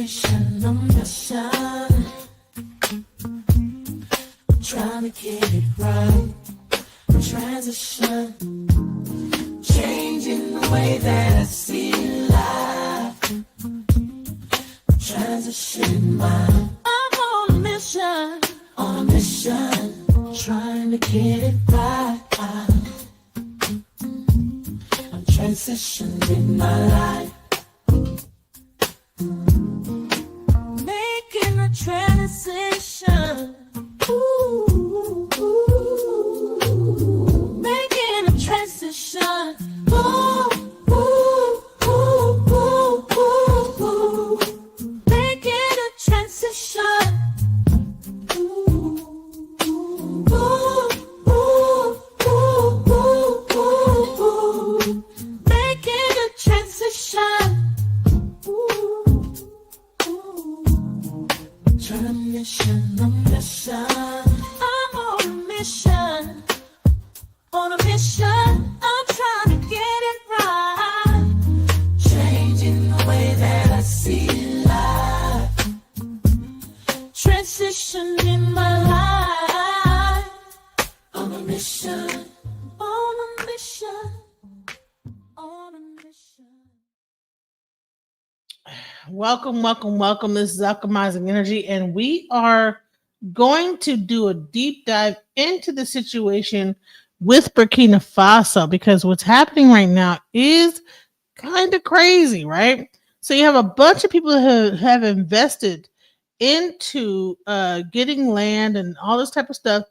mission, I'm mission. I'm trying to get it right. Transition, changing the way that I see life. Transition mind. I'm on a mission, trying to get it right. I'm transitioning my life. Making a transition. Ooh, making a transition. Ooh, making a transition. Making a transition. Transition, I'm on a mission. On a mission, I'm trying to get it right. Changing the way that I see life. Transition in my life. On a mission. On a mission. On a mission. Welcome. This is Alchemizing Energy, and we are going to do a deep dive into the situation with Burkina Faso, because what's happening right now is kind of crazy, right? So you have a bunch of people who have invested into getting land and all this type of stuff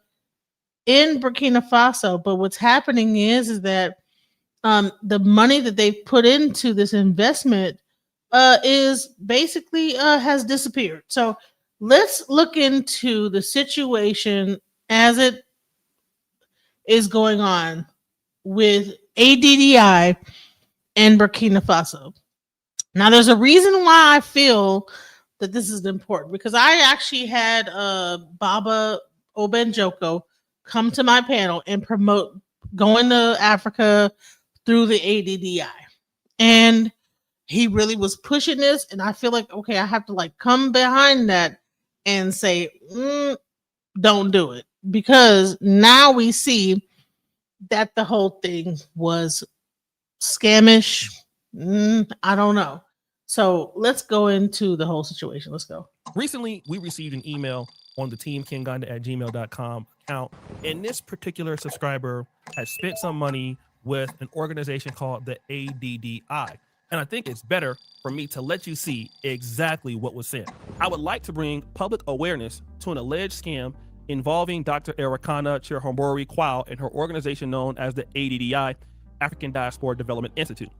in Burkina Faso, but what's happening is that the money that they've put into this investment is basically has disappeared. So let's look into the situation as it is going on with ADDI and Burkina Faso. Now, there's a reason why I feel that this is important, because I actually had Baba Obenjoko come to my panel and promote going to Africa through the ADDI. And he really was pushing this, and I feel like, okay, I have to like come behind that and say, don't do it, because now we see that the whole thing was scamish. I don't know. So let's go into the whole situation. Let's go. Recently, we received an email on the teamkinganda@gmail.com account, and this particular subscriber has spent some money with an organization called the ADDI. And I think it's better for me to let you see exactly what was sent. I would like to bring public awareness to an alleged scam involving Dr. Ericana Chirhombori Kwao and her organization known as the ADDI, African Diaspora Development Institute.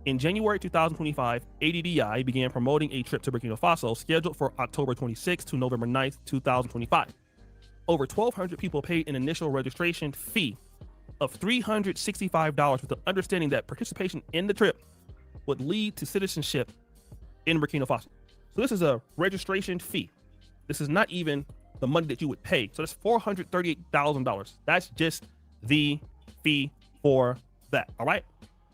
In January 2025, ADDI began promoting a trip to Burkina Faso scheduled for October 26 to November 9th, 2025. Over 1,200 people paid an initial registration fee of $365 with the understanding that participation in the trip would lead to citizenship in Burkina Faso. So this is a registration fee. This is not even the money that you would pay. So that's $438,000. That's just the fee for that. All right.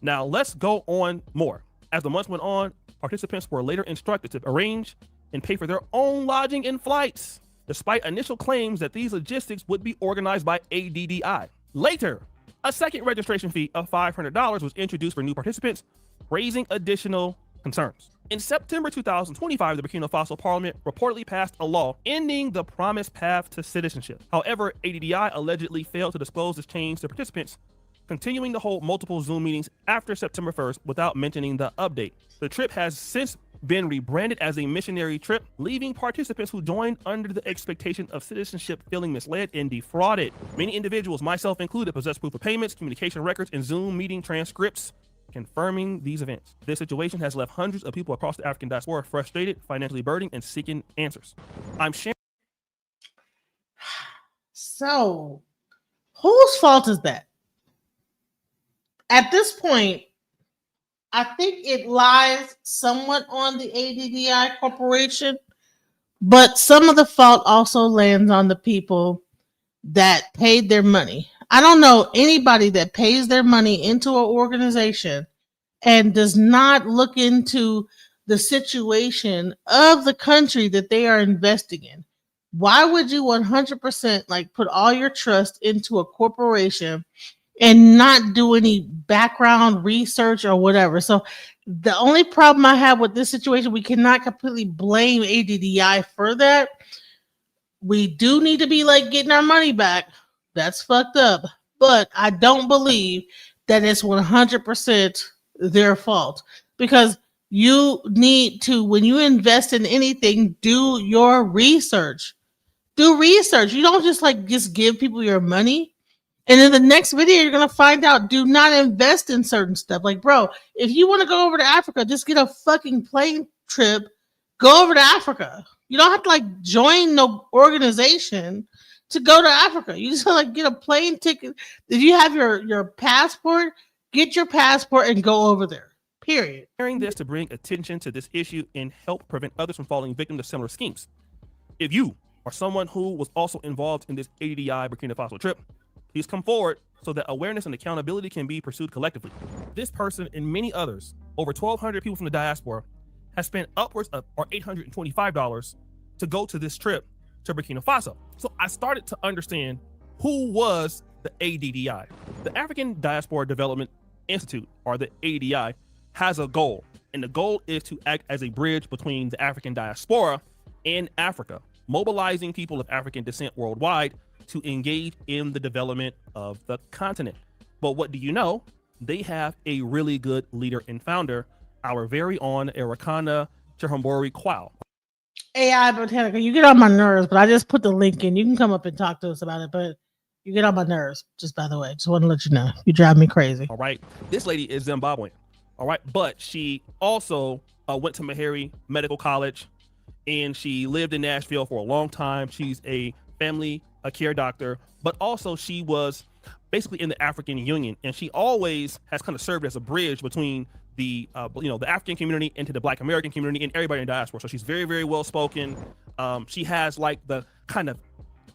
Now let's go on more. As the months went on, participants were later instructed to arrange and pay for their own lodging and flights, despite initial claims that these logistics would be organized by ADDI. Later, a second registration fee of $500 was introduced for new participants, raising additional concerns. In September 2025, the Burkina Faso parliament reportedly passed a law ending the promised path to citizenship. However, ADDI allegedly failed to disclose this change to participants, continuing to hold multiple Zoom meetings after September 1st without mentioning the update. The trip has since been rebranded as a missionary trip, leaving participants who joined under the expectation of citizenship feeling misled and defrauded. Many individuals, myself included, possess proof of payments, communication records, and Zoom meeting transcripts confirming these events. This situation has left hundreds of people across the African diaspora frustrated, financially burdened, and seeking answers. I'm sharing. So, whose fault is that? At this point, I think it lies somewhat on the ADDI Corporation, but some of the fault also lands on the people that paid their money. I don't know anybody that pays their money into an organization and does not look into the situation of the country that they are investing in. Why would you 100% like put all your trust into a corporation and not do any background research or whatever? So the only problem I have with this situation, we cannot completely blame ADDI for that. We do need to be like getting our money back. That's fucked up. But I don't believe that it's 100% their fault, because you need to, when you invest in anything, do your research. Do research. You don't just give people your money. And in the next video, you're gonna find out, do not invest in certain stuff. Like, bro, if you want to go over to Africa, just get a fucking plane trip, go over to Africa. You don't have to like join no organization to go to Africa. You just like get a plane ticket. If you have your passport, get your passport and go over there. Period. Sharing this to bring attention to this issue and help prevent others from falling victim to similar schemes. If you or someone who was also involved in this ADDI Burkina Faso trip, please come forward so that awareness and accountability can be pursued collectively. This person and many others, over 1,200 people from the diaspora, has spent upwards of $825 to go to this trip to Burkina Faso. So I started to understand who was the ADDI. The African Diaspora Development Institute, or the ADDI, has a goal, and the goal is to act as a bridge between the African diaspora and Africa, mobilizing people of African descent worldwide to engage in the development of the continent. But what do you know? They have a really good leader and founder, our very own Ericana Chihambori Kwao. AI Botanica, you get on my nerves, but I just put the link in. You can come up and talk to us about it, but you get on my nerves, just by the way. Just want to let you know. You drive me crazy. All right. This lady is Zimbabwean. All right. But she also went to Meharry Medical College, and she lived in Nashville for a long time. She's a family care doctor, but also she was basically in the African Union, and she always has kind of served as a bridge between the the African community into the Black American community and everybody in diaspora. So she's very, very well spoken. She has like the kind of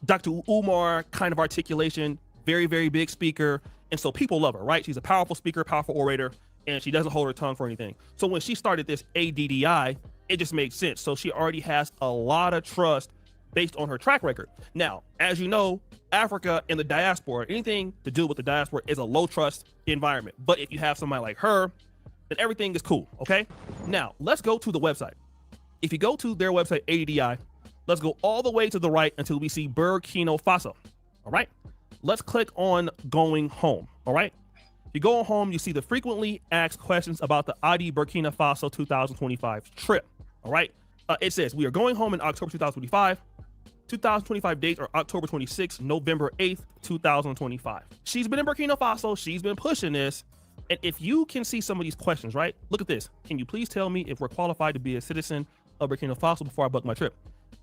Dr. Umar kind of articulation, very, very big speaker, and so people love her, right? She's a powerful speaker, powerful orator, and she doesn't hold her tongue for anything. So when she started this ADDI, it just made sense. So she already has a lot of trust based on her track record. Now, as you know, Africa and the diaspora, anything to do with the diaspora is a low trust environment. But if you have somebody like her, then everything is cool, okay? Now, let's go to the website. If you go to their website, ADDI, let's go all the way to the right until we see Birkina Faso, all right? Let's click on going home, all right? If you go home, you see the frequently asked questions about the ID Burkina Faso 2025 trip, all right? It says, we are going home in October 2025. 2025 dates are October 26th, November 8th, 2025. She's been in Burkina Faso. She's been pushing this. And if you can see some of these questions, right? Look at this. Can you please tell me if we're qualified to be a citizen of Burkina Faso before I book my trip?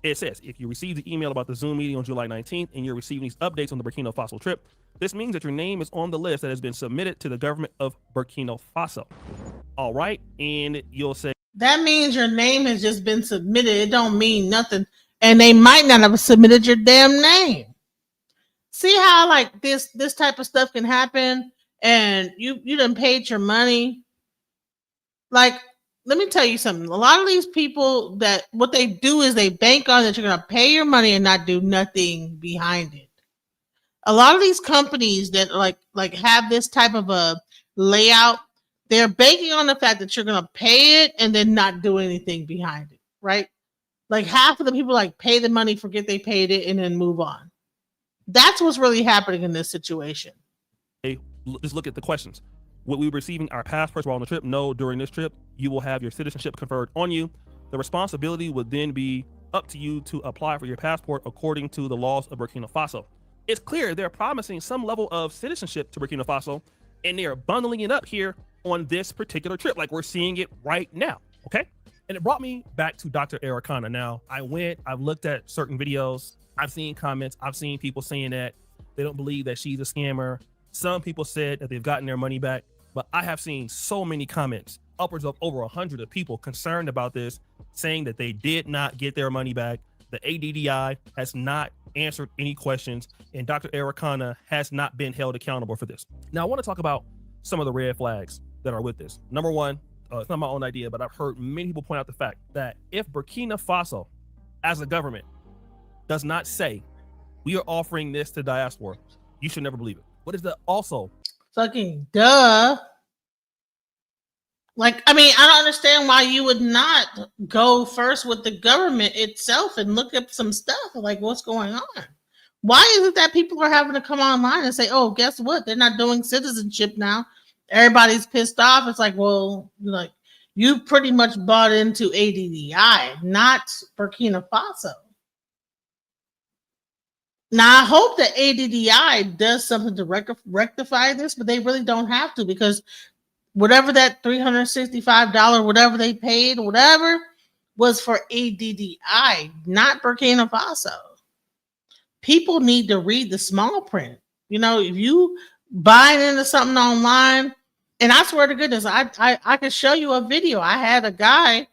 It says, if you received the email about the Zoom meeting on July 19th and you're receiving these updates on the Burkina Faso trip, this means that your name is on the list that has been submitted to the government of Burkina Faso. All right. And you'll say, that means your name has just been submitted. It don't mean nothing. And they might not have submitted your damn name. See how like this type of stuff can happen, and you done paid your money. Like, let me tell you something. A lot of these people, that what they do is they bank on that you're gonna pay your money and not do nothing behind it. A lot of these companies that like have this type of a layout, they're banking on the fact that you're gonna pay it and then not do anything behind it, right? Like half of the people like pay the money, forget they paid it, and then move on. That's what's really happening in this situation. hey, just look at the questions. Will we be receiving our passports while on the trip? No, during this trip, you will have your citizenship conferred on you. The responsibility would then be up to you to apply for your passport according to the laws of Burkina Faso. It's clear they're promising some level of citizenship to Burkina Faso, and they are bundling it up here on this particular trip. Like, we're seeing it right now, okay? And it brought me back to Dr. Ericana. Now, I've looked at certain videos, I've seen comments, I've seen people saying that they don't believe that she's a scammer. Some people said that they've gotten their money back, but I have seen so many comments, upwards of over 100 of people concerned about this, saying that they did not get their money back. The ADDI has not answered any questions, and Dr. Ericana has not been held accountable for this. Now, I want to talk about some of the red flags that are with this. Number one, it's not my own idea, but I've heard many people point out the fact that if Burkina Faso, as a government, does not say we are offering this to diaspora, you should never believe it. What is that? Also, fucking duh. Like, I mean, I don't understand why you would not go first with the government itself and look up some stuff like what's going on. Why is it that people are having to come online and say, oh, guess what? They're not doing citizenship now. Everybody's pissed off. It's like, well, like you pretty much bought into ADDI, not Burkina Faso. Now, I hope that ADDI does something to rectify this, but they really don't have to, because whatever that $365, whatever they paid, whatever, was for ADDI, not Burkina Faso. People need to read the small print. You know, if you buying into something online, and I swear to goodness, I could show you a video. I had a guy,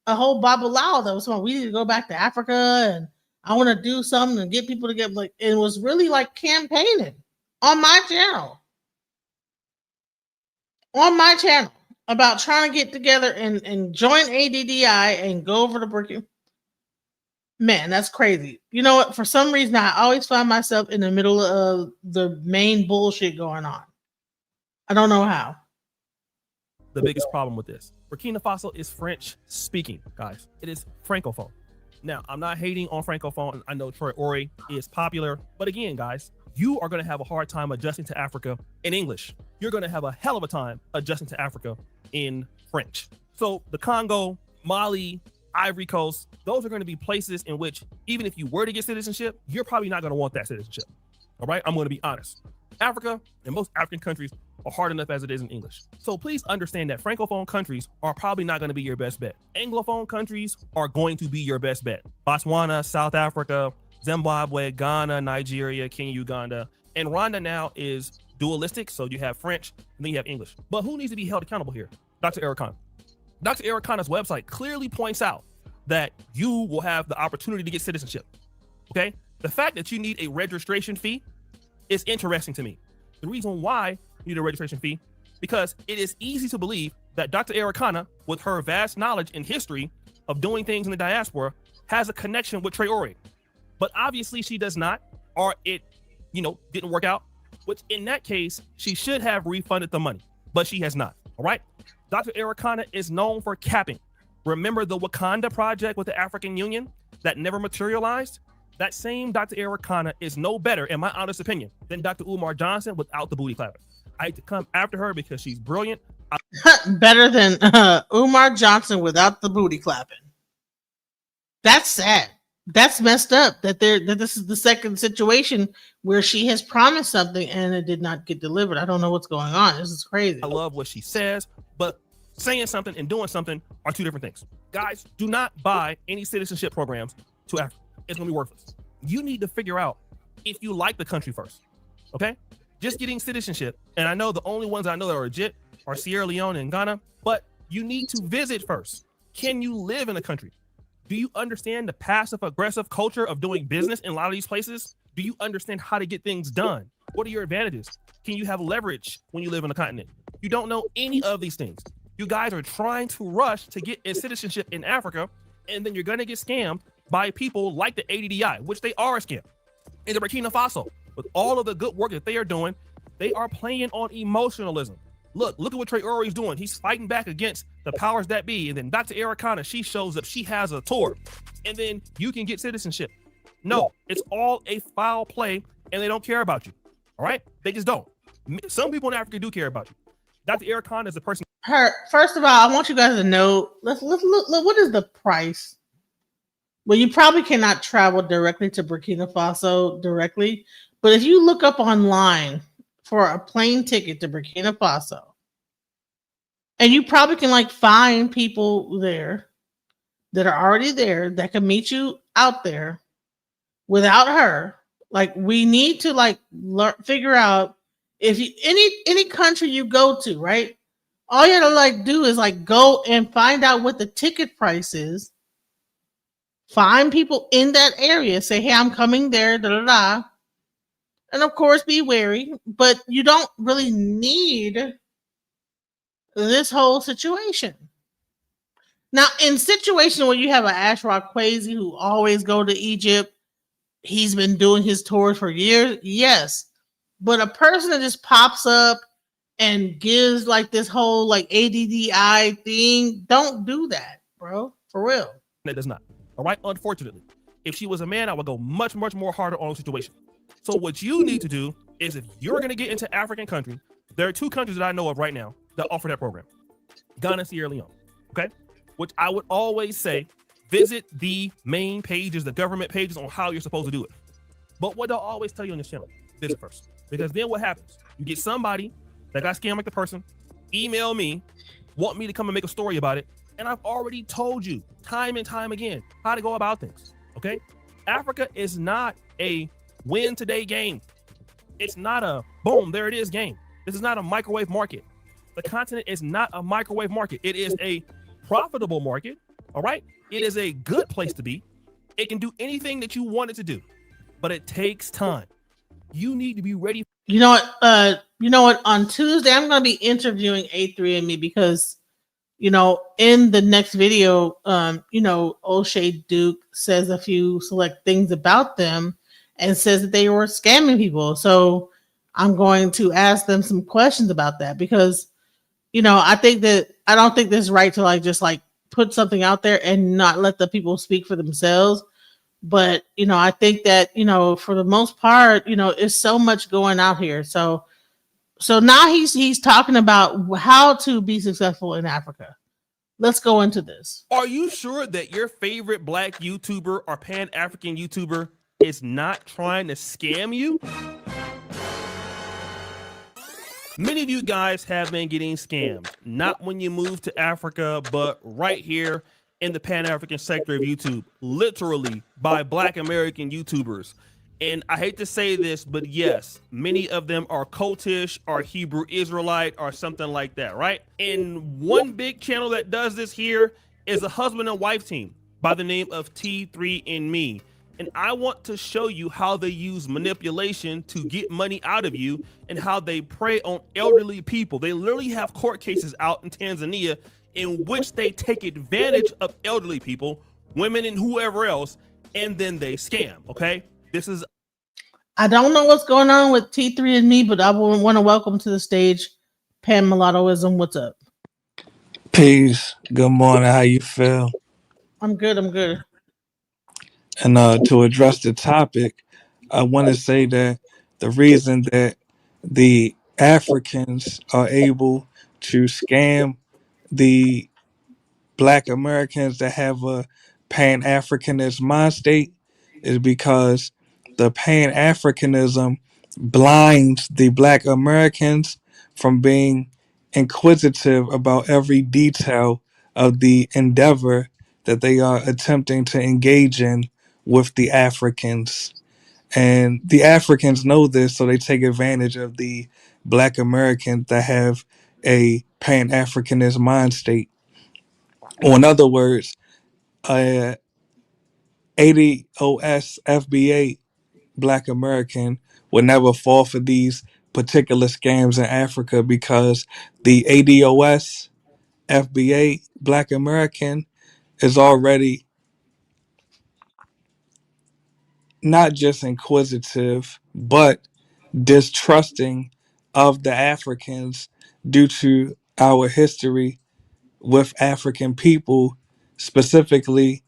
a whole babalao that was saying, we need to go back to Africa and I want to do something and get people to get, like, it was really like campaigning on my channel. About trying to get together and join ADDI and go over to Burkina. Man, that's crazy. You know what? For some reason, I always find myself in the middle of the main bullshit going on. I don't know how. The biggest problem with this, Burkina Faso is French speaking, guys. It is Francophone. Now, I'm not hating on Francophone. I know Troy Ori is popular, but again, guys, you are going to have a hard time adjusting to Africa in English. You're going to have a hell of a time adjusting to Africa in French. So the Congo, Mali, Ivory Coast, those are going to be places in which, even if you were to get citizenship, you're probably not going to want that citizenship. All right, I'm going to be honest. Africa and most African countries are hard enough as it is in English. So please understand that Francophone countries are probably not going to be your best bet. Anglophone countries are going to be your best bet. Botswana, South Africa, Zimbabwe, Ghana, Nigeria, Kenya, Uganda, and Rwanda now is dualistic. So you have French and then you have English. But who needs to be held accountable here? Dr. Ericana. Dr. Ericana's website clearly points out that you will have the opportunity to get citizenship. Okay? The fact that you need a registration fee is interesting to me. The reason why you need a registration fee, because it is easy to believe that Dr. Ericana, with her vast knowledge and history of doing things in the diaspora, has a connection with Trey Ori. But obviously she does not, or it, didn't work out, which in that case, she should have refunded the money, but she has not. All right. Dr. Ericana is known for capping. Remember the Wakanda project with the African Union that never materialized? That same Dr. Ericana is no better, in my honest opinion, than Dr. Umar Johnson without the booty clapping. I hate to come after her because she's brilliant. Better than Umar Johnson without the booty clapping. That's sad. That's messed up that this is the second situation where she has promised something and it did not get delivered. I don't know what's going on. This is crazy. I love what she says, but saying something and doing something are two different things. Guys, do not buy any citizenship programs to Africa. It's going to be worthless. You need to figure out if you like the country first. Okay? Just getting citizenship, and I know the only ones I know that are legit are Sierra Leone and Ghana, but you need to visit first. Can you live in a country? Do you understand the passive-aggressive culture of doing business in a lot of these places? Do you understand how to get things done? What are your advantages? Can you have leverage when you live in a continent? You don't know any of these things. You guys are trying to rush to get a citizenship in Africa, and then you're going to get scammed by people like the ADDI, which they are a scam. In the Burkina Faso, with all of the good work that they are doing, they are playing on emotionalism. Look at what Trey Ori is doing. He's fighting back against the powers that be. And then Dr. Ericana, she shows up. She has a tour. And then you can get citizenship. No, it's all a foul play, and they don't care about you. All right? They just don't. Some people in Africa do care about you. Dr. Ericana is the person. First of all, I want you guys to know, let's look, what is the price? Well, you probably cannot travel directly to Burkina Faso directly, but if you look up online for a plane ticket to Burkina Faso, and you probably can find people there that are already there that can meet you out there without her. We need to figure out if you any country you go to, right? All you have to do is go and find out what the ticket price is. Find people in that area. Say, hey, I'm coming there. Da, da, da. And of course, be wary. But you don't really need this whole situation. Now, in situation where you have an Ashraf Quasi who always go to Egypt, he's been doing his tours for years. Yes, but a person that just pops up and gives like this whole like ADDI thing, don't do that, bro. For real. That does not. All right. Unfortunately, if she was a man, I would go much, much more harder on the situation. So what you need to do is, if you're going to get into African country, there are two countries that I know of right now that offer that program: Ghana and Sierra Leone. Okay, which I would always say, visit the main pages, the government pages on how you're supposed to do it. But what they'll always tell you on this channel, visit first, because then what happens? You get somebody that got scammed like the person, email me, want me to come and make a story about it, and I've already told you time and time again how to go about things. Okay, Africa is not a win today game. It's not a boom, there it is game. This is not a microwave market. The continent is not a microwave market. It is a profitable market. All right. It is a good place to be. It can do anything that you want it to do, but it takes time. You need to be ready. You know what? On Tuesday, I'm going to be interviewing A3andMe because, in the next video, O'Shea Duke says a few select things about them and says that they were scamming people. So I'm going to ask them some questions about that because, I don't think this right to just put something out there and not let the people speak for themselves. But, I think that, for the most part, it's so much going out here. So now he's talking about how to be successful in Africa. Let's go into this. Are you sure that your favorite Black YouTuber or Pan-African YouTuber is not trying to scam you? Many of you guys have been getting scammed, not when you move to Africa, but right here in the Pan-African sector of YouTube, literally by Black American YouTubers. And I hate to say this, but yes, many of them are cultish or Hebrew Israelite or something like that, right? And one big channel that does this here is a husband and wife team by the name of T3andMe. And I want to show you how they use manipulation to get money out of you and how they prey on elderly people. They literally have court cases out in Tanzania in which they take advantage of elderly people, women and whoever else, and then they scam, okay? I don't know what's going on with T3andMe, but I want to welcome to the stage Pan Mulattoism. What's up? Peace. Good morning. How you feel? I'm good. And to address the topic, I want to say that the reason that the Africans are able to scam the Black Americans that have a Pan-Africanist mind state is because the Pan-Africanism blinds the Black Americans from being inquisitive about every detail of the endeavor that they are attempting to engage in with the Africans. And the Africans know this, so they take advantage of the Black Americans that have a Pan-Africanist mind state. Or in other words, 80OS FBA Black American would never fall for these particular scams in Africa because the ADOS FBA Black American is already not just inquisitive, but distrusting of the Africans due to our history with African people, specifically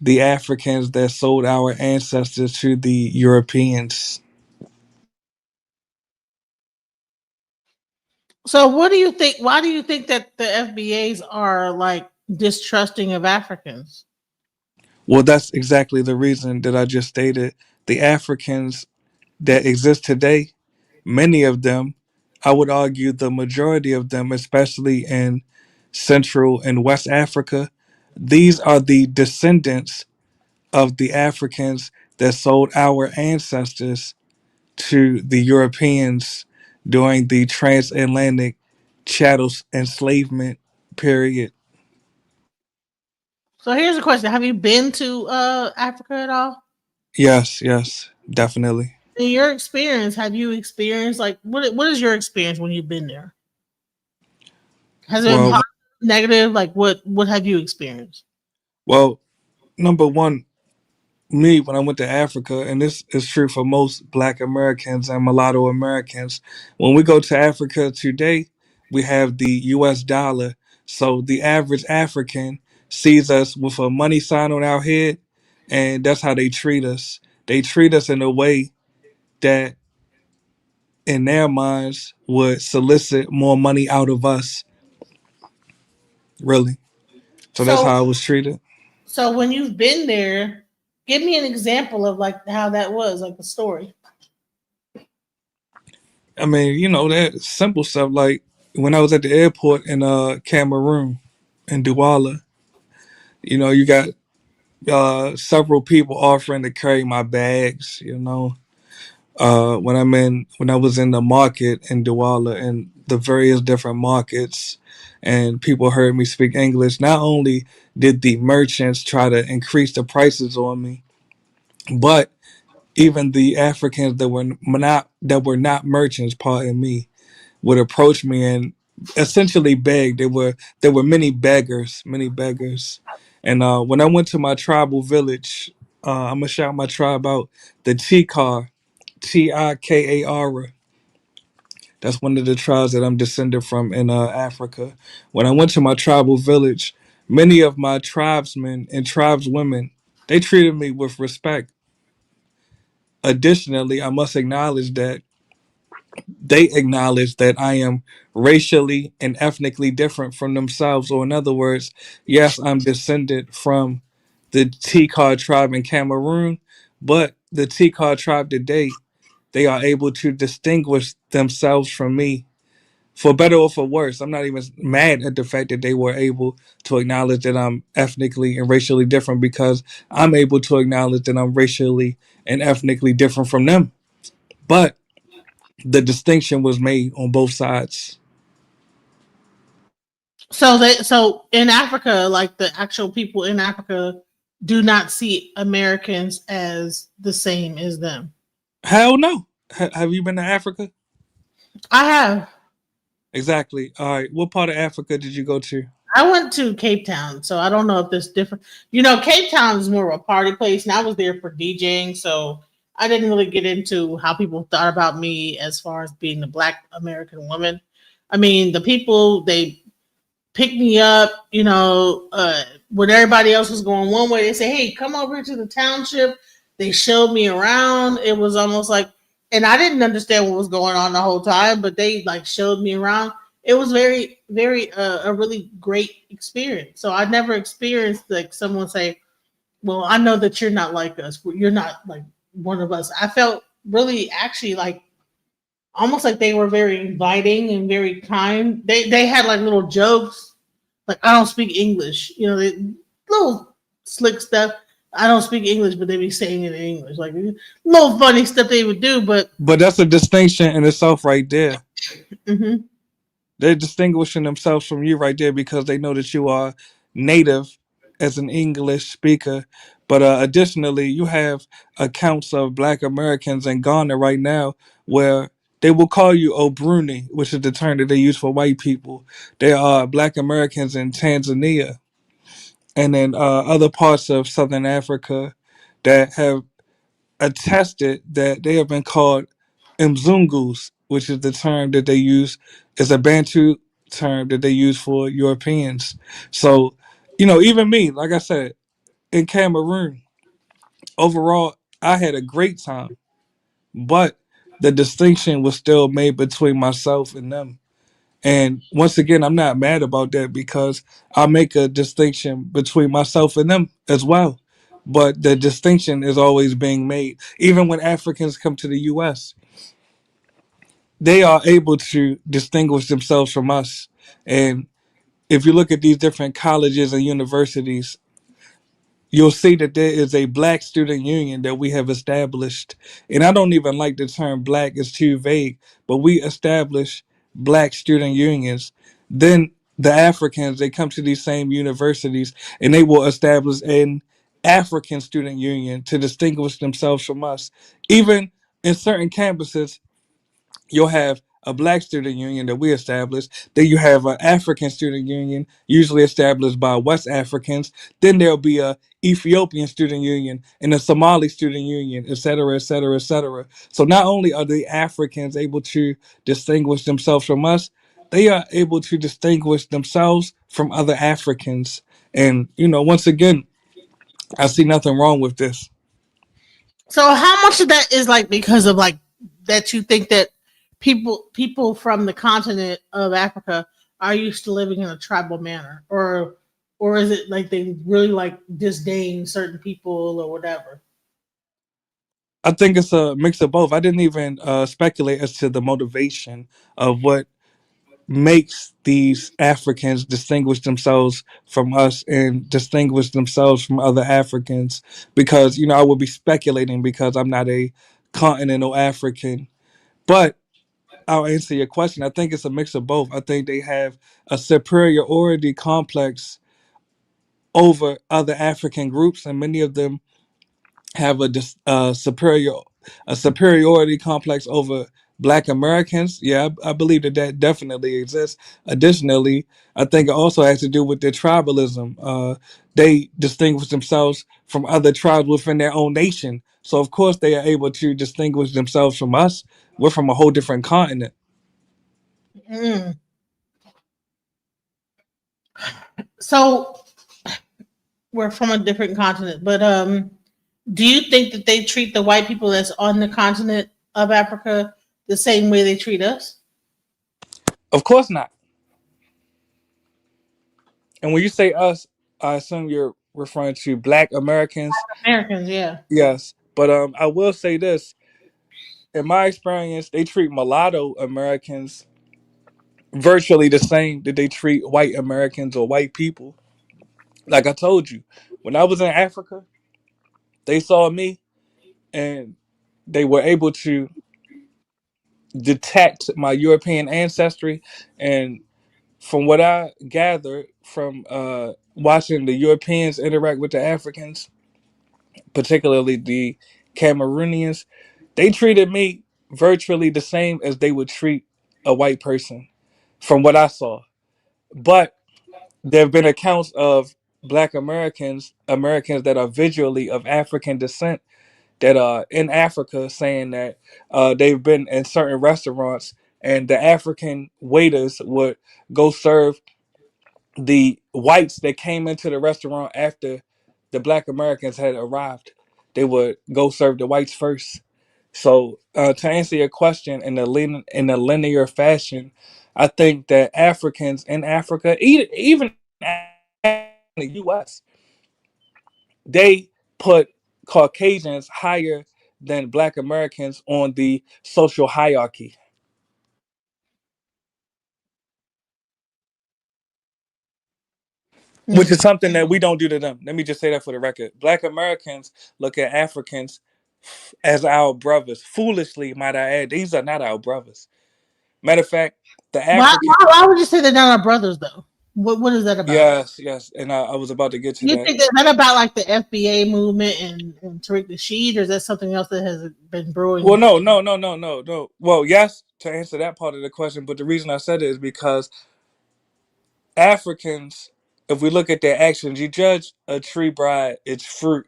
the Africans that sold our ancestors to the Europeans. So what do you think? Why do you think that the FBAs are distrusting of Africans? Well, that's exactly the reason that I just stated. The Africans that exist today, many of them, I would argue the majority of them, especially in Central and West Africa, these are the descendants of the Africans that sold our ancestors to the Europeans during the transatlantic chattel enslavement period. So here's a question: have you been to Africa at all? Yes, definitely. In your experience, have you experienced what is your experience when you've been there? Has it been Well, positive, negative? Like what have you experienced? well, number one, me when I went to Africa, and this is true for most Black Americans and mulatto Americans, when we go to Africa today, we have the U.S. dollar. So the average African sees us with a money sign on our head, and that's how they treat us. They treat us in a way that, in their minds, would solicit more money out of us. Really. So that's So how I was treated. so when you've been there, give me an example of like how that was, like the story. I mean, that simple stuff like when I was at the airport in Cameroon in Douala, you got several people offering to carry my bags. When I was in the market in Douala and the various different markets and people heard me speak English, not only did the merchants try to increase the prices on me, but even the Africans that were not merchants, pardon me, would approach me and essentially beg. There were many beggars. And when I went to my tribal village, I'm gonna shout my tribe out. The Tikar, Tikar. That's one of the tribes that I'm descended from in Africa. When I went to my tribal village, many of my tribesmen and tribeswomen, they treated me with respect. Additionally, I must acknowledge that they acknowledge that I am racially and ethnically different from themselves. Or, in other words, yes, I'm descended from the Tikar tribe in Cameroon, but the Tikar tribe today, they are able to distinguish themselves from me for better or for worse. I'm not even mad at the fact that they were able to acknowledge that I'm ethnically and racially different because I'm able to acknowledge that I'm racially and ethnically different from them. But the distinction was made on both sides. So in Africa, like the actual people in Africa do not see Americans as the same as them. Hell no. Have you been to Africa? I have. Exactly. All right. What part of Africa did you go to? I went to Cape Town, so I don't know if this different. Cape Town is more of a party place, and I was there for DJing, so I didn't really get into how people thought about me as far as being a Black American woman. I mean, the people they picked me up, when everybody else was going one way, they say, "Hey, come over to the township." They showed me around. It was almost like, and I didn't understand what was going on the whole time, but they like showed me around. It was very, very a really great experience. So I never experienced like someone say, "Well, I know that you're not like us. You're not like one of us." I felt really actually like almost like they were very inviting and very kind. They had like little jokes, like I don't speak English, little slick stuff. I don't speak English, but they be saying it in English, like little funny stuff they would do. But But that's a distinction in itself right there. hmm They're distinguishing themselves from you right there because they know that you are native as an English speaker. But additionally, you have accounts of Black Americans in Ghana right now where they will call you Obruni, which is the term that they use for white people. There are Black Americans in Tanzania and in other parts of Southern Africa that have attested that they have been called Mzungus, which is the term that they use, is a Bantu term that they use for Europeans. So, even me, like I said, in Cameroon, overall, I had a great time, but the distinction was still made between myself and them. And once again, I'm not mad about that because I make a distinction between myself and them as well. But the distinction is always being made. Even when Africans come to the US, they are able to distinguish themselves from us. And if you look at these different colleges and universities, you'll see that there is a Black student union that we have established. And I don't even like the term black, it's too vague, but we establish Black student unions. Then the Africans, they come to these same universities and they will establish an African student union to distinguish themselves from us. Even in certain campuses, you'll have a black student union that we established. Then you have an African student union, usually established by West Africans. Then there'll be a Ethiopian student union and a Somali student union, et cetera, et cetera, et cetera. So not only are the Africans able to distinguish themselves from us, they are able to distinguish themselves from other Africans. And, once again, I see nothing wrong with this. So how much of that is like because of like that you think that people from the continent of Africa are used to living in a tribal manner, or is it like they really like disdain certain people or whatever? I think it's a mix of both. I didn't even speculate as to the motivation of what makes these Africans distinguish themselves from us and distinguish themselves from other Africans because, I would be speculating because I'm not a continental African. But I'll answer your question. I think it's a mix of both. I think they have a superiority complex over other African groups, and many of them have a superiority complex over Black Americans. Yeah, I believe that definitely exists. Additionally, I think it also has to do with their tribalism. They distinguish themselves from other tribes within their own nation, so of course they are able to distinguish themselves from us. We're from a whole different continent. Mm. So we're from a different continent, but do you think that they treat the white people that's on the continent of Africa the same way they treat us? Of course not. And when you say us, I assume you're referring to Black Americans. Americans, yeah. Yes, but I will say this: in my experience, they treat mulatto Americans virtually the same that they treat white Americans or white people. Like I told you, when I was in Africa, they saw me and they were able to detect my European ancestry. And from what I gathered from watching the Europeans interact with the Africans, particularly the Cameroonians, they treated me virtually the same as they would treat a white person, from what I saw. But there have been accounts of Black Americans that are visually of African descent, that are in Africa, saying that they've been in certain restaurants and the African waiters would go serve the whites that came into the restaurant after the Black Americans had arrived. They would go serve the whites first. So to answer your question in a linear fashion, I think that Africans in Africa, even in the U.S., they put Caucasians higher than Black Americans on the social hierarchy, which Mm. is something that we don't do to them. Let me just say that for the record. Black Americans look at Africans as our brothers. Foolishly, might I add, these are not our brothers. Matter of fact, the African, Why would you say they're not our brothers though? What is that about? yes, yes, and I was about to get to You that. think that about like the FBA movement and Tariq Nasheed, or is that something else that has been Well, brewing? no, no, no, no, no, no. Well, yes, to answer that part of the question, but the reason I said it is because Africans, if we look at their actions, you judge a tree by its fruit.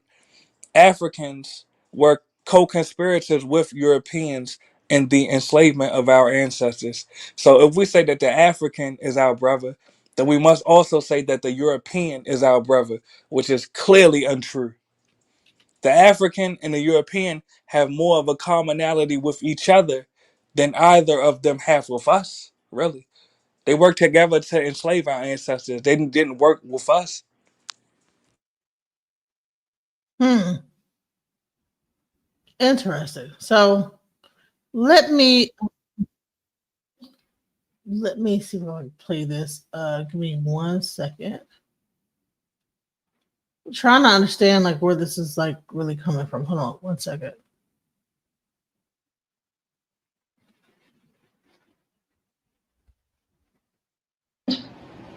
Africans were co-conspirators with Europeans in the enslavement of our ancestors. So if we say that the African is our brother, then we must also say that the European is our brother, which is clearly untrue. The African and the European have more of a commonality with each other than either of them have with us, really. They worked together to enslave our ancestors. They didn't work with us. Hmm, interesting. So let me let me see if I can play this. Give me 1 second. I'm trying to understand like where this is like really coming from. Hold on 1 second.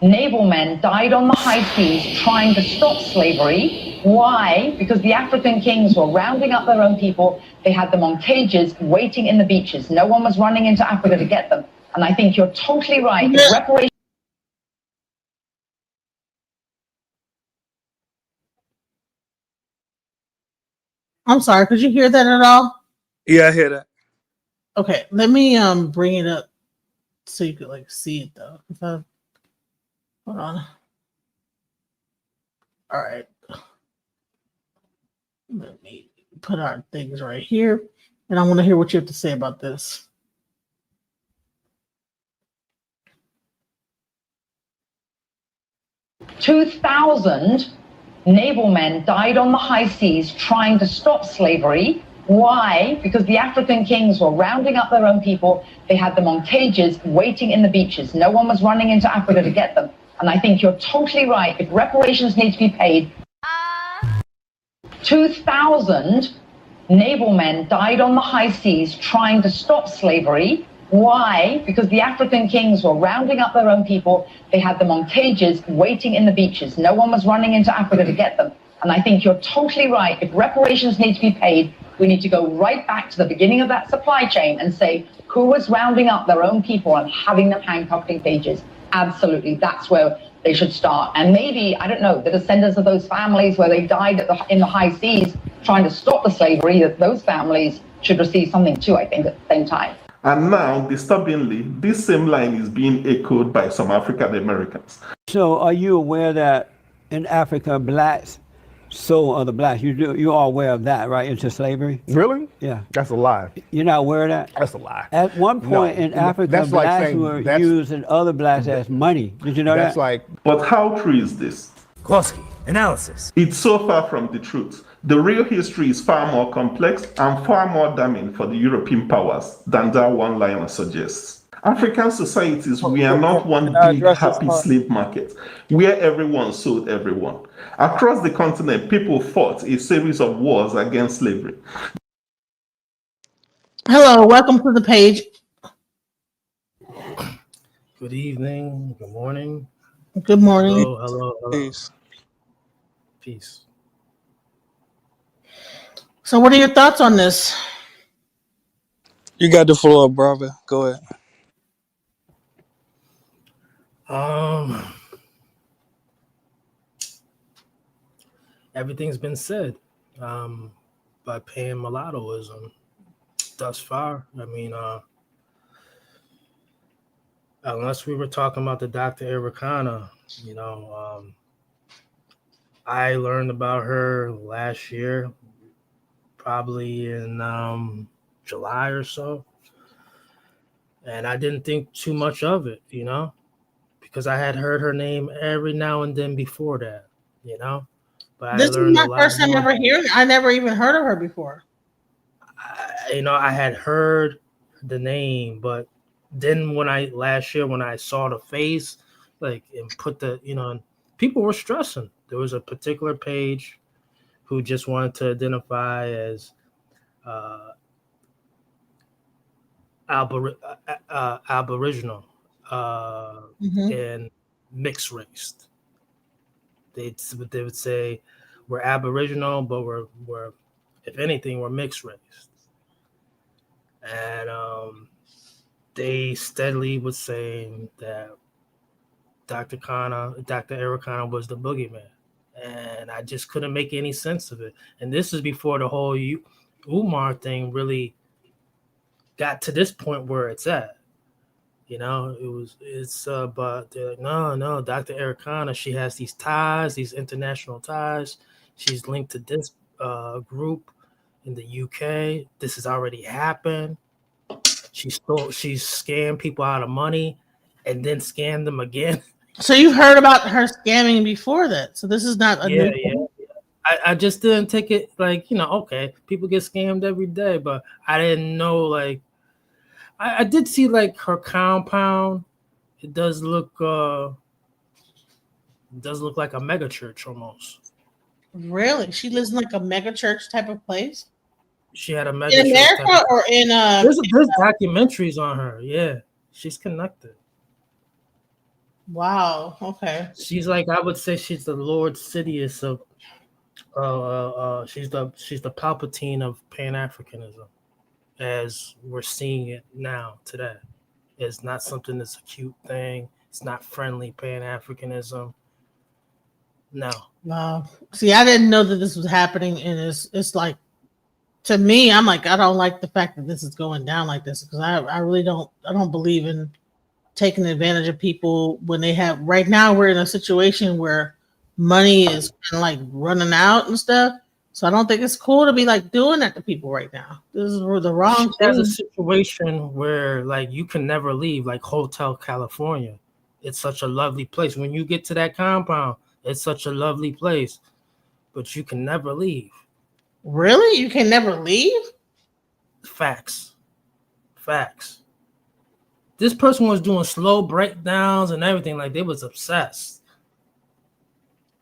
naval men died on the high seas trying to stop slavery. Why? Because the African kings were rounding up their own people. They had them on cages waiting in the beaches. No one was running into Africa to get them. And I think you're totally right. If reparations I'm sorry, could you hear that at all? Yeah, I hear that. Okay, let me bring it up so you could like see it though. Hold on. All right. Let me put our things right here. And I want to hear what you have to say about this. $2,000 naval men died on the high seas trying to stop slavery. Why? Because the African kings were rounding up their own people. They had them on cages waiting in the beaches. No one was running into Africa to get them. And I think you're totally right. If reparations need to be paid, 2,000 naval men died on the high seas trying to stop slavery. Why? Because the African kings were rounding up their own people. They had them on cages waiting in the beaches. No one was running into Africa to get them. And I think you're totally right. If reparations need to be paid, we need to go right back to the beginning of that supply chain and say who was rounding up their own people and having them handcuffed in cages. Absolutely. That's where they should start. And maybe, I don't know, the descendants of those families where they died in the high seas trying to stop the slavery, that those families should receive something too, I think, at the same time. And now, disturbingly, this same line is being echoed by some African Americans. So are you aware that in Africa, blacks sold other blacks? You are aware of that, right? Into slavery? Really? Yeah. That's a lie. You're not aware of that? That's a lie. At one point in Africa, that's like blacks saying were that's- using other blacks as money. Did you know That's that? like But how true is this? Kloski, analysis. It's so far from the truth. The real history is far more complex and far more damning for the European powers than that one-liner suggests. African societies, we are not one big happy slave market where everyone sold everyone. Across the continent, people fought a series of wars against slavery. Hello, welcome to the page. Good evening. Good morning. Good morning. Hello. Peace. Peace. So, what are your thoughts on this? You got the floor, brother. Go ahead. Everything's been said by Pan Mulattoism thus far. I mean, unless we were talking about the Dr. Ericana, I learned about her last year, probably in July or so. And I didn't think too much of it, because I had heard her name every now and then before that, But This is my first time ever hearing. I never even heard of her before. I had heard the name, but then last year when I saw the face, and put people were stressing. There was a particular page who just wanted to identify as Aboriginal and mixed race. They would say we're Aboriginal, but we're if anything, we're mixed race. And they steadily was saying that Dr. Ericana was the boogeyman. And I just couldn't make any sense of it. And this is before the whole Umar thing really got to this point where it's at. But they're like, no, Dr. Ericana, she has these ties, these international ties. She's linked to this group in the UK. This has already happened. She's scammed people out of money and then scammed them again. So you've heard about her scamming before that. So this is not a new thing. I just didn't take it okay, people get scammed every day, but I didn't know I did see her compound. It does look like a mega church almost. Really? She lives in a mega church type of place? She had a mega in America or in there's documentaries on her. Yeah, she's connected. Wow. Okay. She's like, I would say she's the Lord Sidious of she's the Palpatine of Pan-Africanism as we're seeing it now today. It's not something that's a cute thing. It's not friendly Pan-Africanism. No. Wow. See, I didn't know that this was happening, and it's like, to me, I'm like, I don't like the fact that this is going down like this, because I really don't believe in taking advantage of people when they have. Right now we're in a situation where money is kind of like running out and stuff. So I don't think it's cool to be like doing that to people right now. This is the wrong She has a thing. situation where like you can never leave, like Hotel California. It's such a lovely place. When you get to that compound, it's such a lovely place, but you can never leave. Really? You can never leave? Facts. This person was doing slow breakdowns and everything. Like, they was obsessed.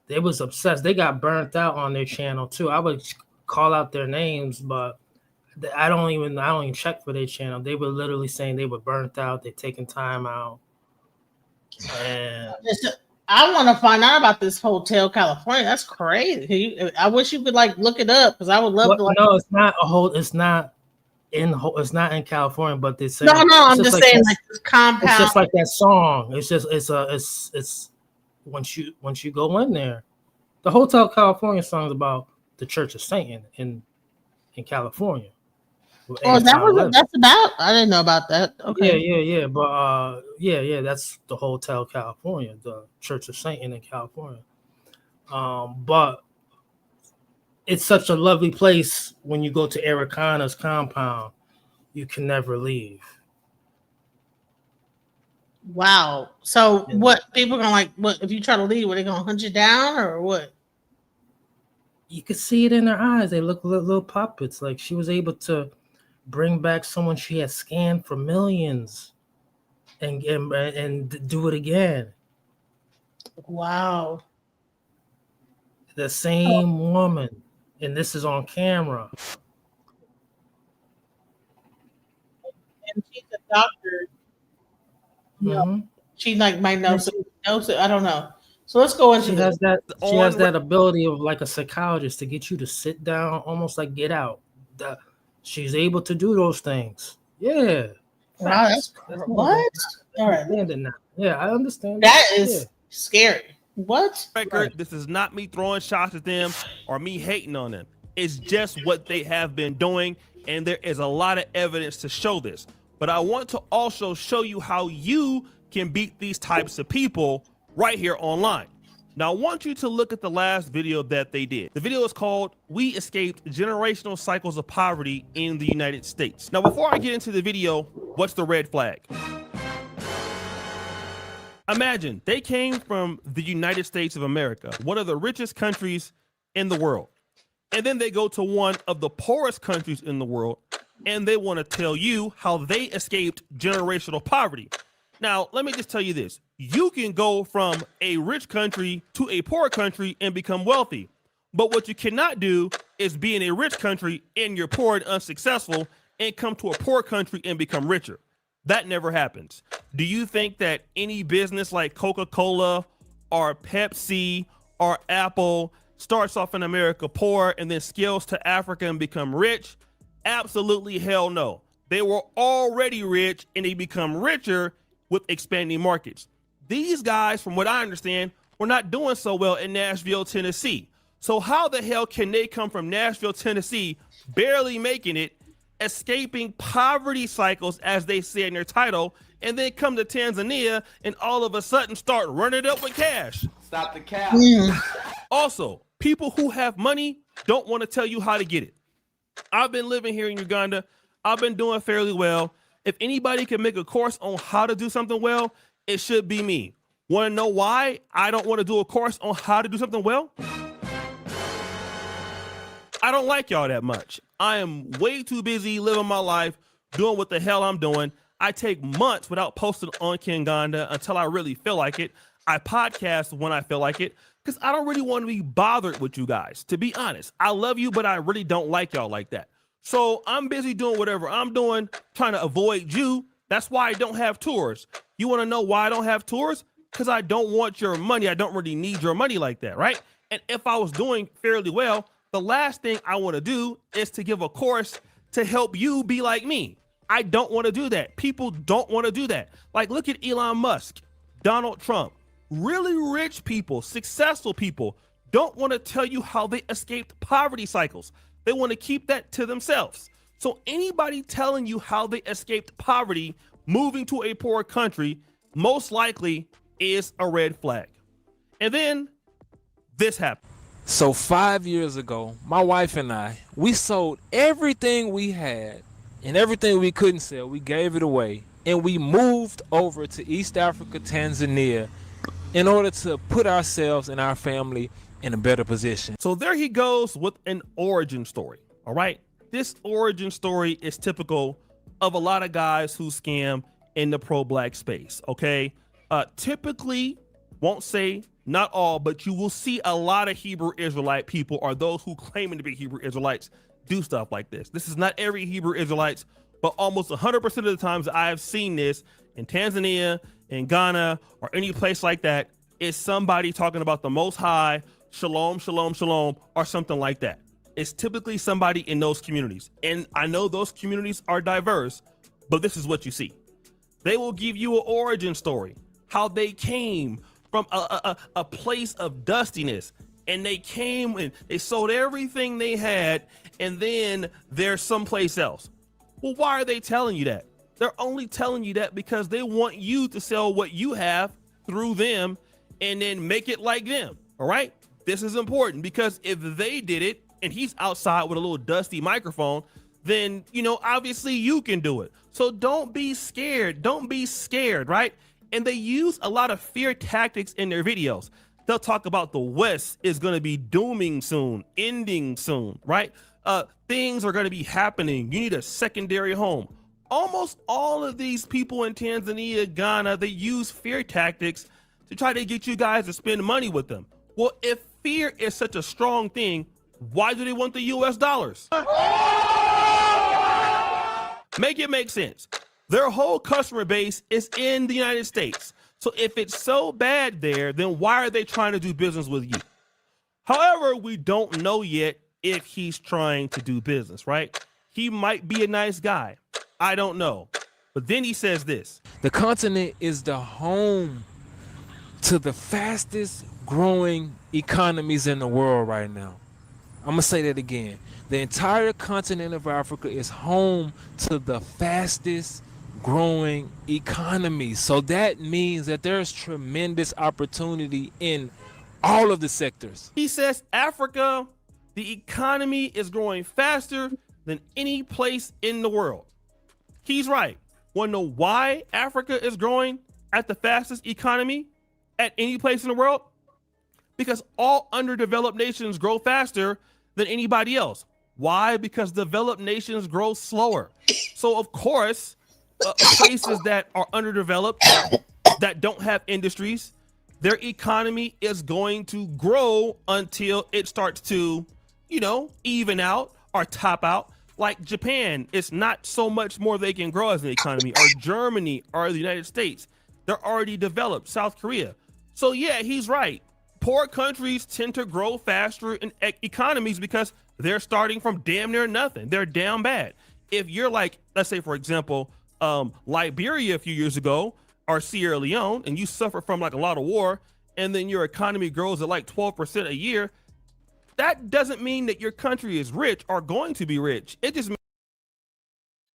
They got burnt out on their channel too. I would call out their names, but I don't even check for their channel. They were literally saying they were burnt out. They're taking time out. And I want to find out about this Hotel California. That's crazy. I wish you could like look it up, because I would love to. Like, no, it's not a whole. It's not in California, but they say no. I'm just saying, like this compound. It's just like that song. It's once you go in there, the Hotel California song is about the Church of Satan in California. Oh, that's about. I didn't know about that. Okay. Yeah. But that's the Hotel California, the Church of Satan in California. But it's such a lovely place. When you go to Ericana's compound, you can never leave. Wow. So what people gonna like? What if you try to leave? Are they gonna hunt you down or what? You could see it in their eyes. They look little puppets. Like, she was able to bring back someone she had scanned for millions, and do it again. Wow. The same woman, and this is on camera. And she's a doctor. Mm-hmm. She like might know. I don't know. So let's go into. She has that ability of like a psychologist to get you to sit down, almost like Get Out. She's able to do those things. Yeah. Wow, that's what? All right. Yeah, I understand. That is scary. What? This is not me throwing shots at them or me hating on them. It's just what they have been doing, and there is a lot of evidence to show this. But I want to also show you how you can beat these types of people right here online. Now, I want you to look at the last video that they did. The video is called "We Escaped Generational Cycles of Poverty in the United States." Now, before I get into the video, what's the red flag? Imagine they came from the United States of America, one of the richest countries in the world. And then they go to one of the poorest countries in the world, and they want to tell you how they escaped generational poverty. Now, let me just tell you this. You can go from a rich country to a poor country and become wealthy. But what you cannot do is be in a rich country and you're poor and unsuccessful and come to a poor country and become richer. That never happens. Do you think that any business like Coca-Cola or Pepsi or Apple starts off in America poor and then scales to Africa and become rich? Absolutely hell no. They were already rich and they become richer with expanding markets. These guys, from what I understand, were not doing so well in Nashville, Tennessee. So how the hell can they come from Nashville, Tennessee, barely making it, escaping poverty cycles, as they say in their title, and then come to Tanzania and all of a sudden start running up with cash? Stop the cap. Also, people who have money don't want to tell you how to get it. I've been living here in Uganda. I've been doing fairly well. If anybody can make a course on how to do something well, it should be me. Want to know why I don't want to do a course on how to do something well? I don't like y'all that much. I am way too busy living my life, doing what the hell I'm doing. I take months without posting on Kinganda until I really feel like it. I podcast when I feel like it because I don't really want to be bothered with you guys. To be honest, I love you, but I really don't like y'all like that. So I'm busy doing whatever I'm doing, trying to avoid you. That's why I don't have tours. You want to know why I don't have tours? because I don't want your money. I don't really need your money like that, right? And if I was doing fairly well, the last thing I want to do is to give a course to help you be like me. I don't want to do that. People don't want to do that. Like, look at Elon Musk, Donald Trump, really rich people, successful people don't want to tell you how they escaped poverty cycles. They want to keep that to themselves. So anybody telling you how they escaped poverty, moving to a poor country, most likely is a red flag. And then this happened. So 5 years ago, my wife and I, we sold everything we had and everything we couldn't sell. We gave it away and we moved over to East Africa, Tanzania, in order to put ourselves and our family in a better position. So there he goes with an origin story. All right. This origin story is typical of a lot of guys who scam in the pro-black space. Okay. Typically, won't say not all, but you will see a lot of Hebrew Israelite people, or those who claiming to be Hebrew Israelites, do stuff like this. This is not every Hebrew Israelites, but almost 100% of the times I have seen this in Tanzania, in Ghana, or any place like that, is somebody talking about the Most High, shalom, shalom, shalom, or something like that. It's typically somebody in those communities. And I know those communities are diverse, but this is what you see. They will give you an origin story, how they came from a place of dustiness, and they came and they sold everything they had, and then they're someplace else. Well, why are they telling you that? They're only telling you that because they want you to sell what you have through them and then make it like them. All right. This is important because if they did it and he's outside with a little dusty microphone, then, you know, obviously you can do it. So don't be scared. Don't be scared. Right. And they use a lot of fear tactics in their videos. They'll talk about the West is going to be dooming soon, ending soon. Right. Things are going to be happening. You need a secondary home. Almost all of these people in Tanzania, Ghana, they use fear tactics to try to get you guys to spend money with them. Well, if fear is such a strong thing, why do they want the US dollars? Make it make sense. Their whole customer base is in the United States. So if it's so bad there, then why are they trying to do business with you? However, we don't know yet if he's trying to do business, right? He might be a nice guy. I don't know. But then he says this. The continent is the home to the fastest growing economies in the world right now. I'm going to say that again. The entire continent of Africa is home to the fastest growing economies. So that means that there's tremendous opportunity in all of the sectors. He says Africa, the economy is growing faster than any place in the world. He's right. Want to know why Africa is growing at the fastest economy at any place in the world? Because all underdeveloped nations grow faster than anybody else. Why? Because developed nations grow slower. So of course, places that are underdeveloped, that don't have industries, their economy is going to grow until it starts to, you know, even out or top out. Like Japan, it's not so much more they can grow as an economy, or Germany or the United States. They're already developed. South Korea. So yeah, he's right. Poor countries tend to grow faster in economies because they're starting from damn near nothing. They're down bad. If you're like, let's say, for example, Liberia a few years ago, or Sierra Leone, and you suffer from like a lot of war, and then your economy grows at like 12% a year, that doesn't mean that your country is rich or going to be rich. It just means.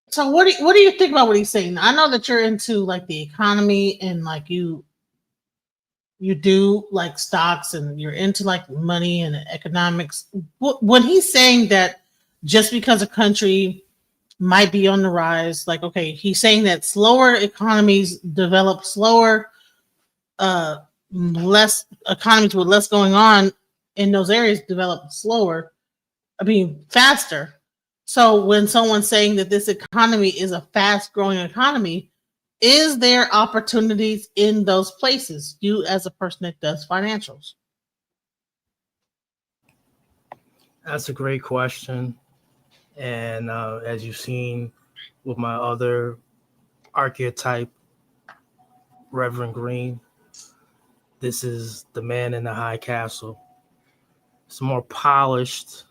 So what do you think about what he's saying? I know that you're into like the economy and like you do like stocks and you're into like money and economics. When he's saying that just because a country might be on the rise, like, okay, he's saying that slower economies develop slower, less economies with less going on in those areas develop slower, faster. So when someone's saying that this economy is a fast growing economy, is there opportunities in those places? You as a person that does financials. That's a great question. And as you've seen with my other archetype, Reverend Green, This is the man in the high castle. It's more polished.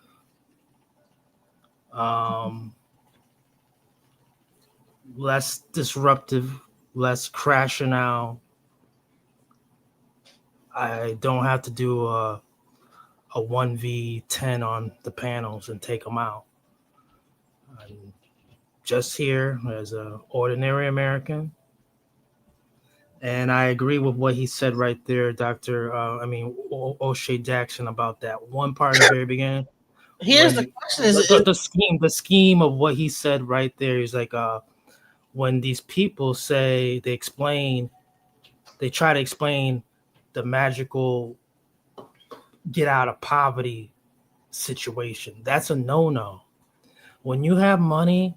Less disruptive, less crashing out. I don't have to do a 1v10 on the panels and take them out. I'm just here as an ordinary American. And I agree with what he said right there, Dr. O'Shea Jackson, about that one part in the very beginning. Here's the question: the scheme of what he said right there is like, when these people say they try to explain the magical get out of poverty situation. That's a no-no. When you have money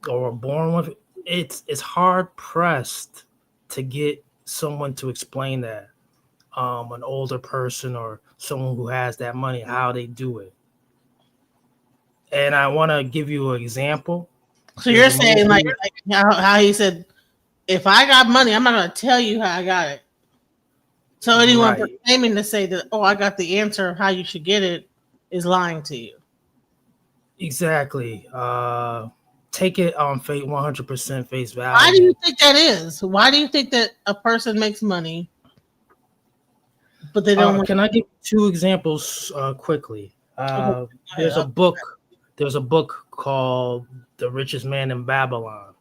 or are born with it, it's hard pressed to get someone to explain that. An older person or someone who has that money, how they do it. And I want to give you an example. So you're saying like how he said, if I got money, I'm not going to tell you how I got it. So anyone claiming to say that, oh, I got the answer of how you should get it is lying to you. Exactly. Take it on 100% face value. Why do you think that is? Why do you think that a person makes money, but they don't? Can I give 2 examples quickly? There's a book. There's a book called "The Richest Man in Babylon."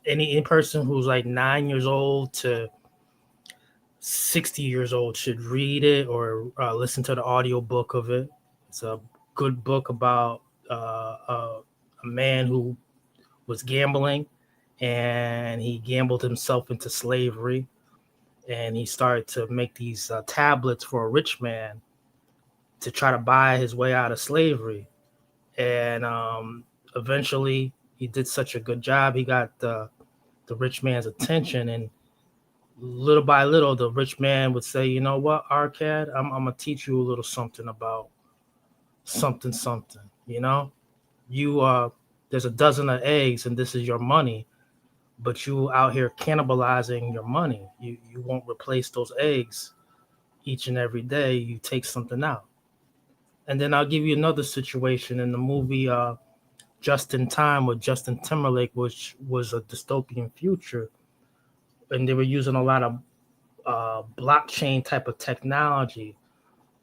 Any person who's like 9 years old to 60 years old should read it or listen to the audio book of it. It's a good book about a man who was gambling, and he gambled himself into slavery, and he started to make these tablets for a rich man to try to buy his way out of slavery. And eventually he did such a good job, he got the rich man's attention, and little by little the rich man would say, you know what, Arcad, I'm gonna teach you a little something about something, you know, you there's a dozen of eggs and this is your money, but you out here cannibalizing your money. You won't replace those eggs each and every day. You take something out. And then I'll give you another situation in the movie Just in Time with Justin Timberlake, which was a dystopian future, and they were using a lot of blockchain type of technology.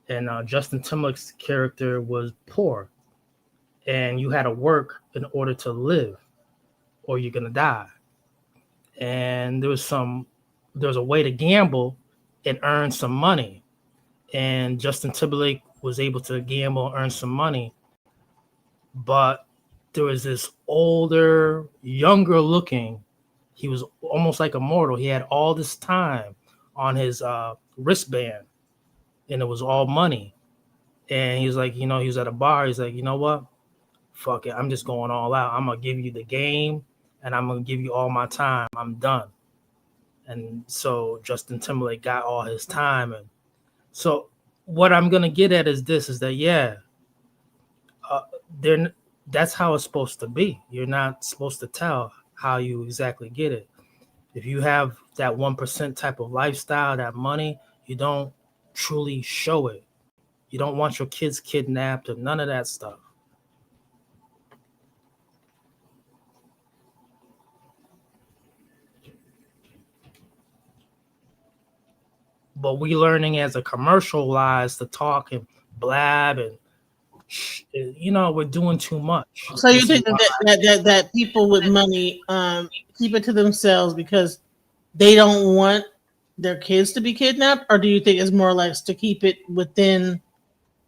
And Justin Timberlake's character was poor, and you had to work in order to live, or you're gonna die. And there was a way to gamble and earn some money, and Justin Timberlake was able to gamble and earn some money, but there was this older, younger looking. He was almost like immortal. He had all this time on his wristband, and it was all money. And he was like, he was at a bar. He's like, you know what? Fuck it. I'm just going all out. I'm going to give you the game, and I'm going to give you all my time. I'm done. And so Justin Timberlake got all his time. And so what I'm going to get at is this, is that, that's how it's supposed to be. You're not supposed to tell how you exactly get it. If you have that 1% type of lifestyle, that money, you don't truly show it. You don't want your kids kidnapped or none of that stuff. But we learning as a commercialized to talk and blab and we're doing too much. So you think that people with money keep it to themselves because they don't want their kids to be kidnapped, or do you think it's more or less to keep it within?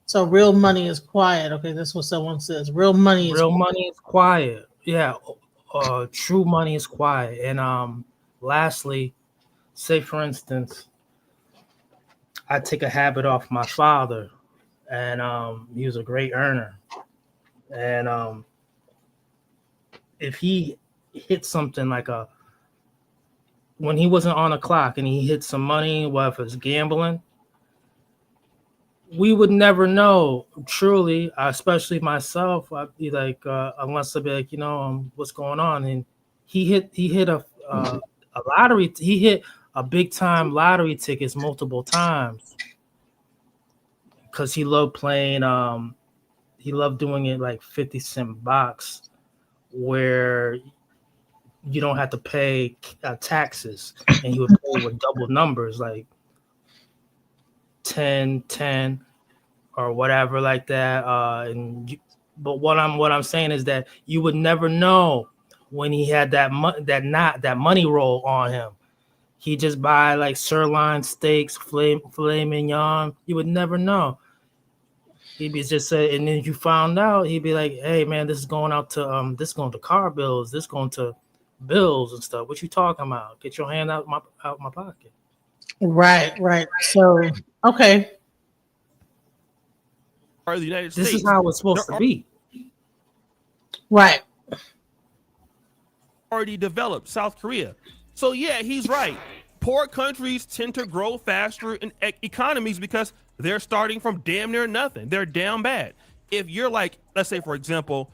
So real money is quiet. Okay, that's what someone says. Real money is quiet. Yeah, true money is quiet. And lastly, say for instance, I take a habit off my father, and he was a great earner. And if he hit something like when he wasn't on the clock and he hit some money, whether it's gambling, we would never know truly, especially myself. I'd be like, unless I'd be like, what's going on? And he hit a a lottery. He hit a big time lottery tickets multiple times because he loved playing. He loved doing it like 50-cent box, where you don't have to pay taxes, and he would play with double numbers like 10, 10, or whatever like that. But what I'm saying is that you would never know when he had that money roll on him. He just buy like sirloin steaks, filet mignon. You would never know. He'd be just say, and then you found out, he'd be like, "Hey man, this is going out to this going to car bills, this going to bills and stuff. What you talking about? Get your hand out my pocket." Right. So, okay. Part of the United This States. is how it's supposed to be. Right. Already developed, South Korea. So yeah, he's right. Poor countries tend to grow faster in economies because they're starting from damn near nothing. They're down bad. If you're like, let's say for example,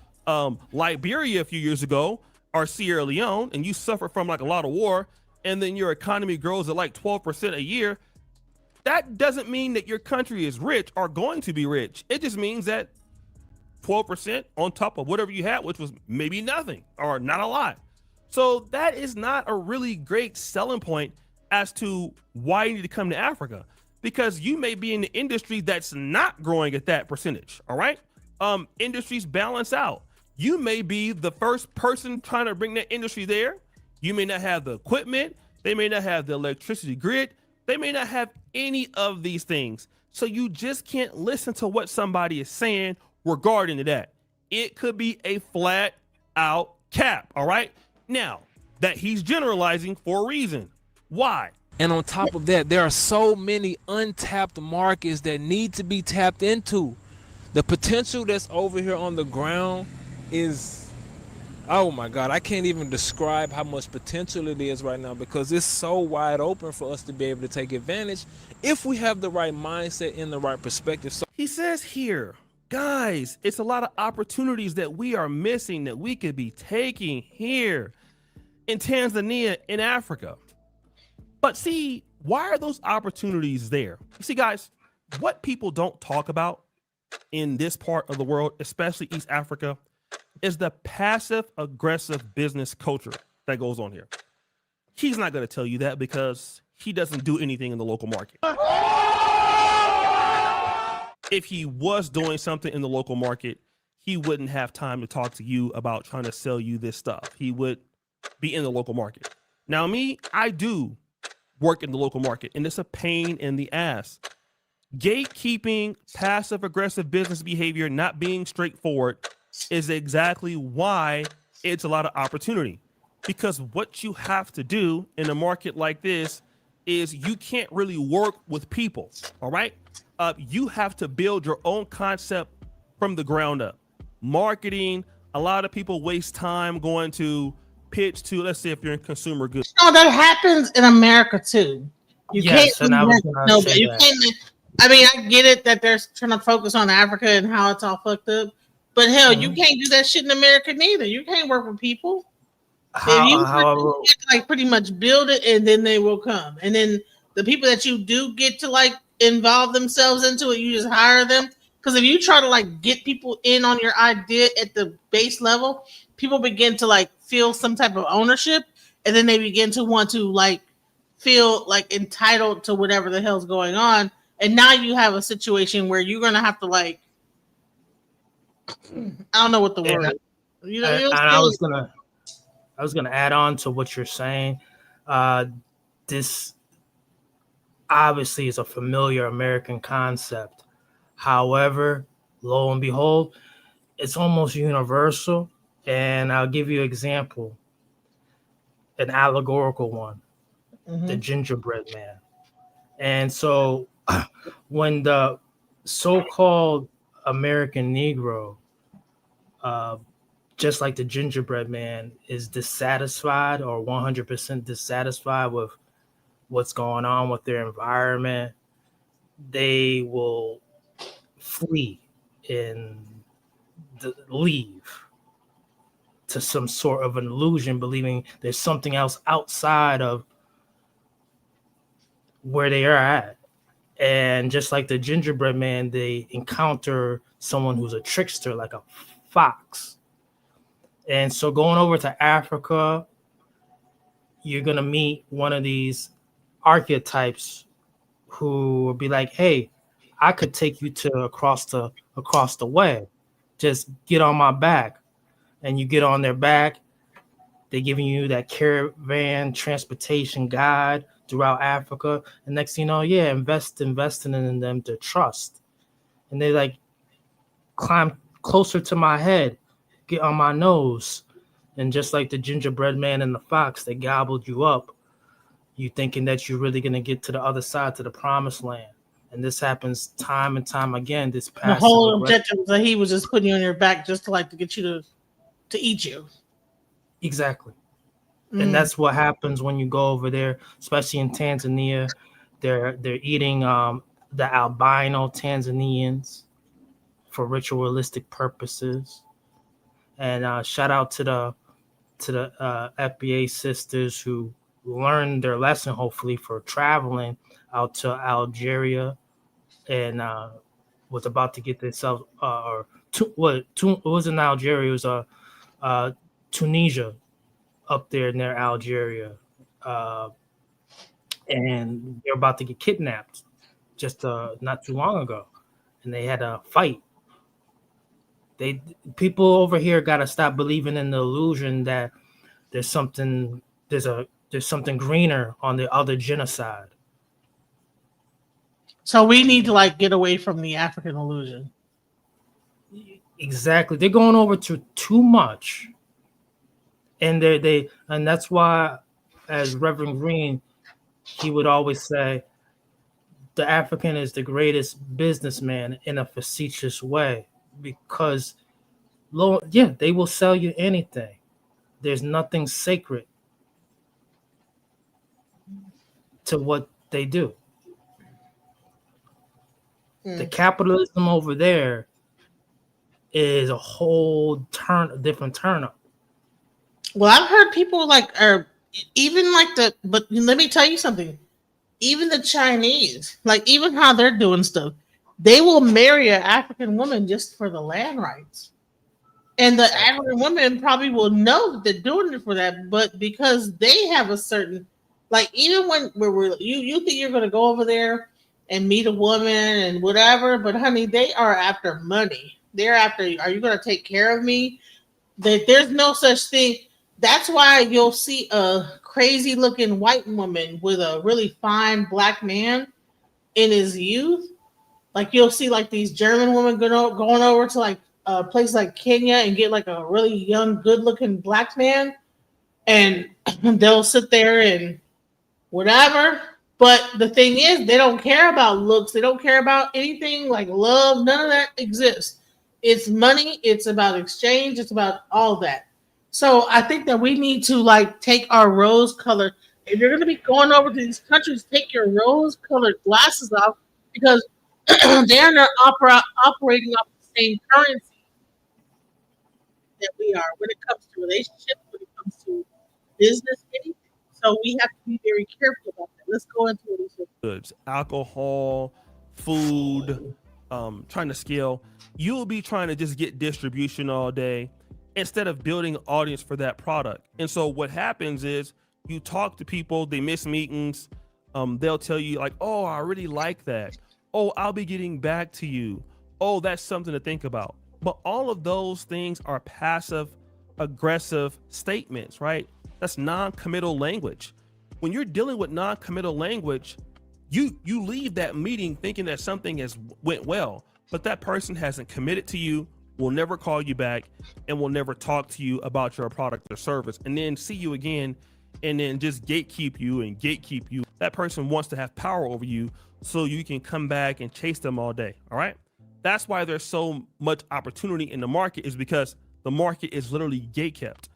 Liberia a few years ago, or Sierra Leone, and you suffer from like a lot of war, and then your economy grows at like 12% a year, that doesn't mean that your country is rich or going to be rich. It just means that 12% on top of whatever you had, which was maybe nothing or not a lot. So that is not a really great selling point as to why you need to come to Africa, because you may be in the industry that's not growing at that percentage. All right. Industries balance out. You may be the first person trying to bring that industry there. You may not have the equipment. They may not have the electricity grid. They may not have any of these things. So you just can't listen to what somebody is saying regarding to that. It could be a flat out cap. All right. Now that he's generalizing for a reason. Why? And on top of that, there are so many untapped markets that need to be tapped into. The potential that's over here on the ground is, oh my God, I can't even describe how much potential it is right now, because it's so wide open for us to be able to take advantage if we have the right mindset and the right perspective. So he says here, guys, it's a lot of opportunities that we are missing that we could be taking here in Tanzania, in Africa. But see, why are those opportunities there? You see, guys, what people don't talk about in this part of the world, especially East Africa, is the passive aggressive business culture that goes on here. He's not going to tell you that because he doesn't do anything in the local market. If he was doing something in the local market, he wouldn't have time to talk to you about trying to sell you this stuff. He would be in the local market. Now, me, I do work in the local market, and it's a pain in the ass. Gatekeeping, passive aggressive business behavior, not being straightforward is exactly why it's a lot of opportunity. Because what you have to do in a market like this is you can't really work with people. All right. You have to build your own concept from the ground up. Marketing, a lot of people waste time going to pitch to, let's say if you're in consumer goods. No, that happens in America too. Yes, and I was gonna say that. I mean, I get it that they're trying to focus on Africa and how it's all fucked up, but hell, you can't do that shit in America neither. You can't work with people. You have to like pretty much build it, and then they will come. And then the people that you do get to like involve themselves into it, you just hire them. Because if you try to like get people in on your idea at the base level, people begin to like feel some type of ownership, and then they begin to want to like feel like entitled to whatever the hell's going on. And now you have a situation where you're gonna have to like, I don't know what the word is. You know, and I was gonna add on to what you're saying. This obviously is a familiar American concept. However, lo and behold, it's almost universal. And I'll give you an example, an allegorical one, the gingerbread man. And so when the so-called American Negro, just like the gingerbread man, is dissatisfied or 100% dissatisfied with what's going on with their environment, they will flee and leave to some sort of an illusion, believing there's something else outside of where they are at. And just like the gingerbread man, they encounter someone who's a trickster, like a fox. And so going over to Africa, you're going to meet one of these archetypes who will be like, hey, I could take you to across the way. Just get on my back. And you get on their back. They're giving you that caravan transportation guide throughout Africa. And next thing you know, yeah, investing in them to trust. And they like climb closer to my head, get on my nose. And just like the gingerbread man and the fox, they gobbled you up. You thinking that you're really going to get to the other side, to the promised land. And this happens time and time again. This The whole objective was that he was just putting you on your back just to like to get you to eat you. Exactly. And that's what happens when you go over there, especially in Tanzania. They're eating the albino Tanzanians for ritualistic purposes. And shout out to the FBA sisters who learned their lesson, hopefully, for traveling out to Algeria and was about to get themselves it wasn't Algeria, it was Tunisia, up there near Algeria, and they're about to get kidnapped just not too long ago, and they had a fight. People over here got to stop believing in the illusion that there's something greener on the other genocide. So we need to like get away from the African illusion. Exactly, they're going over to too much. And and that's why, as Reverend Green, he would always say, the African is the greatest businessman in a facetious way, because, they will sell you anything. There's nothing sacred to what they do. The capitalism over there is a whole different turn up. Well, I've heard people but let me tell you something. Even the Chinese, like even how they're doing stuff, they will marry an African woman just for the land rights. And the African woman probably will know that they're doing it for that, but because they have a certain, like even when you think you're going to go over there and meet a woman and whatever, but honey, they are after money. They're after, are you going to take care of me? There's no such thing. That's why you'll see a crazy looking white woman with a really fine black man in his youth. Like you'll see like these German women going over to like a place like Kenya and get like a really young, good looking black man. And they'll sit there and whatever. But the thing is, they don't care about looks. They don't care about anything like love. None of that exists. It's money. It's about exchange. It's about all that. So I think that we need to like take our rose color. If you're going to be going over to these countries, take your rose colored glasses off, because they're not operating off the same currency that we are when it comes to relationships, when it comes to business, anything. So we have to be very careful about that. Let's go into it. Goods, alcohol, food, trying to scale. You'll be trying to just get distribution all day instead of building an audience for that product. And so what happens is you talk to people, they miss meetings. They'll tell you like, oh, I really like that. Oh, I'll be getting back to you. Oh, that's something to think about. But all of those things are passive aggressive statements, right? That's non-committal language. When you're dealing with non-committal language, you leave that meeting thinking that something has went well, but that person hasn't committed to you, will never call you back, and will never talk to you about your product or service, and then see you again and then just gatekeep you. That person wants to have power over you so you can come back and chase them all day. All right. That's why there's so much opportunity in the market, is because the market is literally gatekept.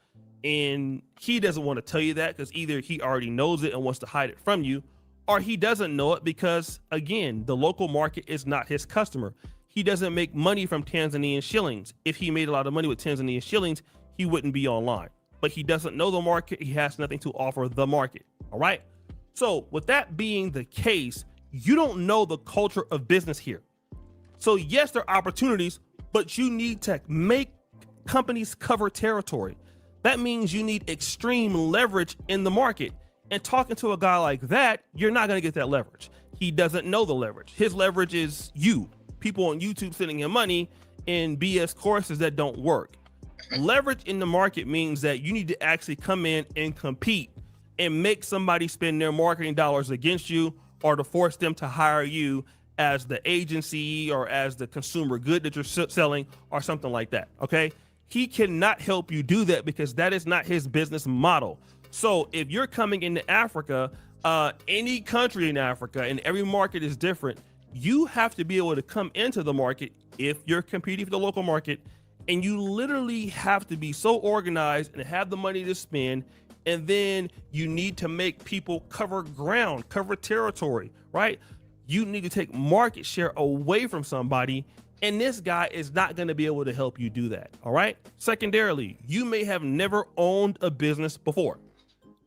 And he doesn't want to tell you that because either he already knows it and wants to hide it from you, or he doesn't know it because, again, the local market is not his customer. He doesn't make money from Tanzanian shillings. If he made a lot of money with Tanzanian shillings, he wouldn't be online. But he doesn't know the market. He has nothing to offer the market. All right. So with that being the case, you don't know the culture of business here. So yes, there are opportunities, but you need to make companies cover territory. That means you need extreme leverage in the market. And talking to a guy like that, you're not going to get that leverage. He doesn't know the leverage. His leverage is you, people on YouTube sending him money in BS courses that don't work. Leverage in the market means that you need to actually come in and compete and make somebody spend their marketing dollars against you, or to force them to hire you as the agency or as the consumer good that you're selling or something like that. Okay. He cannot help you do that because that is not his business model. So if you're coming into Africa, any country in Africa, and every market is different, you have to be able to come into the market if you're competing for the local market, and you literally have to be so organized and have the money to spend. And then you need to make people cover ground, cover territory, right? You need to take market share away from somebody, and this guy is not going to be able to help you do that. All right. Secondarily, you may have never owned a business before.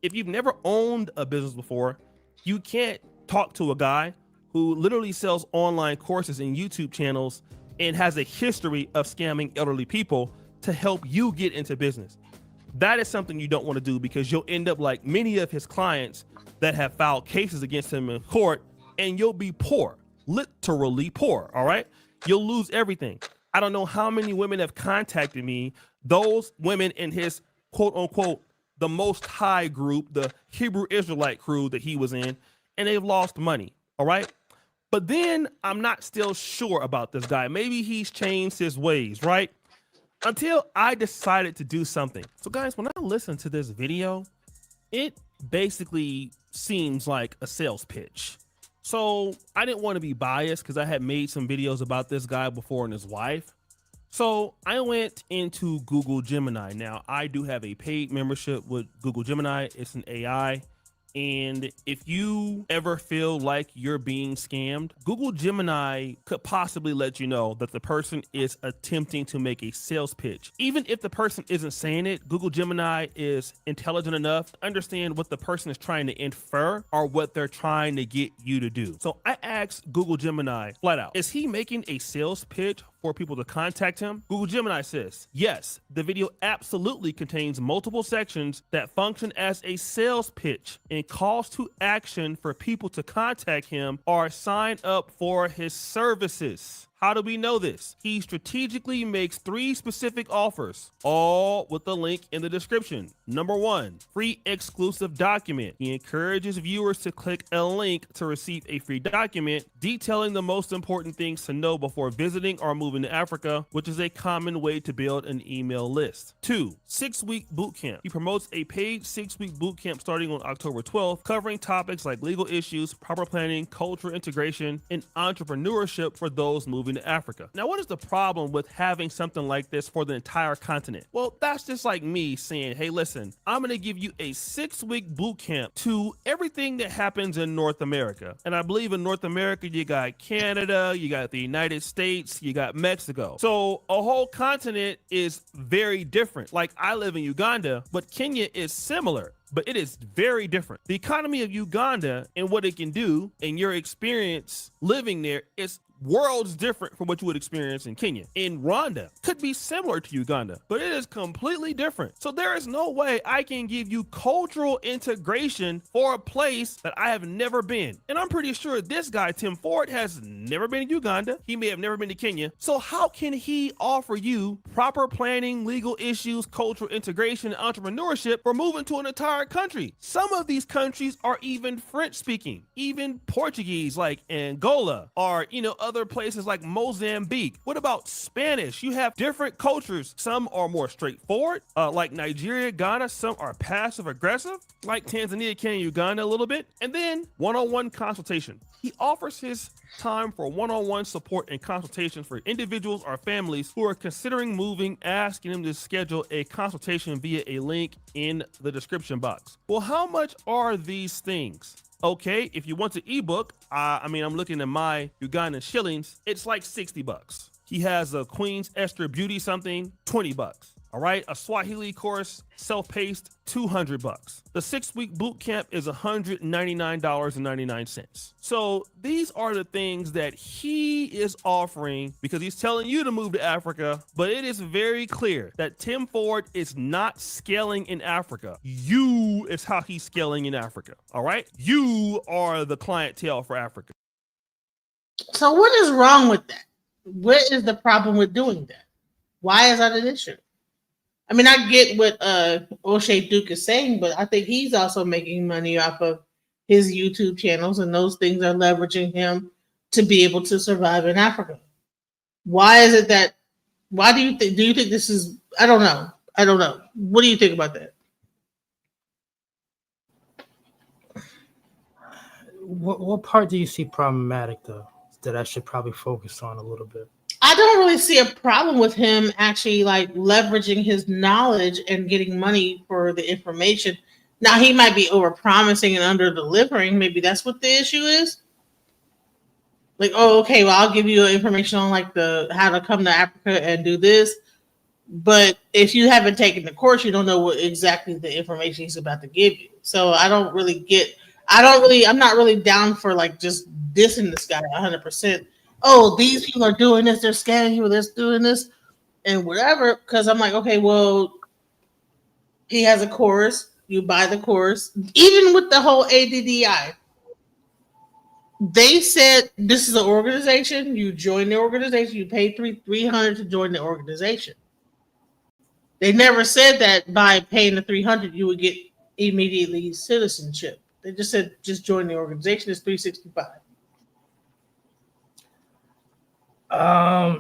If you've never owned a business before, you can't talk to a guy who literally sells online courses and YouTube channels and has a history of scamming elderly people to help you get into business. That is something you don't want to do, because you'll end up like many of his clients that have filed cases against him in court, and you'll be poor, literally poor. All right. You'll lose everything. I don't know how many women have contacted me, those women in his quote unquote, the most high group, the Hebrew Israelite crew that he was in, and they've lost money. All right. But then I'm not still sure about this guy. Maybe he's changed his ways, right? Until I decided to do something. So guys, when I listen to this video, it basically seems like a sales pitch. So I didn't want to be biased because I had made some videos about this guy before and his wife. So I went into Google Gemini. Now I do have a paid membership with Google Gemini. It's an AI. And if you ever feel like you're being scammed, Google Gemini could possibly let you know that the person is attempting to make a sales pitch. Even if the person isn't saying it, Google Gemini is intelligent enough to understand what the person is trying to infer or what they're trying to get you to do. So I asked Google Gemini flat out, is he making a sales pitch for people to contact him? Google Gemini says, yes, the video absolutely contains multiple sections that function as a sales pitch and calls to action for people to contact him or sign up for his services. How do we know this? He strategically makes 3 specific offers, all with the link in the description. Number 1, free exclusive document. He encourages viewers to click a link to receive a free document detailing the most important things to know before visiting or moving to Africa, which is a common way to build an email list. 2, 6-week bootcamp. He promotes a paid 6-week bootcamp starting on October 12th, covering topics like legal issues, proper planning, cultural integration, and entrepreneurship for those moving to Africa. Now, what is the problem with having something like this for the entire continent? Well, that's just like me saying, hey, listen, I'm going to give you a 6-week boot camp to everything that happens in North America. And I believe in North America, you got Canada, you got the United States, you got Mexico. So a whole continent is very different. Like, I live in Uganda, but Kenya is similar, but it is very different. The economy of Uganda and what it can do and your experience living there is worlds different from what you would experience in Kenya. In Rwanda could be similar to Uganda, but it is completely different. So there is no way I can give you cultural integration for a place that I have never been. And I'm pretty sure this guy, Tim Ford, has never been to Uganda. He may have never been to Kenya. So how can he offer you proper planning, legal issues, cultural integration, and entrepreneurship for moving to an entire country? Some of these countries are even French speaking, even Portuguese, like Angola, or, other places like Mozambique. What about Spanish? You have different cultures. Some are more straightforward, like Nigeria, Ghana. Some are passive aggressive, like Tanzania, Kenya, Uganda a little bit. And then one-on-one consultation. He offers his time for one-on-one support and consultation for individuals or families who are considering moving, asking him to schedule a consultation via a link in the description box. Well, how much are these things? Okay, if you want the ebook, I'm looking at my Ugandan shillings, it's like $60. He has a Queen's Esther Beauty something, $20. All right, a Swahili course, self-paced, $200. The 6-week boot camp is $199.99. So these are the things that he is offering because he's telling you to move to Africa. But it is very clear that Tim Ford is not scaling in Africa. You is how he's scaling in Africa. All right, you are the clientele for Africa. So what is wrong with that? What is the problem with doing that? Why is that an issue? I mean, I get what O'Shea Duke is saying, but I think he's also making money off of his YouTube channels, and those things are leveraging him to be able to survive in Africa. Why is it that? Why do you think? Do you think this is? I don't know. I don't know. What do you think about that? What part do you see problematic though? That I should probably focus on a little bit. I don't really see a problem with him actually like leveraging his knowledge and getting money for the information. Now he might be over promising and under delivering. Maybe that's what the issue is. Like, oh, okay, well, I'll give you information on like the how to come to Africa and do this. But if you haven't taken the course, you don't know what exactly the information he's about to give you. So I don't really get. I'm not really down for like just dissing this guy 100%. Oh, these people are doing this, they're scamming people, they're doing this, and whatever. Because I'm like, okay, well, he has a course, you buy the course. Even with the whole ADDI, they said this is an organization, you join the organization, you pay $300 to join the organization. They never said that by paying the $300 you would get immediately citizenship. They just said just join the organization. It's $365. All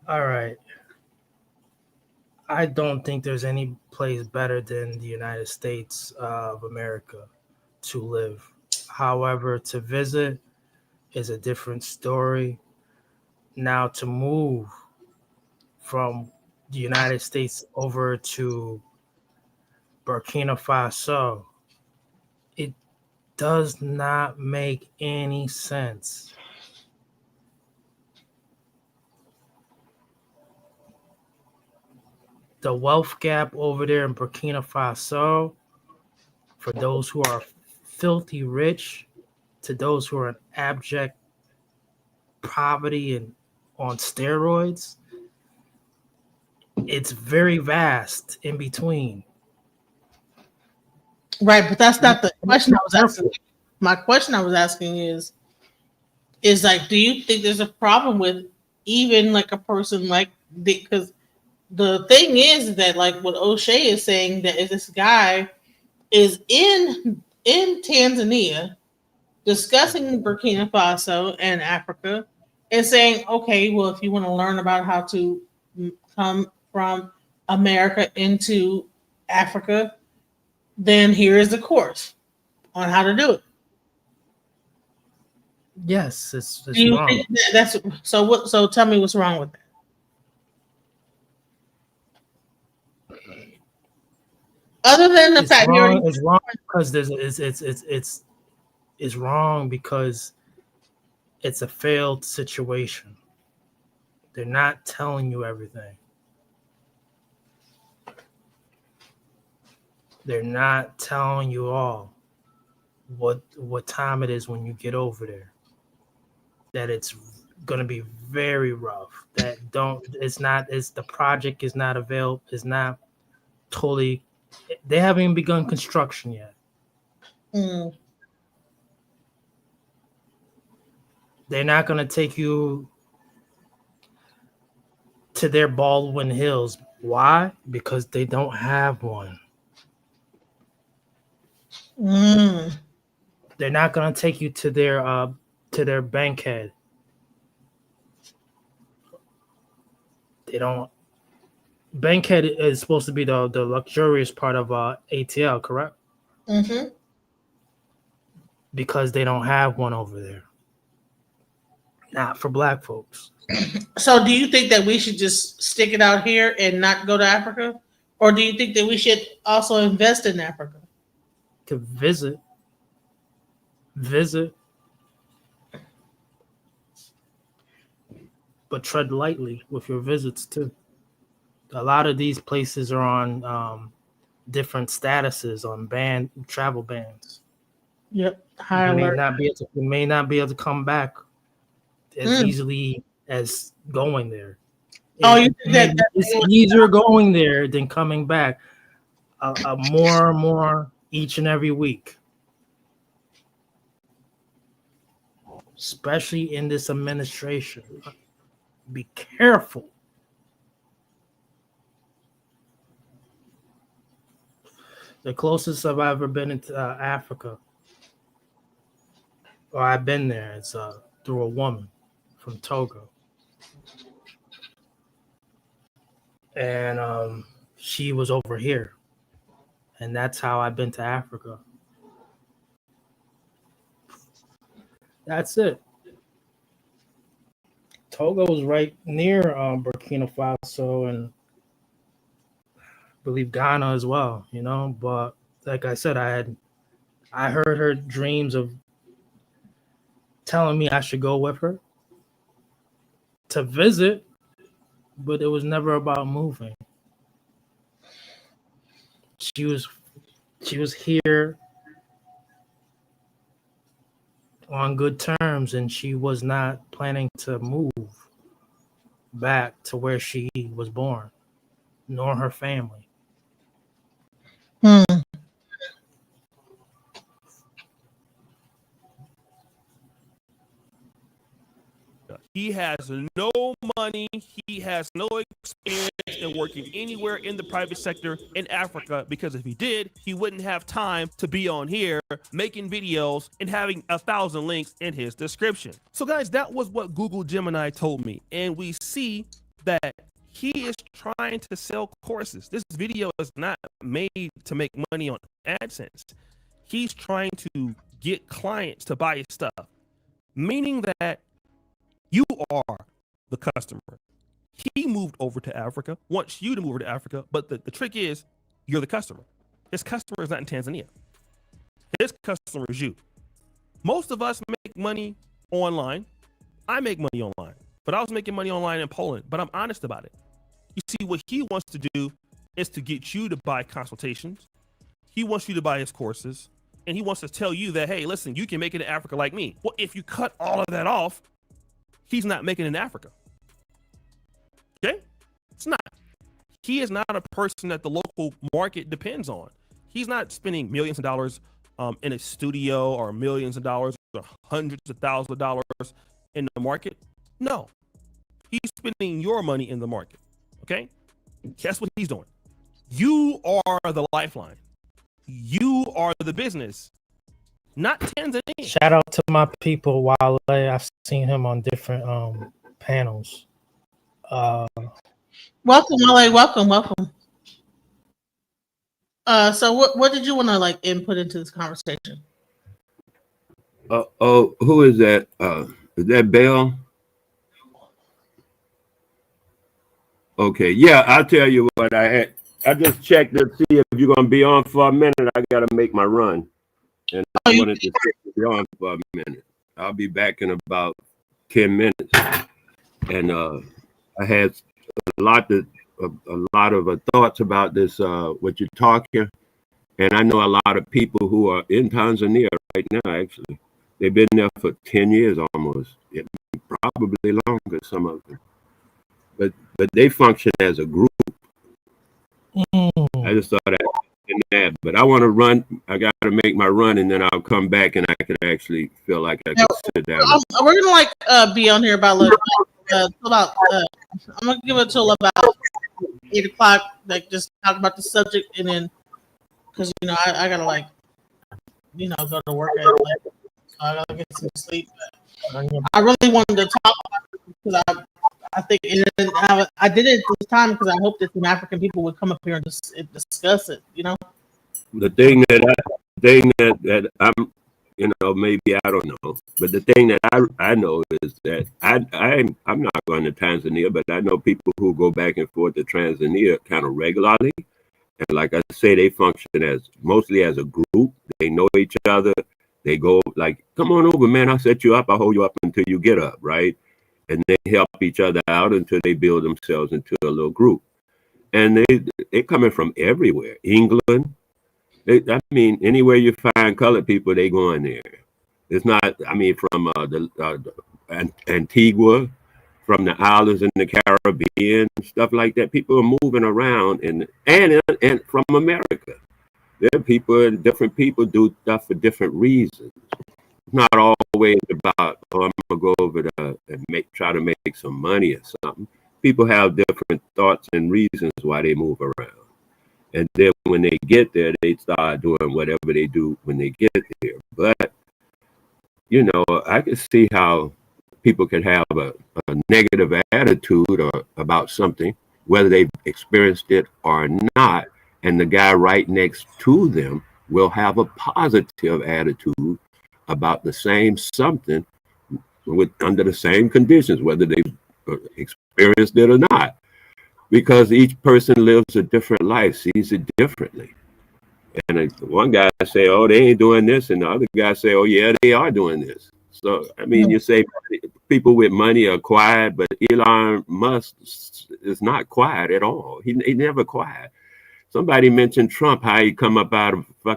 right. I don't think there's any place better than the United States of America to live. However, to visit is a different story. Now, to move from the United States over to Burkina Faso, it does not make any sense. The wealth gap over there in Burkina Faso, for those who are filthy rich to those who are in abject poverty and on steroids, it's very vast in between. Right, but that's not the question I was asking. My question I was asking is like, do you think there's a problem with even like a person like because the thing is that like what O'Shea is saying that if this guy is in Tanzania discussing Burkina Faso and Africa and saying, okay, well, if you want to learn about how to come from America into Africa, then here is the course on how to do it. Yes, it's Do you wrong. think that's so? What? So tell me what's wrong with that. Other than the fact it's wrong because it's wrong because it's a failed situation. They're not telling you everything. They're not telling you all what time it is when you get over there. That it's gonna be very rough. The project is not available. Is not totally. They haven't even begun construction yet. Mm. They're not gonna take you to their Baldwin Hills. Why? Because they don't have one. Mm. They're not gonna take you to their Bankhead. They don't. Bankhead is supposed to be the luxurious part of ATL, correct? Mm-hmm. Because they don't have one over there. Not for black folks. So do you think that we should just stick it out here and not go to Africa? Or do you think that we should also invest in Africa? To visit. But tread lightly with your visits too. A lot of these places are on different statuses on travel bans. Yep. High You may alert. not be able to come back as easily as going there. Oh, you think that It's easier going there than coming back. More and more each and every week, especially in this administration. Be careful. The closest I've ever been into Africa, or I've been there, it's through a woman from Togo. And she was over here. And that's how I've been to Africa. That's it. Togo was right near Burkina Faso and I believe Ghana as well, you know. But like I said, I heard her dreams of telling me I should go with her to visit, but it was never about moving. She was here on good terms, and she was not planning to move back to where she was born, nor her family. He has no money. He has no experience in working anywhere in the private sector in Africa, because if he did, he wouldn't have time to be on here making videos and having 1,000 links in his description. So guys, that was what Google Gemini told me. And we see that he is trying to sell courses. This video is not made to make money on AdSense. He's trying to get clients to buy his stuff, meaning that you are the customer. He moved over to Africa, wants you to move over to Africa, but the trick is you're the customer. His customer is not in Tanzania. His customer is you. Most of us make money online. I make money online, but I was making money online in Poland, but I'm honest about it. You see, what he wants to do is to get you to buy consultations. He wants you to buy his courses, and he wants to tell you that, hey, listen, you can make it in Africa like me. Well, if you cut all of that off, he's not making it in Africa. Okay? It's not. He is not a person that the local market depends on. He's not spending millions of dollars in a studio, or millions of dollars or hundreds of thousands of dollars in the market. No. He's spending your money in the market. Okay? Guess what he's doing? You are the lifeline. You are the business, not Tanzania. Shout out to my people, Wale. I've seen him on different panels. Welcome, Wale. Welcome. So what did you want to like input into this conversation? Who is that? Is that Bell? Okay, yeah, I'll tell you what I just checked to see if you're gonna be on for a minute. I gotta make my run, and I wanted to be on for a minute. I'll be back in about 10 minutes, and I had a lot of thoughts about this. What you're talking, and I know a lot of people who are in Tanzania right now. Actually, they've been there for 10 years almost, probably longer. Some of them. But they function as a group. I just thought that, but I want to run. I got to make my run, and then I'll come back, and I can actually feel like I can sit down. We're gonna be on here about I'm gonna give it till about 8 o'clock. Like just talk about the subject, and then because I gotta go to work at so I gotta get some sleep. I really wanted to talk about it because I think I did it this time because I hoped that some African people would come up here and discuss it. The thing that I'm, maybe I don't know, but the thing that I know is that I'm not going to Tanzania, but I know people who go back and forth to Tanzania kind of regularly, and like I say, they function mostly as a group. They know each other. They go like, come on over, man. I'll set you up. I'll hold you up until you get up, right? And they help each other out until they build themselves into a little group. and they coming from everywhere. England. I mean, anywhere you find colored people, they going there. It's not. I mean, from Antigua, from the islands in the Caribbean, stuff like that. People are moving around, and from America. There are people, and different people do stuff for different reasons. It's not always about, oh, I'm gonna go over there and try to make some money or something. People have different thoughts and reasons why they move around. And then when they get there, they start doing whatever they do when they get there. But, you know, I can see how people can have a negative attitude about something, whether they've experienced it or not. And the guy right next to them will have a positive attitude about the same something under the same conditions, whether they've experienced it or not. Because each person lives a different life, sees it differently. And one guy say, oh, they ain't doing this. And the other guy say, oh, yeah, they are doing this. So, I mean, you say people with money are quiet, but Elon Musk is not quiet at all. He never quiet. Somebody mentioned Trump, how he come up out of how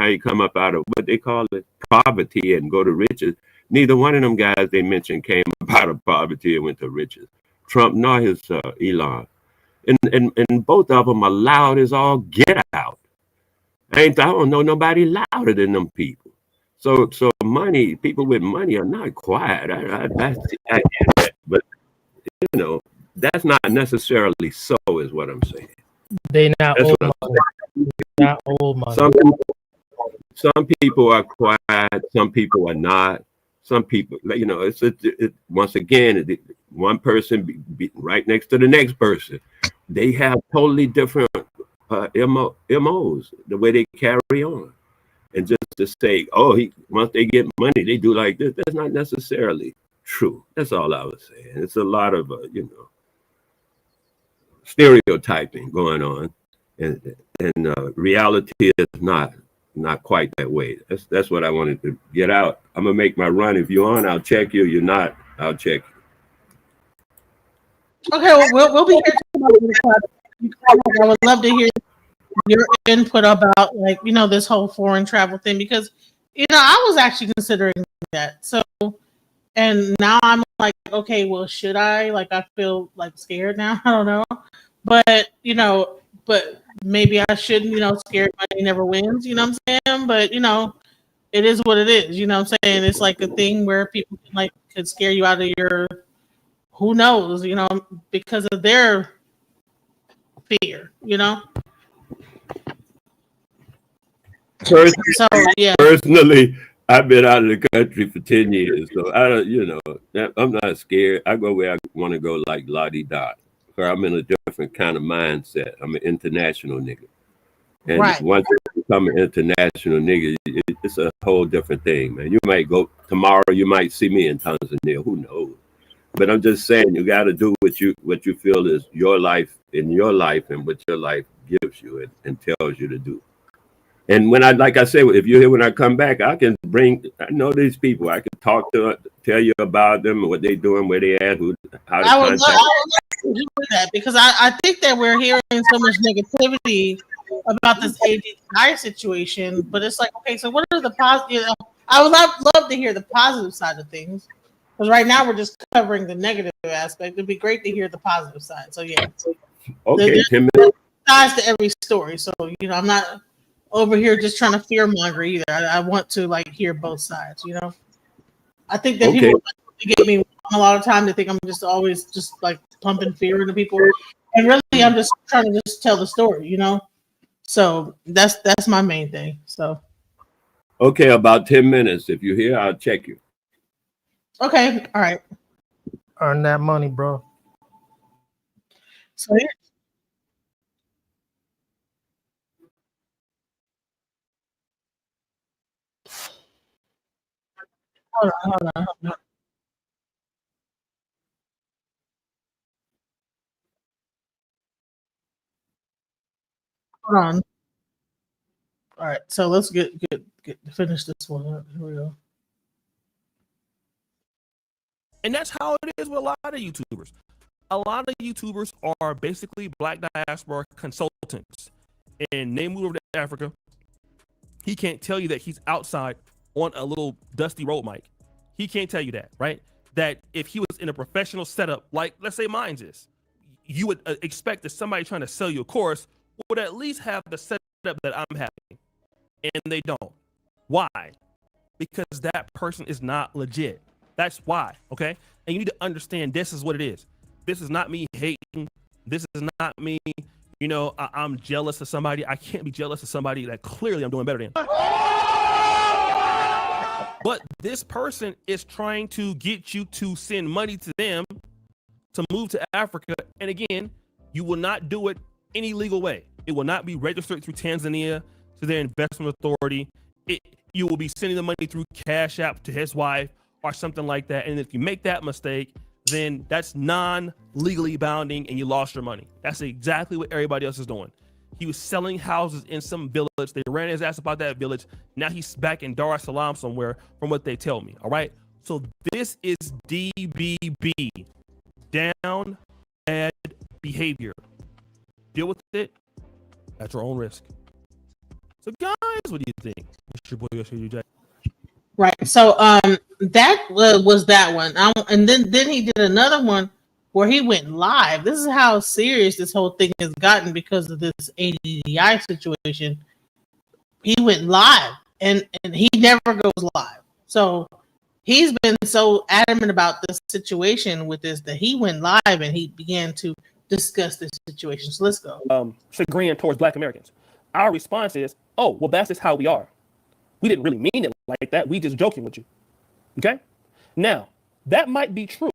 he come up out of what they call it, poverty and go to riches. Neither one of them guys they mentioned came up out of poverty and went to riches. Trump nor his Elon. And both of them are loud as all get out. I don't know nobody louder than them people. So people with money are not quiet. I get that. But, you know, that's not necessarily so is what I'm saying. They not old money. Not old money. Some people are quiet. Some people are not. Some people, you know, once again, one person be right next to the next person. They have totally different MOs, the way they carry on. And just to say, oh, once they get money, they do like this, that's not necessarily true. That's all I was saying. It's a lot of, stereotyping going on. And reality is not quite that way. That's what I wanted to get out. I'm going to make my run. If you're on, I'll check you. You're not, I'll check you. Okay, well, we'll be here tomorrow. I would love to hear your input about, like, you know, this whole foreign travel thing, because, you know, I was actually considering that. So, and now I'm like, okay, well, should I? Like, I feel like scared now. I don't know. But, you know, but maybe I shouldn't, you know, scared money never wins, you know what I'm saying? But, you know, it is what it is, you know what I'm saying? It's like a thing where people could scare you out of your, who knows, you know, because of their fear, you know? Personally, I've been out of the country for 10 years, so I'm not scared. I go where I want to go, like la-di-da. I'm in a different kind of mindset. I'm an international nigga. And once you become an international nigga, it's a whole different thing, man. You might go tomorrow, you might see me in Tanzania, who knows? But I'm just saying, you got to do what you feel is your life and what your life gives you and tells you to do. And like I say, if you're here when I come back, I know these people. I can tell you about them, what they're doing, where they at, how to contact. I would love to do that, because I think that we're hearing so much negativity about this ADI situation, but it's like, okay, so what are the positive? I would love to hear the positive side of things, because right now we're just covering the negative aspect. It'd be great to hear the positive side. So yeah, okay, there's sides to every story. So, you know, I'm not over here just trying to fear monger either. I want to, like, hear both sides, you know. I think that people get me a lot of time. They think I'm just always just like pumping fear into people, and really I'm just trying to just tell the story, you know. So that's my main thing. So okay, about 10 minutes. If you're here, I'll check you. Okay, all right. Earn that money, bro. So yeah. Hold on. Hold on. All right, so let's get finish this one up. Here we go. And that's how it is with a lot of YouTubers. a lot of YouTubers are basically black diaspora consultants, and they moved over to Africa. He can't tell you that he's outside on a little dusty road mic. He can't tell you that, right? That if he was in a professional setup, like let's say mine's is, you would expect that somebody trying to sell you a course would at least have the setup that I'm having, and they don't. Why? Because that person is not legit. That's why, okay? And you need to understand this is what it is. This is not me hating. This is not me, you know, I'm jealous of somebody. I can't be jealous of somebody that clearly I'm doing better than. But this person is trying to get you to send money to them to move to Africa. And again, you will not do it any legal way. It will not be registered through Tanzania to their investment authority. You will be sending the money through Cash App to his wife or something like that. And if you make that mistake, then that's non-legally bounding and you lost your money. That's exactly what everybody else is doing. He was selling houses in some village. They ran his ass about that village. Now he's back in Dar es Salaam somewhere from what they tell me. All right. So this is DBB, down bad behavior. Deal with it at your own risk. So guys, what do you think? It's your boy, Yoshi. Right. So that was that one. And then he did another one where he went live. This is how serious this whole thing has gotten because of this ADDI situation. He went live and he never goes live. So he's been so adamant about this situation with this that he went live and he began to discuss this situation. So let's go. Chagrin towards Black Americans. Our response is, oh, well, that's just how we are. We didn't really mean it like that. We just joking with you. Okay? Now, that might be true.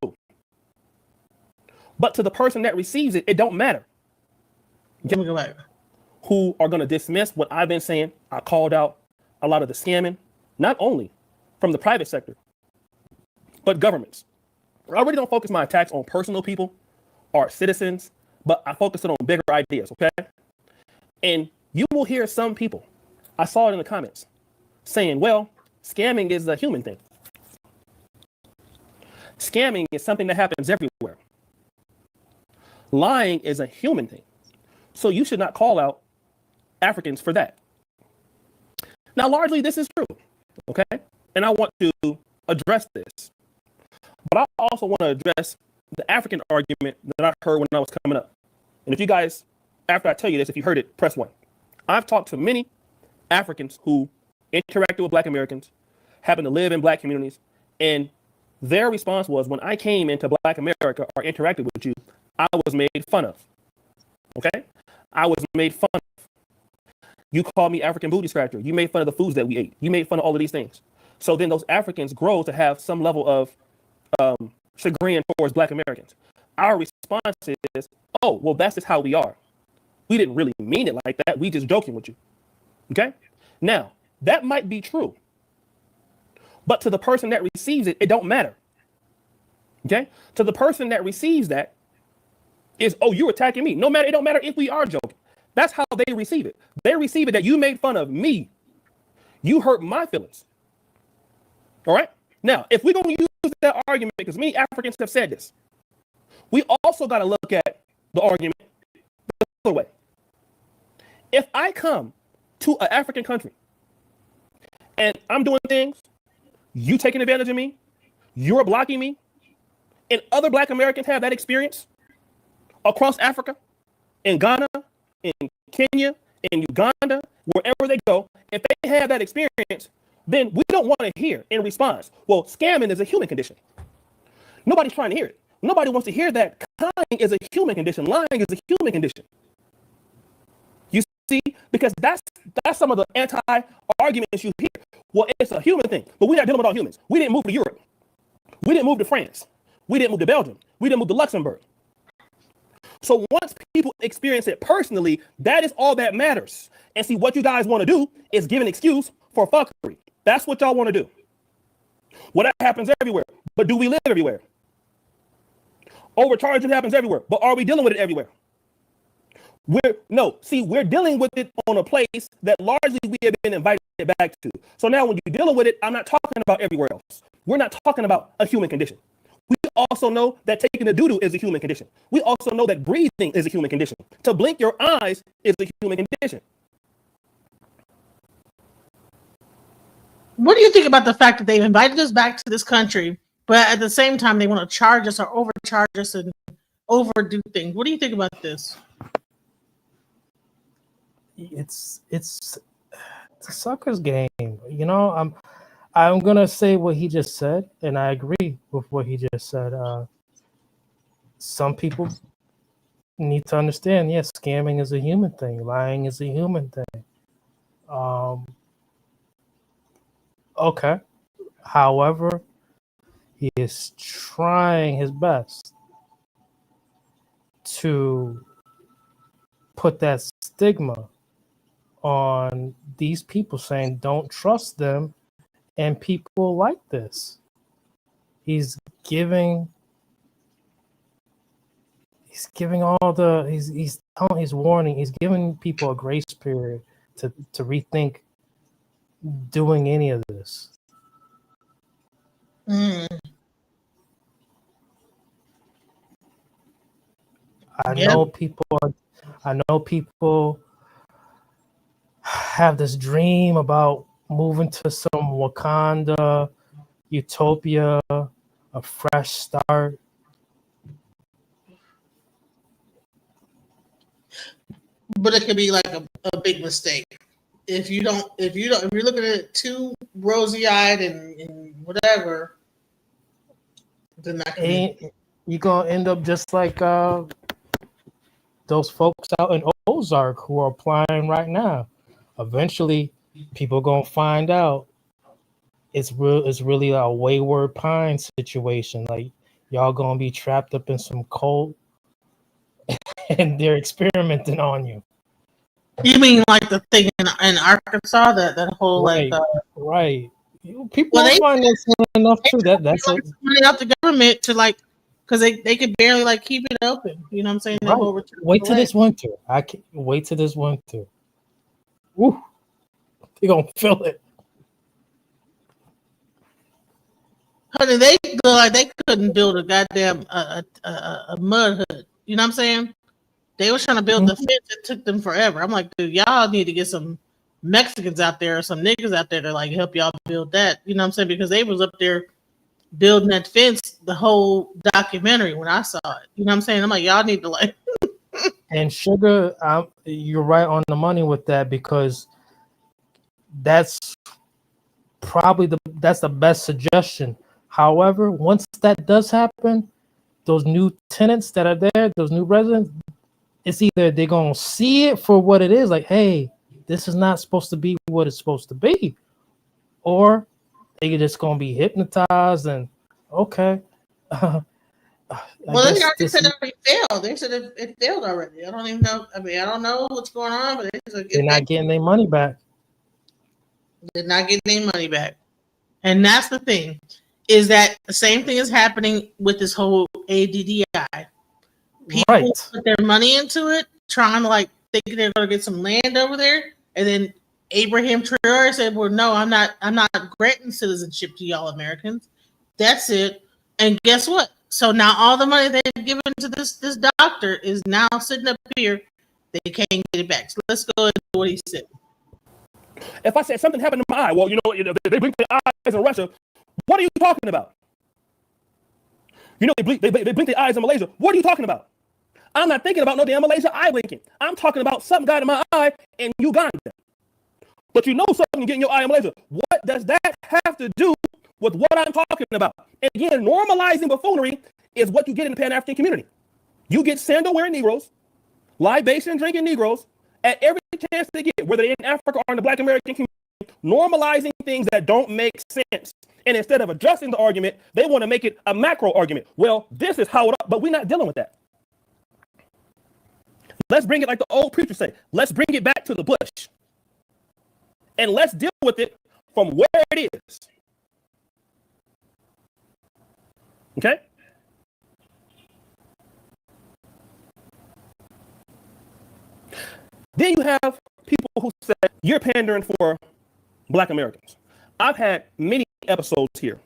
But to the person that receives it, it don't matter. Okay? Who are going to dismiss what I've been saying. I called out a lot of the scamming, not only from the private sector, but governments. I already don't focus my attacks on personal people or citizens, but I focus it on bigger ideas, okay? And you will hear some people, I saw it in the comments, saying, well, scamming is a human thing. Scamming is something that happens everywhere. Lying is a human thing. So you should not call out Africans for that. Now, largely this is true, okay? And I want to address this. But I also want to address the African argument that I heard when I was coming up. And if you guys, after I tell you this, if you heard it, press 1. I've talked to many Africans who interacted with Black Americans, happen to live in Black communities, and their response was, when I came into Black America or interacted with you, I was made fun of. Okay? I was made fun of. You called me African booty scratcher. You made fun of the foods that we ate. You made fun of all of these things. So then those Africans grow to have some level of chagrin towards Black Americans. Our response is, oh, well, that's just how we are. We didn't really mean it like that. We just joking with you. Okay? Now, that might be true. But to the person that receives it, it don't matter. Okay? To the person that receives that is, oh, you're attacking me. No matter, it don't matter if we are joking. That's how they receive it. They receive it that you made fun of me. You hurt my feelings. All right? Now, if we're going to use that argument, because many Africans have said this, we also got to look at the argument the other way. If I come to an African country and I'm doing things, you taking advantage of me, you're blocking me, and other Black Americans have that experience across Africa, in Ghana, in Kenya, in Uganda, wherever they go, if they have that experience, then we don't want to hear in response, well, scamming is a human condition. Nobody's trying to hear it. Nobody wants to hear that lying is a human condition. Lying is a human condition. You see, because that's some of the anti-arguments you hear. Well, it's a human thing, but we're not dealing with all humans. We didn't move to Europe. We didn't move to France. We didn't move to Belgium. We didn't move to Luxembourg. So once people experience it personally, that is all that matters. And see, what you guys want to do is give an excuse for fuckery. That's what y'all want to do. Well, that happens everywhere. But do we live everywhere? Overcharging happens everywhere. But are we dealing with it everywhere? We're dealing with it on a place that largely we have been invited back to. So now when you're dealing with it, I'm not talking about everywhere else. We're not talking about a human condition. We also know that taking a doo-doo is a human condition. We also know that breathing is a human condition. To blink your eyes is a human condition. What do you think about the fact that they've invited us back to this country, but at the same time they want to charge us or overcharge us and overdo things? What do you think about this? It's a sucker's game. You know, I'm gonna say what he just said, and I agree with what he just said. Some people need to understand, yes, scamming is a human thing, lying is a human thing. Okay. However, he is trying his best to put that stigma on these people, saying don't trust them, and people like this. He's giving all the he's warning, he's giving people a grace period to rethink doing any of this. I know people have this dream about moving to some Wakanda utopia, a fresh start. But it could be like a big mistake if you're looking at it too rosy-eyed and whatever. Then that could be. You're gonna end up just like those folks out in Ozark who are applying right now. Eventually, people gonna find out it's really a Wayward Pine situation. Like, y'all gonna be trapped up in some cult, and they're experimenting on you. You mean like the thing in Arkansas, that whole right. People find this enough too. That's like money out the government to like, because they could barely like keep it open. You know what I'm saying? Right. Wait till this winter. I can't wait till this winter. Woo! You're gonna feel it. Honey, they feel like they couldn't build a goddamn a mud hut. You know what I'm saying? They were trying to build the fence. It took them forever. I'm like, dude, y'all need to get some Mexicans out there or some niggas out there to like help y'all build that. You know what I'm saying? Because they was up there building that fence the whole documentary when I saw it. You know what I'm saying? I'm like, y'all need to like. And Sugar, you're right on the money with that, because that's probably the best suggestion. However, once that does happen, those new tenants that are there, those new residents, it's either they're gonna see it for what it is, like, hey, this is not supposed to be what it's supposed to be, or they're just gonna be hypnotized and okay. Well, they already said it already failed. They said it failed already. I don't even know. I mean, I don't know what's going on, but they're not getting their money back. They're not getting their money back, and that's the thing. Is that the same thing is happening with this whole ADDI? People put their money into it, trying to like think they're going to get some land over there, and then Abraham Traore said, "Well, no, I'm not granting citizenship to y'all Americans. That's it." And guess what? So now all the money they've given to this doctor is now sitting up here. They can't get it back. So let's go into what he said. If I said something happened to my eye, well, they blink their eyes in Russia. What are you talking about? They blink their eyes in Malaysia. What are you talking about? I'm not thinking about no damn Malaysia eye blinking. I'm talking about something got in my eye in Uganda. But something can get in your eye in Malaysia. What does that have to do with what I'm talking about? And again, normalizing buffoonery is what you get in the Pan-African community. You get sandal-wearing Negroes, libation-drinking Negroes, at every chance they get, whether they're in Africa or in the Black American community, normalizing things that don't make sense. And instead of addressing the argument, they want to make it a macro argument. Well, this is how but we're not dealing with that. Let's bring it like the old preachers say. Let's bring it back to the bush. And let's deal with it from where it is. Okay? Then you have people who say, you're pandering for Black Americans. I've had many episodes here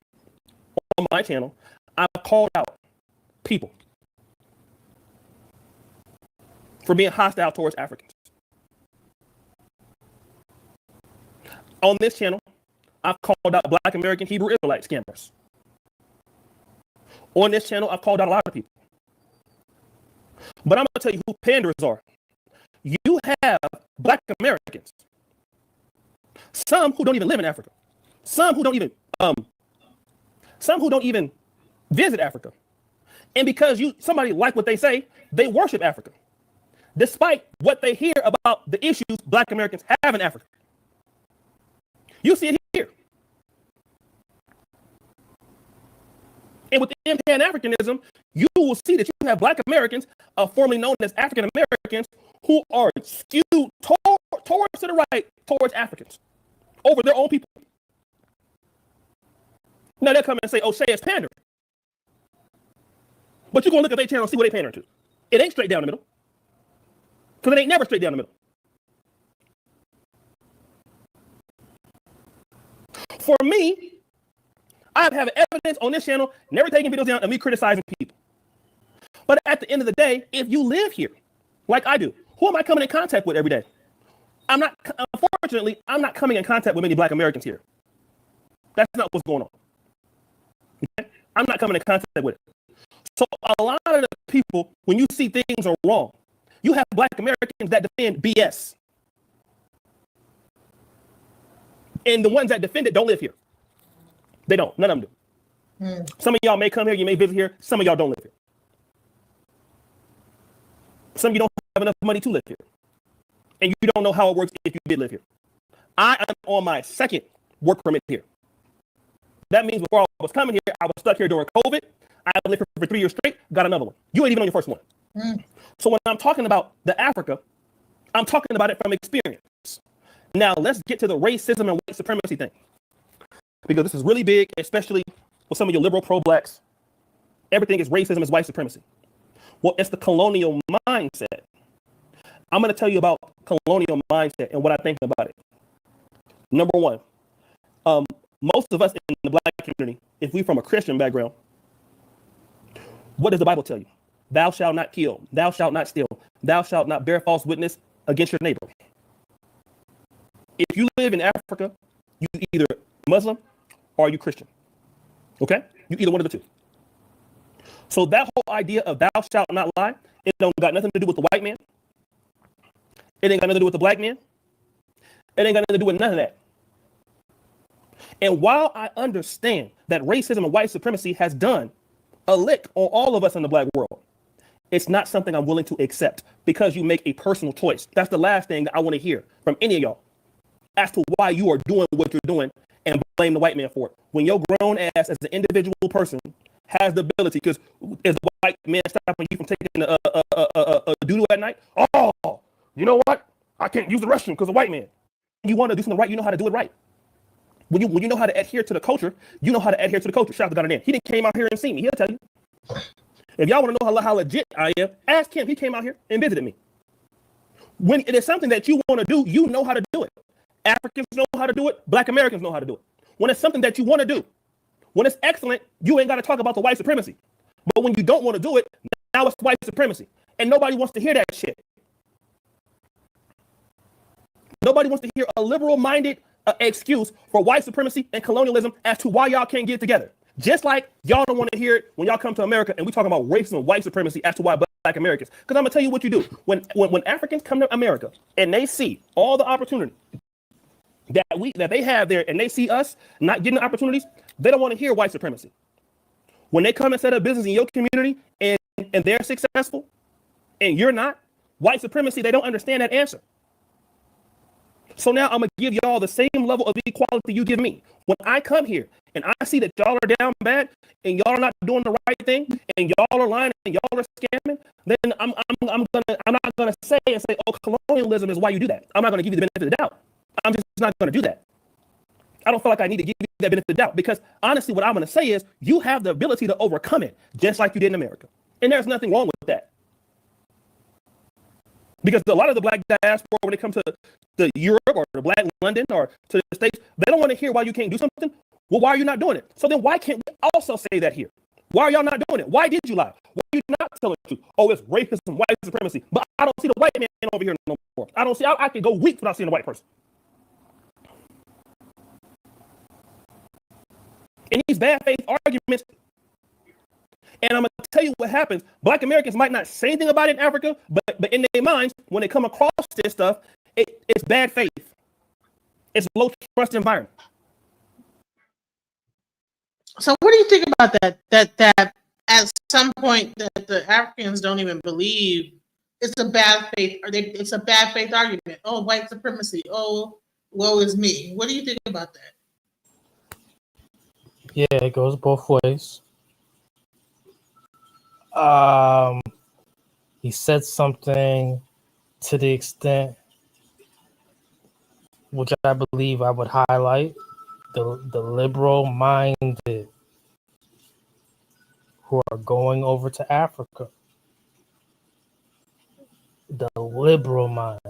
on my channel. I've called out people for being hostile towards Africans. On this channel, I've called out Black American Hebrew Israelite scammers. On this channel, I've called out a lot of people. But I'm going to tell you who panders are. You have Black Americans, some who don't even live in Africa, some who don't even visit Africa. And because somebody like what they say, they worship Africa, despite what they hear about the issues Black Americans have in Africa. You see it here. And within Pan-Africanism, you will see that you have Black Americans, formerly known as African Americans, who are skewed towards to the right, towards Africans, over their own people. Now they'll come and say, oh, Shay is pandering. But you're going to look at their channel and see what they pandering to. It ain't straight down the middle. Because it ain't never straight down the middle. For me, I have evidence on this channel, never taking videos down of me criticizing people. But at the end of the day, if you live here, like I do, who am I coming in contact with every day? Unfortunately, I'm not coming in contact with many Black Americans here. That's not what's going on. Okay? I'm not coming in contact with it. So a lot of the people, when you see things are wrong, you have Black Americans that defend BS. And the ones that defend it don't live here. They don't. None of them do. Some of y'all may come here, you may visit here. Some of y'all don't live here. Some of you don't have enough money to live here. And you don't know how it works if you did live here. I am on my second work permit here. That means before I was coming here, I was stuck here during COVID. I lived here for 3 years straight, got another one. You ain't even on your first one. So when I'm talking about the Africa, I'm talking about it from experience. Now let's get to the racism and white supremacy thing. Because this is really big, especially with some of your liberal pro-Blacks. Everything is racism, is white supremacy. Well, it's the colonial mindset. I'm going to tell you about colonial mindset and what I think about it. Number one, most of us in the Black community, if we're from a Christian background, what does the Bible tell you? Thou shalt not kill. Thou shalt not steal. Thou shalt not bear false witness against your neighbor. If you live in Africa, you either Muslim or you Christian. Okay? You either one of the two. So that whole idea of thou shalt not lie, it don't got nothing to do with the white man. It ain't got nothing to do with the Black man. It ain't got nothing to do with none of that. And while I understand that racism and white supremacy has done a lick on all of us in the Black world, it's not something I'm willing to accept because you make a personal choice. That's the last thing that I want to hear from any of y'all as to why you are doing what you're doing and blame the white man for it. When your grown ass as an individual person has the ability, because is the white man stopping you from taking a doo-doo at night? Oh, you know what? I can't use the restroom because of white man. You want to do something right, you know how to do it right. When you know how to adhere to the culture, you know how to adhere to the culture. Shout out to God in. He didn't came out here and see me. He'll tell you. If y'all want to know how legit I am, ask him. He came out here and visited me. When it is something that you want to do, you know how to do it. Africans know how to do it. Black Americans know how to do it. When it's something that you want to do, when it's excellent, you ain't got to talk about the white supremacy. But when you don't want to do it, now it's white supremacy. And nobody wants to hear that shit. Nobody wants to hear a liberal-minded excuse for white supremacy and colonialism as to why y'all can't get together. Just like y'all don't want to hear it when y'all come to America and we talking about racism and white supremacy as to why Black Americans. Because I'm going to tell you what you do. When Africans come to America and they see all the opportunity that they have there and they see us not getting the opportunities, they don't want to hear white supremacy. When they come and set up business in your community and they're successful and you're not, white supremacy, they don't understand that answer. So now I'm going to give y'all the same level of equality you give me. When I come here and I see that y'all are down bad and y'all are not doing the right thing and y'all are lying and y'all are scamming, then I'm not gonna say, oh, colonialism is why you do that. I'm not gonna give you the benefit of the doubt. I'm just not gonna do that. I don't feel like I need to give you that benefit of the doubt because honestly, what I'm gonna say is you have the ability to overcome it just like you did in America. And there's nothing wrong with that. Because a lot of the Black diaspora, when it comes to the Europe or the Black London or to the States, they don't want to hear why you can't do something. Well, why are you not doing it? So then why can't we also say that here? Why are y'all not doing it? Why did you lie? Why are you not telling the truth? Oh, it's racism, white supremacy. But I don't see the white man over here no more. I don't see. I can go weeks without seeing a white person. And these bad faith arguments. And I'm gonna tell you what happens. Black Americans might not say anything about it in Africa, but in their minds, when they come across this stuff, it's bad faith. It's low trust environment. So what do you think about that? That at some point that the Africans don't even believe it's a bad faith, or it's a bad faith argument. Oh, white supremacy. Oh, woe is me. What do you think about that? Yeah, it goes both ways. He said something to the extent which I believe I would highlight, the liberal minded who are going over to Africa. The liberal mind.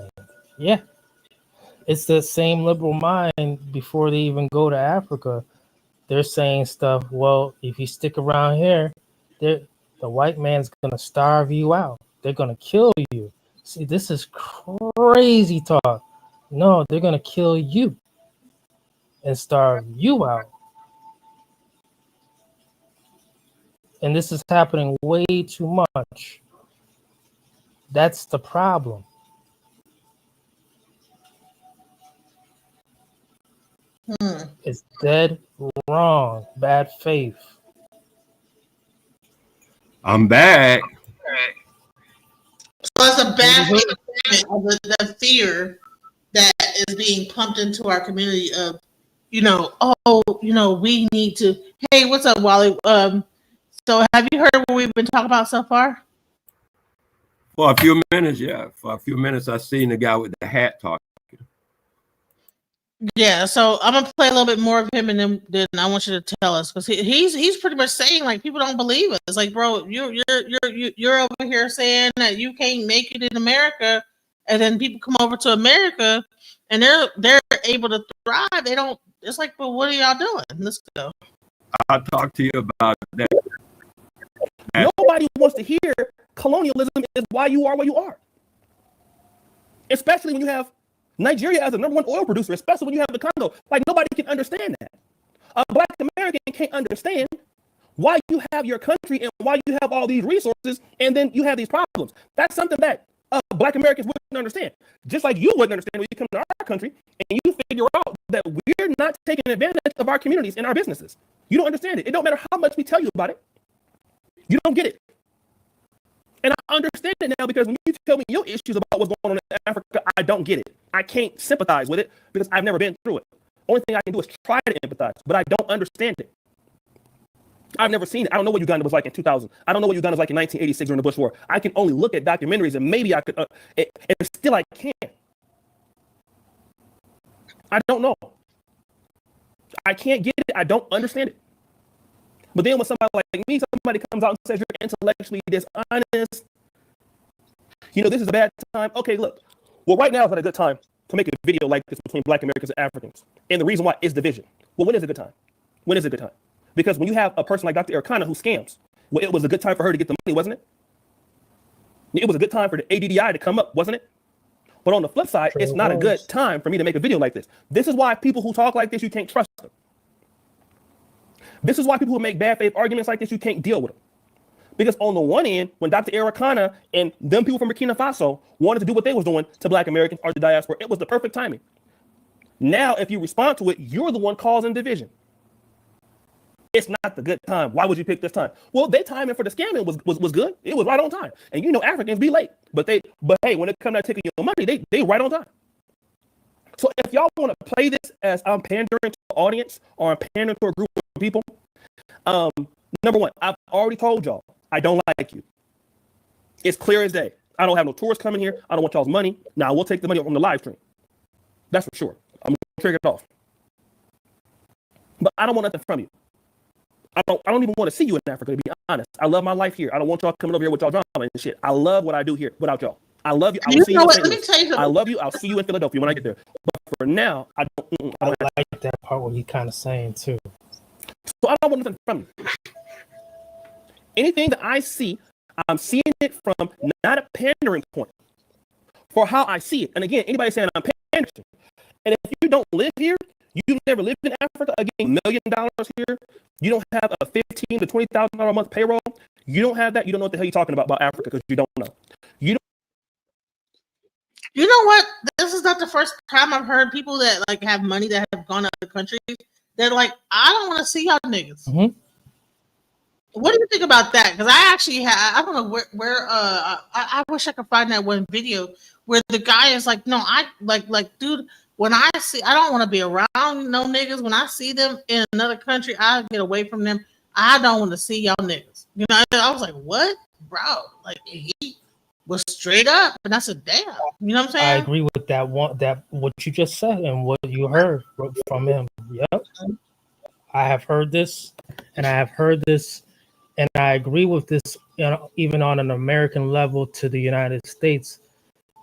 Yeah. It's the same liberal mind before they even go to Africa. They're saying stuff, well, if you stick around here, the white man's going to starve you out. They're going to kill you. See, this is crazy talk. No, they're going to kill you and starve you out. And this is happening way too much. That's the problem. It's dead wrong. Bad faith. I'm back. So it's a bad faith of the fear that is being pumped into our community of, we need to. Hey, what's up, Wally? So have you heard what we've been talking about so far? For a few minutes, yeah. For a few minutes, I seen the guy with the hat talking. Yeah, so I'm gonna play a little bit more of him, and then I want you to tell us, because he's pretty much saying, like, people don't believe us. It's like, bro, you're over here saying that you can't make it in America, and then people come over to America and they're able to thrive. They don't. It's like, but what are y'all doing? Let's go. I'll talk to you about that. Nobody wants to hear colonialism is why you are where you are. Especially when you have Nigeria as the number one oil producer, especially when you have the Congo. Like, nobody can understand that. A Black American can't understand why you have your country and why you have all these resources, and then you have these problems. That's something that Black Americans wouldn't understand. Just like you wouldn't understand when you come to our country and you figure out that we're not taking advantage of our communities and our businesses. You don't understand it. It don't matter how much we tell you about it. You don't get it. And I understand it now, because when you tell me your issues about what's going on in Africa, I don't get it. I can't sympathize with it because I've never been through it. Only thing I can do is try to empathize, but I don't understand it. I've never seen it. I don't know what Uganda was like in 2000. I don't know what Uganda was like in 1986 during the Bush War. I can only look at documentaries, and maybe I could, and still I can't. I don't know. I can't get it. I don't understand it. But then when somebody like me, somebody comes out and says you're intellectually dishonest, this is a bad time. Okay, look. Well, right now is not a good time to make a video like this between Black Americans and Africans. And the reason why is division. Well, when is a good time? When is a good time? Because when you have a person like Dr. Ericana who scams, well, it was a good time for her to get the money, wasn't it? It was a good time for the ADDI to come up, wasn't it? But on the flip side, it's not a good time for me to make a video like this. This is why people who talk like this, you can't trust them. This is why people who make bad faith arguments like this, you can't deal with them. Because on the one end, when Dr. Ericana and them people from Burkina Faso wanted to do what they was doing to Black Americans or the diaspora, it was the perfect timing. Now, if you respond to it, you're the one causing division. It's not the good time. Why would you pick this time? Well, their timing for the scamming was good. It was right on time. And Africans be late. But hey, when it comes to taking your money, they right on time. So if y'all want to play this as I'm pandering to the audience or I'm pandering to a group of people, number one, I've already told y'all, I don't like you. It's clear as day. I don't have no tourists coming here. I don't want y'all's money. Now, we'll take the money from the live stream. That's for sure. I'm going to trigger it off. But I don't want nothing from you. I don't even want to see you in Africa, to be honest. I love my life here. I don't want y'all coming over here with y'all drama and shit. I love what I do here without y'all. I love you. I will see you in St. Louis. I love you. I'll see you in Philadelphia when I get there. But for now, I don't like that part what he's kind of saying too. So I don't want nothing from you. anything that I see, I'm seeing it from not a pandering point for how I see it. And again, anybody saying I'm pandering, and if you don't live here, you've never lived in Africa, again, $1 million here, you don't have a $15,000 to $20,000 a month payroll, you don't have that, you don't know what the hell you're talking about Africa because you don't know. You know what? This is not the first time I've heard people that like have money that have gone out of the country. They're like, I don't want to see y'all niggas. Mhm. What do you think about that? Because I actually I don't know where I wish I could find that one video where the guy is like, no, I like dude, when I don't want to be around no niggas. When I see them in another country, I get away from them. I don't want to see y'all niggas. You know, I was like, what, bro? Like he was straight up, and I said, damn. You know what I'm saying? I agree with that one. That what you just said and what you heard from him. Yep, I have heard this, and I have heard this, and I agree with this. You know, even on an American level to the United States.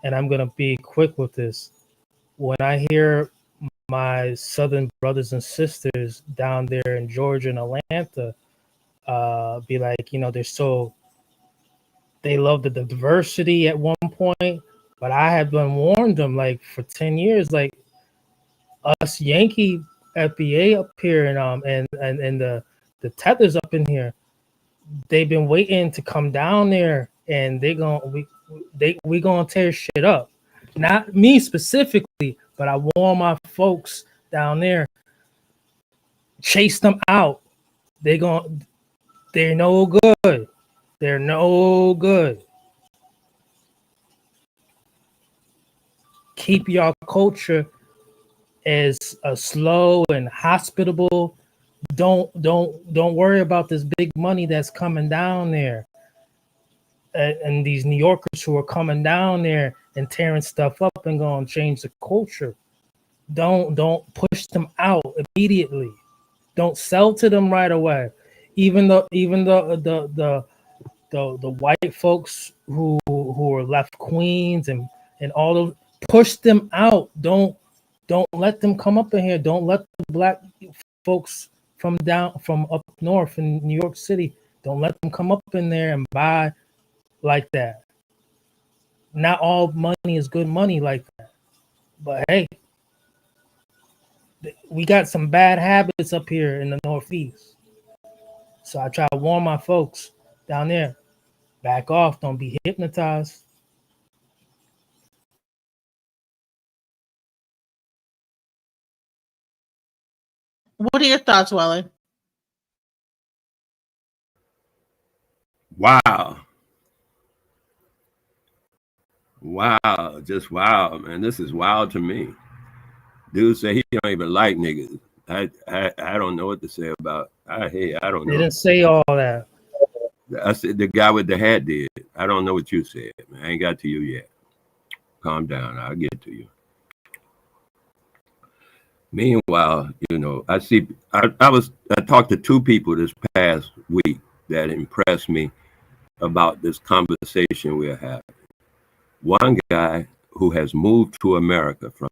And I'm gonna be quick with this. When I hear my Southern brothers and sisters down there in Georgia and Atlanta, be like, you know, they love the diversity at one point, but I have been warned them like for 10 years, like us Yankee FBA up here and the tethers up in here, they've been waiting to come down there and we gonna tear shit up. Not me specifically, but I warn my folks down there, chase them out. They're no good. They're no good. Keep your culture as slow and hospitable. Don't worry about this big money that's coming down there, and these New Yorkers who are coming down there and tearing stuff up and going to change the culture. Don't push them out immediately. Don't sell to them right away. Even the white folks who are left Queens and all of, push them out. Don't let them come up in here. Don't let the black folks from up north in New York City, don't let them come up in there and buy like that. Not all money is good money like that. But hey, we got some bad habits up here in the Northeast. So I try to warn my folks down there, back off, don't be hypnotized. What are your thoughts, Wally? Wow. Wow. Just wow, man. This is wild to me. Dude say he don't even like niggas. I don't know what to say about. I don't know. They didn't say all that. I said the guy with the hat did. I don't know what you said, man. I ain't got to you yet. Calm down. I'll get to you. Meanwhile, you know, I talked to two people this past week that impressed me about this conversation we're having. One guy who has moved to America from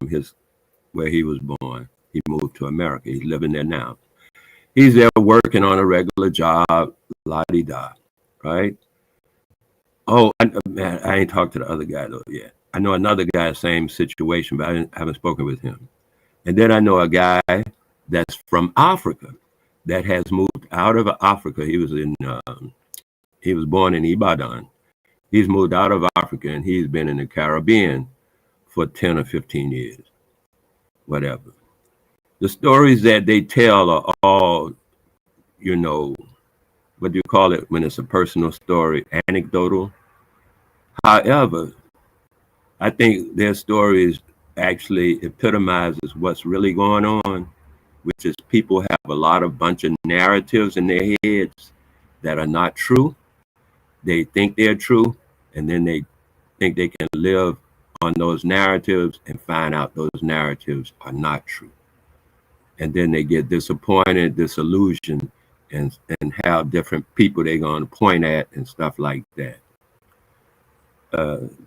where he was born. He moved to America. He's living there now. He's there working on a regular job, la-di-da, right? Oh, man, I ain't talked to the other guy though yet. I know another guy, same situation, but I haven't spoken with him. And then I know a guy that's from Africa that has moved out of Africa. He was born in Ibadan. He's moved out of Africa and he's been in the Caribbean for 10 or 15 years, whatever. The stories that they tell are all, you know, what do you call it when it's a personal story, anecdotal. However, I think their stories actually epitomizes what's really going on, which is people have a bunch of narratives in their heads that are not true. They think they're true, and then they think they can live on those narratives and find out those narratives are not true. And then they get disappointed, disillusioned, and have different people they're going to point at and stuff like that.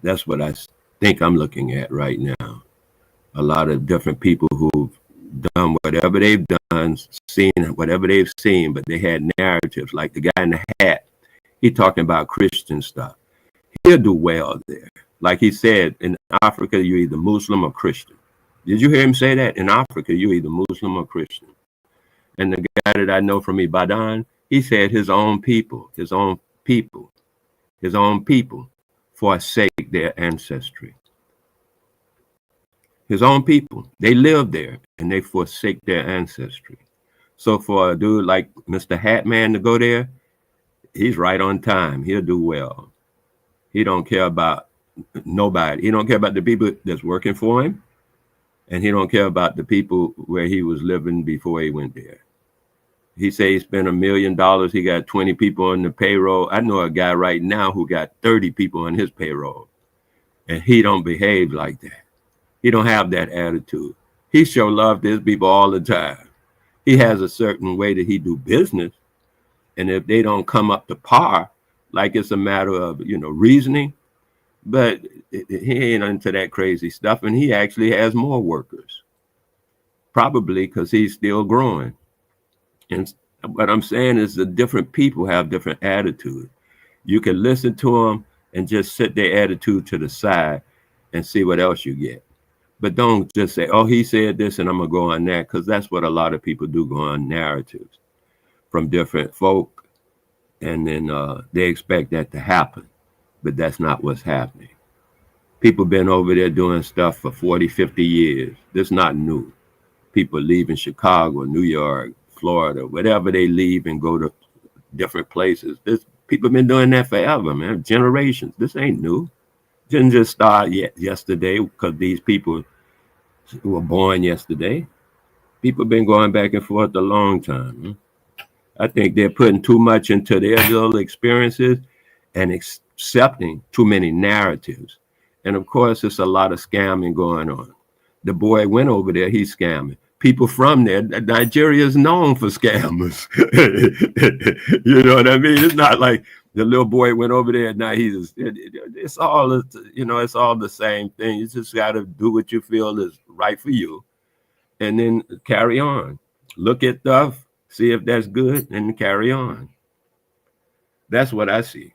That's what I think I'm looking at right now. A lot of different people who've done whatever they've done, seen whatever they've seen, but they had narratives. Like the guy in the hat, He talking about Christian stuff. He'll do well there. Like he said, in Africa, you're either Muslim or Christian. Did you hear him say that? In Africa, you're either Muslim or Christian. And the guy that I know from Ibadan, he said his own people forsake their ancestry. His own people, they live there and they forsake their ancestry. So for a dude like Mr. Hatman to go there, he's right on time. He'll do well. He don't care about nobody. He don't care about the people that's working for him. And he don't care about the people where he was living before he went there. He said he spent $1 million. He got 20 people on the payroll. I know a guy right now who got 30 people on his payroll. And he don't behave like that. He don't have that attitude. He show love to his people all the time. He has a certain way that he do business. And if they don't come up to par, like it's a matter of, reasoning, but he ain't into that crazy stuff. And he actually has more workers, probably because he's still growing. And what I'm saying is the different people have different attitudes. You can listen to them and just set their attitude to the side and see what else you get. But don't just say, oh, he said this and I'm going to go on that, because that's what a lot of people do, go on narratives from different folk. And then they expect that to happen. But that's not what's happening. People been over there doing stuff for 40, 50 years. This is not new. People leaving Chicago, New York, Florida, whatever they leave and go to different places. People been doing that forever, man, generations. This ain't new. Didn't just start yesterday because these people who were born yesterday. People been going back and forth a long time. I think they're putting too much into their little experiences and accepting too many narratives. And of course, it's a lot of scamming going on. The boy went over there, he's scamming. People from there, Nigeria is known for scammers. You know what I mean? It's not like the little boy went over there and now it's all, it's all the same thing. You just got to do what you feel is right for you and then carry on. Look at stuff, see if that's good, and carry on. That's what I see.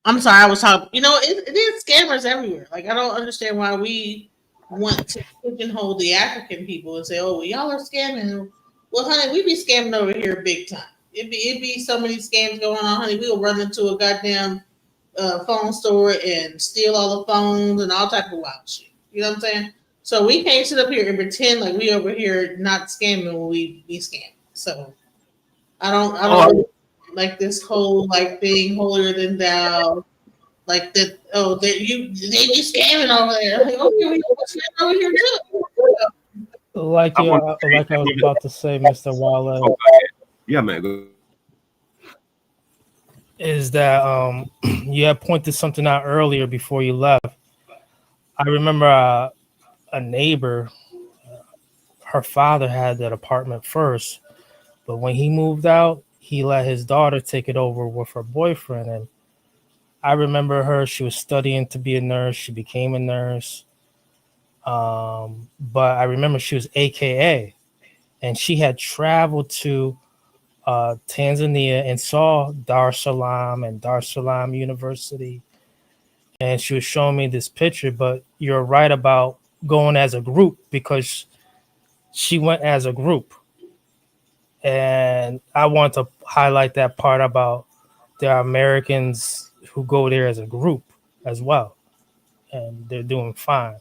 I'm sorry, I was talking. It is scammers everywhere. Like I don't understand why we want to pigeonhole the African people and say, "Oh, well, y'all are scamming." Well, honey, we be scamming over here big time. It'd be so many scams going on, honey. We'll run into a goddamn phone store and steal all the phones and all type of wild shit. You know what I'm saying? So we can't sit up here and pretend like we over here not scamming when we be scamming. So I don't really like this whole like being holier than thou. Like that, they be scamming over there. Like, okay, we scamming over here too. Like I was about to say, Mr. Wale, Yeah, man. Go. is that you had pointed something out earlier before you left. I remember a neighbor, her father had that apartment first, but when he moved out, he let his daughter take it over with her boyfriend. And I remember her, she was studying to be a nurse. She became a nurse. But I remember she was AKA, and she had traveled to Tanzania and saw Dar es Salaam and Dar es Salaam University. And she was showing me this picture, but you're right about going as a group, because she went as a group. And I want to highlight that part about there are Americans who go there as a group as well, and they're doing fine.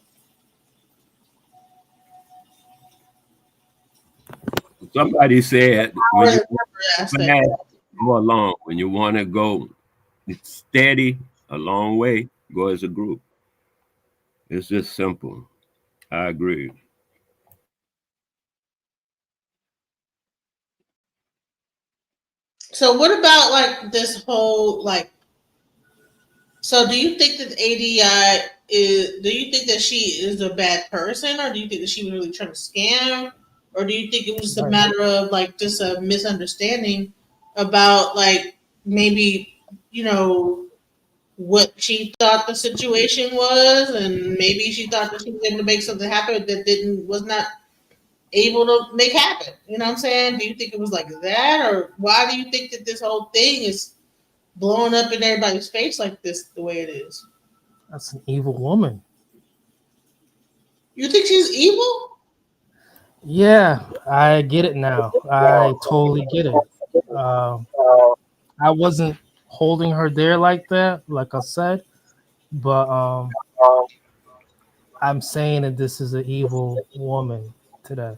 Somebody said when you go along, when you want to go steady a long way, go as a group. It's just simple. I agree. So what about like this whole like So, do you think that ADI is? Do you think that she is a bad person, or do you think that she was really trying to scam, or do you think it was just a Right. matter of like just a misunderstanding about like maybe you know what she thought the situation was, and maybe she thought that she was able to make something happen that didn't was not able to make happen. You know what I'm saying? Do you think it was like that, or why do you think that this whole thing is blowing up in everybody's face like this the way it is? That's an evil woman. You think she's evil? Yeah, I get it now. I totally get it. Um, I wasn't holding her there like that, like I said, but I'm saying that this is an evil woman today.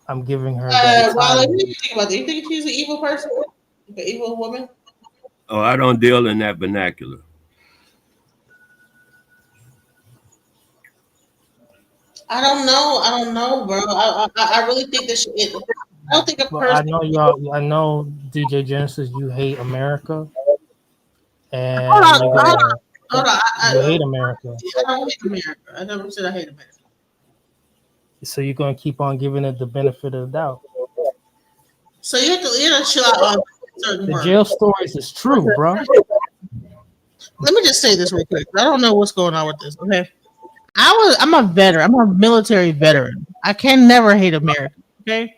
I'm giving her that Well, what title. do you think about that? You think she's an evil person? Like an evil woman? Oh, I don't deal in that vernacular. I don't know. I don't know, bro. I really think that I don't think a Well, I person. know y'all. I know DJ Genesis. You hate America, Hold and on, you're hold on, gonna. hold on. You hate America, I don't hate America. I never said I hate America. so you're gonna keep on giving it the benefit of the doubt. So you have to chill out on certain The words. jail stories is true, bro. Let me just say this real quick. I don't know what's going on with this. Okay, I'm a veteran. I'm a military veteran. I can never hate America. Okay,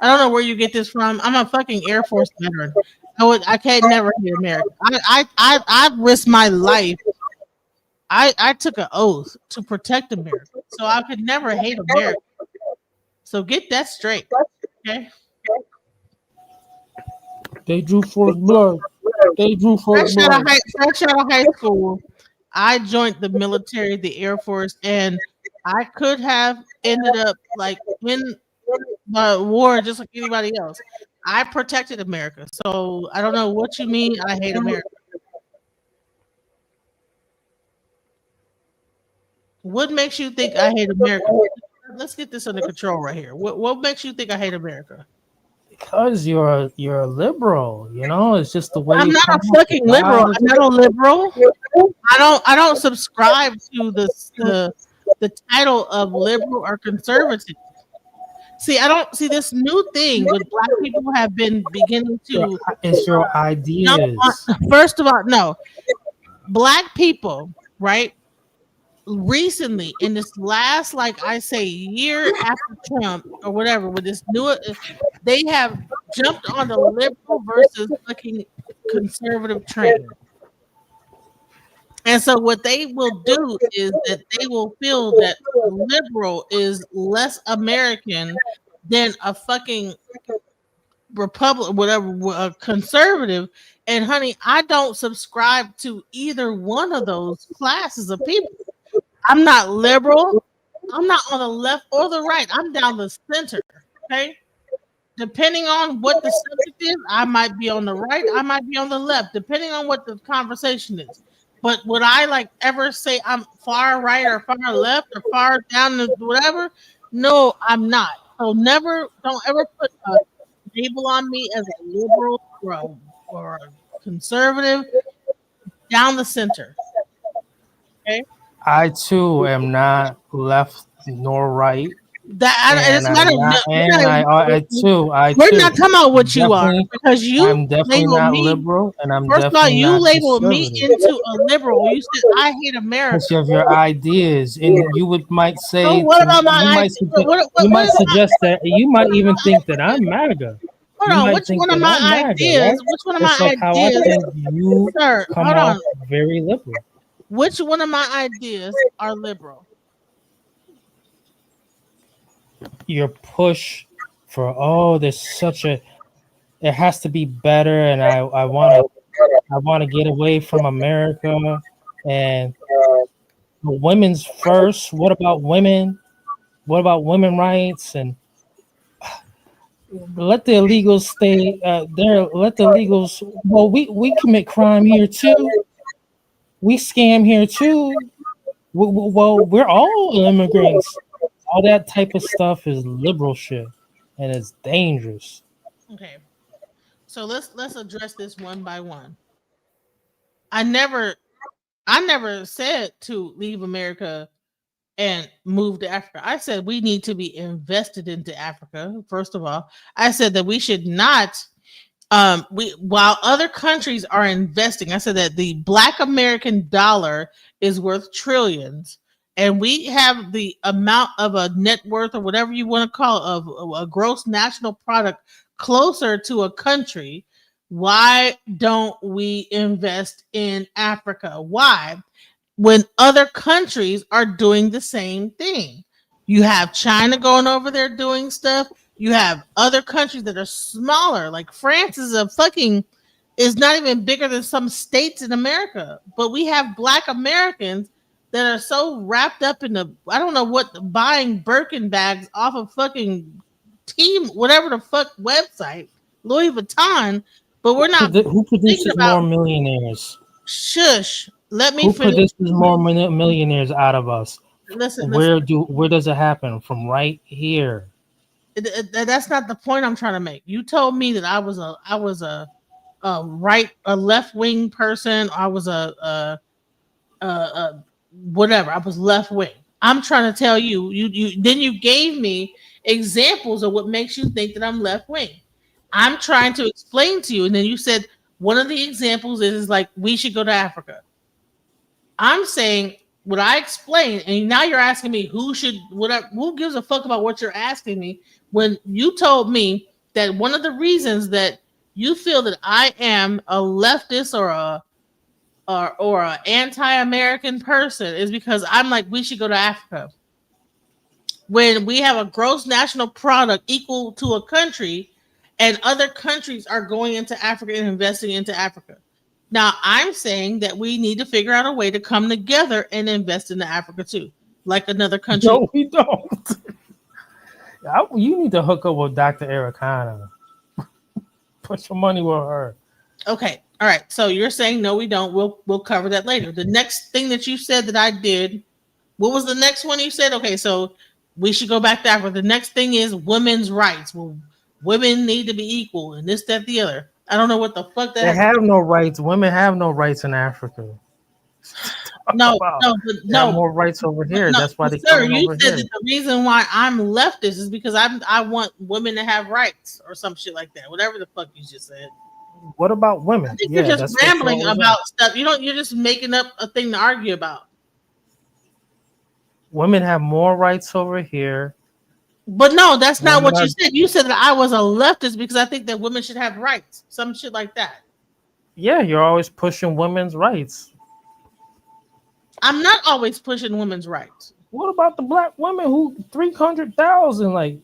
I don't know where you get this from. I'm a fucking Air Force veteran. I can't never hate America. I risked my life. I took an oath to protect America, so I could never hate America. So get that straight. Okay. They drew first blood. They drew first blood. Fresh out of high school, I joined the military, the Air Force, and I could have ended up like in the war just like anybody else. I protected America, so I don't know what you mean. I hate America. What makes you think I hate America? Let's get this under control right here. What makes you think I hate America? Because you're a liberal, you know. It's just the way I'm you not a come off the fucking liberal. guys. I'm not a liberal. I don't subscribe to the title of liberal or conservative. See, I don't see this new thing with black people have been beginning to It's your jump ideas. on. First of all, no, black people, right? Recently, in this last, like I say, year after Trump or whatever, with this new, they have jumped on the liberal versus fucking conservative train. And so what they will do is that they will feel that liberal is less American than a fucking Republic, whatever, conservative. And honey, I don't subscribe to either one of those classes of people. I'm not liberal. I'm not on the left or the right. I'm down the center. Okay. Depending on what the subject is, I might be on the right, I might be on the left, depending on what the conversation is. But would I like ever say I'm far right or far left or far down the whatever? No, I'm not. So never, don't ever put a label on me as a liberal or a conservative. Down the center. Okay. I too am not left nor right, It and doesn't matter. I'm No, not. And I we're too, not talking about what you are definitely, because you I'm definitely label not me. liberal, and I'm First of all, definitely you not labeled me conservative. into a liberal. You said I hate America. Because of your ideas, and might So say what to about you my might idea? you What might is my, suggest that you might even think that I'm MAGA. hold You on? might Which think one of that I'm my MAGA, ideas? right? Which one of Just my like how I ideas, think you sir? come Hold off on. very liberal. Which one of my ideas are liberal? Your push for there's such a it has to be better, and I want to get away from America, and the women's first. What about women? What about women rights? And let the illegals stay there. Let the illegals. Well, we commit crime here too. We scam here too. Well, we're all immigrants. All that type of stuff is liberal shit, and it's dangerous. Okay, so let's address this one by one. I never said to leave America and move to Africa. I said we need to be invested into Africa. First of all, I said that we should not we while other countries are investing, I said that the black American dollar is worth trillions, and we have the amount of a net worth or whatever you want to call it, of a gross national product closer to a country. Why don't we invest in Africa? Why, when other countries are doing the same thing? You have China going over there doing stuff. You have other countries that are smaller, like France is not even bigger than some states in America. But we have black Americans that are so wrapped up in the, I don't know what, buying Birkin bags off of fucking team, whatever the fuck website, Louis Vuitton, but we're not Who thinking produces about, more millionaires? shush, let me Who finish. produces more millionaires out of us? Listen, Where does it happen? From right here. that's not the point I'm trying to make. You told me that I was a left wing person. I was a whatever. I was left wing. I'm trying to tell you. You gave me examples of what makes you think that I'm left wing. I'm trying to explain to you, and then you said one of the examples is like we should go to Africa. I'm saying what I explained, and now you're asking me who gives a fuck about what you're asking me when you told me that one of the reasons that you feel that I am a leftist or an anti-American person is because I'm like, we should go to Africa. When we have a gross national product equal to a country, and other countries are going into Africa and investing into Africa. Now, I'm saying that we need to figure out a way to come together and invest into Africa too, like another country. No, we don't. You need to hook up with Dr. Ericana. Put your money with her. Okay, all right. So you're saying no, we don't. We'll cover that later. The next thing that you said that I did, what was the next one you said? Okay, so we should go back to Africa. The next thing is women's rights. Well, women need to be equal, and this, that, the other. I don't know what the fuck that. They have no rights. Women have no rights in Africa. No, more rights over here. No, that's why they sir, come you over said here. that the reason why I'm leftist is because I want women to have rights or some shit like that. Whatever the fuck you just said. What about women? I think you're just rambling about stuff. You're just making up a thing to argue about. Women have more rights over here. But no, that's not what you said. You said that I was a leftist because I think that women should have rights. Some shit like that. Yeah, you're always pushing women's rights. I'm not always pushing women's rights. What about the black women who 300,000? Like,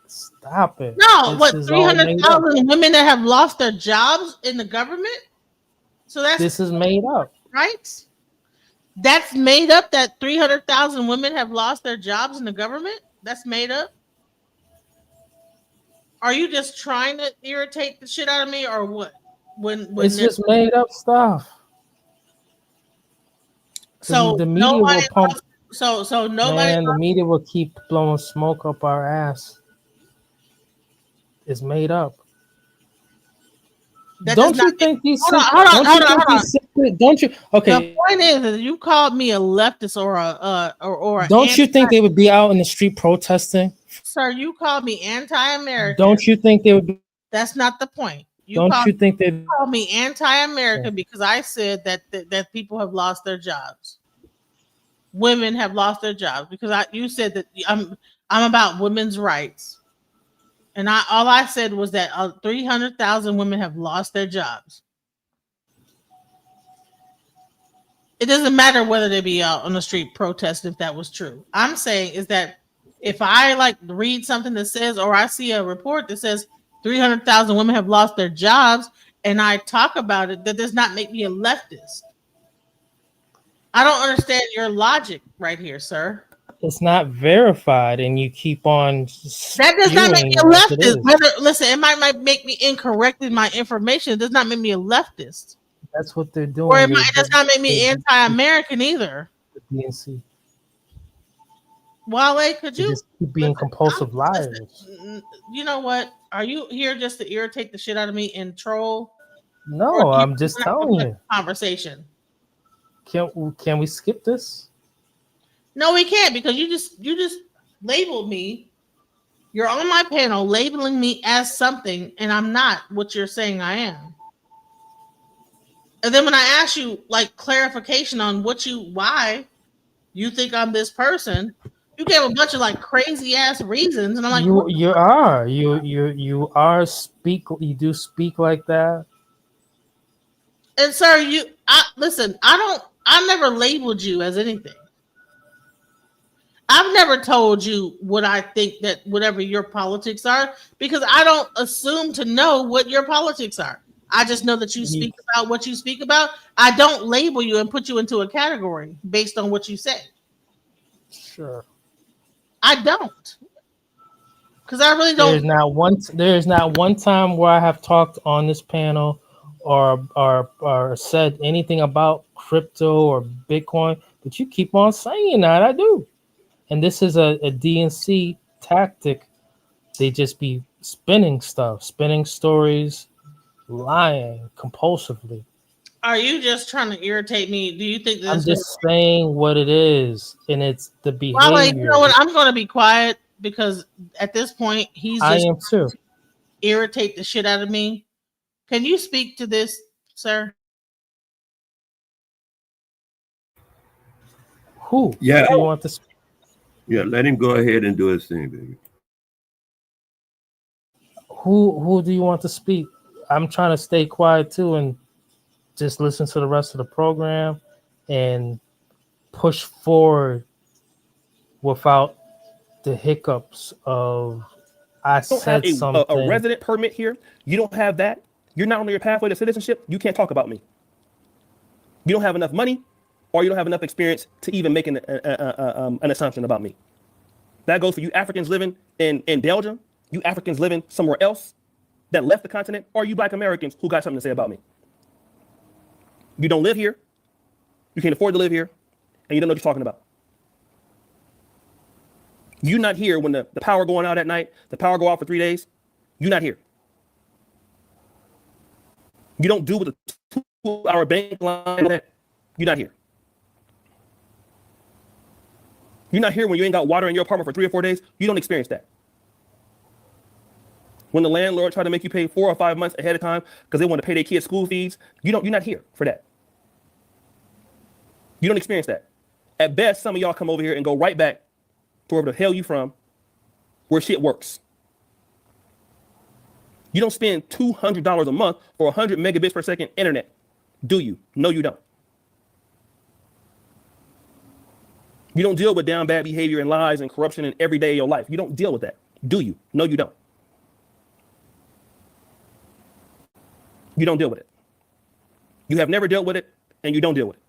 stop it. No, what 300,000 women that have lost their jobs in the government? So this is made up, right? That's made up. That 300,000 women have lost their jobs in the government. That's made up. Are you just trying to irritate the shit out of me, or what? When it's just made up stuff. So the media will pump. So nobody. Man, the media will keep blowing smoke up our ass. It's made up. Don't you think these? Hold on. Don't you? Okay. The point is that you called me a leftist or a. Don't you think they would be out in the street protesting? Sir, you called me anti-American. Don't you think they would be? That's not the point. You think they called me anti-American because I said that people have lost their jobs. Women have lost their jobs because you said that I'm about women's rights. And all I said was that 300,000 women have lost their jobs. It doesn't matter whether they be out on the street protest if that was true. I'm saying is that if I read something that says, or I see a report that says 300,000 women have lost their jobs, and I talk about it, that does not make me a leftist. I don't understand your logic right here, sir. It's not verified, and you keep on. That does not make me a leftist. Listen, it might make me incorrect in my information. It does not make me a leftist. That's what they're doing. Or it does not make me anti-American either. The DNC. Wale, could you just keep being compulsive liars? You know what? Are you here just to irritate the shit out of me and troll? Or No, do you I'm just want to have telling a you. conversation? Can we skip this? No, we can't because you just labeled me. You're on my panel labeling me as something, and I'm not what you're saying I am. And then when I ask you like clarification on why you think I'm this person, you gave a bunch of like crazy ass reasons, and I'm like, what? You speak. You do speak like that. And sir, listen. I never labeled you as anything. I've never told you what I think that whatever your politics are because I don't assume to know what your politics are. I just know that you speak about what you speak about. I don't label you and put you into a category based on what you say. Sure. I don't. Because I really There's don't. not one time where I have talked on this panel or said anything about crypto or Bitcoin, but you keep on saying that. I do. And this is a DNC tactic. They just be spinning stuff, spinning stories, lying compulsively. Are you just trying to irritate me? Do you think I'm this? just saying what it is, and it's the behavior. Well, you know what? I'm going to be quiet because at this point he's I just am too. irritate the shit out of me. Can you speak to this, sir? Who? Yeah. Do you want to speak? Yeah, let him go ahead and do his thing, baby. Who do you want to speak? I'm trying to stay quiet too and just listen to the rest of the program and push forward without the hiccups of I don't have said something. a resident permit here. You don't have that. You're not on your pathway to citizenship. You can't talk about me. You don't have enough money, or you don't have enough experience to even make an assumption about me. That goes for you Africans living in Belgium, you Africans living somewhere else that left the continent, or you Black Americans who got something to say about me. You don't live here. You can't afford to live here, and you don't know what you're talking about. You're not here when the power going out at night, the power go out for 3 days. You're not here. You don't do with the 2-hour bank line. You're not here. You're not here when you ain't got water in your apartment for 3 or 4 days. You don't experience that. When the landlord try to make you pay 4 or 5 months ahead of time because they want to pay their kids' school fees, you're not here for that. You don't experience that. At best, some of y'all come over here and go right back to wherever the hell you from, where shit works. You don't spend $200 a month for 100 megabits per second internet, do you? No, you don't. You don't deal with down bad behavior and lies and corruption in every day of your life. You don't deal with that, do you? No, you don't. You don't deal with it. You have never dealt with it, and you don't deal with it.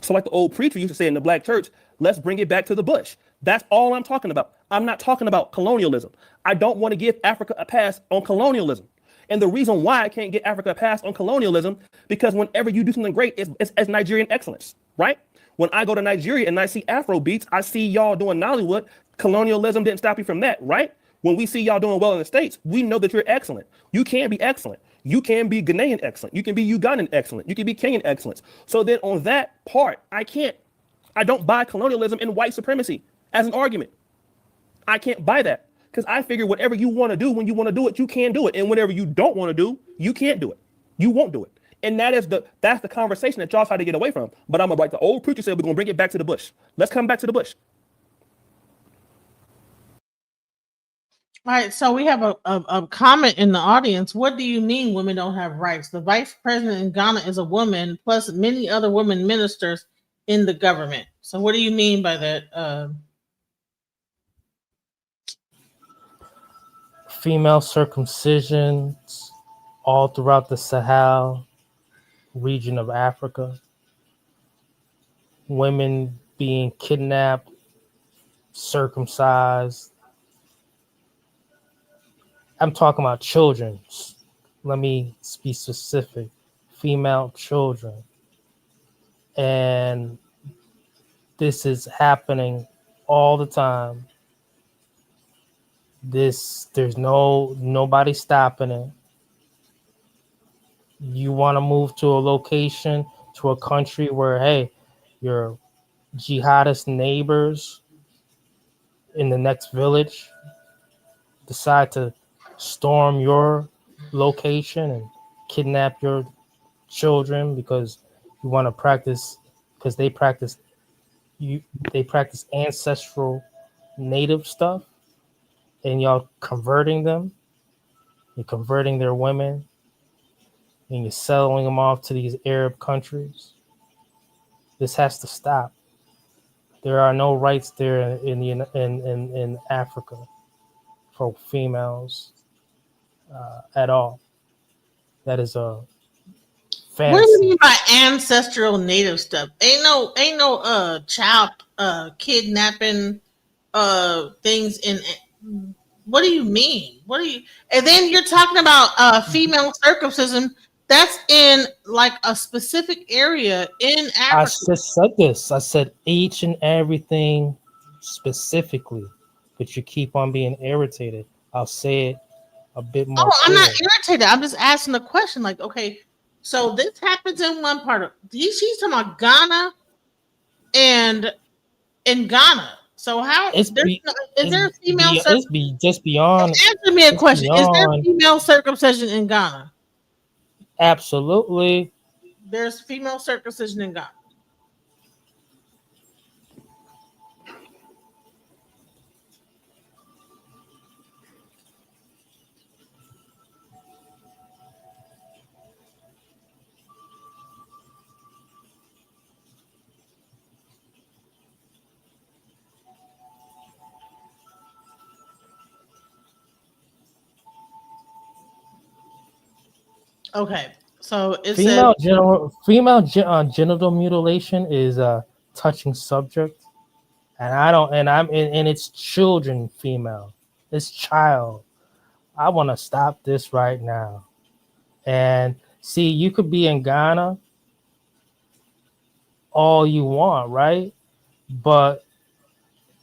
So like the old preacher used to say in the black church, let's bring it back to the bush. That's all I'm talking about. I'm not talking about colonialism. I don't want to give Africa a pass on colonialism. And the reason why I can't get Africa a pass on colonialism, because whenever you do something great, it's Nigerian excellence, right? When I go to Nigeria and I see Afro beats, I see y'all doing Nollywood. Colonialism didn't stop you from that, right? When we see y'all doing well in the States, we know that you're excellent. You can be excellent. You can be Ghanaian excellent. You can be Ugandan excellent. You can be Kenyan excellence. So then on that part, I don't buy colonialism and white supremacy as an argument. I can't buy that because I figure whatever you want to do, when you want to do it, you can do it. And whatever you don't want to do, you can't do it. You won't do it. And that's the conversation that y'all try to get away from. But I'm like the old preacher said, we're going to bring it back to the bush. Let's come back to the bush. All right, so we have a comment in the audience. What do you mean women don't have rights? The vice president in Ghana is a woman, plus many other women ministers in the government. So what do you mean by that? Female circumcisions all throughout the Sahel region of Africa. Women being kidnapped, circumcised. I'm talking about children. Let me be specific. Female children. And this is happening all the time. There's nobody stopping it. You want to move to a location, to a country where, hey, your jihadist neighbors in the next village decide to storm your location and kidnap your children because you want to practice, because they practice ancestral native stuff, and y'all converting them. You're converting their women, and you're selling them off to these Arab countries. This has to stop. There are no rights there in Africa for females at all. That is a fancy. What do you mean by ancestral native stuff? Ain't no child kidnapping things in. What do you mean? What do you? And then you're talking about female circumcision. That's in like a specific area in I Africa. just said this. I said each and everything specifically, but you keep on being irritated. I'll say it a bit more. Oh, I'm not clear. irritated. I'm just asking the question. Like, okay, so this happens in one part of. She's talking about Ghana, and in Ghana. So how It's is there a female? just beyond. Answer me a question. Is there beyond. female circumcision in Ghana? Absolutely. There's female circumcision in Ghana. Okay, so it says Genital mutilation is a touching subject, and it's children female. It's child. I want to stop this right now. And see, you could be in Ghana all you want, right? But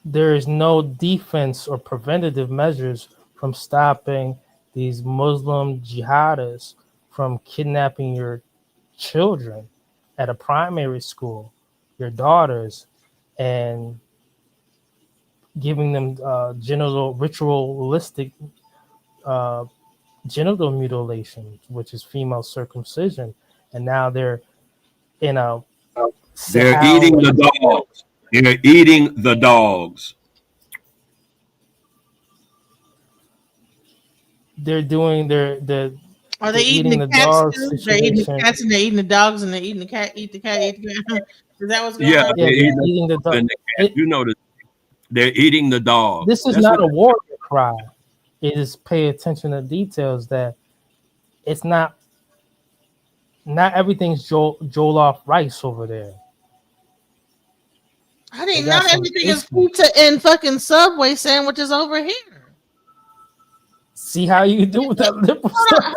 there is no defense or preventative measures from stopping these Muslim jihadists from kidnapping your children at a primary school, your daughters, and giving them ritualistic genital mutilation, which is female circumcision. And now they're in a They're eating the dogs. They're eating the dogs. They're doing Are they eating the cats too? They're eating the cats and they're eating the dogs and they're eating the cat, eat the cat, eat the cat. Is that what's going on? They're eating the dog. You know that they're eating the dog. This is not a warrior cry. It is pay attention to details that it's not everything's Jollof rice over there. I think not everything is pizza and fucking Subway sandwiches over here. See how you do with that liberal stuff?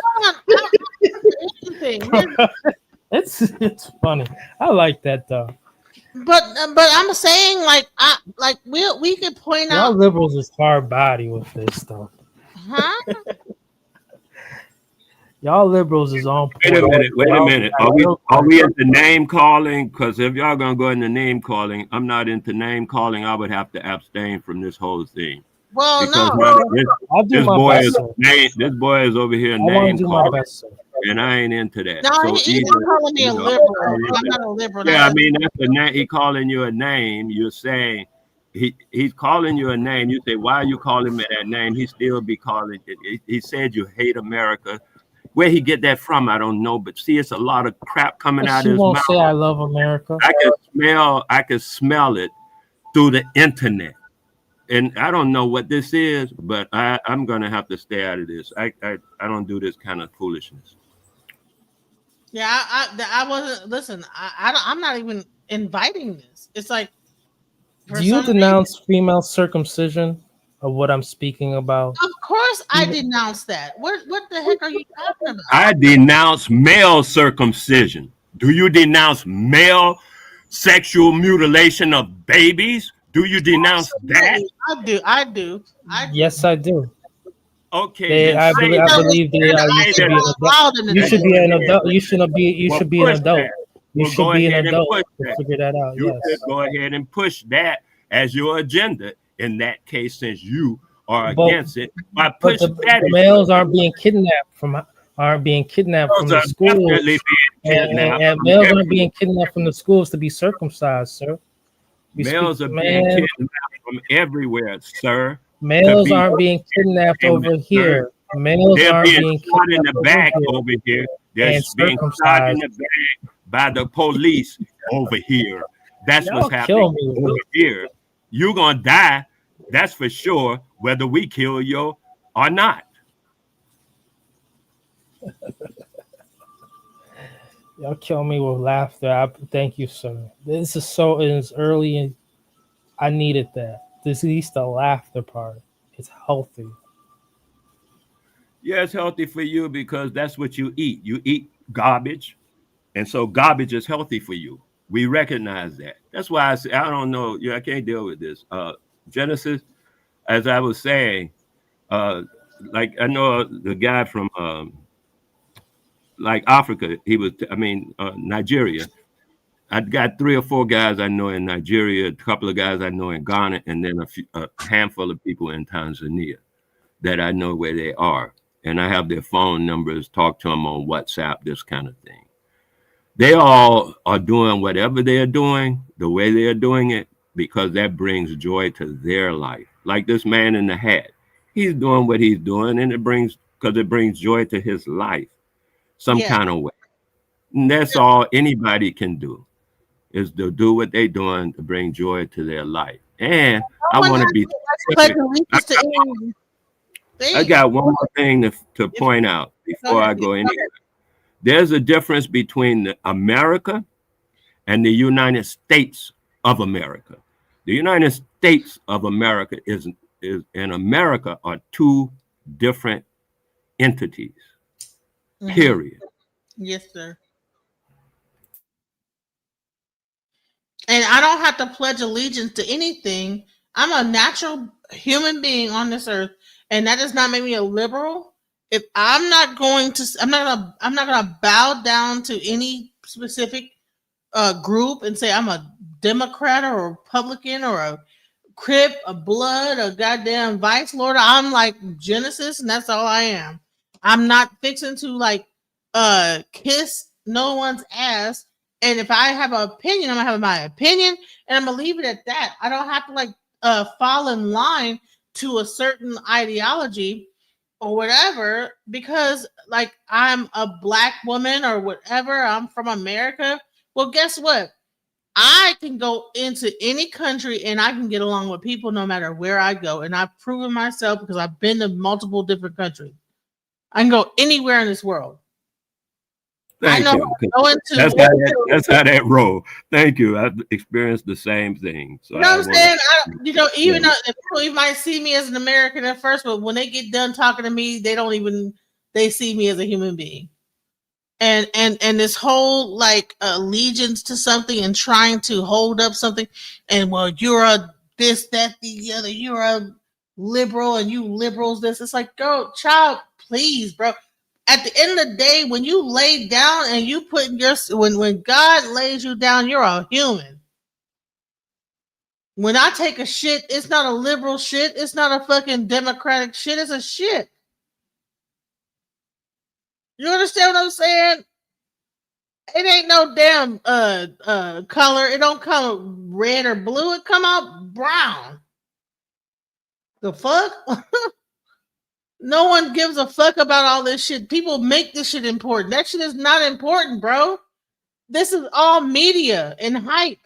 It's funny. I like that though. But I'm saying like we could point out. Y'all liberals is hard body with this stuff. Huh? Y'all liberals is on point. Wait a minute. Are we into name calling? Because if y'all gonna go into name calling, I'm not into name calling. I would have to abstain from this whole thing. Well, because this boy is over here name calling, and I ain't into that. No, he's calling me a liberal. I'm not a liberal. Yeah, I mean that's he calling you a name. You're saying he's calling you a name. You say, why are you calling me that name? He still be calling it. He said you hate America. Where he get that from, I don't know. But see, it's a lot of crap coming out of his mouth. Say I love America. I can smell it through the internet. And I don't know what this is, but I'm gonna have to stay out of this. I don't do this kind of foolishness. Yeah, I wasn't. Listen, I'm not even inviting this. It's like. Do you denounce female circumcision of what I'm speaking about? Of course, I denounce that. What the heck are you talking about? I denounce male circumcision. Do you denounce male sexual mutilation of babies? Do you denounce that? I do. Yes, I do. Okay, then I say believe they are. You say should be an adult. You should be an adult. You shouldn't be. You Well, should be an push adult. that. You Well, should go be an ahead and adult push to that. figure that out. You Yes. should go ahead and push that as your agenda in that case, since you are But against it. By but push the that males aren't being kidnapped from those the are schools, definitely being kidnapped and from males aren't everywhere. being kidnapped from the schools to be circumcised, sir. We speak, Males are being man. kidnapped from everywhere, sir. To Males be aren't being kidnapped entertainment, over sir. here. Males They're aren't being being shot in the kidnapped over back here over here. They're and being shot in circumcised. the back by the police over here. That's what's Y'all happening kill me with over this. here. You're gonna die, that's for sure, whether we kill you or not. Y'all kill me with laughter. Thank you, sir. This is so. It's early, and I needed that. This at least the laughter part. It's healthy. Yeah, it's healthy for you because that's what you eat. You eat garbage, and so garbage is healthy for you. We recognize that. That's why I say I don't know. Yeah, I can't deal with this. Genesis, as I was saying, uh, like I know the guy from like Africa. He was, Nigeria. I got 3 or 4 guys I know in Nigeria, a couple of guys I know in Ghana, and then a handful of people in Tanzania that I know where they are. And I have their phone numbers, talk to them on WhatsApp, this kind of thing. They all are doing whatever they're doing, the way they're doing it, because that brings joy to their life. Like this man in the hat, he's doing what he's doing, and it brings joy to his life, some kind of way. And that's all anybody can do, is to do what they're doing to bring joy to their life. And I want to be specific. I got one more thing to point out before I go anywhere. There's a difference between America and the United States of America. The United States of America is and America are 2 different entities. Period. Yes, sir. And I don't have to pledge allegiance to anything. I'm a natural human being on this earth, and that does not make me a liberal. If I'm not going to, I'm not gonna bow down to any specific group and say I'm a Democrat or a Republican or a Crip, a Blood, a goddamn Vice Lord. I'm like Genesis, and that's all I am. I'm not fixing to like kiss no one's ass. And if I have an opinion, I'm gonna have my opinion, and I'm gonna leave it at that. I don't have to like fall in line to a certain ideology or whatever because like I'm a black woman or whatever. I'm from America. Well, guess what? I can go into any country and I can get along with people no matter where I go. And I've proven myself because I've been to multiple different countries. I can go anywhere in this world. Thank you. That's how that roll. Thank you. I've experienced the same thing. So you know what I'm saying? Even though people might see me as an American at first, but when they get done talking to me, they see me as a human being. And this whole like allegiance to something and trying to hold up something, and well, you're a this, that, the other, you're a liberal, and you liberals this. It's like, go, child, please, bro. At the end of the day, when you lay down and you put when God lays you down, you're a human. When I take a shit, it's not a liberal shit. It's not a fucking democratic shit. It's a shit. You understand what I'm saying? It ain't no damn color. It don't come red or blue. It come out brown. The fuck? No one gives a fuck about all this shit. People make this shit important. That shit is not important, bro. This is all media and hype.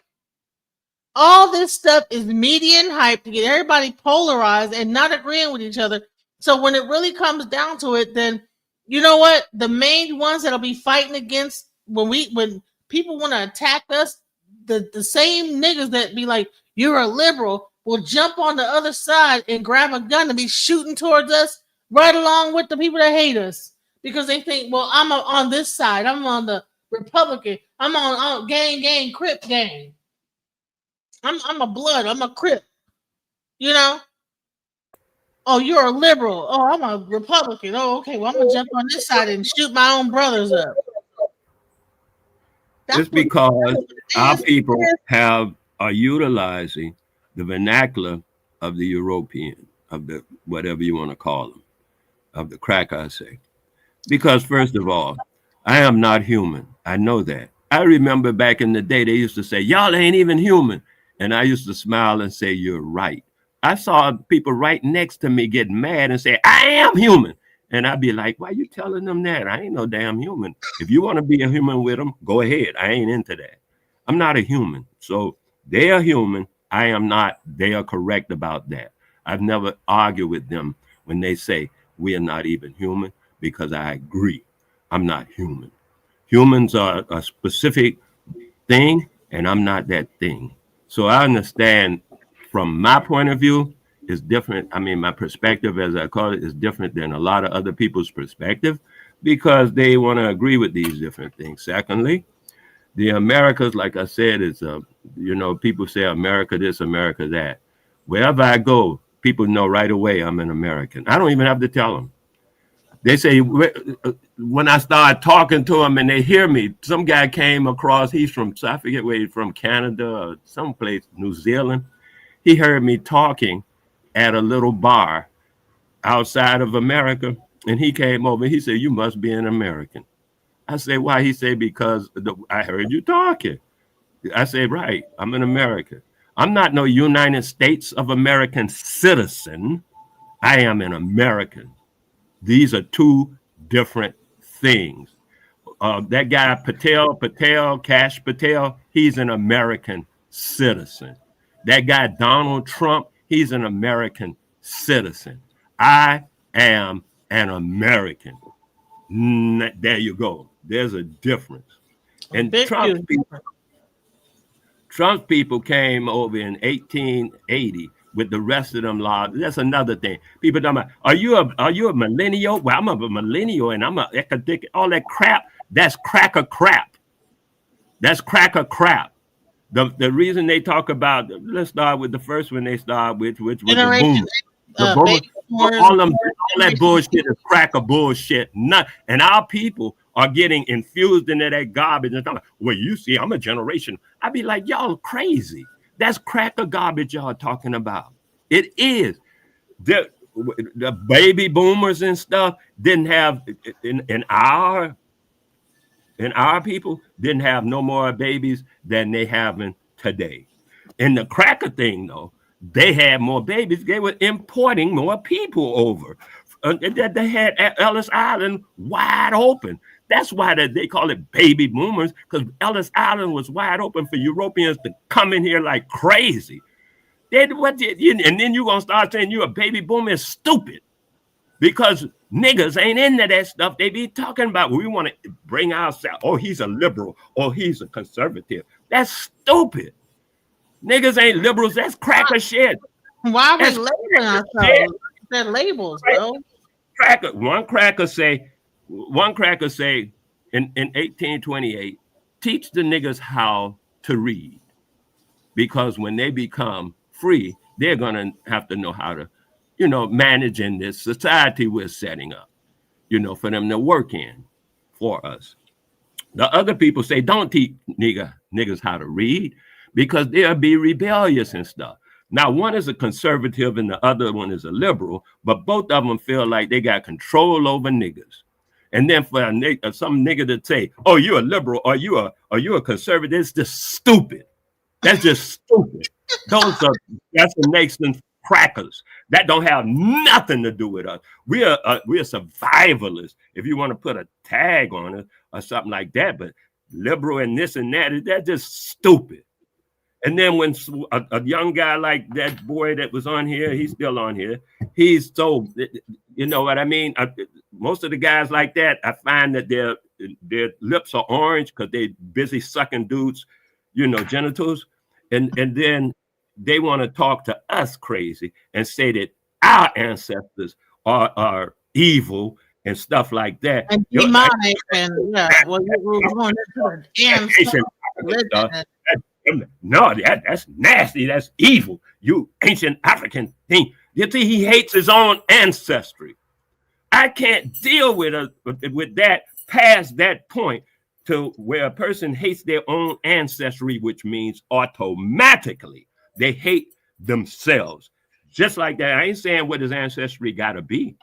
All this stuff is media and hype to get everybody polarized and not agreeing with each other. So when it really comes down to it, then you know what? The main ones that'll be fighting against when people want to attack us, the same niggas that be like, you're a liberal, will jump on the other side and grab a gun and be shooting towards us right along with the people that hate us. Because they think, well, I'm on this side. I'm on the Republican. I'm on gang, Crip gang. I'm a blood. I'm a Crip. You know. Oh, you're a liberal. Oh, I'm a Republican. Oh, okay. Well, I'm gonna jump on this side and shoot my own brothers up. It's That's what because our it people is. are utilizing the vernacular of the European, of the whatever you want to call them, of the crack, I say. Because first of all, I am not human. I know that. I remember back in the day, they used to say, y'all ain't even human. And I used to smile and say, you're right. I saw people right next to me get mad and say, I am human. And I'd be like, why you telling them that? I ain't no damn human. If you want to be a human with them, go ahead. I ain't into that. I'm not a human. So they are human. I am not. They are correct about that. I've never argued with them when they say we are not even human, because I agree. I'm not human. Humans are a specific thing, and I'm not that thing. So I understand from my point of view is different. I mean, my perspective, as I call it, is different than a lot of other people's perspective, because they want to agree with these different things. Secondly, the Americas, like I said, is people say America this, America that. Wherever I go, people know right away I'm an American. I don't even have to tell them. They say when I start talking to them and they hear me, some guy came across, he's from, I forget where he's from, Canada or someplace, New Zealand. He heard me talking at a little bar outside of America, and he came over. He said, you must be an American. I said, why? He said, because I heard you talking. I said, right, I'm an American. I'm not no United States of American citizen. I am an American. These are two different things. That guy Cash Patel, he's an American citizen. That guy Donald Trump, he's an American citizen. I am an American. There you go. There's a difference. And Trump's people came over in 1880 with the rest of them laws. That's another thing. People talking about, are you a millennial? Well, I'm a millennial and I'm a all that crap. That's cracker crap. That's cracker crap. The reason they talk about, let's start with the first one they start with, which was the boom. The boomers, all that bullshit is cracker bullshit. And our people are getting infused into that garbage and talking, well, you see, I'm a generation. I'd be like, y'all crazy. That's cracker garbage y'all talking about. It is. The baby boomers and stuff didn't have, in our people, didn't have no more babies than they have in today. And the cracker thing, though, they had more babies. They were importing more people over. They had Ellis Island wide open. That's why they call it baby boomers, because Ellis Island was wide open for Europeans to come in here like crazy. And then you're going to start saying you're a baby boomer is stupid, because niggas ain't into that stuff. They be talking about, we want to bring ourselves, oh, he's a liberal, or he's a conservative. That's stupid. Niggas ain't liberals. That's cracker shit. Why are we labeling ourselves? They're labels, bro. One cracker say in 1828, teach the niggas how to read, because when they become free, they're gonna have to know how to, manage in this society we're setting up, for them to work in for us. The other people say, don't teach niggas how to read, because they'll be rebellious and stuff. Now, one is a conservative and the other one is a liberal, but both of them feel like they got control over niggas. And then for some nigga to say, oh, you're a liberal, or you a conservative, it's just stupid. That's just stupid. That's the nation's crackers. That don't have nothing to do with us. We're survivalists, if you want to put a tag on it or something like that. But liberal and this and that, that's just stupid. And then when a young guy like that boy that was on here, he's still on here. He's so, you know what I mean? Most of the guys like that, I find that their lips are orange because they're busy sucking dudes, genitals. And then they want to talk to us crazy and say that our ancestors are evil and stuff like that. And demonic, and yeah, well, we're going into the damn No, that's nasty. That's evil. You ancient African thing. You see, he hates his own ancestry. I can't deal with that past that point to where a person hates their own ancestry, which means automatically they hate themselves. Just like that. I ain't saying what his ancestry got to be.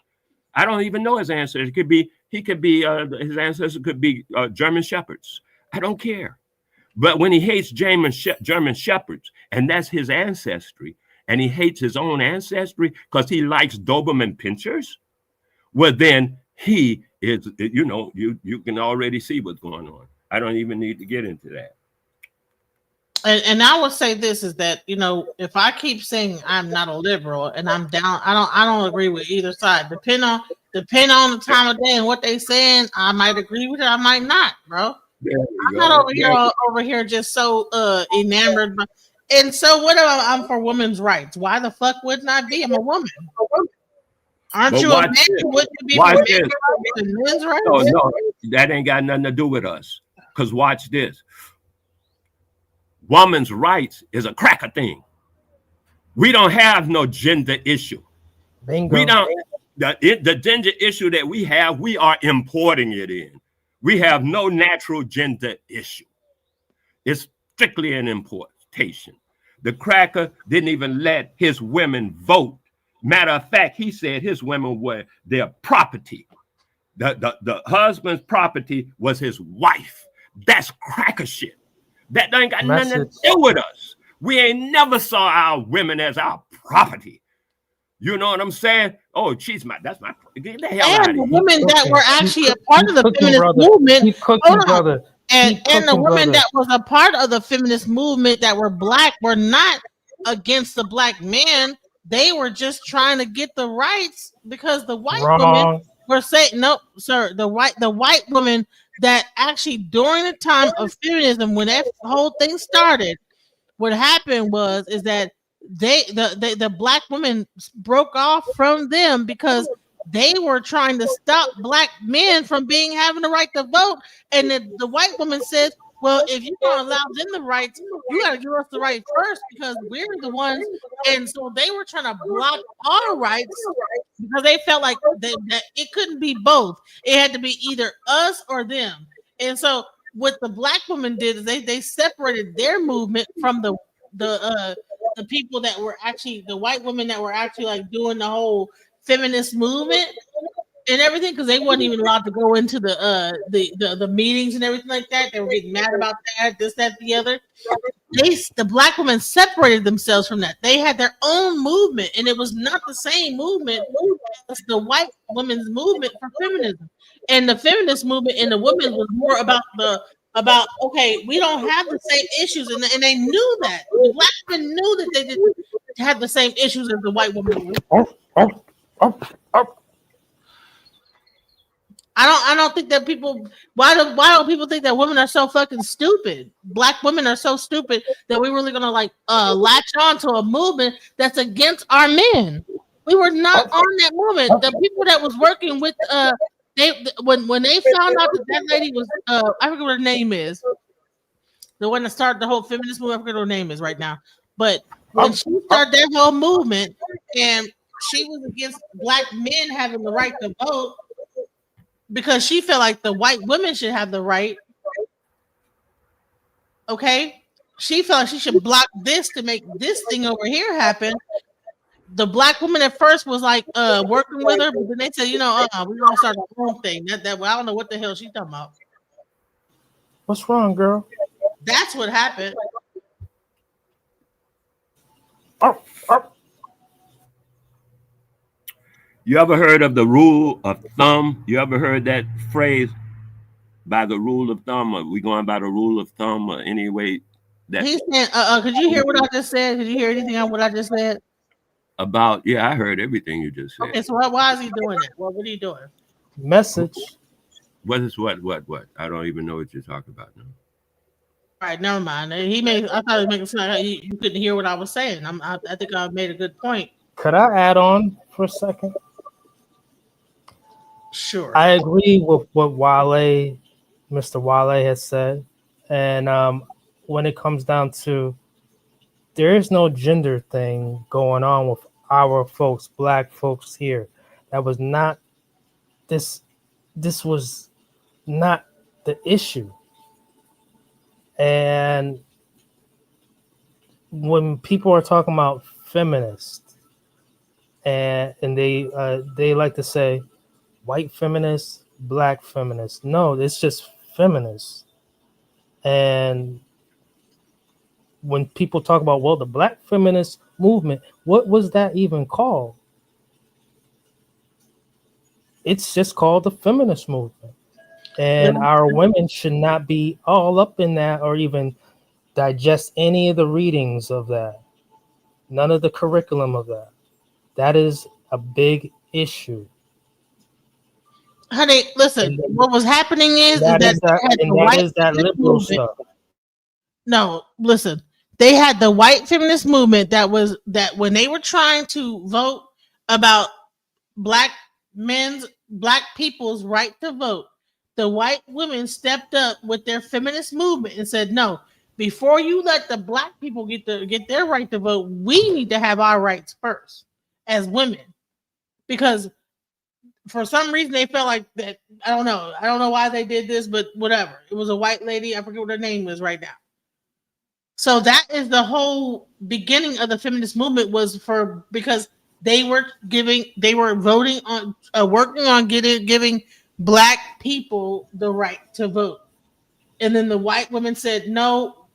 I don't even know his ancestry. His ancestors could be German Shepherds. I don't care. But when he hates German Shepherds, and that's his ancestry, and he hates his own ancestry because he likes Doberman Pinschers, well, then he is, you can already see what's going on. I don't even need to get into that. And I would say this is that, if I keep saying I'm not a liberal and I'm down, I don't agree with either side. Depend on the time of day and what they saying, I might agree with it, I might not, bro. I'm not over here just so enamored. And so what am I? I'm for women's rights. Why the fuck wouldn't I be? I'm a woman. Aren't you a man? Wouldn't you be for men's rights? No, that ain't got nothing to do with us. Because watch this. Women's rights is a cracker thing. We don't have no gender issue. Bingo. We don't. The gender issue that we have, we are importing it in. We have no natural gender issue. It's strictly an importation. The cracker didn't even let his women vote. Matter of fact, he said his women were their property. The husband's property was his wife. That's cracker shit. That ain't got nothing to do with us. We ain't never saw our women as our property. You know what I'm saying? Oh, that's my. Get the hell out of here. And the women that were actually a part of the feminist movement. And the women that was a part of the feminist movement that were black were not against the black men. They were just trying to get the rights because the white women were saying, no, sir, the white women that actually during the time of feminism, when that whole thing started, what happened is that the black women broke off from them because they were trying to stop black men from having the right to vote. And the white woman says, well, if you're going to allow them the rights, you got to give us the right first because we're the ones. And so they were trying to block our rights because they felt like that it couldn't be both. It had to be either us or them. And so what the black women did is they separated their movement from the people that were actually the white women that were actually like doing the whole feminist movement and everything, because they weren't even allowed to go into the meetings and everything like that. They were getting mad about that, this, that, the other. The black women separated themselves from that. They had their own movement, and it was not the same movement as the white women's movement for feminism. And the feminist movement and the women was more about okay, we don't have the same issues, and they knew that. The black women knew that they didn't have the same issues as the white women. I don't think that people. Why don't people think that women are so fucking stupid? Black women are so stupid that we're really gonna latch on to a movement that's against our men. We were not on that movement. The people that was working with when they found out that lady was I forget what her name is, the one that started the whole feminist movement. I forget what her name is right now, but when she started that whole movement and she was against black men having the right to vote. Because she felt like the white women should have the right. Okay. She felt like she should block this to make this thing over here happen. The black woman at first was like working with her, but then they said, we're gonna start our own thing. That I don't know what the hell she's talking about. What's wrong, girl? That's what happened. You ever heard of the rule of thumb? You ever heard that phrase, by the rule of thumb? Are we going by the rule of thumb or any way that he's saying, could you hear what I just said? Did you hear anything on what I just said? I heard everything you just said. Okay, so why is he doing that? Well, what are you doing? Message. What is what? I don't even know what you're talking about now. All right, never mind. I thought he was making it sound like you couldn't hear what I was saying. I think I made a good point. Could I add on for a second? Sure. I agree with what Mr. Wale has said. And when it comes down to, there is no gender thing going on with our folks, black folks here. That was not this. This was not the issue. And when people are talking about feminists, and they like to say white feminists, black feminists. No, it's just feminists. And when people talk about, well, the black feminist movement, what was that even called? It's just called the feminist movement. And our women should not be all up in that or even digest any of the readings of that. None of the curriculum of that. That is a big issue. Honey, listen, what was happening is that they had the white feminist liberal movement. stuff. No, listen, they had the white feminist movement that when they were trying to vote about black people's right to vote, the white women stepped up with their feminist movement and said, no, before you let the black people get their right to vote, we need to have our rights first as women. Because for some reason they felt like that. I don't know why they did this, but whatever. It was a white lady. I forget what her name is right now. So that is the whole beginning of the feminist movement, because they were voting on working on giving black people the right to vote. And then the white women said, no,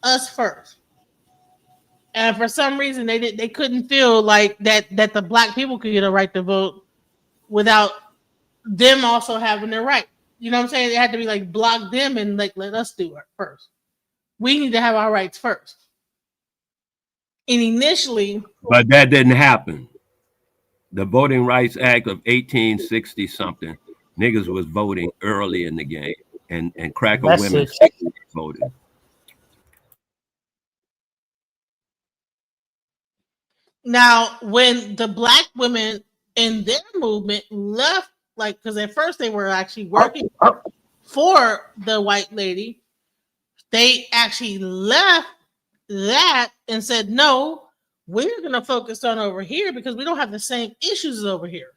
us first. And for some reason they couldn't feel like that the black people could get a right to vote without them also having their right. You know what I'm saying? They had to be like block them and like let us do it first. We need to have our rights first. And initially, but that didn't happen. The Voting Rights Act of 1860 something, niggas was voting early in the game, and cracker women voted. Now, when the black women in their movement left, like, because at first they were actually working for the white lady, they actually left that and said, no, we're going to focus on over here because we don't have the same issues as over here.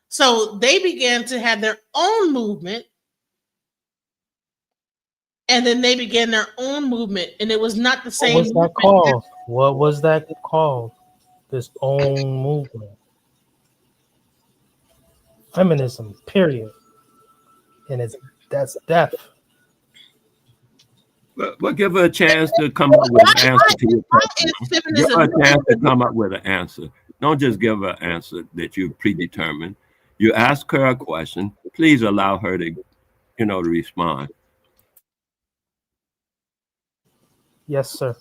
So they began to have their own movement, and then they began their own movement, and it was not the same. What was that called? What was that called? This own movement. Feminism, period. And that's death. But give her a chance to come up with an answer to your question. Give her a chance to come up with an answer. Don't just give her an answer that you predetermined. You ask her a question. Please allow her to, to respond. Yes, sir.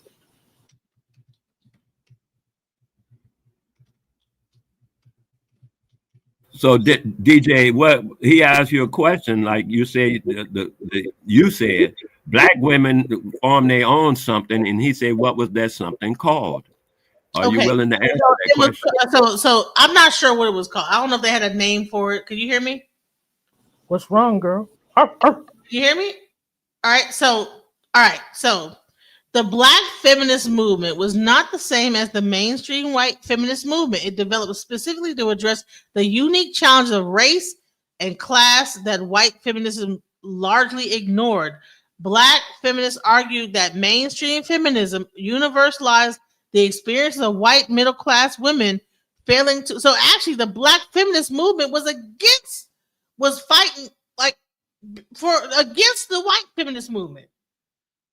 So DJ, what he asked you a question, like you said, you said black women form their own something, and he said, what was that something called? Are you willing to answer that question? So I'm not sure what it was called. I don't know if they had a name for it. Can you hear me? What's wrong, girl? Can you hear me? All right. So the black feminist movement was not the same as the mainstream white feminist movement. It developed specifically to address the unique challenges of race and class that white feminism largely ignored. Black feminists argued that mainstream feminism universalized the experiences of white middle class women, failing to. So actually, the black feminist movement was fighting like against the white feminist movement.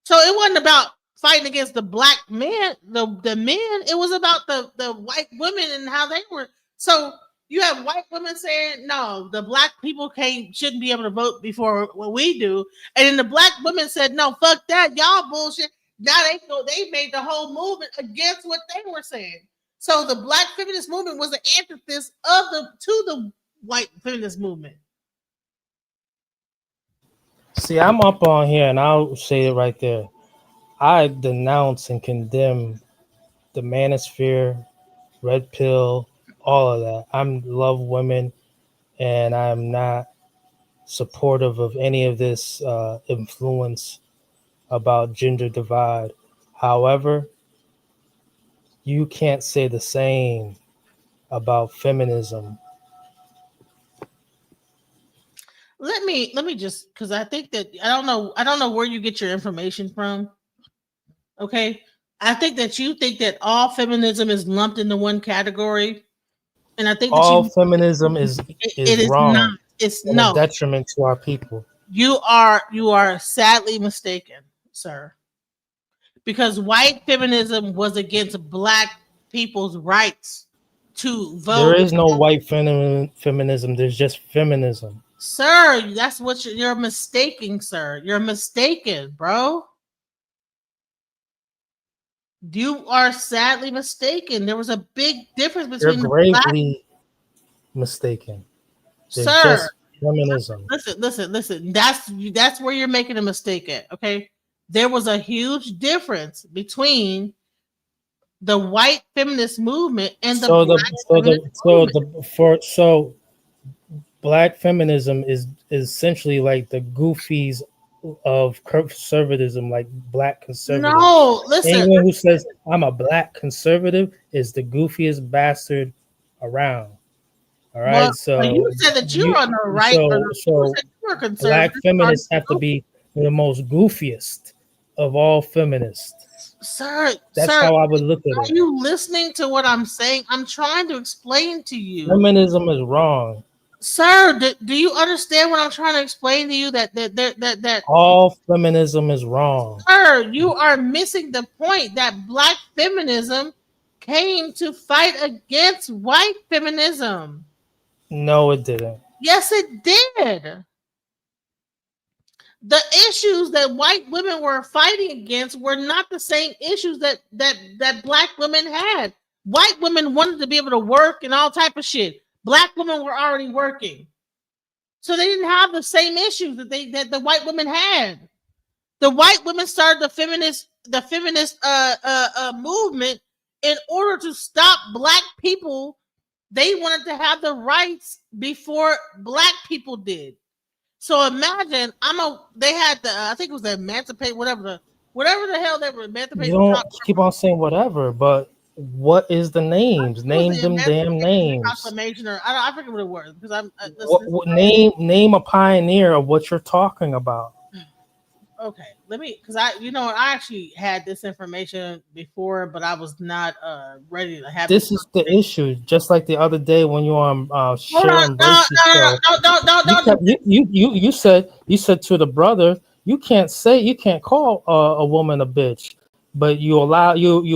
So it wasn't about fighting against the black men, the men. It was about the white women and how they were. So you have white women saying, no, the black people shouldn't be able to vote before what we do. And then the black women said, no, fuck that. Y'all bullshit. Now they made the whole movement against what they were saying. So the black feminist movement was the antithesis to the white feminist movement. See, I'm up on here, and I'll say it right there. I denounce and condemn the manosphere, red pill, all of that. I love women, and I'm not supportive of any of this influence about gender divide. However, you can't say the same about feminism. Let me just, because I think that I don't know where you get your information from. Okay, I think that you think that all feminism is lumped into one category, and I think that All feminism it is is not. wrong It's and a no. detriment to our people. You are sadly mistaken, sir. Because white feminism was against black people's rights to There vote. is no white feminism. There's just feminism. Sir, that's what you're mistaking, sir. You're mistaken, bro. You are sadly mistaken. There was a big difference You're between the black. gravely mistaken. There's Sir, just feminism. listen. That's where you're making a mistake at. Okay, there was a huge difference between the white feminist movement and the So the black so feminist the so movement. the for so black feminism is essentially like the goofies of conservatism, like black conservatives. No, listen. Anyone who says I'm a black conservative is the goofiest bastard around. All Well, right, so you said that you were on the right, or you so said you were black conservative. feminists have to be the most goofiest of all feminists. Sir, That's sir, how I would look at are it. you listening to what I'm saying? I'm trying to explain to you. Feminism is wrong. Sir, do you understand what I'm trying to explain to you? That All feminism is wrong. sir, you are missing the point that black feminism came to fight against white feminism. No, it didn't. Yes, it did. The issues that white women were fighting against were not the same issues that black women had. White women wanted to be able to work and all type of shit. Black women were already working, so they didn't have the same issues that the white women had. The white women started the feminist movement in order to stop black people. They wanted to have the rights before black people did. So imagine they had the I think it was the emancipate whatever the hell they were You emancipating. don't keep on saying whatever, but what is the names? Name them damn names. Proclamation, or I forget what it was because I'm name a pioneer of what you're talking about. Okay, let me, because I actually had this information before, but I was not ready to have This is the issue. Just like the other day when you were on Sharon no, Bracey's show, you said to the brother, you can't call a woman a bitch, but you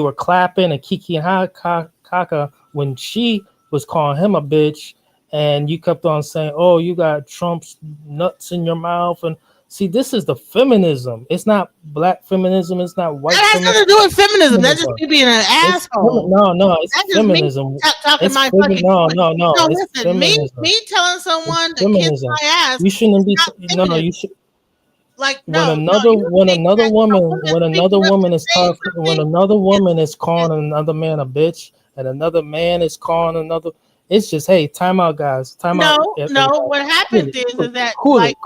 were clapping and kiki and kaka when she was calling him a bitch, and you kept on saying, "Oh, you got Trump's nuts in your mouth." And see, this is the feminism. It's not black feminism. It's not white. That has nothing to do with feminism. That's just me being an asshole. No, it's feminism. Talking my fucking. No. It's Listen, feminism. me telling someone to kiss my ass. You shouldn't be. No, you should. Like when another woman is calling another man a bitch, and another man is calling another, it's just, hey, time out, guys, time out. No. What happened is that cool it.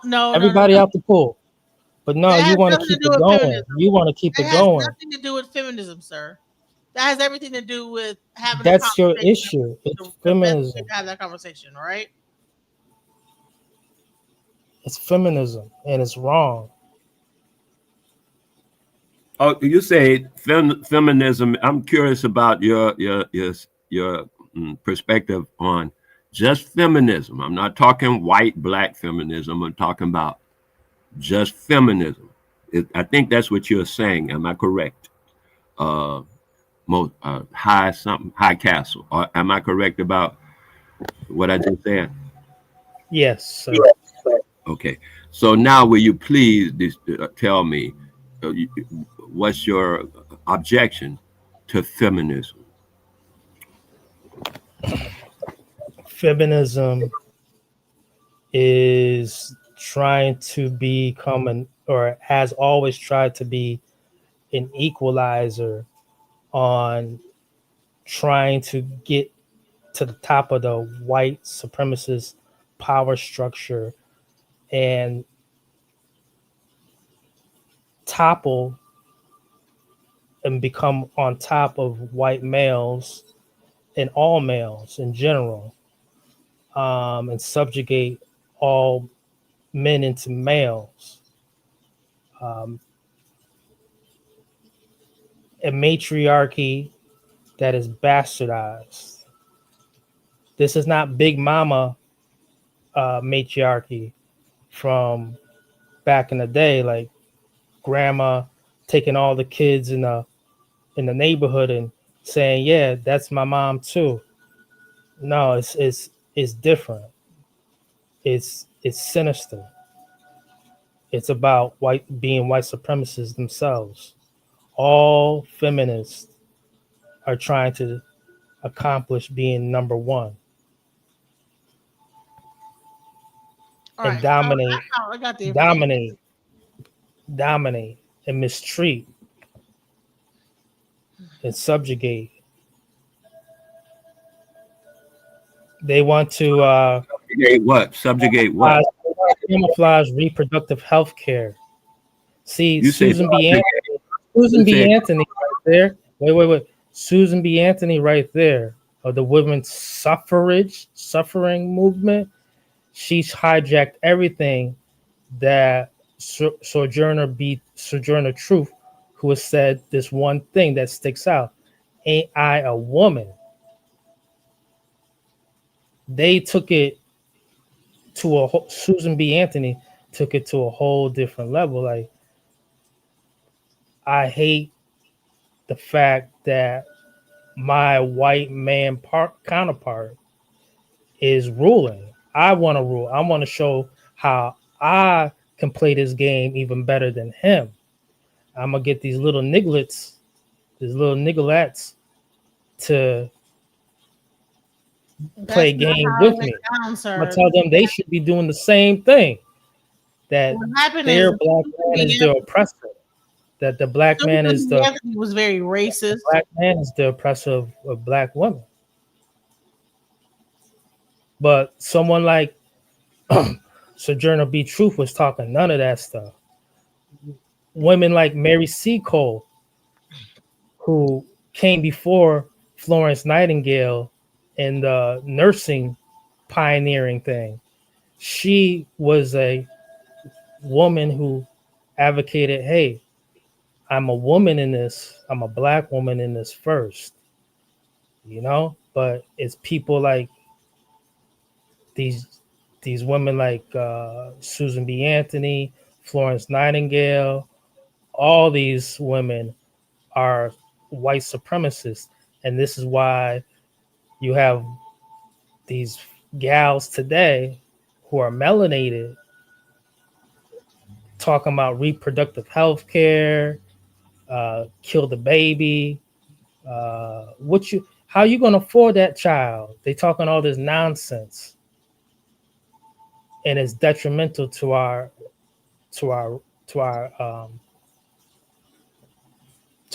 No. Everybody out the pool. But no, you want to keep it going. Feminism. You want to keep it going. That has nothing to do with feminism, sir. That has everything to do with having. That's your issue. It's feminism. Have that conversation, all right? It's feminism, and it's wrong. Oh, you say feminism. I'm curious about your perspective on just feminism. I'm not talking white, black feminism. I'm talking about just feminism. I think that's what you're saying. Am I correct? High castle. Or am I correct about what I just said? Yes, sir. Okay. So now, will you please tell me what's your objection to feminism? Feminism is trying to become or has always tried to be an equalizer on trying to get to the top of the white supremacist power structure and topple and become on top of white males and all males in general, and subjugate all men into males. Um, a matriarchy that is bastardized. This is not Big Mama matriarchy from back in the day, like grandma taking all the kids in the neighborhood and saying, "Yeah, that's my mom too." No, it's different. It's sinister. It's about being white supremacists themselves. All feminists are trying to accomplish being number one All and right. I got the information. dominate, and mistreat and subjugate. They want to Subjugate what? Subjugate what? camouflage reproductive health care. See, You say Susan B. Anthony right there. Wait. Susan B. Anthony right there of the women's suffering movement. She's hijacked everything that Sojourner Truth, who has said this one thing that sticks out: "Ain't I a woman?" They took it to Susan B. Anthony took it to a whole different level. Like, I hate the fact that my white man counterpart is ruling. I want to rule. I want to show how I can play this game even better than him. I'm gonna get these little nigglets, to play game with me. I'm gonna tell them they should be doing the same thing. That their black man is the oppressor. That the black man is was very racist. Black man is the oppressor of black women. But someone like Sojourner B. Truth was talking none of that stuff. Women like Mary Seacole, who came before Florence Nightingale in the nursing pioneering thing. She was a woman who advocated, hey, I'm a woman in this, I'm a black woman in this first, but it's people like these women like Susan B. Anthony, Florence Nightingale, all these women are white supremacists. And this is why you have these gals today who are melanated talking about reproductive health care, kill the baby. How you gonna afford that child? They talking all this nonsense, and it's detrimental to our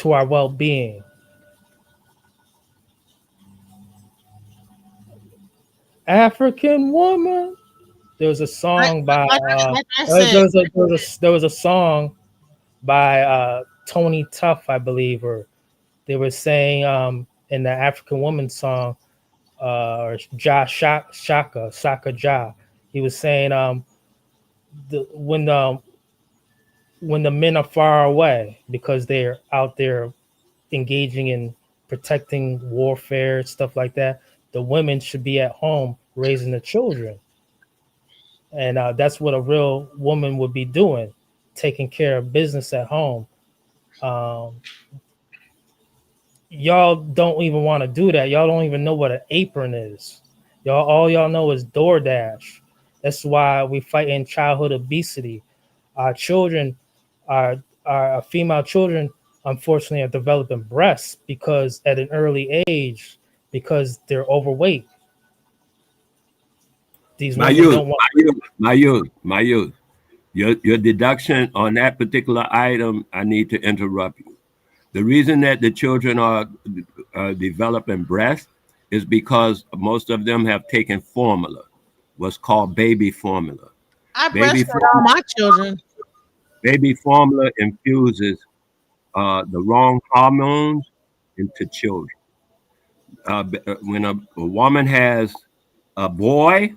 well-being. African woman. There was a song by there was a song by Tony Tuff, I believe, or they were saying in the African woman song, or Shaka Ja, he was saying when the men are far away because they're out there engaging in protecting warfare, stuff like that, the women should be at home raising the children. And that's what a real woman would be doing, taking care of business at home. Y'all don't even want to do that. Y'all don't even know what an apron is. All y'all know is DoorDash. That's why we fight in childhood obesity. Our children, our female children, unfortunately, are developing breasts because at an early age, because they're overweight. These my youth. Your deduction on that particular item, I need to interrupt you. The reason that the children are developing breasts is because most of them have taken formula, what's called baby formula. I breastfed all my children. Baby formula infuses the wrong hormones into children. When a woman has a boy,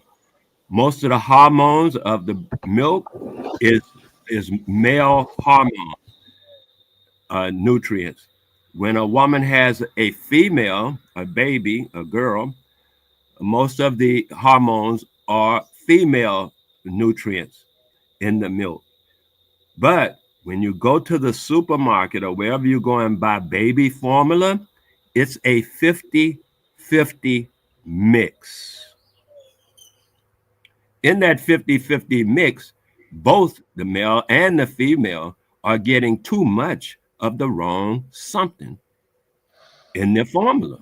most of the hormones of the milk is male hormone nutrients. When a woman has a female, a baby, a girl, most of the hormones are female nutrients in the milk. But when you go to the supermarket or wherever you go and buy baby formula, it's a 50-50 mix. In that 50-50 mix, both the male and the female are getting too much of the wrong something in their formula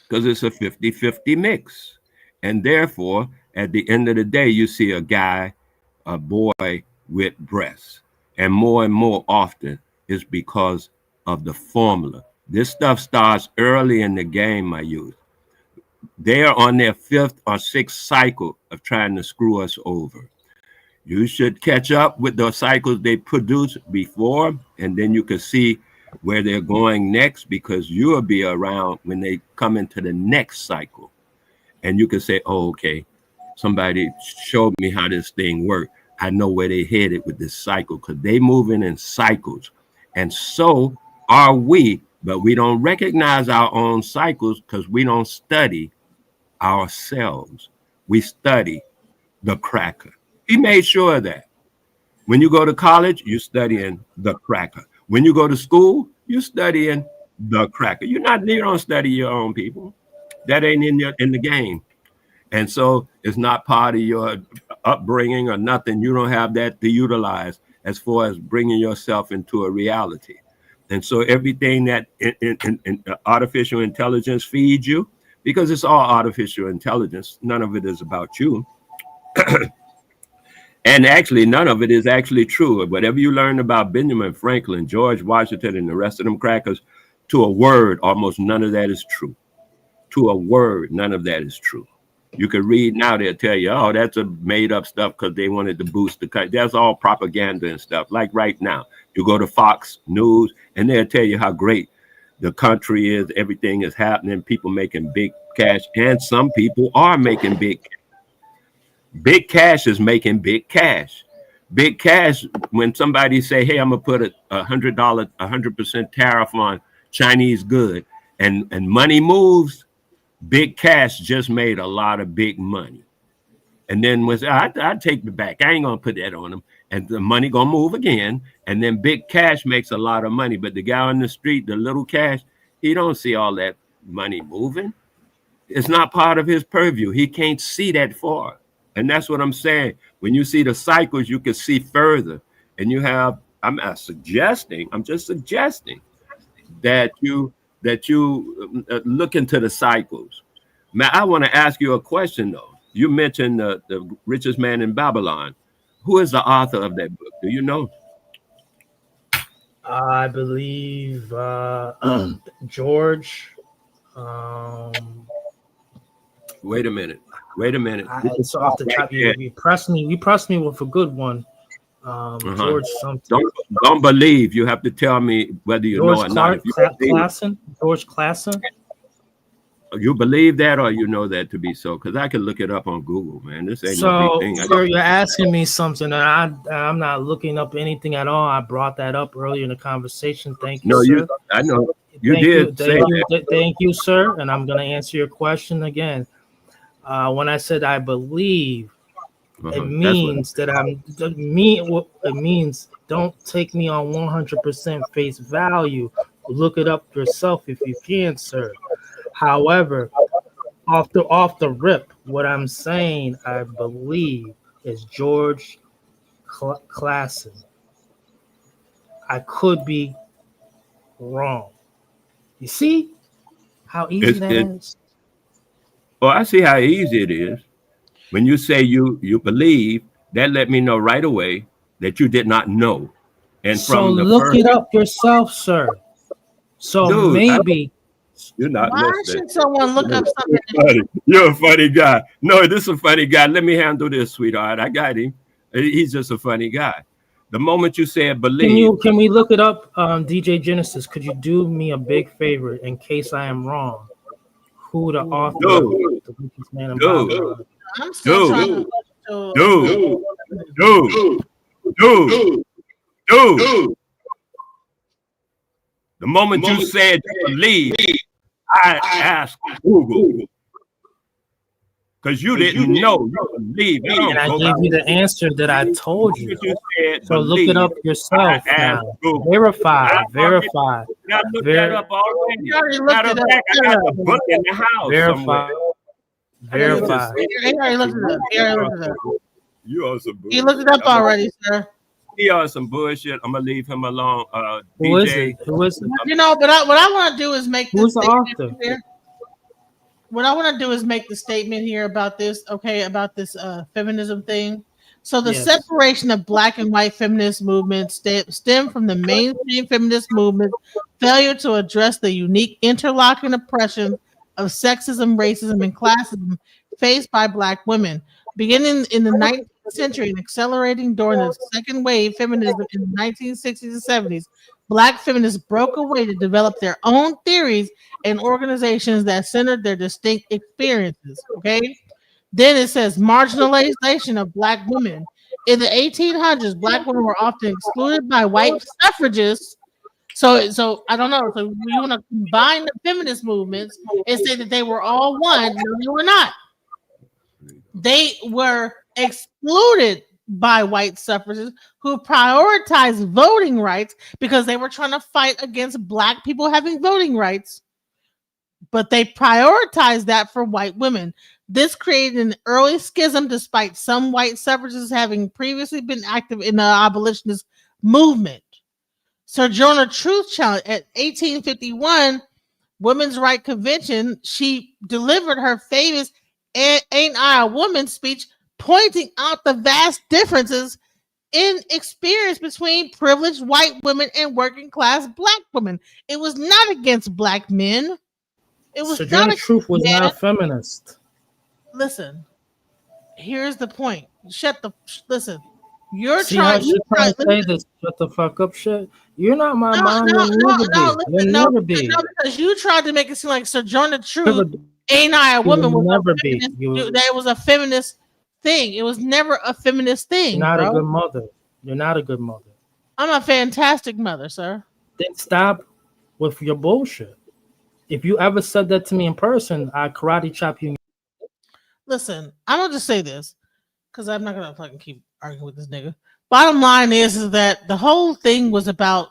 because it's a 50-50 mix. And therefore, at the end of the day, you see a boy with breasts. And more often is because of the formula. This stuff starts early in the game, my youth. They are on their 5th or 6th cycle of trying to screw us over. You should catch up with the cycles they produced before, and then you can see where they're going next, because you'll be around when they come into the next cycle. And you can say, oh, okay, somebody showed me how this thing worked. I know where they headed with this cycle, because they moving in cycles. And so are we, but we don't recognize our own cycles because we don't study ourselves. We study the cracker. He made sure of that. When you go to college, you're studying the cracker. When you go to school, you're studying the cracker. You don't study your own people. That ain't in the game. And so it's not part of your upbringing or nothing. You don't have that to utilize as far as bringing yourself into a reality. And so everything that in artificial intelligence feeds you, because it's all artificial intelligence, none of it is about you. And actually, none of it is actually true. Whatever you learn about Benjamin Franklin, George Washington, and the rest of them crackers, to a word, almost none of that is true. To a word, none of that is true. You can read now, they'll tell you, oh, that's a made up stuff because they wanted to boost the country. That's all propaganda and stuff. Like right now, you go to Fox News and they'll tell you how great the country is, everything is happening, people making big cash, and some people are making big cash. Big cash is making big cash. Big cash, when somebody say, hey, I'm gonna put a $100, 100% tariff on Chinese good, and money moves, big cash just made a lot of big money. And then I take it back. I ain't gonna put that on them. And the money gonna move again. And then big cash makes a lot of money. But the guy on the street, the little cash, he don't see all that money moving. It's not part of his purview. He can't see that far. And that's what I'm saying. When you see the cycles, you can see further. And you have, I'm just suggesting that you look into the cycles. Man, I want to ask you a question though. You mentioned the richest man in Babylon. Who is the author of that book? Do you know? I believe George. Wait a minute. It's off the top. You pressed me with a good one. George something. Don't believe. You have to tell me whether you know or not. George Clason. You believe that, or you know that to be so? Because I can look it up on Google, man. This ain't no big thing. You're asking me something, and I'm not looking up anything at all. I brought that up earlier in the conversation. Thank you, sir. I know you did. Thank you, sir. And I'm going to answer your question again. When I said I believe, it means that it means don't take me on 100% face value. Look it up yourself if you can, sir. However, off the rip, what I'm saying, I believe, is George Clason. I could be wrong. You see how easy that is? Oh, I see how easy it is. When you say you believe, that let me know right away that you did not know. And so look it up yourself, sir. So dude, maybe you're not. Why should someone look up something? You're a funny guy. No, this is a funny guy. Let me handle this, sweetheart. I got him. He's just a funny guy. The moment you said believe. Can we look it up, DJ Genesis? Could you do me a big favor in case I am wrong? Who the author of The Richest Man in Babylon? I'm still trying to. Dude. The moment you said believe, I asked Google. Because you didn't know you believe. And I gave you the answer that I told you. So look it up yourself now. Verify. I looked that up already. You already looked it up. I got the book in the house. Verify. He already looked it up. You are some bullshit. He looked it up already, sir. He are some bullshit. I'm gonna leave him alone. Who is DJ. it? Who is it? You know, but what I want to do is make Who's this the author? here. What I want to do is make the statement here about this, okay, about this feminism thing. So the separation of black and white feminist movements stem from the mainstream feminist movement failure to address the unique interlocking oppression of sexism, racism, and classism faced by black women. Beginning in the 19th century and accelerating during the second wave feminism in the 1960s and 70s, black feminists broke away to develop their own theories and organizations that centered their distinct experiences. Okay. Then it says marginalization of black women. In the 1800s, black women were often excluded by white suffragists. So I don't know. So you want to combine the feminist movements and say that they were all one? No, they were not. They were excluded by white suffragists who prioritized voting rights because they were trying to fight against black people having voting rights. But they prioritized that for white women. This created an early schism despite some white suffragists having previously been active in the abolitionist movement. Sojourner Truth Challenge at 1851 Women's Right Convention, she delivered her famous Ain't I a Woman speech, pointing out the vast differences in experience between privileged white women and working class black women. It was not against black men. It was Sojourner Truth was not a feminist. Listen, here's the point. Listen. You're See trying how trying to say this shut the fuck up shit. You're not my mom. You'll never be. No, because you tried to make it seem like Sojourner Truth, Ain't I a Woman, was never be. That was a feminist thing. It was never a feminist thing. You're not a good mother. You're not a good mother. I'm a fantastic mother, sir. Then stop with your bullshit. If you ever said that to me in person, I karate chop you. Listen, I'm gonna just say this because I'm not gonna fucking keep arguing with this nigga. Bottom line is that the whole thing was about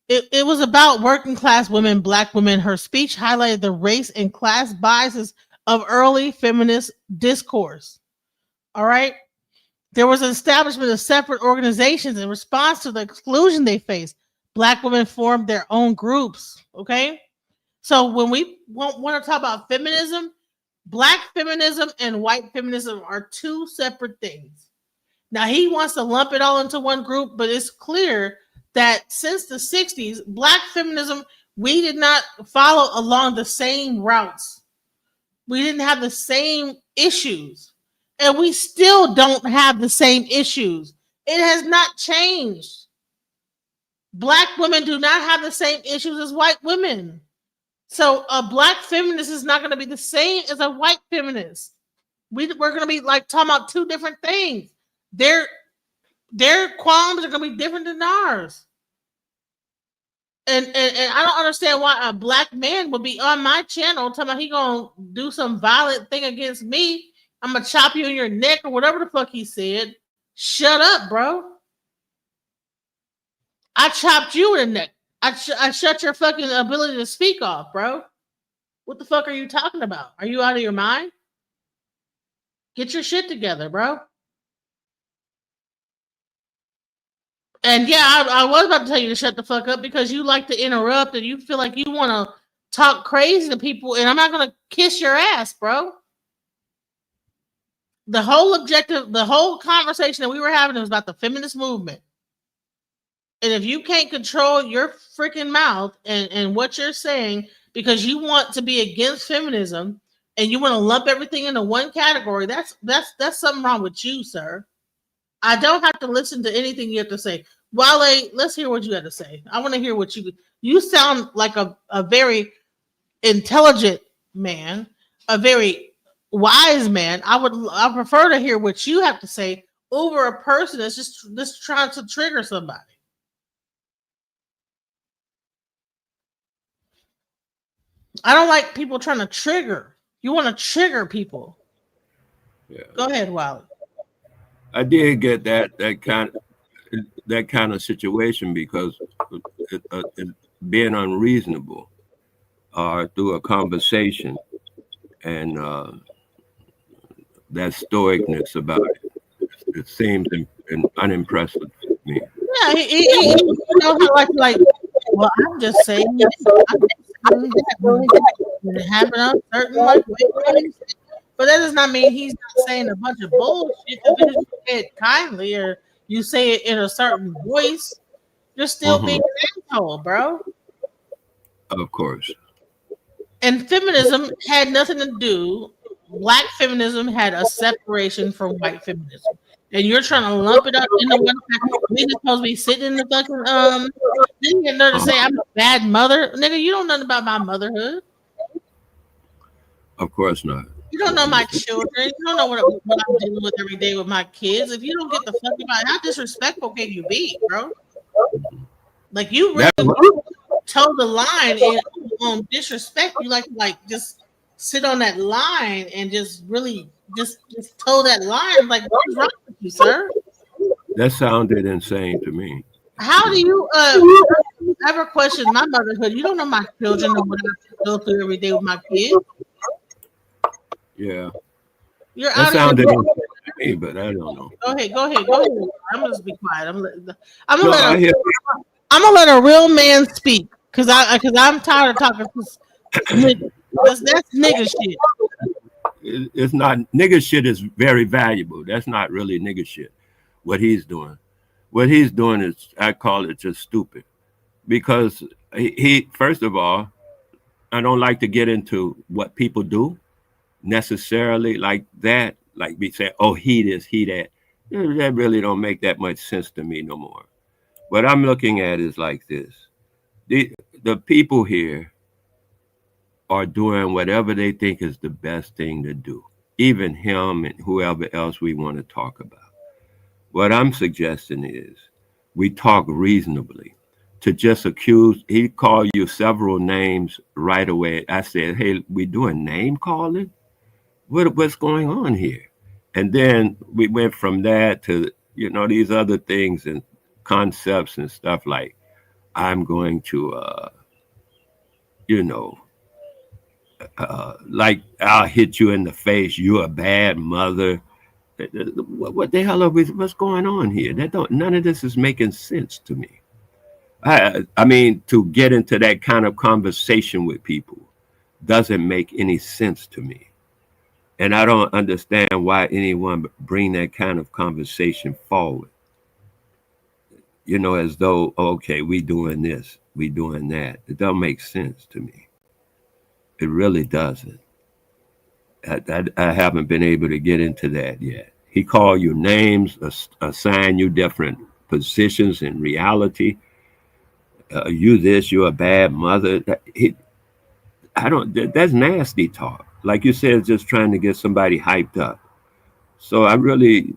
it was about working class women, black women. Her speech highlighted the race and class biases of early feminist discourse. All right. There was an establishment of separate organizations in response to the exclusion they faced. Black women formed their own groups. Okay. So when we want to talk about feminism, black feminism and white feminism are two separate things. Now he wants to lump it all into one group, but it's clear that since the 60s, black feminism, we did not follow along the same routes. We didn't have the same issues. And we still don't have the same issues. It has not changed. Black women do not have the same issues as white women. So a black feminist is not going to be the same as a white feminist. We're going to be like talking about two different things. Their qualms are going to be different than ours. And I don't understand why a black man would be on my channel talking about he going to do some violent thing against me. I'm going to chop you in your neck or whatever the fuck he said. Shut up, bro. I chopped you in the neck. I shut your fucking ability to speak off, bro. What the fuck are you talking about? Are you out of your mind? Get your shit together, bro. And yeah, I was about to tell you to shut the fuck up because you like to interrupt and you feel like you want to talk crazy to people, and I'm not going to kiss your ass, bro. The whole objective, the whole conversation that we were having was about the feminist movement. And if you can't control your freaking mouth and what you're saying because you want to be against feminism and you want to lump everything into one category, that's something wrong with you, sir. I don't have to listen to anything you have to say. Wale, let's hear what you have to say. I want to hear what you sound like a very intelligent man, a very wise man. I prefer to hear what you have to say over a person that's just trying to trigger somebody. I don't like people trying to trigger. You want to trigger people. Yeah. Go ahead, Wally. I did get that kind of situation because it being unreasonable through a conversation and that stoicness about it seems unimpressive to me. Yeah, you know how like. Well, I'm just saying it. I'm just saying that when it happened on certain like ways. But that does not mean he's not saying a bunch of bullshit. Just because you say it kindly or you say it in a certain voice, you're still being an asshole, bro. Of course. And feminism had nothing to do. Black feminism had a separation from white feminism, and you're trying to lump it up into one. We supposed to be sitting in the fucking Then you know to say I'm a bad mother, nigga. You don't know nothing about my motherhood. Of course not. You don't know my children. You don't know what I'm dealing with every day with my kids. If you don't get the fuck about it, how disrespectful can you be, bro? Like you really toe the line and on disrespect. You like just sit on that line and just really just toe that line. Like what's wrong with you, sir? That sounded insane to me. How do you ever question my motherhood? You don't know my children and what I go through every day with my kids. Yeah. You're that out sounded of your insane to me, but I don't know. Go ahead. I'm gonna just be quiet. I'm gonna let a real man speak because I'm tired of talking to niggas. That's nigga shit. It's not nigga shit is very valuable. That's not really nigga shit. What he's doing is I call it just stupid because he first of all, I don't like to get into what people do necessarily like that. Like we say, oh, he this, he that. That really don't make that much sense to me no more. What I'm looking at is like this. The people here are doing whatever they think is the best thing to do. Even him and whoever else we want to talk about. What I'm suggesting is we talk reasonably. To just accuse, he called you several names right away. I said, hey, we doing name calling? What's going on here? And then we went from that to, these other things and concepts and stuff like, I'm going to, like I'll hit you in the face. You're a bad mother. What the hell what's going on here? None of this is making sense to me. I mean, to get into that kind of conversation with people doesn't make any sense to me. And I don't understand why anyone bring that kind of conversation forward. As though, okay, we doing this, we doing that. It don't make sense to me. It really doesn't. I haven't been able to get into that yet. He called you names, assign you different positions in reality. You this, you're a bad mother. That's nasty talk. Like you said, just trying to get somebody hyped up. So I really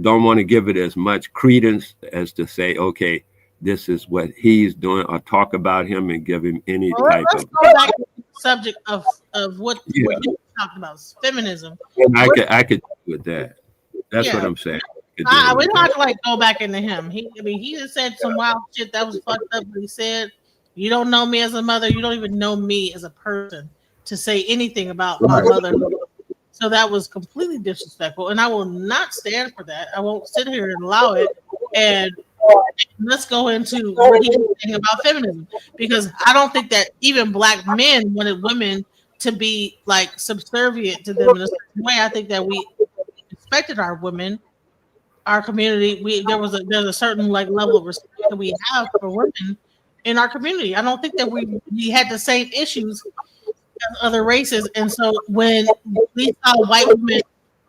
don't want to give it as much credence as to say, okay, this is what he's doing, or talk about him and give him any type let's of. go back to the subject of what you talked about, feminism. And I could do with that. That's what I'm saying. We don't have to like go back into him. He just said some wild shit that was fucked up. But he said, "You don't know me as a mother. You don't even know me as a person to say anything about my mother." So that was completely disrespectful, and I will not stand for that. I won't sit here and allow it. And let's go into what he was saying about feminism, because I don't think that even black men wanted women to be like subservient to them in a certain way. I think that we respected our women, our community. There's a certain like level of respect that we have for women in our community. I don't think that we had the same issues as other races, and so when we saw white women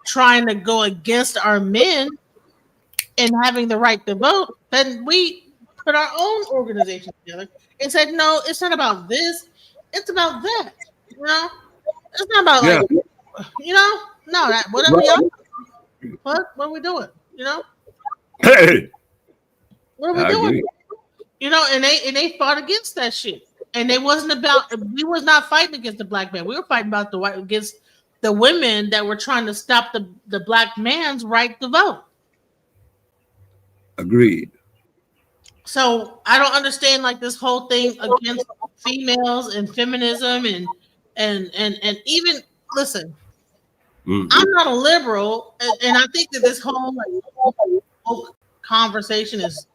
trying to go against our men, and having the right to vote, then we put our own organization together and said, no, it's not about this, it's about that. You know, it's not about Yeah. like, no, that whatever y'all, what are we doing? You know, Hey, what are we I doing? agree. And they fought against that shit. And it wasn't about we was not fighting against the black man. We were fighting about the white against the women that were trying to stop the black man's right to vote. Agreed. So I don't understand like this whole thing against females and feminism and even listen, Mhm. I'm not a liberal and I think that this whole like woke conversation is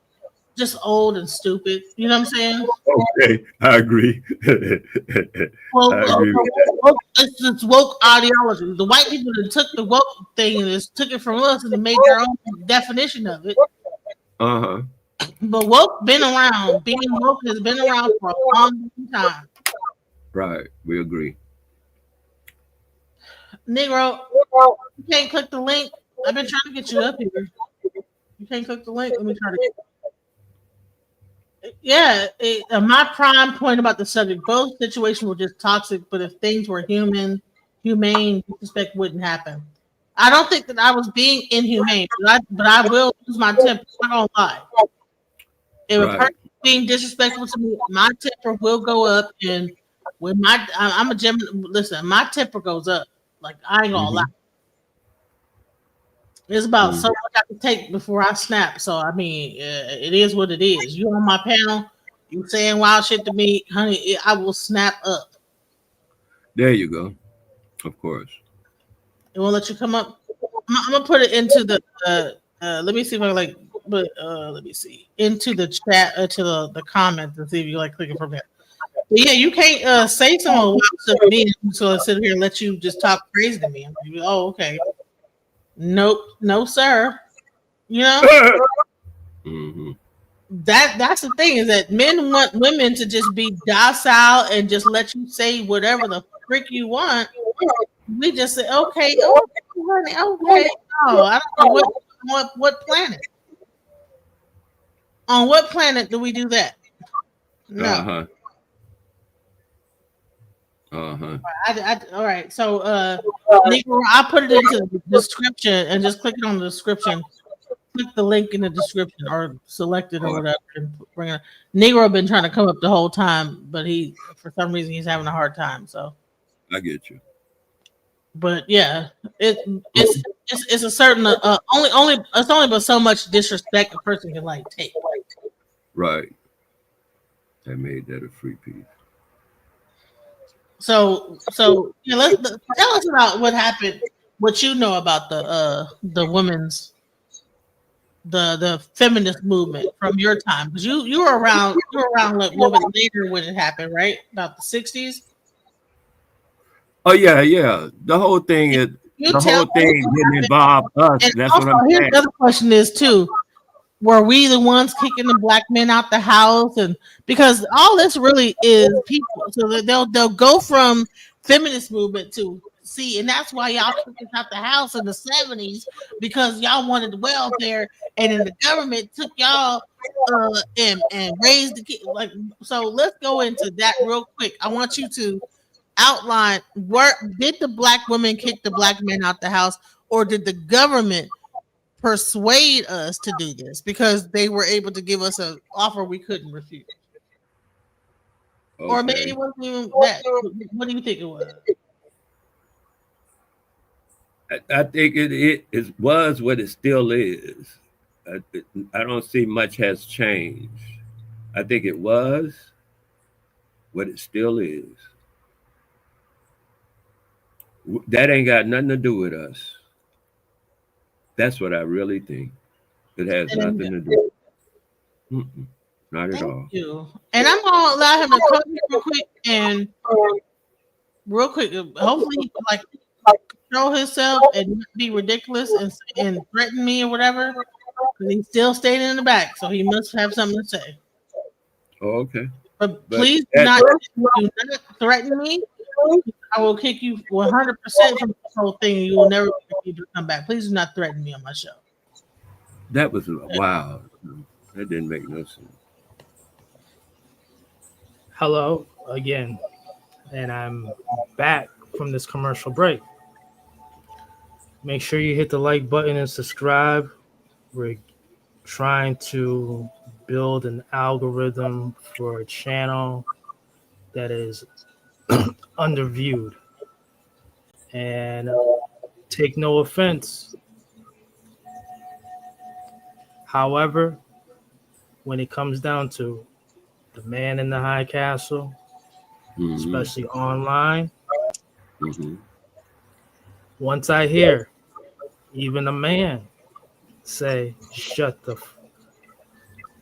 just old and stupid. You know what I'm saying? Okay, I agree. Well, I agree with that. it's woke ideology. The white people that took the woke thing and just took it from us and made their own definition of it. Uh-huh. But woke been around. Being woke has been around for a long time. Right. We agree. Negro, you can't click the link. I've been trying to get you up here. You can't click the link. Let me try to. Yeah, my prime point about the subject, both situations were just toxic, but if things were humane, disrespect wouldn't happen. I don't think that I was being inhumane, but I will lose my temper. I'm not gonna lie. If a Right. person is being disrespectful to me, my temper will go up. And when I'm a Gemini. Listen, my temper goes up. Like I ain't gonna lie. Mhm. It's about so Mhm. much I can take before I snap. So I mean, it is what it is. You on my panel, you saying wild shit to me, honey? I will snap up. There you go. Of course. It won't let you come up. I'm gonna put it into the. Let me see if I like. But let me see into the chat to the comments and see if you like clicking from there. But yeah, you can't say some wild stuff to me, so I sit here and let you just talk crazy to me. I'm like, oh, okay. Nope, no, sir. You know. Mhm. That's the thing is that men want women to just be docile and just let you say whatever the frick you want. We just say okay, okay, honey, okay. No, I don't know what planet. On what planet do we do that? No. Uh-huh. Uh-huh. All right. So Negro, I put it into the description and just click it on the description. Click the link in the description or select it or All right. whatever and bring it. Negro been trying to come up the whole time, but he for some reason he's having a hard time. So, I get you. but yeah, it it's a certain only it's only but so much disrespect a person can like take. Right. I made that a free piece. So yeah, tell us about what happened. What you know about the women's the feminist movement from your time because you were around like, a little bit later when it happened, right? About the 60s. Oh yeah, yeah. You The tell whole me thing what didn't happened. involve us. And That's what also, I'm here's saying. the other question is too: were we the ones kicking the black men out the house? And because all this really is people, so that they'll go from feminist movement to see, and that's why y'all kicked us out the house in the 70s because y'all wanted welfare, and then the government took y'all and raised the kid. Like, so let's go into that real quick. I want you to outline where did the black women kick the black men out the house, or did the government persuade us to do this because they were able to give us an offer we couldn't refuse? Or maybe Okay. it wasn't even that. What do you think it was? I think it was what it still is. I, I don't see much has changed. I think it was what it still is. That ain't got nothing to do with us. That's what I really think. It has And nothing to do. Mm-mm, not at thank all. you. And I'm gonna allow him to come here real quick. Hopefully, he can like control himself and not be ridiculous and threaten me or whatever. Because he's still staying in the back, so he must have something to say. Oh, okay. But But please that, do not threaten me. I will kick you 100% from this whole thing. You will never be able to come back. Please do not threaten me on my show. That was wow. That didn't make no sense. Hello again, and I'm back from this commercial break. Make sure you hit the like button and subscribe. We're trying to build an algorithm for a channel that is underviewed. And take no offense. However, when it comes down to the man in the high castle, especially online, once I hear even a man say, shut the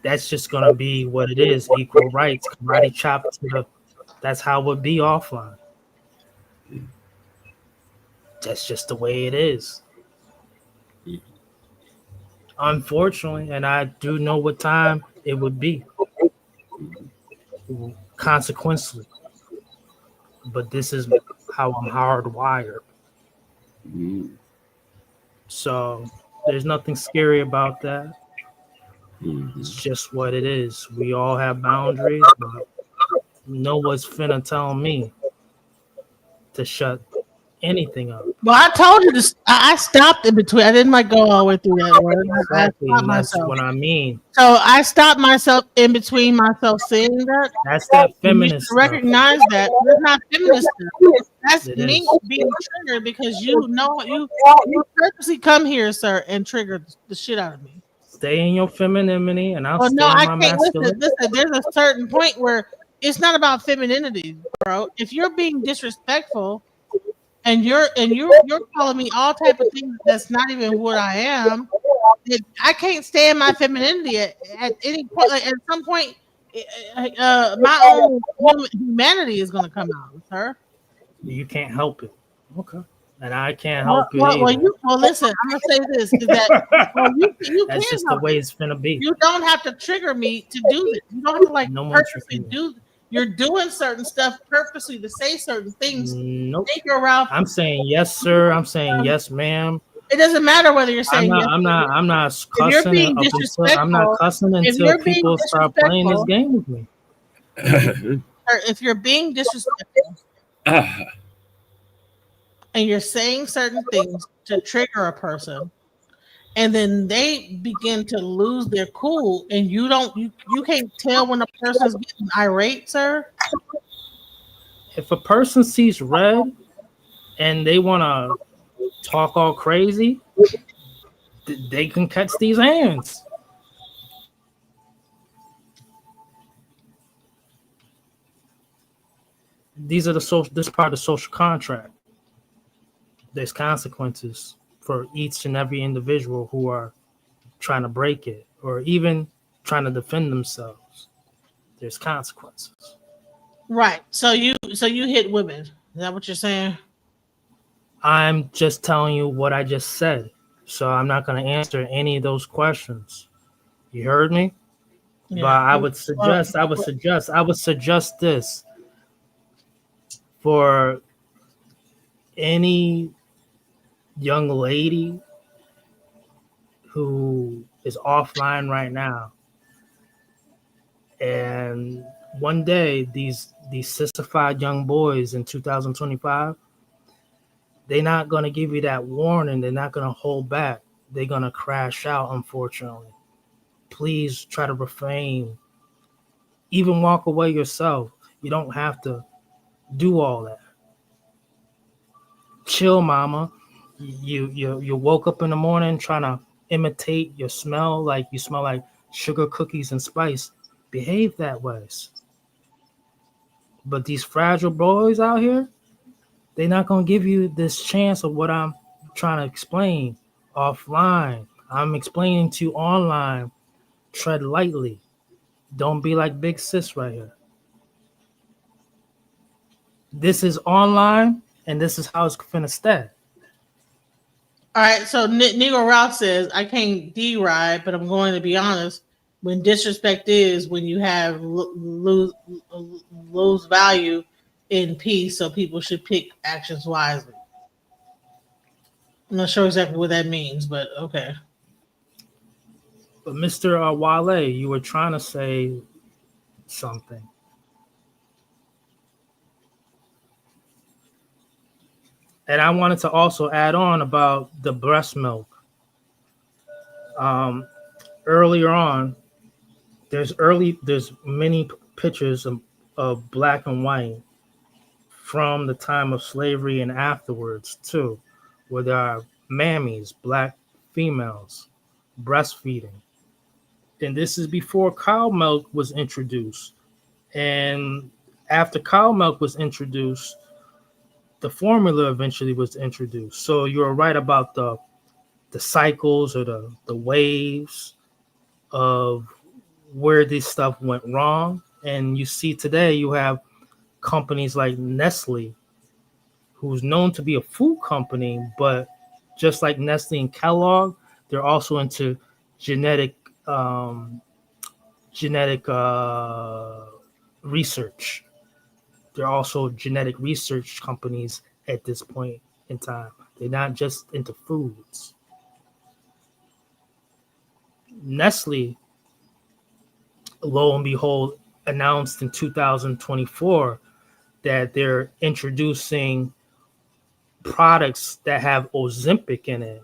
that's just gonna be what it is. Equal rights, karate chop to the that's how it would be offline. That's just the way it is. Unfortunately, and I do know what time it would be. Consequently. But this is how I'm hardwired. So there's nothing scary about that. It's just what it is. We all have boundaries, but no one's finna tell me to shut anything up. Well, I told you this. I stopped in between. I didn't like go all the way through that word. Exactly, I stopped and that's myself. what I mean. So I stopped myself in between myself saying that. That's that You feminist should stuff. recognize that that's not feminist stuff. That's It me is. being triggered because you know you purposely come here, sir, and trigger the shit out of me. Stay in your femininity, and I'll Well, stay no, in I my can't masculinity. listen. There's a certain point where it's not about femininity, bro. If you're being disrespectful and you're calling me all type of things that's not even what I am, I can't stay in my femininity at any point. Like, at some point, my own humanity is going to come out, sir. You can't help it. Okay. And I can't help it either. Listen. I'm gonna say this is that you That's can just the help way it. it's gonna be. You don't have to trigger me to do this. You don't have to like No one purposely triggers do. You're doing certain stuff purposely to say certain things. Nope. Take your route. I'm saying yes, sir. I'm saying yes, ma'am. It doesn't matter whether you're saying yes. I'm not If you're cussing being up until disrespectful, I'm not cussing until people start playing this game with me. or if you're being disrespectful and you're saying certain things to trigger a person, and then they begin to lose their cool, and you can't tell when a person's getting irate, sir. If a person sees red and they want to talk all crazy, they can catch these hands. These are this part of the social contract. There's consequences for each and every individual who are trying to break it or even trying to defend themselves. There's consequences. Right. So you hit women. Is that what you're saying? I'm just telling you what I just said. So I'm not going to answer any of those questions. You heard me? Yeah. But I would suggest this for any young lady who is offline right now, and one day these sissified young boys in 2025, they're not going to give you that warning. They're not going to hold back. They're going to crash out, unfortunately. Please try to refrain. Even walk away yourself. You don't have to do all that. Chill, mama. You woke up in the morning trying to imitate your smell, like you smell like sugar cookies and spice. Behave that way. But these fragile boys out here, they're not going to give you this chance of what I'm trying to explain offline. I'm explaining to you online. Tread lightly. Don't be like big sis right here. This is online, and this is how it's finna stay. All right, so Negro Ralph says, I can't deride, but I'm going to be honest. When disrespect is when you have lose value in peace, so people should pick actions wisely. I'm not sure exactly what that means, but okay. But Mr. Wale, you were trying to say something. And I wanted to also add on about the breast milk. Earlier on, there's many pictures of black and white from the time of slavery and afterwards too, where there are mammies, black females, breastfeeding. And this is before cow milk was introduced. And after cow milk was introduced, the formula eventually was introduced. So you're right about the cycles or the waves of where this stuff went wrong. And you see today you have companies like Nestle, who's known to be a food company, but just like Nestle and Kellogg, they're also into genetic research. They're also genetic research companies at this point in time. They're not just into foods. Nestle, lo and behold, announced in 2024 that they're introducing products that have Ozempic in it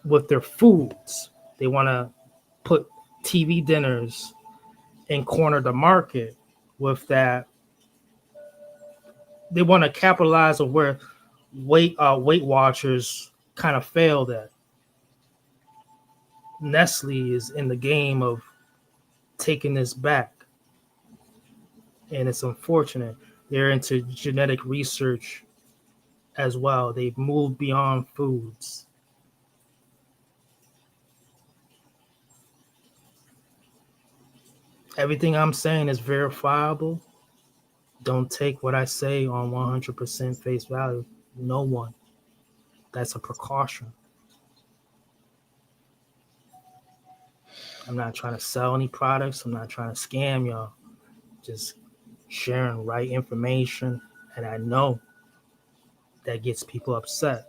with their foods. They want to put TV dinners and corner the market with that. They want to capitalize on where Weight Watchers kind of failed at. Nestle is in the game of taking this back, and it's unfortunate. They're into genetic research as well. They've moved beyond foods. Everything I'm saying is verifiable. Don't take what I say on 100% face value. No one. That's a precaution. I'm not trying to sell any products. I'm not trying to scam y'all. Just sharing right information. And I know that gets people upset.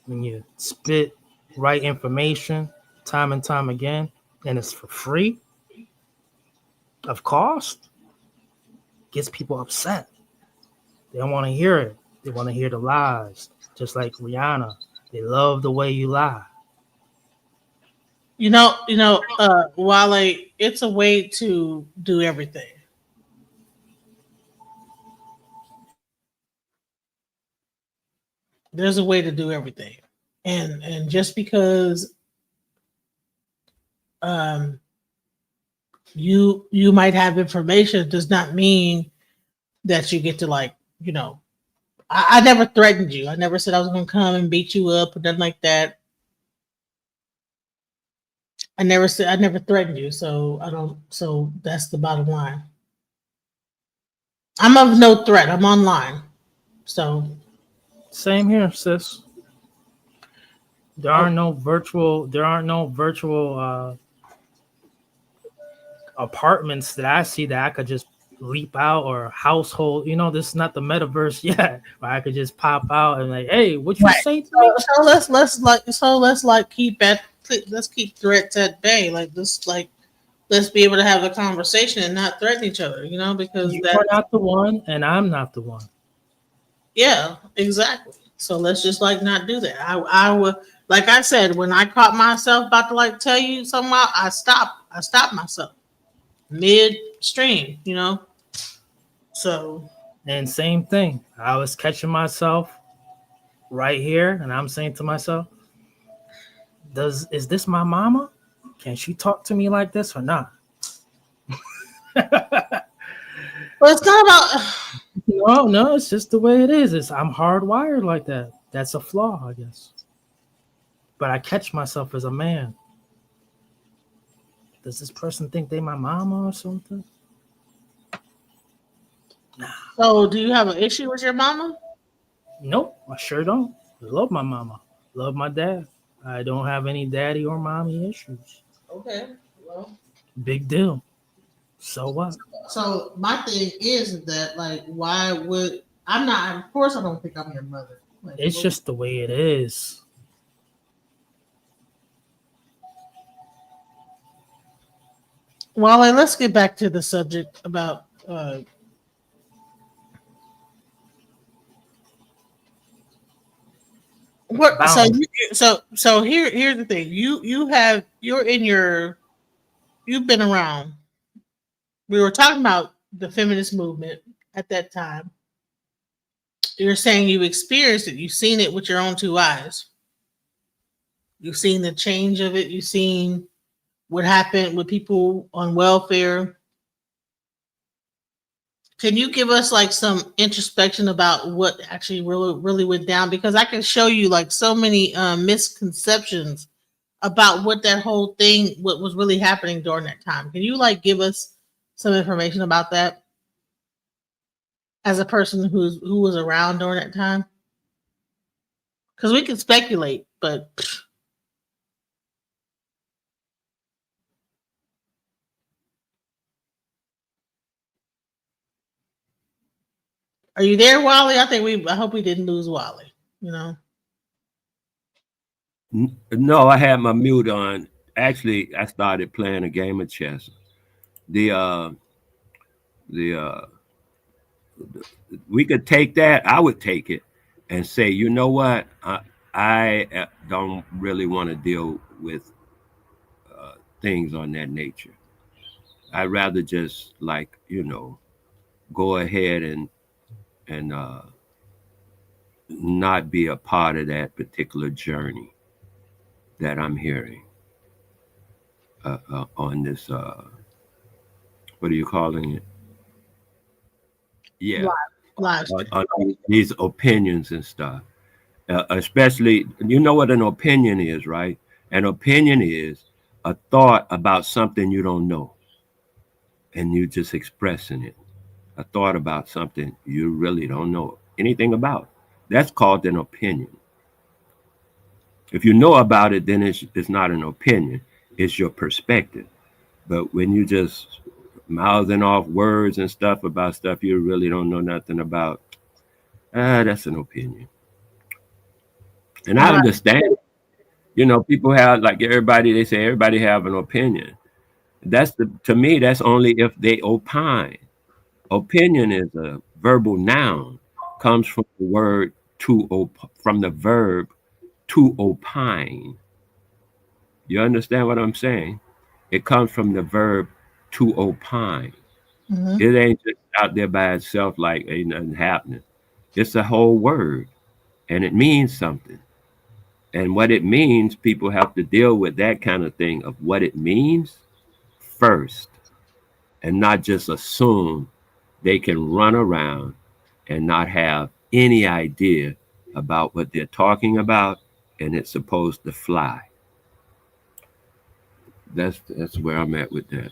When you spit right information time and time again, and it's for free of cost, gets people upset. They don't want to hear it. They want to hear the lies. Just like Rihanna. They love the way you lie. Wale, it's a way to do everything. There's a way to do everything. And just because you might have information does not mean that you get to I never threatened you. I never said I was gonna come and beat you up or nothing like that. I never threatened you, so that's the bottom line. I'm of no threat. I'm online. So same here, sis. There aren't no virtual apartments that I see that I could just leap out, or household. This is not the metaverse yet, where I could just pop out and like, hey, what you say to me? So let's keep threats at bay. Let's be able to have a conversation and not threaten each other. Because you're not the one, and I'm not the one. Yeah, exactly. So let's just not do that. I would, like I said, when I caught myself about to tell you something, I stopped myself midstream. So, and same thing. I was catching myself right here, and I'm saying to myself, is this my mama? Can she talk to me like this or not? Well, it's not about. No, it's just the way it is. I'm hardwired like that. That's a flaw, I guess. But I catch myself as a man. Does this person think they my mama or something? Nah. So, do you have an issue with your mama? Nope, I sure don't. I love my mama. Love my dad. I don't have any daddy or mommy issues. Okay, well, big deal. So what? So my thing is that why would I'm not? Of course, I don't think I'm your mother. It's just the way it is. Well, let's get back to the subject about what. So, Bound. here's the thing. You've been around. We were talking about the feminist movement at that time. You're saying you've experienced it. You've seen it with your own two eyes. You've seen the change of it. You've seen what happened with people on welfare. Can you give us like some introspection about what actually really went down? Because I can show you like so many misconceptions about what that whole thing, what was really happening during that time. Can you like give us some information about that as a person who was around during that time? Because we can speculate, but are you there, Wally? I hope we didn't lose Wally. You know. No, I had my mute on. Actually, I started playing a game of chess. The the we could take that. I would take it and say, you know what? I don't really want to deal with things on that nature. I'd rather just like go ahead and not be a part of that particular journey that I'm hearing on this. What are you calling it? Yeah, Live. on these opinions and stuff. Especially, you know what an opinion is, right? An opinion is a thought about something you don't know, and you just expressing it. A thought about something you really don't know anything about. That's called an opinion. If you know about it, then it's not an opinion. It's your perspective. But when you just mouthing off words and stuff about stuff you really don't know nothing about, that's an opinion. And I understand. People have, like, they say everybody have an opinion. To me, that's only if they opine. Opinion is a verbal noun, comes from the word from the verb to opine. You understand what I'm saying? It comes from the verb to opine. Mm-hmm. It ain't just out there by itself like ain't nothing happening. It's a whole word, and it means something. And what it means, people have to deal with that kind of thing of what it means first, and not just assume they can run around and not have any idea about what they're talking about, and it's supposed to fly. That's where I'm at with that.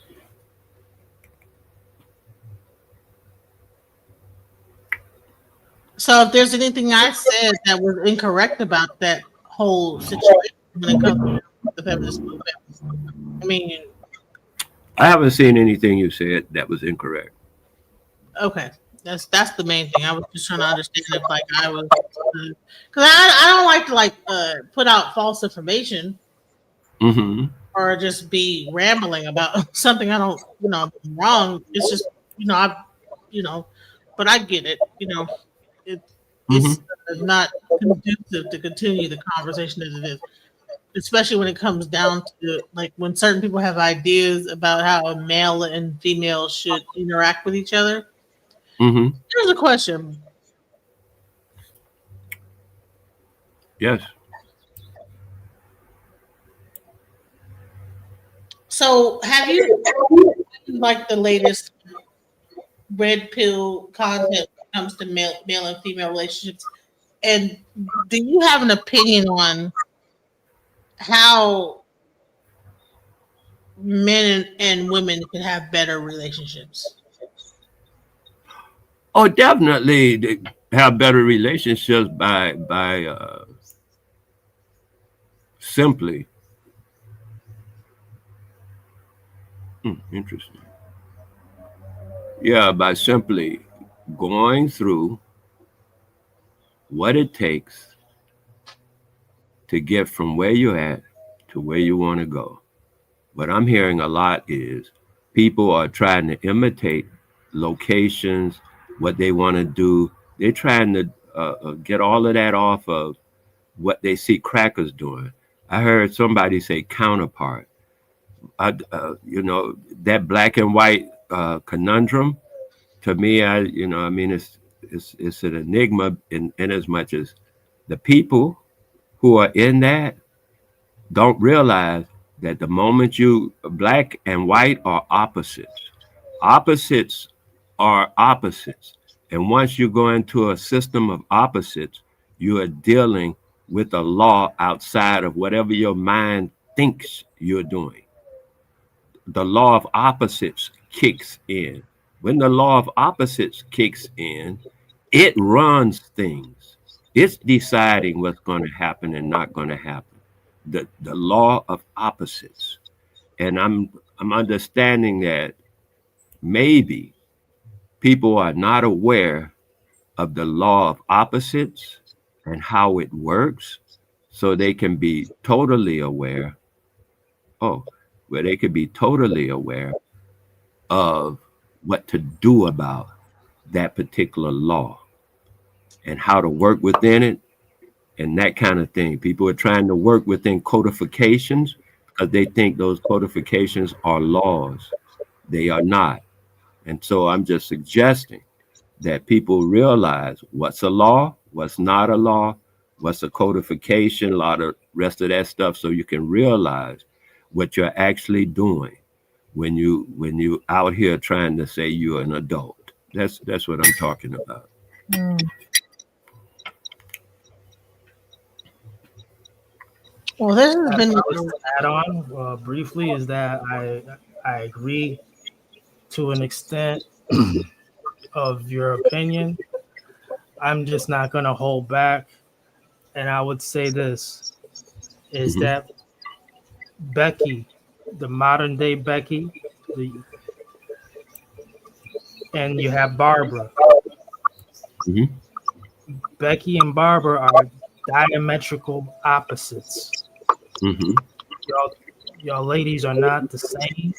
So if there's anything I said that was incorrect about that whole situation when it comes to the feminist movement, I mean, I haven't seen anything you said that was incorrect. okay, that's the main thing. I was just trying to understand if like I was, because I don't like to like put out false information Mm-hmm. or just be rambling about something I don't, I'm wrong. It's just, I, you know, but I get it. It, Mm-hmm. it's not conducive to continue the conversation as it is, especially when it comes down to like when certain people have ideas about how a male and female should interact with each other. Mm-hmm. Here's a question. Yes. So have you like the latest red pill content when it comes to male and female relationships? And do you have an opinion on how men and women can have better relationships? Oh, definitely they have better relationships by simply. Interesting. Yeah, by simply going through what it takes to get from where you're at to where you want to go. What I'm hearing a lot is people are trying to imitate locations, what they want to do. They're trying to get all of that off of what they see crackers doing. I heard somebody say counterpart. That black and white conundrum. To me, I mean, it's an enigma in as much as the people who are in that don't realize that the moment you black and white are opposites. Opposites are opposites. And once you go into a system of opposites, you are dealing with a law outside of whatever your mind thinks you're doing. The law of opposites kicks in. When the law of opposites kicks in, it runs things. It's deciding what's going to happen and not going to happen. The law of opposites. And I'm understanding that maybe people are not aware of the law of opposites and how it works, so they can be totally aware. Oh, where they could be totally aware of what to do about that particular law and how to work within it and that kind of thing. People are trying to work within codifications because they think those codifications are laws. They are not. And so I'm just suggesting that people realize what's a law, what's not a law, what's a codification, a lot of rest of that stuff, so you can realize what you're actually doing when you out here trying to say you're an adult. That's what I'm talking about. Well, this has been I was to add on briefly is that I agree to an extent of your opinion. I'm just not going to hold back, and I would say this is that Becky, the modern day Becky, and you have Barbara. Becky and Barbara are diametrical opposites. Y'all ladies are not the same.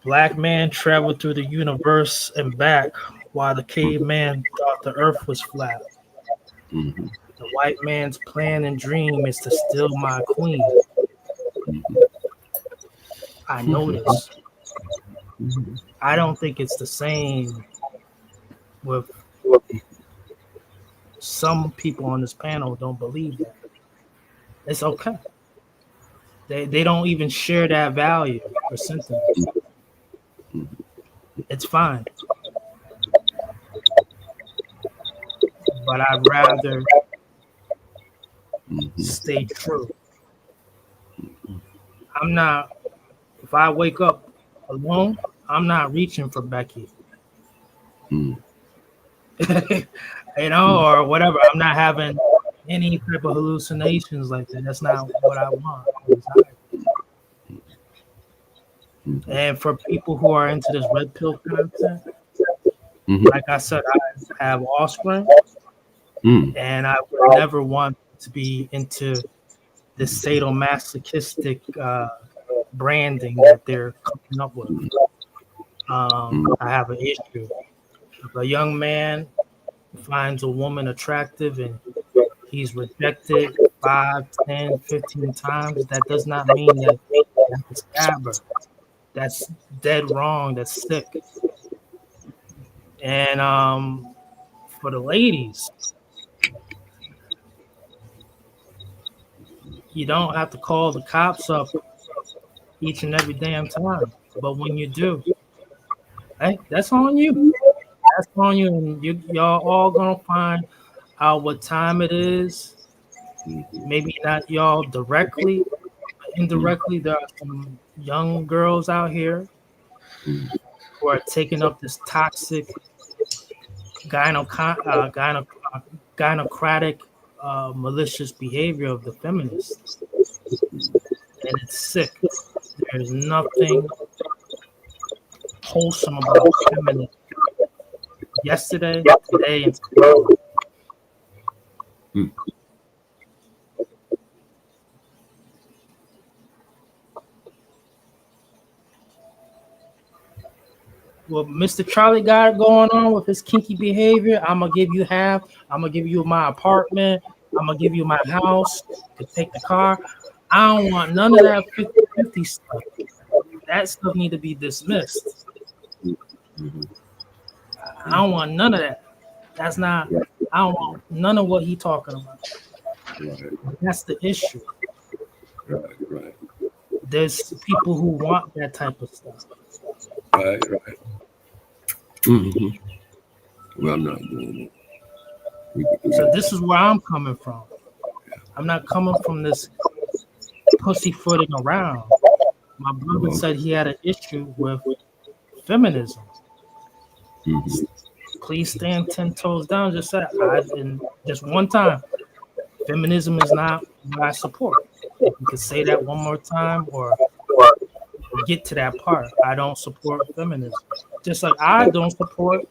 Black man traveled through the universe and back while the caveman thought the earth was flat. The white man's plan and dream is to steal my queen. I notice. I don't think it's the same with some people on this panel don't believe that. It's okay. They don't even share that value or sentiment. It's fine. But I'd rather stay true. If I wake up alone, I'm not reaching for Becky. Or whatever. I'm not having any type of hallucinations like that. That's not what I want. And for people who are into this red pill content, like I said, I have offspring, and I would never want to be into this sadomasochistic branding that they're coming up with. I have an issue. If a young man finds a woman attractive and he's rejected 5, 10, 15 times, that does not mean that you have to stab her. That's dead wrong. That's sick. And for the ladies, you don't have to call the cops up each and every damn time. But when you do, hey, that's on you. That's on you. And y'all all gonna find out what time it is. Maybe not y'all directly, but indirectly. There are some young girls out here who are taking up this toxic gynocratic malicious behavior of the feminists, and it's sick. There's nothing wholesome about feminism. Yesterday, today, and tomorrow. what Mr. Charlie got going on with his kinky behavior, I'm gonna give you half. I'm gonna give you my apartment. I'm gonna give you my house. You can take the car. I don't want none of that 50-50 stuff. That stuff need to be dismissed. I don't want none of that. That's not. I don't want none of what he talking about. That's the issue. Right. There's people who want that type of stuff. Right. Mm-hmm. Well, I'm not doing it. So this is where I'm coming from. I'm not coming from this pussyfooting around. My brother said he had an issue with feminism. Mm-hmm. Please stand 10 toes down. Just said in just one time. Feminism is not what I support. If you could say that one more time or get to that part. I don't support feminism. Just like I don't support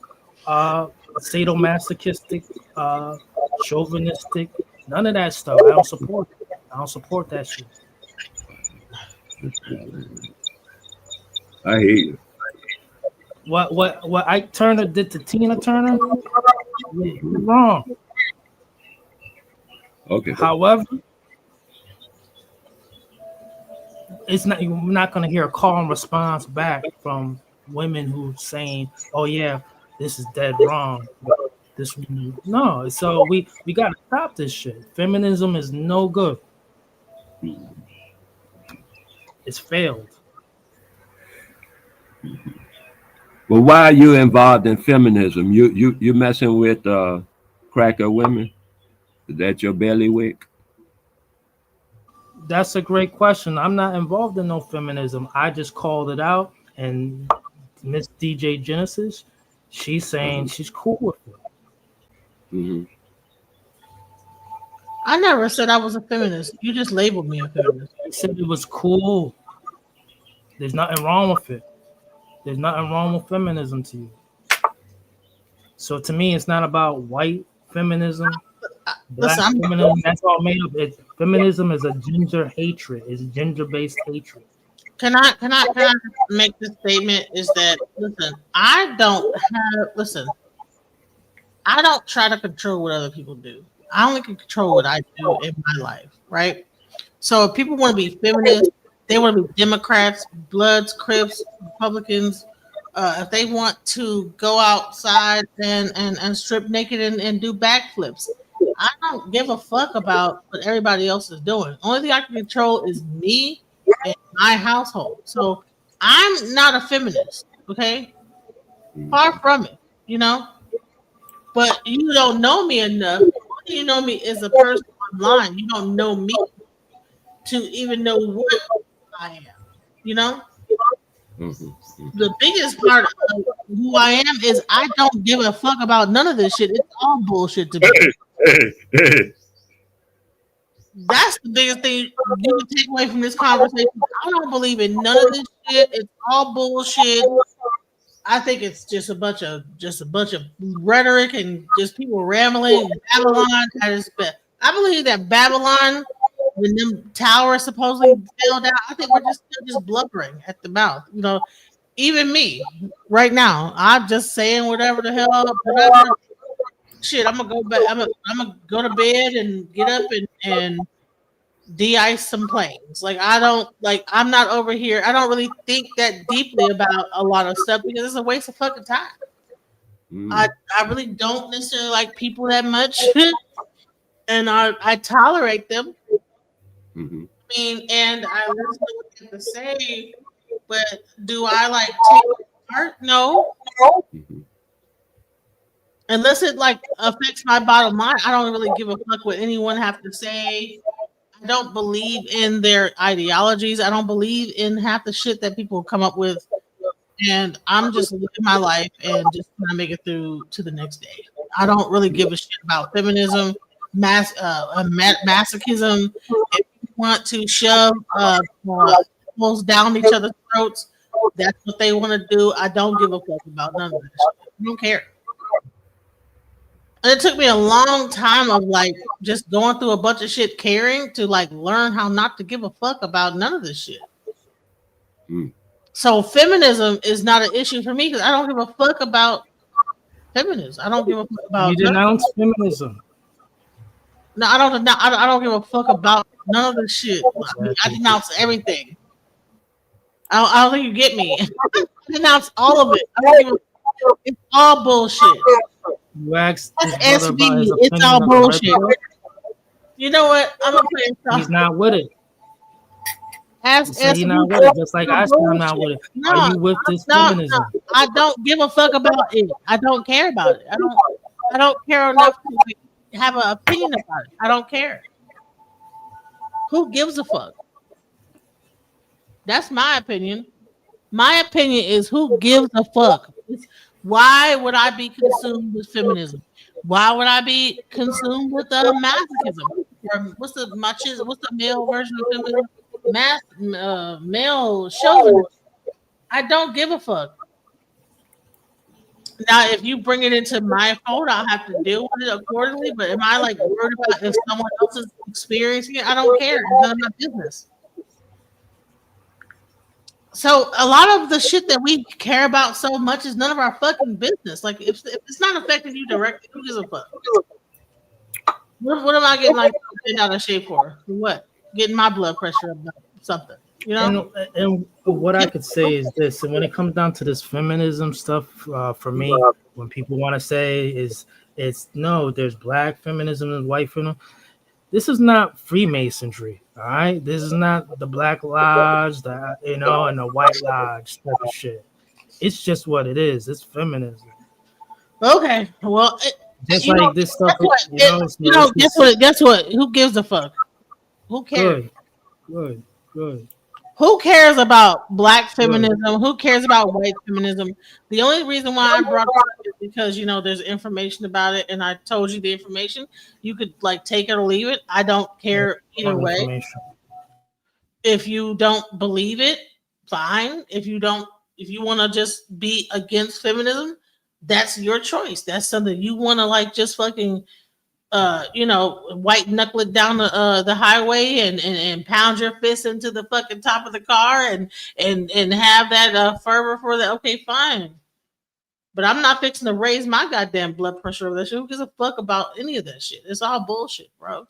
sadomasochistic, chauvinistic, none of that stuff. I don't support it. I don't support that shit. I hear you. What Ike Turner did to Tina Turner? You're wrong. Okay. However, it's not. You're not going to hear a call and response back from women who saying, "Oh yeah, this is dead wrong." This no. So we got to stop this shit. Feminism is no good. It's failed. Well, why are you involved in feminism? You messing with cracker women? Is that your bailiwick? That's a great question. I'm not involved in no feminism. I just called it out, and Miss DJ Genesis, she's saying she's cool with it. Mm-hmm. I never said I was a feminist. You just labeled me a feminist. I said it was cool. There's nothing wrong with it. There's nothing wrong with feminism to you. So to me, it's not about white feminism, black feminism. That's all made up. Feminism is a gender hatred. It's gender-based hatred. Can I make this statement? Is that I don't try to control what other people do. I only can control what I do in my life, right? So if people want to be feminists, they want to be Democrats, Bloods, Crips, Republicans. If they want to go outside and strip naked and do backflips, I don't give a fuck about what everybody else is doing. Only thing I can control is me and my household. So I'm not a feminist, okay? Far from it, you know? But you don't know me enough. You know me as a person online. You don't know me to even know what I am, you know? The biggest part of who I am is I don't give a fuck about none of this shit. It's all bullshit to me. That's the biggest thing you can take away from this conversation. I don't believe in none of this shit. It's all bullshit. I think it's just a bunch of rhetoric and just people rambling. Babylon, I believe that Babylon, when them towers supposedly fell down, I think we're just blubbering at the mouth. You know, even me right now, I'm just saying whatever the hell. Whatever. Shit, I'm gonna go back. I'm gonna go to bed and get up and de-ice some planes. I'm not over here. I don't really think that deeply about a lot of stuff because it's a waste of fucking time. I really don't necessarily like people that much, and I tolerate them. I mean, and I listen to what they have to say, but do I take it apart? No. Unless it affects my bottom line, I don't really give a fuck what anyone have to say. I don't believe in their ideologies. I don't believe in half the shit that people come up with. And I'm just living my life and just trying to make it through to the next day. I don't really give a shit about feminism, masochism. If you want to shove holes down each other's throats, that's what they want to do. I don't give a fuck about none of that shit. I don't care. And it took me a long time of just going through a bunch of shit, caring to learn how not to give a fuck about none of this shit. So feminism is not an issue for me because I don't give a fuck about feminism. I don't give a fuck about. You denounce feminism. No, I don't. No, I don't give a fuck about none of this shit. I denounce everything. I don't think you get me. I denounce all of it. I don't give a, it's all bullshit. You asked this That's brother about his SB. It's all opinion of the bullshit. report. You know what? I'm gonna play a He's song. not with it. He Ask said he's SB. not with it, just like I said I'm not with Bullshit. it. Are you with this feminism? I don't give a fuck about it. I don't care about it. I don't care enough to have an opinion about it. I don't care. Who gives a fuck? That's my opinion. My opinion is who gives a fuck? Why would I be consumed with feminism? Why would I be consumed with masochism? Or what's the machismo? What's the male version of feminism? Male chauvinism. I don't give a fuck. Now, if you bring it into my fold, I'll have to deal with it accordingly. But am I like worried about if someone else is experiencing it? I don't care. It's none of my business. So a lot of the shit that we care about so much is none of our fucking business. Like if it's not affecting you directly, who gives a fuck? What am I getting like out of shape for? For what? Getting my blood pressure up, something. You know. And what I could say is this: and when it comes down to this feminism stuff, for me, when people want to say it's no, there's black feminism and white feminism. This is not Freemasonry, all right? This is not the Black Lodge, and the White Lodge type of shit. It's just what it is. It's feminism. Okay, well, just like this stuff. Guess what? Who gives a fuck? Who cares? Good. Who cares about black feminism? Who cares about white feminism? The only reason why I brought it up is because there's information about it, and I told you the information. You could like take it or leave it. I don't care either way. If you don't believe it, fine. If you want to just be against feminism, that's your choice. That's something you want to like just fucking white knuckle it down the highway and pound your fist into the fucking top of the car and have that fervor for that. Okay, fine. But I'm not fixing to raise my goddamn blood pressure over that shit. Who gives a fuck about any of that shit? It's all bullshit, bro.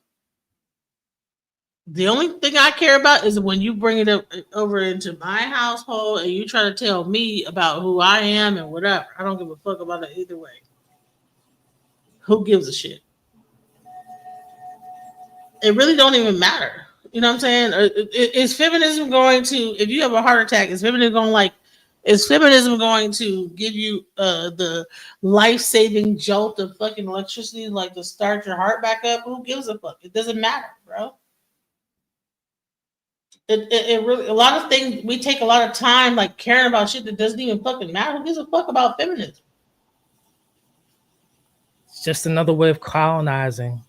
The only thing I care about is when you bring it over into my household and you try to tell me about who I am and whatever. I don't give a fuck about it either way. Who gives a shit? It really don't even matter. You know what I'm saying? Is feminism going to, if you have a heart attack, is feminism going to give you the life-saving jolt of fucking electricity, like to start your heart back up? Who gives a fuck? It doesn't matter, bro. It really, a lot of things, we take a lot of time like caring about shit that doesn't even fucking matter. Who gives a fuck about feminism? It's just another way of colonizing.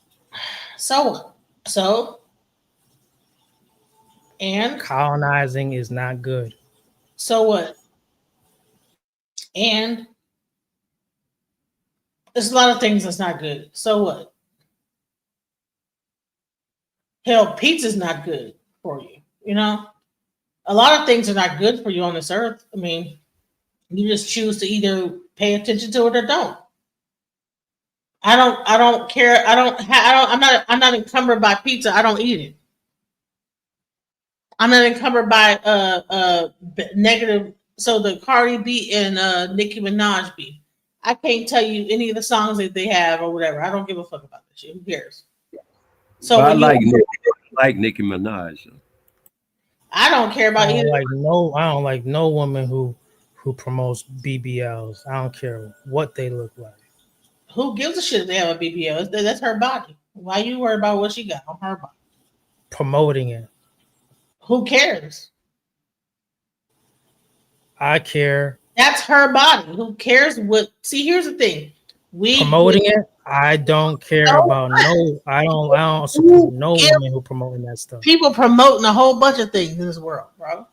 And colonizing is not good. So what? And there's a lot of things that's not good. So what? Hell, pizza's not good for you. A lot of things are not good for you on this earth. I mean, you just choose to either pay attention to it or don't. I don't care. I'm not encumbered by pizza. I don't eat it. I'm not encumbered by negative. So the Cardi B and Nicki Minaj beat. I can't tell you any of the songs that they have or whatever. I don't give a fuck about that shit. Who cares? So I like Nicki Minaj. I don't care about either. I don't like no woman who promotes BBLs. I don't care what they look like. Who gives a shit if they have a BBL? That's her body. Why you worry about what she got on her body? Promoting it. Who cares? I care. That's her body. Who cares what? See, here's the thing. Promoting it. I don't care about no. I don't support no woman who promoting that stuff. People promoting a whole bunch of things in this world, bro.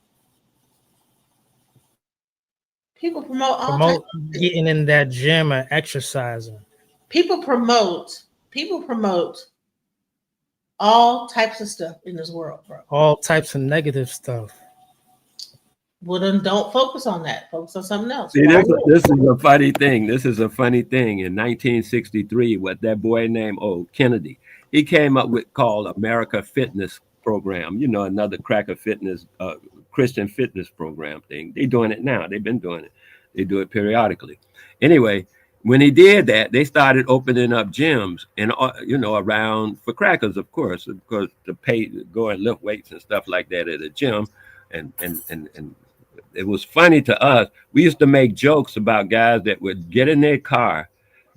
People promote getting in that gym and exercising. People promote all types of stuff in this world, bro. All types of negative stuff. Well, then don't focus on that. Focus on something else. See, this is a funny thing. This is a funny thing. In 1963, what that boy named Kennedy, he came up with called America Fitness Program. You know, another cracker fitness, Christian fitness program thing. They're doing it now. They've been doing it. They do it periodically. Anyway, when he did that, they started opening up gyms and around for crackers, of course, because to pay go and lift weights and stuff like that at a gym, and it was funny to us. We used to make jokes about guys that would get in their car,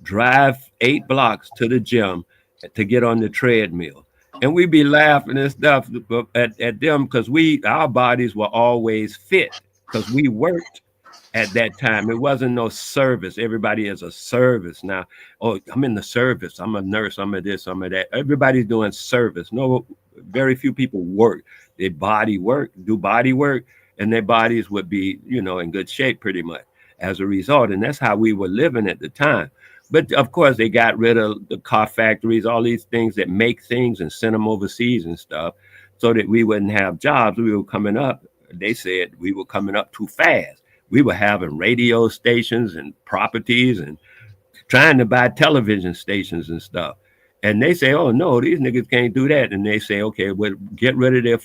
drive 8 blocks to the gym to get on the treadmill. And we'd be laughing and stuff at them because our bodies were always fit because we worked at that time. It wasn't no service. Everybody is a service now. Oh, I'm in the service. I'm a nurse. I'm a this, I'm a that. Everybody's doing service. No, very few people work. They do body work, and their bodies would be, in good shape pretty much as a result. And that's how we were living at the time. But of course, they got rid of the car factories, all these things that make things and send them overseas and stuff so that we wouldn't have jobs. We were coming up. They said we were coming up too fast. We were having radio stations and properties and trying to buy television stations and stuff. And they say, oh, no, these niggas can't do that. And they say, okay, well, get rid of their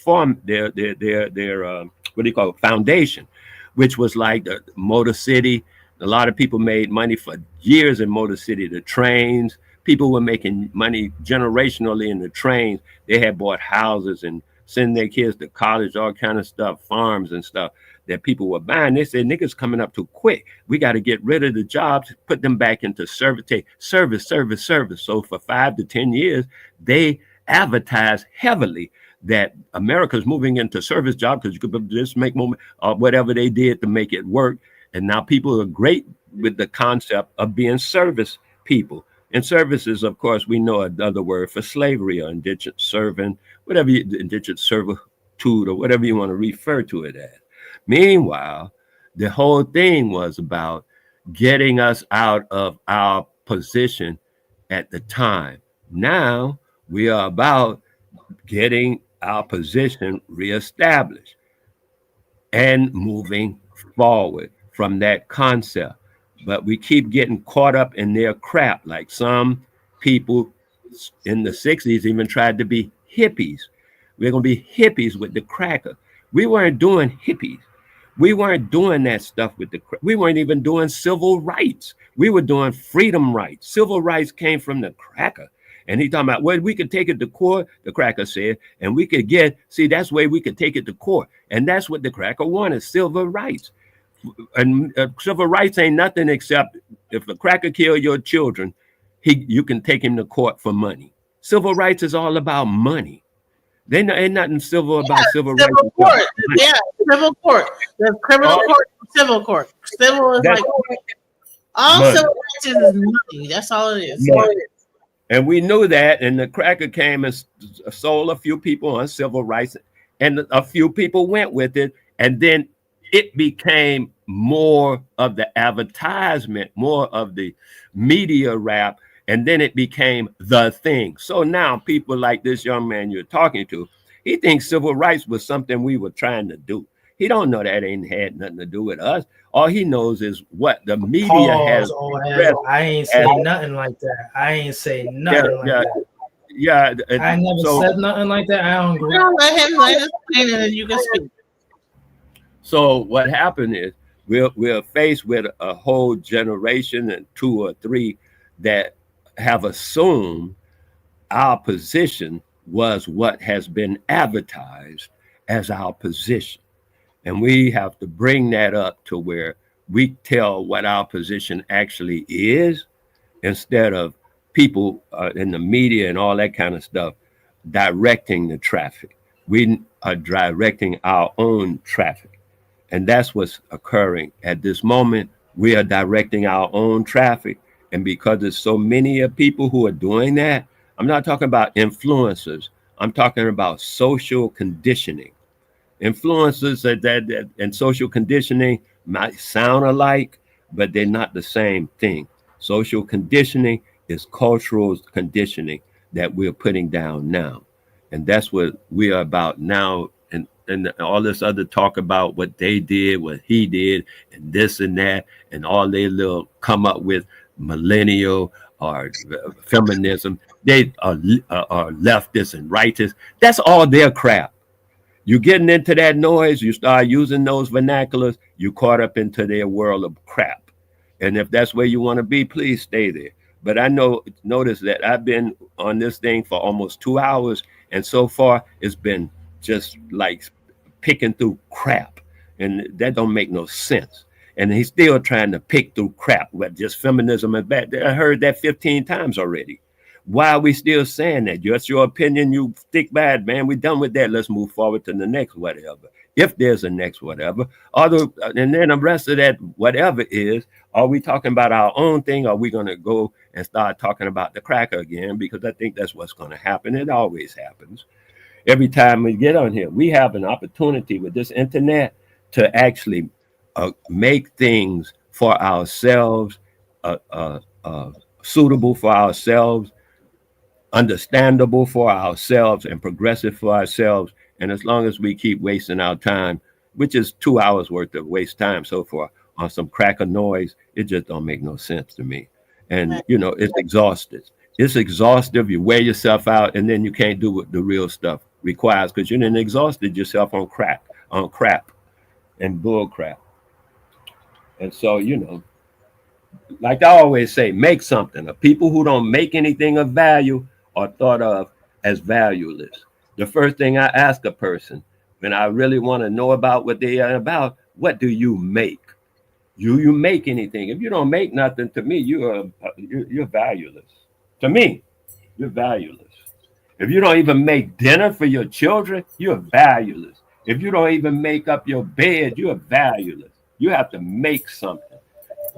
what do you call it, foundation, which was like the Motor City. A lot of people made money for years in Motor City. The trains, people were making money generationally in the trains. They had bought houses and sending their kids to college, all kind of stuff, farms and stuff that people were buying. They said, niggas coming up too quick. We got to get rid of the jobs, put them back into service. So for 5 to 10 years, they advertised heavily that America's moving into service jobs because you could just make more, whatever they did to make it work. And now people are great with the concept of being service people. And services, of course, we know another word for slavery or indentured servant, indentured servitude or whatever you want to refer to it as. Meanwhile, the whole thing was about getting us out of our position at the time. Now we are about getting our position reestablished and moving forward from that concept. But we keep getting caught up in their crap. Like some people in the 60s even tried to be hippies. We're going to be hippies with the cracker. We weren't doing hippies. We weren't doing that stuff with we weren't even doing civil rights. We were doing freedom rights. Civil rights came from the cracker. And he talking about, well, we could take it to court, the cracker said, and we could that's the way we could take it to court. And that's what the cracker wanted, civil rights. And civil rights ain't nothing except if a cracker kill your children, you can take him to court for money. Civil rights is all about money. Ain't nothing civil about civil rights. Court. Yeah, civil court. There's criminal court, civil court. Civil is like all money. Civil rights is money. That's all it is. And we knew that, and the cracker came and sold a few people on civil rights, and a few people went with it, and then it became more of the advertisement, more of the media rap, and then it became the thing. So now people like this young man you're talking to, he thinks civil rights was something we were trying to do. He don't know that ain't had nothing to do with us. All he knows is what the media has. I ain't say nothing like that. I ain't say nothing like that. Yeah, I never said nothing like that. I don't agree. Let him explain it, and you can speak. So what happened is we're faced with a whole generation and 2 or 3 that have assumed our position was what has been advertised as our position. And we have to bring that up to where we tell what our position actually is, instead of people in the media and all that kind of stuff directing the traffic. We are directing our own traffic. And that's what's occurring at this moment. We are directing our own traffic. And because there's so many of people who are doing that, I'm not talking about influencers. I'm talking about social conditioning. Influences that and social conditioning might sound alike, but they're not the same thing. Social conditioning is cultural conditioning that we're putting down now. And that's what we are about now. And and all this other talk about what they did, what he did, and this and that, and all they little come up with millennial or feminism. They are leftists and righteous. That's all their crap. You getting into that noise, you start using those vernaculars, you caught up into their world of crap. And if that's where you want to be, please stay there. But I notice that I've been on this thing for almost 2 hours, and so far it's been just like picking through crap, and that don't make no sense. And he's still trying to pick through crap, but just feminism and bad. I heard that 15 times already. Why are we still saying that? That's your opinion. You stick by it, man. We're done with that. Let's move forward to the next whatever. If there's a next whatever. And then the rest of that whatever is, are we talking about our own thing? Or are we going to go and start talking about the cracker again? Because I think that's what's going to happen. It always happens. Every time we get on here, we have an opportunity with this internet to actually make things for ourselves, suitable for ourselves, understandable for ourselves, and progressive for ourselves. And as long as we keep wasting our time, which is 2 hours worth of waste time so far on some cracker noise, it just don't make no sense to me. And it's exhausted. It's exhaustive. You wear yourself out, and then you can't do what the real stuff requires because you done exhausted yourself on crap and bull crap. And so, like I always say, make something. People who don't make anything of value are thought of as valueless. The first thing I ask a person when I really want to know about what they are about, what do you make? You make anything? If you don't make nothing, to me, you're valueless. To me, you're valueless. If you don't even make dinner for your children, you're valueless. If you don't even make up your bed, you're valueless. You have to make something.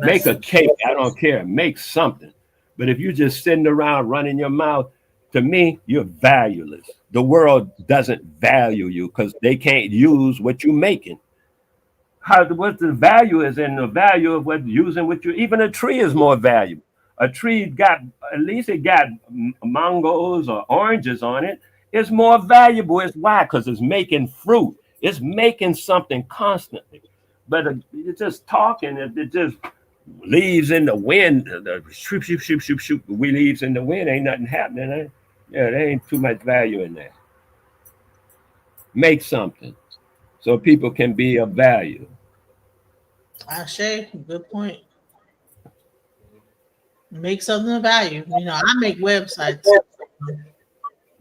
Make a cake, I don't care. Make something. But if you're just sitting around running your mouth, to me, you're valueless. The world doesn't value you because they can't use what you're making. What the value is in the value of what using what you, even a tree is more valuable. A tree got, at least it got mangoes or oranges on it. It's more valuable. It's why? Because it's making fruit. It's making something constantly. But it's just talking, it just leaves in the wind. Shoop, shoop, shoop, shoop, shoop. We leaves in the wind, ain't nothing happening. There ain't too much value in that. Make something so people can be of value. Ashe, good point. Make something of value. I make websites.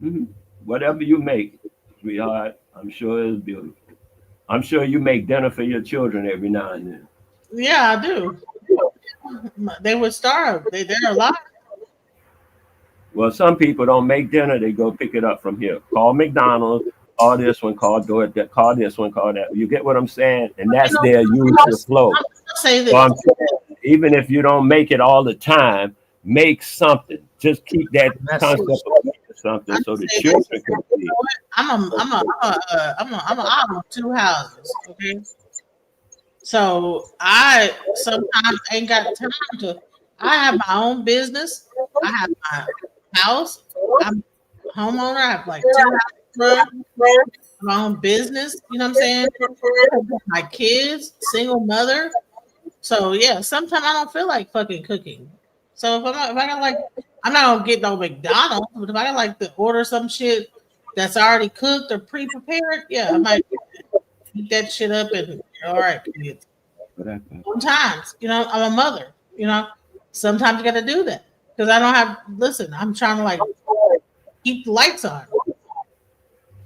Mm-hmm. Whatever you make, sweetheart, I'm sure it's beautiful. I'm sure you make dinner for your children every now and then. Yeah, I do. They would starve. They're alive. Well, some people don't make dinner. They go pick it up from here. Call McDonald's. Call this one. Call DoorDash. Call this one. Call that. You get what I'm saying? And that's their usual flow. So I'm saying, even if you don't make it all the time, make something. Just keep that concept of making something so the children can see. I'm out of two houses. Okay. So I sometimes ain't got time to. I have my own business. I have my house. I'm a homeowner. I have like 2 houses, my own business. You know what I'm saying? My kids, single mother. So yeah, sometimes I don't feel like fucking cooking. So if I got like, I'm not gonna get no McDonald's, but if I got like to order some shit that's already cooked or pre-prepared, yeah, I might eat that shit up and all right, kids. Sometimes, I'm a mother, sometimes you got to do that because I don't have, listen, I'm trying to like keep the lights on.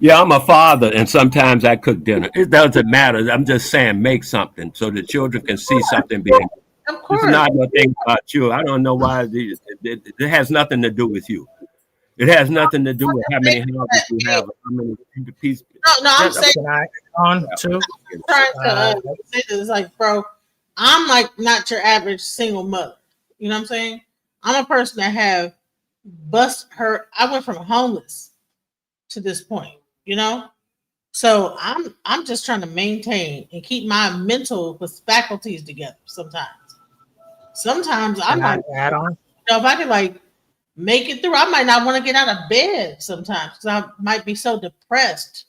Yeah, I'm a father, and sometimes I cook dinner. It doesn't matter. I'm just saying, make something so the children can see something being. Of course. It's not nothing about you. I don't know why. It has nothing to do with you. It has nothing to do with how many houses you have, or how many pieces. No, I'm saying. On too. Trying to say this, like, bro, I'm like not your average single mother. You know what I'm saying? I'm a person that have I went from homeless to this point. So I'm just trying to maintain and keep my mental faculties together. Sometimes I'm like, add on. if I could like make it through, I might not want to get out of bed sometimes because I might be so depressed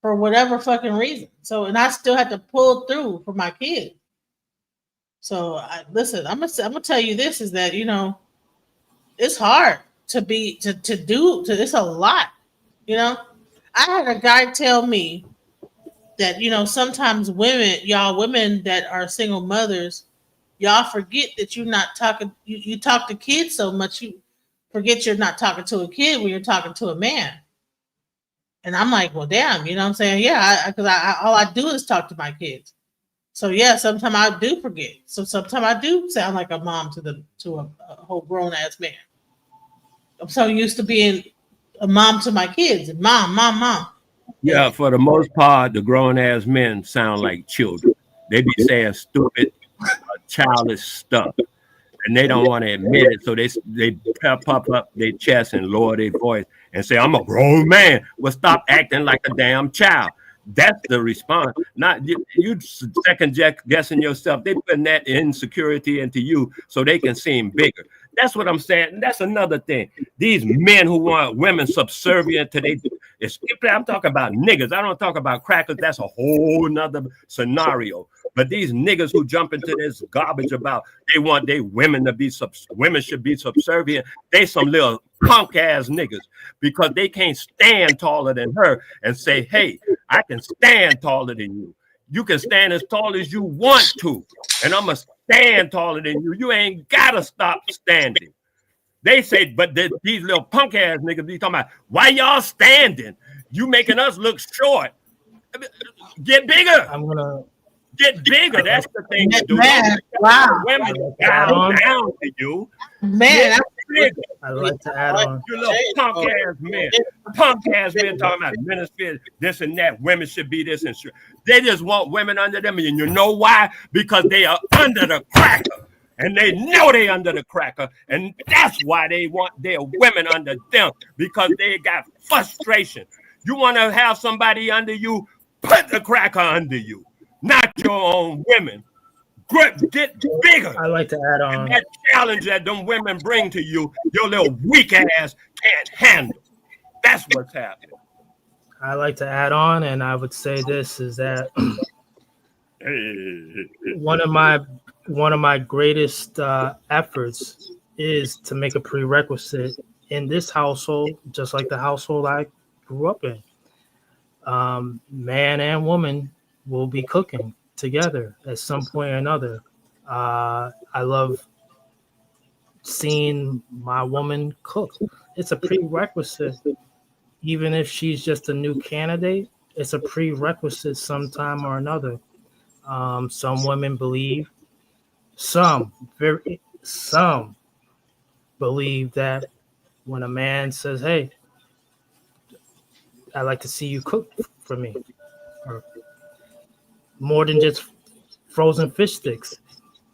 for whatever fucking reason. So, and I still had to pull through for my kids. So, listen, I'm gonna tell you this is that it's hard to be to do. It's a lot. I had a guy tell me that sometimes women that are single mothers, y'all forget that you're not talking. You talk to kids so much, you forget you're not talking to a kid when you're talking to a man. And I'm like, well, damn, you know what I'm saying? Yeah, because all I do is talk to my kids. So yeah, sometimes I do forget. So sometimes I do sound like a mom to a whole grown ass man. I'm so used to being a mom to my kids, and mom. Yeah, for the most part, the grown ass men sound like children. They be saying stupid, childish stuff, and they don't want to admit it. So they puff up their chest and lower their voice and say, "I'm a grown man." Well, stop acting like a damn child. That's the response. Not you second guessing yourself. They putting that insecurity into you so they can seem bigger. That's what I'm saying. That's another thing. These men who want women subservient to they. I'm talking about niggas. I don't talk about crackers. That's a whole nother scenario. But these niggas who jump into this garbage about they want their women to be women should be subservient. They some little punk ass niggas because they can't stand taller than her and say, hey, I can stand taller than you. You can stand as tall as you want to, and I'm gonna stand taller than you. You ain't gotta stop standing. They say, but these little punk ass niggas be talking about why y'all standing? You making us look short. Get bigger. Get bigger. That's the thing to do. Man, wow. Women down to you. Man, I like to add on. You little punk ass men. Punk ass men talking about ministers, this and that. Women should be this and shit. They just want women under them. And you know why? Because they are under the cracker. And they know they under the cracker. And that's why they want their women under them. Because they got frustration. You want to have somebody under you, put the cracker under you. Not your own women. Get bigger. I like to add on. And that challenge that them women bring to you, your little weak ass can't handle. That's what's happening. I like to add on, and I would say this is that one of my greatest efforts is to make a prerequisite in this household, just like the household I grew up in. Man and woman will be cooking together at some point or another. I love seeing my woman cook. It's a prerequisite. Even if she's just a new candidate, it's a prerequisite sometime or another. Some women believe, some believe that when a man says, hey, I like to see you cook for me, or more than just frozen fish sticks,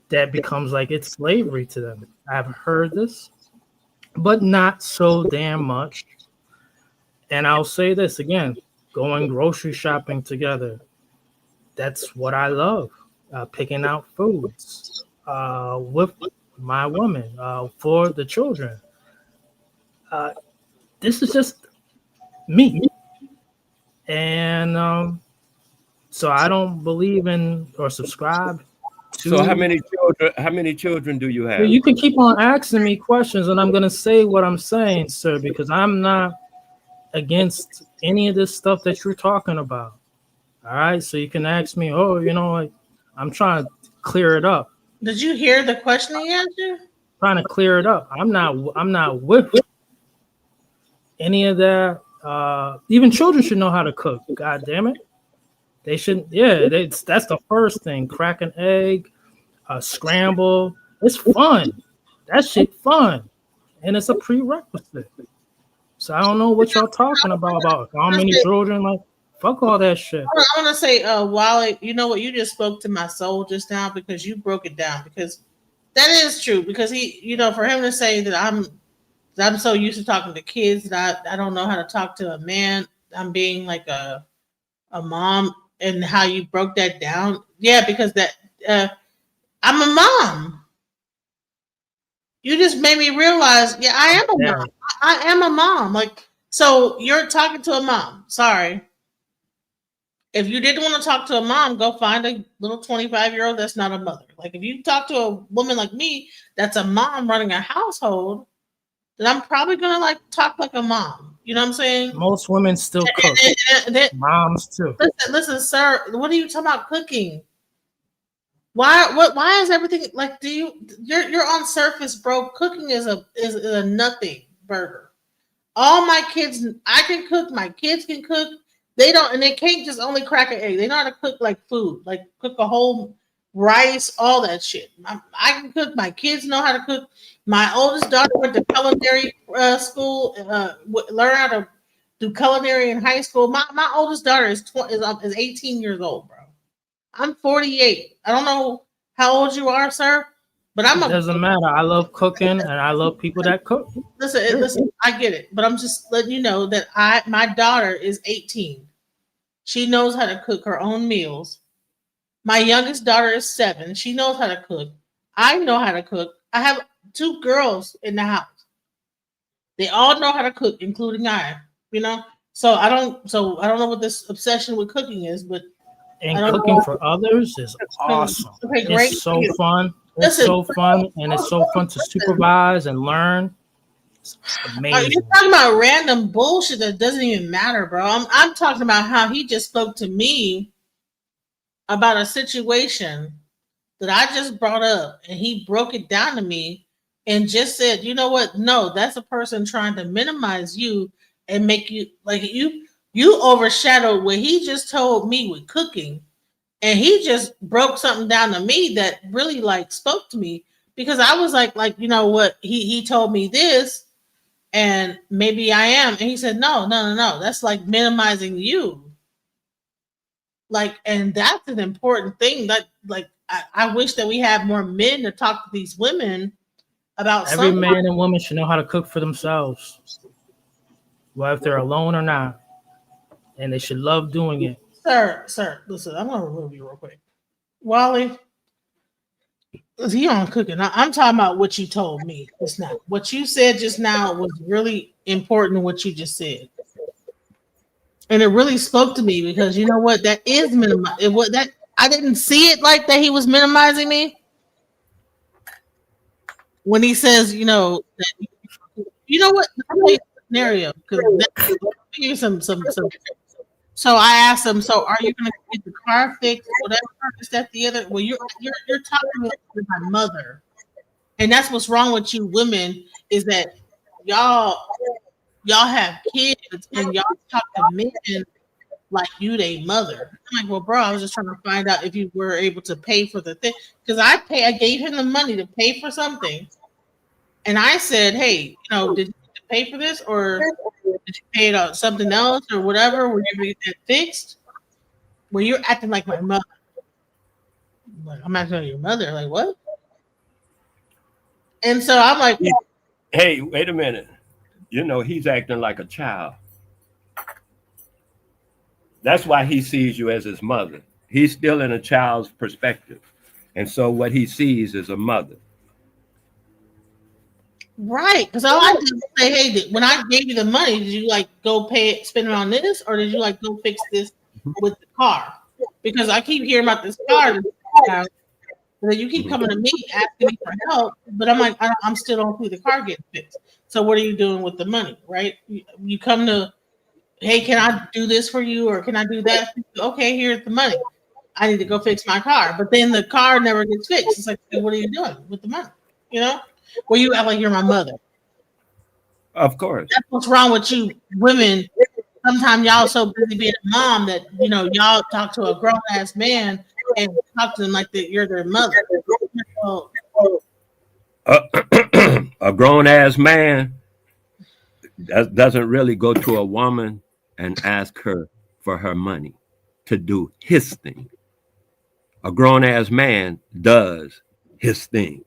that becomes like it's slavery to them. I've heard this, but not so damn much. And I'll say this again, going grocery shopping together. That's what I love, picking out foods with my woman for the children. This is just me. And so I don't believe in or subscribe to. So how many children do you have? You can keep on asking me questions, and I'm going to say what I'm saying, sir, because I'm not against any of this stuff that you're talking about. All right, so you can ask me, I'm trying to clear it up. Did you hear the question he answered? Trying to clear it up. I'm not with any of that. Even children should know how to cook. God damn it. They shouldn't. Yeah, that's the first thing. Crack an egg, scramble. It's fun. That shit fun, and it's a prerequisite. So I don't know what y'all talking about how many children. Like, fuck all that shit. I want to say, Wally, you know what? You just spoke to my soul just now because you broke it down. Because that is true. Because he, for him to say that I'm so used to talking to kids that I don't know how to talk to a man. I'm being like a mom, and how you broke that down. Yeah, because I'm a mom. You just made me realize, yeah, I am a mom. I am a mom. Like, so you're talking to a mom. Sorry. If you didn't want to talk to a mom, go find a little 25-year-old that's not a mother. Like if you talk to a woman like me that's a mom running a household, then I'm probably gonna like talk like a mom. You know what I'm saying? Most women still cook. Moms too. Listen, sir. What are you talking about cooking? Why is everything like? You're on surface, bro? Cooking is a nothing burger. All my kids, I can cook. My kids can cook. They don't, and they can't just only crack an egg. They know how to cook like food, like cook a whole rice, all that shit. I can cook. My kids know how to cook. My oldest daughter went to culinary school, learn how to do culinary in high school. My oldest daughter is 18 years old, bro. I'm 48. I don't know how old you are, sir, but It doesn't matter. I love cooking and I love people that cook. Listen, I get it, but I'm just letting you know that my daughter is 18. She knows how to cook her own meals. My youngest daughter is 7. She knows how to cook. I know how to cook. I have 2 girls in the house. They all know how to cook, including I. You know, so I don't know what this obsession with cooking is, but And cooking for others is awesome. Okay, great. It's so fun. It's so fun, and it's so fun to supervise and learn. It's amazing. You're talking about random bullshit that doesn't even matter, bro. I'm talking about how he just spoke to me about a situation that I just brought up, and he broke it down to me and just said, you know what? No, that's a person trying to minimize you and make you like you overshadowed what he just told me with cooking. And he just broke something down to me that really like spoke to me because I was like, you know what? He told me this and maybe I am. And he said, no. That's like minimizing you. Like, and that's an important thing that like, I wish that we had more men to talk to these women about every man and woman should know how to cook for themselves. Well, if they're alone or not. And they should love doing it. Sir, listen, I'm gonna remove you real quick. Wally, he on cooking. I'm talking about what you told me just now. What you said just now was really important. What you just said, and it really spoke to me because you know what? That is minimizing. What that I didn't see it like that. He was minimizing me when he says, you know, that, you know what? Scenario because some. So I asked him, so are you going to get the car fixed, whatever, is that the other? Well, you're talking with my mother. And that's what's wrong with you women is that y'all have kids and y'all talk to men like you they mother. I'm like, well, bro, I was just trying to find out if you were able to pay for the thing. Because I gave him the money to pay for something. And I said, hey, you know, did you pay for this or did you pay it on something else or whatever? Were you going to get that fixed? Well, you're acting like my mother. Like, I'm acting like your mother. Like, what? And so I'm like, hey, wait a minute. You know, he's acting like a child. That's why he sees you as his mother. He's still in a child's perspective. And so what he sees is a mother. right. Because all I did was say, hey, when I gave you the money, did you like go spend it on this, or did you like go fix this with the car? Because I keep hearing about this car, and then you keep coming to me asking me for help, but I'm like, I'm still don't see the car getting fixed. So what are you doing with the money, right? You come to, hey, can I do this for you, or can I do that? Okay, here's the money. I need to go fix my car, but then the car never gets fixed. It's like, what are you doing with the money? You know? Well, you act like you're my mother. Of course. That's what's wrong with you women. Sometimes y'all so busy being a mom that, you know, y'all talk to a grown ass man and talk to them like that you're their mother. A grown ass man doesn't really go to a woman and ask her for her money to do his thing. A grown ass man does his thing.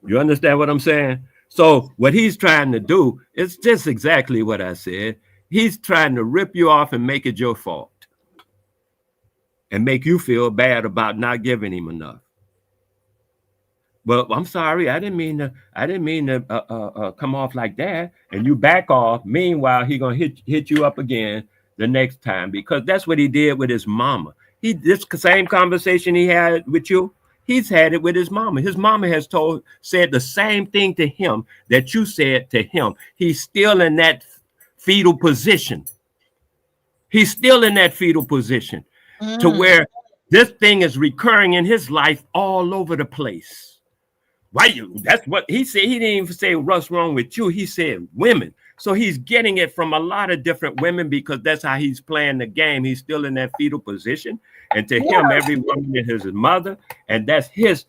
You understand what I'm saying? So what he's trying to do is just exactly what I said. He's trying to rip you off and make it your fault and make you feel bad about not giving him enough. Well, I'm sorry, I didn't mean to come off like that. And you back off. Meanwhile, he's gonna hit you up again the next time, because that's what he did with his mama. This same conversation he had with you, he's had it with his mama. His mama has said the same thing to him that you said to him. He's still in that fetal position. He's still in that fetal position to where this thing is recurring in his life all over the place. Why you? That's what he said. He didn't even say what's wrong with you. He said women. So he's getting it from a lot of different women because that's how he's playing the game. He's still in that fetal position. And to him, every woman is his mother. And that's his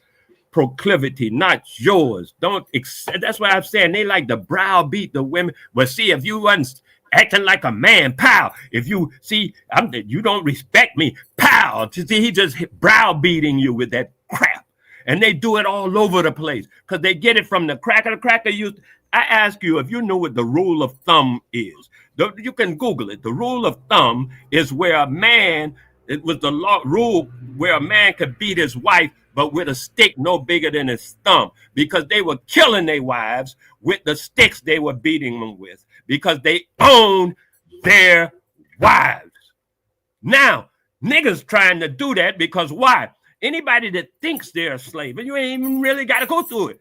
proclivity, not yours. That's why I'm saying they like to browbeat the women. But see, if you wasn't acting like a man, pow. If you see, you don't respect me, pow. See, he just browbeating you with that crap. And they do it all over the place because they get it from the cracker. The cracker used. I ask you if you know what the rule of thumb is. You can Google it. The rule of thumb is where a man, it was the rule where a man could beat his wife, but with a stick no bigger than his thumb, because they were killing their wives with the sticks they were beating them with, because they owned their wives. Now, niggas trying to do that because why? Anybody that thinks they're a slave, and you ain't even really got to go through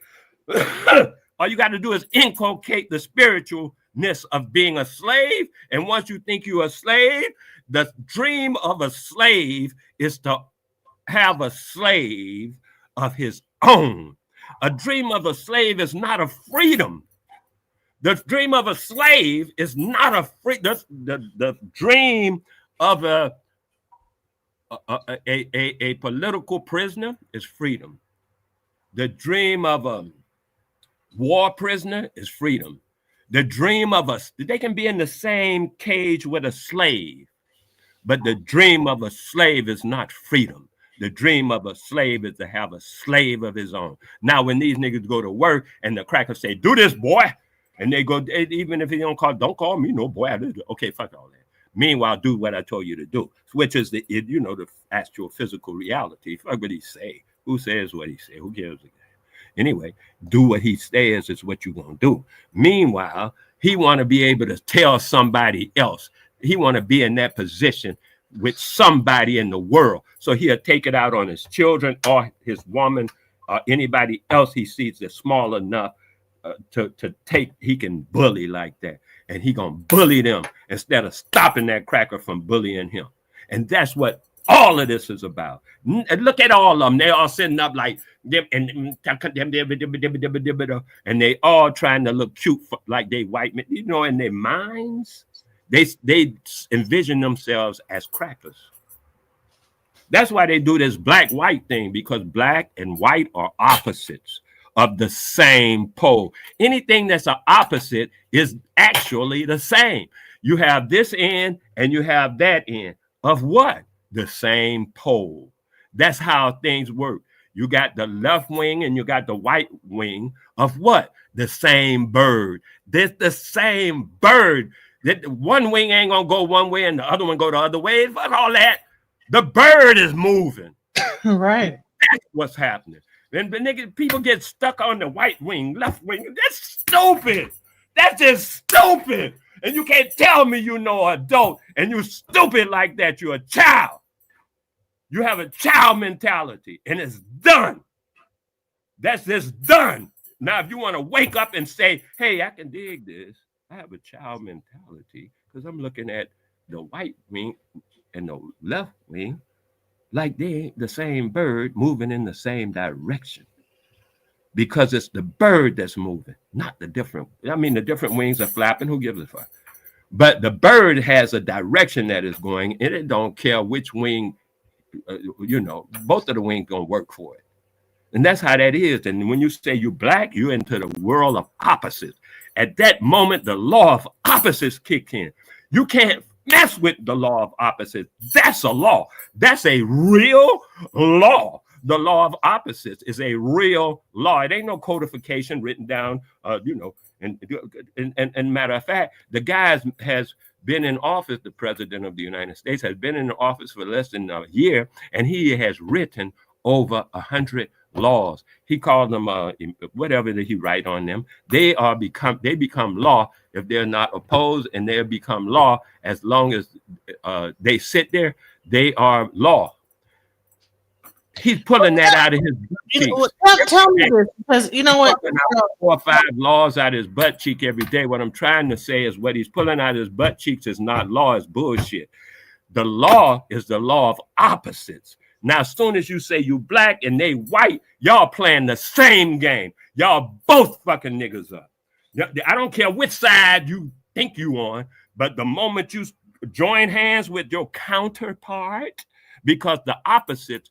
it. All you got to do is inculcate the spiritualness of being a slave. And once you think you're a slave, the dream of a slave is to have a slave of his own. A dream of a slave is not a freedom. The dream of a slave is not a free. The dream of a political prisoner is freedom. The dream of a war prisoner is freedom. The dream of they can be in the same cage with a slave, but the dream of a slave is not freedom. The dream of a slave is to have a slave of his own. Now, when these niggas go to work and the crackers say, do this, boy, and they go, even if he don't call me no boy. Okay, fuck all that. Meanwhile, do what I told you to do, which is the actual physical reality. Fuck what he say. Who says what he say? Who gives a damn? Anyway, do what he says is what you're going to do. Meanwhile, he want to be able to tell somebody else. He want to be in that position with somebody in the world. So he'll take it out on his children or his woman or anybody else he sees that's small enough to take. He can bully like that. And he going to bully them instead of stopping that cracker from bullying him. And that's what all of this is about. Look at all of them. They all sitting up like them and they all trying to look cute like they white men. You know, in their minds, they envision themselves as crackers. That's why they do this black-white thing, because black and white are opposites of the same pole. Anything that's an opposite is actually the same. You have this end and you have that end of what? The same pole. That's how things work. You got the left wing and you got the right wing of what? The same bird. There's the same bird. That one wing ain't gonna go one way and the other one go the other way. Fuck all that. The bird is moving. Right. That's what's happening. And nigga, people get stuck on the right wing, left wing. That's stupid. That's just stupid. And you can't tell me you know an adult and you stupid like that. You're a child. You have a child mentality and it's done. That's just done. Now, if you want to wake up and say, hey, I can dig this. I have a child mentality because I'm looking at the white wing and the left wing like they the same bird moving in the same direction, because it's the bird that's moving, not the different. I mean, the different wings are flapping. Who gives a fuck? But the bird has a direction that is going, and it don't care which wing. Both of the wings gonna work for it, and that's how that is. And when you say you're black, you're into the world of opposites. At that moment, the law of opposites kick in. You can't mess with the law of opposites. That's a law. That's a real law. The law of opposites is a real law. It ain't no codification written down, and matter of fact, the guy has been in office, the president of the United States has been in office for less than a year, and he has written over 100 laws. He called them whatever that he write on them. They become law if they're not opposed, and they become law as long as they sit there. They are law. He's pulling that out of his butt cheeks. Tell me this, because you know what? 4 or 5 laws out of his butt cheek every day. What I'm trying to say is what he's pulling out of his butt cheeks is not law, it's bullshit. The law is the law of opposites. Now, as soon as you say you black and they white, y'all playing the same game. Y'all both fucking niggas up. I don't care which side you think you on, but the moment you join hands with your counterpart, because the opposites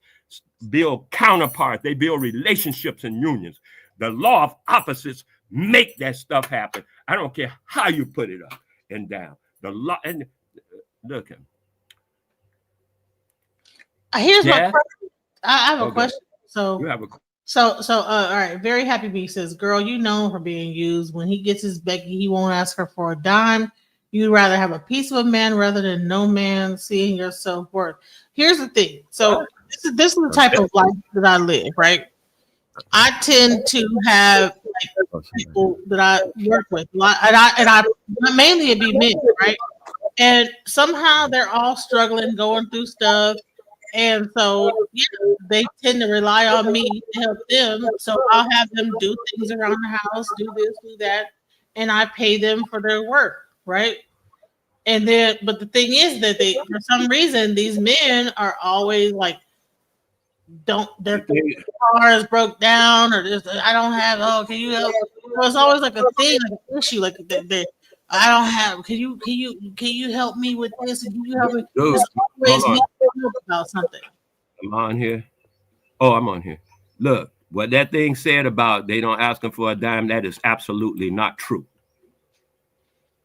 build counterparts, they build relationships and unions. The law of opposites make that stuff happen. I don't care how you put it up and down. The law, and look at him. Here's my question. I have a question. So you have a all right. Very Happy Bee says, "Girl, you know for being used. When he gets his Becky, he won't ask her for a dime. You'd rather have a piece of a man rather than no man. Seeing your self-worth." Here's the thing. So this is the type of life that I live, right? I tend to have people that I work with, and I mainly it be men, right? And somehow they're all struggling, going through stuff. And so they tend to rely on me to help them. So I'll have them do things around the house, do this, do that, and I pay them for their work, right? And then, but the thing is that they, for some reason, these men are always like, their car is broke down, or I don't have. Oh, can you help? So it's always like a thing, like an issue, like I don't have. Can you help me with this? And can you help me? Dude, always about something. I'm on here. Oh, I'm on here. Look, what that thing said about they don't ask them for a dime, that is absolutely not true.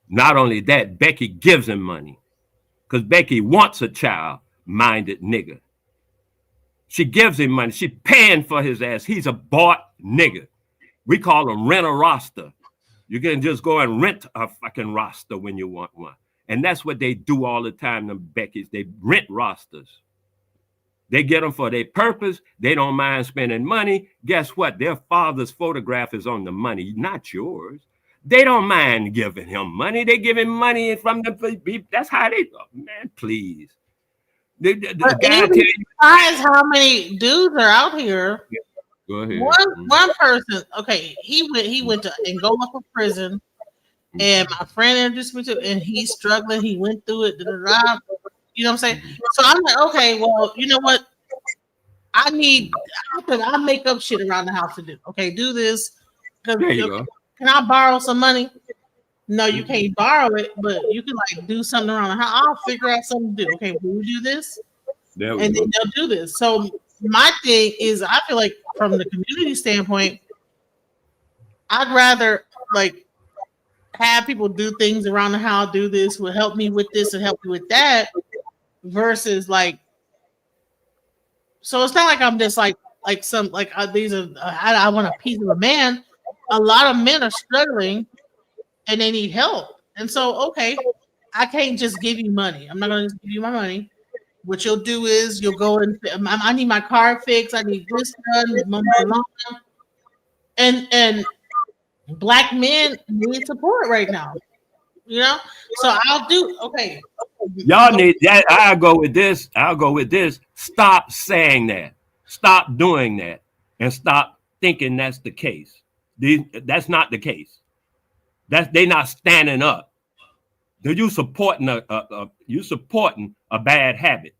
Not only that, Becky gives him money because Becky wants a child-minded nigga. She gives him money. She's paying for his ass. He's a bought nigga. We call him rent a roster. You can just go and rent a fucking roster when you want one. And that's what they do all the time, them Beckys. They rent rosters. They get them for their purpose. They don't mind spending money. Guess what? Their father's photograph is on the money, not yours. They don't mind giving him money. They give him money from the. That's how they. Oh, man, please. The guy tell you. How many dudes are out here? Yeah, go ahead. One person. Okay, he went to Angola for prison, and my friend introduced me to, and he's struggling. He went through it. You know what I'm saying? So I'm like, okay, well, you know what? I make up shit around the house to do. Okay, do this. There you go. Can I borrow some money? No, you can't borrow it, but you can like do something around the house. I'll figure out something to do. Okay, will you do this? And then they'll do this. So my thing is, I feel like from the community standpoint, I'd rather like have people do things around the house, do this, will help me with this and help me with that, versus like. So it's not like I'm just like some like these are I want a piece of a man. A lot of men are struggling and they need help. And so, okay, I can't just give you money. I'm not going to give you my money. What you'll do is you'll go and I need my car fixed. I need this done. And black men need support right now. You know? So I'll do, okay. Y'all need that. I'll go with this. Stop saying that. Stop doing that. And stop thinking that's the case. That's not the case. They're not standing up. You supporting a bad habit.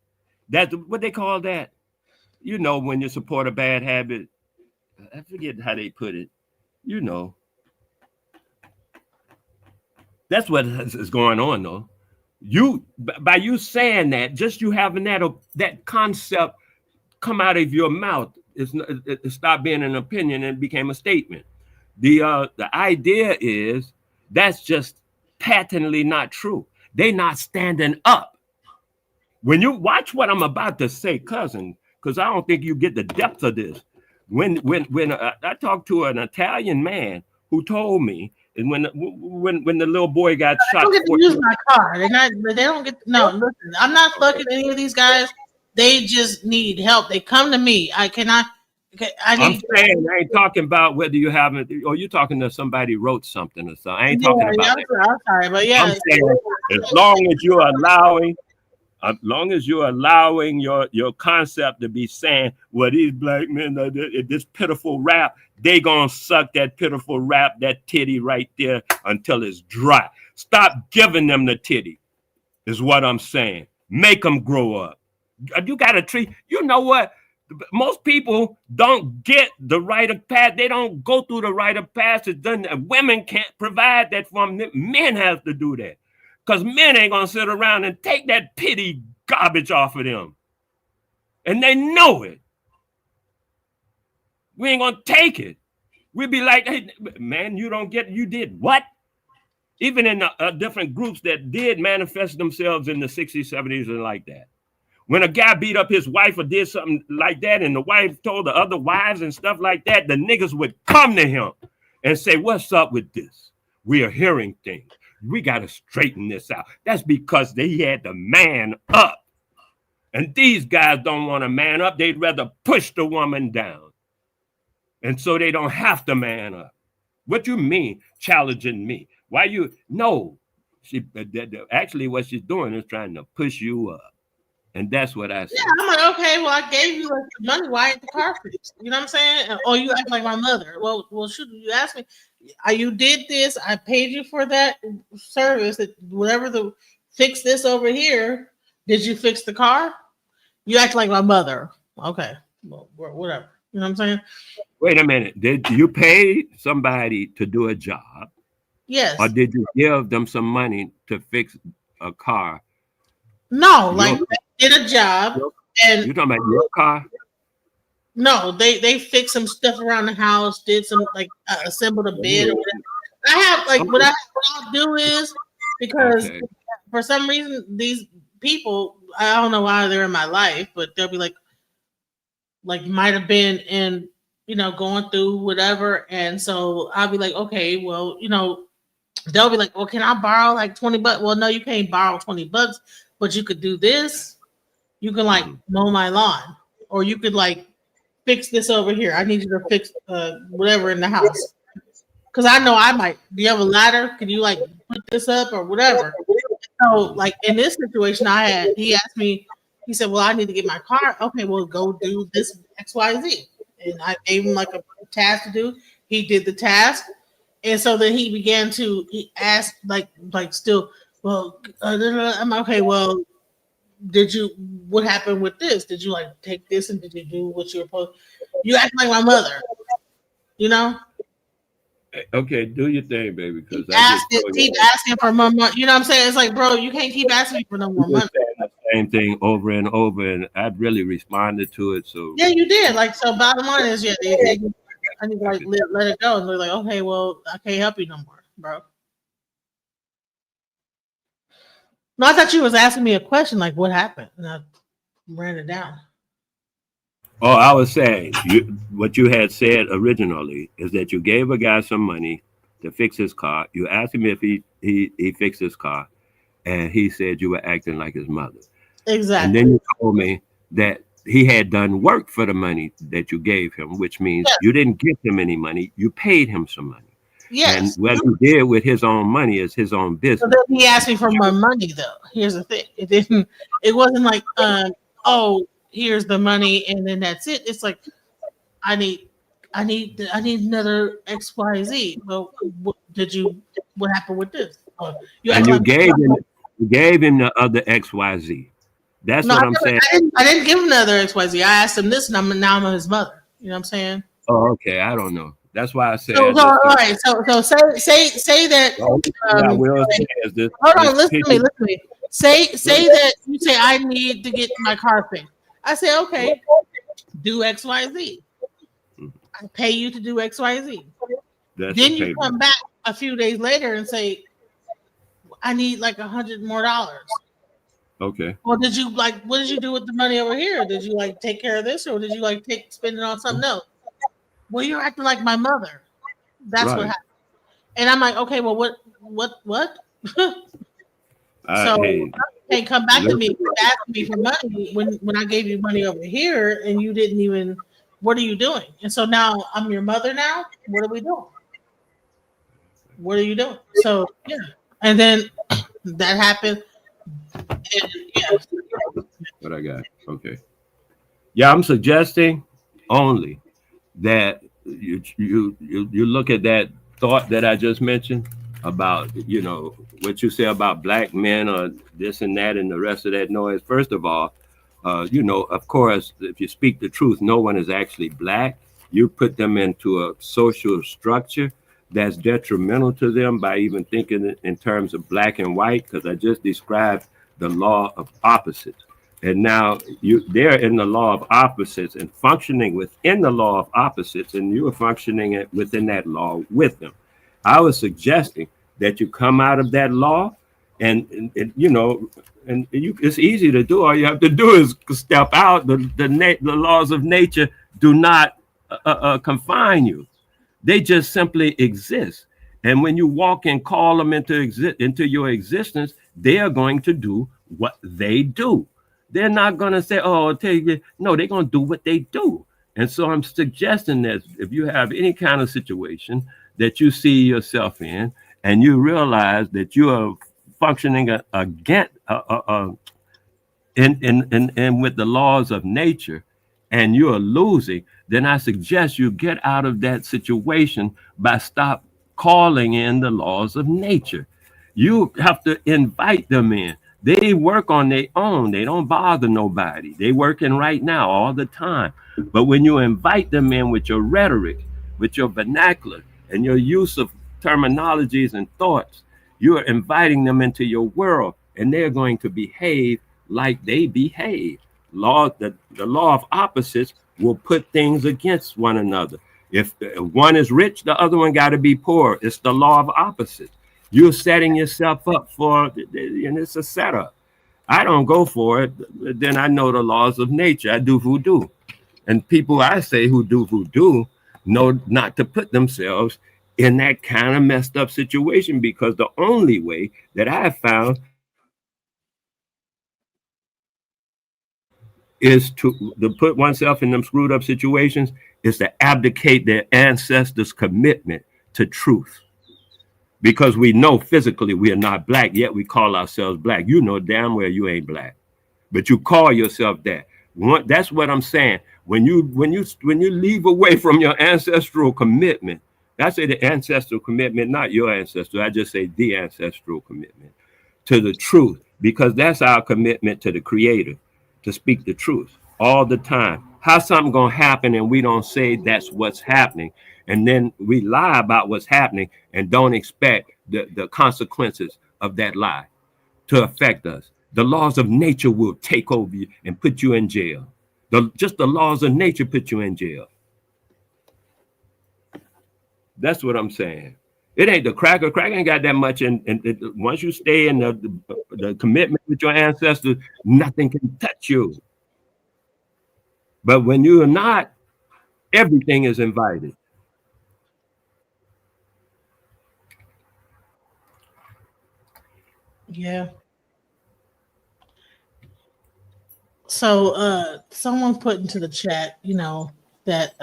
That's what they call that. You know, when you support a bad habit, I forget how they put it. You know, that's what is going on, though. By you saying that, just you having that concept come out of your mouth, it stopped being an opinion and became a statement. The idea is that's just patently not true. They're not standing up. When you watch what I'm about to say, cousin, because I don't think you get the depth of this. When I talked to an Italian man who told me, and when the little boy got shot, they don't get to use my car. They don't get. No, listen, I'm not fucking any of these guys. They just need help. They come to me. I cannot. Okay, I'm saying I ain't talking about whether you haven't, or you talking to somebody wrote something or something. I ain't talking about that. I'm sorry, but yeah. I'm saying as long as you're allowing your concept to be saying, well, these black men, this pitiful rap, they gonna suck that pitiful rap, that titty right there until it's dry. Stop giving them the titty, is what I'm saying. Make them grow up. You got to treat, you know what? Most people don't get the rite of passage. They don't go through the rite of passage. Women can't provide that for them. Men have to do that. Because men ain't going to sit around and take that pity garbage off of them. And they know it. We ain't going to take it. We'd be like, hey, man, you don't get, you did what? Even in the different groups that did manifest themselves in the 60s, 70s, and like that. When a guy beat up his wife or did something like that, and the wife told the other wives and stuff like that, the niggas would come to him and say, what's up with this? We are hearing things. We got to straighten this out. That's because he had to man up. And these guys don't want to man up. They'd rather push the woman down. And so they don't have to man up. What you mean challenging me? Why you? No. Actually, what she's doing is trying to push you up. And that's what I said. Yeah, I'm like, okay, well, I gave you like the money. Why ain't the car fixed? You know what I'm saying? Or you act like my mother. Well, shoot, you asked me. You did this. I paid you for that service. That whatever the fix this over here. Did you fix the car? You act like my mother. Okay, well, whatever. You know what I'm saying? Wait a minute. Did you pay somebody to do a job? Yes. Or did you give them some money to fix a car? No, like they did a job, and you're talking about your car. No, they fixed some stuff around the house, did some like assembled a bed or whatever. I have like what I'll do is because for some reason these people, I don't know why they're in my life, but they'll be like might have been in going through whatever, and so I'll be like, okay, well, they'll be like, well, can I borrow like $20? Well, no, you can't borrow $20. But you could do this. You can like mow my lawn, or you could like fix this over here. I need you to fix whatever in the house. Because I know I might. Do you have a ladder? Can you like put this up or whatever? So like in this situation he asked me, he said, well, I need to get my car. Okay, well, go do this XYZ. And I gave him like a task to do. He did the task. And so then he asked like still, well, I'm okay. Well, what happened with this? Did you like take this and did you do what you were supposed? You act like my mother, Okay, do your thing, baby. Because keep asking for more money. You know what I'm saying? It's like, bro, you can't keep asking me for no more money. The same thing over and over, and I've really responded to it. So yeah, you did. Like, so bottom line is, I need to like let it go, and they're like, okay, well, I can't help you no more, bro. No, I thought you was asking me a question, like what happened, and I ran it down. Oh, I was saying, what you had said originally is that you gave a guy some money to fix his car. You asked him if he fixed his car, and he said you were acting like his mother. Exactly. And then you told me that he had done work for the money that you gave him, which means you didn't give him any money. You paid him some money. Yes. And what he did with his own money is his own business. So then he asked me for more money, though. Here's the thing: it wasn't like, oh, here's the money, and then that's it. It's like, I need another XYZ. Well, what happened with this? You gave him the other XYZ. That's what I'm saying. I didn't give him the other XYZ. I asked him this, and now I'm his mother. You know what I'm saying? Oh, okay. I don't know. That's why I said. So, all right. So say that. Hold on. Listen to me. Say that you say I need to get my car fixed. I say okay. Do XYZ. I pay you to do XYZ. Then you come back a few days later and say, I need like $100 more. Okay. Well, what did you do with the money over here? Did you like take care of this, or did you like spend it on something else? Well, you're acting like my mother. That's what happened. And I'm like, okay, well, what? So you can't come back to me asking me for money when I gave you money over here and you didn't even What are you doing? And so now I'm your mother now. What are we doing? What are you doing? So yeah. And then that happened. And yeah. What I got? Okay. Yeah, I'm suggesting only that you look at that thought that I just mentioned about, you know, what you say about black men or this and that and the rest of that noise. First of all, you know, of course, if you speak the truth, no one is actually black. You put them into a social structure that's detrimental to them by even thinking in terms of black and white, because I just described the law of opposites. And now they're in the law of opposites and functioning within the law of opposites, and you are functioning within that law with them. I was suggesting that you come out of that law, and you know, it's easy to do. All you have to do is step out. The laws of nature do not confine you. They just simply exist. And when you walk and call them into your existence, they are going to do what they do. They're not going to say, oh, I'll tell you. No, they're going to do what they do. And so I'm suggesting that if you have any kind of situation that you see yourself in and you realize that you are functioning against and with the laws of nature and you are losing, then I suggest you get out of that situation by stop calling in the laws of nature. You have to invite them in. They work on their own. They don't bother nobody. They working right now all the time. But when you invite them in with your rhetoric, with your vernacular, and your use of terminologies and thoughts, you are inviting them into your world, and they're going to behave like they behave. The law of opposites will put things against one another. If one is rich, the other one got to be poor. It's the law of opposites. You're setting yourself up for, and it's a setup. I don't go for it. Then I know the laws of nature. I do voodoo. And people I say who do voodoo know not to put themselves in that kind of messed up situation, because the only way that I have found is to put oneself in them screwed up situations is to abdicate their ancestors' commitment to truth. Because we know physically we are not black, yet we call ourselves black. You know damn well you ain't black, but you call yourself that. That's what I'm saying. When you leave away from your ancestral commitment, I say the ancestral commitment, not your ancestral. I just say the ancestral commitment to the truth, because that's our commitment to the Creator, to speak the truth all the time. How's something gonna happen and we don't say that's what's happening, and then we lie about what's happening and don't expect the consequences of that lie to affect us? The laws of nature will take over you and put you in jail. Just the laws of nature put you in jail. That's what I'm saying. It ain't the cracker. Crack ain't got that much. And once you stay in the commitment with your ancestors, nothing can touch you. But when you are not, everything is invited. Yeah. So someone put into the chat, you know, that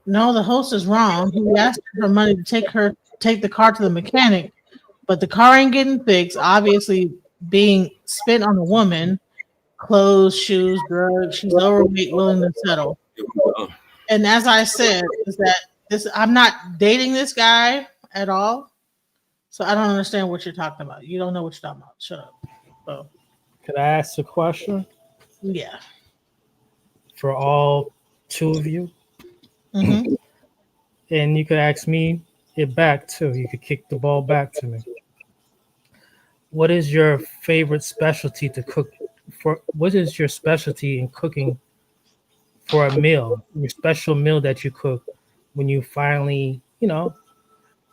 no, the host is wrong. He asked her for money to take the car to the mechanic, but the car ain't getting fixed, obviously being spent on a woman, clothes, shoes, drugs. She's overweight, willing to settle. And as I said, is that this I'm not dating this guy at all. So I don't understand what you're talking about. You don't know what you're talking about. Shut up. So Could I ask a question yeah. for all two of you? Mm-hmm. And you could ask me it back too. You could kick the ball back to me. What is your favorite specialty to cook for? What is your specialty in cooking for a meal? Your special meal that you cook when you finally,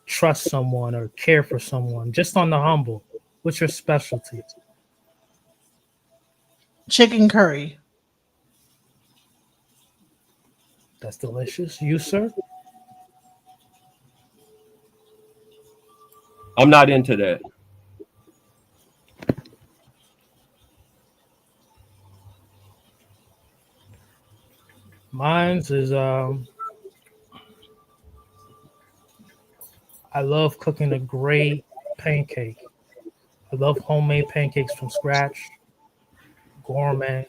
trust someone or care for someone, just on the humble. What's your specialty? Chicken curry. That's delicious. You, sir? I'm not into that. Mine's is I love cooking a great pancake. I love homemade pancakes from scratch, gourmet.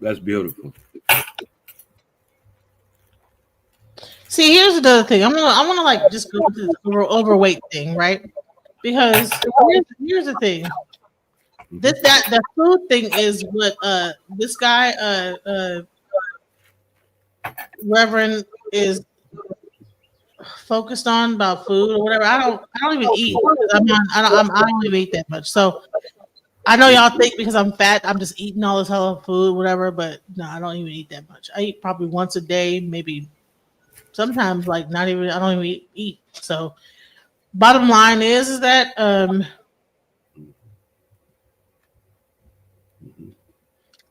That's beautiful. See, here's another thing. I want to like just go to this overweight thing, right? Because here's the thing. The food thing is what this guy Reverend is focused on about food or whatever. I don't even eat. I don't even eat that much. So I know y'all think because I'm fat, I'm just eating all this hella food, whatever. But no, I don't even eat that much. I eat probably once a day, maybe sometimes like not even. I don't even eat. So bottom line is that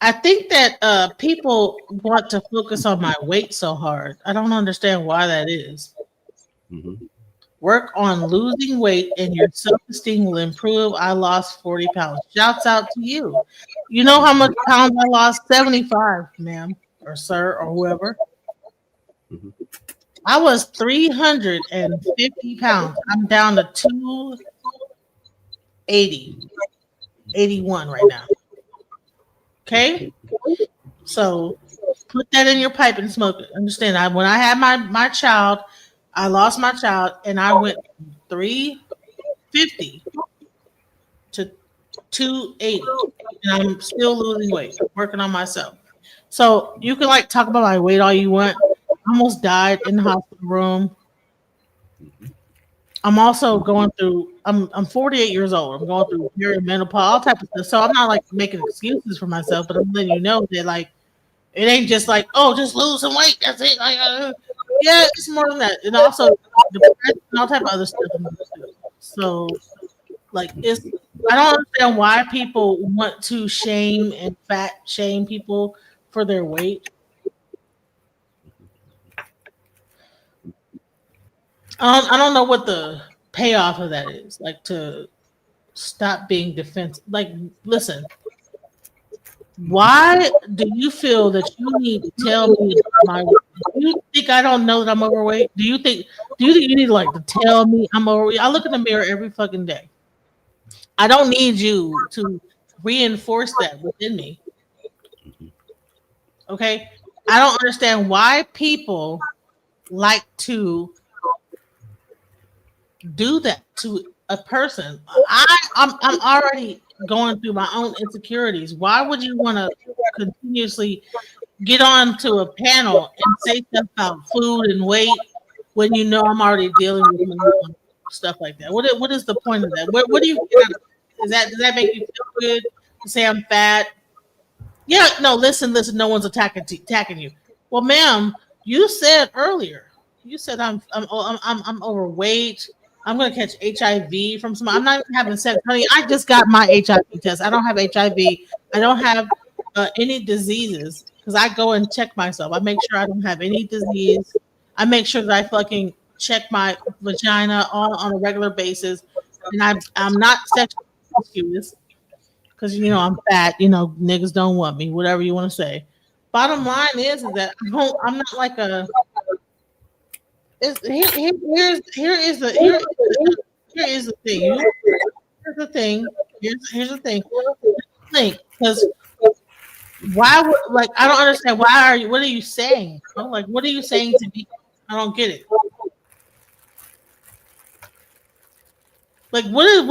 I think that people want to focus on my weight so hard. I don't understand why that is. Mm-hmm. Work on losing weight and your self-esteem will improve. I lost 40 pounds. Shouts out to you. You know how much pounds I lost? 75, ma'am, or sir, or whoever. Mm-hmm. I was 350 pounds. I'm down to 280, 81 right now. Okay? So put that in your pipe and smoke it. Understand? When I had my child, I lost my child and I went from 350 to 280, and I'm still losing weight, working on myself. So you can like talk about my weight all you want. I almost died in the hospital room. I'm also going through. I'm 48 years old. I'm going through perimenopause, all type of stuff. So I'm not like making excuses for myself, but I'm letting you know that like it ain't just like, oh, just lose some weight. That's it. Like, yeah, it's more than that. And also depression and all type of other stuff. So, like, I don't understand why people want to shame and fat shame people for their weight. I don't know what the payoff of that is. Like, to stop being defensive. Like, listen, why do you feel that you need to tell me my weight? Do you think I don't know that I'm overweight? Do you think you need like to tell me I'm overweight? I look in the mirror every fucking day. I don't need you to reinforce that within me. Okay? I don't understand why people like to do that to a person. I'm already going through my own insecurities. Why would you want to continuously get on to a panel and say stuff about food and weight when you know I'm already dealing with stuff like that? What is the point of that? What do you get out of it? Does that make you feel good to say I'm fat? Yeah, no, listen, no one's attacking you. Well, ma'am, you said earlier. You said I'm overweight. I'm gonna catch HIV from somebody. I'm not even having sex, honey. I just got my HIV test. I don't have HIV. I don't have any diseases because I go and check myself. I make sure I don't have any disease. I make sure that I fucking check my vagina on a regular basis, and I'm not sexually promiscuous because you know I'm fat. You know niggas don't want me. Whatever you want to say. Bottom line is that I'm not like a. Here is the thing. Here's the thing. Here's the thing. Think because why would like I don't understand why are you what are you saying? Like what are you saying to me? I don't get it. Like what is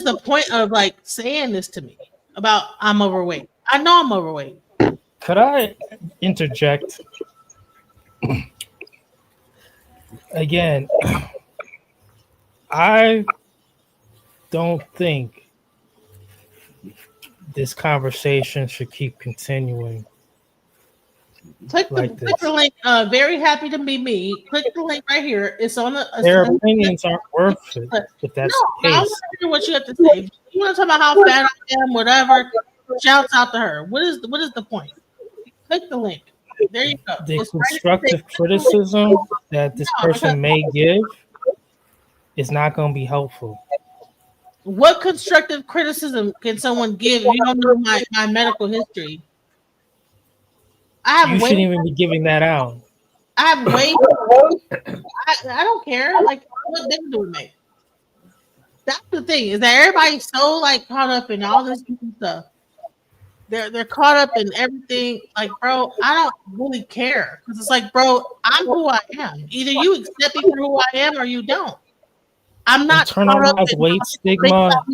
the point of like saying this to me about I'm overweight? I know I'm overweight. Could I interject? Again, I don't think this conversation should keep continuing. Click the link. Very happy to be me. Click the link right here. It's on the. Their opinions aren't worth it. If that's the I case, want to hear what you have to say. If you want to talk about how fat I am, whatever. Shouts out to her. What is the point? Click the link. There you go. The It's right constructive criticism that this person may give is not going to be helpful. What constructive criticism can someone give if you don't know my medical history? You shouldn't even be giving that out. I have way. I don't care. Like what they do with me. That's the thing is that everybody's so like caught up in all this different stuff. They're caught up in everything. Like, bro, I don't really care because it's like, bro, I'm who I am. Either you accept me for who I am or you don't. I'm not caught up Internalized in weight stigma.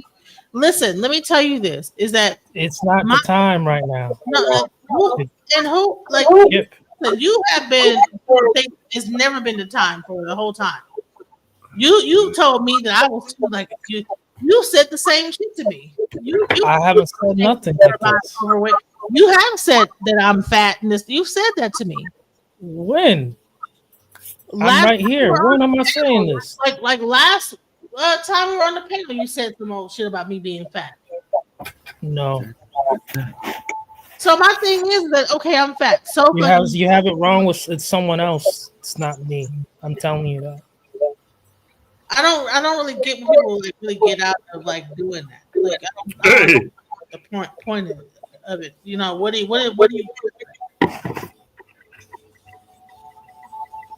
Listen, let me tell you this: is that it's not the time right now. No, who like Yep. you have been? It's never been the time for the whole time. You told me that I was too like you. You said the same shit to me. You I haven't said nothing like this. overweight. You have said that I'm fat, and this. You said that to me. When? I'm right here. When am I saying this? Like last time we were on the panel, you said some old shit about me being fat. No. So my thing is that okay, I'm fat. So you have it wrong with it's someone else. It's not me. I'm telling you that. I don't really get when people like really get out of like doing that. Like I don't know the point of it. You know what do you?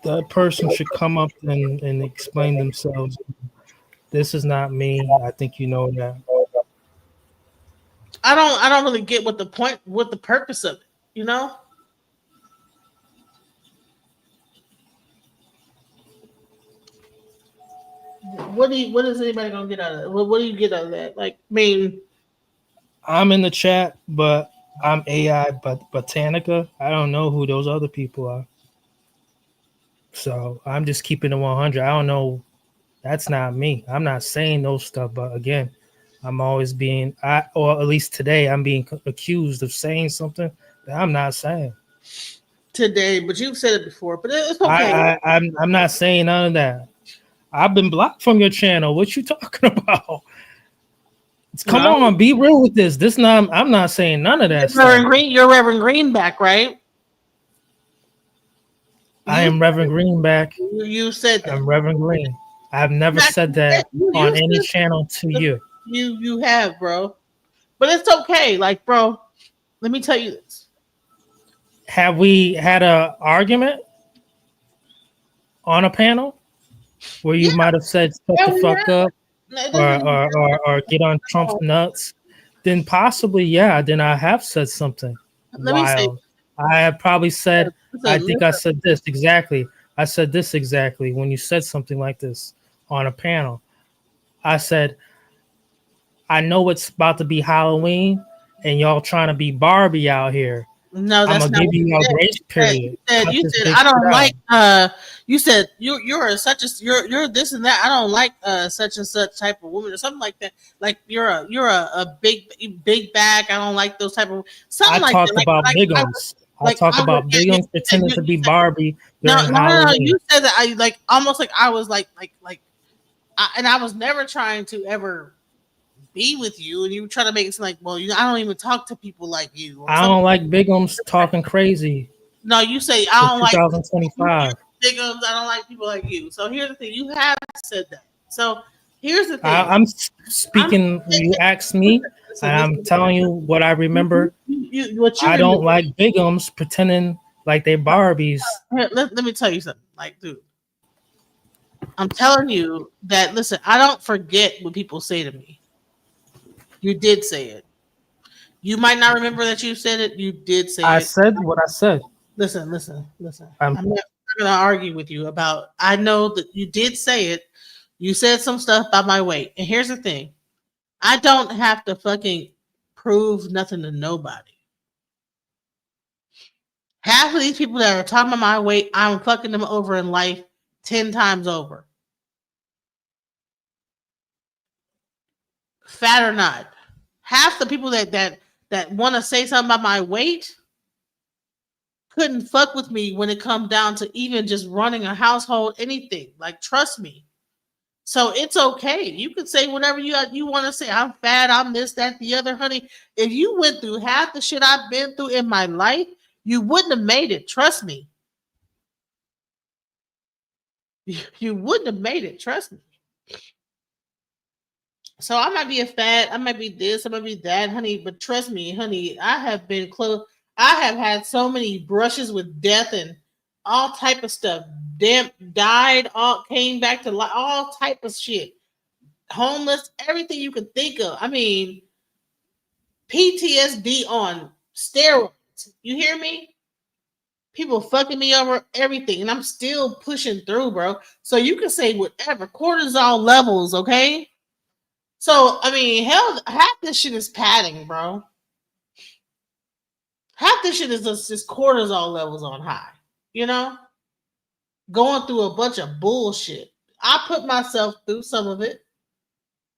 That person should come up and explain themselves. This is not me. I think you know that. I don't really get what the purpose of it. You know. What is anybody gonna get out of it? What do you get out of that? Like, I mean, I'm in the chat, but I'm AI Botanica. I don't know who those other people are. So I'm just keeping it 100. I don't know. That's not me. I'm not saying those stuff, but again, I'm always being, or at least today, I'm being accused of saying something that I'm not saying. Today, but you've said it before, but it's okay. I'm not saying none of that. I've been blocked from your channel. What you talking about? Come on, be real with this. I'm not saying none of that stuff. You're Reverend Greenback, right? I am Reverend Greenback. You said that. I'm Reverend Green. I've never said that on any channel to you. You have, bro. But it's okay. Like, bro, let me tell you this. Have we had an argument on a panel where you might have said shut the fuck up or get on Trump's nuts? Then possibly, yeah, then I have said something wild. I have probably said, I think I said this exactly. I said this exactly when you said something like this on a panel. I said, I know it's about to be Halloween and y'all trying to be Barbie out here. No, that's I'm gonna give you a grace period. You said I don't like you said you're such a you're this and that. I don't like such and such type of woman or something like that. Like you're a big bag. I don't like those type of something like that. I talked about bigums. I talk about bigums pretending to be Barbie. No, you said that I like almost like I was like and I was never trying to ever be with you, and you try to make it seem like, well, I don't even talk to people like you. I don't like bigums talking crazy. No, you say I don't 2025. Like bigums. I don't like people like you. So here's the thing: you have said that. So here's the thing: I'm speaking. You asked me, and I'm telling you what I remember. I don't like bigums pretending like they're Barbies. Let me tell you something. Like, dude, I'm telling you that. Listen, I don't forget what people say to me. You did say it. You might not remember that you said it. You did say it. I said what I said. Listen. I'm not going to argue with you about. I know that you did say it. You said some stuff about my weight. And here's the thing. I don't have to fucking prove nothing to nobody. Half of these people that are talking about my weight, I'm fucking them over in life 10 times over. Fat or not. Half the people that want to say something about my weight couldn't fuck with me when it comes down to even just running a household, anything. Like, trust me. So it's okay. You can say whatever you want to say. I'm fat, I'm this, that, the other, honey. If you went through half the shit I've been through in my life, You wouldn't have made it. Trust me. You wouldn't have made it. Trust me. So I might be a fat, I might be this, I might be that, honey. But trust me, honey, I have been close. I have had so many brushes with death and all type of stuff. Damn, died, all came back to life, all type of shit. Homeless, everything you can think of. I mean, PTSD on steroids. You hear me? People fucking me over everything, and I'm still pushing through, bro. So you can say whatever cortisol levels, okay? So I mean, hell, half this shit is padding, bro. Half this shit is just cortisol levels on high. You know, going through a bunch of bullshit. I put myself through some of it.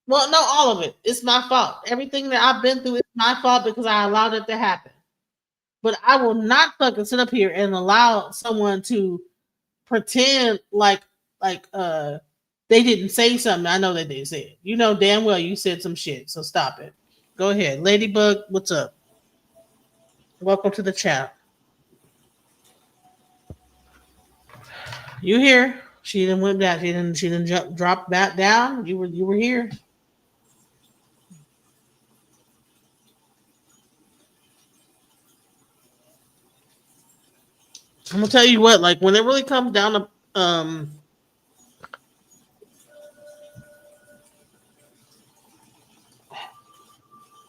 Well, no, all of it. It's my fault. Everything that I've been through is my fault because I allowed it to happen. But I will not fucking sit up here and allow someone to pretend like they didn't say something. I know that they said. You know damn well you said some shit. So stop it. Go ahead. Ladybug, what's up? Welcome to the chat. You here? She didn't went back. She didn't drop back down. You were here. I'm gonna tell you what, like when it really comes down to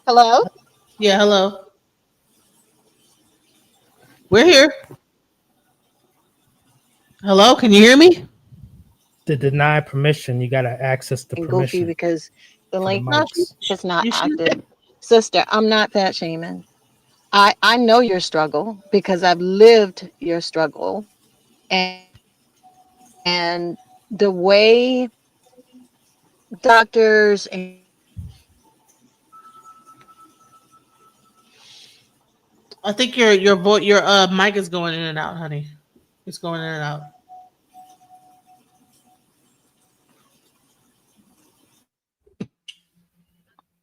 Hello? yeah, hello. We're here. Hello, can you hear me? To deny permission, you gotta access the And Goofy, permission because the for the link No, mics. is not you active. should. Sister, I'm not fat shaming. I know your struggle because I've lived your struggle. And the way doctors and I think your mic is going in and out, honey. It's going in and out.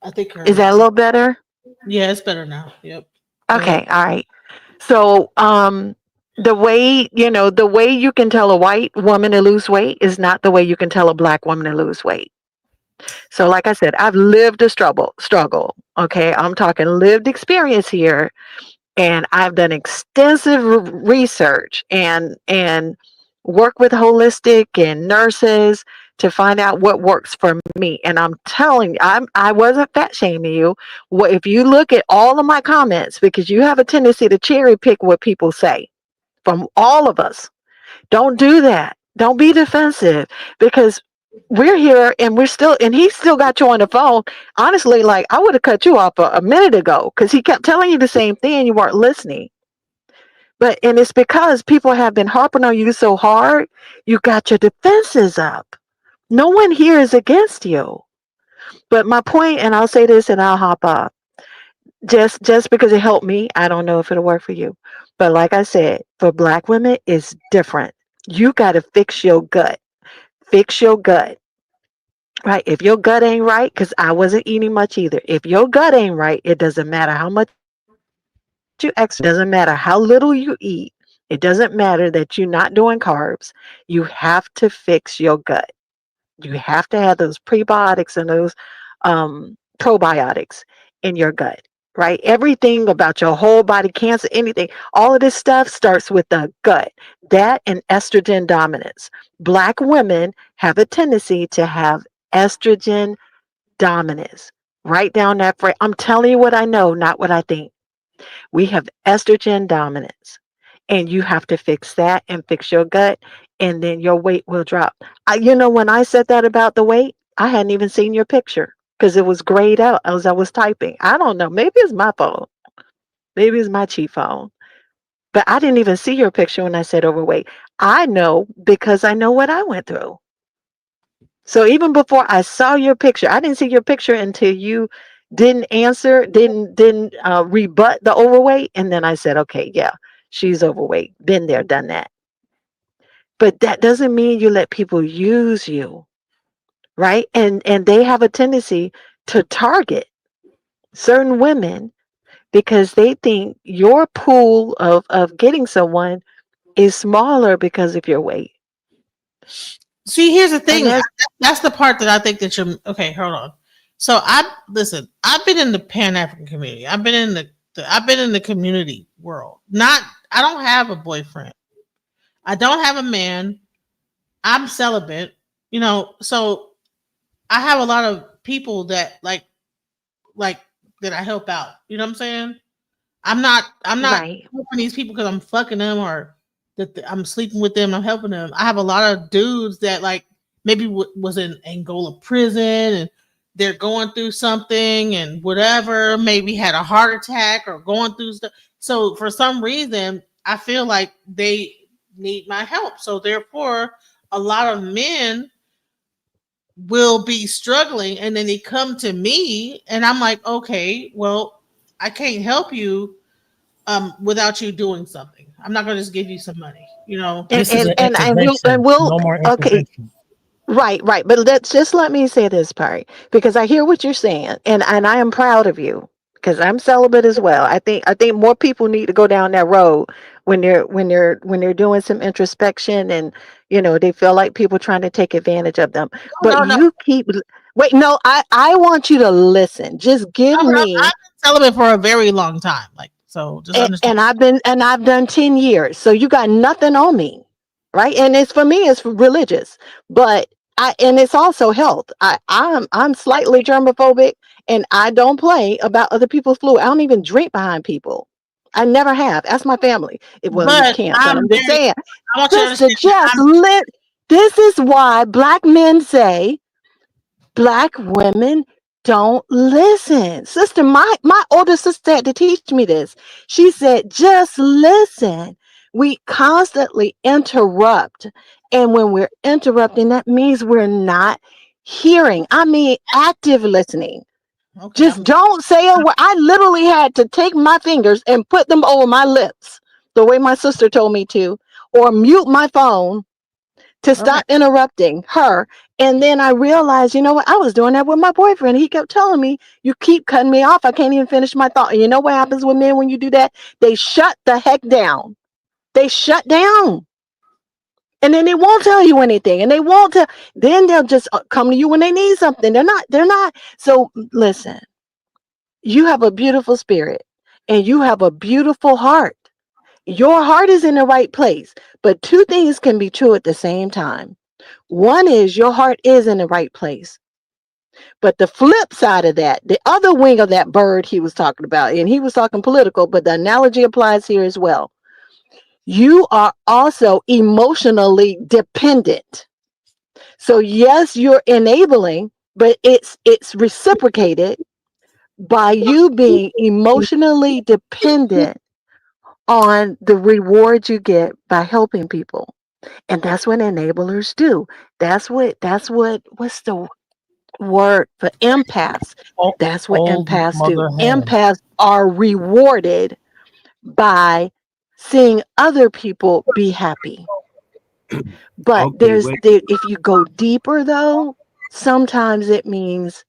I think is her. that a little better? Yeah, it's better now. Yep. Go ahead. Okay, all right. So, the way you can tell a white woman to lose weight is not the way you can tell a black woman to lose weight. So, like I said, I've lived a struggle. Okay, I'm talking lived experience here, and I've done extensive research and work with holistic and nurses to find out what works for me. And I'm telling you, I wasn't fat shaming you. What if you look at all of my comments, because you have a tendency to cherry pick what people say from all of us. Don't do that. Don't be defensive, because we're here and we're still, and he still got you on the phone. Honestly, like I would have cut you off a minute ago because he kept telling you the same thing and you weren't listening. And it's because people have been harping on you so hard, you got your defenses up. No one here is against you. But my point, and I'll say this and I'll hop up. Just because it helped me, I don't know if it'll work for you. But like I said, for black women, it's different. You got to fix your gut. Fix your gut. Right? If your gut ain't right, because I wasn't eating much either. If your gut ain't right, it doesn't matter how much you exercise, doesn't matter how little you eat. It doesn't matter that you're not doing carbs. You have to fix your gut. You have to have those prebiotics and those probiotics in your gut, right? Everything about your whole body, cancer, anything, all of this stuff starts with the gut. That and estrogen dominance. Black women have a tendency to have estrogen dominance. Write down that phrase. I'm telling you what I know, not what I think. We have estrogen dominance, and you have to fix that and fix your gut, and then your weight will drop. When I said that about the weight, I hadn't even seen your picture because it was grayed out as I was typing. I don't know. Maybe it's my phone. Maybe it's my cheap phone. But I didn't even see your picture when I said overweight. I know because I know what I went through. So even before I saw your picture, I didn't see your picture until you didn't answer, didn't rebut the overweight, and then I said, okay, yeah, she's overweight. Been there, done that. But that doesn't mean you let people use you, right? And they have a tendency to target certain women because they think your pool of getting someone is smaller because of your weight. See, here's the And thing. that's That's the part that I think that you're okay. Hold on. So I listen. I've been in the Pan African community. I've been in I've been in the community world. Not. I don't have a boyfriend. I don't have a man. I'm celibate. So I have a lot of people that like that I help out. You know what I'm saying? I'm not right. helping these people because I'm fucking them or I'm sleeping with them. I'm helping them. I have a lot of dudes that like maybe was in Angola prison and they're going through something and whatever. Maybe had a heart attack or going through stuff. So for some reason, I feel like they need my help. So therefore, a lot of men will be struggling and then they come to me and I'm like, okay, well, I can't help you without you doing something. I'm not gonna just give you some money, you know. And This is an and intervention. we'll No more okay. intervention. Right, right. But let me say this part because I hear what you're saying, and I am proud of you because I'm celibate as well. I think more people need to go down that road when they're doing some introspection and they feel like people trying to take advantage of them. But No, no, no. you keep wait. No, I want you to listen. Just give I've me been celibate for a very long time. Like, so just understand. and I've done 10 years. So you got nothing on me. Right? And it's for me it's religious. But and it's also health. I'm slightly germophobic and I don't play about other people's fluid. I don't even drink behind people. I never have. Ask my family. Well, you But can't, but I'm I'm just very. saying, I want you to Sister understand that Jess, I'm. this is why black men say black women don't listen. Sister, my older sister had to teach me this. She said, just listen. We constantly interrupt. And when we're interrupting, that means we're not hearing. I mean, active listening. Okay, Just I'm. don't say a word. I literally had to take my fingers and put them over my lips the way my sister told me to, or mute my phone to Okay. stop interrupting her. And then I realized, you know what? I was doing that with my boyfriend. He kept telling me, you keep cutting me off. I can't even finish my thought. And you know what happens with men when you do that? They shut the heck down. They shut down. And then they won't tell you anything. And they won't tell. Then they'll just come to you when they need something. They're not. So listen, you have a beautiful spirit and you have a beautiful heart. Your heart is in the right place. But two things can be true at the same time. One is your heart is in the right place. But the flip side of that, the other wing of that bird he was talking about, and he was talking political, but the analogy applies here as well. You are also emotionally dependent. So yes, you're enabling, but it's reciprocated by you being emotionally dependent on the reward you get by helping people. And that's what enablers do. What's the word for empaths? That's what Old empaths do. mother hen. Empaths are rewarded by seeing other people be happy. But Okay, wait. if you go deeper though, sometimes it means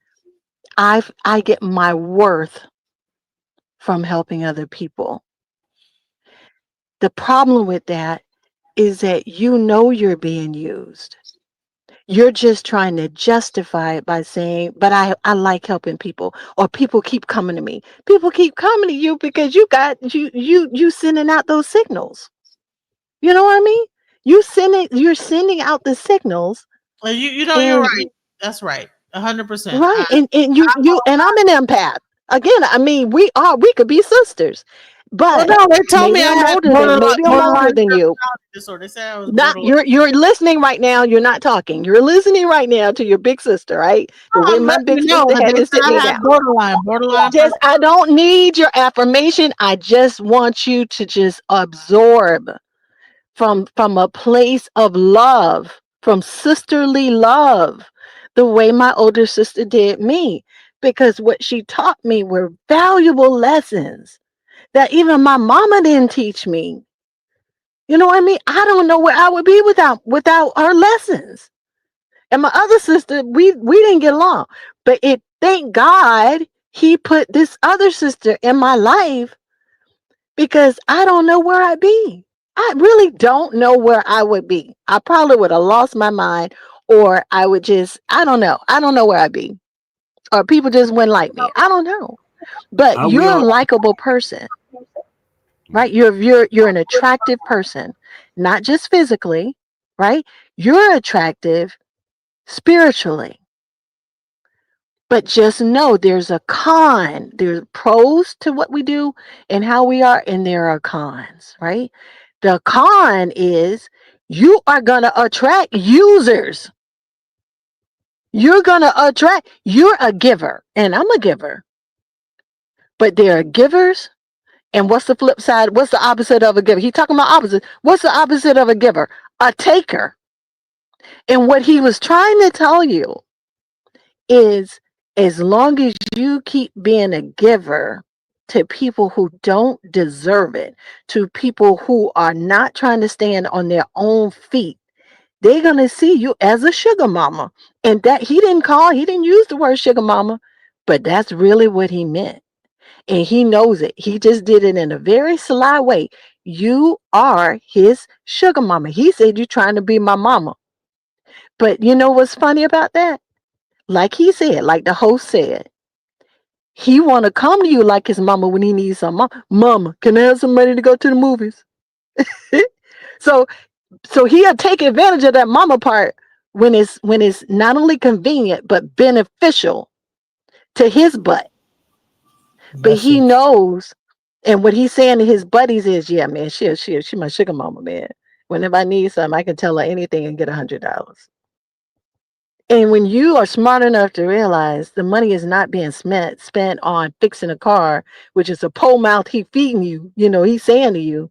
I get my worth from helping other people. The problem with that is that you know you're being used. You're just trying to justify it by saying, but I like helping people, or people keep coming to me. People keep coming to you because you sending out those signals. You know what I mean? You're sending out the signals Well, you're and right. That's right. 100%. right. And you and I'm an empath. Again, I mean, we could be sisters. Well, But no, they told me maybe I I'm had older than maybe I'm older borderline than you. personality disorder. They said I was Not borderline. you're listening right now. You're not talking. You're listening right now to your big sister, right? The No, way I'm my letting big you know sister that they had to said sit me I down. had borderline Just personality. I don't need your affirmation. I just want you to just absorb from a place of love, from sisterly love, the way my older sister did me. Because what she taught me were valuable lessons that even my mama didn't teach me. You know what I mean? I don't know where I would be without her lessons. And my other sister, we didn't get along. But it thank God he put this other sister in my life because I don't know where I'd be. I really don't know where I would be. I probably would have lost my mind, or I would just, I don't know. I don't know where I'd be. Or people just wouldn't like me. I don't know. But Are we you're a on? likable person, right? You're an attractive person, not just physically, right? You're attractive spiritually. But just know there's a con. There's pros to what we do and how we are, and there are cons, right? The con is you are going to attract users. You're going to attract, you're a giver, and I'm a giver. But there are givers, and what's the flip side? What's the opposite of a giver? He's talking about opposite. What's the opposite of a giver? A taker. And what he was trying to tell you is as long as you keep being a giver to people who don't deserve it, to people who are not trying to stand on their own feet, they're going to see you as a sugar mama. And that he didn't use the word sugar mama, but that's really what he meant. And he knows it. He just did it in a very sly way. You are his sugar mama. He said, you're trying to be my mama. But you know what's funny about that? Like he said, like the host said, he want to come to you like his mama when he needs some. Mama, can I have some money to go to the movies? so so he'll take advantage of that mama part when it's not only convenient but beneficial to his butt. But he Message. knows, and what he's saying to his buddies is, yeah, man, she my sugar mama, man. Whenever I need something, I can tell her anything and get $100. And when you are smart enough to realize the money is not being spent on fixing a car, which is a pole mouth he feeding you, he's saying to you,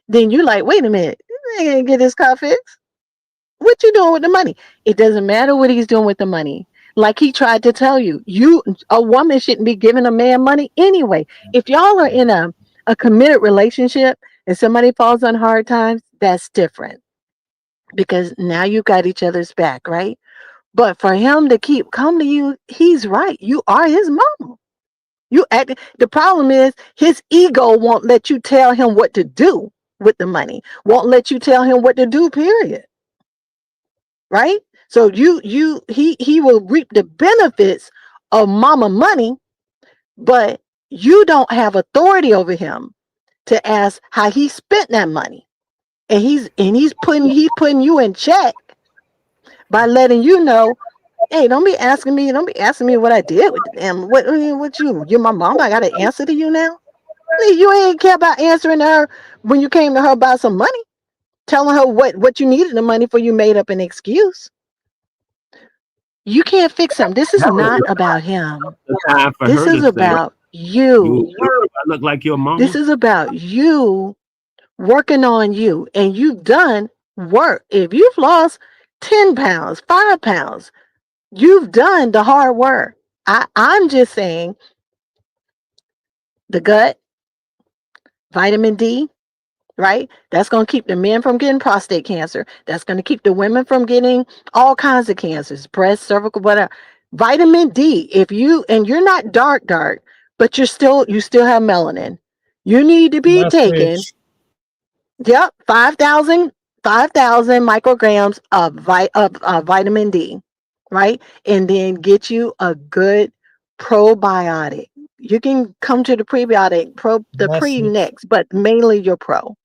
then you're like, wait a minute, I ain't get this car fixed. What you doing with the money? It doesn't matter what he's doing with the money. Like he tried to tell you, a woman shouldn't be giving a man money anyway. If y'all are in a committed relationship and somebody falls on hard times, that's different because now you got each other's back, right? But for him to keep come to you, he's right. You are his mama. The problem is his ego won't let you tell him what to do with the money. Won't let you tell him what to do, period. Right? So he will reap the benefits of mama money, but you don't have authority over him to ask how he spent that money. And he's putting you in check by letting you know, hey, don't be asking me what I did with the damn what you're my mom. I gotta answer to you now. You ain't care about answering her when you came to her about some money, telling her what you needed the money for. You made up an excuse. You can't fix him. This is That was not about him. the time for This her is to say, about "You, you. I look like your This mama." is about you working on you. And you've done work. If you've lost 10 pounds, 5 pounds, you've done the hard work. I'm just saying the gut, vitamin D, right? That's going to keep the men from getting prostate cancer. That's going to keep the women from getting all kinds of cancers, breast, cervical, whatever. Vitamin D, and you're not dark, but you still have melanin. You need to be taking, Message. yep, 5,000 micrograms of vitamin D, right? And then get you a good probiotic. You can come to the prebiotic, the pre Message. next, but mainly your pro.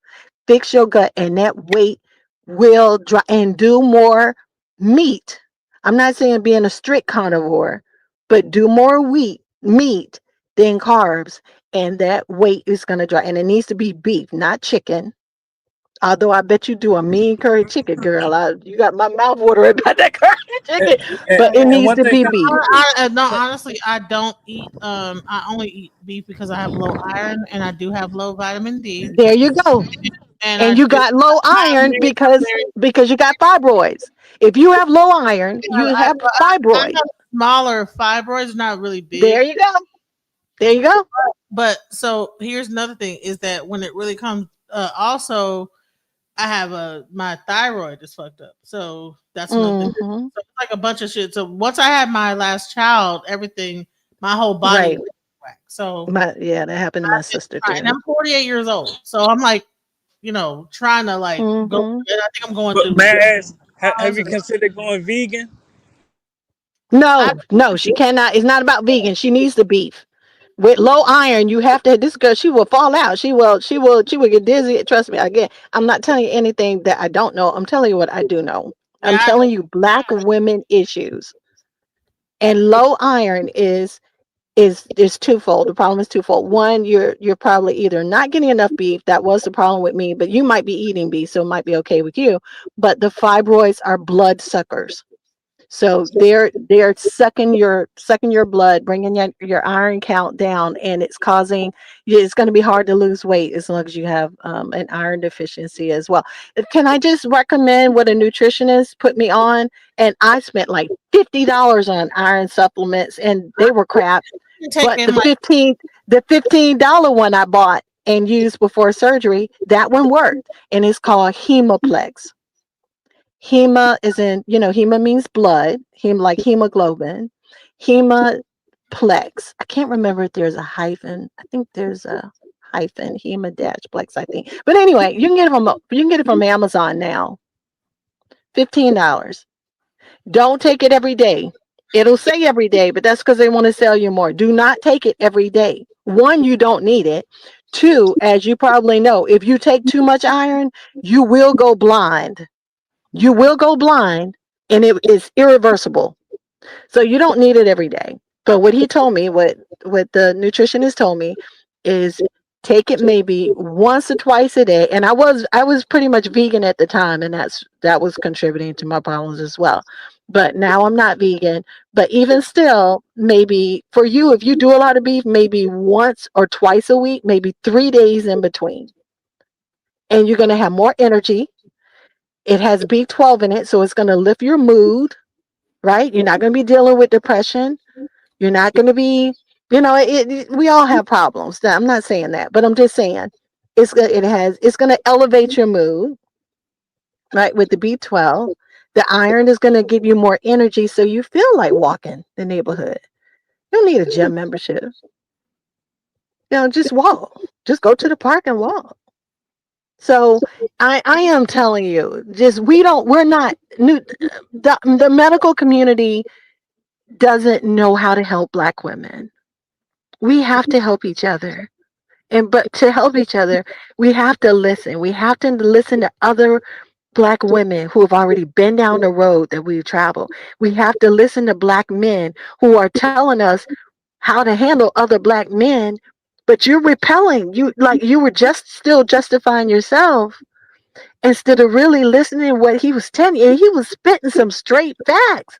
Fix your gut, and that weight will drop. And do more meat. I'm not saying being a strict carnivore, but do more meat than carbs, and that weight is going to drop. And it needs to be beef, not chicken. Although I bet you do a mean curry chicken, girl. You got my mouth watering about that curry chicken, but it And needs one to thing, be beef. No, honestly, I don't eat. I only eat beef because I have low iron and I do have low vitamin D, There you go. and I And you do. got low iron because you got fibroids. If you have low iron, you have I fibroid. have smaller fibroids, not really There big. you go. There you go. But so here's another thing: is that when it really comes, also I have my thyroid is fucked up, so that's another thing. Hmm. So it's like a bunch of shit. So once I had my last child, everything my whole body Right. was whack. So Yeah, that happened to my just sister trying. And too. I'm 48 years old, so I'm like, trying to like go. Hmm. And I think I'm going But through may I ask, have pause you and considered going vegan? I, No, no, she cannot. It's not about vegan. She needs the beef. With low iron, you have to. This girl, she will fall out. She will get dizzy. Trust me. Again, I'm not telling you anything that I don't know. I'm telling you what I do know. I'm yeah, telling you black women issues. And low iron is twofold. The problem is twofold. One, you're probably either not getting enough beef. That was the problem with me, but you might be eating beef, so it might be okay with you. But the fibroids are blood suckers. So they're sucking your blood, bringing your iron count down, and it's causing it's going to be hard to lose weight as long as you have an iron deficiency as well. Can I just recommend what a nutritionist put me on? And I spent like $50 on iron supplements, and they were crap. I'm But taking the like 15 $15 one I bought and used before surgery, that one worked, and it's called Hemoplex. Hema is in, hema means blood, like hemoglobin. Hemaplex. I can't remember if there's a hyphen. I think there's a hyphen, hema dash plex, I think. But anyway, you can get it from Amazon now. $15. Don't take it every day. It'll say every day, but that's because they want to sell you more. Do not take it every day. One, you don't need it. Two, as you probably know, if you take too much iron, you will go blind. You will go blind, and it is irreversible. So you don't need it every day. But what he told me, what the nutritionist told me, is take it maybe once or twice a day. And I was pretty much vegan at the time, and that was contributing to my problems as well. But now I'm not vegan. But even still, maybe for you, if you do a lot of beef, maybe once or twice a week, maybe 3 days in between, and you're going to have more energy. It has B12 in it, so it's going to lift your mood, right? You're not going to be dealing with depression. You're not going to be, we all have problems. Now, I'm not saying that, but I'm just saying it's going to elevate your mood, right? With the B12, the iron is going to give you more energy, so you feel like walking the neighborhood. You don't need a gym membership. Just walk. Just go to the park and walk. So I am telling you, just we're not new. The medical community doesn't know how to help black women. We have to help each other. But to help each other, we have to listen. We have to listen to other black women who have already been down the road that we've traveled. We have to listen to black men who are telling us how to handle other black men, but you're repelling. You were just still justifying yourself instead of really listening to what he was telling you. And he was spitting some straight facts.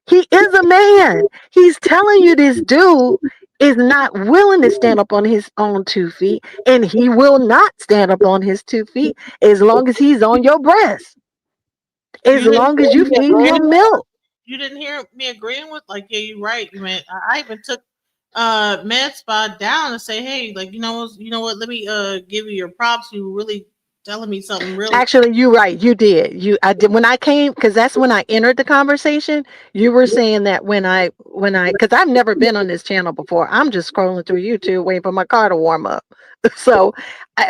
He is a man. He's telling you this dude is not willing to stand up on his own 2 feet, and he will not stand up on his 2 feet as long as he's on your breast, as you didn't long as hear you me feeding agreeing him with milk. you didn't hear me agreeing with like yeah you're right man. I even took med spa down and say hey like you know what let me give you your props. You really telling me something real. Actually, you're right. You did. I did when I came, because that's when I entered the conversation. You were saying that because I've never been on this channel before. I'm just scrolling through YouTube waiting for my car to warm up. So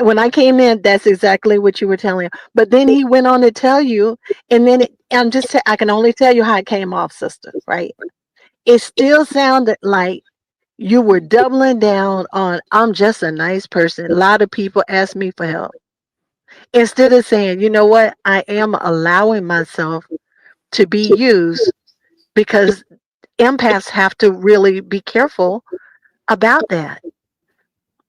when I came in, that's exactly what you were telling. But then he went on to tell you, and then I can only tell you how it came off, sister. Right? It still sounded like you were doubling down on I'm just a nice person. A lot of people ask me for help. Instead of saying, you know what, I am allowing myself to be used, because empaths have to really be careful about that.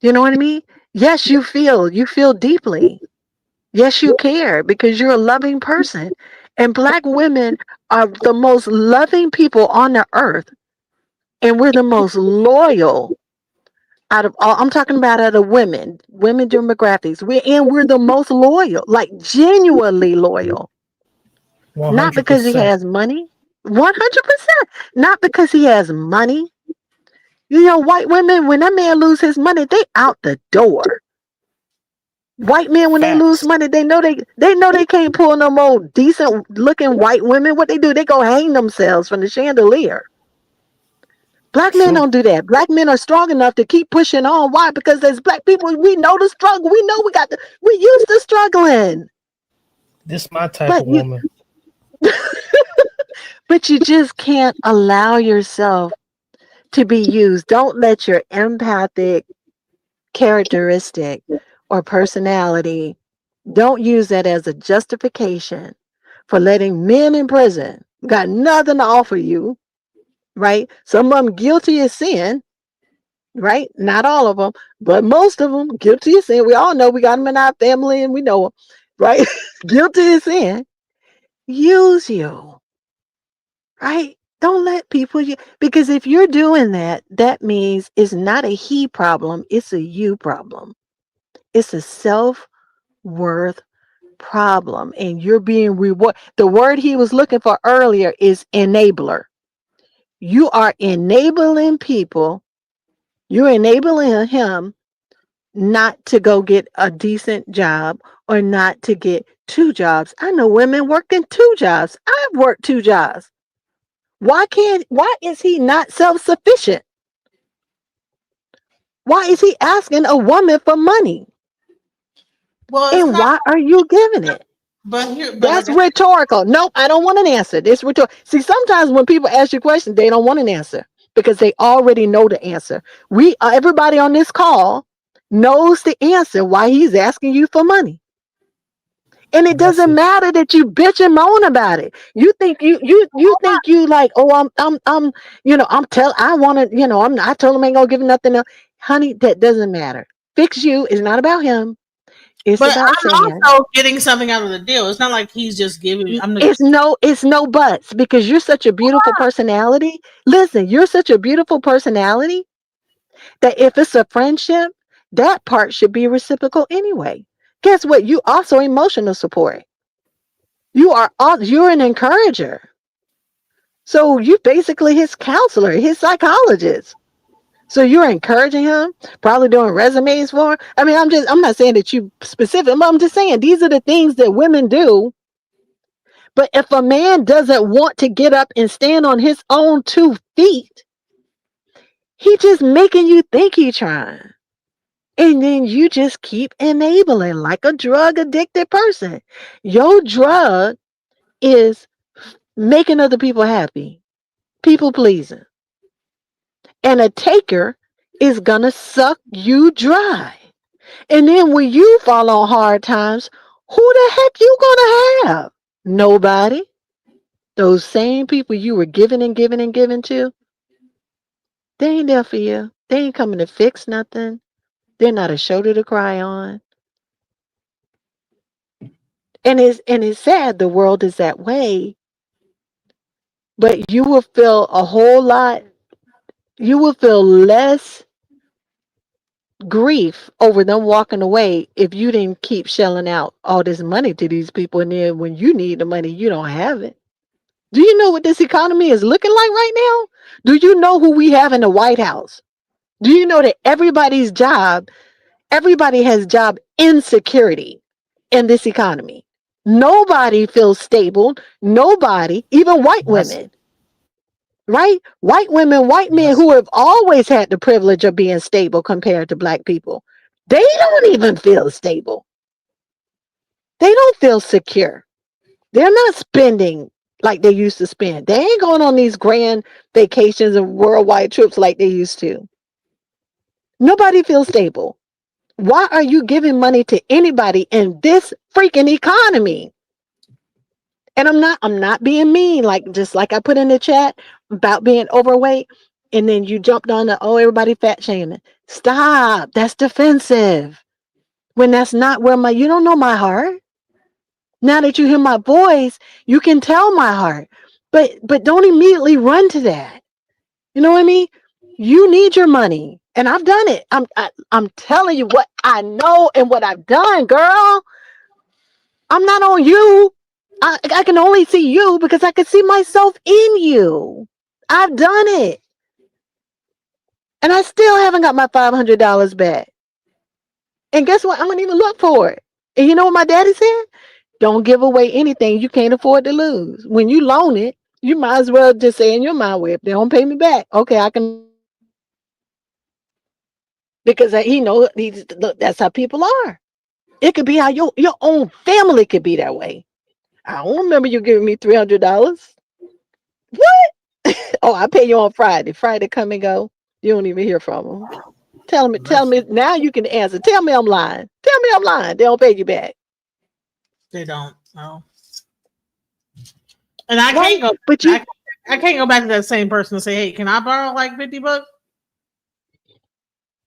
You know what I mean? Yes, you feel deeply. Yes, you care because you're a loving person. And black women are the most loving people on the earth. And we're the most loyal out of all. I'm talking about out of women demographics. We're the most loyal, like genuinely loyal. Not because he 100%. has money. 100%. Not because he has money. White women, when that man lose his money, they out the door. White men, when they lose Facts. money, they know they can't pull no more decent looking white women. What they do, they go hang themselves from the chandelier. Black men True. don't do that. Black men are strong enough to keep pushing on. Why? Because as black people, we know the struggle. We know we used to struggling. This my type But of woman. you just can't allow yourself to be used. Don't let your empathic characteristic or personality, don't use that as a justification for letting men in prison got nothing to offer you, right? Some of them guilty of sin, right? Not all of them, but most of them guilty of sin. We all know we got them in our family and we know them, right? Guilty of sin. Use you, right? Don't let people because if you're doing that, that means it's not a he problem, it's a you problem. It's a self-worth problem, and you're being rewarded. The word he was looking for earlier is enabler. You are enabling people, you're enabling him not to go get a decent job or not to get two jobs. I know women working two jobs. I've worked two jobs. Why is he not self-sufficient? Why is he asking a woman for money? Well, it's And not. why are you giving it? But like That's I rhetorical. Nope, I don't want an answer. It's rhetorical. See, sometimes when people ask you questions, they don't want an answer because they already know the answer. Everybody on this call knows the answer why he's asking you for money. And it doesn't Message. matter that you bitch and moan about it. You think you think you like, oh, I'm I want to, I told him I ain't gonna give him nothing else. Honey, that doesn't matter. Fix you is not about him. It's but about I'm saying also getting something out of the deal. It's not like he's just giving. I'm the. it's no buts because you're such a beautiful personality. Listen, you're such a beautiful personality that if it's a friendship, that part should be reciprocal anyway. Guess what? You also emotional support. You're an encourager. So you basically his counselor, his psychologist. So you're encouraging him, probably doing resumes for him. I mean, I'm not saying that you specific, but I'm just saying these are the things that women do. But if a man doesn't want to get up and stand on his own 2 feet, he just making you think he trying. And then you just keep enabling like a drug addicted person. Your drug is making other people happy, people pleasing. And a taker is gonna suck you dry. And then when you fall on hard times, who the heck you gonna have? Nobody. Those same people you were giving and giving and giving to, they ain't there for you. They ain't coming to fix nothing. They're not a shoulder to cry on. And it's sad the world is that way, but you will feel a whole lot, you will feel less grief over them walking away if you didn't keep shelling out all this money to these people, and then when you need the money, you don't have it. Do you know what this economy is looking like right now? Do you know who we have in the White House? Do you know that everybody has job insecurity in this economy? Nobody feels stable. Nobody, even white That's women, right? White women, white men that's who have always had the privilege of being stable compared to black people, they don't even feel stable. They don't feel secure. They're not spending like they used to spend. They ain't going on these grand vacations and worldwide trips like they used to. Nobody feels stable. Why are you giving money to anybody in this freaking economy? And I'm not being mean, like just like I put in the chat about being overweight, and then you jumped on the everybody fat shaming. Stop. That's defensive. When that's not where you don't know my heart. Now that you hear my voice, you can tell my heart. But don't immediately run to that. You know what I mean? You need your money. And I've done it. I'm telling you what I know and what I've done, girl. I'm not on you. I can only see you because I can see myself in you. I've done it. And I still haven't got my $500 back. And guess what? I don't even look for it. And you know what my daddy said? Don't give away anything you can't afford to lose. When you loan it, You might as well just say in your mind, well, if they don't pay me back, okay, I can because he know look, that's how people are. It could be how your own family could be that way. I don't remember you giving me $300. What? Oh, I pay you on Friday. Friday come and go. You don't even hear from them. Tell me now you can answer. Tell me I'm lying. Tell me I'm lying. They don't pay you back. They don't. No. And I Right? can't go. But you I can't go back to that same person and say, "Hey, can I borrow like $50?"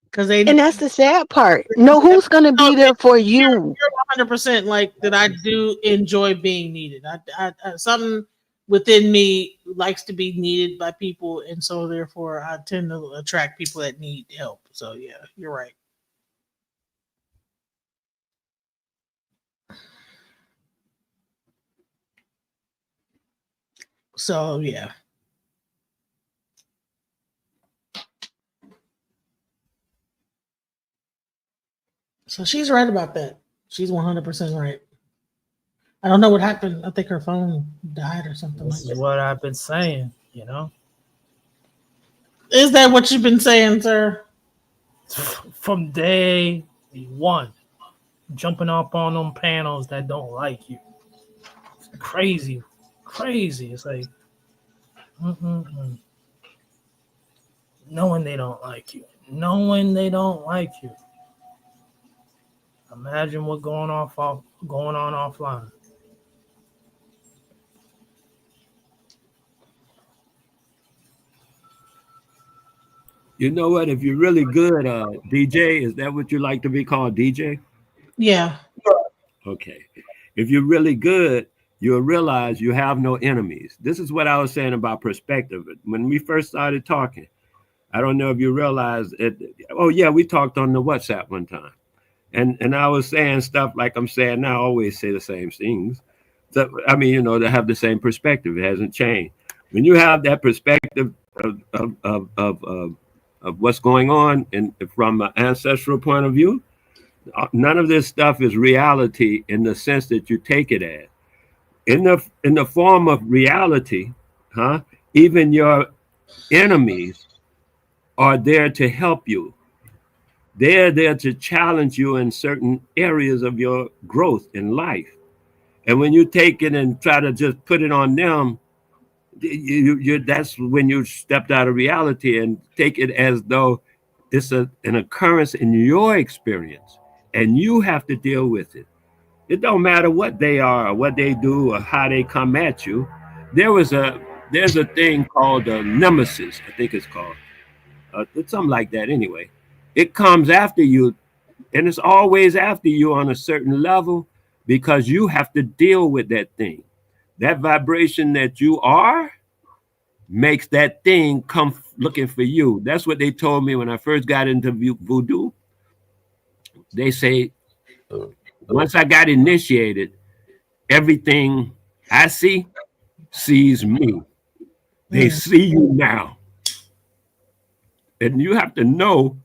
Because they and that's the sad part. No, who's gonna be there for you? you're 100% like that. I do enjoy being needed. Something within me likes to be needed by people, and so therefore I tend to attract people that need help. So yeah, you're right. So yeah. So she's right about that. She's 100% right. I don't know what happened. I think her phone died or something like This is that. what I've been saying, you know. Is that what you've been saying, sir? From day one, jumping up on them panels that don't like you. It's crazy, crazy. It's like, knowing they don't like you, knowing they don't like you. Imagine what going on offline. You know what? If you're really good, DJ, is that what you like to be called, DJ? Yeah. Okay. If you're really good, you'll realize you have no enemies. This is what I was saying about perspective. When we first started talking, I don't know if you realize it. Oh, yeah, we talked on the WhatsApp one time. And I was saying stuff like I'm saying now, I always say the same things. So, I mean, to have the same perspective. It hasn't changed. When you have that perspective of what's going on and from an ancestral point of view, none of this stuff is reality in the sense that you take it as. In the form of reality, even your enemies are there to help you. They're there to challenge you in certain areas of your growth in life. And when you take it and try to just put it on them, that's when you stepped out of reality and take it as though it's an occurrence in your experience and you have to deal with it. It don't matter what they are or what they do or how they come at you. There's a thing called a nemesis, I think it's called. It's something like that anyway. It comes after you, and it's always after you on a certain level because you have to deal with that thing. That vibration that you are makes that thing come looking for you. That's what they told me when I first got into voodoo. They say, once I got initiated, everything I see sees me. They see you now. And you have to know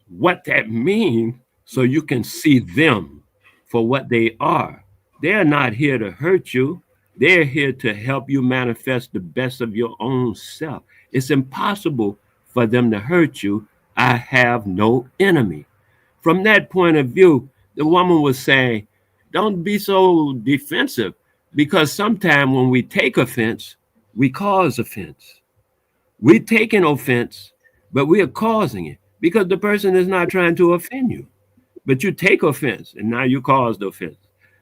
what that means so you can see them for what they are. They're not here to hurt you. They're here to help you manifest the best of your own self. It's impossible for them to hurt you. I have no enemy. From that point of view, the woman was saying, don't be so defensive because sometimes when we take offense, we cause offense. We're taking offense, but we are causing it because the person is not trying to offend you. But you take offense and now you caused offense.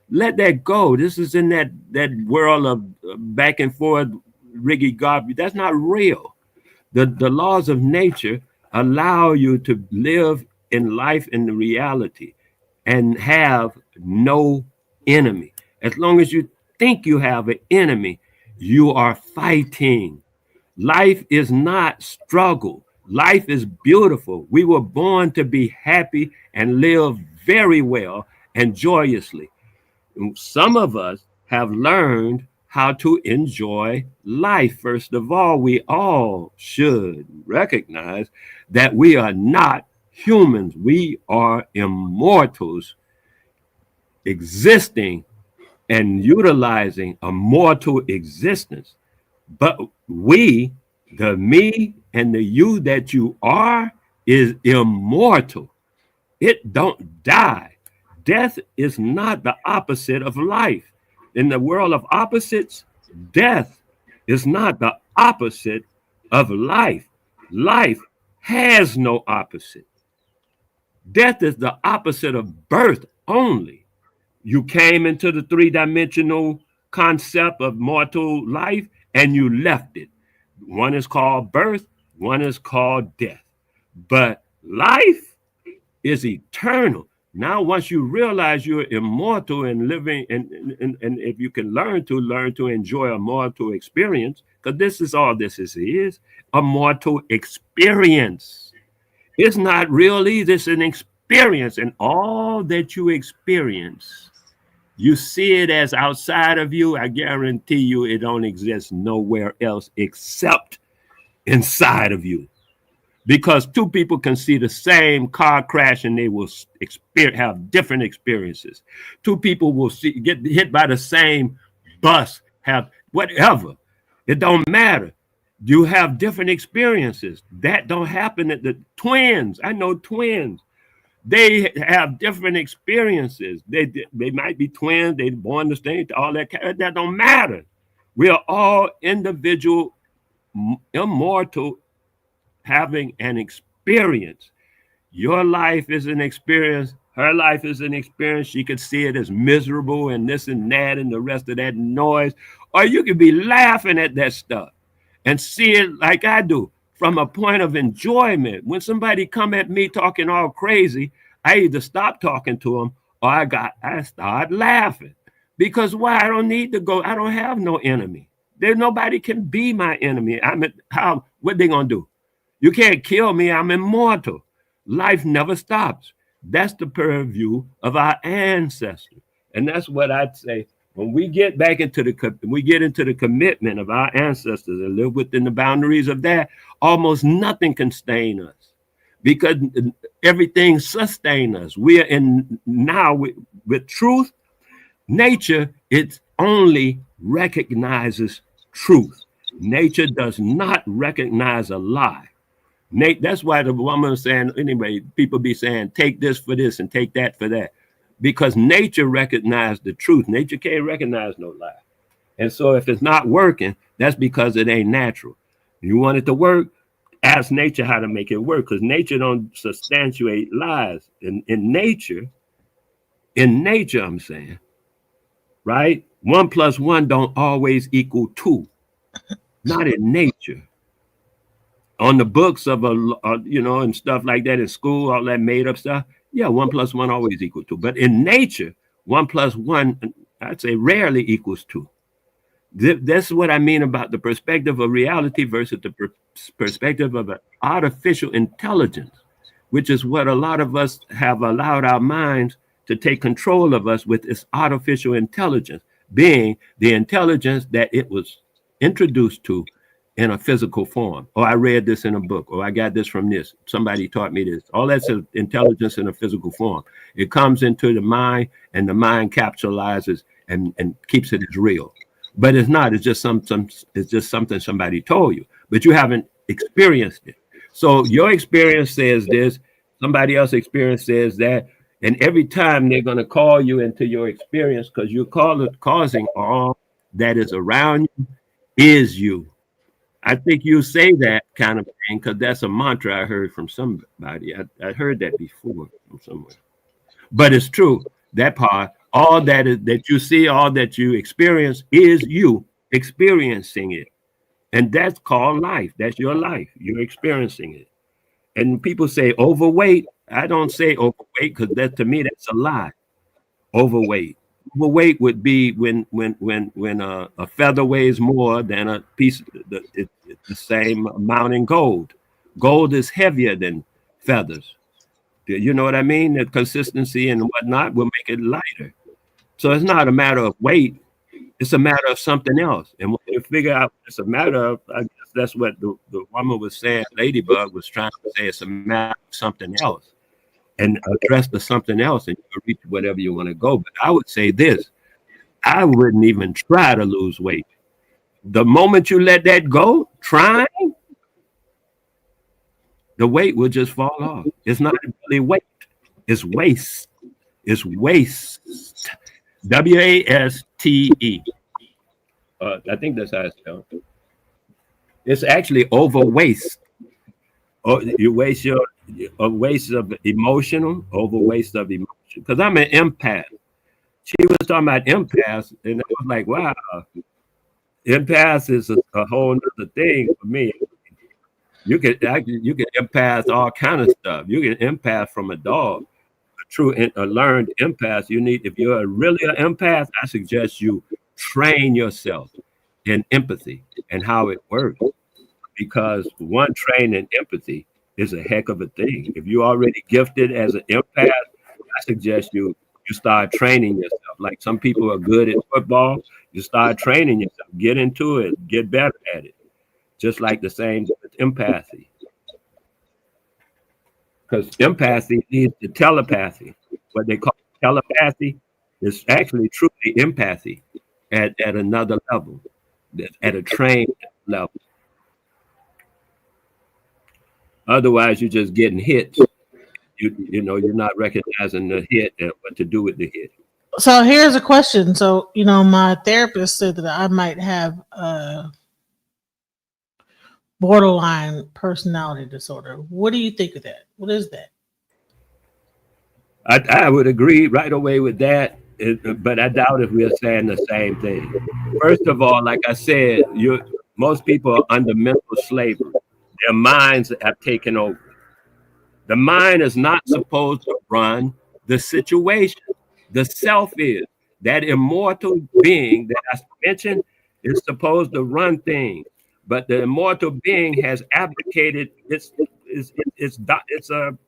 Let that go. This is in that world of back and forth, riggy garbage. That's not real. The laws of nature allow you to live in life in the reality and have no enemy. As long as you think you have an enemy, you are fighting. Life is not struggle. Life is beautiful. We were born to be happy and live very well and joyously. Some of us have learned how to enjoy life. First of all, we all should recognize that we are not humans. We are immortals existing and utilizing a mortal existence. But we, the me and the you that you are, is immortal. It don't die. Death is not the opposite of life. In the world of opposites, death is not the opposite of life. Life has no opposite. Death is the opposite of birth only. You came into the three-dimensional concept of mortal life and you left it. One is called birth, one is called death. But life is eternal. Now, once you realize you're immortal and living, and if you can learn to enjoy a mortal experience, because this is all this is a mortal experience. It's not really, this is an experience, and all that you experience, you see it as outside of you. I guarantee you it don't exist nowhere else except inside of you. Because two people can see the same car crash and they will have different experiences. Two people will get hit by the same bus, have whatever. It don't matter. You have different experiences. That don't happen at the twins. I know twins. They have different experiences. They might be twins. They're born the same. All that don't matter. We are all individual, immortal, having an experience. Your life is an experience. Her life is an experience. She could see it as miserable and this and that and the rest of that noise. Or you could be laughing at that stuff and see it like I do, from a point of enjoyment. When somebody come at me talking all crazy, I either stop talking to them or I start laughing. Because why? I don't need to go. I don't have no enemy. Nobody can be my enemy. What they gonna do? You can't kill me. I'm immortal. Life never stops. That's the purview of our ancestors. And that's what I'd say. When we get back into the commitment of our ancestors and live within the boundaries of that, almost nothing can stain us because everything sustains us. We are in now with truth. Nature, it only recognizes truth. Nature does not recognize a lie. Nate, that's why the woman was saying, anyway, people be saying, take this for this and take that for that. Because nature recognized the truth. Nature can't recognize no lie. And so if it's not working, that's because it ain't natural. You want it to work, ask nature how to make it work, because nature don't substantiate lies. In nature, I'm saying, right? 1 + 1 don't always equal 2. Not in nature. On the books of and stuff like that in school, all that made up stuff. Yeah, 1 + 1 always equals 2. But in nature, 1 + 1, I'd say rarely equals 2. That's what I mean about the perspective of reality versus the perspective of an artificial intelligence, which is what a lot of us have allowed our minds to take control of us with this artificial intelligence, being the intelligence that it was introduced to in a physical form. Or I read this in a book, or I got this from this. Somebody taught me this. All that's intelligence in a physical form. It comes into the mind and the mind capitalizes and keeps it as real. But it's not, it's just something somebody told you, but you haven't experienced it. So your experience says this, somebody else's experience says that, and every time they're going to call you into your experience because you're causing all that is around you is you. I think you say that kind of thing because that's a mantra I heard from somebody. I heard that before from somewhere. But it's true, that part, all that is that you see, all that you experience is you experiencing it. And that's called life. That's your life. You're experiencing it. And people say overweight. I don't say overweight because that to me, that's a lie. Overweight. Overweight would be when a feather weighs more than a piece, it's the same amount in gold. Gold is heavier than feathers. You know what I mean? The consistency and whatnot will make it lighter. So it's not a matter of weight. It's a matter of something else. And when you figure out it's a matter of, I guess that's what the woman was saying, Ladybug was trying to say, it's a matter of something else. And address the something else and you reach whatever you want to go. But I would say this, I wouldn't even try to lose weight. The moment you let that go, trying, the weight will just fall off. It's not really weight. It's waste. It's waste. WASTE. I think that's how it's spelled. It's actually over waste. Oh, you waste your a waste of emotional, over waste of emotion. Because I'm an empath. She was talking about empaths, and I was like, wow, empaths is a whole other thing for me. You can empath all kind of stuff. You can empath from a dog. A learned empath, you need, if you're really an empath, I suggest you train yourself in empathy and how it works. Because one trained in empathy is a heck of a thing. If you're already gifted as an empath, I suggest you start training yourself. Like some people are good at football, you start training yourself, get into it, get better at it. Just like the same with empathy. Because empathy leads to telepathy. What they call telepathy is actually truly empathy at another level, at a trained level. Otherwise, you're just getting hits. You know, you're not recognizing the hit and what to do with the hit. So here's a question. So, my therapist said that I might have a borderline personality disorder. What do you think of that? What is that? I would agree right away with that, but I doubt if we're saying the same thing. First of all, like I said, most people are under mental slavery. Their minds have taken over. The mind is not supposed to run the situation. The self is. That immortal being that I mentioned is supposed to run things. But the immortal being has abdicated it's a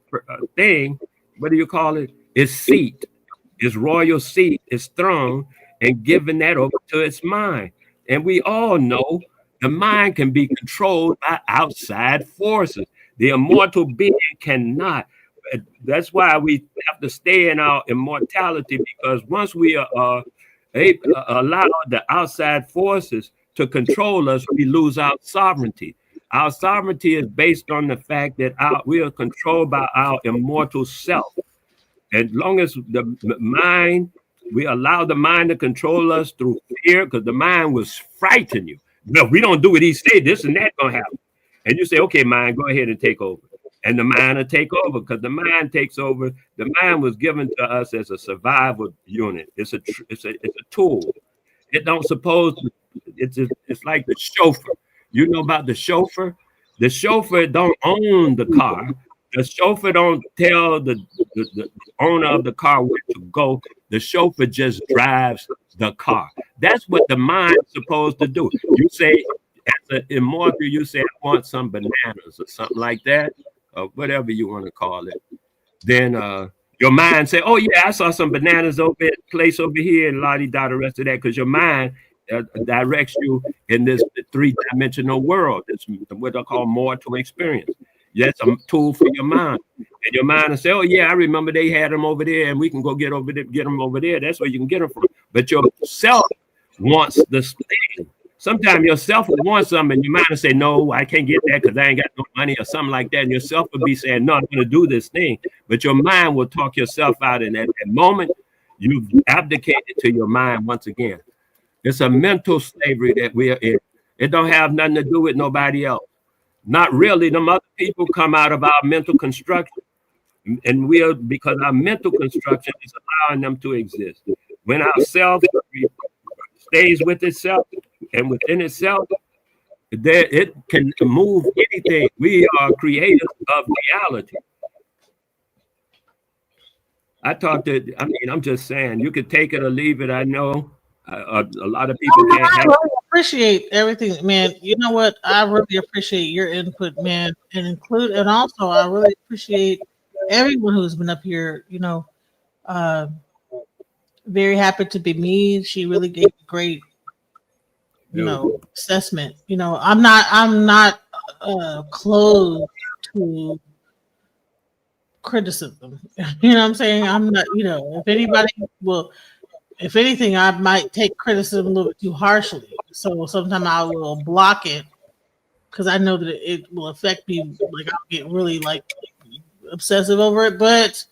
thing. What do you call it? Its seat, its royal seat, its throne, and given that over to its mind. And we all know the mind can be controlled by outside forces. The immortal being cannot. That's why we have to stay in our immortality, because once we allow the outside forces to control us, we lose our sovereignty. Our sovereignty is based on the fact that we are controlled by our immortal self. As long as the mind, we allow the mind to control us through fear, because the mind will frighten you. No, we don't do what he said, this and that gonna happen. And you say, okay, mind, go ahead and take over. And the mind will take over, because the mind takes over. The mind was given to us as a survival unit. It's a tool. It don't suppose to, it's like the chauffeur. You know about the chauffeur? The chauffeur don't own the car. The chauffeur don't tell the owner of the car where to go. The chauffeur just drives the car. That's what the mind's supposed to do. You say, as an immortal, you say, I want some bananas or something like that, or whatever you want to call it. Then your mind say, oh yeah, I saw some bananas over at the place over here, and la-di-da, the rest of that, because your mind directs you in this three-dimensional world. It's what I call mortal experience. That's a tool for your mind. And your mind will say, oh yeah, I remember they had them over there, and we can go get them over there. That's where you can get them from. But your self wants this thing. Sometimes yourself will want something, and your mind will say, no, I can't get that because I ain't got no money or something like that. And yourself will be saying, no, I'm going to do this thing. But your mind will talk yourself out. And at that moment, you've abdicated to your mind once again. It's a mental slavery that we're in. It don't have nothing to do with nobody else. Not really. Them other people come out of our mental construction. And because our mental construction is allowing them to exist. When our self stays with itself and within itself, it can move anything. We are creators of reality. I'm just saying, you could take it or leave it. I know a lot of people can't have it. I really appreciate everything, man. You know what? I really appreciate your input, man, and also I really appreciate everyone who's been up here. Very happy to be me. She really gave a great, assessment. I'm not closed to criticism. You know what I'm saying? I'm not. If anybody will if anything, I might take criticism a little bit too harshly. So sometimes I will block it because I know that it will affect me. Like I'll get really like obsessive over it. But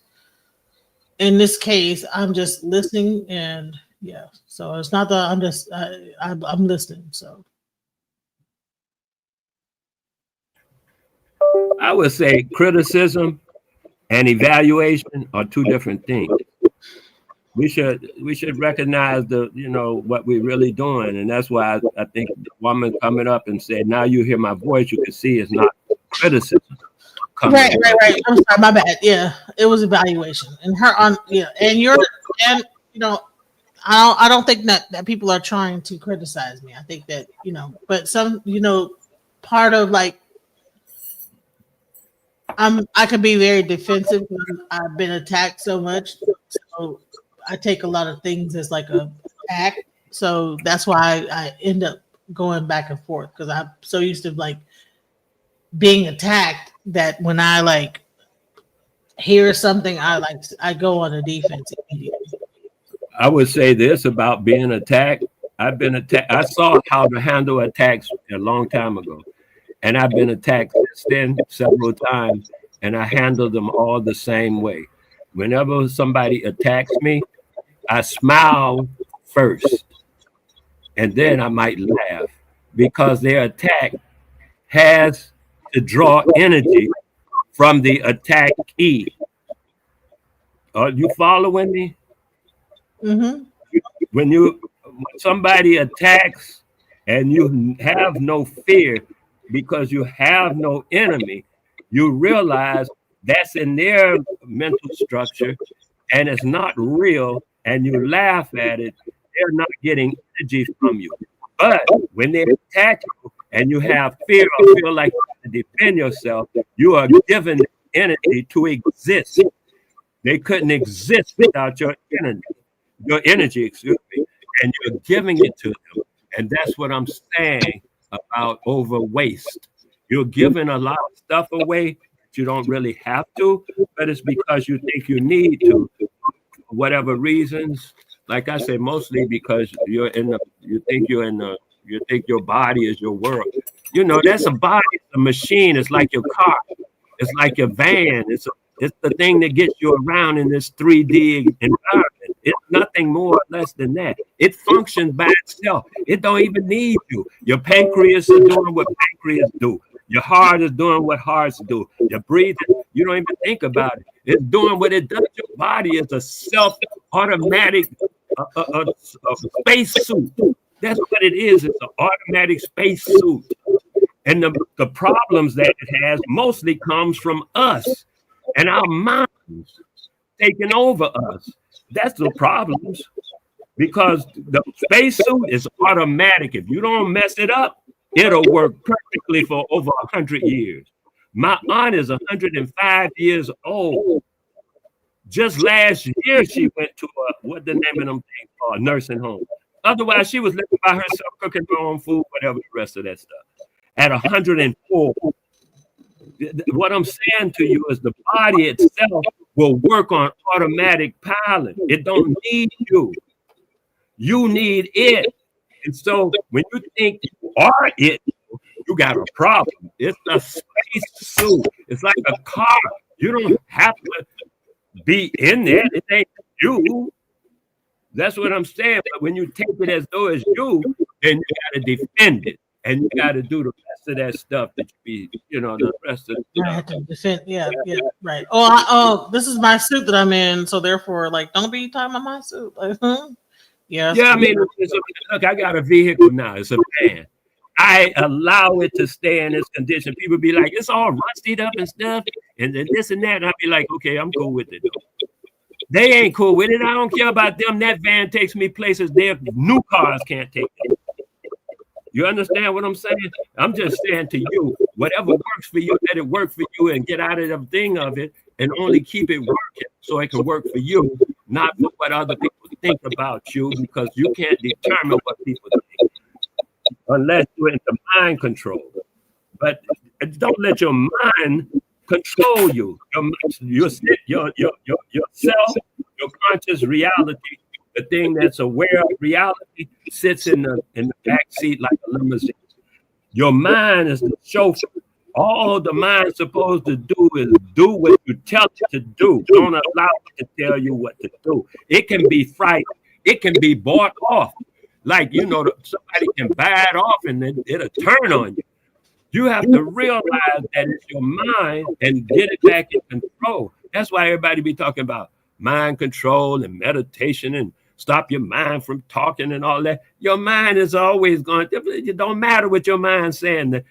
in this case, I'm just listening, and yeah. So it's not that I'm just I'm listening. So I would say criticism and evaluation are two different things. We should recognize what we're really doing, and that's why I think the woman coming up and said, "Now you hear my voice," you can see it's not criticism. Right. I'm sorry, my bad. Yeah, it was evaluation, and her on and I don't think that people are trying to criticize me. I think that but some part of like I could be very defensive when I've been attacked so much, so I take a lot of things as like a attack. So that's why I end up going back and forth because I'm so used to like being attacked that when I like hear something, I go on the defense immediately. I would say this about being attacked. I've been attacked. I saw how to handle attacks a long time ago, and I've been attacked since then several times, and I handle them all the same way. Whenever somebody attacks me, I smile first, and then I might laugh because their attack has to draw energy from the attackee. Are you following me? Mm-hmm. When somebody attacks and you have no fear because you have no enemy, you realize that's in their mental structure and it's not real, and you laugh at it. They're not getting energy from you. But when they attack you and you have fear or feel like you have to defend yourself, you are given energy to exist. They couldn't exist without your energy, excuse me, and you're giving it to them. And that's what I'm saying about over waste. You're giving a lot of stuff away that you don't really have to, but it's because you think you need to, for whatever reasons. Like I say, mostly because you think your body is your world. That's a body, it's a machine. It's like your car. It's like your van. It's the thing that gets you around in this 3D environment. It's nothing more or less than that. It functions by itself. It don't even need you. Your pancreas is doing what pancreas do. Your heart is doing what hearts do. Your breathing, you don't even think about it. It's doing what it does. Your body is a self-automatic space suit. That's what it is. It's an automatic space suit. And the problems that it has mostly comes from us and our minds taking over us. That's the problems, because the spacesuit is automatic. If you don't mess it up, it'll work perfectly for over 100 years. My aunt is 105 years old. Just last year, she went to what the name of them things called, nursing home. Otherwise, she was living by herself, cooking her own food, whatever the rest of that stuff. At 104. What I'm saying to you is the body itself will work on automatic pilot. It don't need you. You need it. And so when you think you are it, you got a problem. It's a space suit. It's like a car. You don't have to be in there. It ain't you. That's what I'm saying. But when you take it as though it's you, then you got to defend it. And you got to do the rest of that stuff that you be, the rest of I have to defend. Yeah, right. Oh, this is my suit that I'm in, so therefore, like, don't be talking about my suit. Like, yeah. I mean, look, I got a vehicle now. It's a van. I allow it to stay in this condition. People be like, it's all rustied up and stuff, and then this and that. And I be like, okay, I'm cool with it. They ain't cool with it. I don't care about them. That van takes me places their new cars can't take me. You understand what I'm saying? I'm just saying to you, whatever works for you, let it work for you and get out of the thing of it and only keep it working so it can work for you, not for what other people think about you, because you can't determine what people think unless you're into mind control. But don't let your mind control you. Yourself, your conscious reality, the thing that's aware of reality, sits in the back seat like a limousine. Your mind is the chauffeur. All the mind's supposed to do is do what you tell it to do. Don't allow it to tell you what to do. It can be frightened. It can be bought off. Like, somebody can buy it off and then it'll turn on you. You have to realize that it's your mind and get it back in control. That's why everybody be talking about mind control and meditation and stop your mind from talking and all that. Your mind is always going. It don't matter what your mind's saying.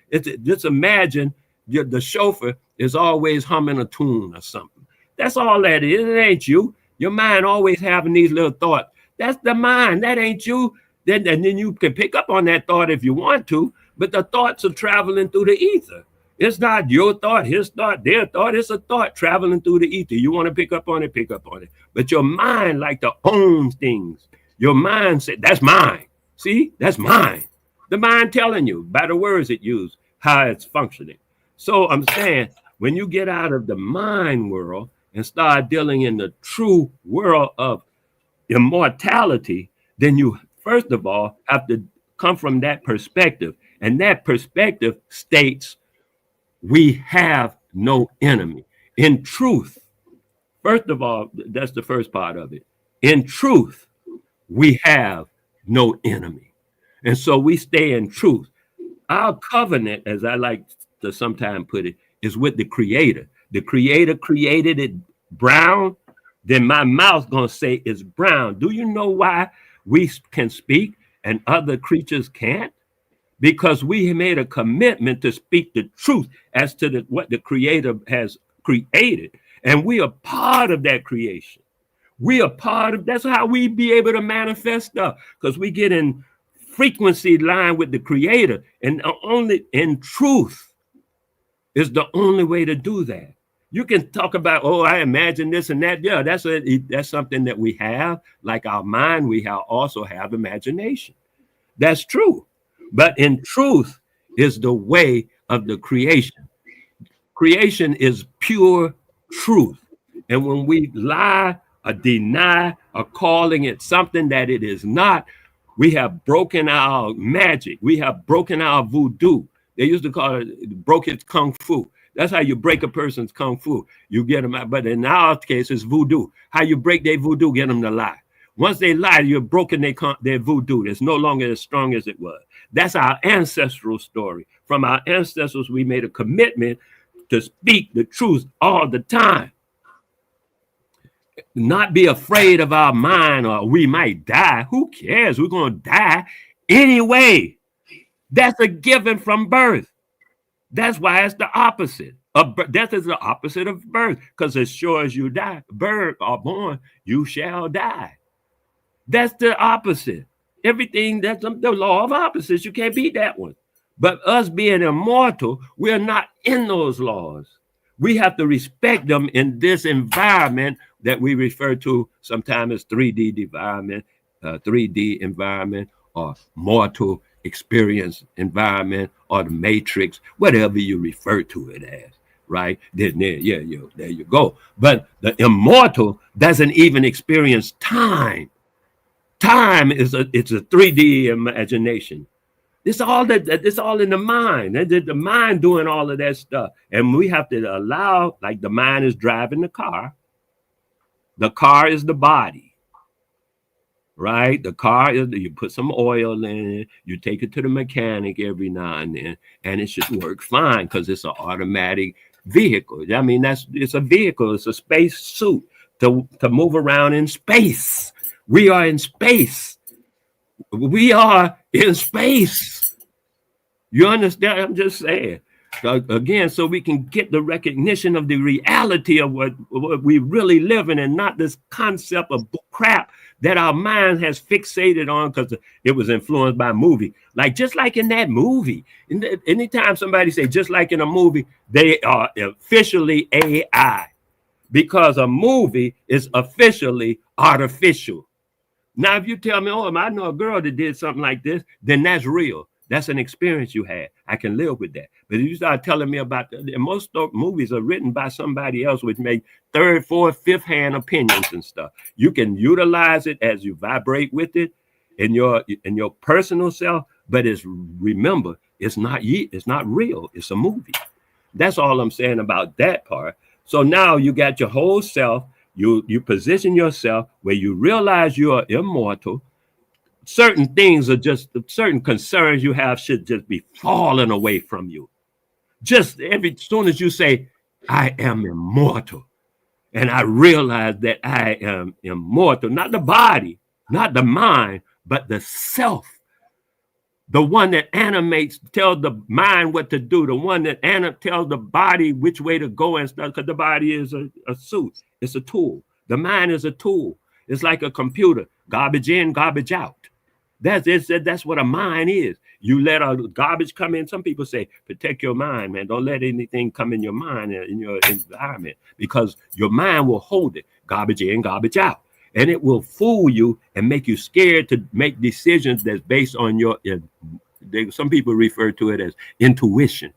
Just imagine the chauffeur is always humming a tune or something. That's all that is. It ain't you. Your mind always having these little thoughts. That's the mind. That ain't you. Then you can pick up on that thought if you want to, but the thoughts are traveling through the ether. It's not your thought, his thought, their thought. It's a thought traveling through the ether. You want to pick up on it, pick up on it. But your mind like to own things. Your mind said, that's mine. See, that's mine. The mind telling you by the words it used, how it's functioning. So I'm saying, when you get out of the mind world and start dealing in the true world of immortality, then you, first of all, have to come from that perspective. And that perspective states, we have no enemy. In truth, first of all, that's the first part of it. In truth, we have no enemy. And so we stay in truth. Our covenant, as I like to sometimes put it, is with the Creator. The Creator created it brown, then my mouth gonna say it's brown. Do you know why we can speak and other creatures can't? Because we made a commitment to speak the truth as to what the Creator has created. And we are part of that creation. We are part of, that's how we be able to manifest stuff, because we get in frequency line with the Creator. And only in truth is the only way to do that. You can talk about, oh, I imagine this and that. Yeah, that's something that we have. Like our mind, we also have imagination. That's true. But in truth is the way of the creation. Creation is pure truth. And when we lie or deny or calling it something that it is not, we have broken our magic. We have broken our voodoo. They used to call it broke its kung fu. That's how you break a person's kung fu. You get them out. But in our case, it's voodoo. How you break their voodoo, get them to lie. Once they lie, you've broken their voodoo. It's no longer as strong as it was. That's our ancestral story. From our ancestors, we made a commitment to speak the truth all the time. Not be afraid of our mind or we might die. Who cares? We're going to die anyway. That's a given from birth. That's why it's the opposite. Death is the opposite of birth, because as sure as you die, birth are born, you shall die. That's the opposite. Everything, that's the law of opposites. You can't beat that one. But us being immortal, we're not in those laws. We have to respect them in this environment that we refer to sometimes as 3D environment, 3D environment, or mortal experience environment, or the matrix, whatever you refer to it as, right? Then there you go. But the immortal doesn't even experience time. Time is it's a 3D imagination. It's all in the mind. The mind doing all of that stuff. And we have to allow, like the mind is driving the car. The car is the body, right? The car is, you put some oil in it, you take it to the mechanic every now and then, and it should work fine because it's an automatic vehicle. I mean, it's a vehicle, it's a space suit to move around in space. We are in space. We are in space. You understand? I'm just saying. Again, so we can get the recognition of the reality of what we really live in, and not this concept of crap that our mind has fixated on because it was influenced by a movie. Like, just like in that movie. Anytime somebody say just like in a movie, they are officially AI, because a movie is officially artificial. Now, if you tell me, oh, I know a girl that did something like this, then that's real. That's an experience you had. I can live with that. But if you start telling me about most movies are written by somebody else, which make third, fourth, fifth hand opinions and stuff. You can utilize it as you vibrate with it in your personal self, but remember, it's not real. It's a movie. That's all I'm saying about that part. So now you got your whole self. You position yourself where you realize you are immortal. Certain things are just certain concerns you have should just be falling away from you. Just soon as you say, I am immortal, and I realize that I am immortal, not the body, not the mind, but the self. The one that animates, tells the mind what to do, the one that tells the body which way to go and stuff, because the body is a suit. It's a tool. The mind is a tool. It's like a computer, garbage in, garbage out. That's what a mind is. You let a garbage come in. Some people say, protect your mind, man. Don't let anything come in your mind, in your environment, because your mind will hold it. Garbage in, garbage out. And it will fool you and make you scared to make decisions that's based on some people refer to it as intuition.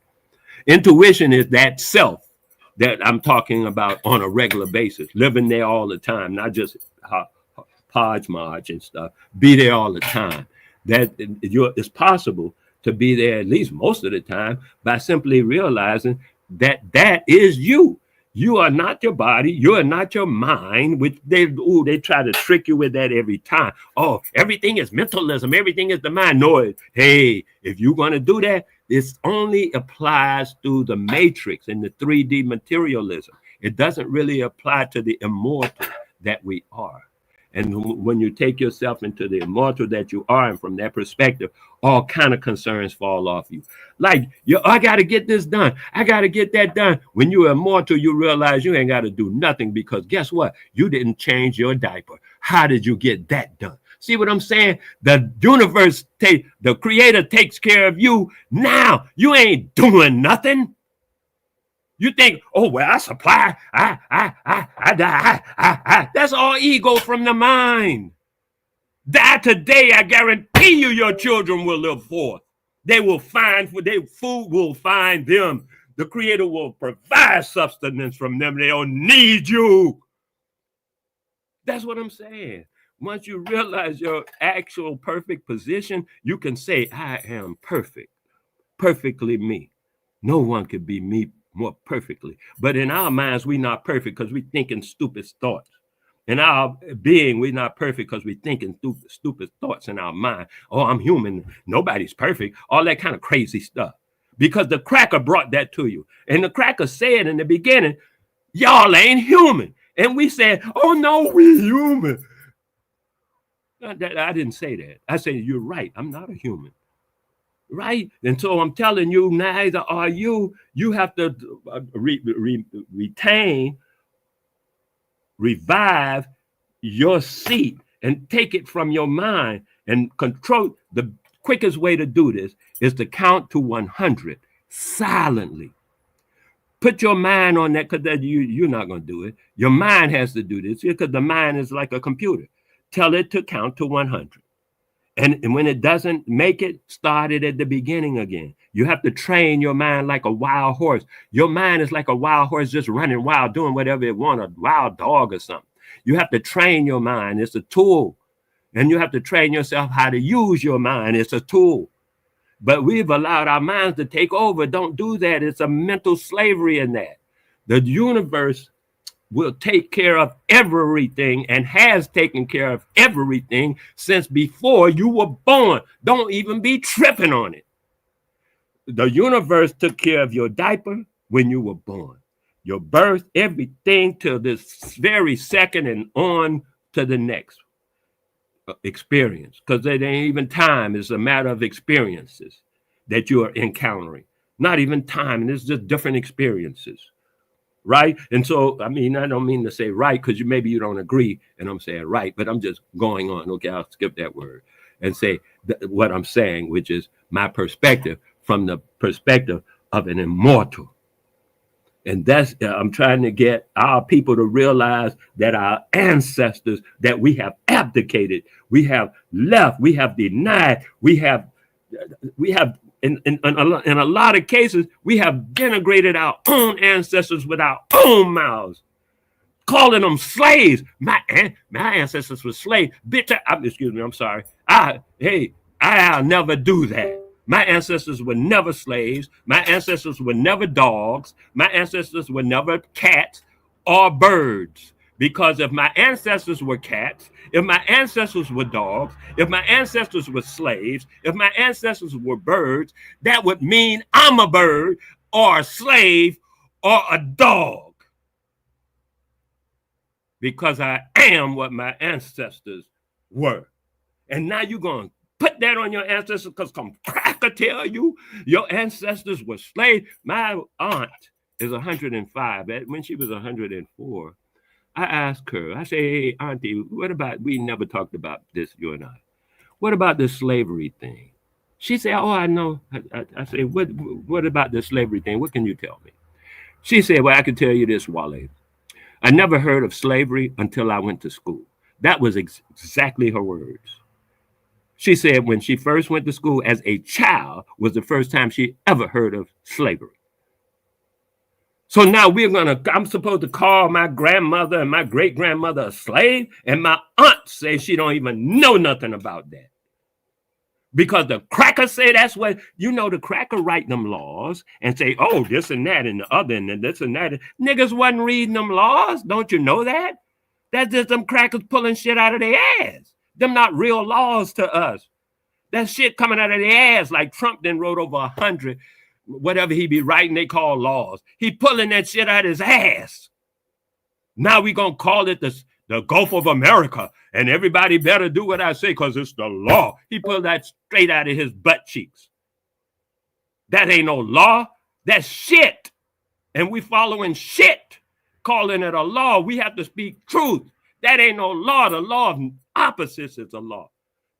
Intuition is that self that I'm talking about on a regular basis, living there all the time, not just hodgepodge and stuff. Be there all the time. That it's possible to be there at least most of the time by simply realizing that is you. You are not your body. You are not your mind, which they try to trick you with that every time. Oh, everything is mentalism. Everything is the mind. No, hey, if you're going to do that, this only applies to the matrix and the 3D materialism. It doesn't really apply to the immortal that we are. And when you take yourself into the immortal that you are, and from that perspective, all kind of concerns fall off you. Like, I got to get this done. I got to get that done. When you're immortal, you realize you ain't got to do nothing, because guess what? You didn't change your diaper. How did you get that done? See what I'm saying? The universe, the creator takes care of you. Now you ain't doing nothing. You think, oh, well, I supply, I die. That's all ego from the mind. Die today, I guarantee you your children will live forth. They will find, their food will find them. The creator will provide sustenance from them. They don't need you. That's what I'm saying. Once you realize your actual perfect position, you can say, I am perfect, perfectly me. No one could be me more perfectly. But in our minds, we're not perfect because we're thinking stupid thoughts. In our being, we're not perfect because we're thinking stupid thoughts in our mind. Oh, I'm human. Nobody's perfect. All that kind of crazy stuff. Because the cracker brought that to you. And the cracker said in the beginning, y'all ain't human. And we said, oh, no, we're human. I didn't say that. I said, you're right. I'm not a human. Right? And so I'm telling you, neither are you. You have to revive your seat and take it from your mind and control. The quickest way to do this is to count to 100 silently. Put your mind on that, because you're not going to do it. Your mind has to do this, because the mind is like a computer. Tell it to count to 100. And when it doesn't make it, start it at the beginning again. You have to train your mind like a wild horse. Your mind is like a wild horse just running wild, doing whatever it wants, a wild dog or something. You have to train your mind. It's a tool. And you have to train yourself how to use your mind. It's a tool. But we've allowed our minds to take over. Don't do that. It's a mental slavery in that. The universe will take care of everything and has taken care of everything since before you were born. Don't even be tripping on it. The universe took care of your diaper when you were born, your birth, everything till this very second and on to the next experience, because it ain't even time. It's a matter of experiences that you are encountering. Not even time, and it's just different experiences. Right? And so, I mean, I don't mean to say right, because maybe you don't agree, and I'm saying right, but I'm just going on. Okay, I'll skip that word and say what I'm saying, which is my perspective from the perspective of an immortal. And that's, I'm trying to get our people to realize that our ancestors, that we have abdicated, we have left, we have denied, we have we have in a lot of cases, we have denigrated our own ancestors with our own mouths, calling them slaves. My ancestors were slaves. Bitch, excuse me, I'm sorry. I'll never do that. My ancestors were never slaves. My ancestors were never dogs. My ancestors were never cats or birds. Because if my ancestors were cats, if my ancestors were dogs, if my ancestors were slaves, if my ancestors were birds, that would mean I'm a bird or a slave or a dog. Because I am what my ancestors were. And now you're going to put that on your ancestors because some cracker tell you your ancestors were slaves. My aunt is 105. When she was 104, I asked her, I say, hey, Auntie, what about, we never talked about this, you and I. What about the slavery thing? She said, oh, I know. I say, what about the slavery thing? What can you tell me? She said, well, I can tell you this, Wale. I never heard of slavery until I went to school. That was exactly her words. She said when she first went to school as a child was the first time she ever heard of slavery. So now I'm supposed to call my grandmother and my great-grandmother a slave, and my aunt says she don't even know nothing about that. Because the crackers say that's what, the cracker write them laws and say, oh, this and that and the other and this and that. Niggas wasn't reading them laws. Don't you know that? That's just them crackers pulling shit out of their ass. Them not real laws to us. That shit coming out of their ass like Trump then wrote over 100, whatever he be writing they call laws. He pulling that shit out of his ass. Now we gonna call it the Gulf of America, and everybody better do what I say because it's the law. He pulled that straight out of his butt cheeks. That ain't no law. That's shit. And we following shit, calling it a law. We have to speak truth. That ain't no law. The law of opposites is a law.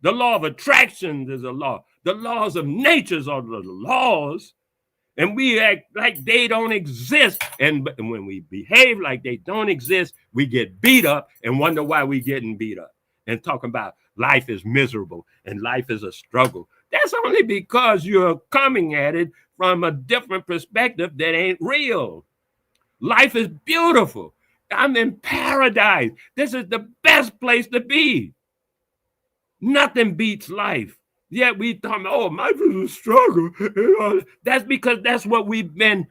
The law of attractions is a law. The laws of nature are the laws. And we act like they don't exist. And when we behave like they don't exist, we get beat up and wonder why we getting beat up. And talking about life is miserable and life is a struggle. That's only because you're coming at it from a different perspective that ain't real. Life is beautiful. I'm in paradise. This is the best place to be. Nothing beats life. Yet we thought, oh, life is a struggle. That's because that's what we've been,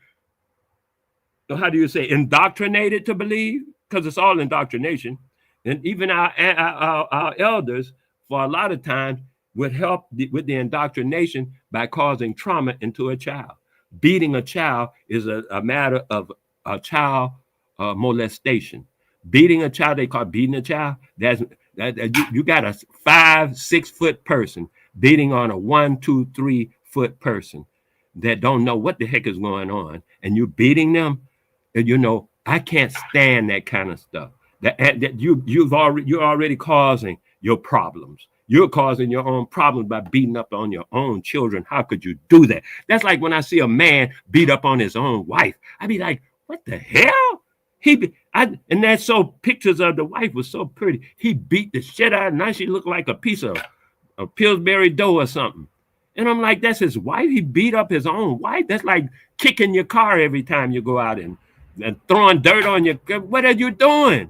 how do you say, indoctrinated to believe? Because it's all indoctrination. And even our elders, for a lot of times, would help with the indoctrination by causing trauma into a child. Beating a child is a matter of a child molestation. Beating a child, they call beating a child. You got a 5-6 foot person beating on a 1, 2, 3 foot person that don't know what the heck is going on, and you're beating them. And I can't stand that kind of stuff. You're already causing your problems. You're causing your own problems by beating up on your own children. How could you do that? That's like when I see a man beat up on his own wife. I be like, what the hell? And that's so pictures of the wife was so pretty. He beat the shit out of her. Now she looked like a piece of Pillsbury dough or something. And I'm like, that's his wife? He beat up his own wife? That's like kicking your car every time you go out and throwing dirt on your, what are you doing?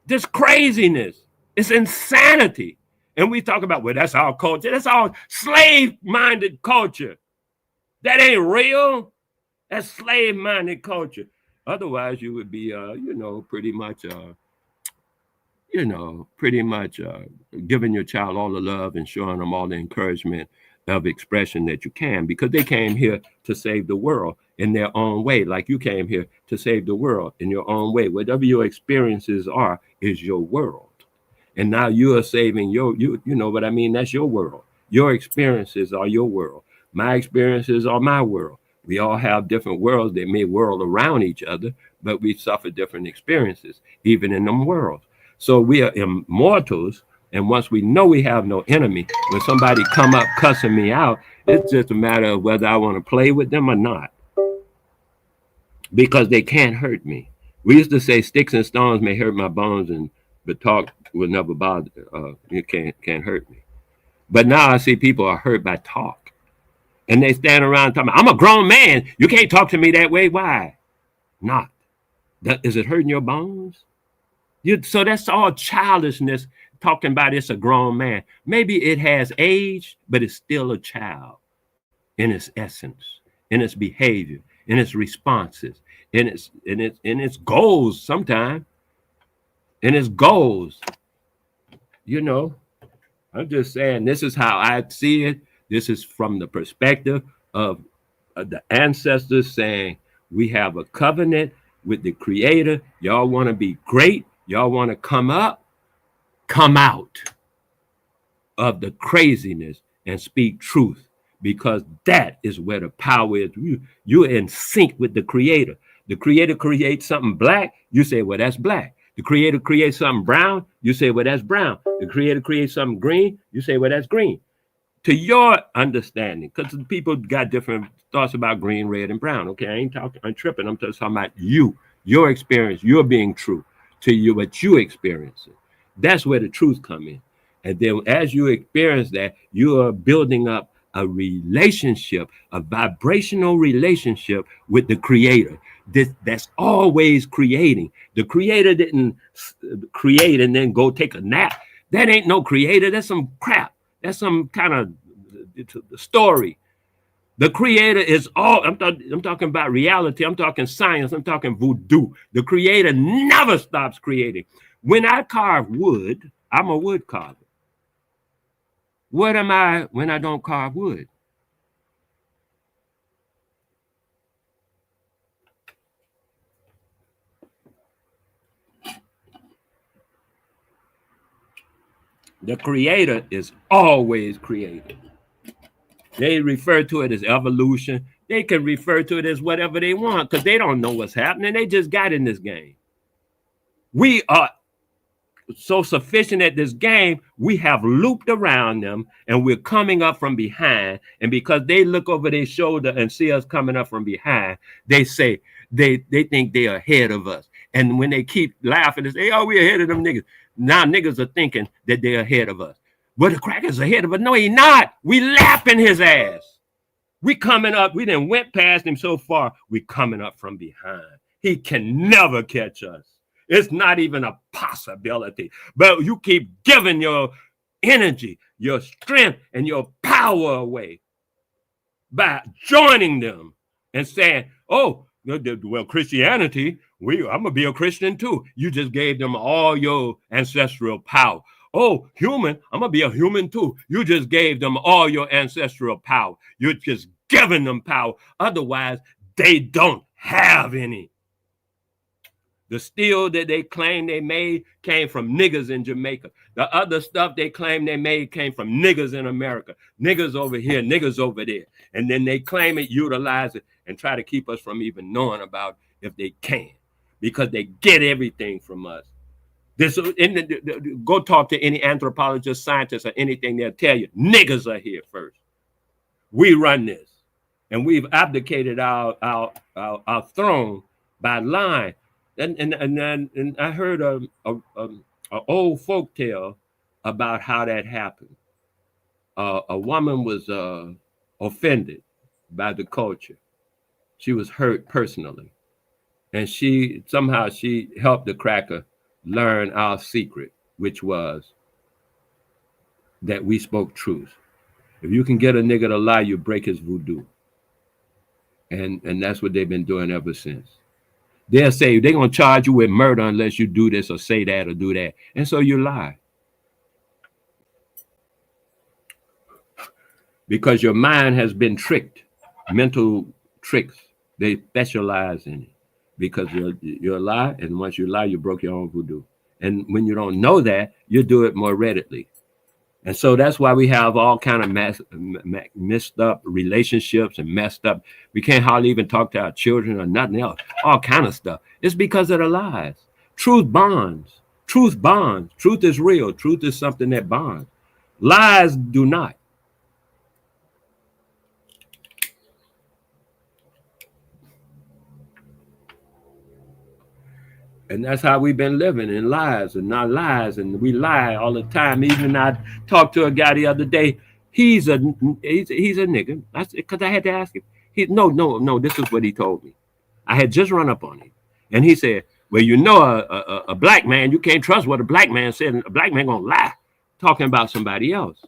This craziness. It's insanity. And we talk about, well, that's our culture. That's our slave-minded culture. That ain't real. That's slave-minded culture. Otherwise, you would be, pretty much giving your child all the love and showing them all the encouragement of expression that you can, because they came here to save the world in their own way, like you came here to save the world in your own way. Whatever your experiences are is your world. And now you are saving you know what I mean? That's your world. Your experiences are your world. My experiences are my world. We all have different worlds that may whirl around each other, but we suffer different experiences, even in them worlds. So we are immortals. And once we know we have no enemy, when somebody come up cussing me out, it's just a matter of whether I want to play with them or not, because they can't hurt me. We used to say sticks and stones may hurt my bones, but talk will never bother. You can't hurt me. But now I see people are hurt by talk. And they stand around talking, I'm a grown man. You can't talk to me that way. Why not? Is it hurting your bones? So that's all childishness, talking about it's a grown man. Maybe it has age, but it's still a child in its essence, in its behavior, in its responses, in its goals sometimes, in its goals. You know, I'm just saying this is how I see it. This is from the perspective of the ancestors saying we have a covenant with the Creator. Y'all want to be great. Y'all want to come up, come out of the craziness and speak truth, because that is where the power is. You're in sync with the Creator. The Creator creates something black, you say, well, that's black. The Creator creates something brown, you say, well, that's brown. The Creator creates something green, you say, well, that's green. To your understanding, because people got different thoughts about green, red, and brown. Okay, I ain't talking, I'm tripping. I'm just talking about you, your experience, you're being true to you, what you experiencing. That's where the truth come in. And then as you experience that, you are building up a relationship, a vibrational relationship with the Creator. That's always creating. The Creator didn't create and then go take a nap. That ain't no Creator. That's some crap. That's some kind of story. The Creator is all, I'm talking about reality. I'm talking science. I'm talking voodoo. The Creator never stops creating. When I carve wood, I'm a wood carver. What am I when I don't carve wood? The Creator is always creating. They refer to it as evolution. They can refer to it as whatever they want because they don't know what's happening. They just got in this game. We are so sufficient at this game, we have looped around them and we're coming up from behind. And because they look over their shoulder and see us coming up from behind, they say they think they're ahead of us. And when they keep laughing and say, oh, we're ahead of them niggas. Now niggas are thinking that they're ahead of us. Well, the cracker's ahead of us. No, he's not. We lapping his ass. We coming up. We done went past him so far. We coming up from behind. He can never catch us. It's not even a possibility. But you keep giving your energy, your strength, and your power away by joining them and saying, oh, well, Christianity, I'm going to be a Christian too. You just gave them all your ancestral power. Oh, human, I'm going to be a human too. You just gave them all your ancestral power. You're just giving them power. Otherwise, they don't have any. The steel that they claim they made came from niggas in Jamaica. The other stuff they claim they made came from niggas in America. Niggas over here, niggas over there. And then they claim it, utilize it, and try to keep us from even knowing about if they can. Because they get everything from us. Go talk to any anthropologist, scientist, or anything, they'll tell you, niggas are here first. We run this. And we've abdicated our throne by lying. And I heard an old folk tale about how that happened. A woman was offended by the culture. She was hurt personally. And she helped the cracker learn our secret, which was that we spoke truth. If you can get a nigga to lie, you break his voodoo. And that's what they've been doing ever since. They'll say they're going to charge you with murder unless you do this or say that or do that. And so you lie. Because your mind has been tricked. Mental tricks. They specialize in it. Because you're a lie, and once you lie, you broke your own voodoo. And when you don't know that, you do it more readily. And so that's why we have all kind of messed up relationships and messed up. We can't hardly even talk to our children or nothing else. All kind of stuff. It's because of the lies. Truth bonds. Truth bonds. Truth is real. Truth is something that bonds. Lies do not. And that's how we've been living, in lies and not lies. And we lie all the time. Even I talked to a guy the other day. He's a nigga. Because I had to ask him. No. This is what he told me. I had just run up on him. And he said, well, you know, a black man, you can't trust what a black man said. A black man going to lie, talking about somebody else.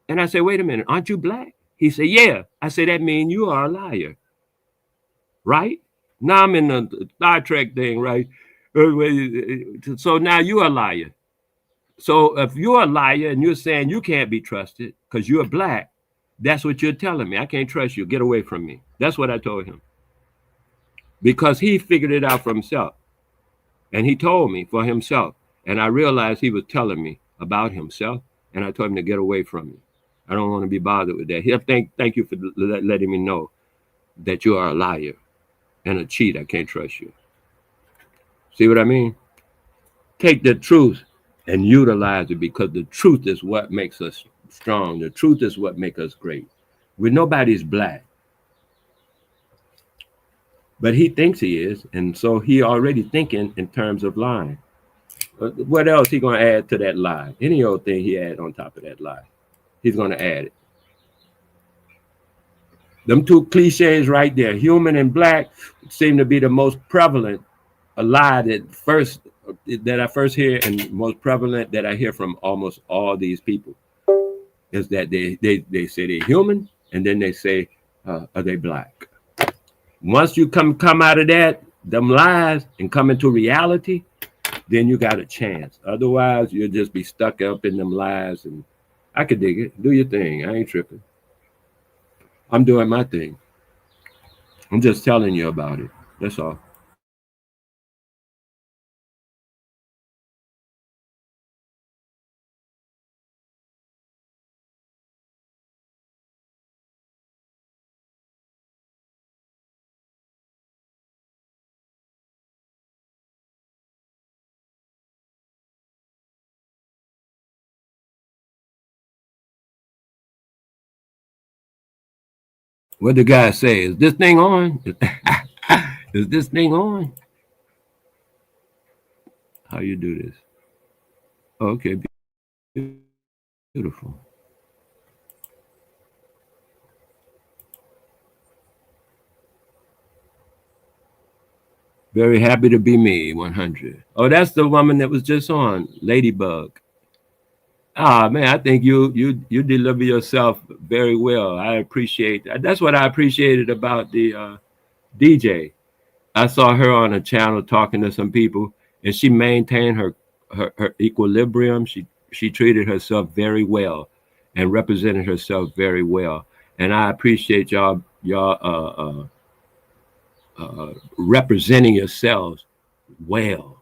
And I said, wait a minute, aren't you black? He said, yeah. I said, that means you are a liar. Right? Now I'm in the Star Trek thing, right? So now you're a liar. So if you're a liar and you're saying you can't be trusted because you're black, that's what you're telling me. I can't trust you. Get away from me. That's what I told him. Because he figured it out for himself. And he told me for himself. And I realized he was telling me about himself. And I told him to get away from me. I don't want to be bothered with that. Thank you for letting me know that you are a liar and a cheat. I can't trust you. See what I mean? Take the truth and utilize it, because the truth is what makes us strong. The truth is what makes us great. Nobody's black. But he thinks he is, and so he already thinking in terms of lying. What else he going to add to that lie? Any old thing he add on top of that lie, he's going to add it. Them two cliches right there, human and black, seem to be the most prevalent lie that I first hear, and most prevalent that I hear from almost all these people, is that they say they're human, and then they say, are they black? Once you come out of them lies, and come into reality, then you got a chance. Otherwise, you'll just be stuck up in them lies. And I could dig it. Do your thing. I ain't tripping. I'm doing my thing. I'm just telling you about it. That's all. What the guy say? Is this thing on? Is this thing on? How you do this? Okay, beautiful. Very happy to be me, 100. Oh, that's the woman that was just on, Ladybug. Ah, man, I think you deliver yourself very well. I appreciate that. That's what I appreciated about the DJ. I saw her on a channel talking to some people, and she maintained her equilibrium. She treated herself very well and represented herself very well. And I appreciate y'all representing yourselves well.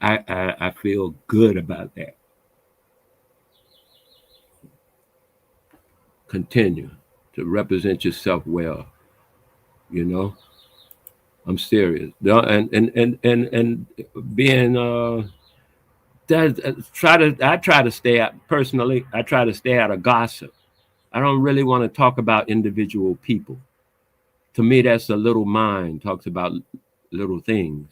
I feel good about that. Continue to represent yourself well. You know, I'm serious. And being I try to stay out personally. I try to stay out of gossip. I don't really want to talk about individual people. To me, that's a little mind, talks about little things.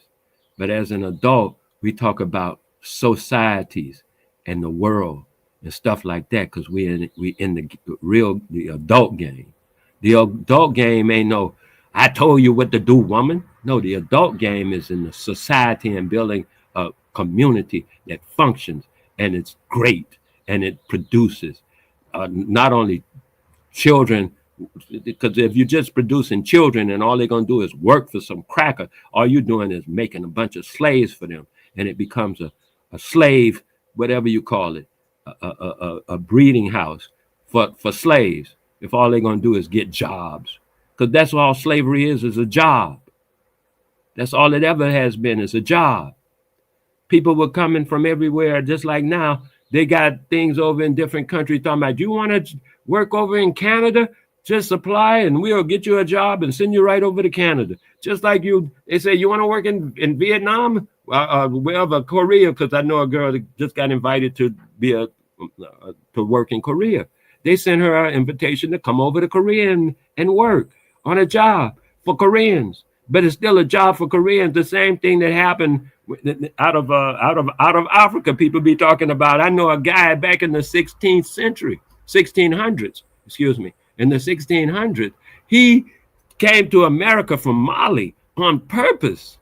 But as an adult, we talk about societies and the world and stuff like that, because we in the adult game. The adult game ain't no, I told you what to do, woman. No, the adult game is in the society and building a community that functions, and it's great, and it produces not only children, because if you're just producing children and all they're going to do is work for some cracker, all you're doing is making a bunch of slaves for them, and it becomes a slave, whatever you call it, a breeding house for slaves, if all they're going to do is get jobs. Because that's all slavery is a job. That's all it ever has been, is a job. People were coming from everywhere, just like now. They got things over in different countries talking about, you want to work over in Canada? Just apply and we'll get you a job and send you right over to Canada. Just like they say, you want to work in Vietnam? Wherever, Korea, because I know a girl that just got invited to be to work in Korea. They sent her an invitation to come over to Korea and work on a job for Koreans. but it's still a job for Koreans. The same thing that happened out of Africa. People be talking about. I know a guy back in the 16th century, 1600s. Excuse me, in the 1600s, he came to America from Mali on purpose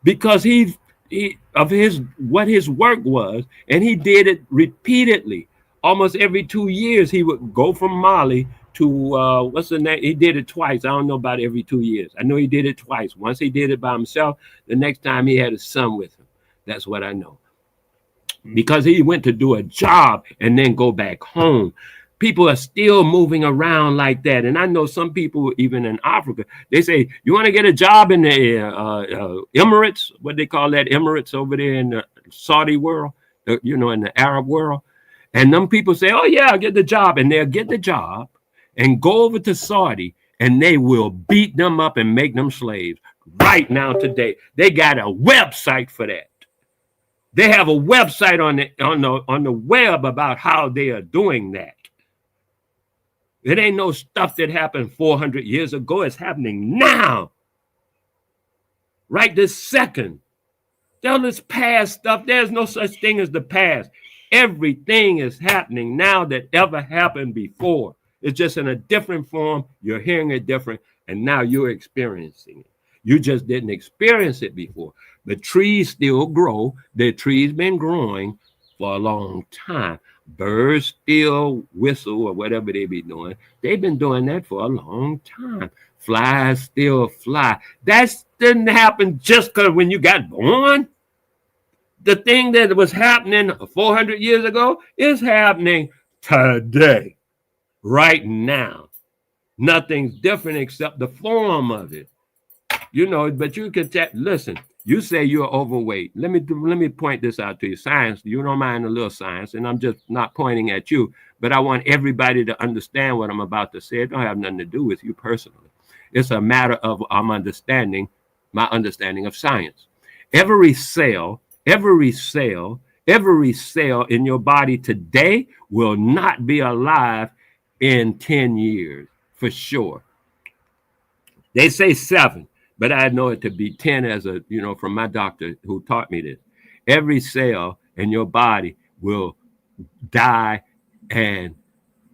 because he of what his work was, and he did it repeatedly. Almost every 2 years, he would go from Mali to what's the name? He did it twice. I don't know about every 2 years. I know he did it twice. Once he did it by himself. The next time he had his son with him. That's what I know. Because he went to do a job and then go back home. People are still moving around like that. And I know some people, even in Africa, they say, you want to get a job in the Emirates? What they call that, Emirates over there in the Saudi world, in the Arab world. And them people say, oh, yeah, I'll get the job. And they'll get the job and go over to Saudi, and they will beat them up and make them slaves right now today. They got a website for that. They have a website on the web about how they are doing that. It ain't no stuff that happened 400 years ago. It's happening now. Right this second. All this past stuff, there's no such thing as the past. Everything is happening now that ever happened before. It's just in a different form. You're hearing it different, and now you're experiencing it. You just didn't experience it before. The trees still grow. The trees been growing for a long time. Birds still whistle or whatever they be doing. They've been doing that for a long time. Flies still fly. That didn't happen just because when you got born. The thing that was happening 400 years ago is happening today, right now. Nothing's different except the form of it. But you can listen, you say you're overweight. Let me point this out to you. Science, you don't mind a little science, and I'm just not pointing at you, but I want everybody to understand what I'm about to say. It don't have nothing to do with you personally. It's a matter of my understanding of science. Every cell in your body today will not be alive in 10 years, for sure. They say 7, but I know it to be 10 from my doctor who taught me this. Every cell in your body will die, and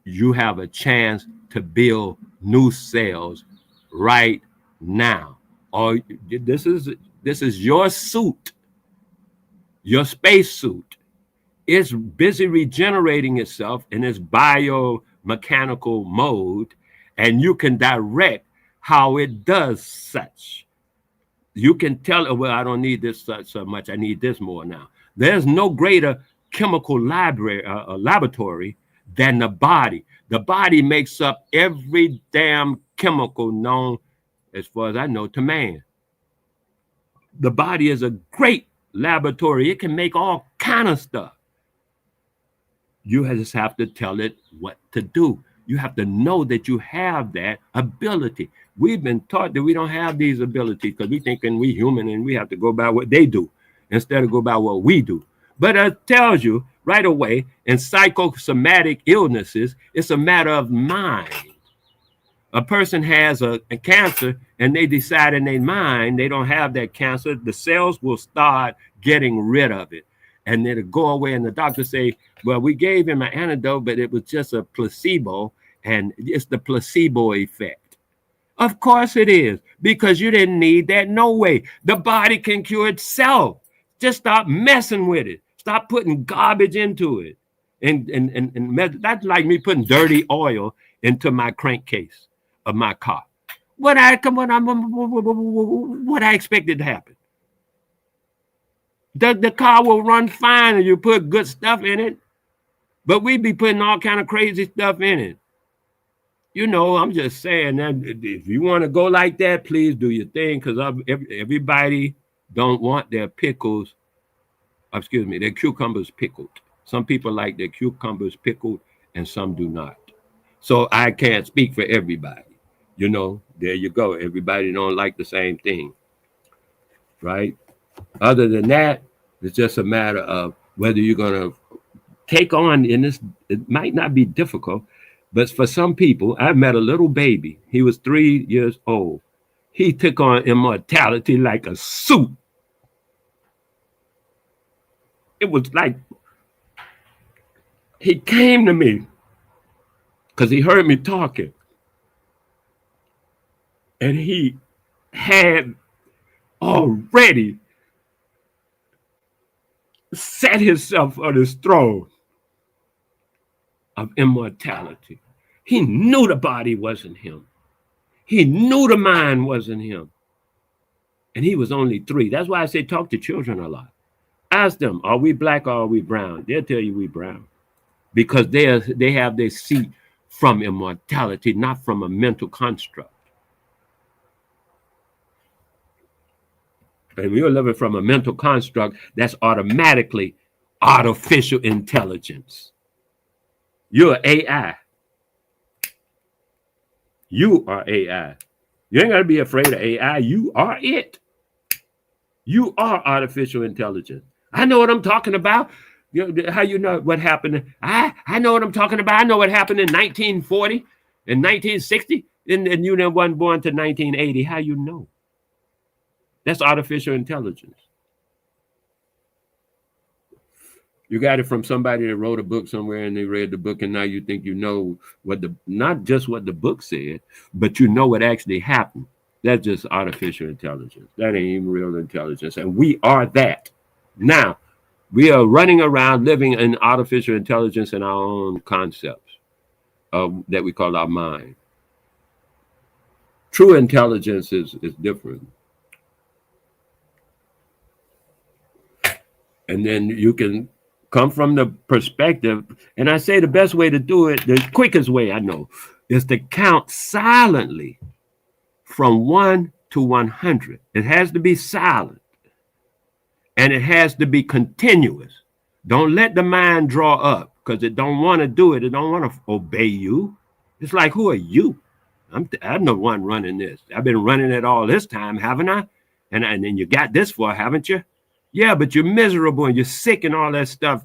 you have a chance to build new cells right now. Or this is your suit. Your spacesuit is busy regenerating itself in its biomechanical mode, and you can direct how it does such. You can tell it, well, I don't need this so much. I need this more now. There's no greater chemical laboratory than the body. The body makes up every damn chemical known, as far as I know, to man. The body is a great laboratory. It can make all kind of stuff. You just have to tell it what to do. You have to know that you have that ability. We've been taught that we don't have these abilities because we thinking we human and we have to go by what they do instead of go by what we do. But it tells you right away in psychosomatic illnesses, it's a matter of mind. A person has a cancer and they decide in their mind they don't have that cancer, the cells will start getting rid of it. And then it'll go away, and the doctor say, well, we gave him an antidote, but it was just a placebo, and it's the placebo effect. Of course it is, because you didn't need that no way. The body can cure itself. Just stop messing with it. Stop putting garbage into it. And that's like me putting dirty oil into my crankcase of my car. What I expected to happen? The car will run fine if you put good stuff in it, but we be putting all kind of crazy stuff in it. I'm just saying that if you want to go like that, please do your thing, because everybody don't want their cucumbers pickled. Some people like their cucumbers pickled and some do not. So I can't speak for everybody. There you go. Everybody don't like the same thing, right? Other than that, it's just a matter of whether you're going to take on in this. It might not be difficult, but for some people, I met a little baby. He was 3 years old, He took on immortality like a suit. It was like he came to me because he heard me talking. And he had already set himself on his throne of immortality. He knew the body wasn't him. He knew the mind wasn't him. And he was only 3. That's why I say talk to children a lot. Ask them, are we black or are we brown? They'll tell you we brown. Because they have their seat from immortality, not from a mental construct. And we are living from a mental construct that's automatically artificial intelligence. You're AI. You are AI. You ain't got to be afraid of AI. You are it. You are artificial intelligence. I know what I'm talking about. How you know what happened? I know what I'm talking about. I know what happened in 1940 and 1960, and you weren't born to 1980. How you know? That's artificial intelligence. You got it from somebody that wrote a book somewhere and they read the book, and now you think you know not just what the book said, but you know what actually happened. That's just artificial intelligence. That ain't even real intelligence. And we are that. Now, we are running around living in artificial intelligence in our own concepts that we call our mind. True intelligence is different. And then you can come from the perspective, and I say the best way to do it, the quickest way I know, is to count silently from 1 to 100. It has to be silent, and it has to be continuous. Don't let the mind draw up, because it don't want to do it. It don't want to obey you. It's like, who are you? I'm the one running this. I've been running it all this time, haven't I? And then you got this far, haven't you? Yeah, but you're miserable and you're sick and all that stuff.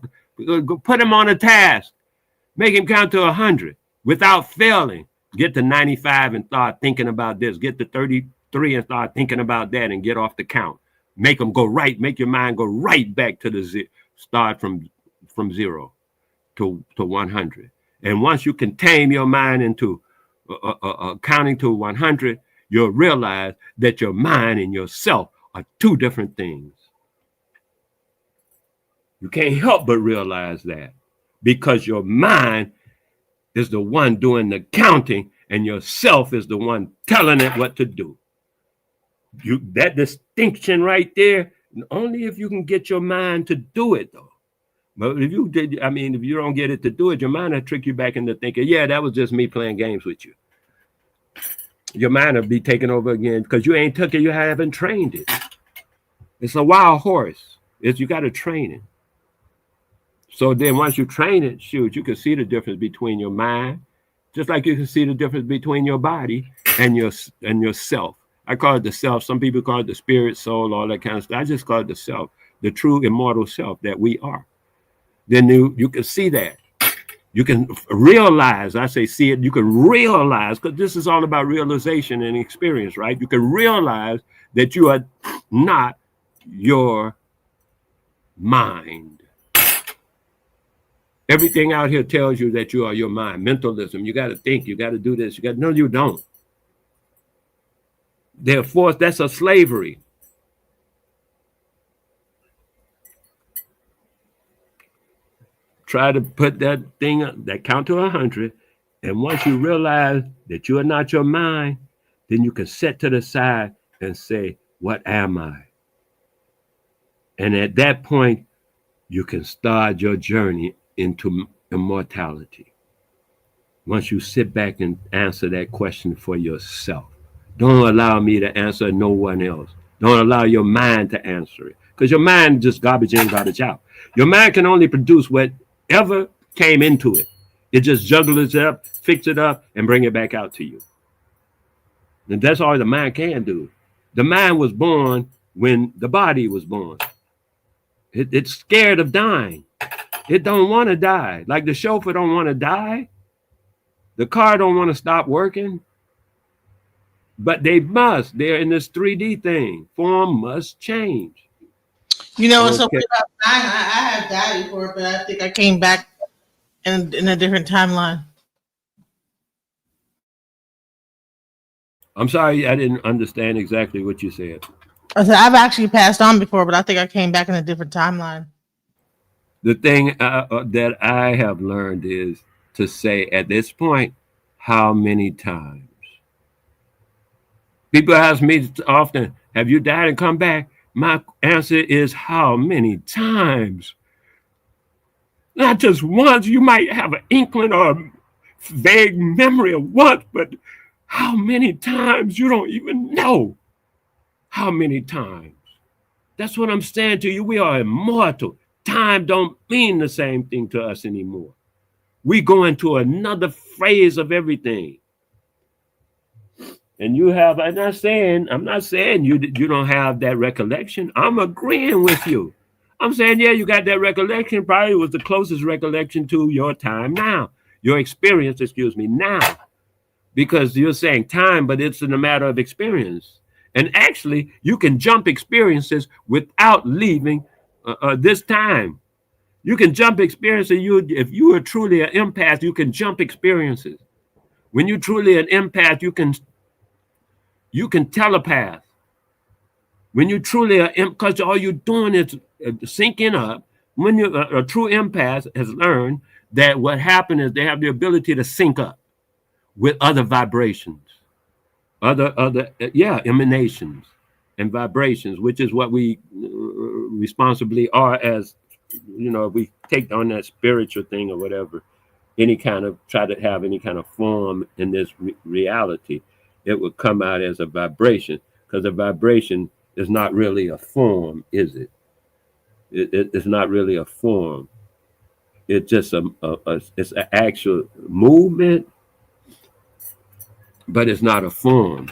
Put him on a task. Make him count to 100 without failing. Get to 95 and start thinking about this. Get to 33 and start thinking about that and get off the count. Make them go right. Make your mind go right back to the start from 0 to 100. And once you can tame your mind into counting to 100, you'll realize that your mind and yourself are 2 different things. You can't help but realize that, because your mind is the one doing the counting and yourself is the one telling it what to do. That distinction right there, only if you can get your mind to do it, though. But if you don't get it to do it, your mind will trick you back into thinking, yeah, that was just me playing games with you. Your mind will be taken over again because you ain't took it, you haven't trained it. It's a wild horse. You got to train it. So then once you train it, shoot, you can see the difference between your mind, just like you can see the difference between your body and yourself. I call it the self. Some people call it the spirit, soul, all that kind of stuff. I just call it the self, the true immortal self that we are. Then you can see that. You can realize, I say see it, you can realize, because this is all about realization and experience, right? You can realize that you are not your mind. Everything out here tells you that you are your mind. Mentalism. You got to think. You got to do this. No, you don't. They're forced. That's a slavery. Try to put that thing, that count to 100. And once you realize that you are not your mind, then you can set to the side and say, what am I? And at that point, you can start your journey into immortality. Once you sit back and answer that question for yourself. Don't allow me to answer no one else. Don't allow your mind to answer it. Because your mind just garbage in, garbage out. Your mind can only produce whatever came into it. It just juggles it up, fix it up, and bring it back out to you. And that's all the mind can do. The mind was born when the body was born. It's scared of dying. It don't want to die. Like the chauffeur don't want to die. The car don't want to stop working. but they must. They're in this 3D thing. Form must change. You know, so Okay. about I have died before, but I think I came back in a different timeline. I'm sorry, I didn't understand exactly what you said. I said I've actually passed on before, but I think I came back in a different timeline. The thing that I have learned is to say at this point, how many times? People ask me often, have you died and come back? My answer is how many times? Not just once. You might have an inkling or a vague memory of once, but how many times? You don't even know how many times. That's what I'm saying to you. We are immortal. Time don't mean the same thing to us anymore. We go into another phase of everything. And you have, I'm not saying you don't have that recollection. I'm agreeing with you. I'm saying, yeah, you got that recollection. Probably was the closest recollection to your time now, your experience, excuse me, now. Because you're saying time, but it's in a matter of experience. And actually, you can jump experiences without leaving this time. You can jump experiences. If you are truly an empath, you can jump experiences. When you're truly an empath, you can telepath. When you truly are, because all you're doing is syncing up. When you're a true empath has learned that what happened is they have the ability to sync up with other vibrations, other emanations and vibrations, which is what we responsibly are as, we take on that spiritual thing or whatever, try to have any kind of form in this reality. It would come out as a vibration, because a vibration is not really a form, is it? It's not really a form. It's just it's an actual movement, but it's not a form.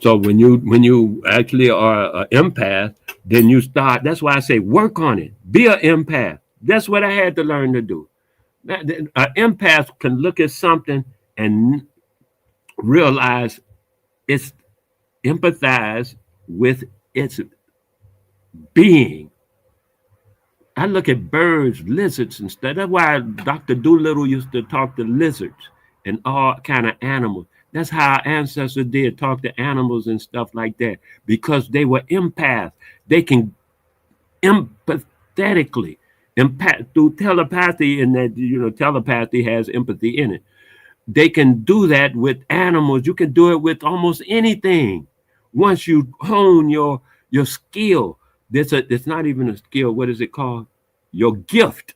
So when you actually are an empath, then you start. That's why I say work on it. Be an empath. That's what I had to learn to do. An empath can look at something and realize it's empathize with its being. I look at birds, lizards, and stuff. That's why Dr. Doolittle used to talk to lizards and all kind of animals. That's how our ancestors did, talk to animals and stuff like that, because they were empaths. They can empathetically impact through telepathy, and that telepathy has empathy in it. They can do that with animals. You can do it with almost anything. Once you hone your skill, it's not even a skill. What is it called? Your gift.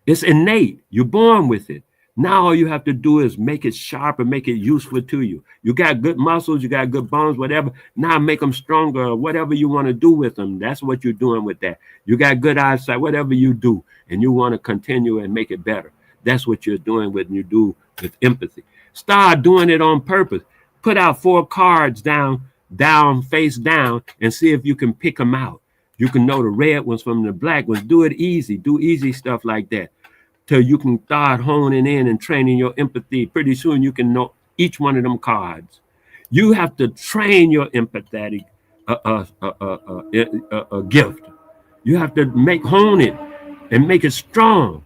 It's innate. You're born with it. Now all you have to do is make it sharp and make it useful to you. You got good muscles, you got good bones, whatever. Now make them stronger, or whatever you want to do with them. That's what you're doing with that. You got good eyesight, whatever you do, and you want to continue and make it better. That's what you're doing when you do with empathy. Start doing it on purpose. Put out 4 cards down, face down, and see if you can pick them out. You can know the red ones from the black ones. Do it easy. Do easy stuff like that, till you can start honing in and training your empathy. Pretty soon you can know each one of them cards. You have to train your empathetic gift. You have to hone it and make it strong,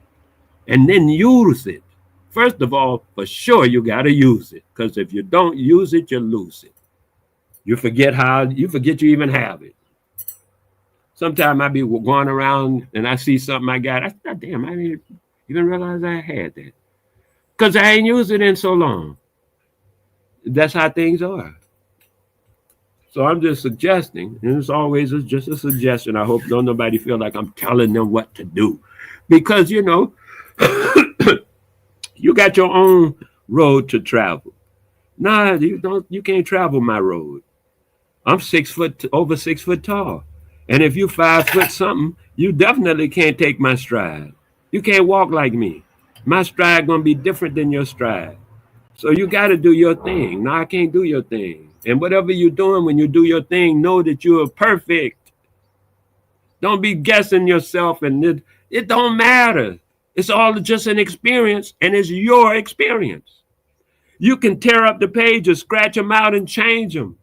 and then use it. First of all, for sure, you got to use it, because if you don't use it, you lose it. You forget you even have it. Sometimes I be going around and I see something I got. I thought, damn, I didn't even realize I had that, because I ain't used it in so long. That's how things are. So I'm just suggesting, and it's always just a suggestion. I hope don't nobody feel like I'm telling them what to do, because you got your own road to travel. Nah, you can't travel my road. I'm over 6 foot tall. And if you 5 foot something, you definitely can't take my stride. You can't walk like me. My stride gonna be different than your stride. So you gotta do your thing. Now I can't do your thing. And whatever you're doing, when you do your thing, know that you are perfect. Don't be guessing yourself, and it don't matter. It's all just an experience, and it's your experience. You can tear up the pages, scratch them out, and change them.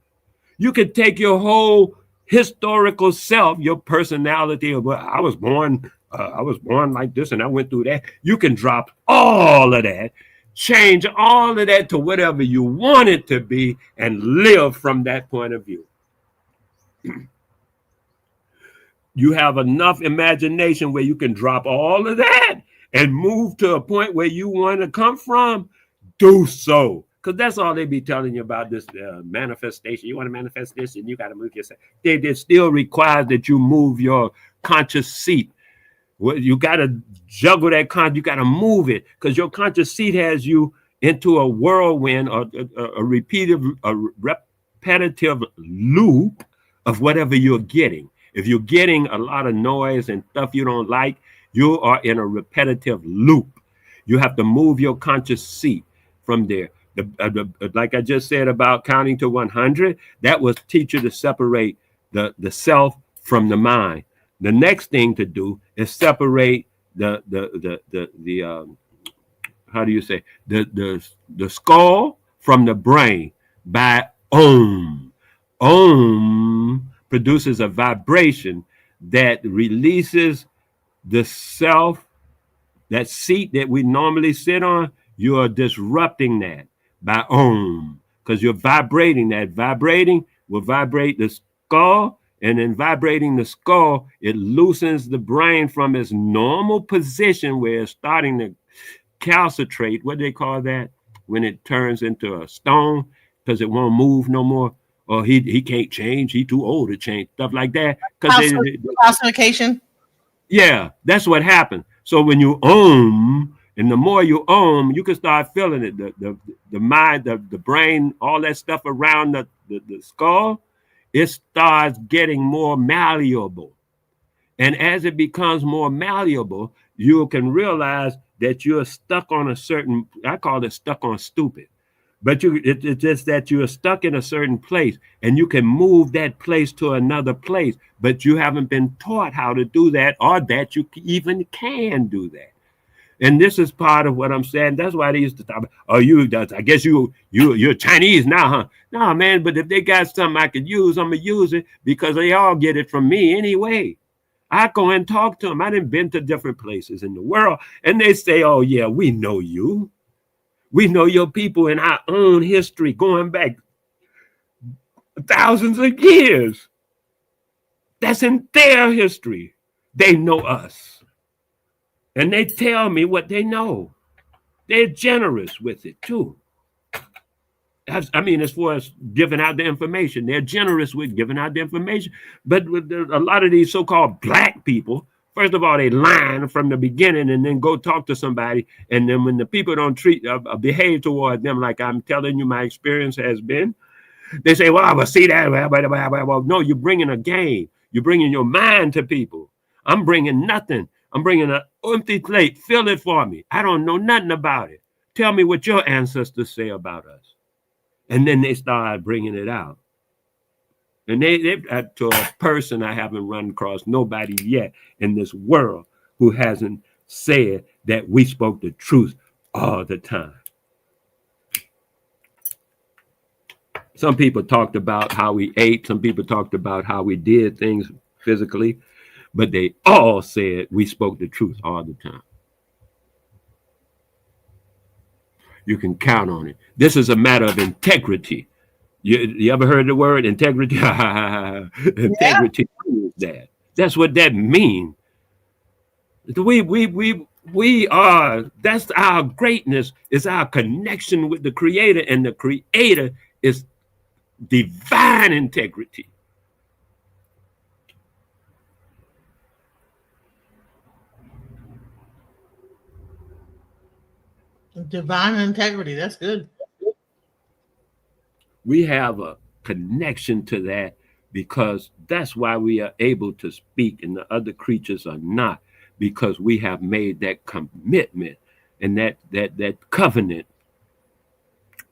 You can take your whole historical self, your personality of, well, I was born like this and I went through that. You can drop all of that, change all of that to whatever you want it to be, and live from that point of view. You have enough imagination where you can drop all of that and move to a point where you want to come from. Do so. Because that's all they be telling you about this manifestation. You want to manifest this and you got to move yourself. They still requires that you move your conscious seat. Well, you got to juggle that you got to move it, because your conscious seat has you into a whirlwind or a repetitive loop of whatever you're getting. If you're getting a lot of noise and stuff you don't like, you are in a repetitive loop. You have to move your conscious seat from there. Like I just said about counting to 100, that was teach you to separate the self from the mind. The next thing to do is separate the how do you say, the skull from the brain by Om. Om produces a vibration that releases the self, that seat that we normally sit on. You are disrupting that by Om, because you're vibrating. That vibrating will vibrate the skull, and in vibrating the skull, it loosens the brain from its normal position where it's starting to calcitrate. What do they call that? When it turns into a stone, because it won't move no more. Or he can't change. He too old to change. Stuff like that. Calcification. Yeah, that's what happened. So when you Om, and the more you Om, you can start feeling it. The mind, the brain, all that stuff around the skull, it starts getting more malleable. And as it becomes more malleable, you can realize that you're stuck on a certain, I call it stuck on stupid. But it's just that you're stuck in a certain place, and you can move that place to another place, but you haven't been taught how to do that, or that you even can do that. And this is part of what I'm saying. That's why they used to talk about, I guess you're Chinese now, huh? No, man, but if they got something I could use, I'm going to use it, because they all get it from me anyway. I go and talk to them. I done been to different places in the world, and they say, oh, yeah, we know you. We know your people in our own history going back thousands of years. That's in their history. They know us. And they tell me what they know. They're generous with it too. I mean, as far as giving out the information, they're generous with giving out the information. But with a lot of these so-called black people, first of all, they lie from the beginning and then go talk to somebody. And then when the people don't behave toward them like I'm telling you my experience has been, they say, well, I will see that. Well, no, you're bringing a game. You're bringing your mind to people. I'm bringing nothing. I'm bringing an empty plate. Fill it for me. I don't know nothing about it. Tell me what your ancestors say about us. And then they start bringing it out. And they to a person I haven't run across nobody yet in this world who hasn't said that we spoke the truth all the time. Some people talked about how we ate. Some people talked about how we did things physically, but they all said we spoke the truth all the time. You can count on it. This is a matter of integrity. You ever heard the word integrity? Integrity is that. That's what that means. We are, that's our greatness, is our connection with the Creator, and the Creator is divine integrity. Divine integrity. That's good. We have a connection to that, because that's why we are able to speak and the other creatures are not, because we have made that commitment and that covenant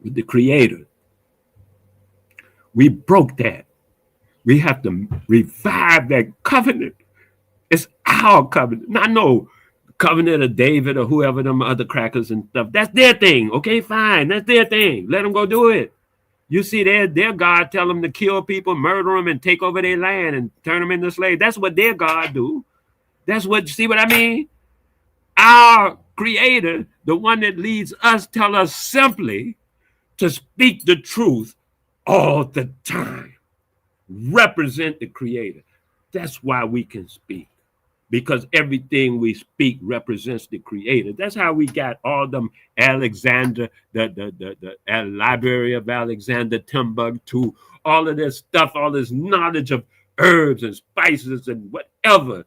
with the Creator. We broke that. We have to revive that covenant. It's our covenant. I know covenant of David or whoever, them other crackers and stuff. That's their thing. Okay, fine. That's their thing. Let them go do it. You see, their God tell them to kill people, murder them, and take over their land and turn them into slaves. That's what their God do. That's what, see what I mean? Our Creator, the one that leads us, tell us simply to speak the truth all the time. Represent the Creator. That's why we can speak. Because everything we speak represents the Creator. That's how we got all them Alexander, the Library of Alexander, Timbuktu, all of this stuff, all this knowledge of herbs and spices and whatever,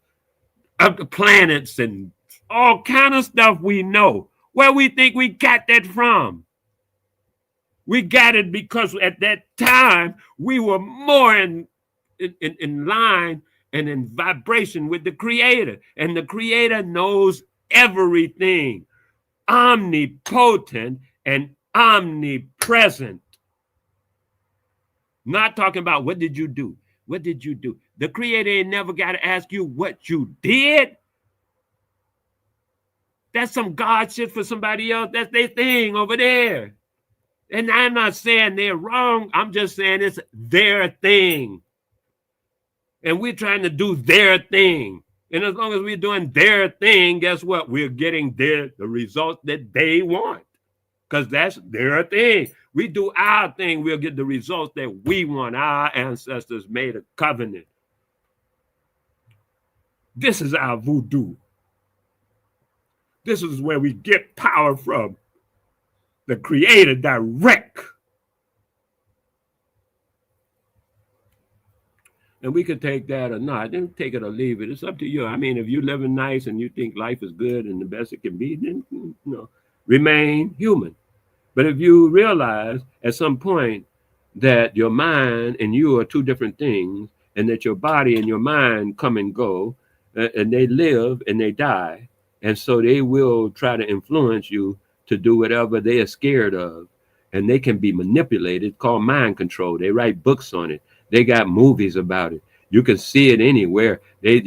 of the planets and all kind of stuff we know. Where we think we got that from? We got it because at that time we were more in line and in vibration with the Creator. And the Creator knows everything, omnipotent and omnipresent. Not talking about what did you do? What did you do? The Creator ain't never got to ask you what you did. That's some God shit for somebody else. That's their thing over there. And I'm not saying they're wrong. I'm just saying it's their thing. And we're trying to do their thing. And as long as we're doing their thing, guess what? We're getting the results that they want. Because that's their thing. We do our thing, we'll get the results that we want. Our ancestors made a covenant. This is our voodoo. This is where we get power from. The Creator direct. And we could take that or not. Then take it or leave it. It's up to you. I mean, if you're living nice and you think life is good and the best it can be, then, you know, remain human. But if you realize at some point that your mind and you are two different things, and that your body and your mind come and go, and they live and they die, and so they will try to influence you to do whatever they are scared of, and they can be manipulated, called mind control. They write books on it. They got movies about it. You can see it anywhere. They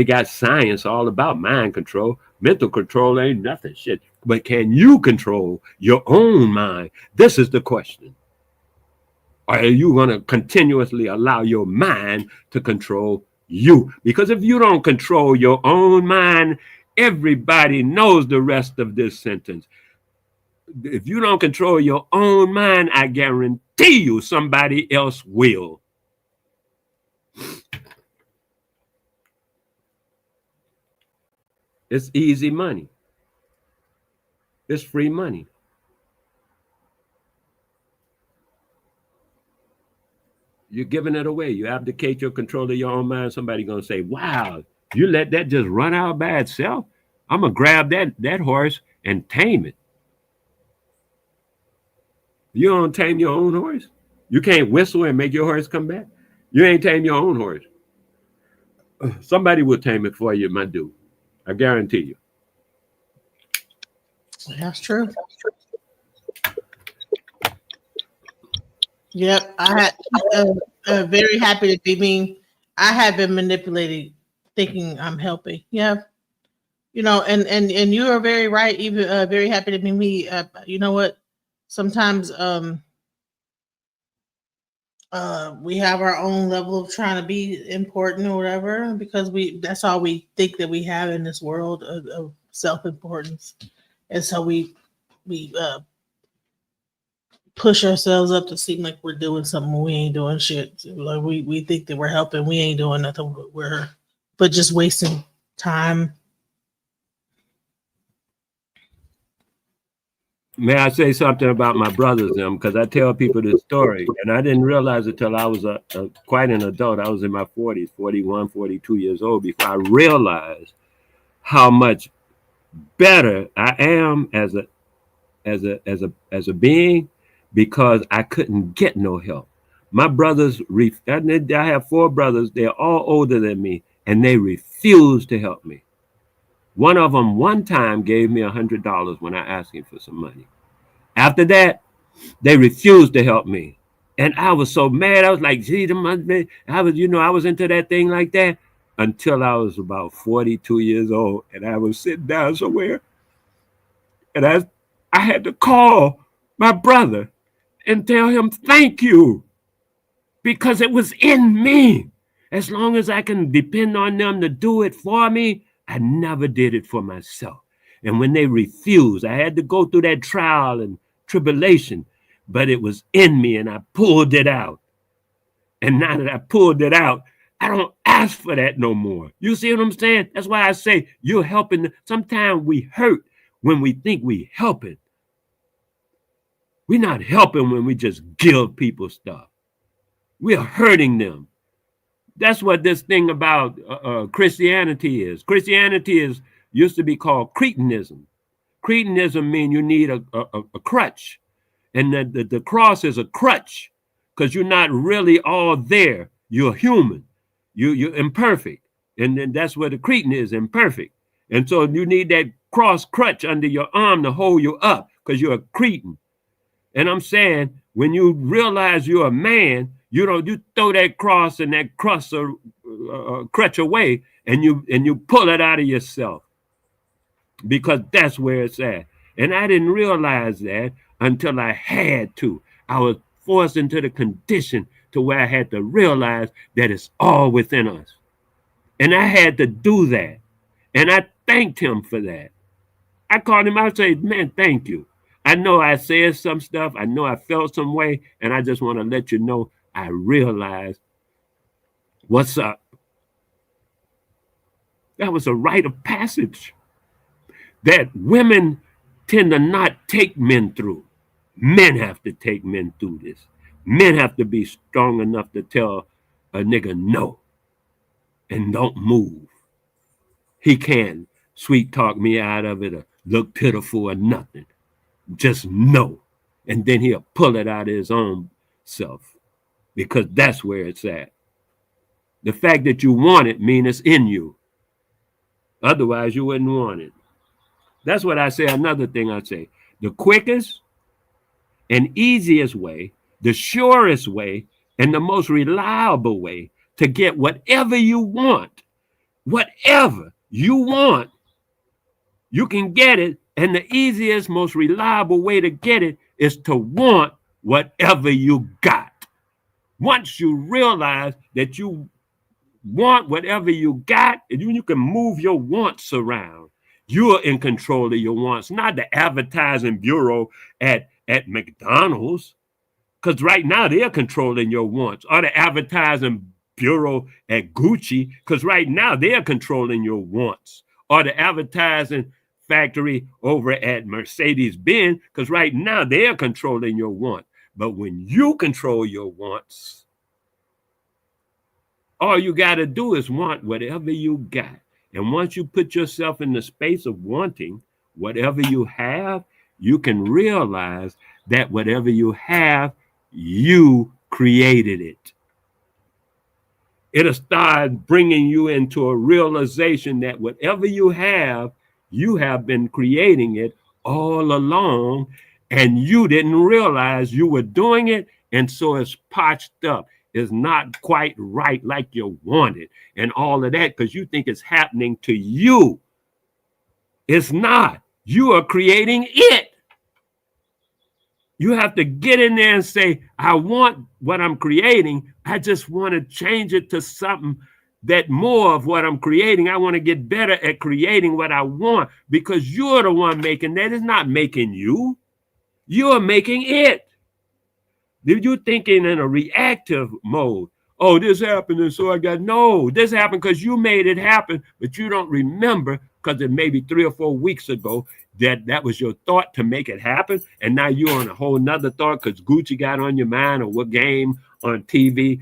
got science all about mind control. Mental control ain't nothing, shit. But can you control your own mind? This is the question. Or are you going to continuously allow your mind to control you? Because if you don't control your own mind, everybody knows the rest of this sentence. If you don't control your own mind, I guarantee you somebody else will. It's easy money. It's free money. You're giving it away. You abdicate your control of your own mind. Somebody's going to say, wow, you let that just run out by itself? I'm going to grab that horse and tame it. You don't tame your own horse? You can't whistle and make your horse come back? You ain't tame your own horse. Somebody will tame it for you, my dude. I guarantee you. That's true. Yep, I had very happy to be me. I have been manipulated, thinking I'm helping. Yeah, you know, and you are very right. Even very happy to be me. You know what? Sometimes we have our own level of trying to be important or whatever, because that's all we think that we have in this world of self-importance, and so we push ourselves up to seem like we're doing something when we ain't doing shit. Like we think that we're helping, we ain't doing nothing. But just wasting time. May I say something about my brothers, them? Because I tell people this story, and I didn't realize it till I was quite an adult. I was in my 40s, 41, 42 years old, before I realized how much better I am as a being, because I couldn't get no help. My brothers, I have 4 brothers. They're all older than me, and they refused to help me. One of them one time gave me $100 when I asked him for some money. After that, they refused to help me. And I was so mad. I was like, gee, I was into that thing like that. until I was about 42 years old, and I was sitting down somewhere, and I had to call my brother and tell him thank you, because it was in me. As long as I can depend on them to do it for me, I never did it for myself. And when they refused, I had to go through that trial and tribulation, but it was in me and I pulled it out. And now that I pulled it out, I don't ask for that no more. You see what I'm saying? That's why I say you're helping. Sometimes we hurt when we think we helping. We're not helping when we just give people stuff. We're hurting them. That's what this thing about Christianity is. Christianity used to be called Cretinism. Cretinism means you need a crutch. And the cross is a crutch, because you're not really all there. You're human. You're imperfect. And then that's where the Cretan is, imperfect. And so you need that cross crutch under your arm to hold you up, because you're a Cretan. And I'm saying, when you realize you're a man, you throw that cross and that crutch away, and you pull it out of yourself, because that's where it's at. And I didn't realize that until I had to. I was forced into the condition to where I had to realize that it's all within us. And I had to do that. And I thanked him for that. I called him out and said, man, thank you. I know I said some stuff. I know I felt some way. And I just want to let you know I realized what's up. That was a rite of passage that women tend to not take men through. Men have to take men through this. Men have to be strong enough to tell a nigga no and don't move. He can't sweet talk me out of it or look pitiful or nothing. Just no. And then he'll pull it out of his own self, because that's where it's at. The fact that you want it means it's in you. Otherwise, you wouldn't want it. That's what I say. Another thing I say, the quickest and easiest way, the surest way, and the most reliable way to get whatever you want, you can get it. And the easiest, most reliable way to get it is to want whatever you got. Once you realize that you want whatever you got, and you can move your wants around. You're in control of your wants, not the advertising bureau at McDonald's, because right now they're controlling your wants, or the advertising bureau at Gucci, because right now they're controlling your wants, or the advertising factory over at Mercedes-Benz, because right now they're controlling your wants. But when you control your wants, all you got to do is want whatever you got. And once you put yourself in the space of wanting whatever you have, you can realize that whatever you have, you created it. It'll start bringing you into a realization that whatever you have been creating it all along, and you didn't realize you were doing it, and so it's patched up. It's not quite right like you want it, and all of that, because you think it's happening to you. It's not. You are creating it. You have to get in there and say, I want what I'm creating. I just want to change it to something that more of what I'm creating. I want to get better at creating what I want, because you're the one making that. It's not making you. You're making it. You're thinking in a reactive mode. Oh, this happened, and so I got, no, this happened because you made it happen, but you don't remember, because it may be 3 or 4 weeks ago that was your thought to make it happen. And now you're on a whole nother thought because Gucci got on your mind, or what game on TV,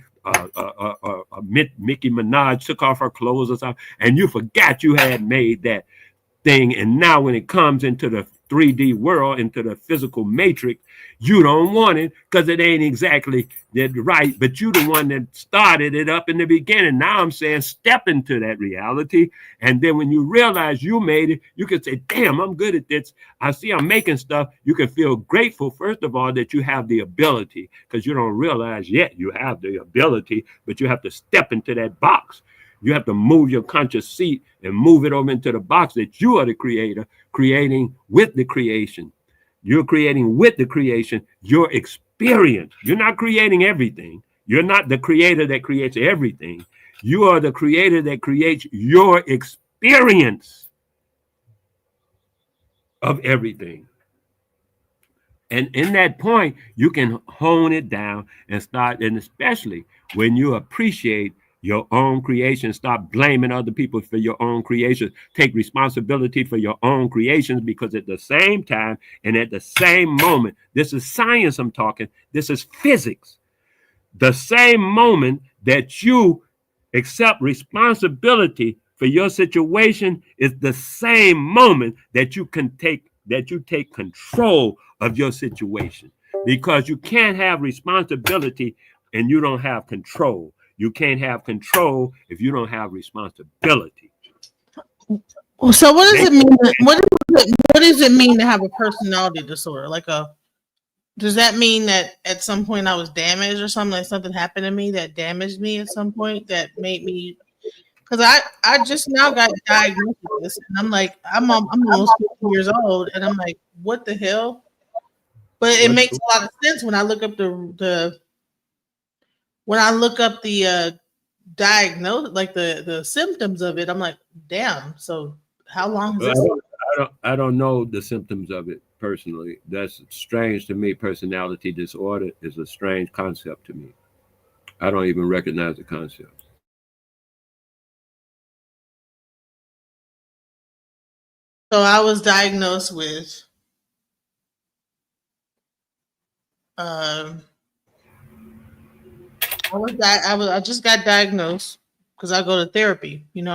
Mickey Minaj took off her clothes or something, and you forgot you had made that thing. And now when it comes into the 3D world, into the physical matrix, you don't want it because it ain't exactly right, but you the one that started it up in the beginning. Now I'm saying step into that reality, and then when you realize you made it, you can say, damn, I'm good at this. I see I'm making stuff. You can feel grateful, first of all, that you have the ability, because you don't realize yet you have the ability, but you have to step into that box. You have to move your conscious seat and move it over into the box that you are the creator, creating with the creation. You're creating with the creation your experience. You're not creating everything. You're not the creator that creates everything. You are the creator that creates your experience of everything. And in that point, you can hone it down and start, and especially when you appreciate your own creation, stop blaming other people for your own creations, take responsibility for your own creations, because at the same time and at the same moment, this is science I'm talking, this is physics. The same moment that you accept responsibility for your situation is the same moment that you take control of your situation, because you can't have responsibility and you don't have control. You can't have control if you don't have responsibility. So what does it mean? What does it mean to have a personality disorder? Does that mean that at some point I was damaged or something? Like something happened to me that damaged me at some point that made me? Because I just now got diagnosed with this, and I'm like, I'm almost 50 years old, and I'm like, what the hell? But it makes a lot of sense when I look up the diagnose, like the symptoms of it. I'm like, damn. So how long is this? I don't know the symptoms of it personally. That's strange to me. Personality disorder is a strange concept to me. I don't even recognize the concept. So I was diagnosed with I just got diagnosed because I go to therapy, and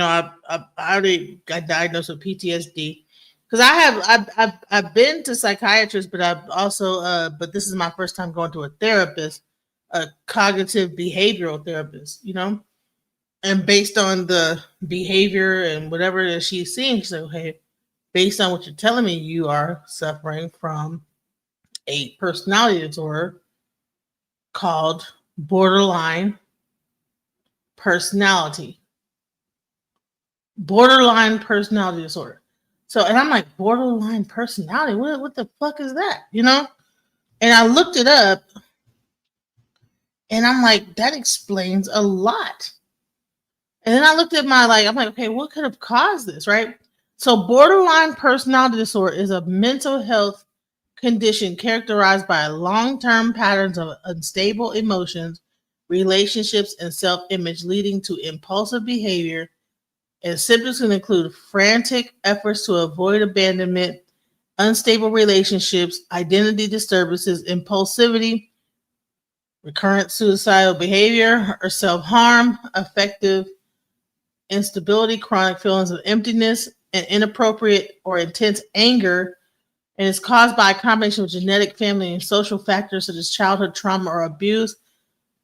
I already got diagnosed with PTSD because I've been to psychiatrists, but I've also but this is my first time going to a therapist, a cognitive behavioral therapist, and based on the behavior and whatever that she's seeing, she's like, okay, based on what you're telling me, you are suffering from a personality disorder called borderline personality disorder. So, and I'm like, borderline personality, what the fuck is that? And I looked it up, and I'm like, that explains a lot. And then I looked at I'm like, okay, what could have caused this, right? So borderline personality disorder is a mental health condition characterized by long-term patterns of unstable emotions, relationships, and self-image, leading to impulsive behavior. And symptoms can include frantic efforts to avoid abandonment, unstable relationships, identity disturbances, impulsivity, recurrent suicidal behavior or self-harm, affective instability, chronic feelings of emptiness, and inappropriate or intense anger, and is caused by a combination of genetic, family, and social factors such as childhood trauma or abuse.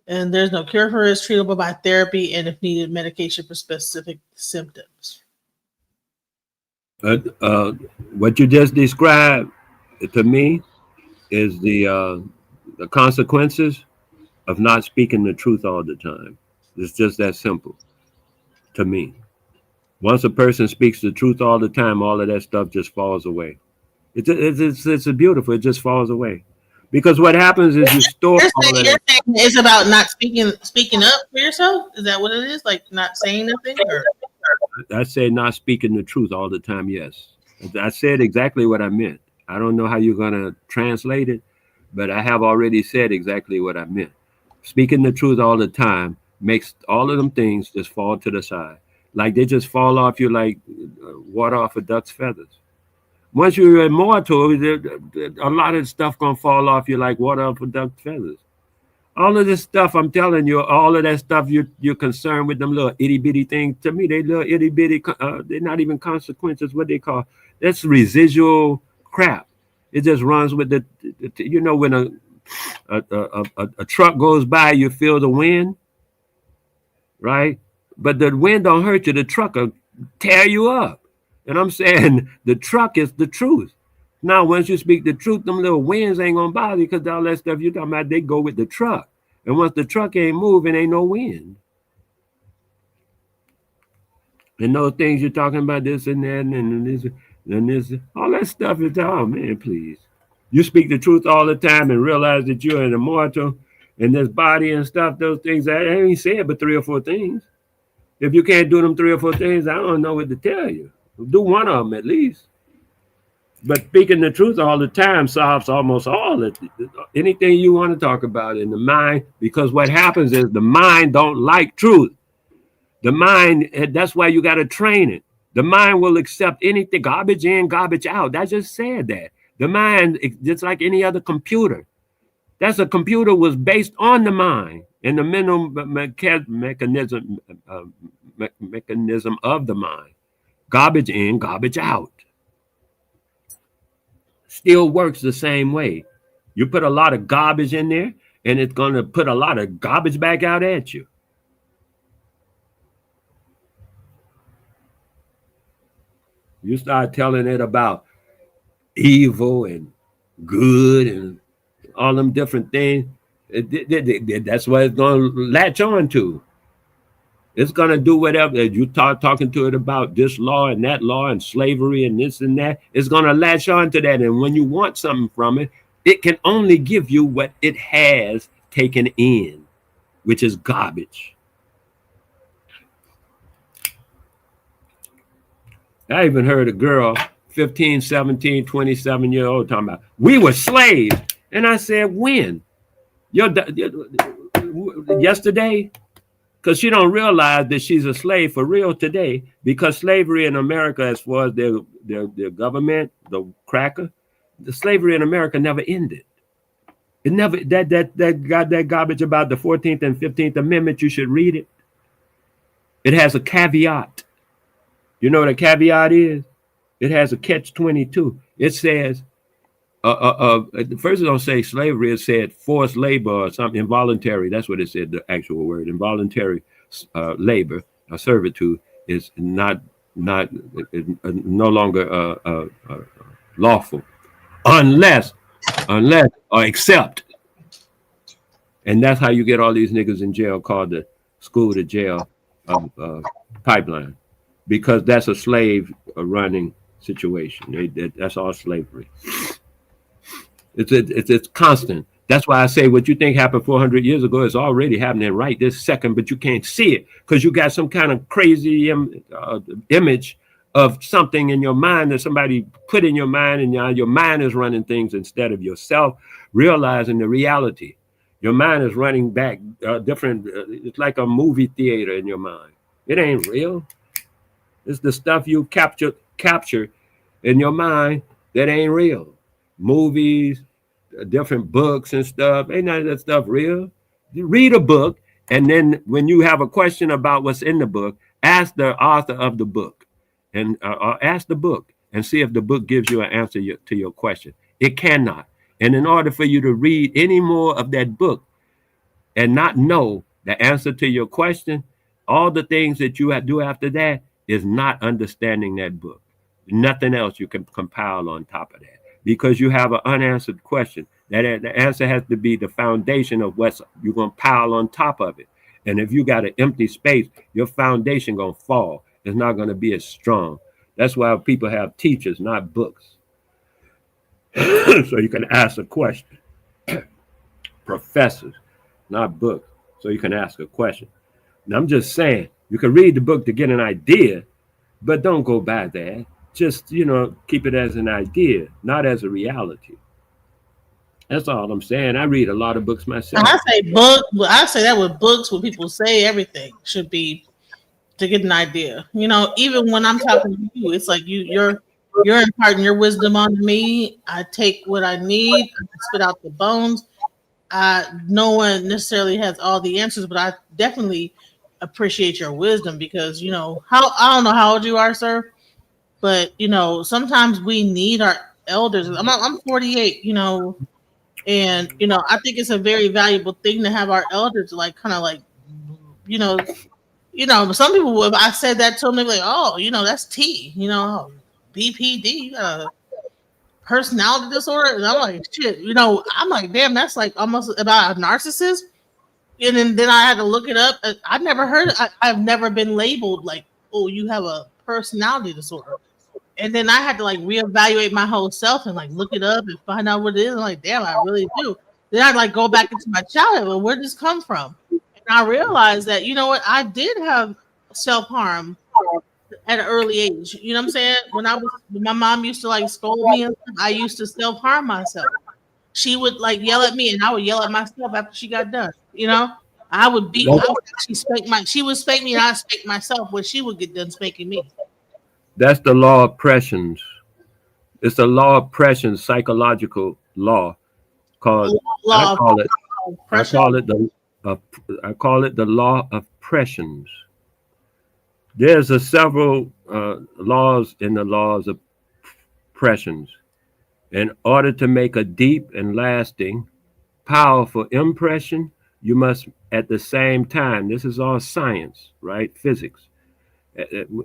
And there's no cure for it. It's treatable by therapy and, if needed, medication for specific symptoms. What you just described to me is the consequences of not speaking the truth all the time. It's just that simple to me. Once a person speaks the truth all the time, all of that stuff just falls away. It's beautiful. It just falls away, because what happens is you store all of that. It's about not speaking up for yourself. Is that what it is? Like not saying nothing? Or? I said not speaking the truth all the time. Yes, I said exactly what I meant. I don't know how you're gonna translate it, but I have already said exactly what I meant. Speaking the truth all the time makes all of them things just fall to the side. Like they just fall off you like water off a duck's feathers. Once you add more to it, a lot of stuff gonna fall off you like water off a duck's feathers. All of this stuff, I'm telling you, all of that stuff you're concerned with, them little itty bitty things. To me, they little itty bitty. They're not even consequences. What they call that's residual crap. It just runs with the when a truck goes by, you feel the wind, right? But the wind don't hurt you. The truck will tear you up. And I'm saying the truck is the truth. Now, once you speak the truth, them little winds ain't gonna bother you, because all that stuff you're talking about, they go with the truck. And once the truck ain't moving, ain't no wind. And those things you're talking about, this and that, and this, all that stuff is, oh man, please. You speak the truth all the time and realize that you're an immortal in this body and stuff, those things. I ain't said but 3 or 4 things. If you can't do them 3 or 4 things, I don't know what to tell you. Do one of them at least. But speaking the truth all the time solves almost all it. Anything you want to talk about in the mind, because what happens is the mind don't like truth. The mind, that's why you got to train it. The mind will accept anything, garbage in, garbage out. I just said that. The mind, just like any other computer. That's a computer was based on the mind and the mental mechanism of the mind. Garbage in, garbage out. Still works the same way. You put a lot of garbage in there, and it's going to put a lot of garbage back out at you. You start telling it about evil and good and all them different things. That's what it's going to latch on to. It's going to do whatever. You start talking to it about this law and that law and slavery and this and that. It's going to latch on to that. And when you want something from it, it can only give you what it has taken in, which is garbage. I even heard a girl, 15, 17, 27-year-old, talking about, we were slaves. And I said, when? Yesterday? Because she don't realize that she's a slave for real today, because slavery in America, as far as their government, the cracker, the slavery in America never ended. It never, that garbage about the 14th and 15th Amendment, you should read it. It has a caveat. You know what a caveat is? It has a catch-22. It says, first it don't say slavery, it said forced labor or something, involuntary. That's what it said, the actual word. Involuntary labor or servitude is no longer lawful unless or except. And that's how you get all these niggas in jail, called the school to jail pipeline, because that's a slave running situation. That's all slavery. It's constant. That's why I say what you think happened 400 years ago is already happening right this second, but you can't see it because you got some kind of crazy image of something in your mind that somebody put in your mind, and your mind is running things instead of yourself realizing the reality. Your mind is running back different. It's like a movie theater in your mind. It ain't real. It's the stuff you capture in your mind that ain't real. Movies, different books and stuff. Ain't none of that stuff real. You read a book, and then when you have a question about what's in the book, ask the author of the book, and ask the book and see if the book gives you an answer to your question. It cannot. And in order for you to read any more of that book and not know the answer to your question, all the things that you do after that is not understanding that book. Nothing else you can compile on top of that, because you have an unanswered question. That the answer has to be the foundation of what you're going to pile on top of it. And if you got an empty space, your foundation going to fall. It's not going to be as strong. That's why people have teachers, not books. So you can ask a question. Professors, not books. So you can ask a question. And I'm just saying, you can read the book to get an idea, but don't go by that. Just, keep it as an idea, not as a reality. That's all I'm saying. I read a lot of books myself. I say that with books, when people say everything should be to get an idea. Even when I'm talking to you, it's like you're imparting your wisdom on me. I take what I need, I spit out the bones. No one necessarily has all the answers, but I definitely appreciate your wisdom, because I don't know how old you are, sir, but sometimes we need our elders. I'm 48, and I think it's a very valuable thing to have our elders, like, kind of like, some people, if I said that to them, they're like, oh, that's T, BPD, you got a personality disorder. And I'm like, shit, I'm like, damn, that's like almost about a narcissist. And then I had to look it up. I've never been labeled like oh, you have a personality disorder. And then I had to like reevaluate my whole self and like look it up and find out what it is. I'm like, damn, I really do. Then I'd like go back into my childhood. Well, where did this come from? And I realized that, you know what, I did have self-harm at an early age. You know what I'm saying? When my mom used to like scold me and stuff, I used to self-harm myself. She would like yell at me and I would yell at myself after she got done. You know? I would actually she would spank me and I'd spank myself when she would get done spanking me. That's the law of pressions. It's a law of pression, psychological law called. I call it. I call it the law of pressions. There's several laws in the laws of pressions. In order to make a deep and lasting, powerful impression, you must at the same time. This is all science, right? Physics.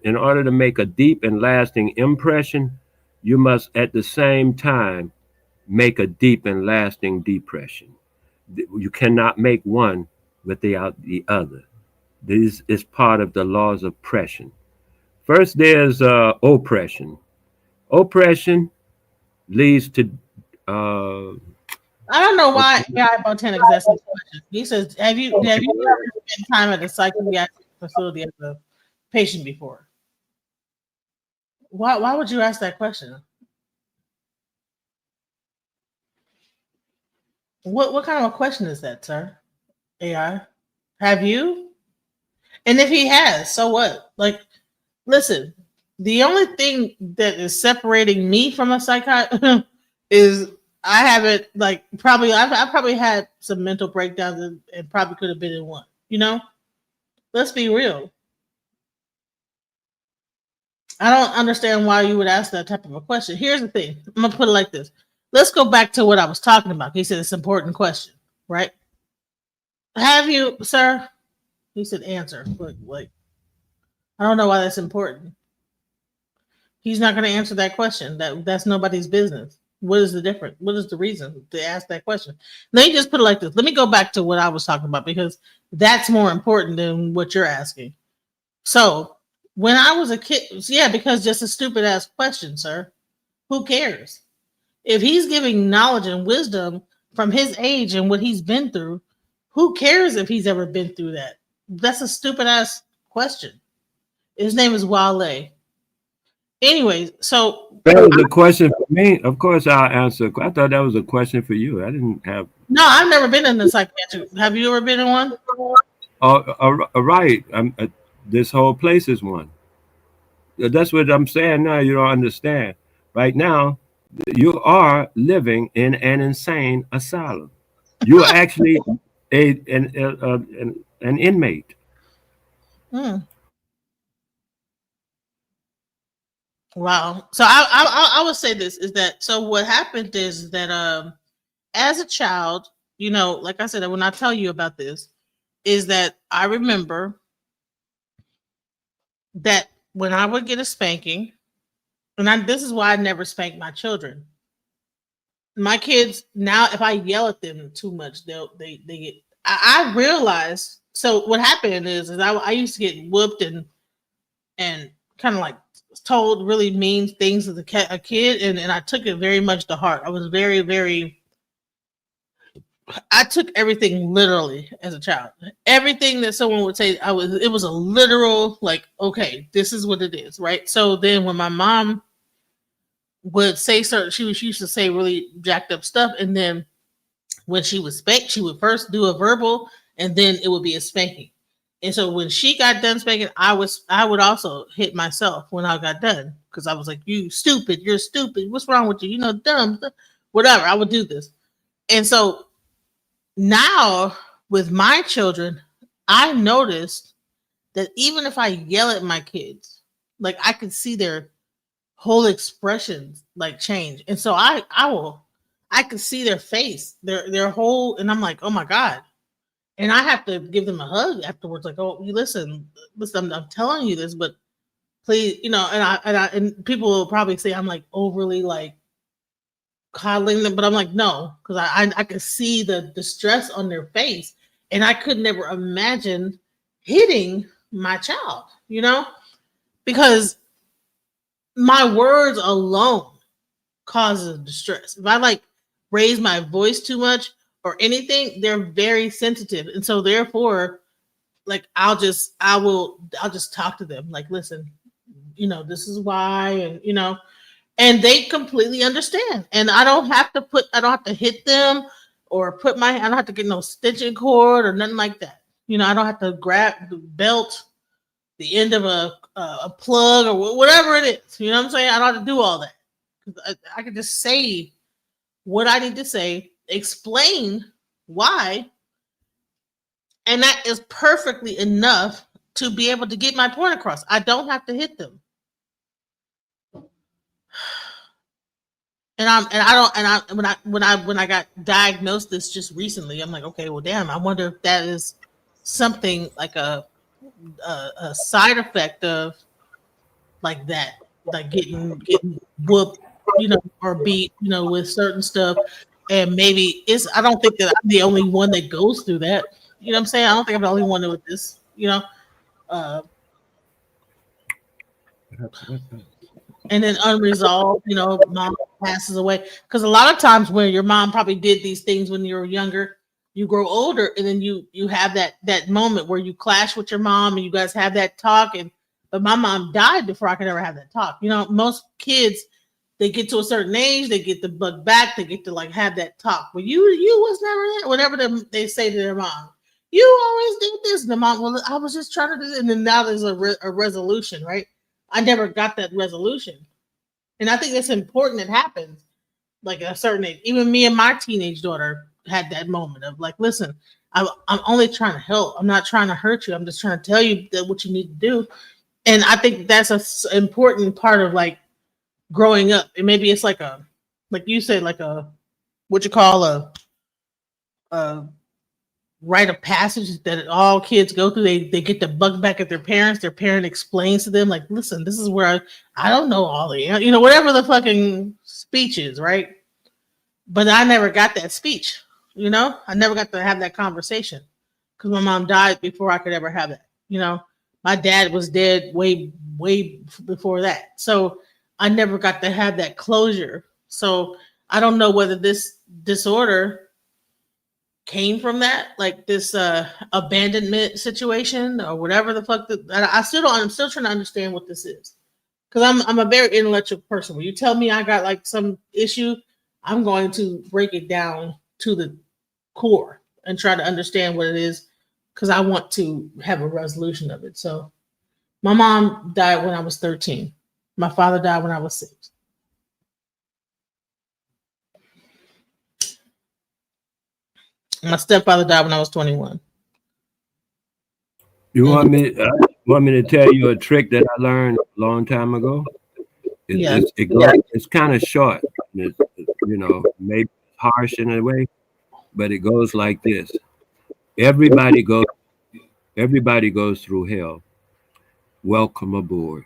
In order to make a deep and lasting impression, you must at the same time make a deep and lasting depression. You cannot make one without the other. This is part of the laws of pression. First, there's oppression. Oppression leads to. I don't know why AI Botanic is asking this question. He says, "Have you ever spent time at a psychiatric facility as a patient before?" Why would you ask that question? What kind of a question is that, sir? AI, have you? And if he has, so what? Like, listen, the only thing that is separating me from a psychiatrist is I haven't like I probably had some mental breakdowns and probably could have been in one. You know, let's be real. I don't understand why you would ask that type of a question. Here's the thing. I'm gonna put it like this. Let's go back to what I was talking about. He said it's an important question, right? Have you, sir? He said answer. Like I don't know why that's important. He's not going to answer that question. That's nobody's business. What is the difference? What is the reason to ask that question? Let me just put it like this. Let me go back to what I was talking about because that's more important than what you're asking. So when I was a kid, yeah, because just a stupid ass question, sir. Who cares? If he's giving knowledge and wisdom from his age and what he's been through, who cares if he's ever been through that? That's a stupid ass question. His name is Wale. Anyways, so that was a question for me. Of course, I'll answer. I thought that was a question for you. I didn't have. No, I've never been in a psychiatric. Have you ever been in one? Right. This whole place is one. That's what I'm saying now. You don't understand. Right now, you are living in an insane asylum. You are actually an inmate. Wow. So I would say this is that so what happened is that as a child, you know, like I said, when I tell you about this, is that I remember that when I would get a spanking, and this is why I never spank my children. My kids now, if I yell at them too much, they get. I realized. So what happened is I used to get whooped and kind of like told really mean things as a kid, and I took it very much to heart. I was very, very. I took everything literally as a child. Everything that someone would say, it was a literal, like, okay, this is what it is, right? So then when my mom would say certain, she used to say really jacked up stuff, and then when she would spank, she would first do a verbal, and then it would be a spanking. And so when she got done spanking, I would also hit myself when I got done because I was like, "You stupid, you're stupid. What's wrong with you? You know, dumb, whatever." I would do this, and so now with my children, I noticed that even if I yell at my kids, like I could see their whole expressions like change, and so I could see their face, their whole, and I'm like, oh my god. And I have to give them a hug afterwards, like, "Oh, you listen, I'm telling you this, but please, you know." And people will probably say I'm like overly like coddling them, but I'm like, no, because I could see the distress on their face, and I could never imagine hitting my child, you know. because my words alone causes distress. If I like raise my voice too much or anything, they're very sensitive. And so therefore, like I'll just talk to them. Like, listen, this is why, and and they completely understand. And I don't have to hit them or I don't have to get no stitching cord or nothing like that. I don't have to grab the belt, the end of a plug or whatever it is. You know what I'm saying? I don't have to do all that. I can just say what I need to say, explain why, and that is perfectly enough to be able to get my point across. I don't have to hit them. When I got diagnosed this just recently, I'm like, okay, well, damn, I wonder if that is something like a side effect of like that, like getting whooped, or beat, with certain stuff. And maybe I don't think that I'm the only one that goes through that. You know what I'm saying? I don't think I'm the only one with this, and then unresolved, mom passes away. Because a lot of times when your mom probably did these things when you were younger, you grow older and then you have that moment where you clash with your mom and you guys have that talk. But my mom died before I could ever have that talk. Most kids, they get to a certain age, they get the bug back, they get to like have that talk. But you was never there. Whatever they say to their mom, you always did this. And the mom, well, I was just trying to do this. And then now there's a resolution, right? I never got that resolution. And I think it's important it happens like at a certain age. Even me and my teenage daughter had that moment of like, listen, I'm only trying to help. I'm not trying to hurt you. I'm just trying to tell you that what you need to do. And I think that's an important part of like growing up. And maybe it's like you said, like what you call a rite of passage that all kids go through. They get the bug back at their parents. Their parent explains to them, like, listen, this is where I don't know all the, whatever the fucking speech is, right? But I never got that speech, I never got to have that conversation because my mom died before I could ever have that. My dad was dead way, way before that. So I never got to have that closure. So I don't know whether this disorder came from that, like this abandonment situation or whatever the fuck. I'm still trying to understand what this is, because I'm a very intellectual person. When you tell me I got like some issue, I'm going to break it down to the core and try to understand what it is, because I want to have a resolution of it. So my mom died when I was 13. My father died when I was 6. My stepfather died when I was 21. You want me to tell you a trick that I learned a long time ago? It's kind of short. It's, maybe harsh in a way, but it goes like this. Everybody goes through hell. Welcome aboard.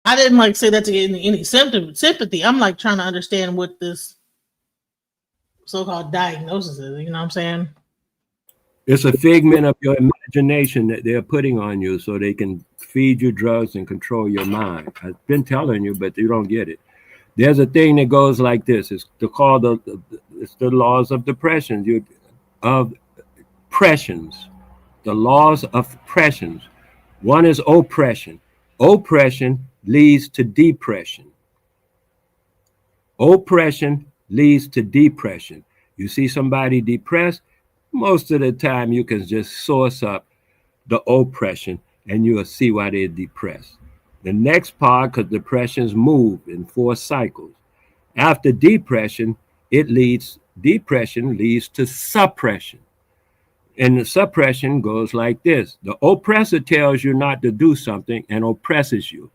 I didn't like say that to get any sympathy. I'm like trying to understand what this so-called diagnosis is. You know what I'm saying? It's a figment of your imagination that they're putting on you so they can feed you drugs and control your mind. I've been telling you, but you don't get it. There's a thing that goes like this. It's called the laws of depression. The laws of pressions. One is oppression. Oppression leads to depression. Oppression leads to depression. You see somebody depressed, most of the time you can just source up the oppression and you'll see why they're depressed. The next part, because depressions move in 4 cycles. After depression leads to suppression. And the suppression goes like this. The oppressor tells you not to do something and oppresses you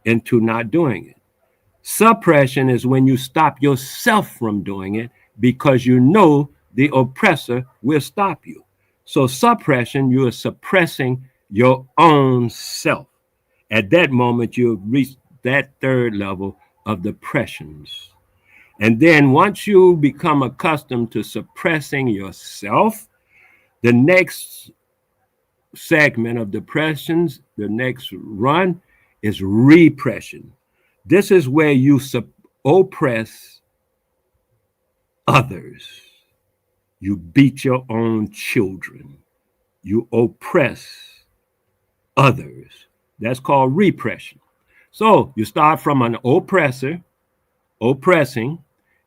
into not doing it. Suppression is when you stop yourself from doing it because you know the oppressor will stop you. So suppression, you are suppressing your own self. At that moment, you've reached that 3rd level of depressions. And then once you become accustomed to suppressing yourself, the next segment of depressions, the next run is repression. This is where you oppress others. You beat your own children. You oppress others. That's called repression. So you start from an oppressor, oppressing,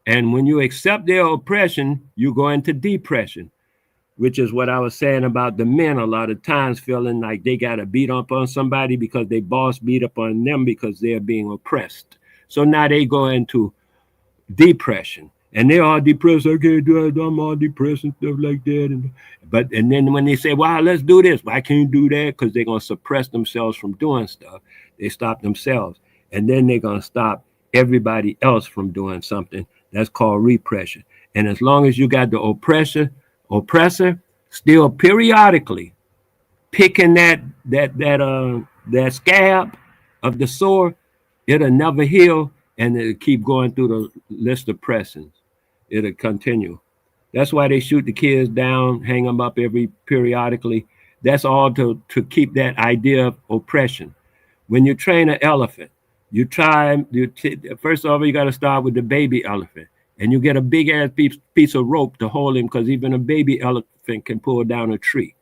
and when you accept their oppression, you go into depression, which is what I was saying about the men a lot of times feeling like they got to beat up on somebody because they boss beat up on them because they're being oppressed. So now they go into depression. And they are depressed. I can't do it. I'm all depressed and stuff like that. And then when they say, "Wow, let's do this," I can't do that because they're gonna suppress themselves from doing stuff. They stop themselves, and then they're gonna stop everybody else from doing something. That's called repression. And as long as you got the oppressor still periodically picking that scab of the sore, it'll never heal, and it'll keep going through the list of pressings. It'll continue. That's why they shoot the kids down, hang them up periodically. That's all to keep that idea of oppression. When you train an elephant, first of all, you got to start with the baby elephant. And you get a big ass piece of rope to hold him, because even a baby elephant can pull down a tree.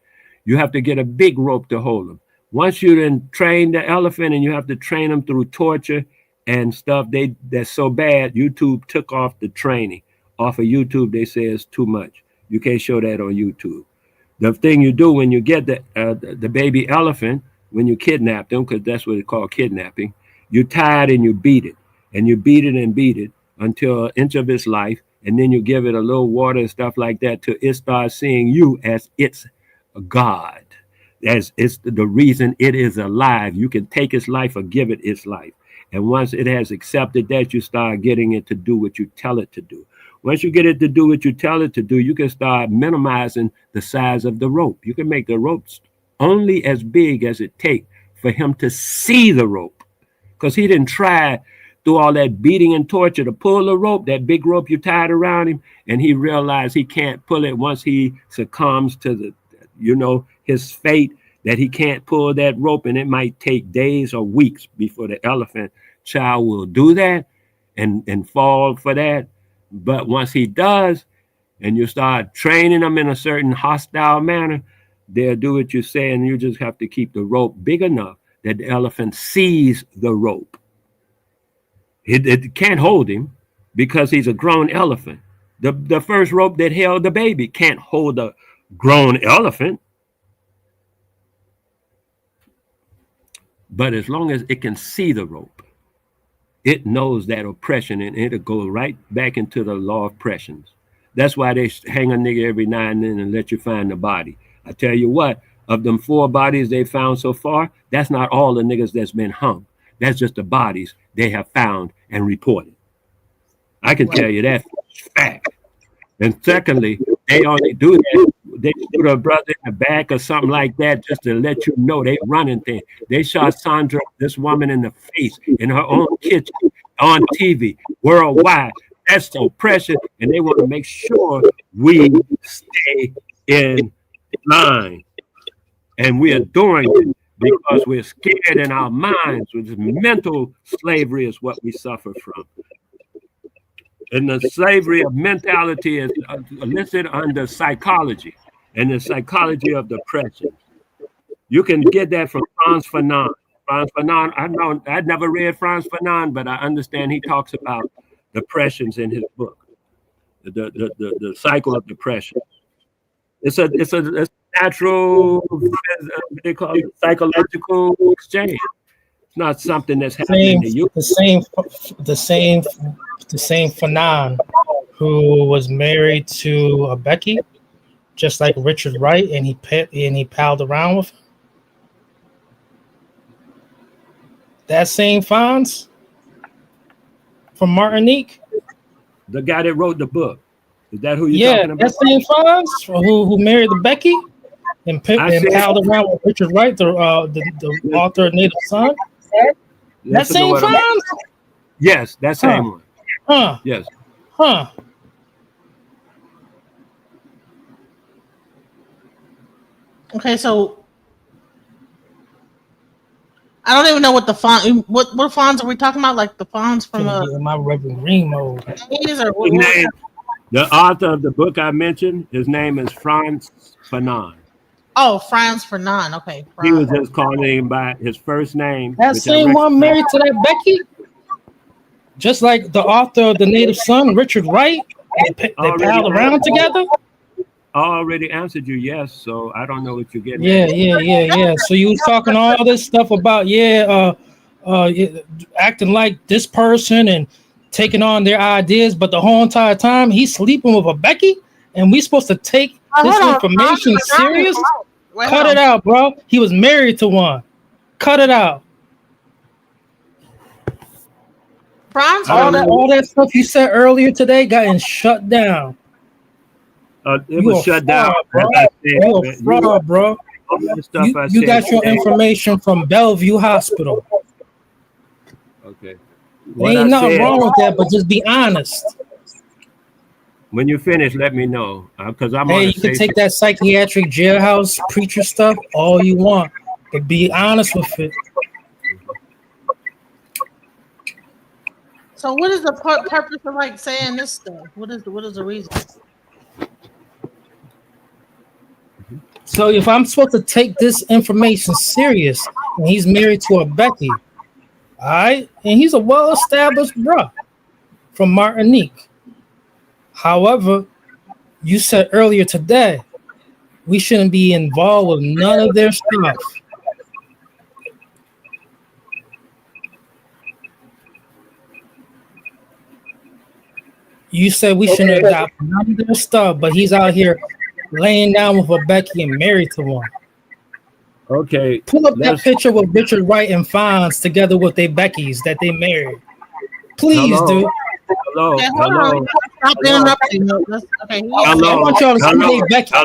You have to get a big rope to hold him. Once you then train the elephant, and you have to train them through torture and stuff, that's so bad, YouTube took off the training. Off of YouTube, they say it's too much. You can't show that on YouTube. The thing you do when you get the baby elephant, when you kidnap them, because that's what it's called, kidnapping, you tie it and you beat it. And you beat it and beat it until an inch of its life, and then you give it a little water and stuff like that till it starts seeing you as its God. As it's the reason it is alive. You can take its life or give it its life. And once it has accepted that, you start getting it to do what you tell it to do. Once you get it to do what you tell it to do, you can start minimizing the size of the rope. You can make the ropes only as big as it takes for him to see the rope. Because he didn't try through all that beating and torture to pull the rope, that big rope you tied around him, and he realized he can't pull it once he succumbs to his fate, that he can't pull that rope, and it might take days or weeks before the elephant child will do that and fall for that. But once he does, and you start training them in a certain hostile manner, they'll do what you say, and you just have to keep the rope big enough that the elephant sees the rope. It can't hold him because he's a grown elephant. The first rope that held the baby can't hold a grown elephant. But as long as it can see the rope, it knows that oppression, and it'll go right back into the law of oppressions. That's why they hang a nigga every now and then and let you find the body. I tell you what, of them 4 bodies they found so far, that's not all the niggas that's been hung. That's just the bodies they have found and reported. I can tell you that fact. And secondly, they only do that. They shoot a brother in the back or something like that just to let you know they running things. They shot Sandra, this woman, in the face in her own kitchen on TV worldwide. That's oppression, and they want to make sure we stay in line. And we are doing it because we're scared in our minds. With mental slavery is what we suffer from. And the slavery of mentality is listed under psychology, and the psychology of depression. You can get that from Frantz Fanon. Frantz Fanon, I'd never read Frantz Fanon, but I understand he talks about depressions in his book, the cycle of depression. It's a natural, they call it psychological exchange. It's not something that's happening to you. The same Fanon who was married to a Becky, just like Richard Wright, and he palled around with her. That same Fonz from Martinique. The guy that wrote the book. Is that who you're talking about? Yeah, that same Fonz who married the Becky and palled around with Richard Wright, the author of Native Son. That same Fonz? Yes, that same one. Huh. Yes. Huh. Okay, so I don't even know what the font. What fonts are we talking about? Like the fonts from Gonna get in my Reverend Green mode. or His name, the author of the book I mentioned, his name is Frantz Fanon. Oh, Franz Fanon. Okay, He was Franz. just calling him by his first name, That which I same one recognize. married to that Becky? Just like the author of The Native Son, Richard Wright? They pal around together? I already answered you yes, so I don't know what you're getting Yeah, at. yeah. So you was talking all this stuff about acting like this person and taking on their ideas, but the whole entire time he's sleeping with a Becky, and we supposed to take this information serious? Cut it out, bro. He was married to one. Cut it out. Franz, all that stuff you said earlier today got shut down. It was shut down. Bro. You're a fraud, bro. You got your information from Bellevue Hospital. Okay. There ain't nothing wrong with that, but just be honest. When you finish, let me know. Because I'm Hey, you can take that psychiatric jailhouse preacher stuff all you want, but be honest with it. So what is the purpose of like saying this stuff? What is the reason? So if I'm supposed to take this information serious, and he's married to a Becky, all right, and he's a well-established bro from Martinique. However, you said earlier today we shouldn't be involved with none of their stuff. You said we shouldn't adopt none of their stuff, but he's out here laying down with a Becky and married to one. Okay. Pull up that picture with Richard Wright and Fonz together with their Beckys that they married. Please, dude. Hello. Okay, Hello. Stop interrupting. Okay. Hello. I want y'all to see their Becky.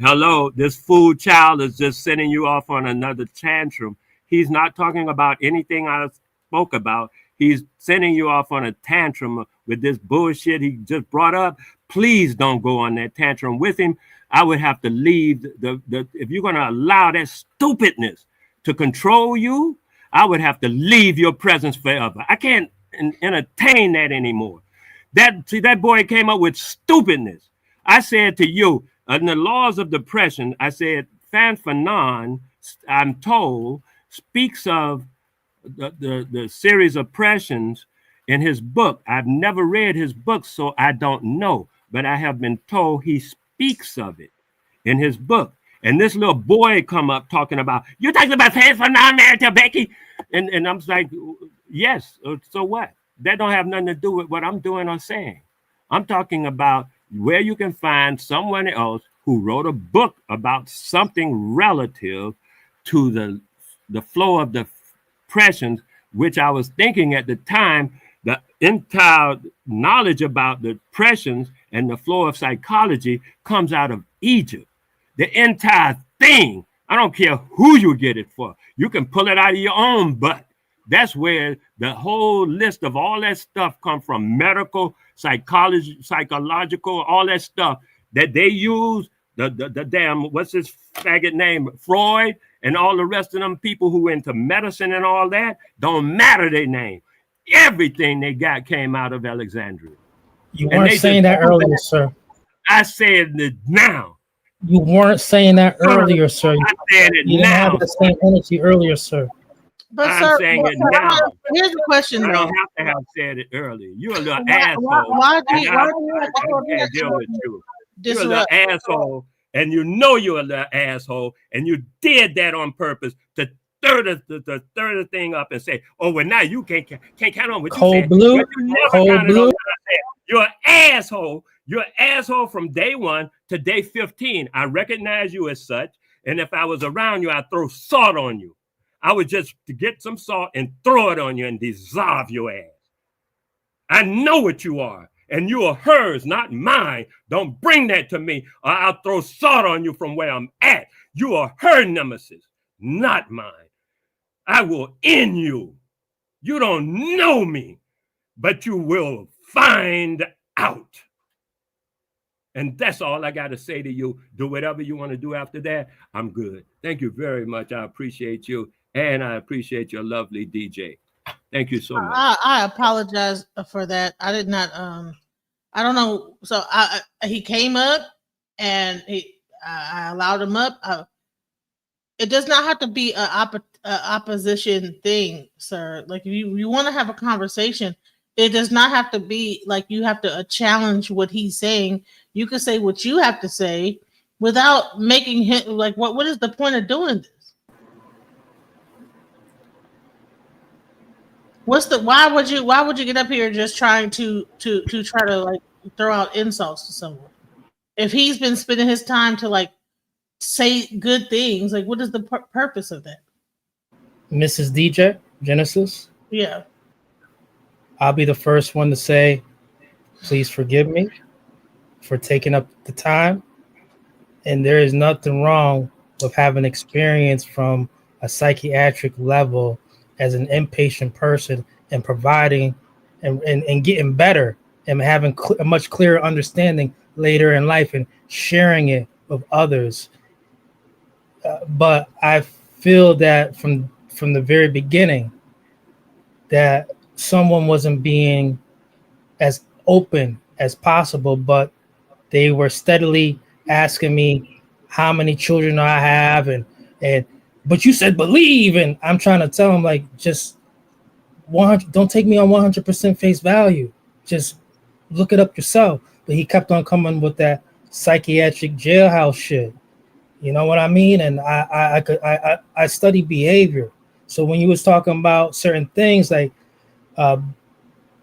Hello. This fool child is just sending you off on another tantrum. He's not talking about anything I spoke about. He's sending you off on a tantrum with this bullshit he just brought up. Please don't go on that tantrum with him. I would have to leave the if you're going to allow that stupidness to control you, I would have to leave your presence forever. I can't entertain that anymore. That boy came up with stupidness. I said to you, in the laws of depression, I said, Frantz Fanon, I'm told, speaks of the series of oppressions in his book. I've never read his book, so I don't know, but I have been told he speaks of it in his book. And this little boy come up talking about, you're talking about Frantz Fanon married to Becky? And I'm like, yes, so what? That don't have nothing to do with what I'm doing or saying. I'm talking about where you can find someone else who wrote a book about something relative to the flow of the depressions, which I was thinking at the time, the entire knowledge about the depressions and the flow of psychology comes out of Egypt. The entire thing, I don't care who you get it for. You can pull it out of your own butt. That's where the whole list of all that stuff come from. Medical, psychology, psychological, all that stuff that they use. The damn, what's his faggot name? Freud and all the rest of them people who into medicine and all that, don't matter their name. Everything they got came out of Alexandria. You weren't saying that earlier, sir. I said it now. You weren't saying that earlier, sir. I said it you now. Didn't have the same energy earlier, sir. But I'm saying it now. Here's the question, I though. don't have to have said it earlier. You're a little asshole. Why do you I can't deal with you. You're a little asshole, and you know you're a little asshole, and you did that on purpose to stir the thing up and say, "Oh, well, now you can't count on what you said." Blue, but you never cold counted blue. on what I said. You're an asshole. You're an asshole from day 1 to day 15. I recognize you as such, and if I was around you, I'd throw salt on you. I would just get some salt and throw it on you and dissolve your ass. I know what you are, and you are hers, not mine. Don't bring that to me, or I'll throw salt on you from where I'm at. You are her nemesis, not mine. I will end you. You don't know me. but you will find out. And that's all I got to say to you. Do whatever you want to do after that. I'm good. Thank you very much. I appreciate you. And I appreciate your lovely DJ. Thank you so much. I apologize for that. I did not. I don't know. So he came up, and I allowed him up. It does not have to be a opposition thing, sir. Like if you want to have a conversation, it does not have to be like you have to challenge what he's saying. You can say what you have to say without making him like what is the point of doing this? Why would you get up here just trying to try to like throw out insults to someone? If he's been spending his time to like say good things, like what is the purpose of that? Mrs. DJ Genesis. Yeah. I'll be the first one to say, please forgive me for taking up the time. And there is nothing wrong with having experience from a psychiatric level as an inpatient person and providing and getting better and having a much clearer understanding later in life and sharing it with others. But I feel that from the very beginning that someone wasn't being as open as possible, but they were steadily asking me how many children I have and but you said believe, and I'm trying to tell them like just 100. Don't take me on 100% face value. Just look it up yourself. But he kept on coming with that psychiatric jailhouse shit. You know what I mean? And I study behavior. So when you was talking about certain things like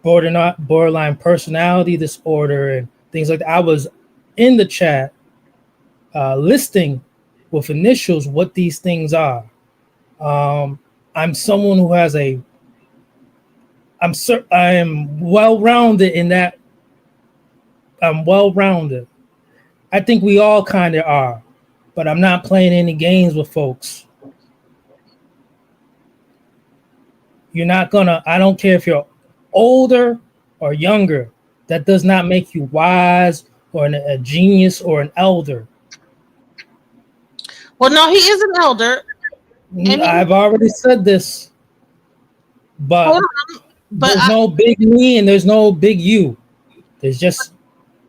borderline personality disorder and things like that, I was in the chat listing with initials what these things are. I'm someone who has I am well-rounded in that. I'm well-rounded. I think we all kind of are, but I'm not playing any games with folks. You're not gonna, I don't care if you're older or younger. That does not make you wise or a genius or an elder. Well, no, he is an elder. I've already said this, but there's no big me and there's no big you. There's just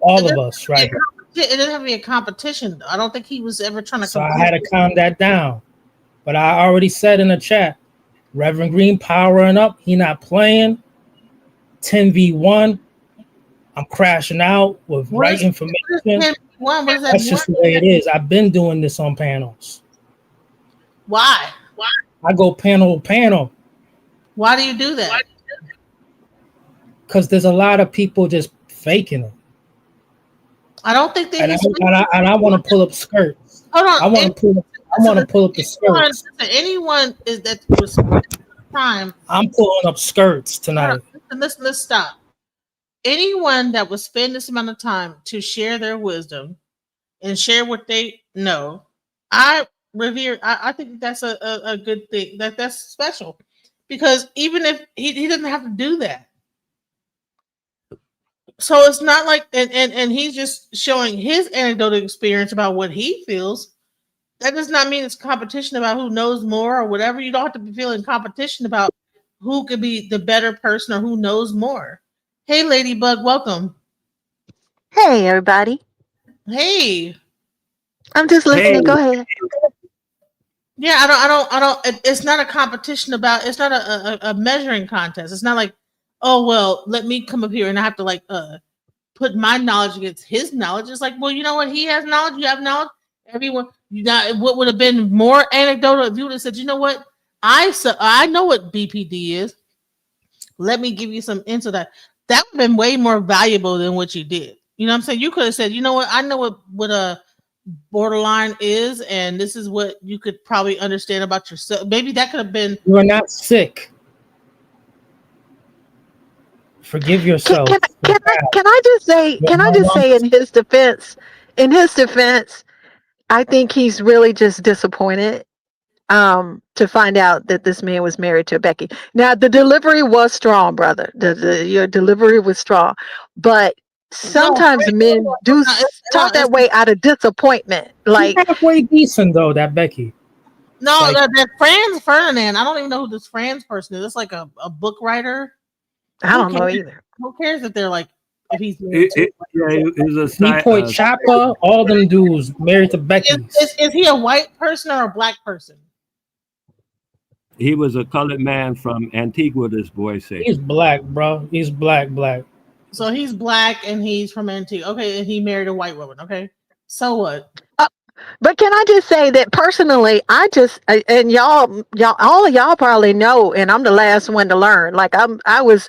all of us, right? It didn't have to be a competition, though. I don't think he was ever trying to. So I had to calm that down. But I already said in the chat, Reverend Green powering up. He not playing. 10v1. I'm crashing out with right information. That's just the way it is. I've been doing this on panels. Why? I go panel to panel. Why do you do that? Because there's a lot of people just faking it. I don't think that. And I want to pull up skirts. Hold on. I want to pull up the skirts. Anyone is that was time. I'm pulling up skirts tonight. Let's stop. Anyone that would spend this amount of time to share their wisdom and share what they know, I revere. I think that's a good thing. That's special, because even if he doesn't have to do that. So it's not like and he's just showing his anecdotal experience about what he feels. That does not mean it's competition about who knows more or whatever. You don't have to be feeling competition about who could be the better person or who knows more. Hey, Ladybug, welcome. Hey, everybody. Hey. I'm just listening. Hey. Go ahead. Yeah, I don't. It's not a competition about. It's not a measuring contest. It's not like, oh well, let me come up here and I have to like put my knowledge against his knowledge. It's like, well, you know what? He has knowledge. You have knowledge. Everyone. What would have been more anecdotal if you would have said, you know what? I know what BPD is. Let me give you some into that. That would have been way more valuable than what you did. You know what I'm saying? You could have said, you know what? I know what a borderline is, and this is what you could probably understand about yourself. Maybe that could have been. You are not sick. Forgive yourself. Can I just say? Can I just say in his defense? In his defense, I think he's really just disappointed to find out that this man was married to Becky. Now the delivery was strong, brother. Your delivery was strong, but No, sometimes men do talk that way out of disappointment. Like, She's halfway decent though, that Becky. no, Like- that Franz Ferdinand. I don't even know who this Franz person is. It's like a book writer. I don't know either. Who cares if they're like if he's Point Chopper, all them dudes married to Becky. Is he a white person or a black person? He was a colored man from Antigua, this boy said. He's black, bro. He's black. So he's black and he's from Antigua. Okay, and he married a white woman. Okay, so what? But can I just say that personally, and y'all, all of y'all probably know, and I'm the last one to learn. Like I was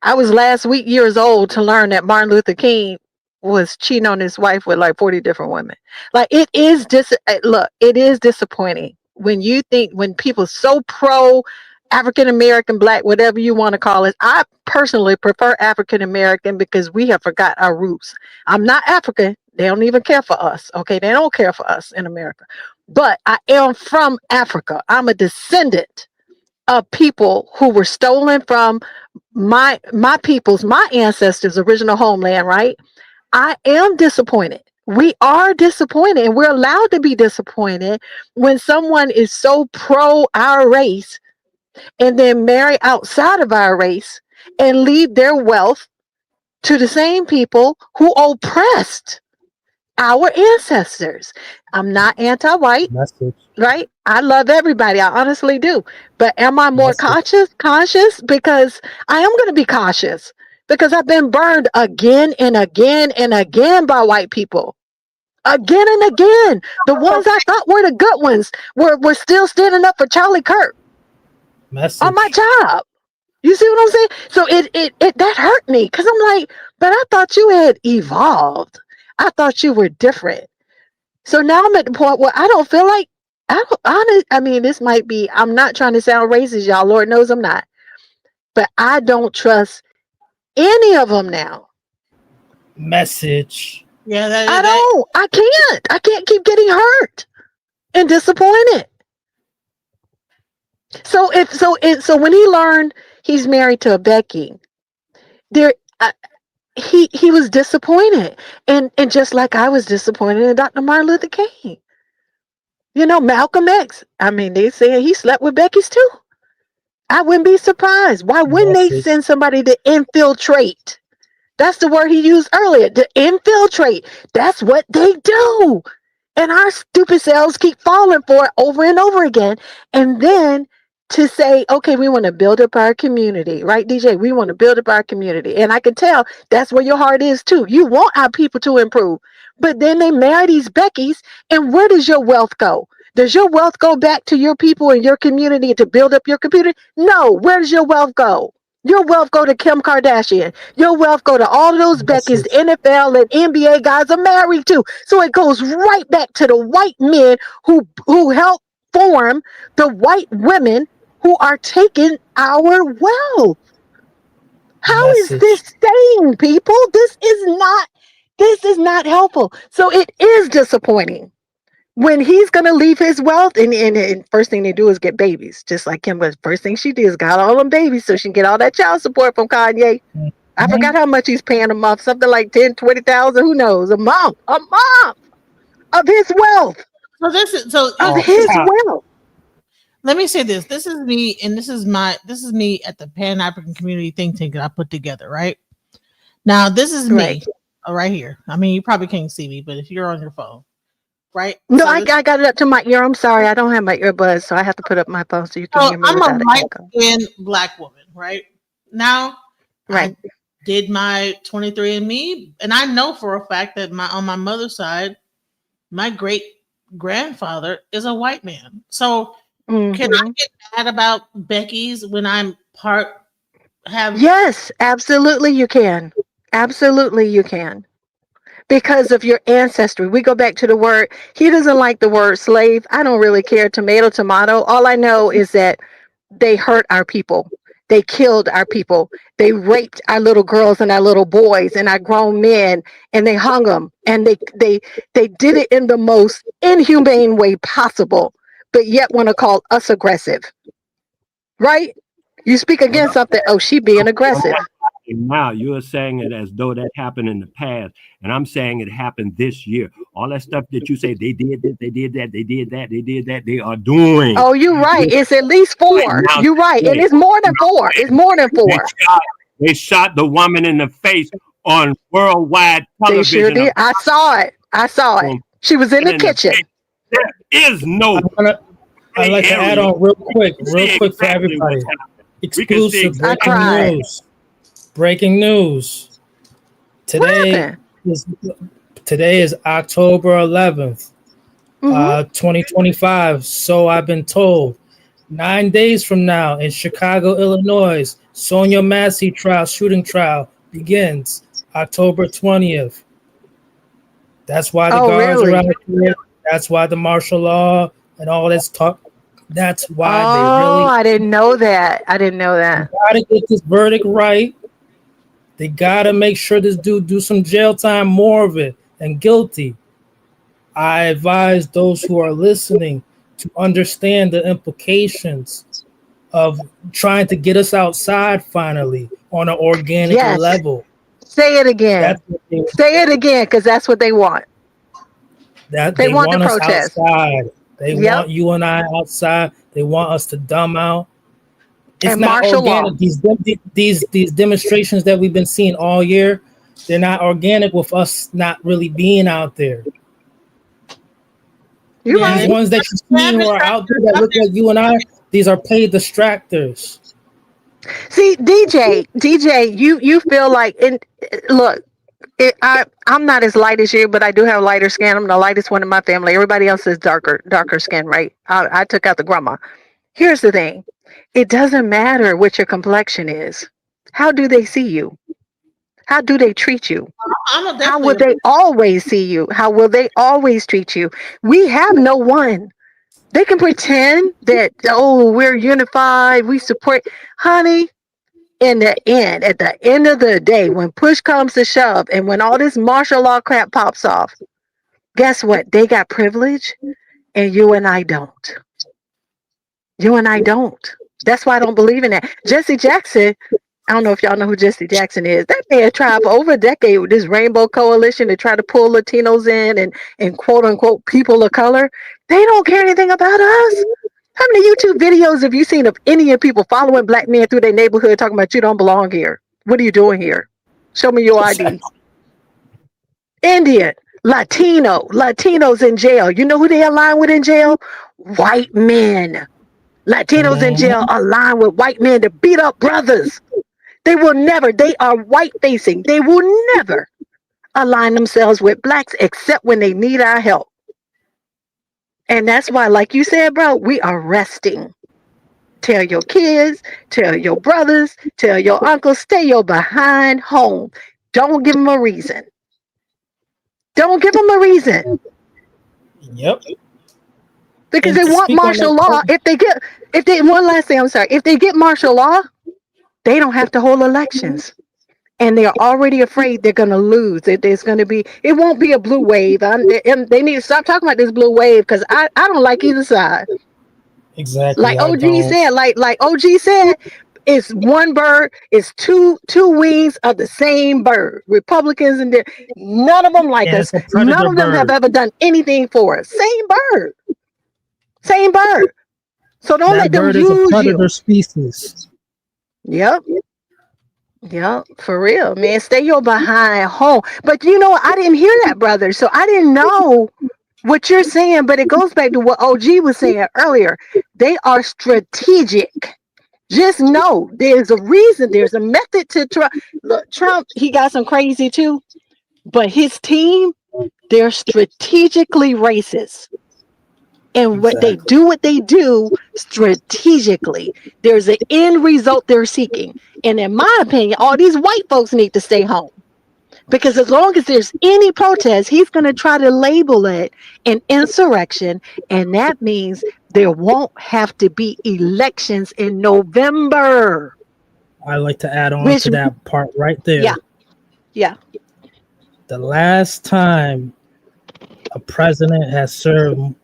last week years old to learn that Martin Luther King was cheating on his wife with like 40 different women. Like it is it is disappointing when people so pro African American, black, whatever you want to call it. I personally prefer African American because we have forgot our roots. I'm not African. They don't even care for us. Okay. They don't care for us in America, but I am from Africa. I'm a descendant of people who were stolen from my ancestors' original homeland, right? I am disappointed. We are disappointed, and we're allowed to be disappointed when someone is so pro our race and then marry outside of our race and leave their wealth to the same people who oppressed our ancestors. I'm not anti-white, right? I love everybody. I honestly do. But am I more cautious? Because I am going to be cautious because I've been burned again and again and again by white people. Again and again. The ones I thought were the good ones were still standing up for Charlie Kirk on my job. You see what I'm saying? So it that hurt me because I'm like, but I thought you had evolved. I thought you were different. So now I'm at the point where I don't feel like this might be, I'm not trying to sound racist, y'all. Lord knows I'm not. But I don't trust any of them now. Message. Yeah, I can't. I can't keep getting hurt and disappointed. So when he learned he's married to a Becky, he was disappointed, and just like I was disappointed in Dr. Martin Luther King. You know, Malcolm X. I mean, they say he slept with Becky's too. I wouldn't be surprised. Why wouldn't they send somebody to infiltrate? That's the word he used earlier. To infiltrate. That's what they do. And our stupid selves keep falling for it over and over again. And then to say, okay, we want to build up our community, right, DJ? We want to build up our community. And I can tell that's where your heart is too. You want our people to improve. But then they marry these Beckys, and where does your wealth go? Does your wealth go back to your people and your community to build up your community? No. Where does your wealth go? Your wealth go to Kim Kardashian. Your wealth go to all of those Beckys the NFL and NBA guys are married to. So it goes right back to the white men who help form the white women who are taking our wealth. How is this sane, people? This is not helpful. So it is disappointing when he's going to leave his wealth and first thing they do is get babies, just like Kim. But first thing she did is got all them babies so she can get all that child support from Kanye. Mm-hmm. I forgot how much he's paying a month, something like 10,000, 20,000, who knows, a month of his wealth. So this is his wealth. Let me say this. This is me, and this is me at the Pan African Community Think Tank that I put together, right? Now, this is me right here. I mean, you probably can't see me, but if you're on your phone, right? No, so I got it up to my ear. I'm sorry, I don't have my earbuds, so I have to put up my phone so you can hear me. I'm a light-skinned black woman, right? Now, I did my 23andMe, and I know for a fact that on my mother's side, my great grandfather is a white man. So can I get mad about Becky's when I'm Yes, absolutely you can. Absolutely you can. Because of your ancestry. We go back to the word. He doesn't like the word slave. I don't really care. Tomato, tomato. All I know is that they hurt our people. They killed our people. They raped our little girls and our little boys and our grown men, and they hung them. And they did it in the most inhumane way possible. but yet want to call us aggressive, right? You speak against something. Oh, she being aggressive. Now you're saying it as though that happened in the past, and I'm saying it happened this year. All that stuff that you say, they did this, they did that, they did that, they did that, they are doing. Oh, you're right. It's at least 4. Now, You're right. And it's more than 4. It's more than 4. They shot the woman in the face on worldwide television. They sure did. I saw it. I saw it. She was in the kitchen. There is no. I'd like to add on real quick for everybody. Exclusive breaking news. Breaking news. Today is October 11th, 2025. So I've been told. 9 days from now in Chicago, Illinois, Sonia Massey shooting trial begins October 20th. That's why the guards are out here. That's why the martial law and all this talk. That's why I didn't know that. They gotta get this verdict right. They gotta make sure this dude do some jail time, more of it, and guilty. I advise those who are listening to understand the implications of trying to get us outside finally on an organic level. Say it again. Say it again, because that's what they want. They want the protest. Outside. They want you and I outside. They want us to dumb out. It's and not organic. These demonstrations that we've been seeing all year, they're not organic with us not really being out there. You're right. These ones that you see who are out there that look like you and I, these are paid distractors. See, DJ, you feel like, look, I'm not as light as you, but I do have lighter skin. I'm the lightest one in my family. Everybody else is darker skin, right? I took out the grandma. Here's the thing. It doesn't matter what your complexion is. How do they see you? How do they treat you? How will they always see you? How will they always treat you? We have no one. They can pretend that, we're unified, we support. Honey, at the end of the day, when push comes to shove and when all this martial law crap pops off, guess what? They got privilege and you and I don't. That's why I don't believe in that. Jesse Jackson, I don't know if y'all know who Jesse Jackson is. That man tried for over a decade with this Rainbow Coalition to try to pull Latinos in and quote unquote people of color. They don't care anything about us. How many YouTube videos have you seen of Indian people following black men through their neighborhood talking about you don't belong here? What are you doing here? Show me your ID. Indian, Latinos in jail. You know who they align with in jail? White men. Latinos in jail align with white men to beat up brothers. They are white facing. They will never align themselves with blacks except when they need our help. And that's why, like you said, bro, we are resting. Tell your kids, tell your brothers, tell your uncles, stay your behind home. Don't give them a reason. Yep. Because they want martial law. If they get martial law, they don't have to hold elections. And they're already afraid they're going to lose. It won't be a blue wave. They need to stop talking about this blue wave because I don't like either side. Exactly. Like OG said, it's one bird, it's two wings of the same bird. Republicans and none of them like us. None of them have ever done anything for us. Same bird. So don't let them use you. Predator species. Yep, for real, man. Stay your behind home. But you know, I didn't hear that, brother. So I didn't know what you're saying, but it goes back to what OG was saying earlier. They are strategic. Just know there's a reason, there's a method to Trump. Look, Trump, he got some crazy too, but his team, they're strategically racist. And what they do strategically. There's an end result they're seeking. And in my opinion, all these white folks need to stay home. Because as long as there's any protest, he's going to try to label it an insurrection. And that means there won't have to be elections in November. I like to add on to that part right there. Yeah. The last time a president has served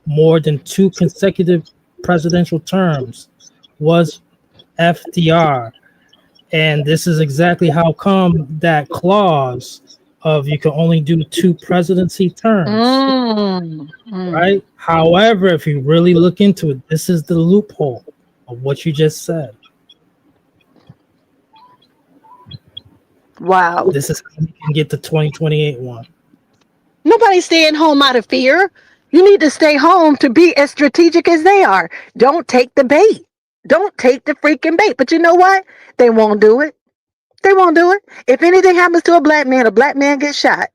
more than 2 consecutive presidential terms was FDR. And this is exactly how come that clause of you can only do 2 presidency terms, right? However, if you really look into it, this is the loophole of what you just said. Wow. This is how you can get the 2028 one. Nobody's staying home out of fear. You need to stay home to be as strategic as they are. Don't take the bait. Don't take the freaking bait. But you know what? They won't do it. They won't do it. If anything happens to a black man gets shot,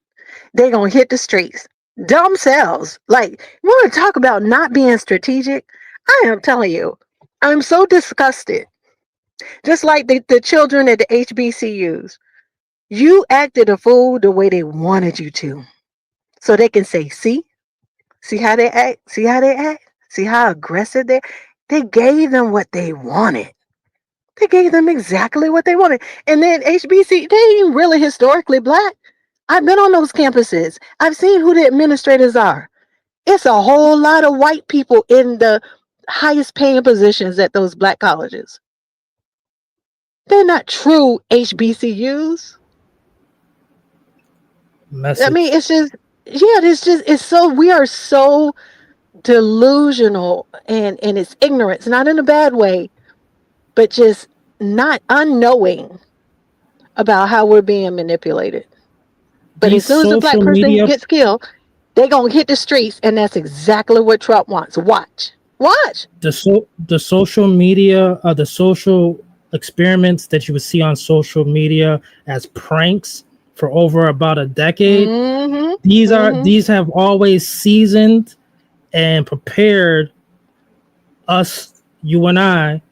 they gonna hit the streets. Dumb selves. Like, we want to talk about not being strategic. I am telling you, I'm so disgusted. Just like the children at the HBCUs. You acted a fool the way they wanted you to. So they can say, see how they act? See how they act? See how aggressive they gave them what they wanted. They gave them exactly what they wanted. And then HBC, they ain't really historically black. I've been on those campuses. I've seen who the administrators are. It's a whole lot of white people in the highest paying positions at those black colleges. They're not true HBCUs. Message. I mean, it's just, yeah, it's so, we are so delusional and it's ignorance, not in a bad way, but just not unknowing about how we're being manipulated. But These as soon as a black social person media, gets killed, they're going to hit the streets, and that's exactly what Trump wants. Watch. the social media, the social experiments that you would see on social media as pranks for over about a decade, these have always seasoned and prepared us, you and I,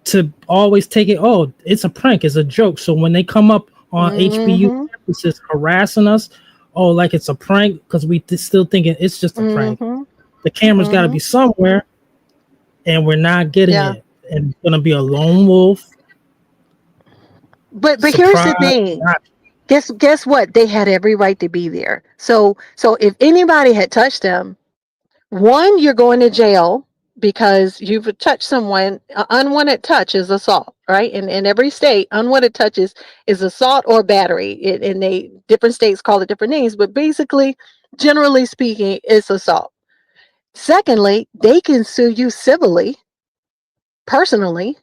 to always take it, oh, it's a prank, it's a joke. So when they come up on HBU campuses harassing us, oh, like it's a prank, because we still thinking it's just a prank. The camera's got to be somewhere, and we're not getting it. And it's going to be a lone wolf. But here's the thing. Guess what? They had every right to be there. So if anybody had touched them, one, you're going to jail because you've touched someone. Unwanted touch is assault, right? In every state, unwanted touches is assault or battery. And they different states call it different names, but basically, generally speaking, it's assault. Secondly, they can sue you civilly, personally,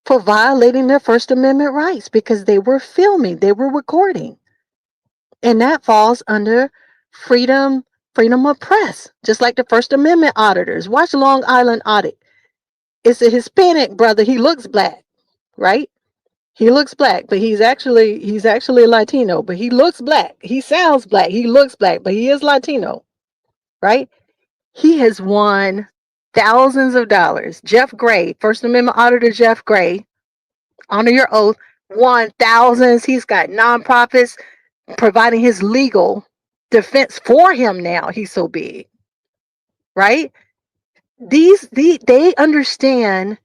for violating their First Amendment rights because they were filming, they were recording. And that falls under freedom of press, just like the First Amendment auditors. Watch Long Island Audit. It's a Hispanic brother. He looks black, right? He looks black, but he's actually Latino, but he looks black. He sounds black. He looks black, but he is Latino, right? He has won thousands of dollars. Jeff Gray, First Amendment auditor Jeff Gray, honor your oath, won thousands. He's got nonprofits providing his legal defense for him now. He's so big, right? They understand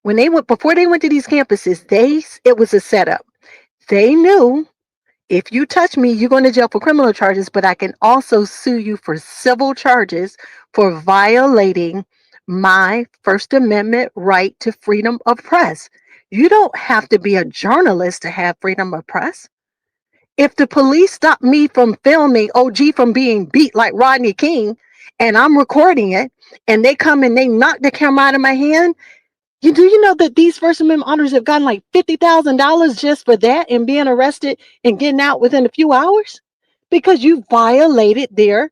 when they went, before they went to these campuses, it was a setup. They knew, if you touch me, you're going to jail for criminal charges, but I can also sue you for civil charges for violating my First Amendment right to freedom of press. You don't have to be a journalist to have freedom of press. If the police stop me from filming OG from being beat like Rodney King, and I'm recording it, and they come and they knock the camera out of my hand, you know that these First Amendment honors have gotten like $50,000 just for that and being arrested and getting out within a few hours? Because you violated their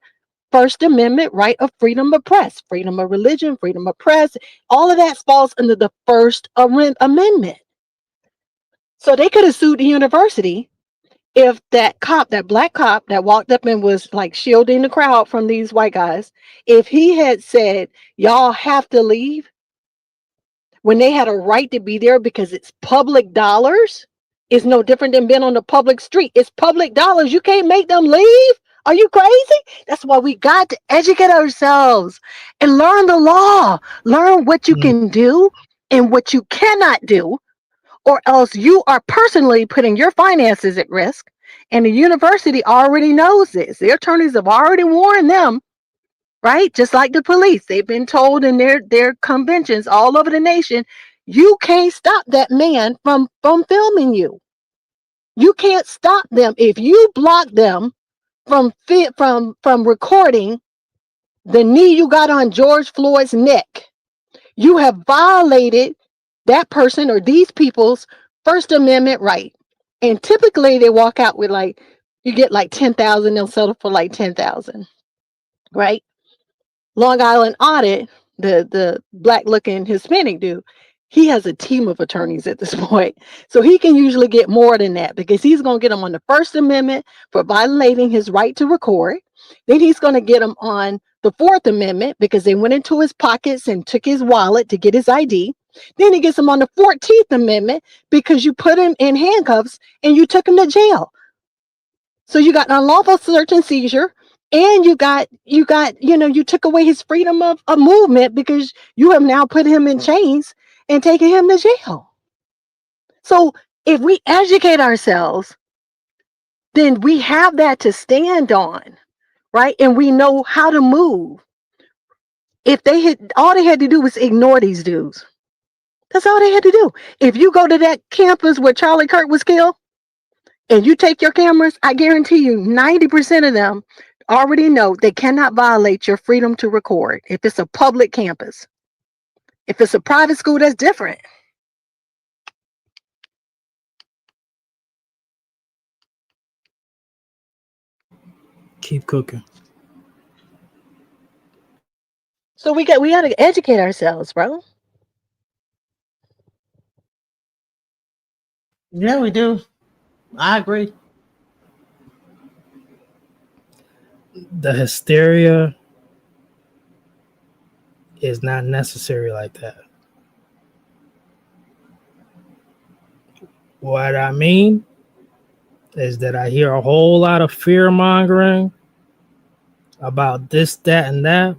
First Amendment right of freedom of press, freedom of religion, freedom of press. All of that falls under the First Amendment. So they could have sued the university if that black cop that walked up and was like shielding the crowd from these white guys, if he had said, y'all have to leave, when they had a right to be there because it's public dollars, it's no different than being on the public street. It's public dollars. You can't make them leave. Are you crazy? That's why we got to educate ourselves and learn the law, learn what you can do and what you cannot do, or else you are personally putting your finances at risk. And the university already knows this. The attorneys have already warned them right? Just like the police, they've been told in their conventions all over the nation, you can't stop that man from filming you. You can't stop them. If you block them from recording the knee you got on George Floyd's neck, you have violated that person or these people's First Amendment right. And typically they walk out with like, you get like 10,000, they'll settle for like 10,000, right? Long Island Audit, the black looking Hispanic dude, he has a team of attorneys at this point. So he can usually get more than that because he's going to get them on the First Amendment for violating his right to record. Then he's going to get them on the Fourth Amendment because they went into his pockets and took his wallet to get his ID. Then he gets them on the 14th Amendment because you put him in handcuffs and you took him to jail. So you got unlawful search and seizure, and you took away his freedom of movement because you have now put him in chains and taken him to jail. So if we educate ourselves, then we have that to stand on, right? And we know how to move. If all they had to do was ignore these dudes. That's all they had to do. If you go to that campus where Charlie Kirk was killed, and you take your cameras, I guarantee you 90% of them already know they cannot violate your freedom to record if it's a public campus. If it's a private school, that's different. Keep cooking. So we got to educate ourselves, bro. Yeah, we do. I agree. The hysteria is not necessary like that. What I mean is that I hear a whole lot of fear mongering about this, that, and that.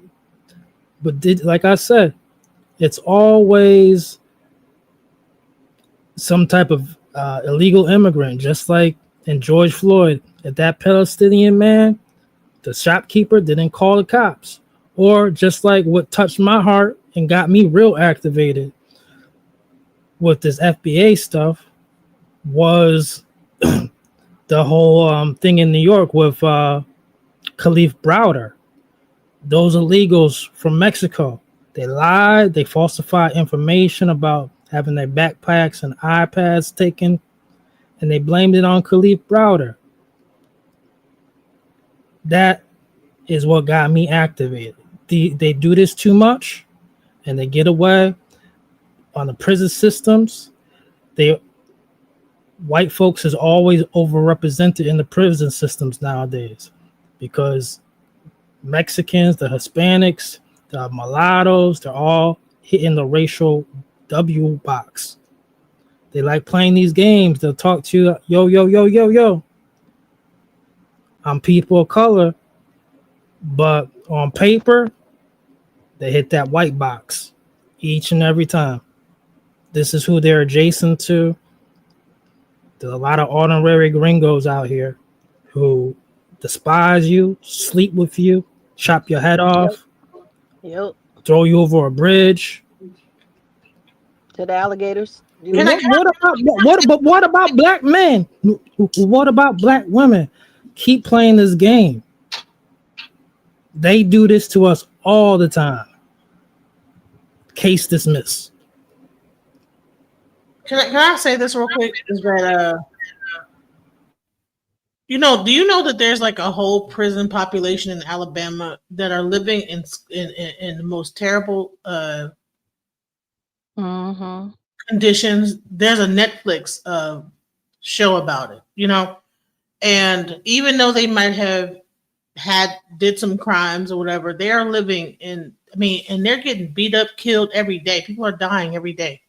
But like I said, it's always some type of illegal immigrant, just like in George Floyd. If that Palestinian man, the shopkeeper, didn't call the cops. Or just like what touched my heart and got me real activated with this FBA stuff was the whole thing in New York with Khalif Browder. Those illegals from Mexico, they lied, they falsified information about having their backpacks and iPads taken, and they blamed it on Khalif Browder. That is what got me activated. They do this too much, and they get away on the prison systems. White folks is always overrepresented in the prison systems nowadays because Mexicans, the Hispanics, the mulattoes, they're all hitting the racial W box. They like playing these games. They'll talk to you, yo, yo, yo, yo, yo. I'm people of color, but on paper, they hit that white box each and every time. This is who they're adjacent to. There's a lot of honorary gringos out here who despise you, sleep with you, chop your head off, throw you over a bridge. To the alligators. What about black men? What about black women? Keep playing this game. They do this to us all the time. Case dismissed. Can I say this real quick? Is that do you know that there's like a whole prison population in Alabama that are living in the most terrible conditions? There's a Netflix show about it, and even though they might have did some crimes or whatever, they are living and they're getting beat up, killed every day. People are dying every day.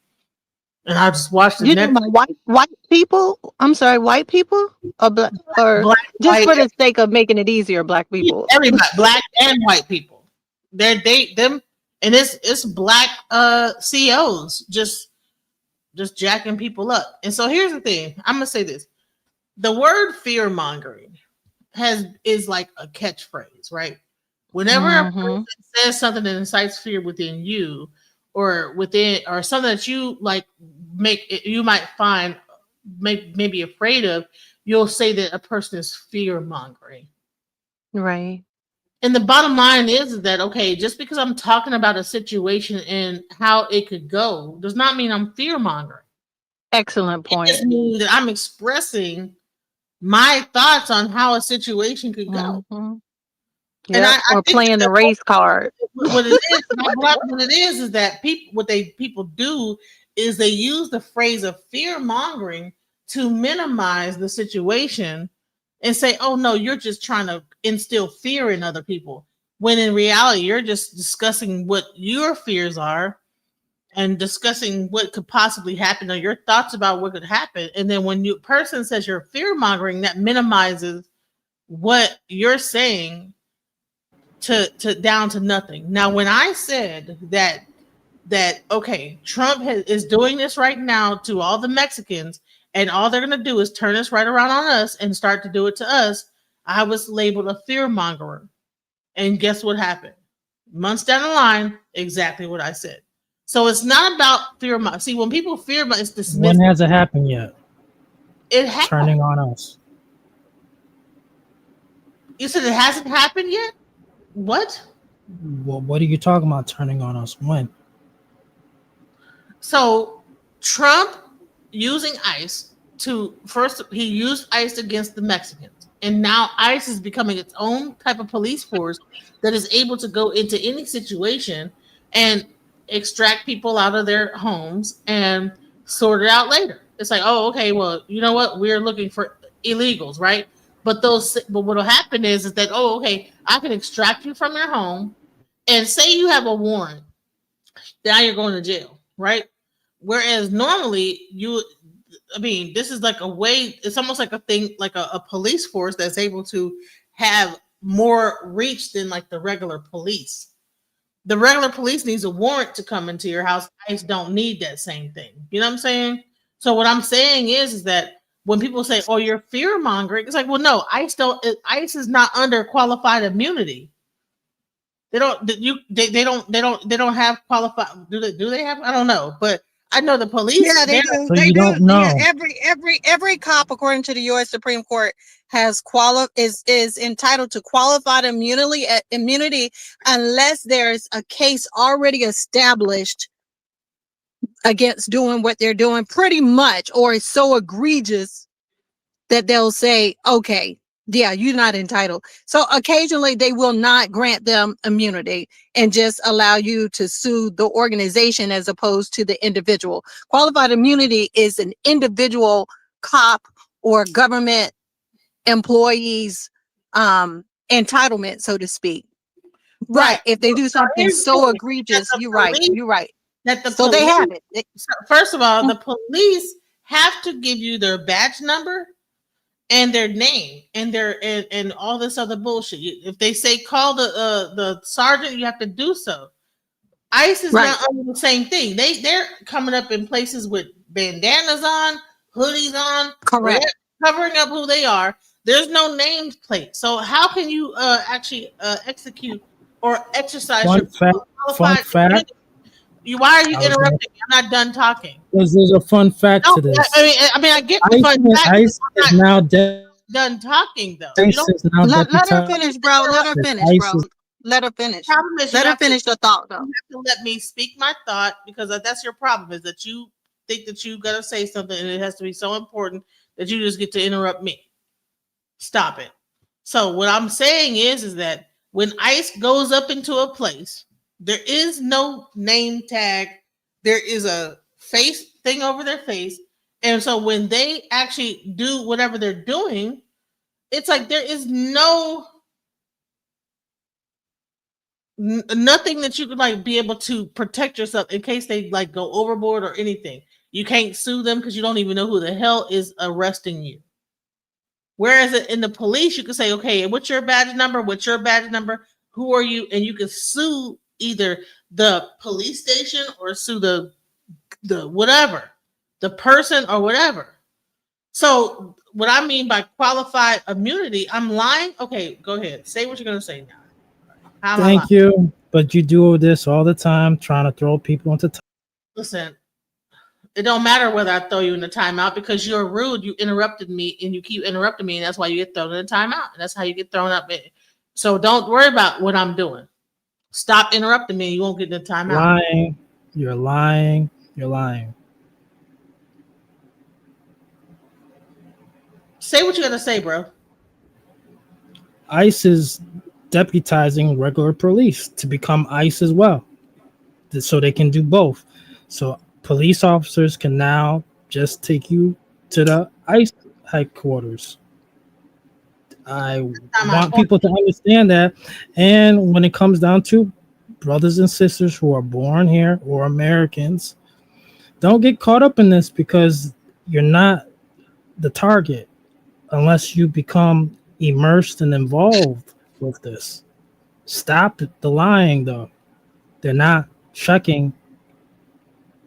And I just watched the white people. I'm sorry, white people or black, or black, just white, for the sake of making it easier, black people. Everybody, black and white people. Them, and it's black CEOs just jacking people up. And so here's the thing. I'm gonna say this: the word fear mongering is like a catchphrase, right? Whenever a person says something that incites fear within you, or something that you like you might find maybe afraid of, you'll say that a person is fear mongering. Right. And the bottom line is that, okay, just because I'm talking about a situation and how it could go does not mean I'm fear mongering. Excellent It point. just means that I'm expressing my thoughts on how a situation could go. Mm-hmm. And Yep. I Or think playing the race card. what it is, what it is that people do is they use the phrase of fear mongering to minimize the situation and say, "Oh no, you're just trying to instill fear in other people." When in reality, you're just discussing what your fears are and discussing what could possibly happen or your thoughts about what could happen. And then when you person says you're fear mongering, that minimizes what you're saying to down to nothing. Now, when I said that okay, Trump is doing this right now to all the Mexicans, and all they're going to do is turn this right around on us and start to do it to us, I was labeled a fear mongerer. And guess what happened? Months down the line, exactly what I said. So it's not about fear. See, when people fear, it's dismissed. When has it happened yet? It happened. Turning on us. You said it hasn't happened yet? What? Well, what are you talking about turning on us? When? So Trump using ICE he used ICE against the Mexicans. And now ICE is becoming its own type of police force that is able to go into any situation and extract people out of their homes and sort it out later. It's like, oh, okay, well, you know what? We're looking for illegals, right? But what will happen is that, oh, okay, I can extract you from your home and say you have a warrant. Now you're going to jail, right? Whereas normally this is like a way, it's almost like a thing, like a police force that's able to have more reach than like the regular police. The regular police needs a warrant to come into your house. ICE don't need that same thing. You know what I'm saying? So what I'm saying is that when people say, "Oh, you're fear mongering," it's like, well, no, ICE is not under qualified immunity. They don't have qualified. Do they have? I don't know, but I know the police. Yeah, they do. So They you do. don't know. Yeah, every cop, according to the U.S. Supreme Court, has is entitled to qualified immunity unless there's a case already established against doing what they're doing, pretty much, or it's so egregious that they'll say, okay, yeah, you're not entitled. So occasionally they will not grant them immunity and just allow you to sue the organization as opposed to the individual. Qualified immunity is an individual cop or government employee's entitlement, so to speak. Right. If they do something so egregious, you're right. So they have it. First of all, the police have to give you their badge number and their name and and all this other bullshit. If they say call the sergeant, you have to do so. ICE is not under the same thing. They're coming up in places with bandanas on, hoodies on, correct, covering up who they are. There's no nameplate. So how can you actually execute or exercise your qualified immunity? Why are you interrupting me? I'm not done talking. Because there's a fun fact to this. I mean, I get the fun fact. ICE is now done talking though. Let her finish, bro. Let her finish, bro. Let her finish. Let her finish the thought, though. You have to let me speak my thought, because that's your problem, is that you think that you gotta say something and it has to be so important that you just get to interrupt me. Stop it. So what I'm saying is that when ICE goes up into a place, there is no name tag. There is a face thing over their face. And so when they actually do whatever they're doing, it's like there is nothing that you could like be able to protect yourself in case they like go overboard or anything. You can't sue them because you don't even know who the hell is arresting you. Whereas in the police, you can say, okay, what's your badge number? What's your badge number? Who are you? And you can sue either the police station or sue the whatever, the person or whatever. So what I mean by qualified immunity, I'm lying. Okay, go ahead. Say what you're going to say now. How am I Thank you, but you do this all the time, trying to throw people into. Listen, it don't matter whether I throw you in the timeout because you're rude. You interrupted me and you keep interrupting me, and that's why you get thrown in the timeout. And that's how you get thrown up. So don't worry about what I'm doing. Stop interrupting me. You won't get in the timeout. Lying. You're lying. You're lying. Say what you gotta say, bro. ICE is deputizing regular police to become ICE as well, so they can do both. So police officers can now just take you to the ICE headquarters. I want people to understand that. And when it comes down to brothers and sisters who are born here or Americans, don't get caught up in this because you're not the target unless you become immersed and involved with this. Stop the lying, though. They're not checking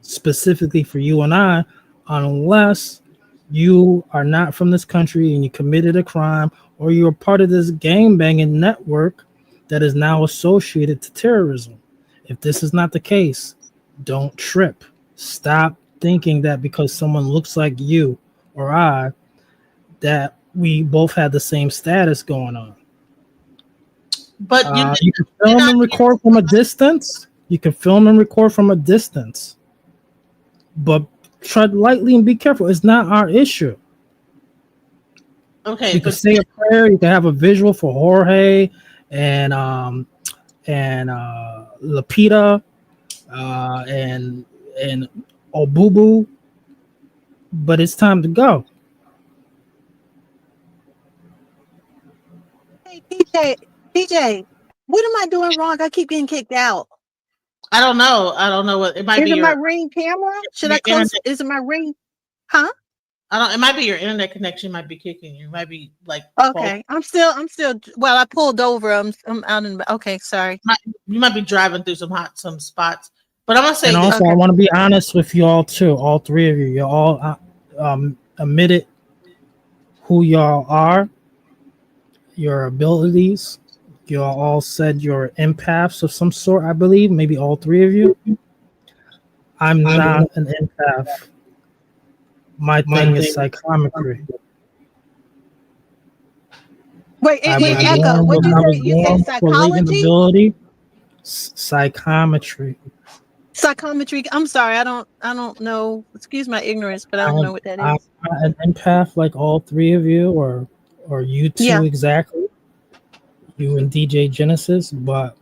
specifically for you and I unless you are not from this country and you committed a crime or you're part of this gangbanging network that is now associated to terrorism. If this is not the case, don't trip. Stop thinking that because someone looks like you or I, that we both have the same status going on. But you can film and record from a distance. You can film and record from a distance. But tread lightly and be careful. It's not our issue. Okay. You can say a prayer. You can have a visual for Jorge and Lapita and Obubu. But it's time to go. Hey, PJ, what am I doing wrong? I keep getting kicked out. I don't know. I don't know what it might be. Is it my Ring camera? Should I close? Is it my Ring? Huh? I don't. It might be your internet connection. Might be kicking you. It might be like. Okay, I'm still. Well, I pulled over. I'm out in. Okay, sorry. You might be driving through some spots. But I'm gonna say. And also, I want to be honest with you all too. All three of you. You all admitted who y'all are, your abilities. You all said you're empaths of some sort. I believe maybe all three of you. I'm not an empath. My thing is psychometry. Wait, Echo, what did you say? You said psychology? Psychometry. Psychometry. I'm sorry, I don't know. Excuse my ignorance, but I don't know what that is. I'm not an empath like all three of you, or you two exactly. You and DJ Genesis, but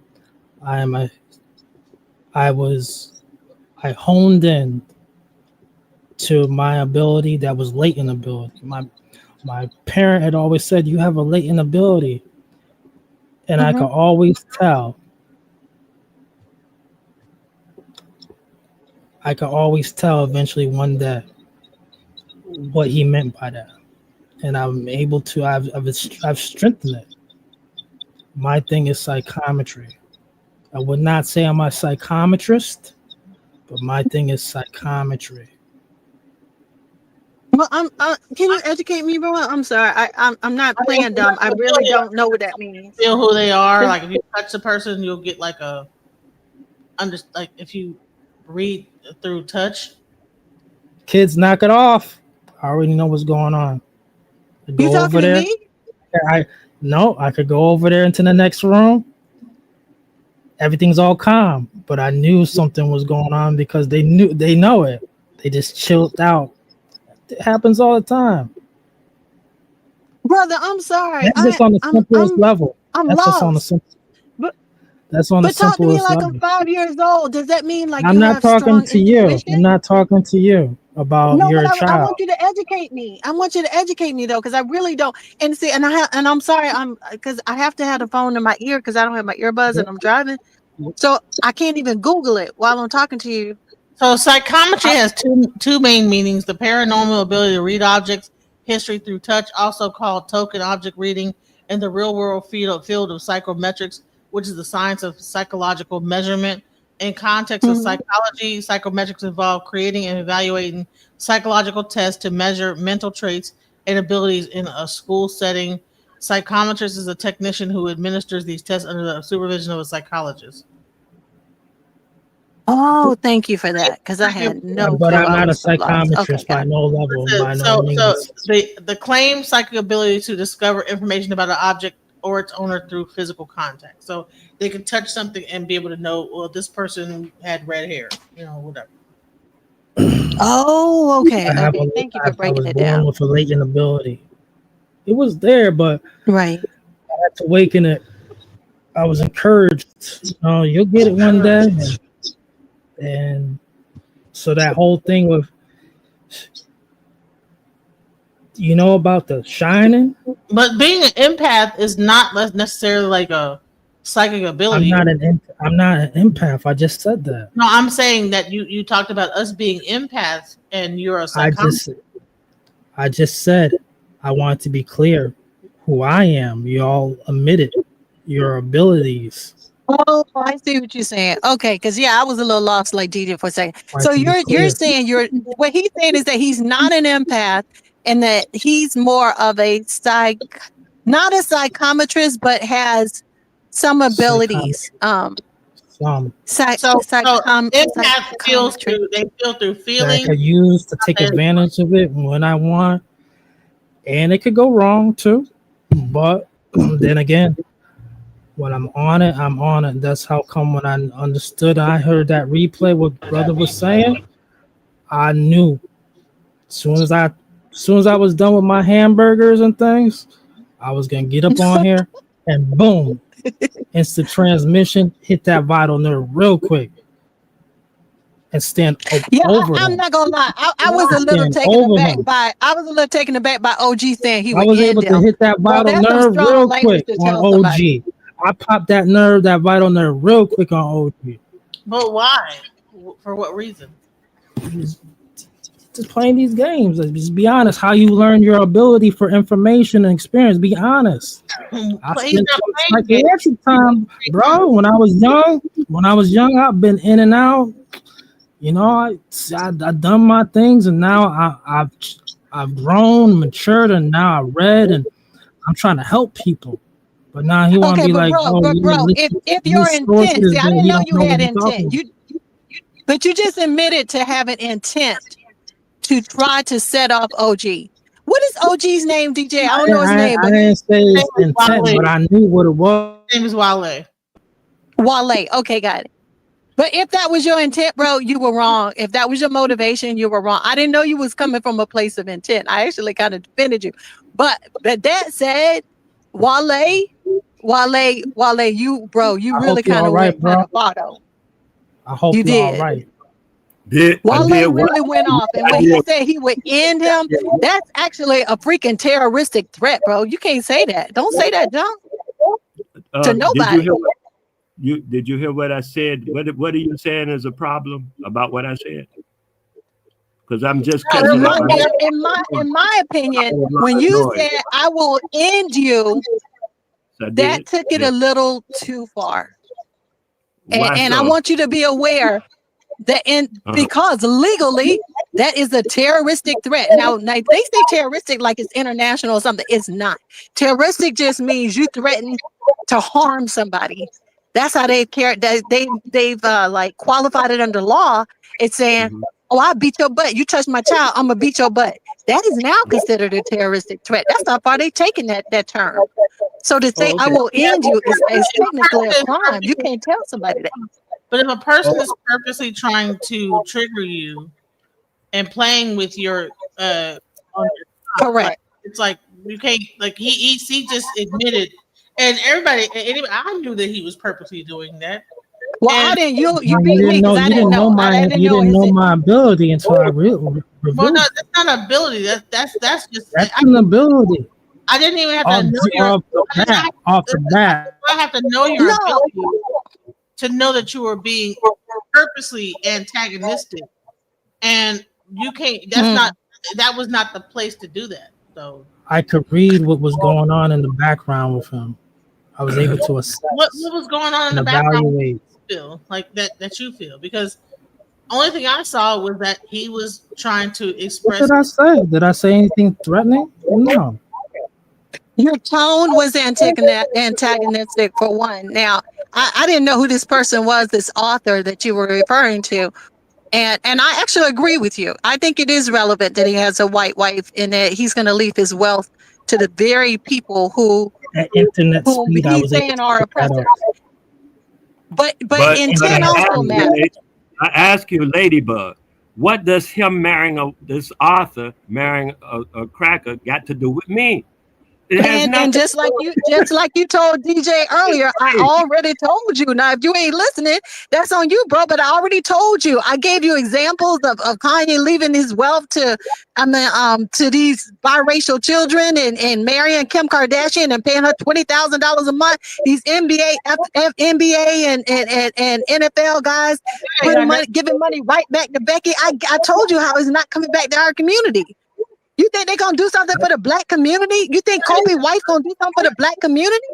I honed in to my ability that was latent ability. My parent had always said, you have a latent ability. And I could always tell. I could always tell eventually one day what he meant by that. And I'm able to, I've strengthened it. My thing is psychometry. I would not say I'm a psychometrist, but my thing is psychometry. Well, can you educate me, bro? I'm sorry. I'm not playing dumb. I really don't know what that means. Feel who they are. Like if you touch a person, you'll get like if you read through touch. Kids, knock it off. I already know what's going on. You talking to me? I could go over there into the next room. Everything's all calm, but I knew something was going on because they know it. They just chilled out. It happens all the time. Brother, I'm sorry. That's just on the simplest level. That's lost. Just on the simplest. That's on the simplest level. But talk to me like I'm 5 years old. Does that mean like I'm not talking to you? I'm not talking to you about your child. I want you to educate me. I want you to educate me though, because I really don't. And see, and I'm sorry, because I have to have the phone in my ear because I don't have my earbuds and I'm driving, so I can't even Google it while I'm talking to you. So psychometry has two main meanings: the paranormal ability to read objects, history through touch, also called token object reading, and the real world field of psychometrics, which is the science of psychological measurement. In context of psychology, psychometrics involve creating and evaluating psychological tests to measure mental traits and abilities in a school setting. psychometrist is a technician who administers these tests under the supervision of a psychologist. Oh, thank you for that, because I had no But clue. I'm I not a was so lost. Okay, psychometrist by got it. no level, by no So means. the claimed psychic ability to discover information about an object or its owner through physical contact. So they can touch something and be able to know, well, this person had red hair, whatever. Oh, okay, okay. Thank you for I breaking was it born down. with a latent ability. It was there, but Right. I had to awaken it. I was encouraged. You'll get it one day, and so that whole thing with, about the shining. But being an empath is not necessarily like a psychic ability. I'm not an empath. I just said that. No, I'm saying that you talked about us being empaths, and you're a psychiatrist. I just said I want to be clear who I am. You all admitted your abilities. Oh, I see what you're saying. Okay, because I was a little lost, like DJ, for a second. So you're saying what he's saying is that he's not an empath, and that he's more of a not a psychometrist, but has some abilities. Empaths feel through feelings. That I could use to take advantage of it when I want, and it could go wrong too. But then again, when I'm on it, I'm on it. That's how come when I understood, I heard that replay, what brother was saying, I knew. As soon as I was done with my hamburgers and things, I was gonna get up on here and boom, instant transmission, hit that vital nerve real quick, and stand over. I'm not gonna lie. I was a little taken aback by OG saying he would. I was able to hit that vital nerve real quick on OG. I popped that vital nerve real quick on OG. But why? For what reason? Just playing these games. Just be honest. How you learn your ability for information and experience. Be honest. I spent psychiatric time, bro. When I was young, I've been in and out. I've done my things, and now I've grown, matured, and now I read, and I'm trying to help people. But now he want to be like, bro, if you're intent, see, I didn't know you had intent. But you just admitted to having intent to try to set off OG. What is OG's name, DJ? I don't know his name. I didn't say his intent, but I knew what it was. His name is Wale. Wale. Okay, got it. But if that was your intent, bro, you were wrong. If that was your motivation, you were wrong. I didn't know you was coming from a place of intent. I actually kind of defended you. But that said, Wale, you really kind of went bravado. I hope you did. All right. Wale really went off, and when he said he would end him, that's actually a freaking terroristic threat, bro. You can't say that. Don't say that, John. To nobody. Did you hear what I said? What are you saying is a problem about what I said? Because I'm just in my opinion, when you said I will end you, that took it a little too far. And I want you to be aware that because legally that is a terroristic threat. Now they say terroristic like it's international or something. It's not. Terroristic just means you threaten to harm somebody. That's how they've like qualified it under law. It's saying, oh, I beat your butt. You touch my child, I'm gonna beat your butt. That is now considered a terroristic threat. That's how far they've taken that term. So to say I will end you is technically a crime. You can't tell somebody that. But if a person is purposely trying to trigger you and playing with your correct, it's like you can't, like he just admitted, and anybody, I knew that he was purposely doing that. Well, and I didn't. You didn't know. I didn't know. You didn't know my ability until I revealed. Well, no, that's not an ability. That's an ability. I didn't even have to know off the bat. I have to know your ability to know that you were being purposely antagonistic, and you can't. That was not the place to do that. So I could read what was going on in the background with him. I was able to assess what was going on in the background. Feel like that you feel, because only thing I saw was that he was trying to express. What did I say? Did I say anything threatening? No. Your tone was antagonistic for one. Now, I didn't know who this person was, this author that you were referring to. And I actually agree with you. I think it is relevant that he has a white wife and that he's going to leave his wealth to the very people At internet who speed, I he's was able saying to are pick that oppressors. up. But But intent also matters. I ask you, Ladybug, what does him marrying this author marrying a cracker got to do with me? It has And nothing. just like you told DJ earlier, I already told you. Now, if you ain't listening, that's on you, bro. But I already told you. I gave you examples of Kanye leaving his wealth to these biracial children and marrying Kim Kardashian and paying her $20,000 a month. These NBA and NFL guys giving money right back to Becky. I told you how it's not coming back to our community. You think they're gonna do something for the black community? You think Kobe White's gonna do something for the black community?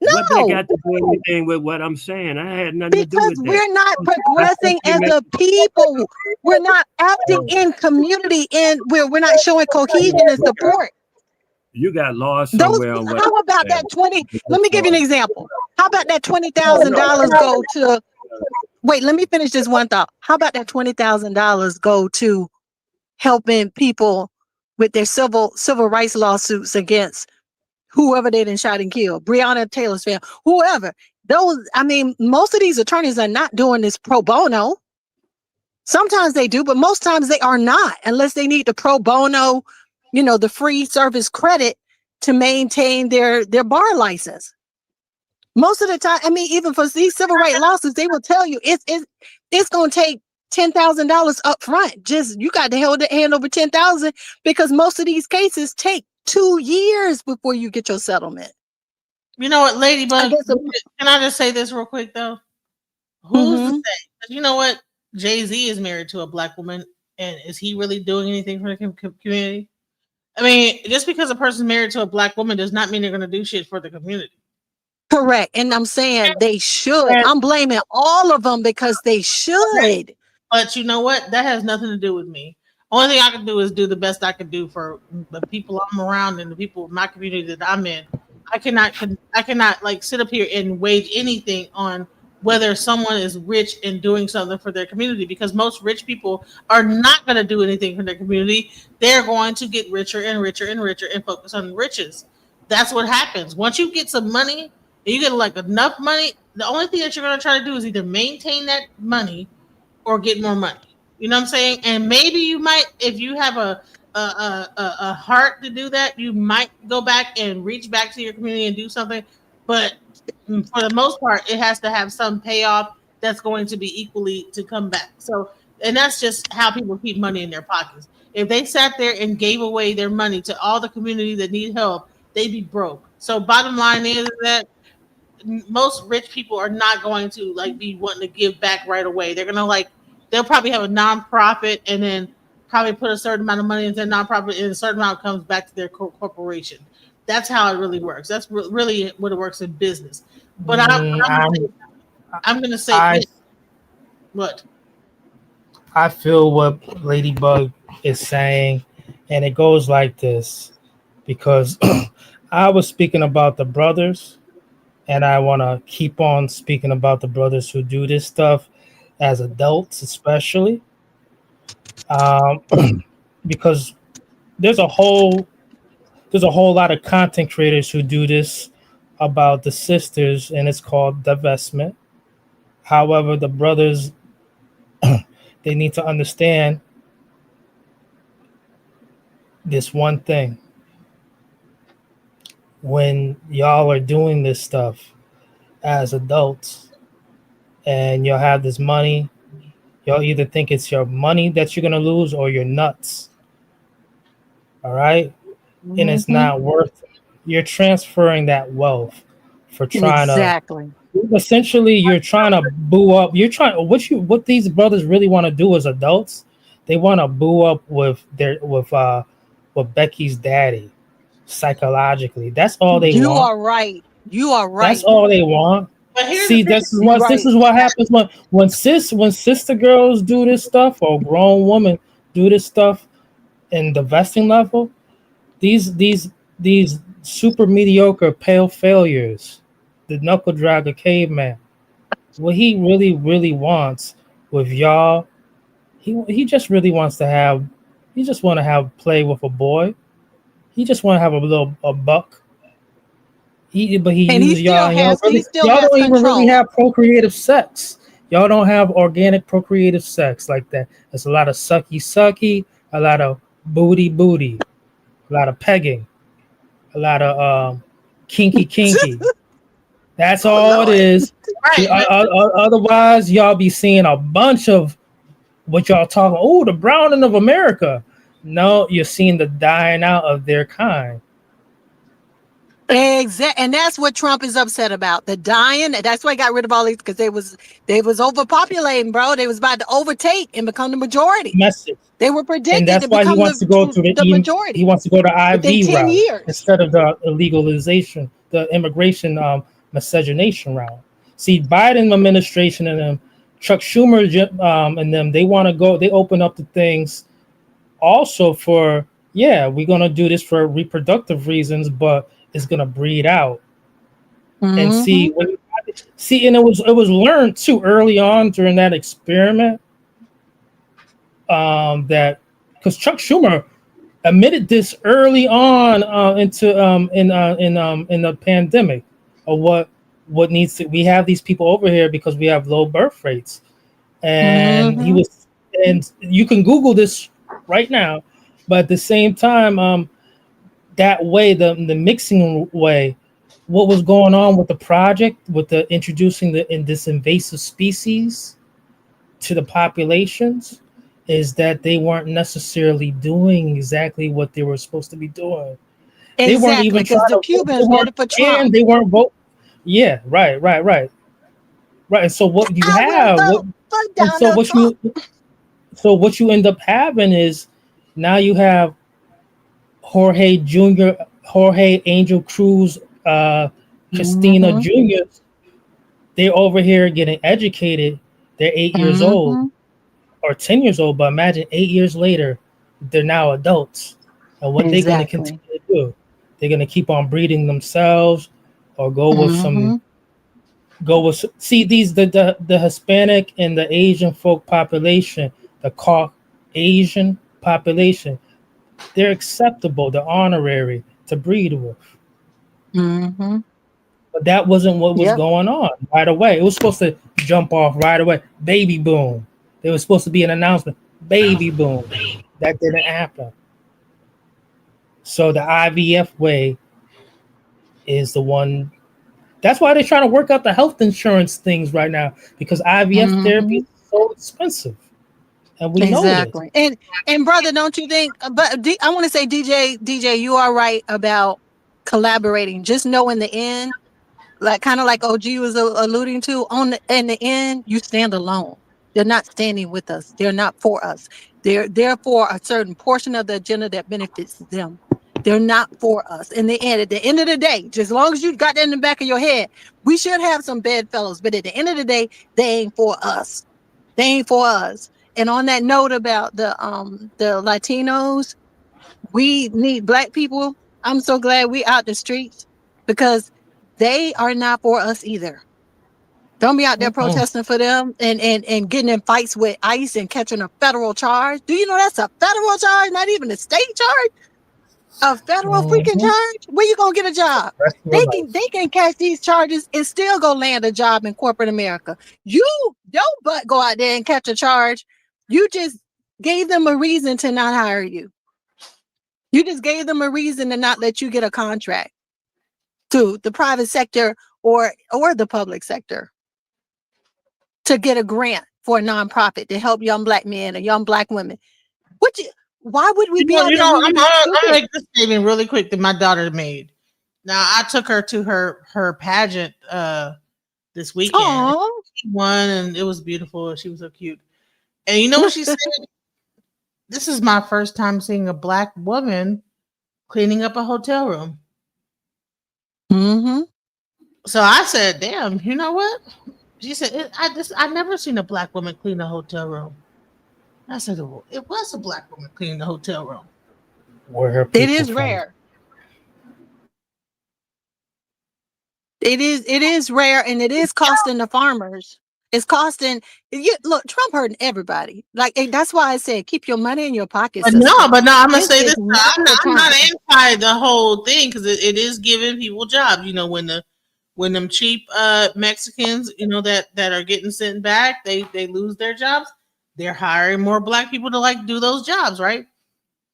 No. What that got to do anything with what I'm saying? I had nothing to do with that. We're not progressing as a people. We're not acting in community, and we're not showing cohesion and support. You got lost somewhere on what. How about that 20? Let me give you an example. How about that $20,000 go to? Wait, let me finish this one thought. How about that $20,000 go to helping people with their civil rights lawsuits against whoever they done shot and killed, Breonna Taylor's family, whoever. Most of these attorneys are not doing this pro bono. Sometimes they do, but most times they are not, unless they need the pro bono, the free service credit to maintain their bar license. Most of the time, even for these civil rights lawsuits, they will tell you it's going to take $10,000 up front. Just you got to hand over $10,000 because most of these cases take 2 years before you get your settlement. You know what, Ladybug? Can I just say this real quick though? Who's to say? You know what? Jay-Z is married to a black woman, and is he really doing anything for the community? Just because a person's married to a black woman does not mean they're going to do shit for the community. Correct, and I'm saying they should. I'm blaming all of them because they should. But you know what? That has nothing to do with me. Only thing I can do is do the best I can do for the people I'm around and the people of my community that I'm in. I cannot like sit up here and wage anything on whether someone is rich and doing something for their community, because most rich people are not going to do anything for their community. They're going to get richer and richer and richer and focus on riches. That's what happens. Once you get some money and you get like enough money, the only thing that you're going to try to do is either maintain that money or get more money. You know what I'm saying? And maybe you might, if you have a heart to do that, you might go back and reach back to your community and do something. But for the most part, it has to have some payoff that's going to be equally to come back. So, and that's just how people keep money in their pockets. If they sat there and gave away their money to all the community that need help, they'd be broke. So bottom line is that most rich people are not going to like be wanting to give back right away. They're gonna they'll probably have a nonprofit and then probably put a certain amount of money into a nonprofit, and a certain amount comes back to their corporation. That's how it really works. That's really what it works in business. But I'm gonna say what I feel what Ladybug is saying, and it goes like this, because I was speaking about the brothers, and I want to keep on speaking about the brothers who do this stuff as adults, especially, because there's a whole lot of content creators who do this about the sisters, and it's called divestment. However, the brothers, they need to understand this one thing. When y'all are doing this stuff as adults and you'll have this money, y'all either think it's your money that you're going to lose or you're nuts. All right? Mm-hmm. And it's not worth it. You're transferring that wealth for trying to essentially you're trying to boo up. What these brothers really want to do as adults, they want to boo up with Becky's daddy psychologically. That's all they want. You are right. That's all they want. See, this is what happens when sister girls do this stuff, or grown women do this stuff in the vesting level. These super mediocre, pale failures, the knuckle dragger caveman. What he really wants with y'all, he just really wants to have, he just want to have play with a boy. He just want to have a buck. But he And uses y'all, and he still y'all has don't even really control. have procreative sex. Y'all don't have organic procreative sex like that. There's a lot of sucky, a lot of booty, a lot of pegging, a lot of kinky. That's Oh all it Lord. is. See, Right. otherwise, y'all be seeing a bunch of what y'all talking. Oh, the browning of America. No, you're seeing the dying out of their kind. Exactly, and that's what Trump is upset about. The dying. That's why he got rid of all these, because they was overpopulating, bro. They was about to overtake and become the majority. Message. They were And predicted that's to why he become wants to go to the he majority wants to go to within IV 10 route years. instead of the legalization, the immigration miscegenation route. See, Biden administration and them, Chuck Schumer and them, they want to go. They open up the things also for, yeah, we're gonna do this for reproductive reasons, but it's gonna breed out. And Mm-hmm. see, and it was learned too early on during that experiment, that because Chuck Schumer admitted this early on in the pandemic of what needs to, we have these people over here because we have low birth rates, and he Mm-hmm. was, and you can Google this right now, but at the same time, that way, the mixing way, what was going on with the project with the introducing this invasive species to the populations is that they weren't necessarily doing exactly what they were supposed to be doing. They weren't Exactly, even because trying the to, Cubans voted for Trump. and they weren't vote. Yeah, right. And so what you I will have, vote for and so Donald Trump. what you end up having is now you have Jorge Jr., Jorge Angel Cruz, Christina Mm-hmm. Jr. They're over here getting educated. They're 8 years old Mm-hmm. or 10 years old, but imagine 8 years later, they're now adults. And what they're going to continue Exactly. to do, they're going to keep on breeding themselves or Mm-hmm. see these, the Hispanic and the Asian folk population, the Caucasian population, they're acceptable, they're honorary to breed with. Mm-hmm. But that wasn't what was Yep. going on right away. It was supposed to jump off right away. Baby boom. There was supposed to be an announcement. Baby boom. That didn't happen. So the IVF way is the one. That's why they're trying to work out the health insurance things right now, because IVF therapy Mm-hmm. is so expensive, and we know this. Exactly. And brother, don't you think? But I want to say, DJ, you are right about collaborating. Just know in the end, like kind of like OG was alluding to, in the end, you stand alone. They're not standing with us. They're not for us. They're for a certain portion of the agenda that benefits them. They're not for us. In the end, at the end of the day, just as long as you got that in the back of your head, we should have some bedfellows. But at the end of the day, they ain't for us. They ain't for us. And on that note about the Latinos, we need Black people. I'm so glad we out the streets, because they are not for us either. Don't be out there Mm-mm. protesting for them and getting in fights with ICE and catching a federal charge. Do you know that's a federal charge, not even a state charge? A federal freaking Mm-hmm. charge? Where you gonna get a job? Rest of your life. They can catch these charges and still go land a job in corporate America. You don't but go out there and catch a charge. You just gave them a reason to not hire you. You just gave them a reason to not let you get a contract to the private sector or the public sector to get a grant for a nonprofit to help young Black men or young Black women. Why would we be out there really being I'm gonna stupid? make this statement really quick that my daughter made. Now I took her to her pageant this weekend. Oh, She won and it was beautiful. She was so cute. And you know what she said? This is my first time seeing a Black woman cleaning up a hotel room. mm-hmm. So I said, "Damn, you know what?" She said, I never seen a Black woman clean a hotel room." I said, "Well, it was a Black woman cleaning the hotel room." Where her It people is from? rare. It is rare, and it is costing the farmers. It's costing. Look, Trump hurting everybody. Like that's why I said keep your money in your pocket, But sister. no, I'm gonna This say is this. not the I'm not time. anti the whole thing because it is giving people jobs. You know, when them cheap Mexicans, you know, that are getting sent back, they lose their jobs. They're hiring more black people to like do those jobs, right?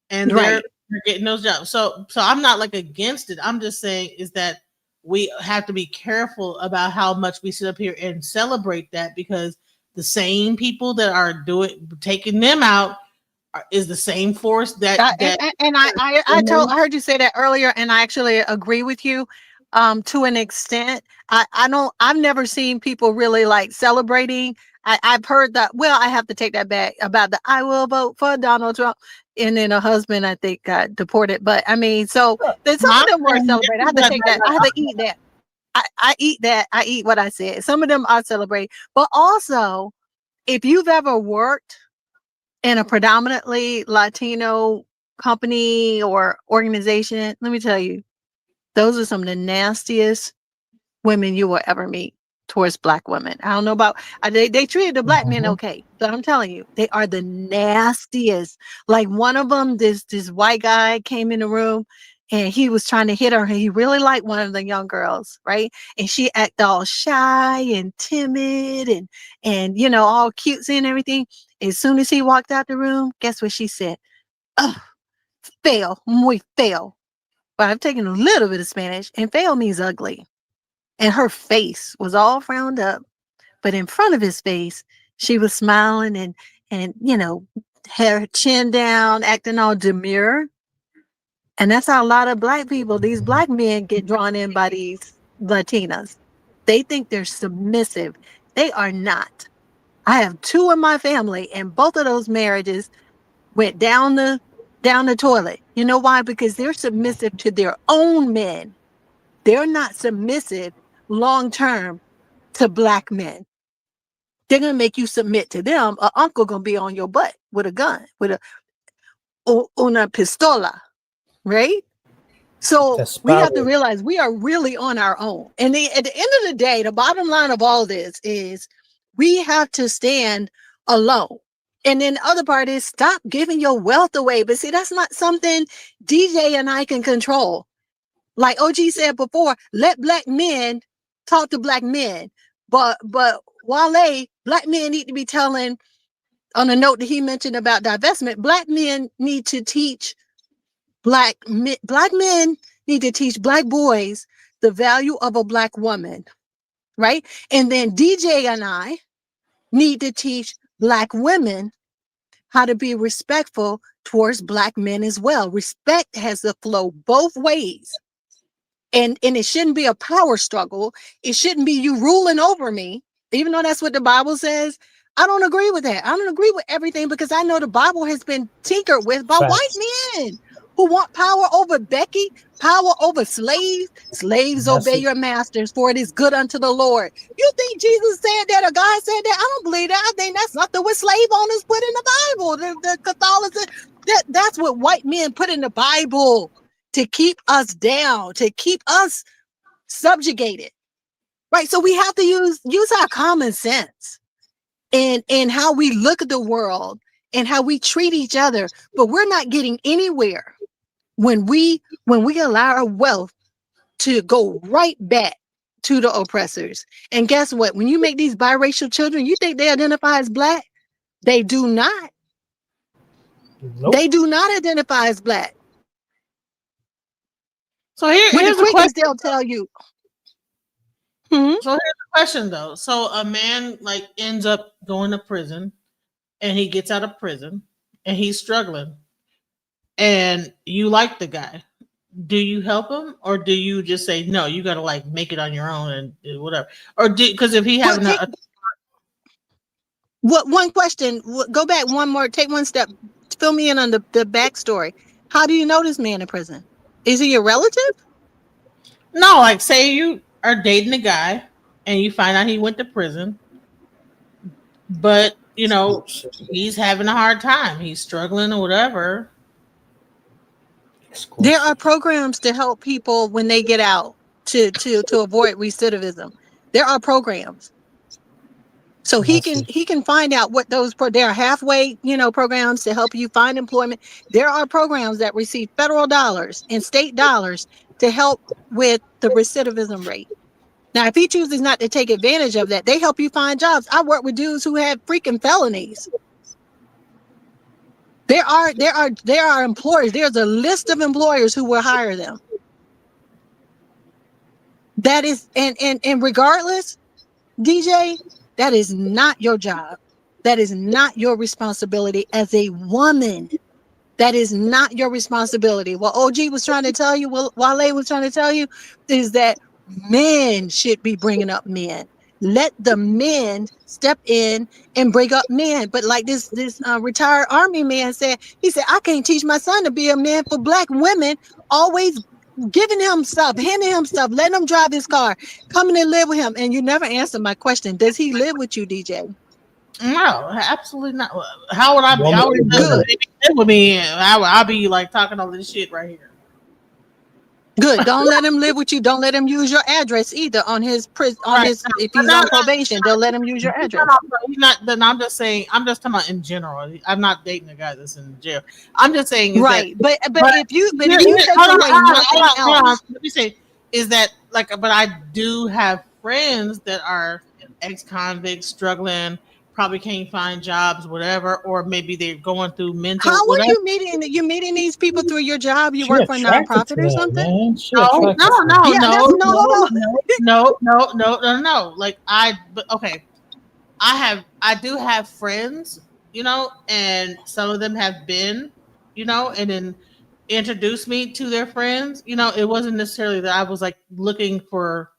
And Right. they're getting those jobs. So I'm not like against it. I'm just saying is that we have to be careful about how much we sit up here and celebrate that because the same people that are taking them out is the same force I heard you say that earlier, and I actually agree with you to an extent. I've never seen people really like celebrating. I've heard that. Well, I have to take that back about the I will vote for Donald Trump, and then a husband I think got deported. But I mean, so then some of them were celebrating. I have to take that. I have to eat that. I eat that. I eat what I said. Some of them are celebrating, but also if you've ever worked in a predominantly Latino company or organization, let me tell you, those are some of the nastiest women you will ever meet towards black women. I don't know about they treated the black men okay, but I'm telling you, they are the nastiest. Like one of them, this white guy came in the room and he was trying to hit her. He really liked one of the young girls, right? And she acted all shy and timid and you know all cutesy and everything. As soon as he walked out the room, guess what she said? Oh, feo, muy feo. But I've taken a little bit of Spanish, and feo means ugly. And her face was all frowned up, but in front of his face, she was smiling and you know, her chin down, acting all demure. And that's how a lot of black people, these black men get drawn in by these Latinas. They think they're submissive. They are not. I have two in my family, and both of those marriages went down the toilet. You know why? Because they're submissive to their own men. They're not submissive long term to black men. They're gonna make you submit to them. An uncle gonna be on your butt with a gun, with una pistola, right? So we have to realize we are really on our own. And at the end of the day, the bottom line of all of this is we have to stand alone. And then the other part is stop giving your wealth away. But see, that's not something DJ and I can control. Like OG said before, let black men talk to black men. But Wale, black men need to be telling, on a note that he mentioned about divestment, black men need to teach black men need to teach black boys the value of a black woman, right? And then DJ and I need to teach black women how to be respectful towards black men as well. Respect has to flow both ways. And it shouldn't be a power struggle. It shouldn't be you ruling over me, even though that's what the Bible says. I don't agree with that. I don't agree with everything because I know the Bible has been tinkered with by white men who want power over Becky, power over slaves. Slaves obey your masters, for it is good unto the Lord. You think Jesus said that or God said that? I don't believe that. I think that's something what slave owners put in the Bible. The Catholicism, that's what white men put in the Bible to keep us down, to keep us subjugated. Right? So we have to use our common sense and how we look at the world and how we treat each other. But we're not getting anywhere when we allow our wealth to go right back to the oppressors. And guess what? When you make these biracial children, you think they identify as black? They do not. Nope. They do not identify as black. So here's the question. They'll tell you. So here's the question though. So a man like ends up going to prison and he gets out of prison and he's struggling and you like the guy. Do you help him or do you just say, no, you got to like make it on your own and whatever? Or because if he having what one question, go back one more, take one step, fill me in on the backstory. How do you know this man in prison? Is he your relative? No, like say you are dating a guy and you find out he went to prison, but you know, he's having a hard time. He's struggling or whatever. There are programs to help people when they get out to avoid recidivism. There are programs. So he can find out what those there are halfway, programs to help you find employment. There are programs that receive federal dollars and state dollars to help with the recidivism rate. Now, if he chooses not to take advantage of that, they help you find jobs. I work with dudes who have freaking felonies. There are employers. There's a list of employers who will hire them. That is, and regardless, DJ, that is not your job. That is not your responsibility as a woman. That is not your responsibility. What OG was trying to tell you, Wale was trying to tell you, is that men should be bringing up men. Let the men step in and bring up men. But like this retired Army man said, he said, I can't teach my son to be a man for black women always giving him stuff, handing him stuff, letting him drive his car, coming and live with him. And you never answered my question. Does he live with you, DJ? No, absolutely not. How would I be? I would live with me. I'll be like talking all this shit right here. Good. Don't let him live with you. Don't let him use your address either on his if he's on probation. Don't let him use your address. He's not. Then I'm just saying. I'm just talking about in general. I'm not dating a guy that's in jail. I'm just saying. Right. But if you take away nothing else, let me say is that like. But I do have friends that are ex-convicts struggling. Probably can't find jobs, whatever, or maybe they're going through mental. How are you meeting? You meeting these people through your job? You work for a nonprofit or something? No. Like I do have friends, and some of them have been, and then introduced me to their friends. It wasn't necessarily that I was like looking for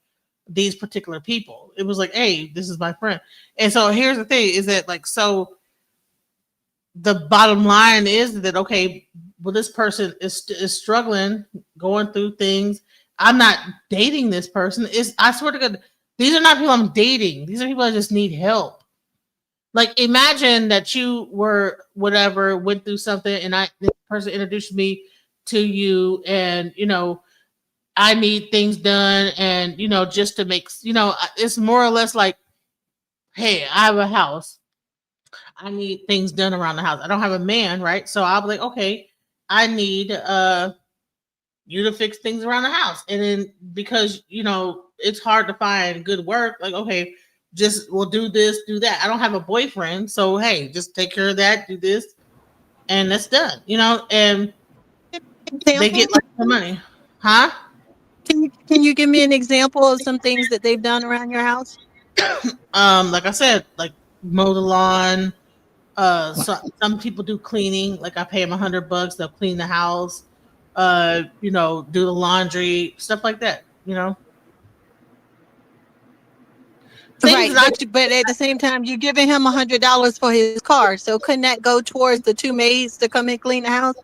these particular people. It was like, hey, this is my friend. And so here's the thing is that like, so the bottom line is that, okay, well, this person is struggling, going through things. I'm not dating this person. I swear to God, these are not people I'm dating. These are people that just need help. Like imagine that you were whatever, went through something and this person introduced me to you and, I need things done and, just to make, it's more or less like, hey, I have a house. I need things done around the house. I don't have a man, right? So I'll be like, okay, I need you to fix things around the house. And then because, it's hard to find good work, like, okay, we'll do this, do that. I don't have a boyfriend. So, hey, just take care of that, do this, and that's done, and they get like the money. Huh? Can you give me an example of some things that they've done around your house? Like I said, like mow the lawn. So some people do cleaning. Like I pay them $100, they'll clean the house. Do the laundry, stuff like that. Right, but at the same time, you're giving him $100 for his car. So couldn't that go towards the 2 maids to come and clean the house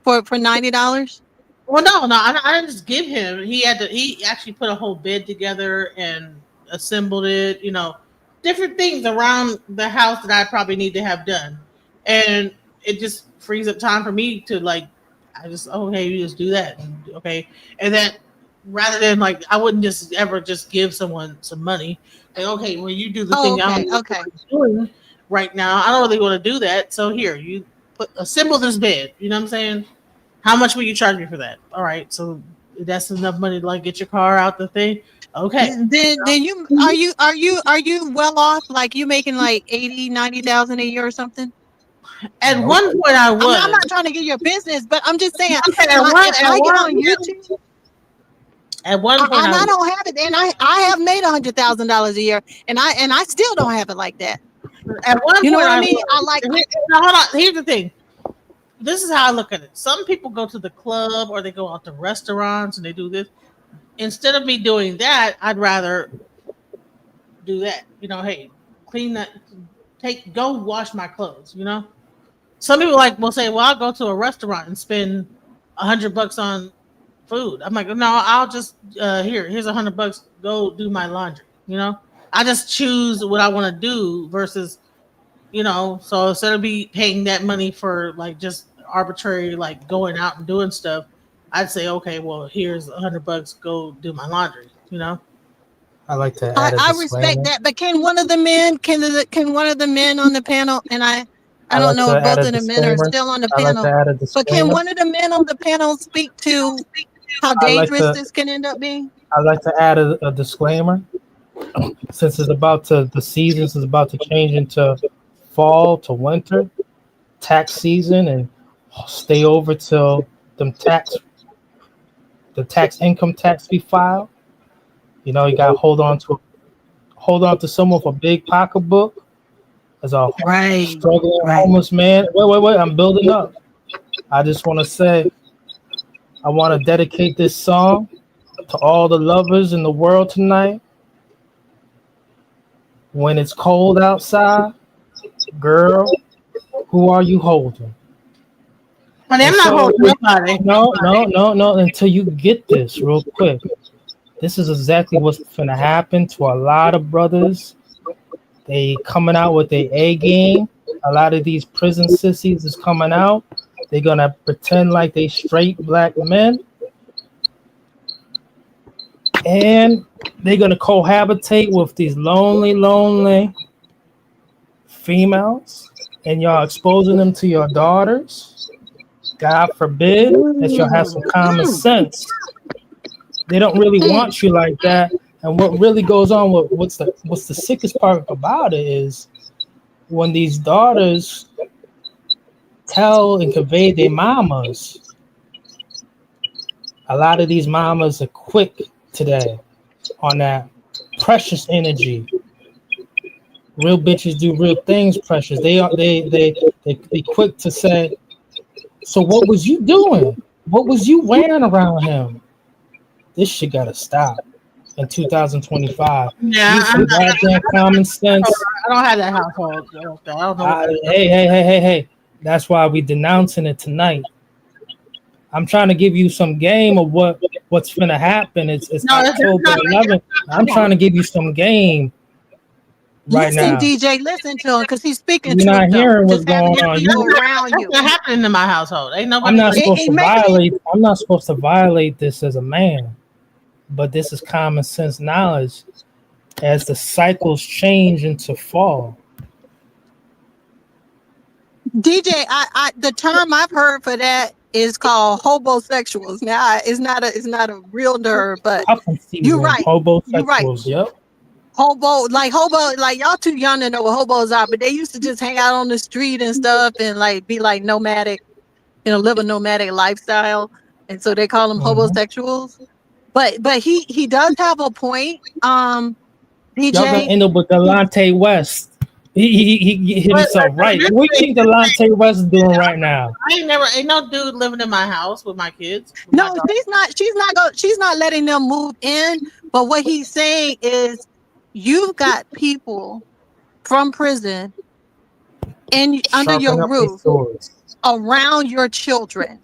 for $90? Well, no, I didn't just give him. He actually put a whole bed together and assembled it, different things around the house that I probably need to have done. And it just frees up time for me to like, okay, you just do that. Okay. And then rather than like, I wouldn't just ever just give someone some money. Like, okay, well, you do the thing I'm doing right now. I don't really want to do that. So here, you assemble this bed. You know what I'm saying? How much will you charge me for that? All right, so that's enough money to like get your car out the thing. Okay. Then are you well off? Like you making like 80,000-90,000 a year or something? At one point I was. I'm not trying to get your business, but I'm just saying. If I get on YouTube. At one point, I don't have it, and I have made $100,000 a year, and I still don't have it like that. At one point, you know what I mean? I like. Hold on. Here's the thing. This is how I look at it. Some people go to the club or they go out to restaurants and they do this. Instead of me doing that, I'd rather do that. Hey, clean that. Go wash my clothes. Some people will say, well, I'll go to a restaurant and spend $100 on food. I'm like, no, I'll just here's $100. Go do my laundry. I just choose what I want to do versus, so instead of me paying that money for like just arbitrary like going out and doing stuff, I'd say, okay, well, here's $100. Go do my laundry. You know. I like to add a I disclaimer. respect that, but can one of the men can one of the men on the panel, and I don't like know to if add both a of the men are disclaimer. still on the I like to panel, add a but can disclaimer. one of the men on the panel speak to how I like dangerous to this can end up being? I'd like to add a disclaimer. Since the seasons is about to change into fall to winter, tax season, and stay over till the income tax be filed. You know, you got to hold on to someone with a big pocketbook as a struggling homeless man. Wait, I'm building up. I just want to say, I want to dedicate this song to all the lovers in the world tonight. When it's cold outside, girl, who are you holding? But I'm not holding nobody. No. Until you get this real quick. This is exactly what's gonna happen to a lot of brothers. They coming out with their A game. A lot of these prison sissies is coming out. They're gonna pretend like they straight black men. And they're gonna cohabitate with these lonely females, and y'all exposing them to your daughters. God forbid that y'all have some common sense. They don't really want you like that. And what really goes on with what's the sickest part about it is when these daughters tell and convey their mamas. A lot of these mamas are quick today on that precious energy. Real bitches do real things, precious. They quick to say, so what was you doing? What was you wearing around him? This shit gotta stop in 2025. Yeah, Use some goddamn common sense. I don't have that household. I don't know. Hey. That's why we denouncing it tonight. I'm trying to give you some game of what's gonna happen. It's October 11th. I'm trying to give you some game right listen, now. DJ, listen to him because he's speaking You're truth. not hearing what's going on. People around you. What's happening in my household? Ain't nobody. I'm not supposed to violate this as a man, but this is common sense knowledge as the cycles change into fall. DJ, I the term I've heard for that is called hobosexuals. Now it's not a real term, but you're right. You're right. Hobosexuals, yep. Hobo, like y'all too young to know what hobos are, but they used to just hang out on the street and stuff and like be like nomadic, live a nomadic lifestyle. And so they call them hobosexuals. But he does have a point. DJ, Y'all gonna end up with Delonte West. He hit himself right. What do you think Delonte West is doing right now? Ain't no dude living in my house with my kids. No, she's not letting them move in. But what he's saying is you've got people from prison under your roof around your children.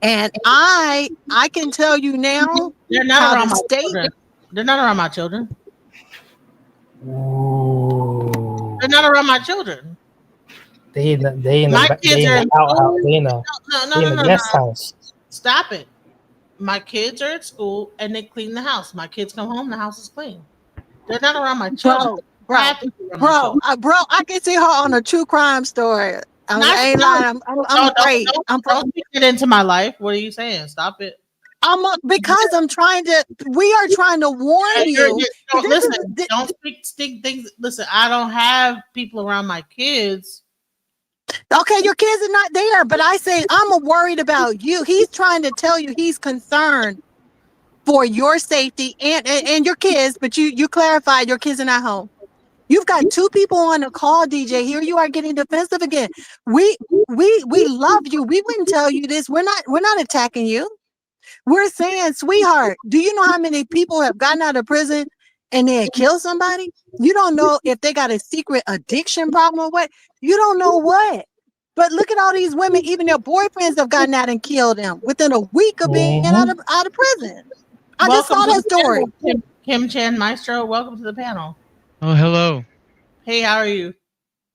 And I can tell you now, they're not around my children. They're not around my children. Ooh. They're not around my children. They in the outhouse. They in the guest house. Stop it. My kids are at school and they clean the house. My kids come home, the house is clean. They're not around my children. Bro, I can see her on a true crime story. I ain't lying. I'm afraid. Don't get into my life. What are you saying? Stop it. We are trying to warn you. Don't speak things. Listen, I don't have people around my kids. Okay, your kids are not there, but I say I'm worried about you. He's trying to tell you he's concerned for your safety and your kids, but you clarified your kids are not home. You've got two people on the call, DJ. Here you are getting defensive again. We love you. We wouldn't tell you this. We're not attacking you. We're saying, sweetheart, do you know how many people have gotten out of prison and then killed somebody? You don't know if they got a secret addiction problem or what. You don't know what. But look at all these women, even their boyfriends have gotten out and killed them within a week of being out of prison. I just saw that story. Kim Chan Maestro, welcome to the panel. Oh, hello. Hey, how are you?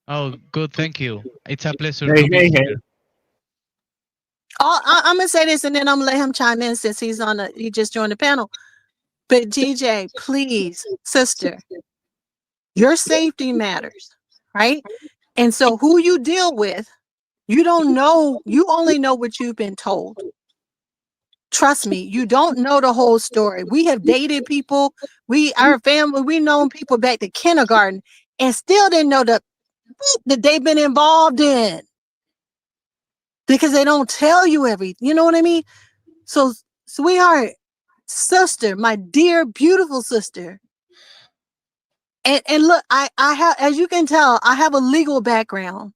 Oh, good, thank you. It's a pleasure to be here. I'm gonna say this, and then I'm gonna let him chime in since he just joined the panel. But DJ, please, sister, your safety matters, right? And so who you deal with, you don't know. You only know what you've been told. Trust me, you don't know the whole story. We have dated people. Our family, we known people back to kindergarten, and still didn't know that they've been involved in, because they don't tell you everything. You know what I mean? So, sweetheart, sister, my dear, beautiful sister. And look, I have, as you can tell, I have a legal background.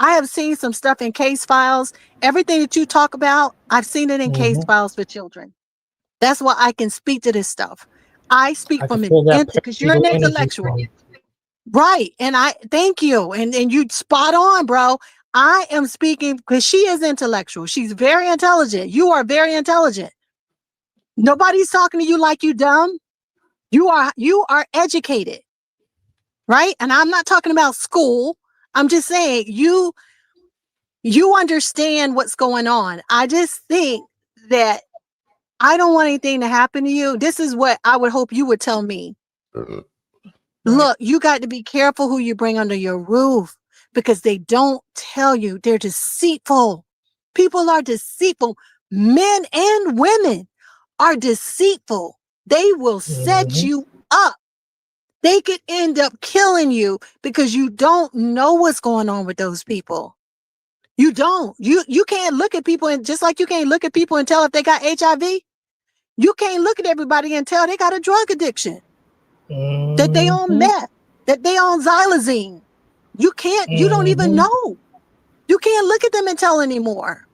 I have seen some stuff in case files. Everything that you talk about, I've seen it in case files for children. That's why I can speak to this stuff. I speak I can from feel that because you're an paralegal energy intellectual. from you. Right. And I thank you. And you spot on, bro. I am speaking because she is intellectual. She's very intelligent. You are very intelligent. Nobody's talking to you like you dumb. You are educated. Right? And I'm not talking about school. I'm just saying you understand what's going on. I just think that I don't want anything to happen to you. This is what I would hope you would tell me. Look, you got to be careful who you bring under your roof, because they don't tell you. They're deceitful. People are deceitful. Men and women are deceitful. They will set you up. They could end up killing you because you don't know what's going on with those people. You don't. You can't look at people, and just like you can't look at people and tell if they got HIV, you can't look at everybody and tell they got a drug addiction. That they on meth, that they on xylazine. You can't, you don't even know. You can't look at them and tell anymore.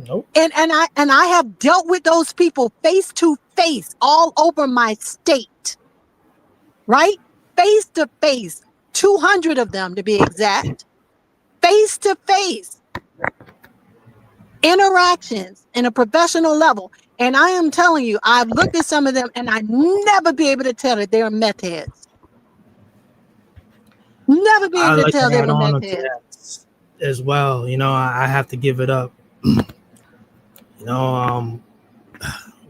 Nope. And I have dealt with those people face to face all over my state. Right? Face to face. 200 of them to be exact. Face to face. Interactions in a professional level. And I am telling you, I've looked at some of them and I never be able to tell that they're meth heads. Never be able to tell they were meth heads. As well. You know, I have to give it up. You know,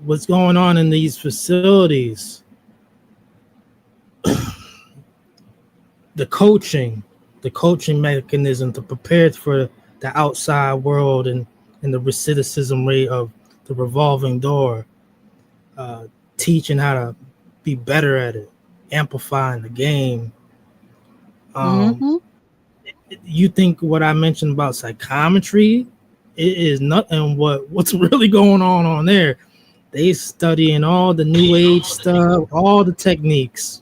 what's going on in these facilities? The coaching mechanism to prepare for the outside world and the recidivism rate of the revolving door, teaching how to be better at it, amplifying the game. You think what I mentioned about psychometry, it is nothing what's really going on there. They studying all the new age stuff, all the techniques.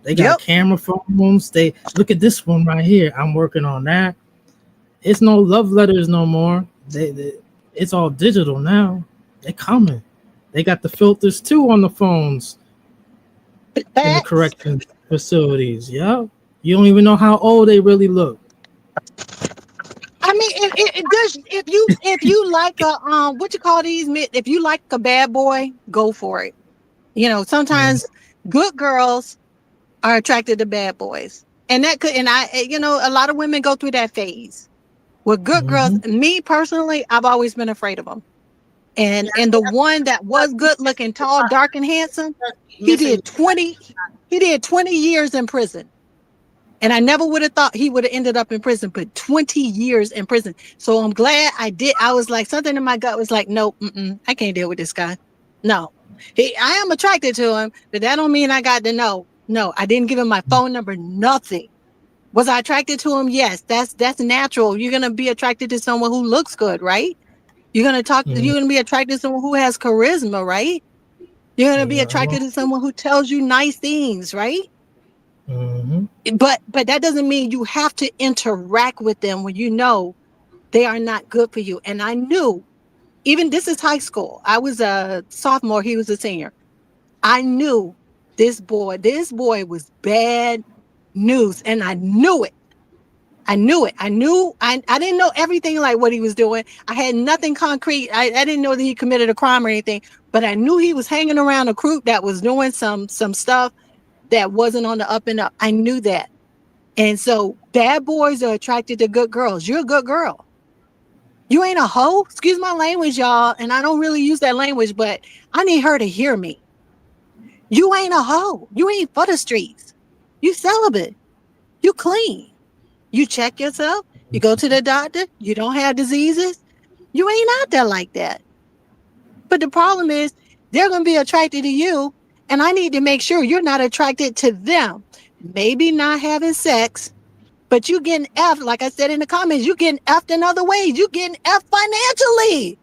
They got camera phones. They look at this one right here. I'm working on that. It's no love letters no more. It's all digital now. They coming. They got the filters too on the phones in the correction facilities. Yeah, you don't even know how old they really look. I mean, it does. If you like a what you call these? If you like a bad boy, go for it. You know, sometimes good girls are attracted to bad boys, and that could. And you know, a lot of women go through that phase. With good girls, me personally, I've always been afraid of them. And the one that was good looking, tall, dark, and handsome, he did 20 years in prison. And I never would have thought he would have ended up in prison, but 20 years in prison. So I'm glad I did. I was like, something in my gut was like, no, I can't deal with this guy. No, I am attracted to him, but that don't mean I got to know. No, I didn't give him my phone number, nothing. Was I attracted to him? Yes, that's natural. You're going to be attracted to someone who looks good, right? You're going to be attracted to someone who has charisma, right? You're going to be attracted to someone who tells you nice things, right? But that doesn't mean you have to interact with them when you know they are not good for you. And I knew, even this is high school. I was a sophomore. He was a senior. I knew this boy was bad news, and I knew it. I knew it. I didn't know everything like what he was doing. I had nothing concrete. I didn't know that he committed a crime or anything, but I knew he was hanging around a group that was doing some stuff that wasn't on the up and up. I knew that. And so bad boys are attracted to good girls. You're a good girl. You ain't a hoe. Excuse my language, y'all. And I don't really use that language, but I need her to hear me. You ain't a hoe. You ain't for the streets. You celibate. You clean. You check yourself. You go to the doctor. You don't have diseases. You ain't out there like that. But the problem is they're going to be attracted to you. And I need to make sure you're not attracted to them. Maybe not having sex, but you getting effed, like I said in the comments, you getting effed in other ways. You getting effed financially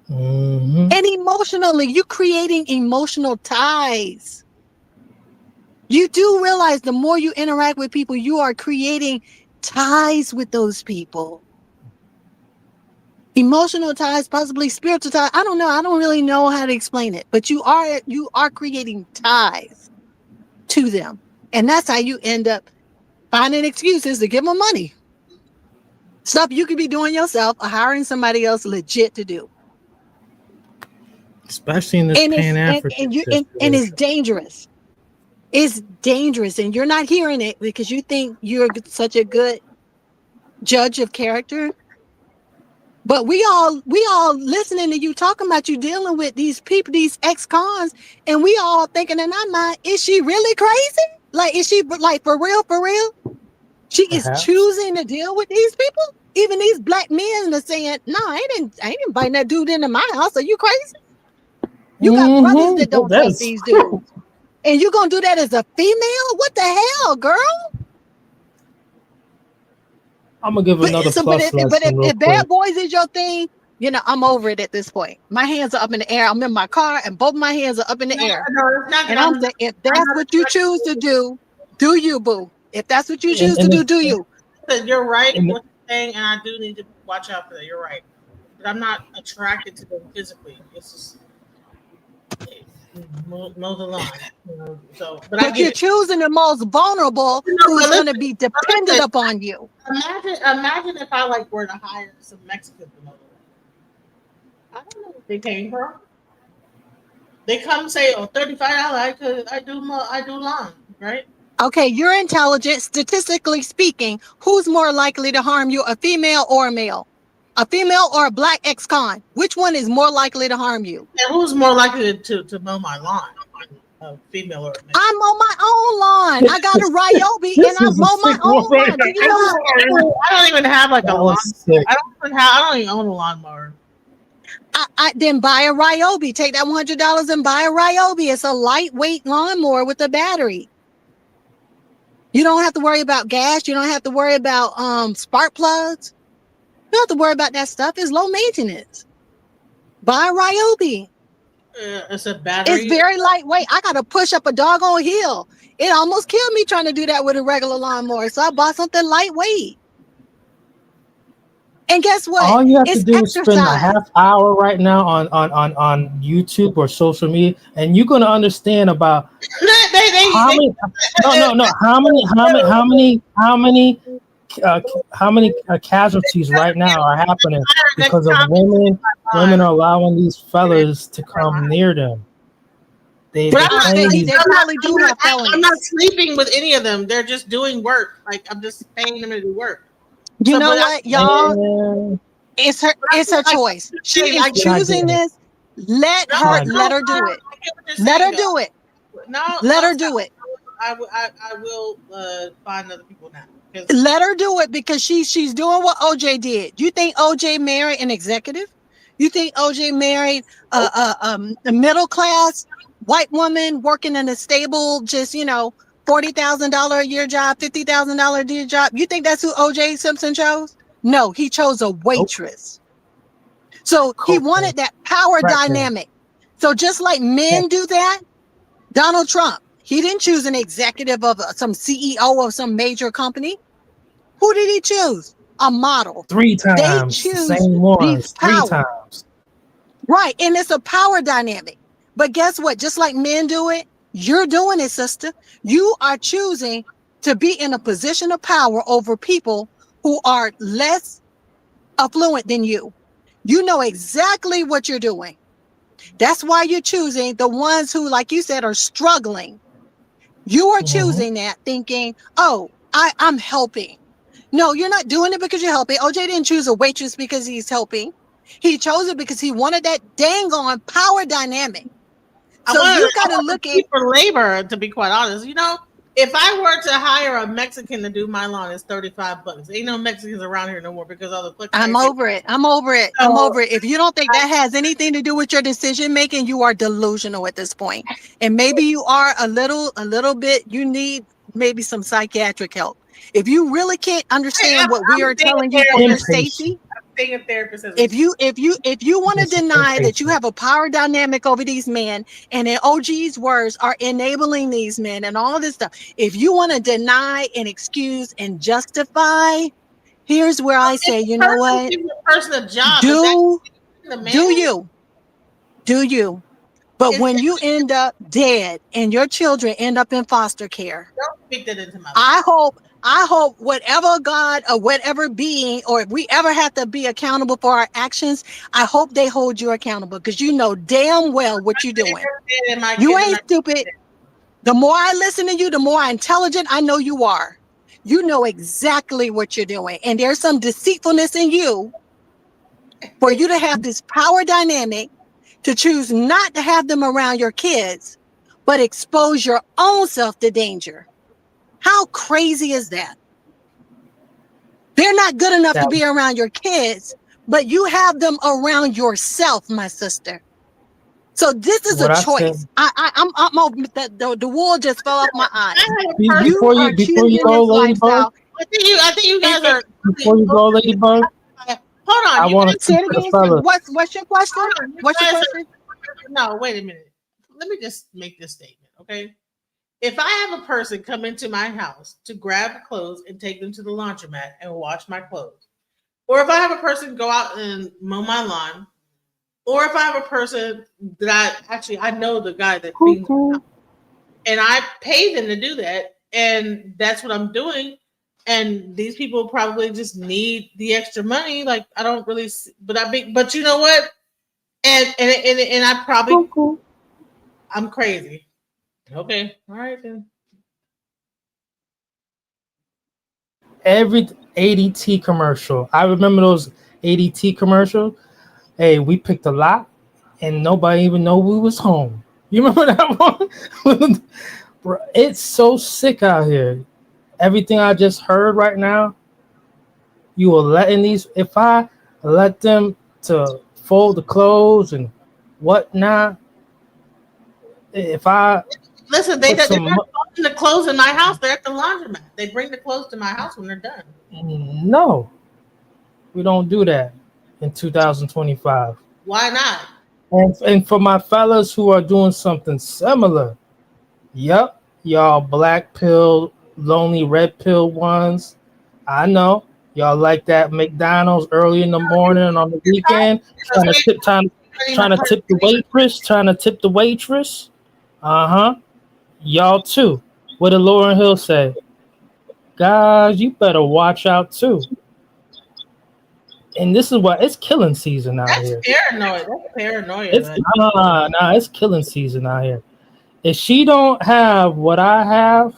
and emotionally. You creating emotional ties. You do realize the more you interact with people, you are creating ties with those people. Emotional ties, possibly spiritual ties. I don't know. I don't really know how to explain it, but you are creating ties to them. And that's how you end up finding excuses to give them money. Stuff you could be doing yourself or hiring somebody else legit to do. Especially in this Pan-African and it's dangerous. It's dangerous. And you're not hearing it because you think you're such a good judge of character. But we all listening to you talking about you dealing with these people, these ex-cons, and we all thinking in our mind, is she really crazy? Like, is she like for real, for real? She is choosing to deal with these people? Even these black men are saying, no, I ain't inviting that dude into my house. Are you crazy? You got brothers that don't trust these dudes. And you gonna do that as a female? What the hell, girl? I'm gonna give another plus lesson but if real bad quick. boys is your thing, you know, I'm over it at this point. My hands are up in the air. I'm in my car and both my hands are up in the air. And I'm saying, if that's what you choose to do you, boo. If that's what you choose to do you. You're right in what you're saying, and I do need to watch out for that. You're right. But I'm not attracted to them physically. It's just mow the lawn. You know, so, but you're choosing the most vulnerable who's going to be dependent upon you. Imagine if I were to hire some Mexicans. I don't know what they came from. They come say, "Oh, $35. I do lawn, right?" Okay, you're intelligent. Statistically speaking, who's more likely to harm you, a female or a male? A female or a black ex-con? Which one is more likely to harm you? And who's more likely to mow my lawn? A female or a male? I mow my own lawn. I got a Ryobi and I mow my own lawn. Do you know? I don't even have a lawn. I don't even own a lawnmower. I then buy a Ryobi. Take that $100 and buy a Ryobi. It's a lightweight lawnmower with a battery. You don't have to worry about gas. You don't have to worry about spark plugs. You don't have to worry about that stuff. It's low maintenance. Buy a Ryobi. It's a battery. It's very lightweight. I got to push up a doggone hill. It almost killed me trying to do that with a regular lawnmower. So I bought something lightweight. And guess what? All you have to do is spend a half hour right now on YouTube or social media, and you're gonna understand about how many casualties right now are happening because of women. Women are allowing these fellas to come near them. I'm not sleeping with any of them. They're just doing work. Like, I'm just paying them to do work. You know what, y'all? It's her choice. She is choosing this. Let her do it. Let her do it. Let her do it. I will find other people now. Let her do it because she's doing what OJ did. You think OJ married an executive? You think OJ married a middle class white woman working in a stable, just $40,000 a year job, $50,000 a year job? You think that's who OJ Simpson chose? No, he chose a waitress. So he wanted that power dynamic. So just like men do that, Donald Trump, he didn't choose an executive of some CEO of some major company. Who did he choose? A model. 3 times. They choose same ones 3 times. Right, and it's a power dynamic. But guess what? Just like men do it, you're doing it, sister. You are choosing to be in a position of power over people who are less affluent than you. You know exactly what you're doing. That's why you're choosing the ones who, like you said, are struggling. You are choosing that thinking, oh, I'm helping. No, you're not doing it because you're helping. OJ didn't choose a waitress because he's helping. He chose it because he wanted that dang on power dynamic. So you got to look at for labor. To be quite honest, you know, if I were to hire a Mexican to do my lawn, it's $35. Ain't no Mexicans around here no more because all the. I'm over it. I'm over it. I'm over it. If you don't think that has anything to do with your decision making, you are delusional at this point. And maybe you are a little bit. You need maybe some psychiatric help. If you really can't understand what we are telling you for your safety. Being a therapist. If you want to deny that you have a power dynamic over these men, and in OG's words are enabling these men and all this stuff, if you want to deny and excuse and justify, here's where I say, you know what? Person a job. Do you? But when you end up dead and your children end up in foster care, don't speak that into my life. I hope whatever God or whatever being, or if we ever have to be accountable for our actions, I hope they hold you accountable because you know damn well what you're doing. You ain't stupid. The more I listen to you, the more intelligent I know you are. You know exactly what you're doing. And there's some deceitfulness in you for you to have this power dynamic to choose not to have them around your kids, but expose your own self to danger. How crazy is that? They're not good enough to be around your kids, but you have them around yourself, my sister. So this is a choice. I'm the wool just fell off my eyes. Before you go, Ladybug. I think you guys are. Before you go, Ladybug. Hold on. I want to say it again. What's your question? What's your question? No, wait a minute. Let me just make this statement, okay? If I have a person come into my house to grab clothes and take them to the laundromat and wash my clothes, or if I have a person go out and mow my lawn, or if I have a person that I know the guy that cleans my house, and I pay them to do that, and that's what I'm doing. And these people probably just need the extra money. Like I don't really, but you know what? And I probably, I'm crazy. Okay, all right then. Every ADT commercial, I remember those ADT commercials. Hey, we picked a lot, and nobody even know we was home. You remember that one? Bro, it's so sick out here. Everything I just heard right now, you are letting these. If I let them to fold the clothes and whatnot, if I listen, they're not folding the clothes in my house. They're at the laundromat. They bring the clothes to my house when they're done. No, we don't do that in 2025. Why not? And for my fellas who are doing something similar, yep, y'all black pill, lonely red pill ones. I know y'all like that McDonald's early in the morning on the weekend, trying to tip the waitress. Y'all too. What did Lauryn Hill say? Guys, you better watch out too. And this is what it's killing season out here. That's paranoia. It's killing season out here. If she don't have what I have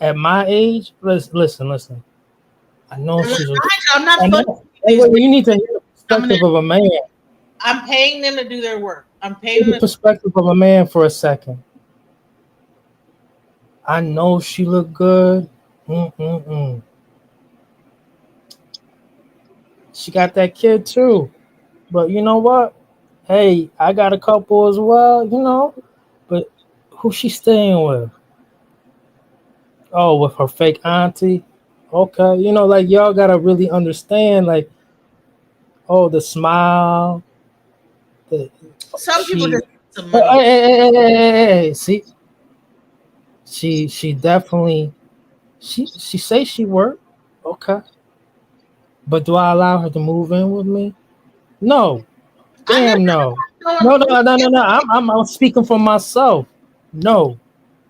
at my age, listen. I know she's. I'm not. You need to hear the perspective of a man. I'm paying them to do their work. I'm paying them. The perspective of a man for a second. I know she look good. She got that kid too. But you know what? Hey, I got a couple as well, you know. But who she staying with? Oh, with her fake auntie? Okay. You know, like y'all gotta really understand, like, oh, the smile. Some people just need some money. Hey. See, she definitely she say she worked. Okay. But do I allow her to move in with me? No. Damn no. No. I'm speaking for myself. No.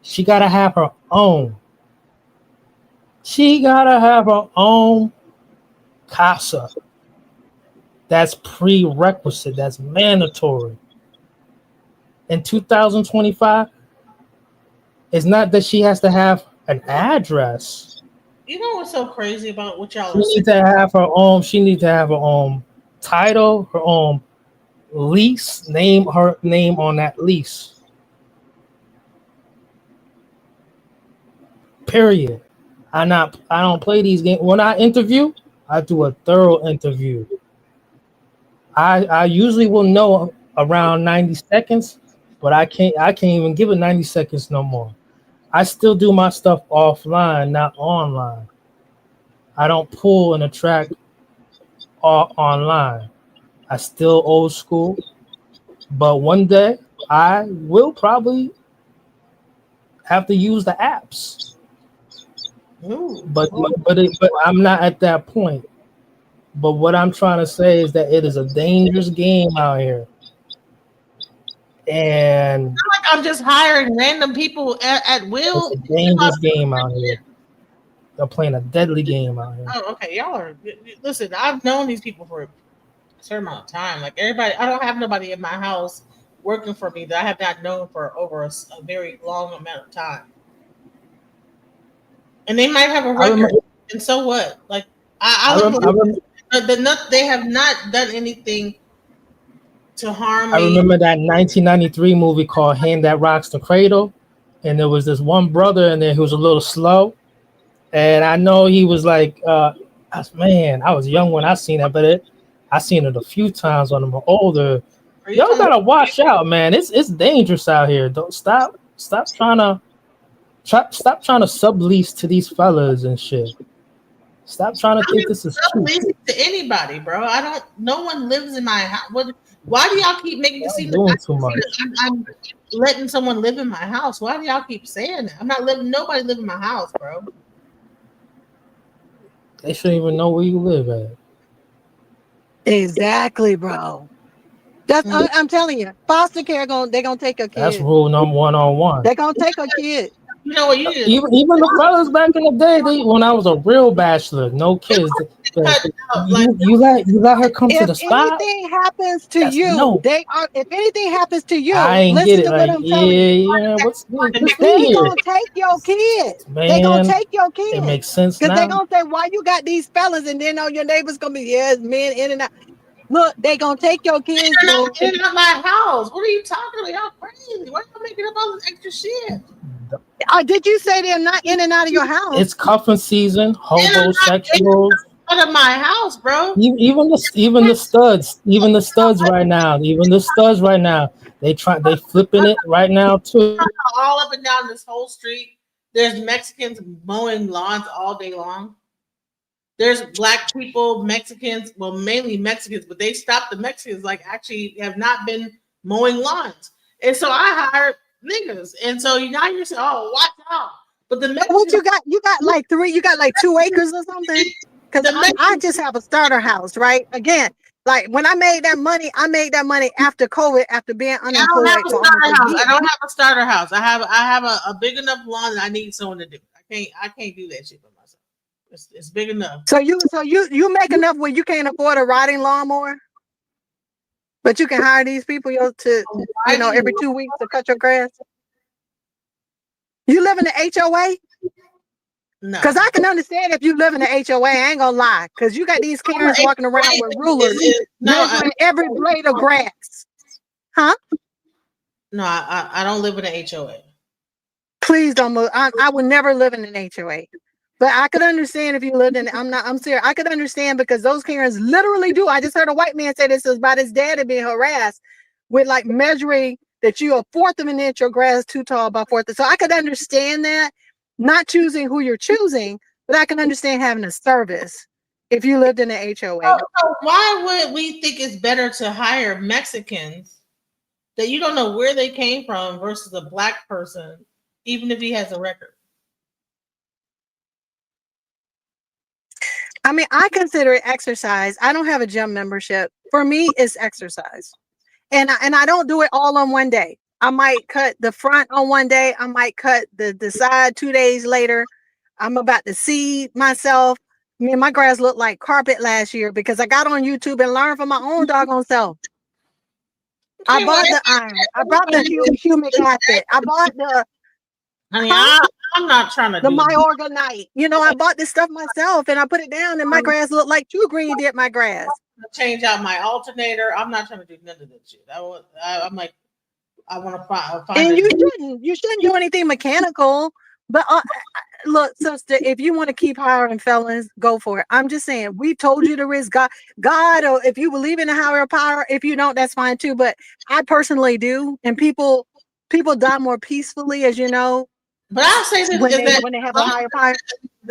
She gotta have her own. She gotta have her own casa. That's prerequisite. That's mandatory. In 2025, it's not that she has to have an address. You know what's so crazy about what y'all She are saying? needs to have her own. She needs to have her own title, her own lease. Name her name on that lease. Period. I don't play these games. When I interview, I do a thorough interview. I usually will know around 90 seconds, but I can't even give it 90 seconds no more. I still do my stuff offline, not online. I don't pull and attract online. I still old school, but one day I will probably have to use the apps. But I'm not at that point. But what I'm trying to say is that it is a dangerous game out here. And It's not like I'm just hiring random people at will. it's a dangerous game out here. They're playing a deadly game out here. Oh, okay. Y'all are listen. I've known these people for a certain amount of time. Like everybody, I don't have nobody in my house working for me that I have not known for over a very long amount of time. And they might have a record, and so what? Like I look like they have not done anything to harm I me. remember that 1993 movie called Hand That Rocks the Cradle, and there was this one brother in there who was a little slow, and I know he was like, man, I was young when I seen that, but I seen it a few times when I'm older. Y'all gotta watch out, man. It's dangerous out here. Don't stop trying to sublease to these fellas and shit. Stop trying to think this is subleasing to anybody, bro. I don't. No one lives in my house. Why do y'all keep making it seem like I'm letting someone live in my house? Why do y'all keep saying that? I'm not letting nobody live in my house, bro. They shouldn't even know where you live at. Exactly, bro. I'm telling you, foster care they're gonna take a kid. That's rule number 101. They're gonna take a kid. You know what you did? Even the fellas back in the day, when I was a real bachelor, no kids. You let her come to the spot. If anything happens to you, they are. If anything happens to you, I ain't listen get it. to Like, what I'm telling you. what's They gonna take your kid. They gonna take your kid. It makes sense because now. they gonna say, "Why you got these fellas?" And then all your neighbors gonna be, men in and out. Look, they gonna take your kids. They're not in my house. What are you talking about? Y'all crazy. Why y'all making up all this extra shit? Did you say they're not in and out of your house? It's cuffing season. Homosexuals. Out of my house, bro. Even the studs right now. They flipping it right now too. All up and down this whole street. There's Mexicans mowing lawns all day long. There's black people, Mexicans, well, mainly Mexicans, but they stopped the Mexicans, like actually have not been mowing lawns. And so I hired niggas. And so now you're saying, oh, watch out. But the Mexicans, what you got like 2 acres or something? Because I just have a starter house, right? Again, like when I made that money after COVID, after being unemployed. I don't have a starter house. I have a big enough lawn that I need someone to do. I can't do that shit by myself. It's big enough. So you make enough where you can't afford a riding lawnmower, but you can hire these people every 2 weeks to cut your grass. You live in the HOA? No. Because I can understand if you live in the HOA. I ain't gonna lie, because you got these Karens walking around with rulers measuring every blade of grass. Huh? No, I don't live in an HOA. Please don't move. I would never live in an HOA. But I could understand if you lived in it. I'm serious. I could understand because those Karens literally do. I just heard a white man say this about his dad being harassed with like measuring that you a fourth of an inch your grass too tall by fourth. So I could understand that, not choosing who you're choosing, but I can understand having a service if you lived in an HOA. So why would we think it's better to hire Mexicans that you don't know where they came from versus a black person, even if he has a record? I mean, I consider it exercise. I don't have a gym membership. For me, it's exercise. And I don't do it all on one day. I might cut the front on one day. I might cut the side 2 days later. I'm about to seed myself. I mean, my grass looked like carpet last year because I got on YouTube and learned from my own doggone self. I bought the iron. I bought the humic acid. I bought the... I I'm not trying to The do my organite. You know, I bought this stuff myself and I put it down and my grass looked like True Green did my grass. change out my alternator. I'm not trying to do none of that shit. I'm like, I want to find. And you shouldn't do anything mechanical. But look, sister, if you want to keep hiring felons, go for it. I'm just saying, we told you there is God, or if you believe in a higher power. If you don't, that's fine too. But I personally do, and people die more peacefully, as you know. But I'll say this when they have a higher power.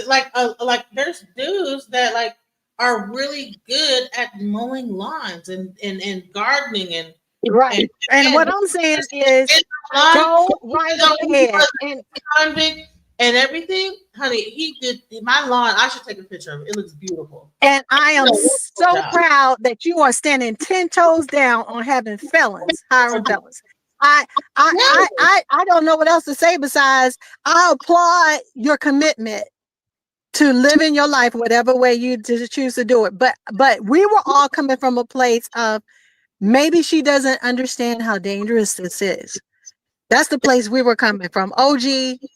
Like there's dudes that like are really good at mowing lawns and gardening and right. And what I'm saying is, go right ahead and convict and everything, honey. He did my lawn. I should take a picture of it. It looks beautiful. And I am so proud that you are standing 10 toes down on having felons, hiring felons. I don't know what else to say besides I applaud your commitment to living your life whatever way you choose to do it. But we were all coming from a place of maybe she doesn't understand how dangerous this is. That's the place we were coming from. OG,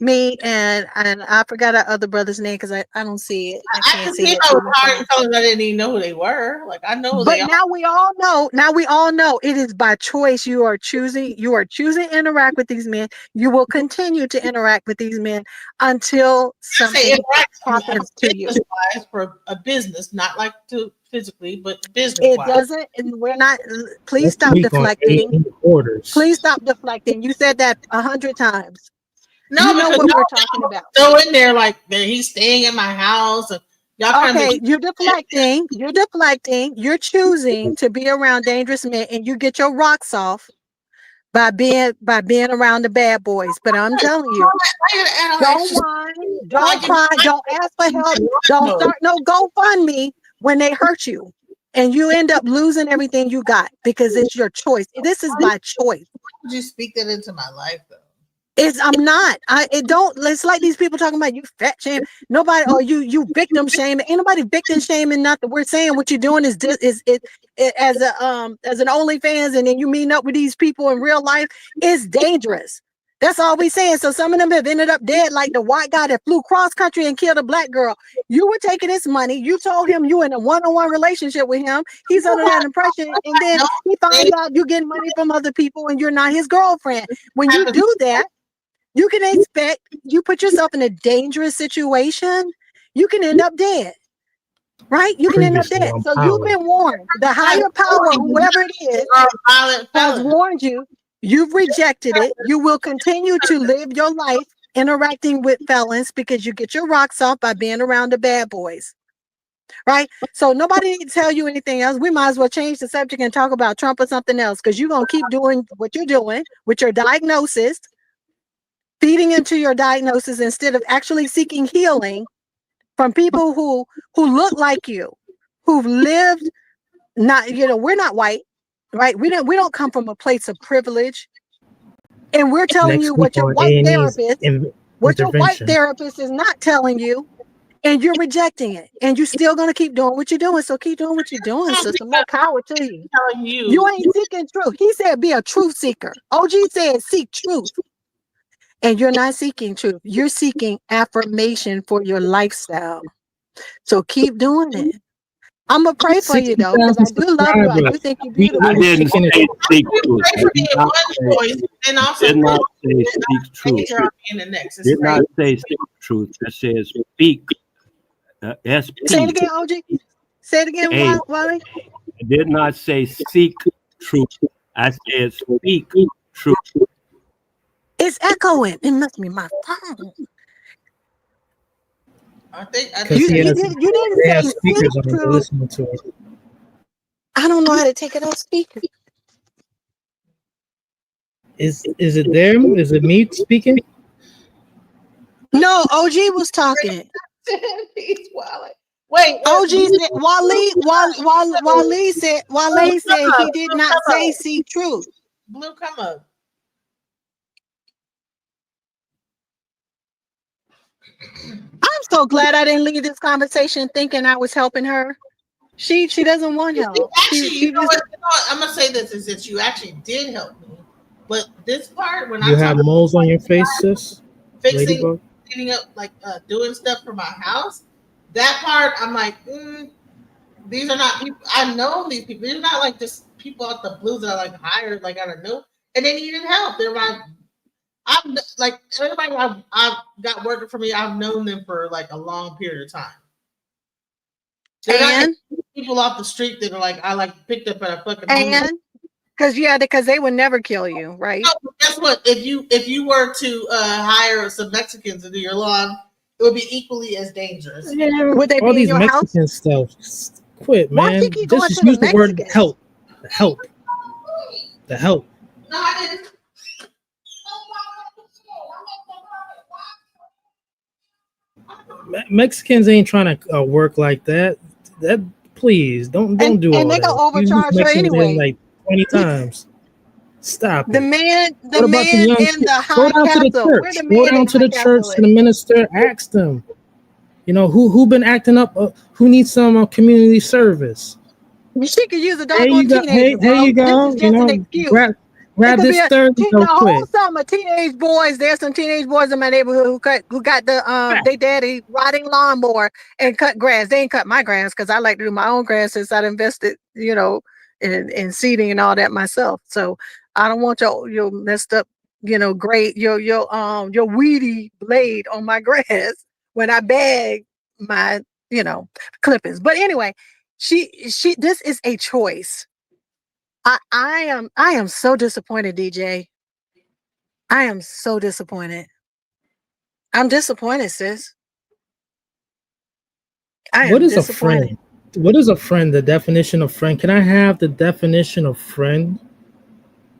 me, and I forgot our other brother's name because I don't see it. I can't see it. I didn't even know who they were. Like I know but now we all know. Now we all know it is by choice. You are choosing to interact with these men. You will continue to interact with these men until something happens to you. For a business, not like to physically, but business. It doesn't, and we're not. Please stop deflecting. Please stop deflecting. You said that 100 times. No, you know what we're talking about. So in there, like he's staying in my house. And y'all okay, you're deflecting. You're deflecting. You're choosing to be around dangerous men, and you get your rocks off by being around the bad boys. But I'm telling you, don't whine, don't cry, don't ask for help, don't start no GoFundMe when they hurt you, and you end up losing everything you got because it's your choice. This is by choice. Would you speak that into my life though? I'm not. It's like these people talking about you fat shame. Nobody, or you victim shame. Ain't nobody victim shaming nothing. We're saying what you're doing is as an OnlyFans, and then you meet up with these people in real life. It's dangerous. That's all we saying. So some of them have ended up dead, like the white guy that flew cross country and killed a black girl. You were taking his money. You told him you in a one-on-one relationship with him. He's under that impression, and then he finds out you getting money from other people, and you're not his girlfriend. When you do that, you can expect you put yourself in a dangerous situation. You can end up dead, right? You can end up dead. So you've been warned. The higher power, whoever it is, has warned you. You've rejected it. You will continue to live your life interacting with felons because you get your rocks off by being around the bad boys, right? So nobody needs to tell you anything else. We might as well change the subject and talk about Trump or something else because you're going to keep doing what you're doing with your diagnosis, feeding into your diagnosis instead of actually seeking healing from people who look like you, who've lived. Not, we're not white, right? We don't come from a place of privilege, and we're telling you what your white therapist is not telling you, and you're rejecting it, and you're still gonna keep doing what you're doing. So keep doing what you're doing, sister. More power to you. You ain't seeking truth. He said, "Be a truth seeker." OG said, "Seek truth." And you're not seeking truth. You're seeking affirmation for your lifestyle. So keep doing it. I'm going to pray for you, though, because I do love you. I do think you're beautiful. I didn't say seek truth. Did not say seek truth. Did not say seek truth. It says speak. SP. Say it again, OG. Say it again, Wally. I did not say seek truth. I said speak truth. It's echoing. It must be my phone. I think you didn't say speakers on listening to it. I don't know how to take it off speaker. Is it them? Is it me speaking? No, OG was talking. He's wild. Wait, OG said Wale said he did not say seek truth. Blue, come up. I'm so glad I didn't leave this conversation thinking I was helping her. She doesn't want help. Actually, I'm gonna say this is that you actually did help me, but this part when you have moles on your face, sis. Fixing getting up, like doing stuff for my house. That part, I'm like, these are not people. I know these people. They're not like just people out the blues that I like hired, like I don't know, and they needed help. They're like, I'm like everybody I've got working for me. I've known them for like a long period of time. They're not people off the street that are like I like picked up at a fucking homeless. Because they would never kill you, right? No, guess what? If you were to hire some Mexicans to do your lawn, it would be equally as dangerous. Yeah, Would they all be in these your house? Mexican stuff. Just quit, Why man. she keep going Just to the use the word Mexicans? help. The help. The help. No, I didn't. Mexicans ain't trying to work like that. That please don't do And all they that. gonna You use overcharge her Mexicans in anyway. like 20 times. Stop The it. man What about the young in kids? the Go high down to the castle. Where church. the Go man down in to high the church castle to the at? minister. Ask them. You know who been acting up. Who needs some community service? She could use a There doggone you go. teenager, There bro. you This go. is You just an know, excuse. It grab could be this 30 the real whole quick. summer. Teenage boys. There's some teenage boys in my neighborhood who got the they daddy riding lawnmower and cut grass. They ain't cut my grass because I like to do my own grass since I'd invested, in seeding and all that myself. So I don't want your messed up, great your weedy blade on my grass when I bag my clippings. But anyway, she this is a choice. I am so disappointed, DJ. I am so disappointed. I'm disappointed, sis. I What am is a disappointed. friend? What is a friend? The definition of friend. Can I have the definition of friend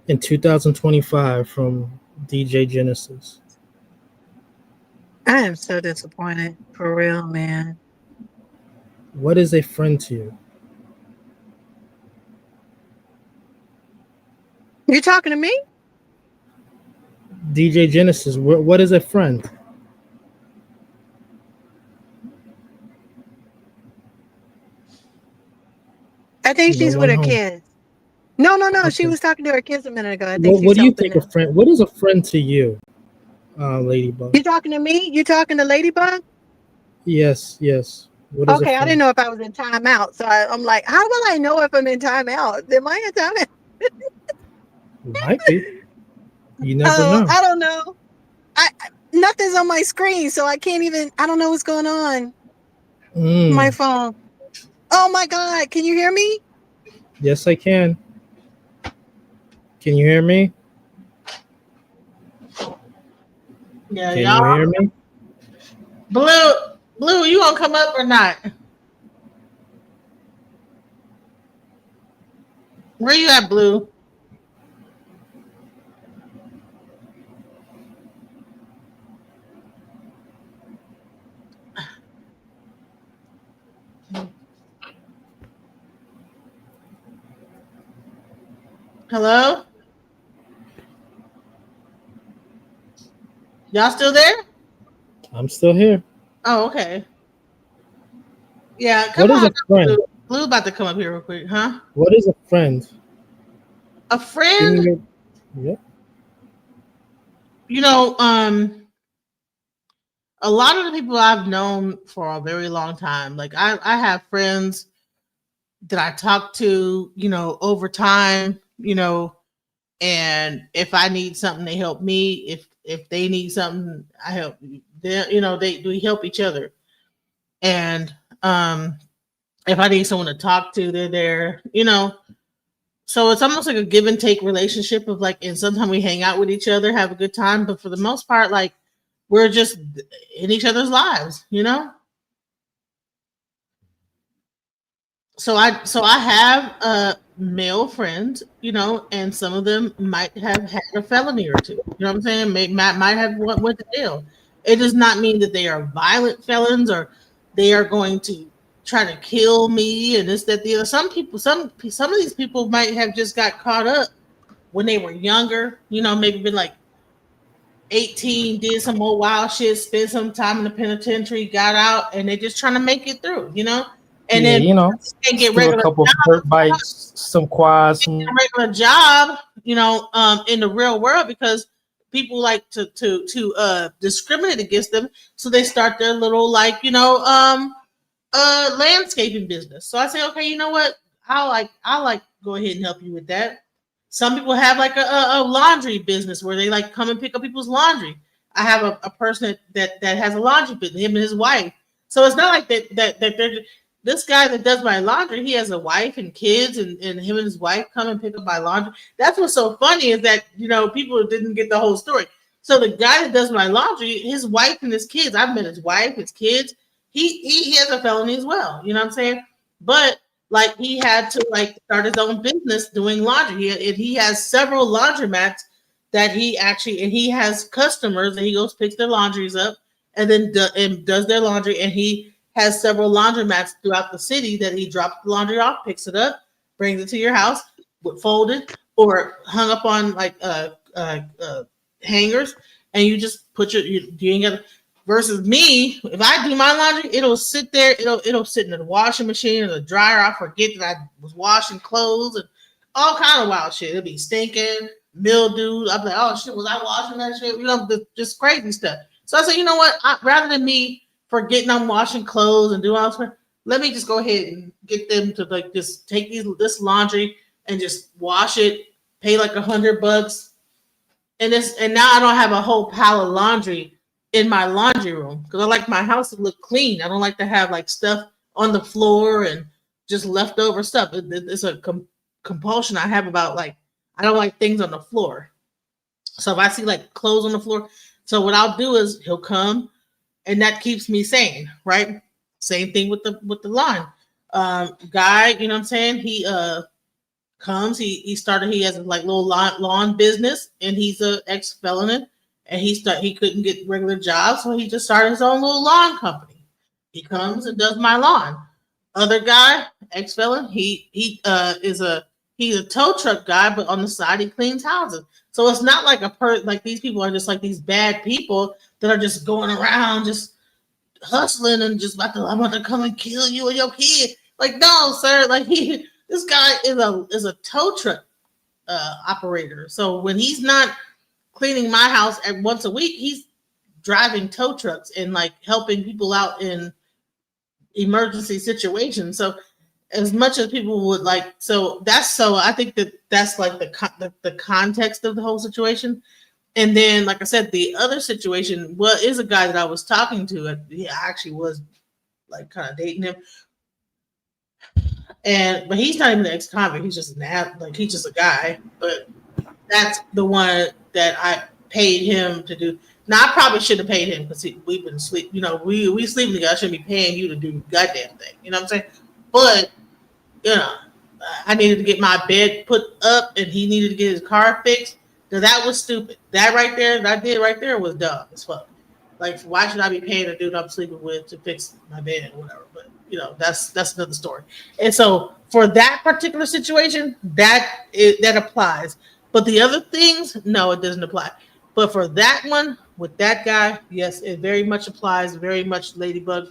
in 2025 from DJ Genesis? I am so disappointed. For real, man. What is a friend to you? You talking to me? DJ Genesis, what is a friend? I think No she's with one her home. kids. No. She Okay. was talking to her kids a minute ago. I think What she's do you helping think a them. friend? What is a friend to you, Ladybug? You talking to me? You talking to Ladybug? Yes. What is a Okay, I didn't friend? know if I was in timeout. So I'm like, how will I know if I'm in timeout? Am I in timeout? Might be. You never know. I don't know. Nothing's on my screen, so I can't even. I don't know what's going on. My phone. Oh my God! Can you hear me? Yes, I can. Can you hear me? Yeah, Can y'all. you hear me? Blue, you gonna come up or not? Where you at, Blue? Hello? Y'all still there? I'm still here. Oh, okay. Yeah, come What is on a up, friend? Blue. Blue about to come up here real quick, huh? What is a friend? A Give me friend, your. Yep. a lot of the people I've known for a very long time, like I have friends that I talk to, over time, and if I need something, they help me. If they need something, I help. We help each other. And if I need someone to talk to, they're there. So it's almost like a give and take relationship of like, and sometimes we hang out with each other, have a good time, but for the most part, like we're just in each other's lives. So I have male friends, and some of them might have had a felony or two. You know what I'm saying? Might have went to jail. It does not mean that they are violent felons or they are going to try to kill me and this, that, the other. Some of these people might have just got caught up when they were younger. Maybe been like 18, did some more wild shit, spent some time in the penitentiary, got out, and they're just trying to make it through. And Yeah, then they get do a regular couple of hurt bites, some quads, some. regular job, in the real world because people like to discriminate against them, so they start their little landscaping business. So I say, okay, you know what? I go ahead and help you with that. Some people have like a laundry business where they like come and pick up people's laundry. I have a person that has a laundry business, him and his wife. So it's not like that they're this guy that does my laundry, he has a wife and kids, and him and his wife come and pick up my laundry. That's what's so funny is that, people didn't get the whole story. So the guy that does my laundry, his wife and his kids, I've met his wife, his kids, he has a felony as well. You know what I'm saying? But like he had to like start his own business doing laundry. He has several laundromats that he has customers and he goes picks their laundries up and then does their laundry, and he has several laundromats throughout the city that he drops the laundry off, picks it up, brings it to your house, folded or hung up on like hangers, and you just put you ain't got. Versus me, if I do my laundry, it'll sit there. It'll sit in the washing machine or the dryer. I forget that I was washing clothes and all kind of wild shit. It'll be stinking, mildew. I'm like, oh shit, was I washing that shit? Just crazy stuff. So I said, you know what? Rather than me forgetting I'm washing clothes and doing all this, let me just go ahead and get them to like just take this laundry and just wash it. Pay like $100, and now I don't have a whole pile of laundry in my laundry room because I like my house to look clean. I don't like to have like stuff on the floor and just leftover stuff. It's a compulsion I have about like I don't like things on the floor. So if I see like clothes on the floor, so what I'll do is he'll come, and that keeps me sane, right? Same thing with the lawn guy. You know what I'm saying? He comes. He has a like little lawn business, and he's a ex-felon. And he couldn't get regular jobs, so he just started his own little lawn company. He comes and does my lawn. Other guy, ex-felon, he's a tow truck guy, but on the side he cleans houses. So it's not like like these people are just like these bad people that are just going around just hustling and just I want to come and kill you and your kid. Like, no, sir. Like this guy is a tow truck operator. So when he's not cleaning my house once a week, he's driving tow trucks and like helping people out in emergency situations. So as much as people would like, I think that's like the context of the whole situation. And then, like I said, the other situation is a guy that I was talking to. I actually was like kind of dating him, but he's not even an ex-convict. He's just he's just a guy. But that's the one that I paid him to do. Now I probably shouldn't have paid him because we've been sleep. We sleeping together. I shouldn't be paying you to do the goddamn thing. You know what I'm saying? But I needed to get my bed put up, and he needed to get his car fixed. Now that was stupid. That right there, that I did right there was dumb as fuck. Like, why should I be paying a dude I'm sleeping with to fix my bed or whatever? But that's another story. And so for that particular situation, that applies. But the other things, no, it doesn't apply. But for that one, with that guy, yes, it very much applies, very much ladybug.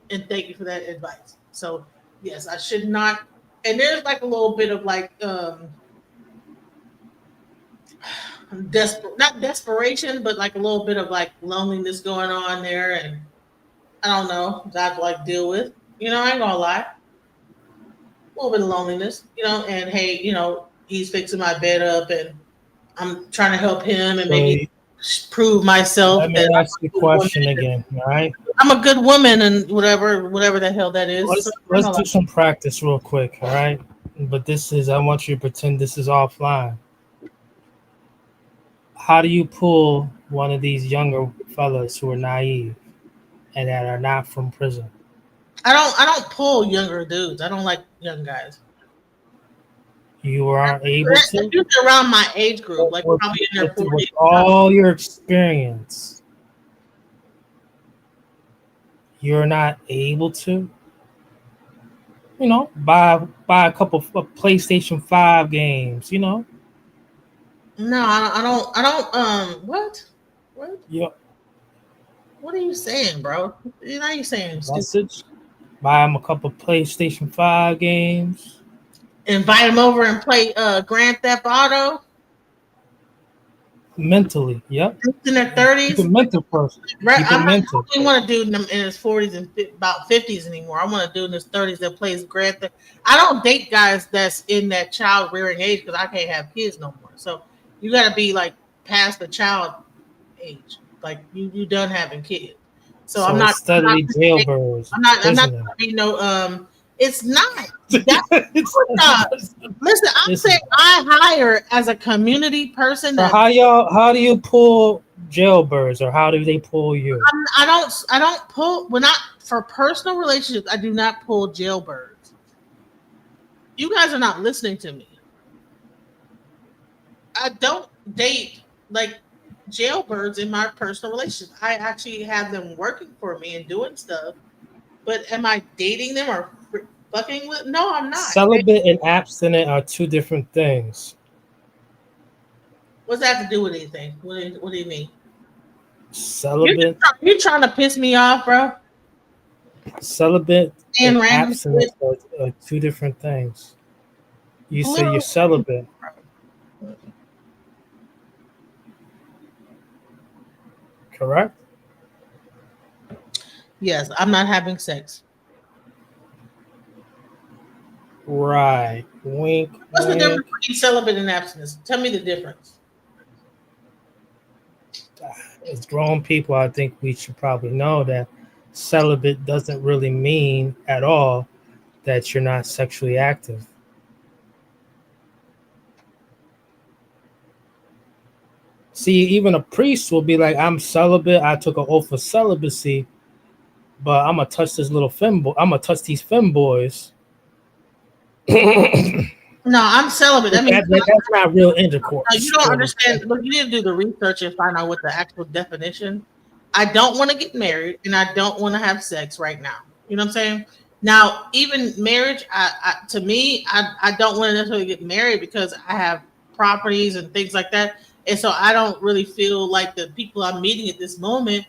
And thank you for that advice. So, yes, I should not. And there's like a little bit of like, not desperation, but like a little bit of like loneliness going on there. And I don't know, that I have to like deal with. I ain't gonna lie. A little bit of loneliness, and hey, he's fixing my bed up and I'm trying to help him and maybe prove myself. Let me ask you a question again, all right? I'm a good woman and whatever the hell that is. Let's do some practice real quick, all right? But I want you to pretend this is offline. How do you pull one of these younger fellas who are naive and that are not from prison? I don't pull younger dudes. I don't like young guys. You aren't able to? You're around my age group, like probably in their 40s. With all your experience, you're not able to, buy a couple of PlayStation 5 games, No, I don't. What? Yeah. What are you saying, bro? Now you're saying message. Buy them a couple of PlayStation 5 games. Invite them over and play Grand Theft Auto. Mentally, yep. in their Keep 30s. it mental first. Right, Keep it I mental. don't want to do in his 40s and about 50s anymore. I want to do in his 30s that plays Grand Theft. I don't date guys that's in that child rearing age because I can't have kids no more. So you got to be like past the child age, like you done having kids. So So it's steadily jailbirds, I'm not prisoner. you know it's not that's listen, I'm saying I hire as a community person So that how do you pull jailbirds, or how do they pull you? I don't pull when I for personal relationships. I do not pull jailbirds. You guys are not listening to me. I don't date like jailbirds in my personal relationship. I actually have them working for me and doing stuff. But am I dating them or fucking with? No, I'm not. Celibate and abstinent are two different things. What's that have to do with anything? What do you mean? Celibate, You trying to piss me off, bro? celibate And and random abstinence shit. are two different things. You say Literally. you're celibate. Correct? Yes, I'm not having sex. Right. Wink. What's the wink. difference between celibate and abstinence? Tell me the difference. As grown people, I think we should probably know that celibate doesn't really mean at all that you're not sexually active. See, even a priest will be like, I'm celibate. I took an oath of celibacy, but I'm going to touch this little femboy. I'm going to touch these femboys. No, I'm celibate. I mean, that's not real intercourse. you don't understand. Look, you need to do the research and find out what the actual definition. I don't want to get married, and I don't want to have sex right now. You know what I'm saying? Now, even marriage, to me, I don't want to necessarily get married because I have properties and things like that, and so I don't really feel like the people I'm meeting at this moment.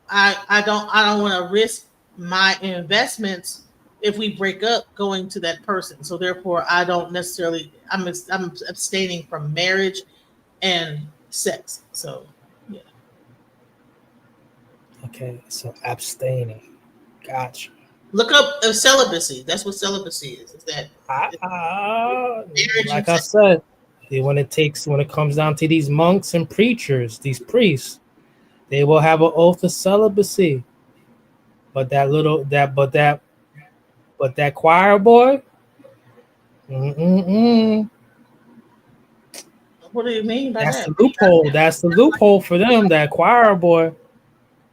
I don't want to risk my investments if we break up going to that person. So therefore, I don't necessarily. I'm abstaining from marriage and sex. So yeah. Okay, so abstaining. Gotcha. Look up celibacy. That's what celibacy is. Is that like I said, when it comes down to these monks and preachers, these priests, they will have an oath of celibacy. But that choir boy, What do you mean by that's that? the loophole. That's the loophole for them. That choir boy.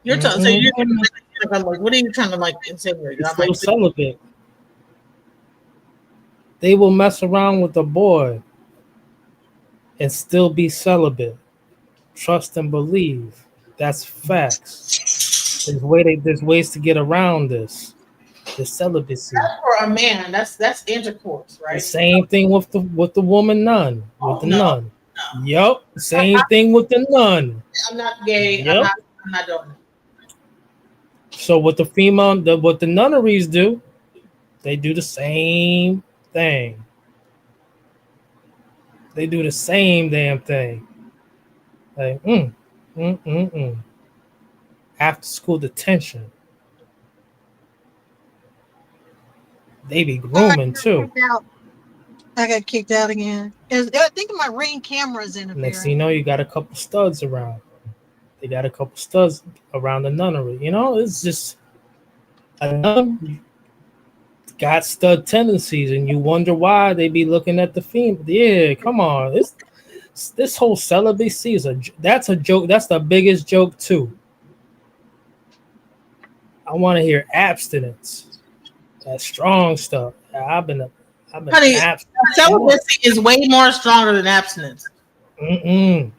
You're talking. So you're like, what are you trying to like insinuate? It's so celibate. They will mess around with the boy and still be celibate. Trust and believe. That's facts. There's ways to get around this. The celibacy. That's for a man. That's intercourse, right? The same thing with the woman nun. With the nun. No. Yep. Same thing with the nun. I'm not gay. Yep. I'm not doing it. So what what the nunneries do, they do the same thing. They do the same damn thing. Like, after school detention. They be grooming too. I got kicked out again. I think my Ring camera's in. Next thing you know, you got a couple studs around. They got a couple studs around the nunnery. You know, it's just a nun got stud tendencies, and you wonder why they be looking at the female. Yeah, come on. This whole celibacy is that's a joke. That's the biggest joke too. I want to hear abstinence. That strong stuff. I've been Honey, celibacy is way more stronger than abstinence. You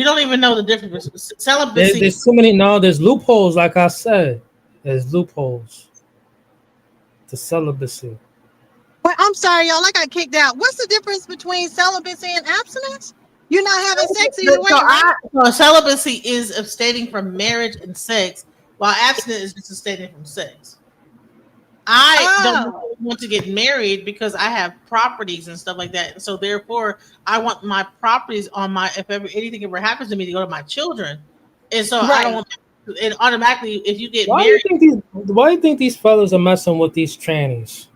don't even know the difference. Celibacy. There's too many. No, there's loopholes. Like I said, there's loopholes to celibacy. Well, I'm sorry, y'all. I got kicked out. What's the difference between celibacy and abstinence? You're not having sex either way, right? So celibacy is abstaining from marriage and sex, while abstinence is just abstaining from sex. I don't Oh, want to get married because I have properties and stuff like that. And so therefore I want my properties on my if ever anything ever happens to me to go to my children. And so I don't right. want and automatically if you get Why do you married, think these fellas are messing with these trannies?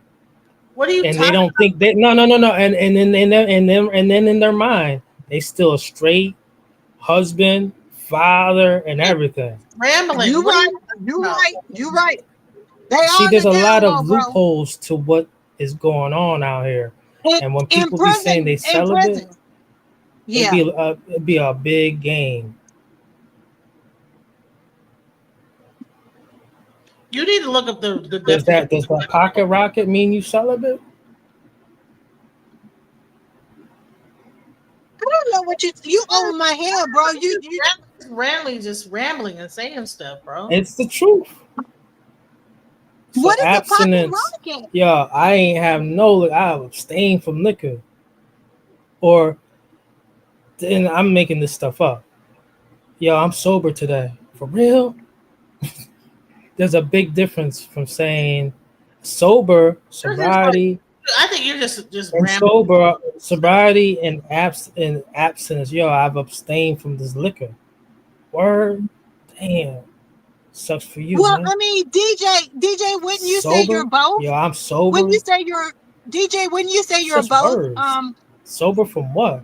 what are you And they talking don't think they no, and then in their mind they still a straight husband, father, and about? everything. Rambling. You What are right. you talking You about? right. You right. They See, on there's the a down lot of low, bro. loopholes to what is going on out here, and when In people be saying prison. they In celibate, prison. Yeah. it'd be a big game. You need to look up the Does definition. that pocket rocket mean you celibate? I don't know what you over my head, bro. You Just rambling and saying stuff, bro. It's the truth. So what is a pocket abstinence, rocket? yeah, I ain't have no. I abstain from liquor, or then I'm making this stuff up. Yo, I'm sober today. For real? There's a big difference from saying You're just like sobriety, I think you're just and rambling. sobriety and abstinence. Yo, I've abstained from this liquor. Word? Damn. Sucks for you, Well, man. I mean, DJ, wouldn't you say you're Sober? both? Yo, I'm When sober. you say you're DJ, wouldn't you say It's you're just both? words. Sober from what?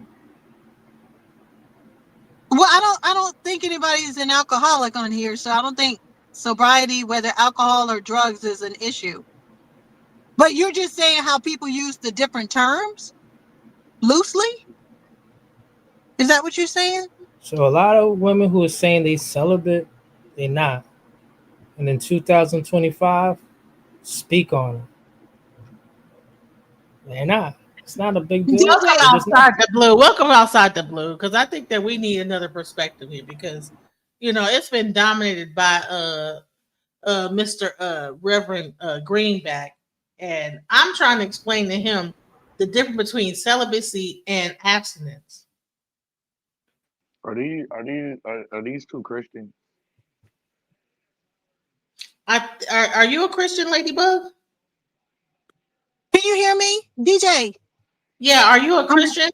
Well, I don't think anybody is an alcoholic on here, so I don't think sobriety, whether alcohol or drugs, is an issue. But you're just saying how people use the different terms loosely. Is that what you're saying? So a lot of women who are saying they celibate, they not. And in 2025, speak on it. They're not. It's not a big deal. Welcome They're DJ, just not. outside the blue. Welcome outside the blue, because I think that we need another perspective here because it's been dominated by Mr. Reverend Greenback, and I'm trying to explain to him the difference between celibacy and abstinence. Are these two Christian? Are you a Christian, Ladybug? can you hear me, DJ? Yeah, are you a I'm, Christian?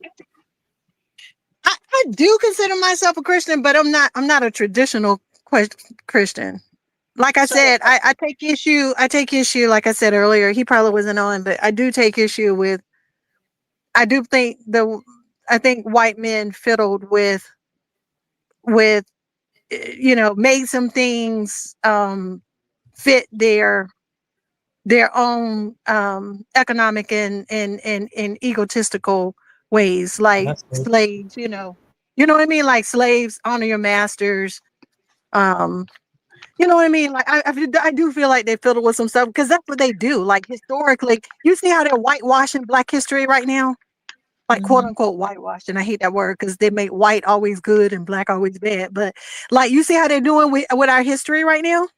I do consider myself a Christian, but I'm not. I'm not a traditional Christian. Like I So said, I take issue. I take issue. Like I said earlier, he probably wasn't on, but I do take issue with. I do think I think white men fiddled with made some things fit their own economic and egotistical ways, And like that's it. slaves. You know what I mean, like slaves honor your masters. Um, you know what I mean? Like I do feel like they fiddle with some stuff because that's what they do. Like historically, you see how they're whitewashing Black history right now, like quote Mhm. unquote whitewashed. And I hate that word because they make white always good and black always bad. But like you see how they're doing with our history right now.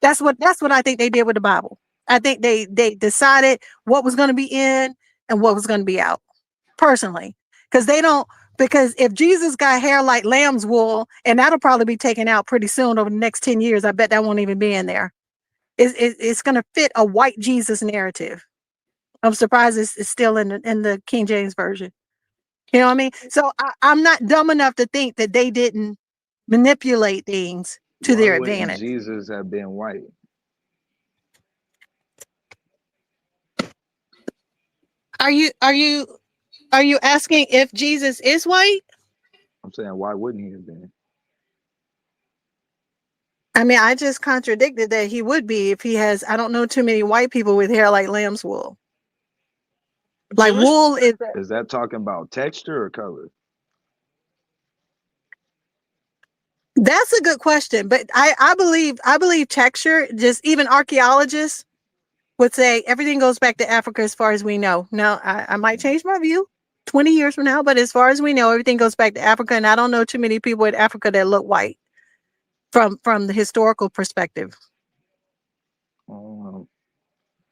That's what I think they did with the Bible. I think they decided what was going to be in and what was going to be out. Personally, because they don't. Because if Jesus got hair like lamb's wool, and that'll probably be taken out pretty soon over the next 10 years, I bet that won't even be in there. It's going to fit a white Jesus narrative. I'm surprised it's still in the King James version. You know what I mean? So I'm not dumb enough to think that they didn't manipulate things to Why their wouldn't advantage. Jesus have been white? Are you asking if Jesus is white? I'm saying, why wouldn't he have been? I mean, I just contradicted that he would be if he has. I don't know too many white people with hair like lamb's wool. Like Jewish. wool is. Is that talking about texture or color? That's a good question, but I believe texture. Just even archaeologists would say everything goes back to Africa as far as we know. Now, I might change my view 20 years from now, but as far as we know, everything goes back to Africa, and I don't know too many people in Africa that look white from the historical perspective. Um,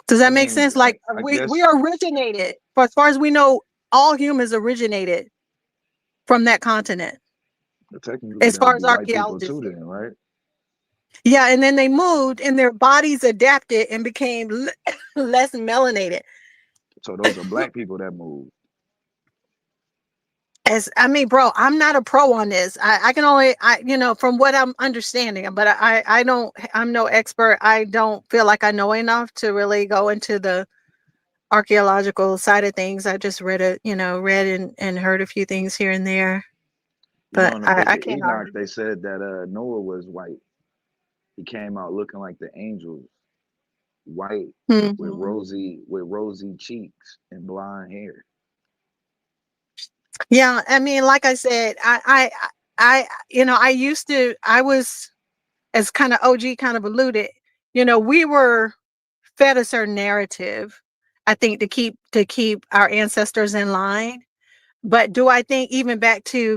Does I that make mean, sense? Like I we guess originated, for as far as we know, all humans originated from that continent. technically As that would far as be white people too, archaeologists, then, right? Yeah, and then they moved, and their bodies adapted and became less melanated. So those are black people that moved. As I mean, bro, I'm not a pro on this. I can only, from what I'm understanding, but I don't, I'm no expert. I don't feel like I know enough to really go into the archaeological side of things. I just read and heard a few things here and there, You know, but in the book I of can't Enoch, argue. they said that Noah was white. He came out looking like the angels, white with Mhm. rosy cheeks and blonde hair. Yeah, I mean, like I said, I used to, I was, as kind of OG kind of alluded, we were fed a certain narrative, I think, to keep our ancestors in line. But do I think even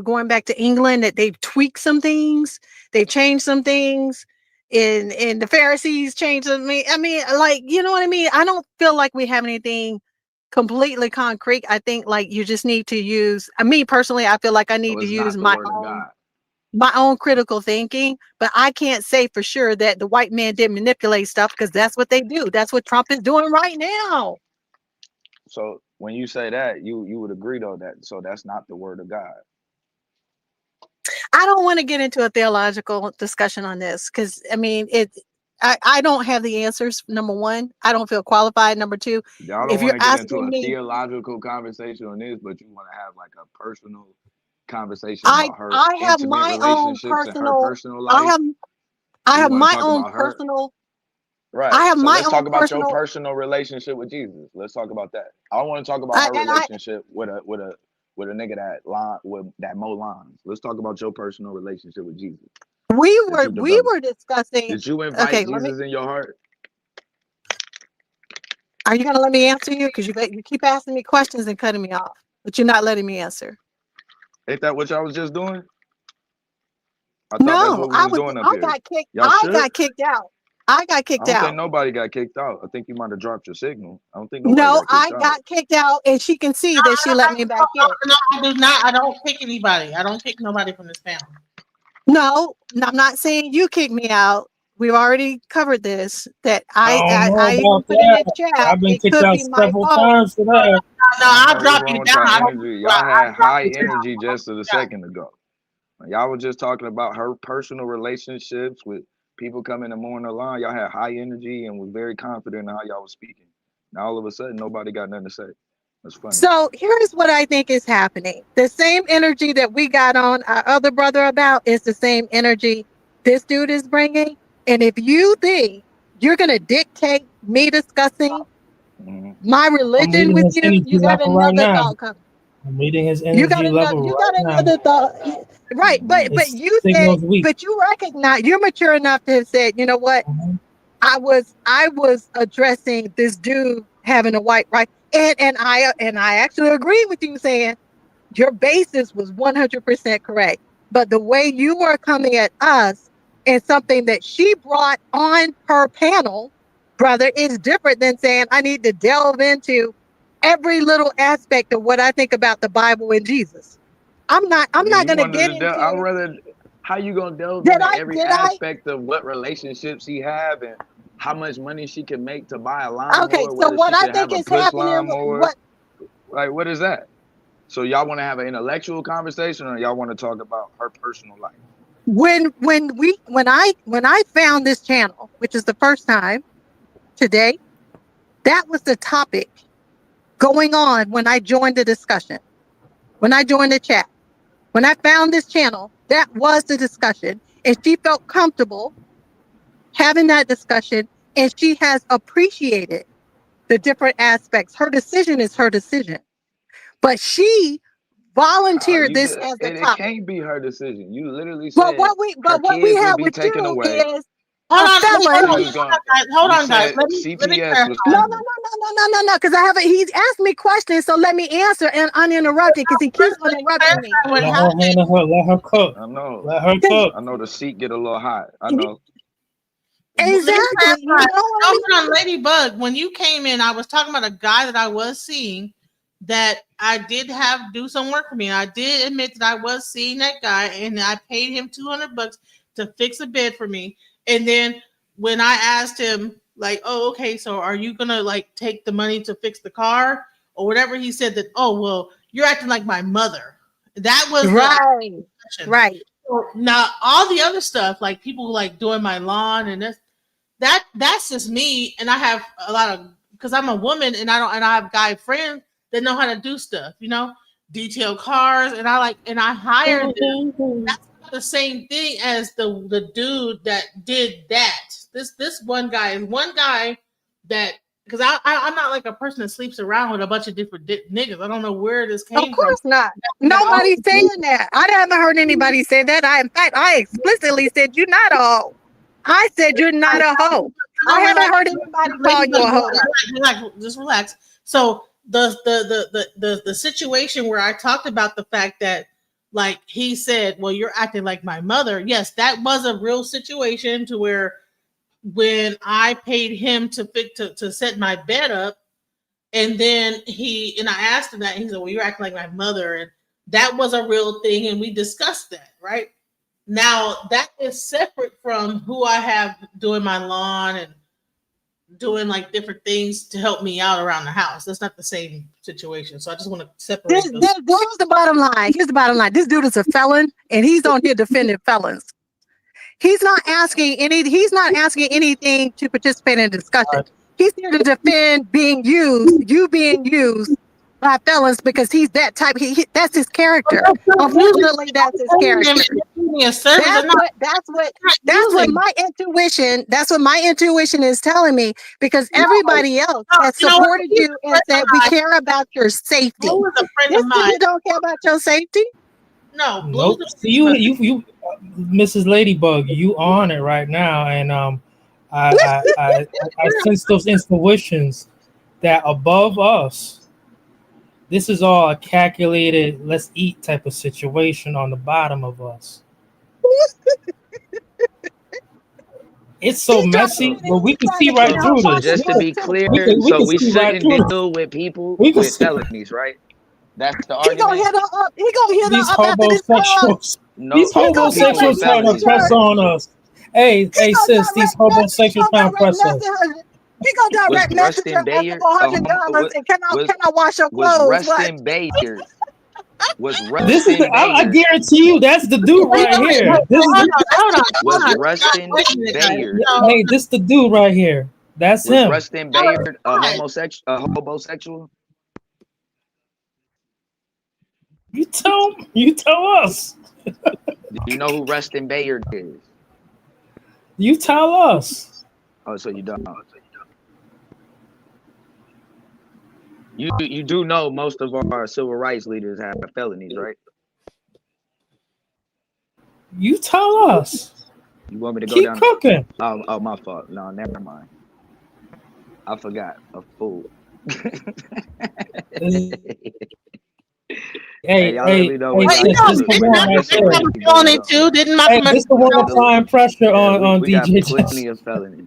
going back to England that they've tweaked some things, they've changed some things, and the Pharisees changed them? I mean, like, you know what I mean? I don't feel like we have anything completely concrete. I think like you just need to use, me personally, I feel like I So need to it's use not the word of God. my own critical thinking, but I can't say for sure that the white man didn't manipulate stuff, because that's what they do. That's what Trump is doing right now. So when you say that, you would agree though that so that's not the word of God. I don't want to get into a theological discussion on this, because I mean I don't have the answers. Number one, I don't feel qualified. Number two, Y'all don't if want you're to get into asking a me, theological conversation on this, but you want to have like a personal conversation I about her I have intimate my own relationships and her personal personal I life. have I You have want to my talk own about her, personal right? I have So my let's own talk about your personal personal relationship with Jesus. Let's talk about that. I don't want to talk about I, her and I relationship with a nigga that line with that mow lines. Let's talk about your personal relationship with Jesus that you we developed. were discussing. Did you invite Okay, let me, Jesus in your heart? are you going to let me answer you? Because you keep asking me questions and cutting me off, but you're not letting me answer. Ain't that what y'all was just doing? I thought that's No, what we was doing up here. Y'all I shook? got kicked out. I got I kicked don't think out. nobody got kicked out. I think you might have dropped your signal. I don't think nobody No, got kicked I out. got kicked out, and she can see that she let me back in. No, I do not. I don't pick anybody. I don't pick nobody from this panel. No, I'm not saying you kicked me out. We've already covered this. That I don't know I even about put in the that. chat. I've been It kicked could out be my several phone. times for that. No, I don't I'll know what's drop wrong you with down. y'all I don't. energy. Y'all I'll had drop high you down. energy just a second ago. Y'all were just talking about her personal relationships with people coming to mourn her line. Y'all had high energy and was very confident in how y'all was speaking. Now all of a sudden nobody got nothing to say. That's funny. So here's what I think is happening. The same energy that we got on our other brother about is the same energy this dude is bringing. And if you think you're going to dictate me discussing my I'm religion reading with his you, energy you got level right another now. thought coming. I'm reading his You got energy another. level You right got now. another thought, right? But His you said, signal's weak. but you recognize you're mature enough to have said, you know what? I was addressing this dude having a white right, and I actually agree with you saying your basis was 100% correct. But the way you were coming at us and something that she brought on her panel, brother, is different than saying I need to delve into every little aspect of what I think about the Bible and Jesus. I'm Yeah, not you gonna wanted get to delve. I'd into rather how you gonna delve did into I every did I aspect of what relationships he have and how much money she can make to buy a okay, lawnmower, so whether what she I should think have a is push happening, lawnmower. what Like what is that? So y'all want to have an intellectual conversation or y'all want to talk about her personal life? when I found this channel, which is the first time today, that was the topic going on when I joined the discussion, when I joined the chat, when I found this channel, that was the discussion. And she felt comfortable having that discussion, and she has appreciated the different aspects. Her decision is her decision, but she volunteered You this just as the it topic. can't be her decision. You literally But said her what we kids would have be with taken you away. is Hold a on, felon. You was going. hold You on, guys. said Let me CPS was No, no, clarify. no, coming. no, because I haven't. He's asked me questions, so let me answer and uninterrupted, because he keeps Let me interrupting me. clarify what Let her happened. handle her. Let her cook. I know. Let her cook. I know the seat get a little hot. I know. Let me Exactly. You clarify. know what I No, mean? hold on, Ladybug. When you came in, I was talking about a guy that I was seeing that I did do some work for me. I did admit that I was seeing that guy, and I paid him $200 to fix a bed for me. And then when I asked him, like, oh, okay, so are you gonna like take the money to fix the car or whatever? He said that, oh, well, you're acting like my mother. That was Right. the discussion. Right. So now all the other stuff, like people like doing my lawn and that's just me. And I have a lot of, because I'm a woman and I have guy friends that know how to do stuff, detail cars, and I hired them. That's not the same thing as the dude that did that. This one guy is one guy that, because I'm not like a person that sleeps around with a bunch of different niggas. I don't know where this came Of from. course not. Nobody's saying that. I haven't heard anybody say that. In fact, I explicitly said you're not a hoe. I said you're not a hoe. I haven't heard anybody call you a hoe. Relax, just relax. So the situation where I talked about the fact that, like, he said, well, you're acting like my mother. Yes, that was a real situation to where when I paid him to set my bed up, and then I asked him that, and he said, well, you're acting like my mother. And that was a real thing, and we discussed that, right? Now, that is separate from who I have doing my lawn and doing like different things to help me out around the house. That's not the same situation. So I just want to separate those. Here's the bottom line. Here's the bottom line. This dude is a felon, and he's on here defending felons. He's not asking anything to participate in a discussion. He's here to defend being used by felons, because he's that type. That's his character. Unfortunately, that's his character. That's what my intuition. That's what my intuition is telling me, because everybody else has supported you and said we care about your safety. This dude don't care about your safety. No, nope. See, you, Mrs. Ladybug, you on it right now, and I sense those intuitions that above us, this is all a calculated, let's eat type of situation on the bottom of us. It's so messy, but we can see right through So this. just to be clear, we shouldn't deal with people with felonies, right? That's the argument. He gonna hit her up. He gonna hit These her up after this homosexuals. No, These homosexuals trying to press on us. Hey, sis, these homosexuals trying to press us. He gonna direct message her asking for $100 and can I wash your clothes? Rustin Bayard. This is I guarantee you that's the dude right here. Was Rustin Bayard. Hey, this the dude right here. That's him. Rustin Bayard a homosexual? You tell us. Do you know who Rustin Bayard is? You tell us. Oh, so you don't. You do know most of our civil rights leaders have felonies, right? You tell us. You want me to go Keep down? cooking. Oh, my fault. No, never mind. I forgot. A fool. Hey, really know what this the one applying pressure on we got DJ. plenty of felonies.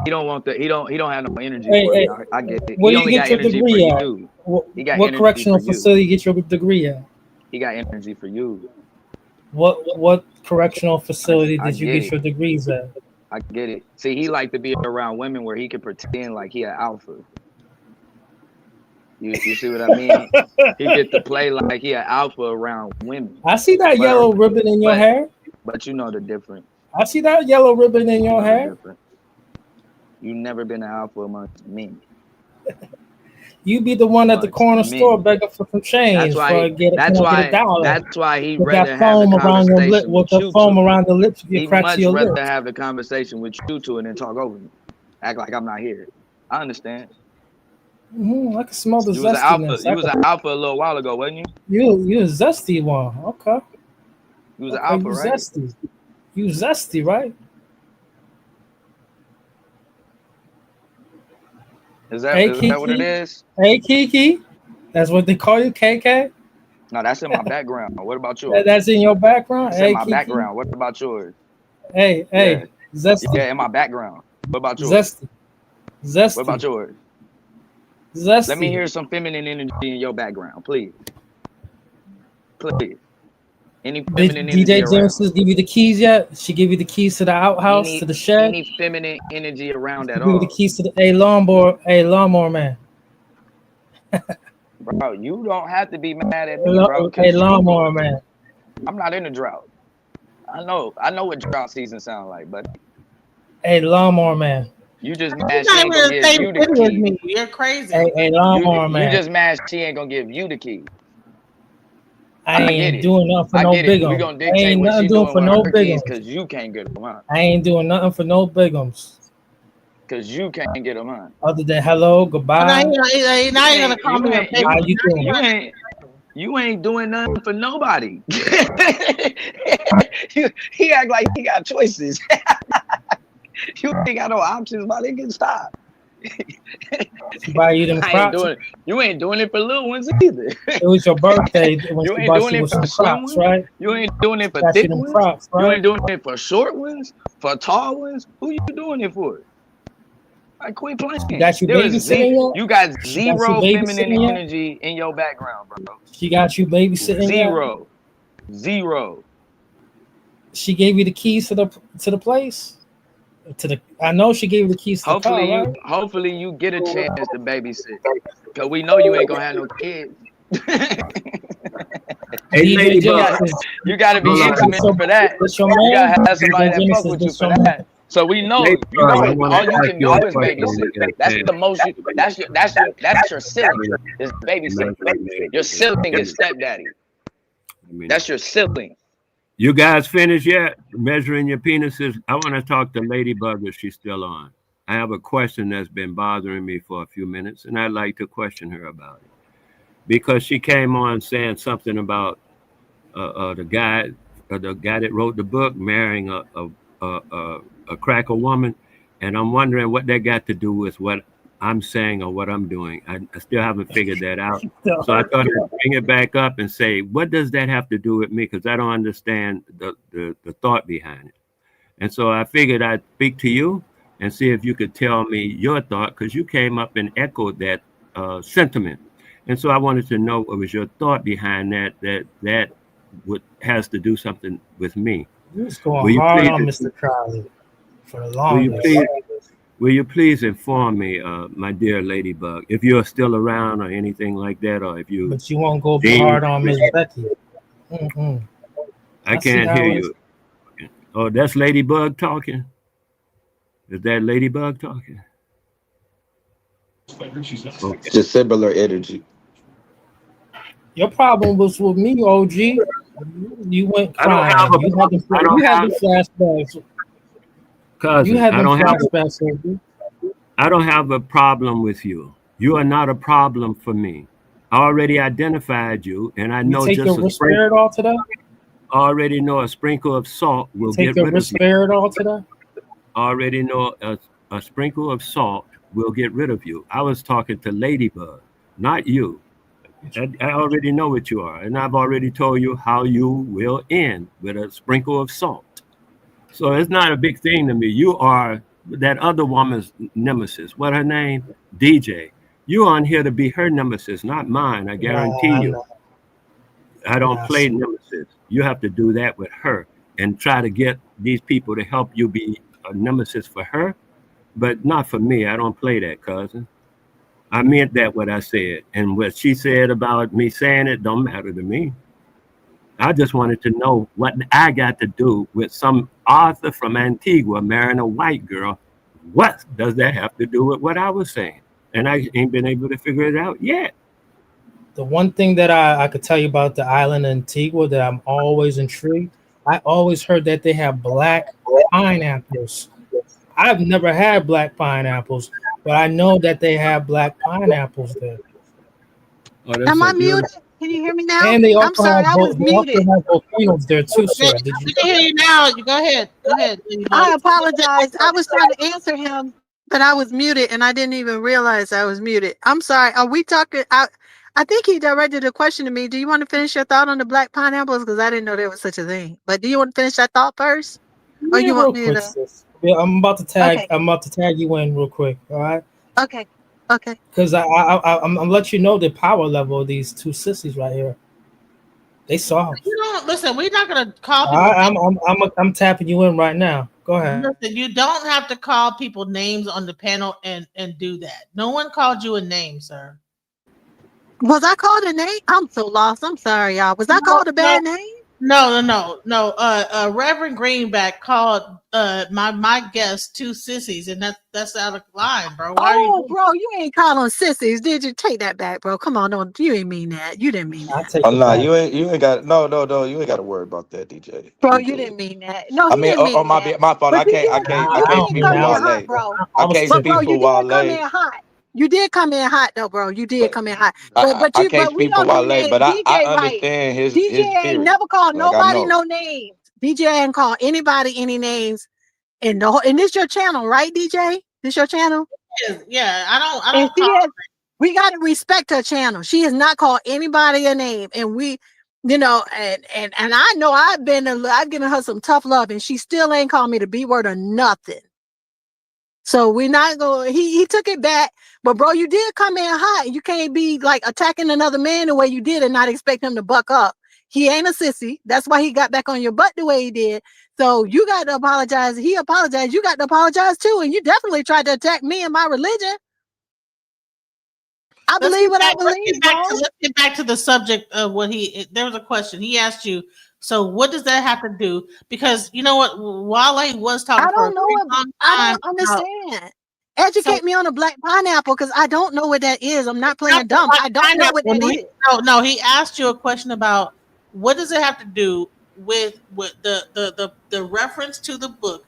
He don't want the. He don't have no energy. Hey, for hey, it. I get it. Where He you only get got your energy degree for at? you. He got What energy correctional for you. facility you get your degree at? He got energy for you. What correctional facility I did you get get it. your degrees at? I get it. See, he like to be around women where he can pretend like he an alpha. You see what I mean? He get to play like he an alpha around women. I see that yellow ribbon in your hair. But you know the difference. I see that yellow ribbon in your hair. You never been an alpha amongst men. You be the one at the corner store begging for some change. That's why he with rather that foam have a around your lip, conversation with the foam around the lips, He you cracks much your rather lips. have the conversation with you two and then talk over me. Act like I'm not here. I understand. I can smell the You was zestiness. an alpha a little while ago, wasn't you? You a zesty one. Okay. You was an alpha, you right? Zesty. You zesty, right? Is that what it is? Hey, Kiki. That's what they call you, KK? No, that's in my background. What about yours? That's in your background? That's Hey, in my Kiki. background. What about yours? Hey, Yeah. Zesty. Yeah, in my background. What about yours? Zesty. What about yours? Zesty. Let me hear some feminine energy in your background, please. Please. Any feminine Did energy DJ around? Genesis give you the keys yet? She give you the keys to the outhouse, to the shed? Any feminine energy around at Give you all? the keys to the lawnmower man. Bro, you don't have to be mad at me, bro. Lawnmower man. I'm not in a drought. I know what drought season sounds like, but Lawnmower man. you just You're mad not she ain't even gonna the give same you the city as key. me. You're crazy. Lawnmower You man. just mad she ain't gonna give you the key. I ain't doing nothing for no big We one. gonna I dictate ain't what nothing she doing doing for with no her big keys ones. because you can't get them on. I ain't doing nothing for no big ones. Because you can't get them on. Other than hello, goodbye. Now you're gonna call me a pig. How you doing? You ain't doing nothing for nobody. He act like he got choices. You ain't got no options, my nigga. Stop. She buy you them Crocs. You ain't doing it for little ones either. It was your birthday when You she ain't bought doing you it with for some slim Crocs, ones, right? You ain't doing it for Got you thick them ones, Crocs, You right? ain't doing it for short ones, for tall ones. Who you doing it for? Like, quit playing. She got you babysitting yet? You got She got you zero feminine babysitting yet? energy in your background, bro. She got you babysitting yet? Zero. She gave you the keys to the place. I know she gave you the keys to the car, right? Hopefully you get a chance to babysit, cause we know you ain't gonna have no kids. Hey, Ladybug. You gotta be intimate for that. You gotta have somebody that fuck with you for that. So we know all you can do is babysit. That's the most. That's your ceiling. Is babysitting. Your ceiling is stepdaddy. That's your ceiling. You guys finished yet? Measuring your penises? I want to talk to Ladybug if she's still on. I have a question that's been bothering me for a few minutes, and I'd like to question her about it. Because she came on saying something about the guy that wrote the book marrying a cracker woman, and I'm wondering what that got to do with what I'm saying or what I'm doing. I still haven't figured that out. So I thought I'd bring it back up and say, what does that have to do with me? Because I don't understand the thought behind it. And so I figured I'd speak to you and see if you could tell me your thought, because you came up and echoed that sentiment. And so I wanted to know what was your thought behind that has to do something with me. You was going hard on Mr. Crowley for the longest. Will you please inform me, my dear Ladybug, if you're still around or anything like that, or if you... But you won't go hard on Miss Becky. I can't hear you. Oh, that's Ladybug talking? Is that Ladybug talking? It's a similar energy. Your problem was with me, OG. You went crying. You had the flashbacks. Cousin, you had the flashbacks, OG. I don't have a problem with you. You are not a problem for me. I already identified you, and I know take just your risperidol today? Already know a sprinkle of salt will get rid of you. Take your risperidol today? Already know a sprinkle of salt will get rid of you. I was talking to Ladybug, not you. I already know what you are, and I've already told you how you will end with a sprinkle of salt. So it's not a big thing to me. You are that other woman's nemesis. What her name? DJ. You're on here to be her nemesis, not mine. I guarantee you. I don't play nemesis. You have to do that with her and try to get these people to help you be a nemesis for her, but not for me. I don't play that, cousin. I meant that what I said, and what she said about me saying it don't matter to me. I just wanted to know what I got to do with some author from Antigua marrying a white girl. What does that have to do with what I was saying? And I ain't been able to figure it out yet. The one thing that I could tell you about the island of Antigua that I'm always intrigued, I always heard that they have black pineapples. I've never had black pineapples, but I know that they have black pineapples there. Am I muted? Can you hear me now? And they also I'm sorry, I was muted. have volcanoes there too, sir. Did you can hear you now. You go ahead. Go ahead. I apologize. I was trying to answer him, but I was muted and I didn't even realize I was muted. I'm sorry. Are we talking? I think he directed a question to me. Do you want to finish your thought on the black pineapples? Because I didn't know there was such a thing. But do you want to finish that thought first? Or you want me to? Yeah, I'm about to tag. Okay. I'm about to tag you in real quick. All right. Okay. Okay. Because I'm let you know the power level of these two sissies right here. They soft. You don't listen. We're not gonna call people. I'm tapping you in right now. Go ahead. Listen, you don't have to call people names on the panel and do that. No one called you a name, sir. Was I called a name? I'm so lost. I'm sorry, y'all. Was I called a bad name? No. Reverend Greenback called my guest two sissies, and that's out of line, bro. Why are you doing Bro, you ain't calling sissies, did you? Take that back, bro. Come on, don't you ain't mean that. You didn't mean that. Oh no, you ain't got no, you ain't got to worry about that, DJ. Bro, you didn't mean that. No, I he mean, didn't mean that. my fault. But I can't speak for Wale. I can't But bro, speak for you did come Wale. in hot. You did come in hot though, bro. You did come in hot. But I can't we speak for don't do Wale, names. but I DJ right. understand his DJ ain't theory. never called Like I nobody know. no names. DJ ain't called anybody any names. And this your channel, right, DJ? This your channel? Yeah, I And don't she call. has, we gotta respect her channel. She has not called anybody a name. And we, and I know I've given her some tough love and she still ain't called me the B word or nothing. So we're not going. He took it back, but bro, you did come in hot. You can't be like attacking another man the way you did and not expect him to buck up. He ain't a sissy. That's why he got back on your butt the way he did. So you got to apologize. He apologized. You got to apologize too. And you definitely tried to attack me and my religion. I believe what I believe, bro. Let's get back to the subject of what there was a question. He asked you, so what does that have to do? Because you know what, Wale was talking for a very long time. I don't understand. Educate me on a black pineapple because I don't know what that is. I'm not playing dumb. I don't know what that is. No, he asked you a question about what does it have to do with the reference to the book,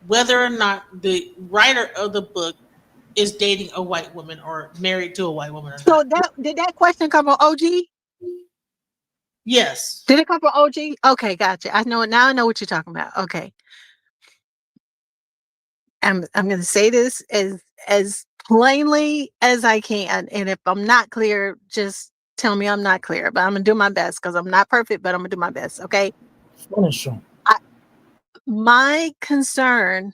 whether or not the writer of the book is dating a white woman or married to a white woman or so not. did that question come from OG? Yes. Did it come from OG? Okay, gotcha. I know it now. I know what you're talking about. Okay. I'm going to say this as plainly as I can, and if I'm not clear, just tell me I'm not clear. But I'm gonna do my best because I'm not perfect, but I'm gonna do my best. Okay. My concern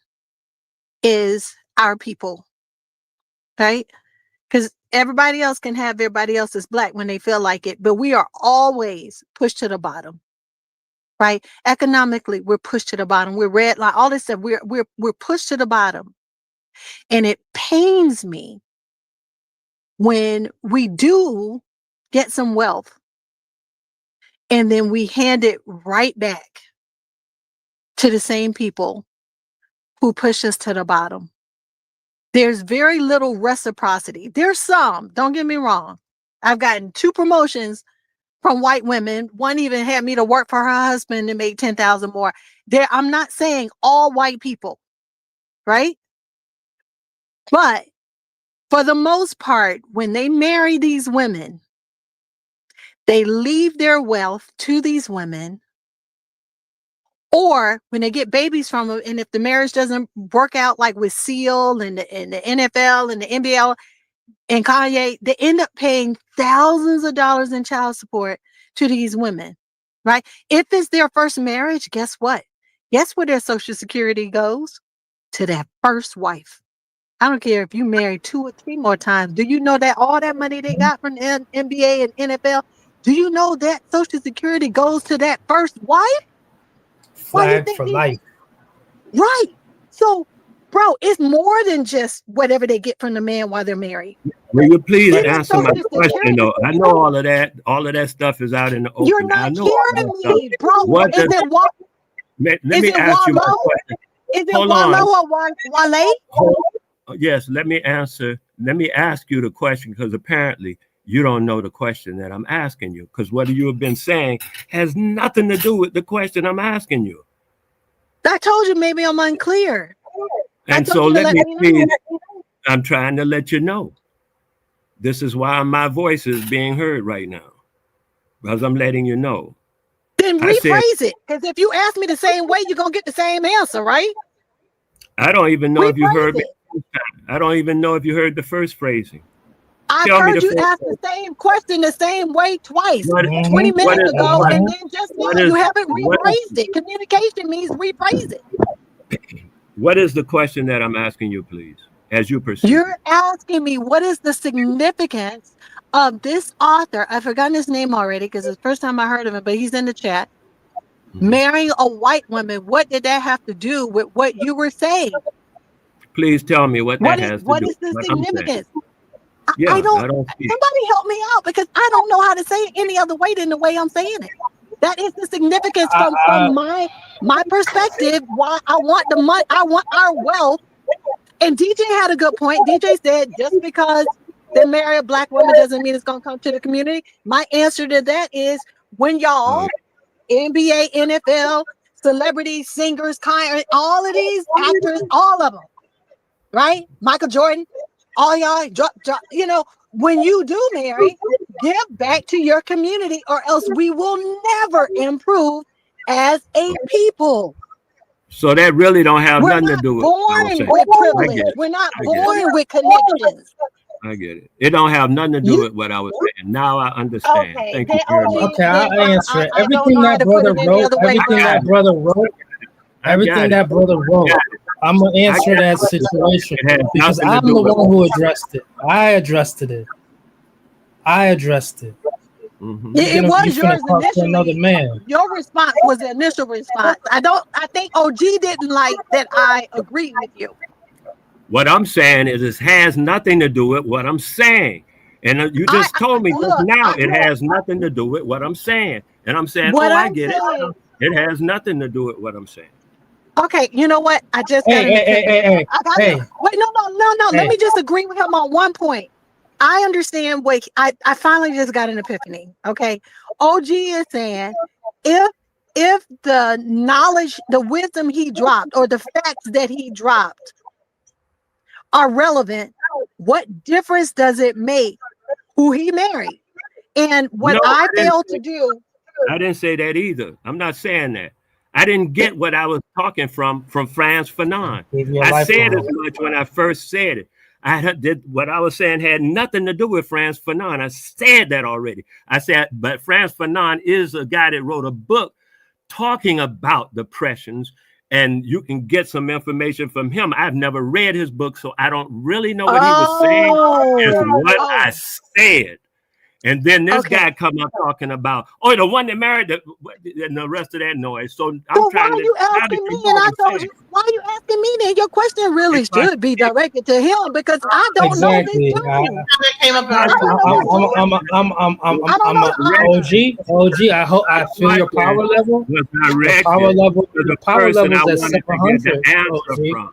is our people, right? Because everybody else can have everybody else's black when they feel like it, but we are always pushed to the bottom. Right? Economically, we're pushed to the bottom. We're red line, all this stuff. We're pushed to the bottom. And it pains me when we do get some wealth and then we hand it right back to the same people who push us to the bottom. There's very little reciprocity. There's some, don't get me wrong. I've gotten 2 promotions from white women. One even had me to work for her husband and make 10,000 more. I'm not saying all white people, right? But for the most part, when they marry these women, they leave their wealth to these women, or when they get babies from them, and if the marriage doesn't work out like with Seal and the NFL and the NBL and Kanye, they end up paying thousands of dollars in child support to these women, right? If it's their first marriage, guess what? Guess where their Social Security goes? To that first wife. I don't care if you marry 2 or 3 more times. Do you know that all that money they got from the NBA and NFL, do you know that Social Security goes to that first wife? Flag for life. Right. So, bro, it's more than just whatever they get from the man while they're married. Will you please answer my question, though? I know all of that. All of that stuff is out in the open. You're not hearing me, bro. Is it what? Let me ask you my question. Is it Wallo or Wale? Yes, let me answer. Let me ask you the question because apparently you don't know the question that I'm asking you. Because what you have been saying has nothing to do with the question I'm asking you. I told you maybe I'm unclear. And so let me please, I'm trying to let you know. This is why my voice is being heard right now. Because I'm letting you know. Then rephrase it. Because if you ask me the same way, you're going to get the same answer, right? I don't even know if you heard me. I don't even know if you heard the first phrasing. I heard you ask the same question the same way twice, 20 minutes ago, and then just now you haven't rephrased it. Communication means rephrase it. What is the question that I'm asking you, please? as you perceive. You're asking me what is the significance of this author? I've forgotten his name already because it's the first time I heard of him, but he's in the chat. Marrying a white woman. What did that have to do with what you were saying? Please tell me what that has to What do is the with what I'm saying. significance? Yeah, I don't. I don't see it. Somebody help me out because I don't know how to say it any other way than the way I'm saying it. That is the significance from my perspective. Why I want the money, I want our wealth. And DJ had a good point. DJ said just because they marry a black woman doesn't mean it's gonna come to the community. My answer to that is when y'all NBA, NFL, celebrities, singers, all of these actors, all of them, right? Michael Jordan, all y'all, you know, when you do marry, give back to your community, or else we will never improve as a people. So that really don't have We're nothing to not do with what I was born saying. with I privilege. get it. We're not I get it. born with connections. I get it. It don't have nothing to do with what I was saying. Now I understand. Okay, Thank you very much. Okay, I'll answer it. I don't Everything know how that to put brother it any wrote, other way. everything that brother wrote, I'm gonna answer that situation because I'm the one who addressed it. I addressed it. It was yours initially. Another man. Your response was the initial response. I think OG didn't like that I agreed with you. What I'm saying is it has nothing to do with what I'm saying. And you just told me just now it has nothing to do with what I'm saying. And I'm saying, I get it. It has nothing to do with what I'm saying. Okay, you know what? I just got an epiphany. Wait, no. Let me just agree with him on one point. I understand what I finally just got an epiphany. Okay. OG is saying if the knowledge, the wisdom he dropped, or the facts that he dropped are relevant, what difference does it make who he married? And what I failed to do. I didn't say that either. I'm not saying that. I didn't get what I was talking from Frantz Fanon. I said as much when I first said it. What I was saying had nothing to do with Frantz Fanon. I said that already. I said, but Frantz Fanon is a guy that wrote a book talking about depressions, and you can get some information from him. I've never read his book, so I don't really know what he was saying. Is what I said. And then this guy come up talking about, the one that married and the rest of that noise. So I'm trying to. Why are you asking me? And I told you, why are you asking me then? Your question really should be directed to him because I don't know this dude. OG. I feel your power level. The power level is at 700.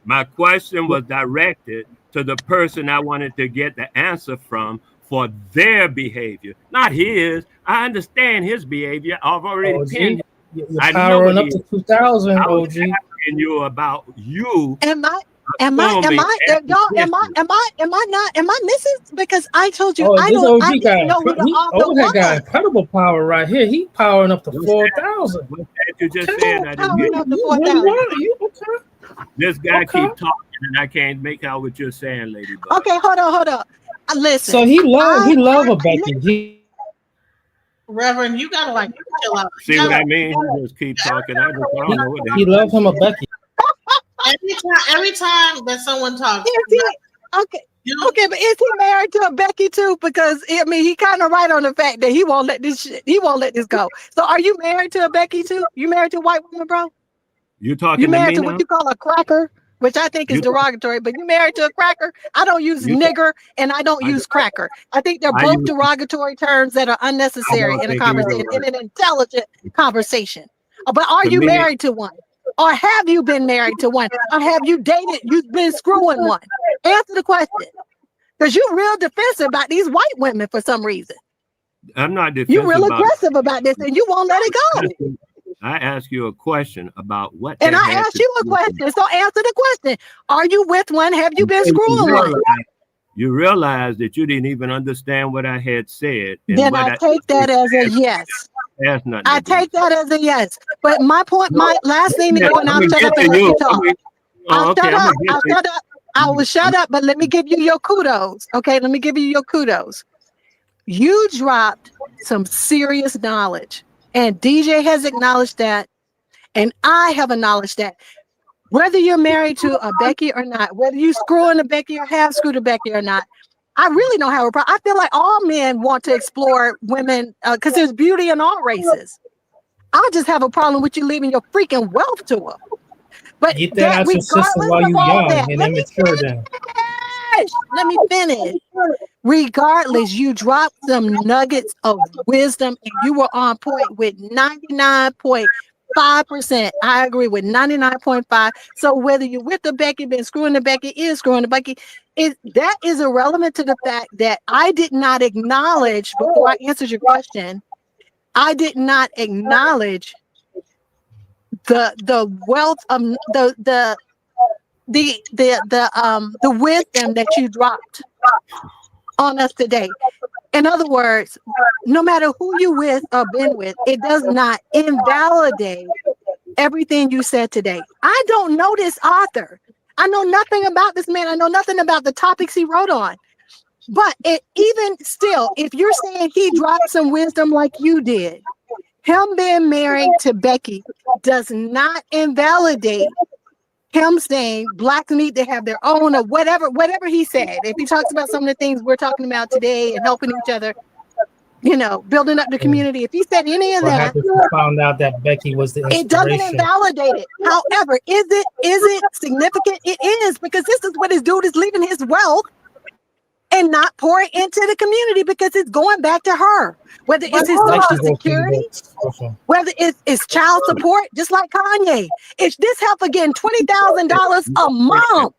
My question was directed to the person I wanted to get the answer from for their behavior, not his. I understand his behavior. I've already pinned. You're powering up to 2,000. I was asking you about you. Am I missing? Because I told you I this don't. OG I guy, didn't know who the author OG was. got incredible power right here. He powering up to 4,000. You just said I didn't get This guy keep talking, and I can't make out what you're saying, lady. Okay, hold on. Listen. So he love a Becky. Reverend, you gotta like chill out. See what I mean? He just keep talking. I don't know what he loves him a Becky. Every time that someone talks, okay, but is he married to a Becky too? Because I mean, he kind of right on the fact that he won't let this go. So, are you married to a Becky too? You married to a white woman, bro? You talking you married to me to now? what you call a cracker, which I think is derogatory. But you married to a cracker? I don't use nigger and I don't use cracker. I think they're both derogatory terms that are unnecessary in a conversation, in an intelligent conversation. But are you married to one? Or have you been married to one? Or have you dated? You've been screwing one? Answer the question. Because you're real defensive about these white women for some reason. I'm not defensive. You're real aggressive about this and you won't let it go. I ask you a question about what. And I asked you a question. So answer the question. Are you with one? Have you been screwing one? You realize that you didn't even understand what I had said. Then I take that as a yes. I take that as a yes. But my point, my last thing to go, and I'll shut up and let you talk. I'll shut up. I will shut up, but let me give you your kudos. Okay, let me give you your kudos. You dropped some serious knowledge, and DJ has acknowledged that, and I have acknowledged that. Whether you're married to a Becky or not, whether you screwing a Becky or have screwed a Becky or not, I really don't have a problem. I feel like all men want to explore women because there's beauty in all races. I just have a problem with you leaving your freaking wealth to them. But Get that that, out your system regardless while of you all young that, and let me immature then. finish. Let me finish. Regardless, you dropped some nuggets of wisdom and you were on point with 99.5%. I agree with 99.5. So whether you're with the Becky, been screwing the Becky, is screwing the Becky, that is irrelevant to the fact that I did not acknowledge, before I answered your question, I did not acknowledge the wealth of the wisdom that you dropped on us today. In other words, no matter who you with or been with, it does not invalidate everything you said today. I don't know this author. I know nothing about this man. I know nothing about the topics he wrote on. But even still, if you're saying he dropped some wisdom like you did, him being married to Becky does not invalidate him saying blacks need to have their own or whatever he said. If he talks about some of the things we're talking about today and helping each other, building up the community. If he said any of What that, happened if you found out that Becky was the it doesn't inspiration? invalidate it. However, is it significant? It is, because this is what his dude is leaving his wealth and not pouring into the community because it's going back to her. Whether it's his social security, whether it's child support, just like Kanye. If this heifer getting $20,000 a month,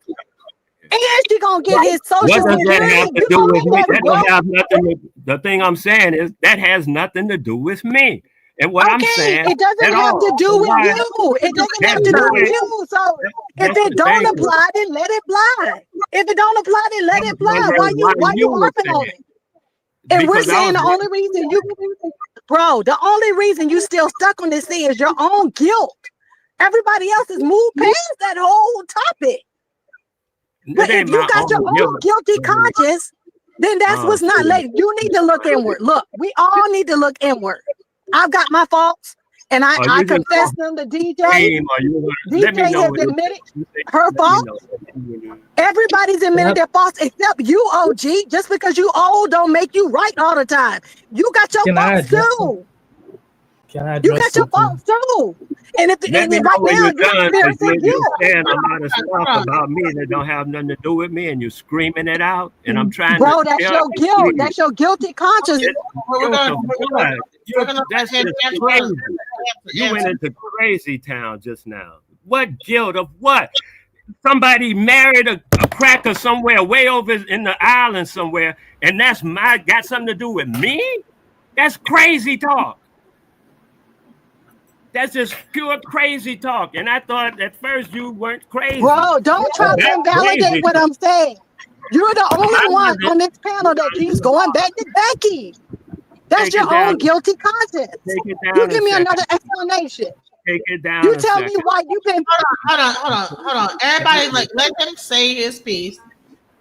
and she gonna get his social What does security, that have to do with me? That don't have nothing. The thing I'm saying is that has nothing to do with me. And what I'm saying, it doesn't have to do with you. It doesn't have to do with you. So if it don't apply, then let it fly. If it don't apply, then let it fly. Why you harping on it? And we're saying the only reason the only reason you still stuck on this thing is your own guilt. Everybody else has moved past that whole topic. But if you got your own guilty conscience, then that's what's not letting you need to look inward. Look, we all need to look inward. I've got my faults, and I confess them to DJ. DJ has admitted her fault. Everybody's admitted their faults except you, OG. Just because you old don't make you right all the time. You got your faults too. You got your faults too. And if Let me know right when now you're done, because you're you're saying a lot of stuff about me that don't have nothing to do with me, and you're screaming it out, and I'm trying to that's your guilt. That's your guilty conscience. That's just crazy. You went into crazy town just now. What guilt of what? Somebody married a cracker somewhere way over in the island somewhere, and that's got something to do with me? That's crazy talk. That's just pure crazy talk. And I thought at first you weren't crazy. Bro, don't try to invalidate what I'm saying. You're the only one on this panel that keeps going back to Becky. That's your own guilty conscience. You give me another explanation. Take it down. You tell me why you've been. Hold on. Everybody, let him say his piece,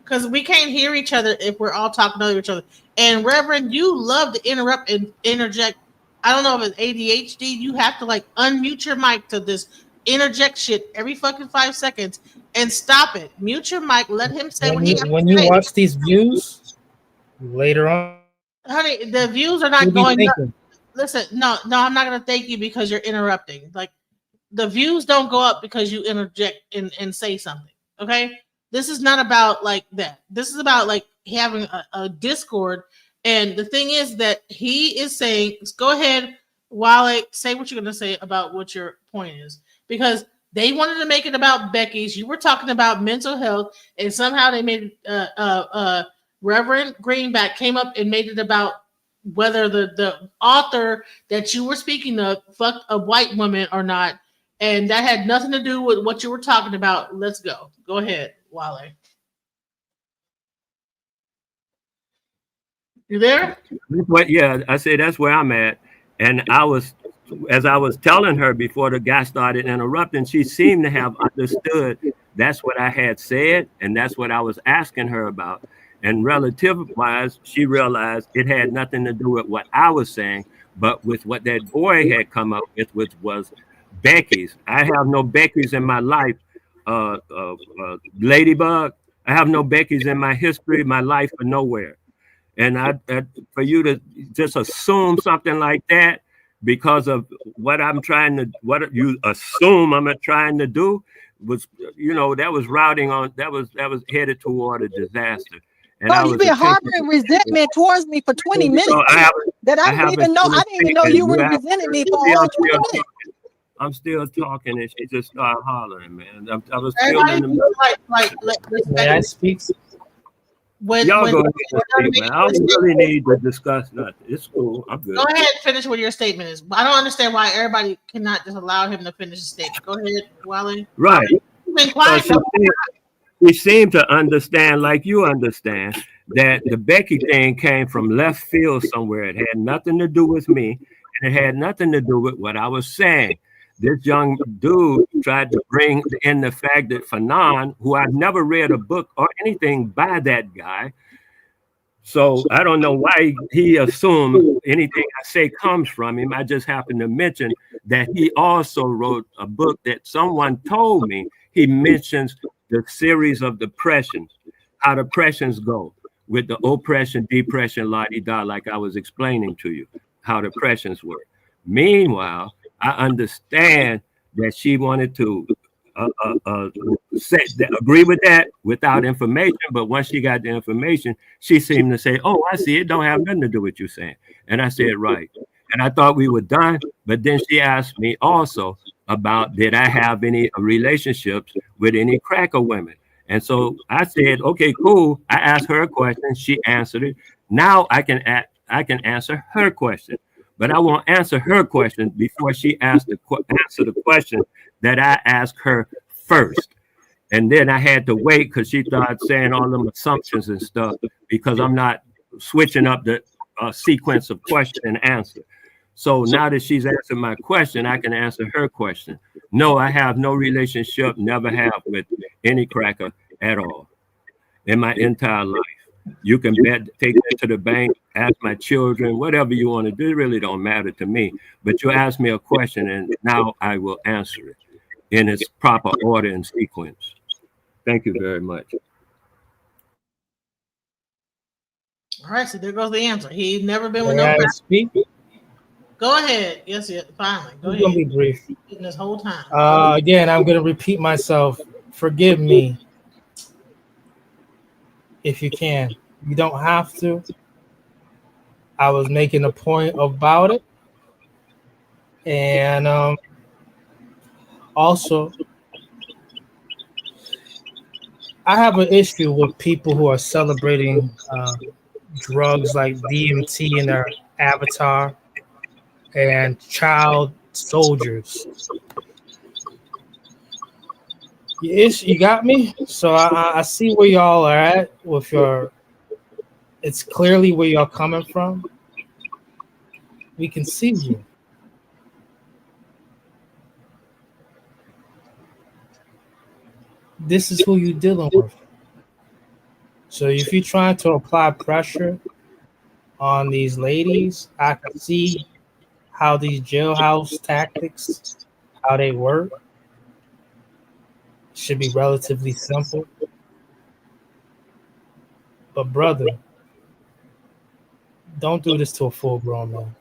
because we can't hear each other if we're all talking over each other. And Reverend, you love to interrupt and interject. I don't know if it's ADHD. You have to unmute your mic to this interject shit every fucking 5 seconds and stop it. Mute your mic. Let him say what he has to say. When you watch these views later on, honey, the views are not going up. Listen, no, I'm not gonna thank you because you're interrupting. The views don't go up because you interject and say something. Okay, this is not about that. This is about having a discord. And the thing is that he is saying, go ahead, Wale, say what you're gonna say about what your point is, because they wanted to make it about Becky's. You were talking about mental health, and somehow they made Reverend Greenback came up and made it about whether the author that you were speaking of fucked a white woman or not, and that had nothing to do with what you were talking about. Let's go. Go ahead, Wale. You there? Yeah, I say that's where I'm at. And as I was telling her before the guy started interrupting, she seemed to have understood that's what I had said, and that's what I was asking her about. And relative-wise, she realized it had nothing to do with what I was saying, but with what that boy had come up with, which was Becky's. I have no Becky's in my life Ladybug. I have no Beckys in my history, my life, or nowhere. And for you to just assume something like that because of what you assume I'm trying to do was, that was that was headed toward a disaster. And No, I you've was been attempting harboring resentment towards me for 20 minutes that I didn't even know. I didn't even know you represented me for all 20 minutes. I'm still talking, and she just started hollering, man. I was still Everybody in the middle. May I speak? Y'all go ahead and speak, man. I don't really need to discuss nothing. It's cool. I'm good. Go ahead and finish what your statement is. I don't understand why everybody cannot just allow him to finish his statement. Go ahead, Wally. Right. You've been quiet. We seem to understand, like you understand, that the Becky thing came from left field somewhere. It had nothing to do with me, and it had nothing to do with what I was saying. This young dude tried to bring in the fact that Fanon, who I've never read a book or anything by that guy, so I don't know why he assumed anything I say comes from him. I just happened to mention that he also wrote a book that someone told me he mentions the series of depressions, how depressions go with the oppression, depression, la-di-da, like I was explaining to you, how depressions work. Meanwhile, I understand that she wanted to agree with that without information, but once she got the information, she seemed to say, "Oh, I see, it don't have nothing to do with you saying." And I said, "Right." And I thought we were done, but then she asked me also about did I have any relationships with any cracker women. And so I said, "Okay, cool." I asked her a question, she answered it. Now I can answer her question. But I won't answer her question before she answer the question that I asked her first. And then I had to wait because she started saying all them assumptions and stuff because I'm not switching up the sequence of question and answer. So now that she's answered my question, I can answer her question. No, I have no relationship, never have with any cracker at all in my entire life. You can bet, take that to the bank, ask my children, whatever you want to do. It really don't matter to me. But you ask me a question, and now I will answer it in its proper order and sequence. Thank you very much. All right, so there goes the answer. He's never been with May no I cracker. speak? Go ahead. Yes, finally. Go I'm ahead. gonna be brief. This whole time. Again, I'm gonna repeat myself. Forgive me if you can. You don't have to. I was making a point about it, and also, I have an issue with people who are celebrating drugs like DMT in their avatar and child soldiers. You got me? So I see where y'all are at with your, it's clearly where y'all coming from. We can see you. This is who you're dealing with. So if you're trying to apply pressure on these ladies, I can see how these jailhouse tactics, how they work. Should be relatively simple. But brother, don't do this to a full-grown man.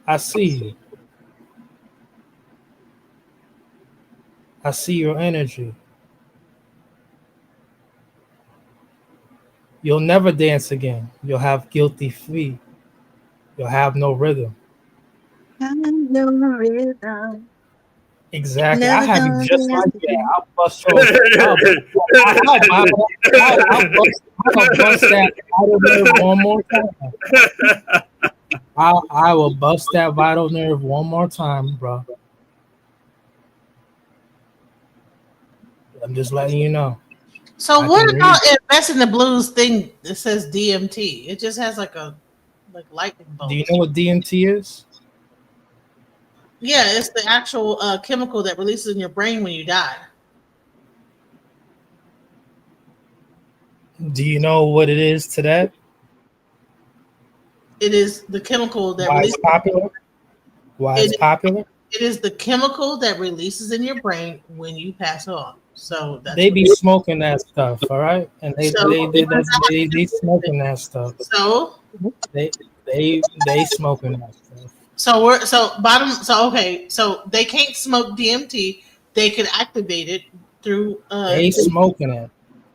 I see you. I see your energy. You'll never dance again. You'll have guilty feet. You'll have no rhythm. No rhythm. Exactly. Never I have you gonna just dance like again. that. I'll bust your. I'll bust that vital nerve one more time. I will bust that vital nerve one more time, bro. I'm just letting you know. So what about Invest in the Blues thing that says DMT? It just has like a lightning bolt. Do you know what DMT is? Yeah, it's the actual chemical that releases in your brain when you die. Do you know what it is today? It is the chemical that Why it's popular? Why it's popular? It is the chemical that releases in your brain when you pass on. So that's They what be it is. smoking that stuff, all right, and they So they they that's, they smoking that stuff. So They smoking that stuff. so they can't smoke DMT. They could activate it through They smoking it.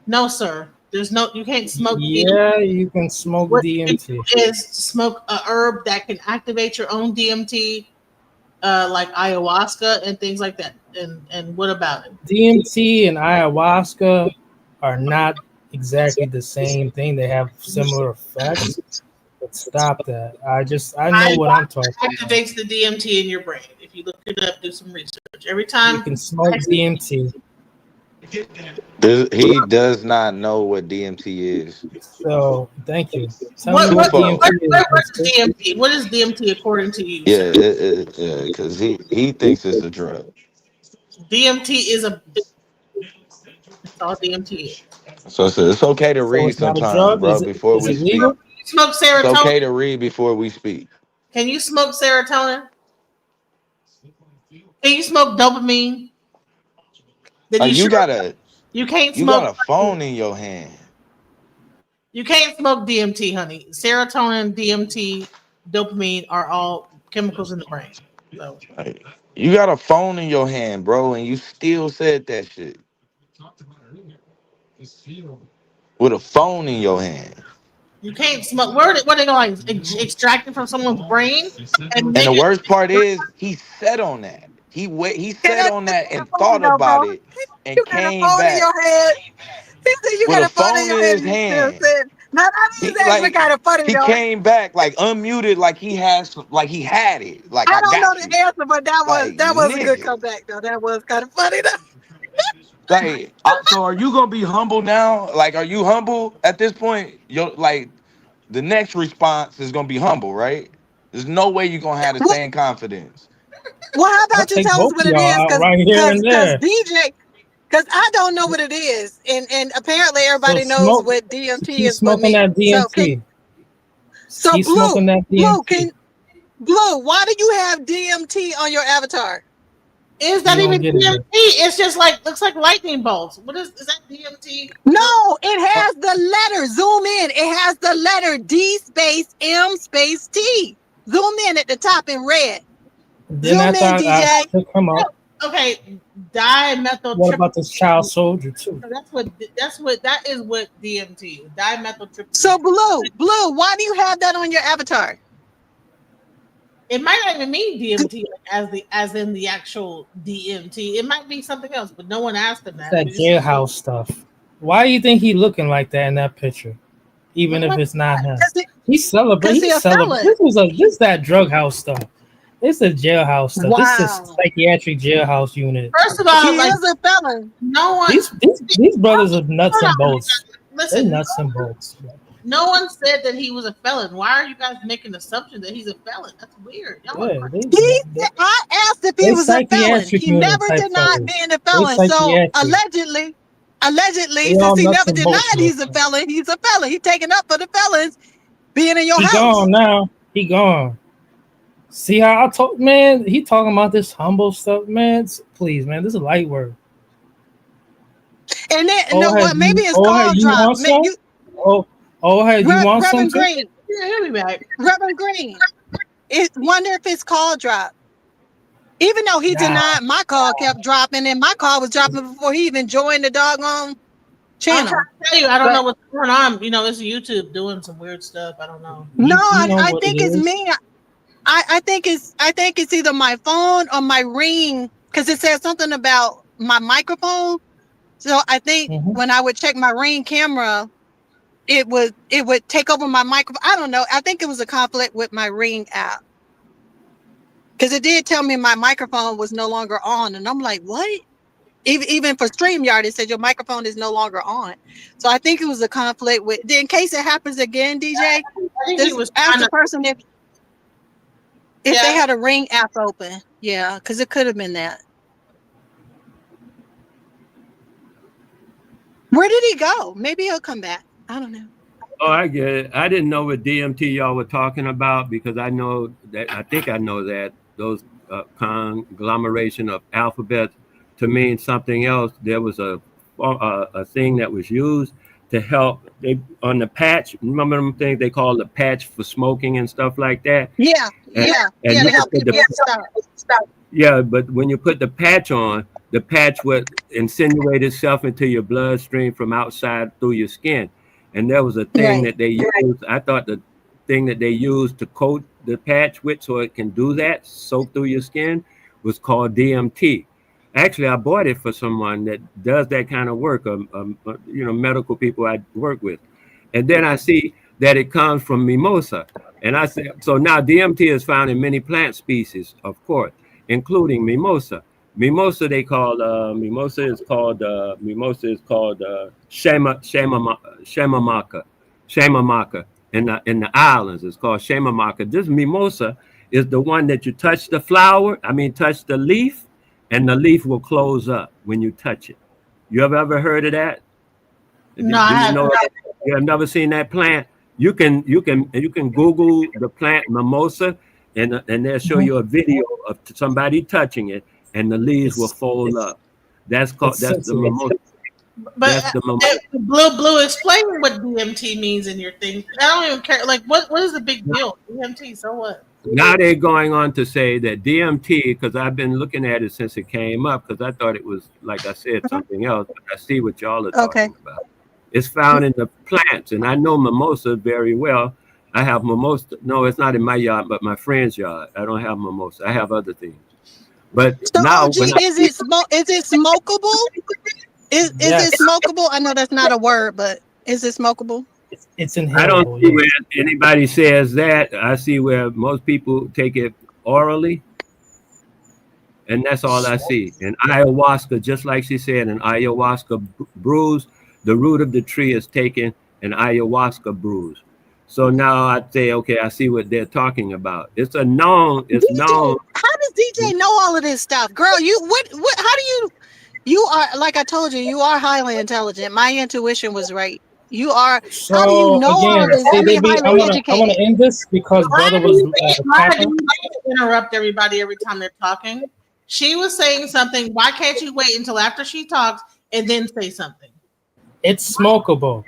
no, sir. There's no you can't smoke DMT. Yeah, you can smoke What you can DMT. do is smoke a herb that can activate your own DMT, like ayahuasca and things like that. And what about it? DMT and ayahuasca are not exactly the same thing. They have similar effects. But stop that. I know what I'm talking about. Activates the DMT in your brain. If you look it up, do some research. Every time You can smoke DMT. He does not know what DMT is. So thank you. Tell me what Twofold. What's DMT? What is DMT according to you, Yeah, sir? yeah, because he thinks it's a drug. DMT is it's all DMT is. So it's okay to So read it's not a sometimes, drug? bro, before Is we it speak. legal? Smoke It's serotonin. okay to read before we speak. Can you smoke serotonin? Can you smoke dopamine? Then you You sure got you can't a smoke phone in your hand. you can't smoke DMT, honey. Serotonin, DMT, dopamine are all chemicals in the brain. So Like, you got a phone in your hand, bro, and you still said that shit. With a phone in your hand. you can't smoke. What are they going to extract it from someone's brain and And make the it? worst part is he sat on that. He sat on that and thought No, bro. about it and You got a came phone in back your head. He said you with got a a phone in phone your in head his and you still hand. said, now that He is actually got a phone in he your head. came back like unmuted, like he he had it. Like I I don't know got the you. answer, but Like that was a good nigga. comeback though. That was kind of funny though. Like so are you gonna be humble now? Like are you humble at this point? You're like the next response is gonna be humble, right? There's no way you're gonna have the same confidence. Well, how I'll about you take tell us both what of it y'all is? out right here and Cause there. DJ, cause I don't know what it is, and apparently So everybody knows what DMT keep is but smoking me. that DMT. Keep smoking that DMT. Blue, why do you have DMT on your avatar? Is that You don't even get it DMT? yet. It's just like looks like lightning bolts. What is that DMT? No, it has the letter. Zoom in. It has the letter D space M space T. Zoom in at the top in red. Then Zoom after in, I DJ. took him up, Okay, dimethyl. what about this child soldier too? That is what DMT is. Dimethyl. So blue, why do you have that on your avatar? It might not even mean DMT as in the actual DMT. It might be something else, but no one asked him that. That jailhouse stuff. Why do you think he looking like that in that picture? Even if it's not him, he's celebrating. He's celebrating. This is that drug house stuff. This is jailhouse stuff. Wow. This is psychiatric jailhouse unit. First of all, he is a felon. No one. These brothers are nuts and bolts. Listen, They're nuts and bolts. No one said that he was a felon. Why are you guys making the assumption that he's a felon? That's weird. I asked if he was a felon. He never denied being a felon. So allegedly, since he never denied he's a felon, he's a felon. He's taking up for the felons being in your house. He gone now. He gone. See how I talk, man? He talking about this humble stuff, man. Please, man, this is light work. And then maybe it's called you drop. want some? You want some? Reverend Green. He'll be back. Reverend Green. Wonder if it's call drop. Even though he denied, my call kept dropping, and my call was dropping before he even joined the doggone channel. I'm trying to tell you, I don't know what's going on. You know, it's YouTube doing some weird stuff. I don't know. No, I think it's me. I think it's either my phone or my Ring, because it says something about my microphone. So I think when I would check my Ring camera, it would take over my microphone. I don't know. I think it was a conflict with my Ring app, because it did tell me my microphone was no longer on, and I'm like, what? Even for StreamYard, it said your microphone is no longer on. So I think it was a conflict with. In case it happens again, DJ, I think he was ask the person if they had a Ring app open. Yeah, because it could have been that. Where did he go? Maybe he'll come back. I don't know. Oh, I get it. I didn't know what DMT y'all were talking about, because I know that. I think I know that those conglomeration of alphabets to mean something else. There was a thing that was used to help on the patch. Remember them things they call the patch for smoking and stuff like that? Yeah, And, yeah, and yeah, you to help could put people the, stop. yeah, but when you put the patch on, the patch would insinuate itself into your bloodstream from outside through your skin. And there was a thing Right. that they used. I thought the thing that they used to coat the patch with so it can do that, soak through your skin, was called DMT. Actually, I bought it for someone that does that kind of work, medical people I work with. And then I see that it comes from mimosa. And I said, so now DMT is found in many plant species, of course, including mimosa. Mimosa they call mimosa is called shamamaka in the islands. It's called shamamaka. This mimosa is the one that you touch the flower. I mean, touch the leaf, and the leaf will close up when you touch it. You ever heard of that? No, I Do you haven't. know? You have never seen that plant? You can Google the plant mimosa, and they'll show you a video of somebody touching it, and the leaves will fold up. That's It's the sensitive. mimosa. But That's the mimosa. Blue, explain what DMT means in your thing. I don't even care. Like, what is the big deal? DMT, so what? Now they're going on to say that DMT, because I've been looking at it since it came up, because I thought it was, like I said, something else. But I see what y'all are Okay. talking about. It's found in the plants, and I know mimosa very well. I have mimosa. No, it's not in my yard, but my friend's yard. I don't have mimosa. I have other things. But So, now, OG, when I is it smokable? Is Yes. it smokable? I know that's not a word, but is it smokable? It's I don't inhalable. see Yeah. where anybody says that. I see where most people take it orally, and that's all I see. And ayahuasca, just like she said, an ayahuasca brews, the root of the tree is taken, and ayahuasca brews. So now I say, okay, I see what they're talking about. It's known. How does DJ know all of this stuff, girl? How do you are, like I told you, you are highly intelligent. My intuition was right. You are. How do you So know all again, of this? I mean, CDB, I highly want to educated. end this because Why brother do was you attacking. interrupt everybody every time they're talking? She was saying something. Why can't you wait until after she talks and then say something? It's smokable.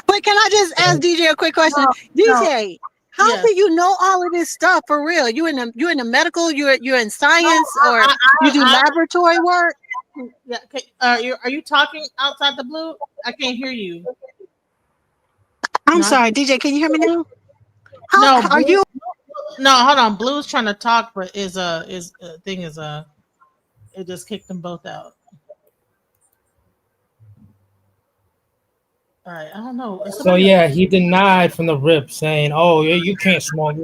But can I just ask DJ a quick question? DJ, how do you know all of this stuff for real? You in the medical? You're in science, or you do laboratory work? Yeah. Okay. Are you talking outside the blue? I can't hear you. I'm sorry, DJ. Can you hear me now? No, Are you? No, hold on. Blue's trying to talk, but it just kicked them both out. All right, I don't know. So yeah, he denied from the rip, saying, "Oh, yeah, you can't smoke.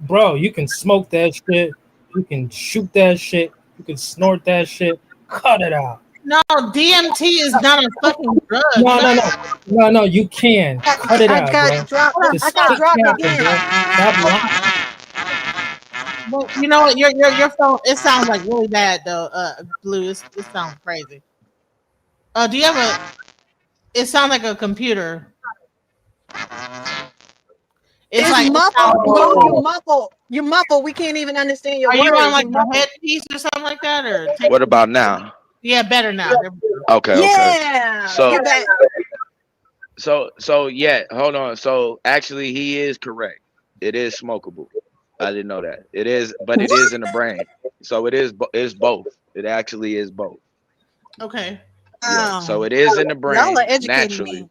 Bro, you can smoke that shit. You can shoot that shit. You can snort that shit. Cut it out." No, DMT is not a fucking drug. No. You can cut it out, bro. Just I got quit dropped capping, again. bro. Stop lying. Well, you know what? Your phone. It sounds like really bad though. Blue. It sounds crazy. Do you have a? It sounds like a computer. It's like muffled, bro. You muffled. We can't even understand your Are words. you on like a headpiece or something like that, or? What about now? Yeah, better now. Okay. Yeah. So, yeah, hold on. So actually he is correct. It is smokable. I didn't know that. It is, but it is in the brain. So it's both. It actually is both. Okay. Yeah. So it is in the brain Y'all are educating naturally. me.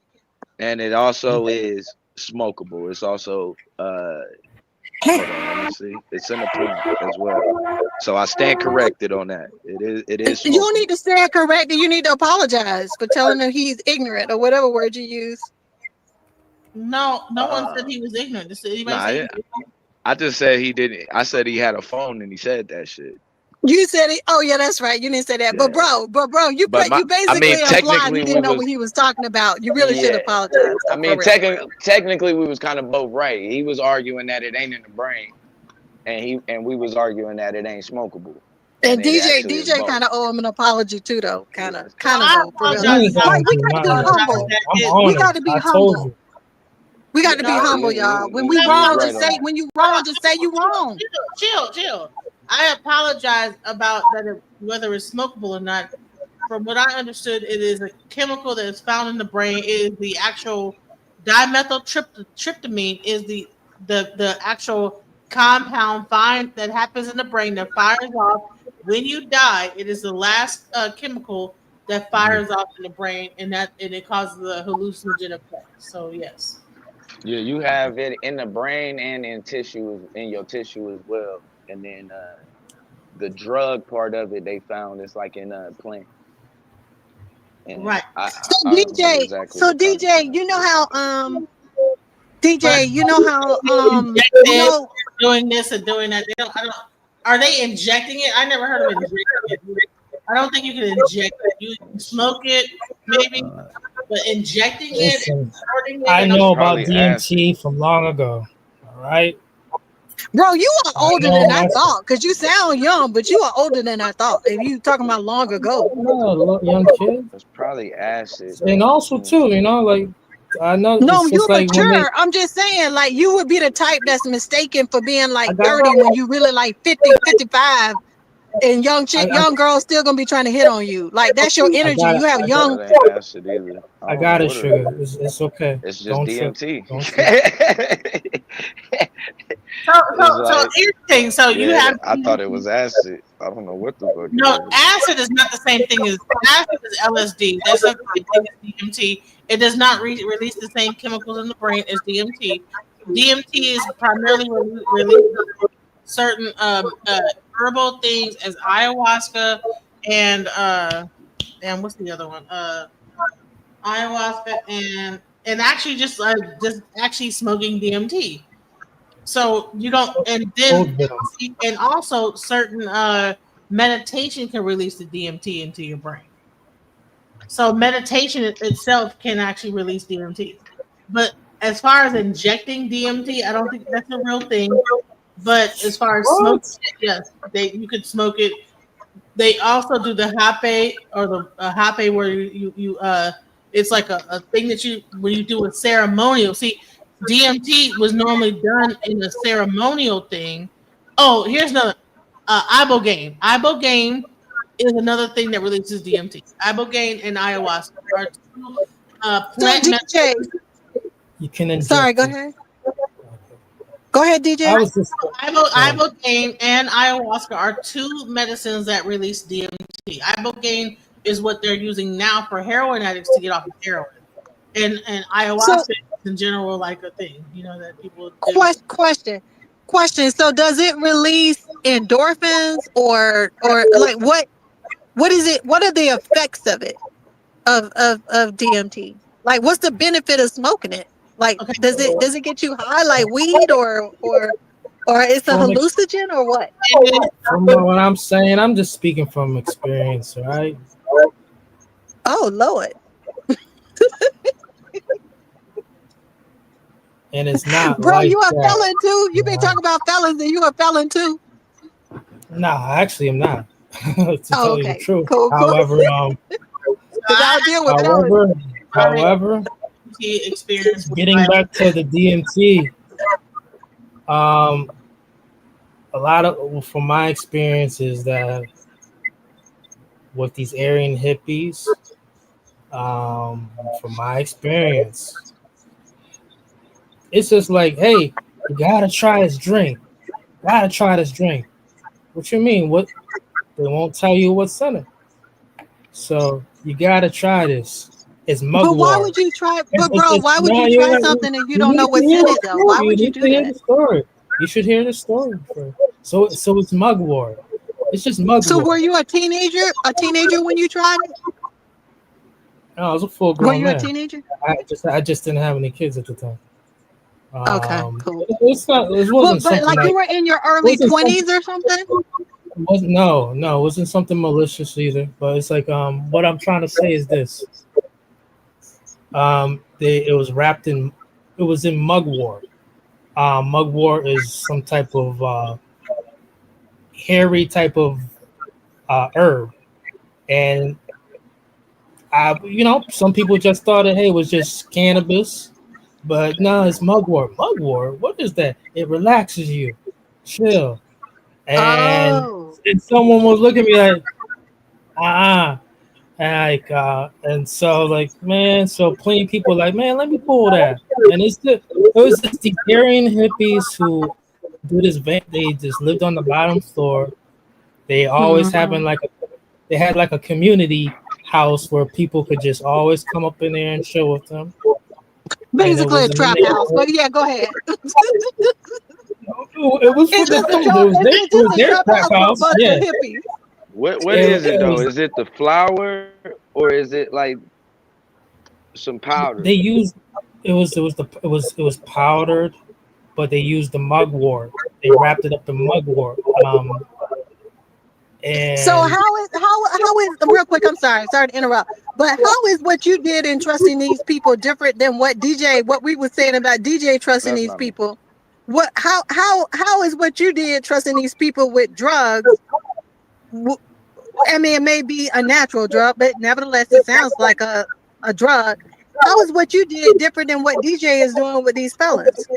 And it also is smokable. It's also hold on, let me see. It's in the plant as well. So I stand corrected on that. It is smokable. You don't need to stand corrected. You need to apologize for telling him he's ignorant or whatever word you use. No one said he was ignorant. Did anybody say I just said he didn't. I said he had a phone and he said that shit. You said it. Oh yeah, that's right. You didn't say that. Yeah. But bro, you basically implied you didn't know what he was talking about. You really should apologize. I mean, technically we was kind of both right. He was arguing that it ain't in the brain, and we was arguing that it ain't smokable. And DJ kind of owe him an apology too, though. Kind of though. For real. Like, we gotta be humble. We gotta be humble. We got to be Nah, humble, y'all. When we you was wrong, right just on say that. when you wrong, just say you wrong. Chill. I apologize about that, whether it's smokable or not. From what I understood, it is a chemical that is found in the brain. It is the actual dimethyltryptamine is the actual compound find that happens in the brain that fires off when you die. It is the last chemical that fires off in the brain, and it causes a hallucinogen effect. So yes. Yeah, you have it in the brain and in your tissue as well. And then the drug part of it they found is like in a plant. And Right. So I don't know DJ, exactly so what kind of DJ, plant. you know how But DJ, you know how you injected, know doing this and doing that. They don't. I don't. Are they injecting it? I never heard of injecting it. I don't think you can inject it. You can smoke it, maybe, but injecting it and Listen, snorting it I and It's know about probably acid. DMT from long ago. All right, bro, you are I older know than I my. thought, because you sound young, but you are older than I thought. If you talking about long ago. No, young kid, It's probably acid. and also too, like I know No, it's just you're like when they. mature. I'm just saying, like, you would be the type that's mistaken for being I like got. 30 when you really like 50, 55, and young girls still gonna be trying to hit on you. Like, that's your I energy. got. You have I got. young. That ain't acid either. I I don't know got it, what it sugar. is. It's okay. It's just Don't trip. DMT. Don't trip. It's So like, here's the thing. So you yeah, have I thought it was acid. I don't know what the fuck it no is. acid is not the same thing as acid is LSD. That's not the same thing as DMT. It does not release the same chemicals in the brain as DMT. DMT is primarily released by certain herbal things as ayahuasca and what's the other one? Ayahuasca and actually just actually smoking DMT. So you don't, and then Old venom. and also certain meditation can release the DMT into your brain. So meditation itself can actually release DMT. But as far as injecting DMT, I don't think that's a real thing. But as far as smoking What? it, yes, you could smoke it. They also do the hape or the hape where it's like a thing that you when you do a ceremonial. See, DMT was normally done in a ceremonial thing. Oh, here's another ibogaine. Ibogaine is another thing that releases DMT. Ibogaine and ayahuasca are two So plant DJ, medicines. You can sorry, inject go it. ahead. Go ahead, DJ. I was just. Ibogaine and ayahuasca are two medicines that release DMT. Ibogaine is what they're using now for heroin addicts to get off of heroin, and So ayahuasca is in general like a thing, that people do. question. So does it release endorphins or like what is it? What are the effects of it of DMT? Like, what's the benefit of smoking it? Like, Okay, does it get you high like weed or it's a From hallucinogen or what? from what I'm saying, I'm just speaking from experience, all right? Oh Lord, And it's not bro, like you a that. felon too? You been talking about felons and you a felon too? Nah, actually, I'm not. To Oh, tell you the okay, truth. cool. However, Because I deal with felons. however, DMT experience with getting back to the DMT, a lot of from my experience is that with these Aryan hippies, from my experience, it's just like, hey, you gotta try this drink. Gotta try this drink. What you mean? What they won't tell you what's in it. So you gotta try this. It's But why mugwort. would you try? But bro, It's why would no, you try something and you you don't know need to what's hear in the it though? Why story. You would you need do to hear that? the story. You should hear the story first. So it's mugwort. It's just So mugwort. were you a teenager? A teenager when you tried it? No, I was a full Were grown you a man. teenager? I just didn't have any kids at the time. Okay, cool. It's not. It Well, wasn't but something like like. you were in your It early wasn't something. 20s or something? It wasn't, no, it wasn't something malicious either. But it's like what I'm trying to say is this. It was wrapped in. It was in mugwort. Mugwort is some type of hairy type of herb, and some people just thought it, hey, it was just cannabis, But no, it's mugwort. Mugwort, what is that? It relaxes you. Chill. And Oh. and someone was looking at me like, and so like, man, so plenty of people like, man, let me pull that. And it was just these Aryan hippies who do this vent. They just lived on the bottom floor. They always having Mhm. like they had like a community house where people could just always come up in there and chill with them. And it Basically was a in the trap house. neighborhood. But yeah, go ahead. It was for It's the just a dude. trap. It's It just was a their trap trap house for a house. bunch Yeah. of hippies. What It, is it it though? was Is it the flour or is it like some powder? they used it was powdered, but they used the mugwort. They wrapped it up in mugwort. So And how is real quick? I'm sorry to interrupt, but how is what you did in trusting these people different than what we were saying about DJ trusting That's these not me. people? What how is what you did trusting these people with drugs? w- I mean, it may be a natural drug, but nevertheless, it sounds like a drug. How is what you did different than what DJ is doing with these fellas?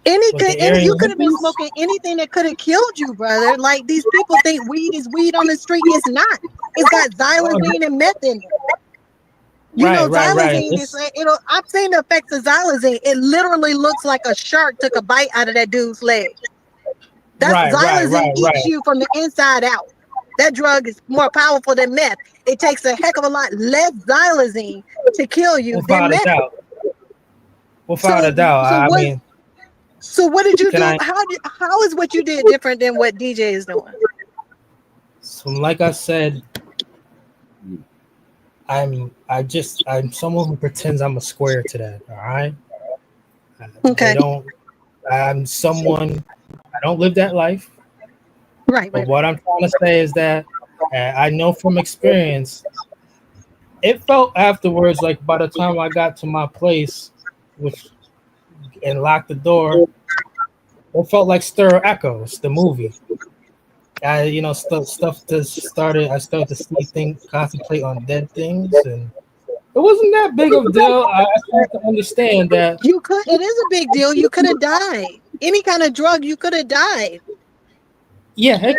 with the Any you Aryan could have been hippies, smoking anything that could have killed you, brother. Like these people think weed is weed on the street. It's not. It's got xylazine and meth in it. You know, right. xylazine is I've seen the effects of xylazine. It literally looks like a shark took a bite out of that dude's leg. That's xylazine eats Right. you from the inside out. That drug is more powerful than meth. It takes a heck of a lot less xylazine to kill you than Without a meth. doubt. Without a So doubt. so I what mean, so what did you can do? I? How is what you did different than what DJ is doing? So like I said, I'm someone who pretends I'm a square to that. All right. They Okay. don't. I'm someone. I don't live that life. But Right. what I'm trying to say is that I know from experience. It felt afterwards like by the time I got to my place, which and locked the door, it felt like Stir Echoes, the movie. Stuff just started. I started to contemplate on dead things, and it wasn't that big of a deal. I started to understand that. It is a big deal. You could have died. Any kind of drug, you could have died. Yeah, Hold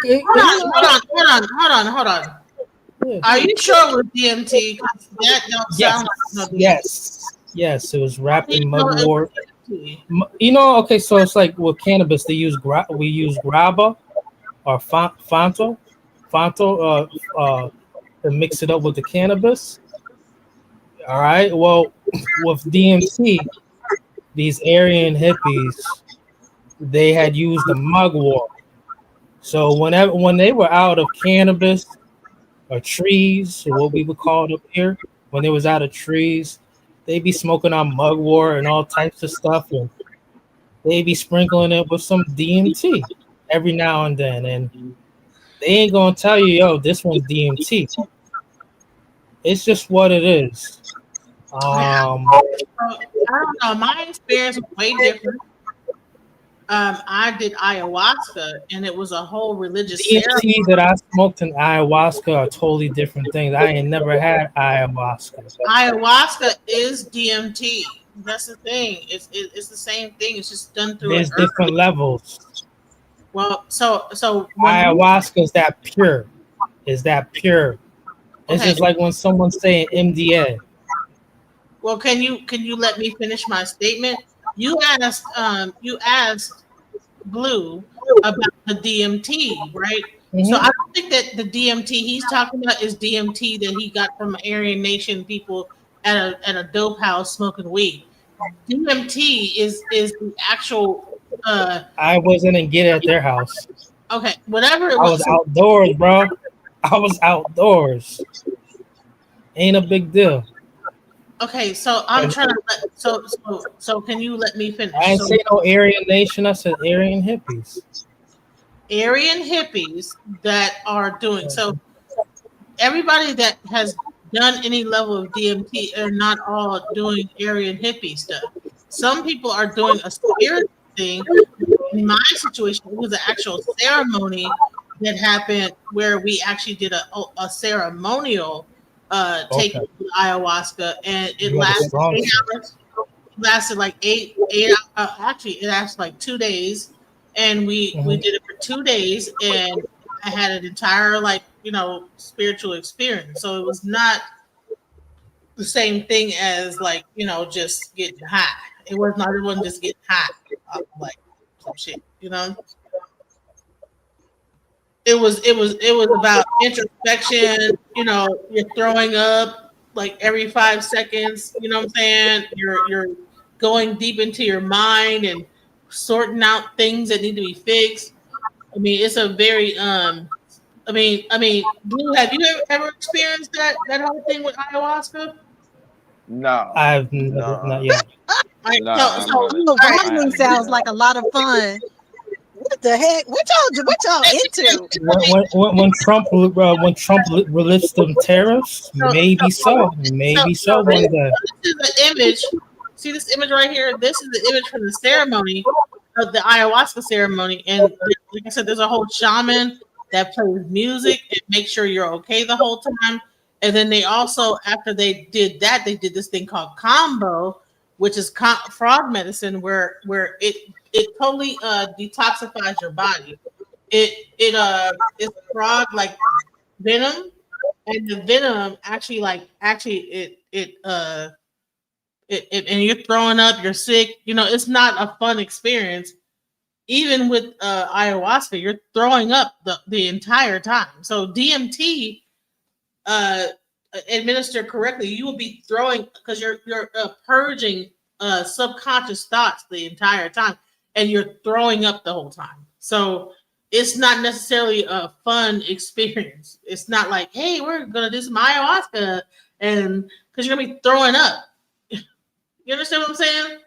on. Are you sure it was DMT? Because that don't sound like no DMT. Yes. It was wrapped in No, it was mugwort. DMT. Okay, so it's like with cannabis, we use graba or fanto, to mix it up with the cannabis. All right. Well, with DMT, these Aryan hippies, they had used the mugwort. So when they were out of cannabis or trees, or what we would call it up here, when they was out of trees, they'd be smoking on mugwort and all types of stuff, and they'd be sprinkling it with some DMT every now and then. And they ain't gonna tell you, yo, this one's DMT. It's just what it is. I don't know. My experience was way different. I did ayahuasca, and it was a whole religious ceremony. DMT that I smoked and ayahuasca are totally different things. I ain't never had ayahuasca. Ayahuasca is DMT. That's the thing. It's the same thing. It's just done through an There's herb. different levels. Well, so when Ayahuasca is that pure. Is that pure? It's okay. just like when someone's saying MDA. Well, can you let me finish my statement? You asked Blue about the DMT, right? So I don't think that the DMT he's talking about is DMT that he got from Aryan Nation people at a dope house smoking weed. DMT is the actual I wasn't in get at their house. okay, whatever it I was. was outdoors, bro. I was outdoors. Ain't a big deal. Okay, so I'm trying to so can you let me finish? I ain't So say no Aryan Nation. I said Aryan hippies. Aryan hippies that are doing so everybody that has done any level of DMT are not all doing Aryan hippie stuff. Some people are doing a spirit thing. In my situation, it was an actual ceremony that happened where we actually did a ceremonial taking ayahuasca, and it You had a lasted strong 8 shit. hours. lasted like eight. Actually, it lasted like 2 days, and we did it for 2 days, and I had an entire spiritual experience. So it was not the same thing as just getting high. It was not. It wasn't just getting high, like some shit. It was about introspection. You're throwing up like every 5 seconds. You know what I'm saying? You're going deep into your mind and sorting out things that need to be fixed. I mean, it's a very Blue, have you ever experienced that whole thing with ayahuasca? No, I've never, no, not yet. nah. I'm not. Ooh, I gardening haven't did sounds that. like a lot of fun. What the heck? What y'all into? When Trump released them tariffs, maybe so one day. This is the image. See this image right here? This is the image from the ceremony of the ayahuasca ceremony. And like I said, there's a whole shaman that plays music and makes sure you're okay the whole time. And then they also, after they did that, they did this thing called combo, which is frog medicine, where it totally detoxifies your body. It's frog like venom, and the venom and you're throwing up, you're sick. It's not a fun experience. Even with ayahuasca, you're throwing up the entire time. So DMT, uh, administered correctly, you will be throwing because you're purging subconscious thoughts the entire time, and you're throwing up the whole time. So it's not necessarily a fun experience. It's not like, hey, we're gonna do some ayahuasca, and because you're gonna be throwing up. You understand what I'm saying?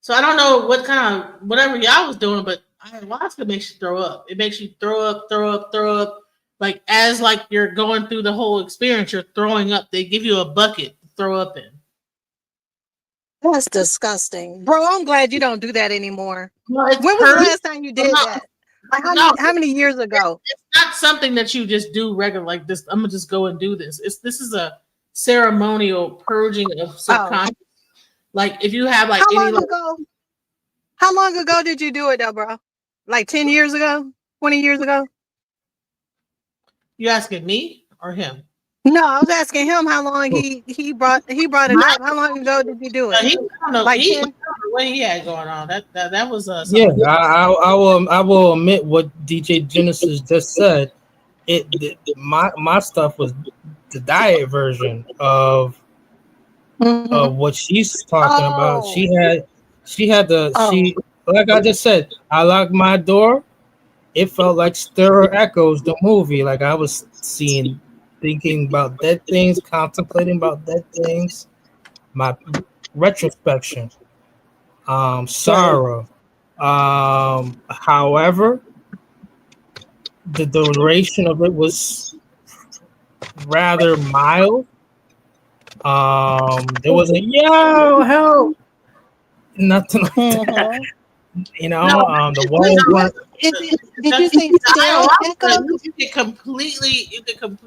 So I don't know what kind of whatever y'all was doing, but ayahuasca makes you throw up. It makes you throw up, throw up, throw up. Like as like you're going through the whole experience, you're throwing up. They give you a bucket to throw up in. That's disgusting, bro. I'm glad you don't do that anymore. Well, When was the last time you did that? Like how many years ago? It's not something that you just do regular like this. I'm gonna just go and do this. This is a ceremonial purging of subconscious. Like if you have like How any long ago? How long ago did you do it though, bro? Like 10 years ago? 20 years ago? You asking me or him? No, I was asking him how long he brought it up. How long ago did you do it? He, I don't know. Like He, 10? what he had going on. That was Yeah, something. I will admit what DJ Genesis just said. My stuff was the diet version of what she's talking about. She had like I just said, I locked my door. It felt like Stir Echoes, the movie. Like I was thinking about dead things, contemplating about dead things. My retrospection, sorrow. However, the duration of it was rather mild. There was a help, nothing like that. The walls weren't. Did you say Star Echo?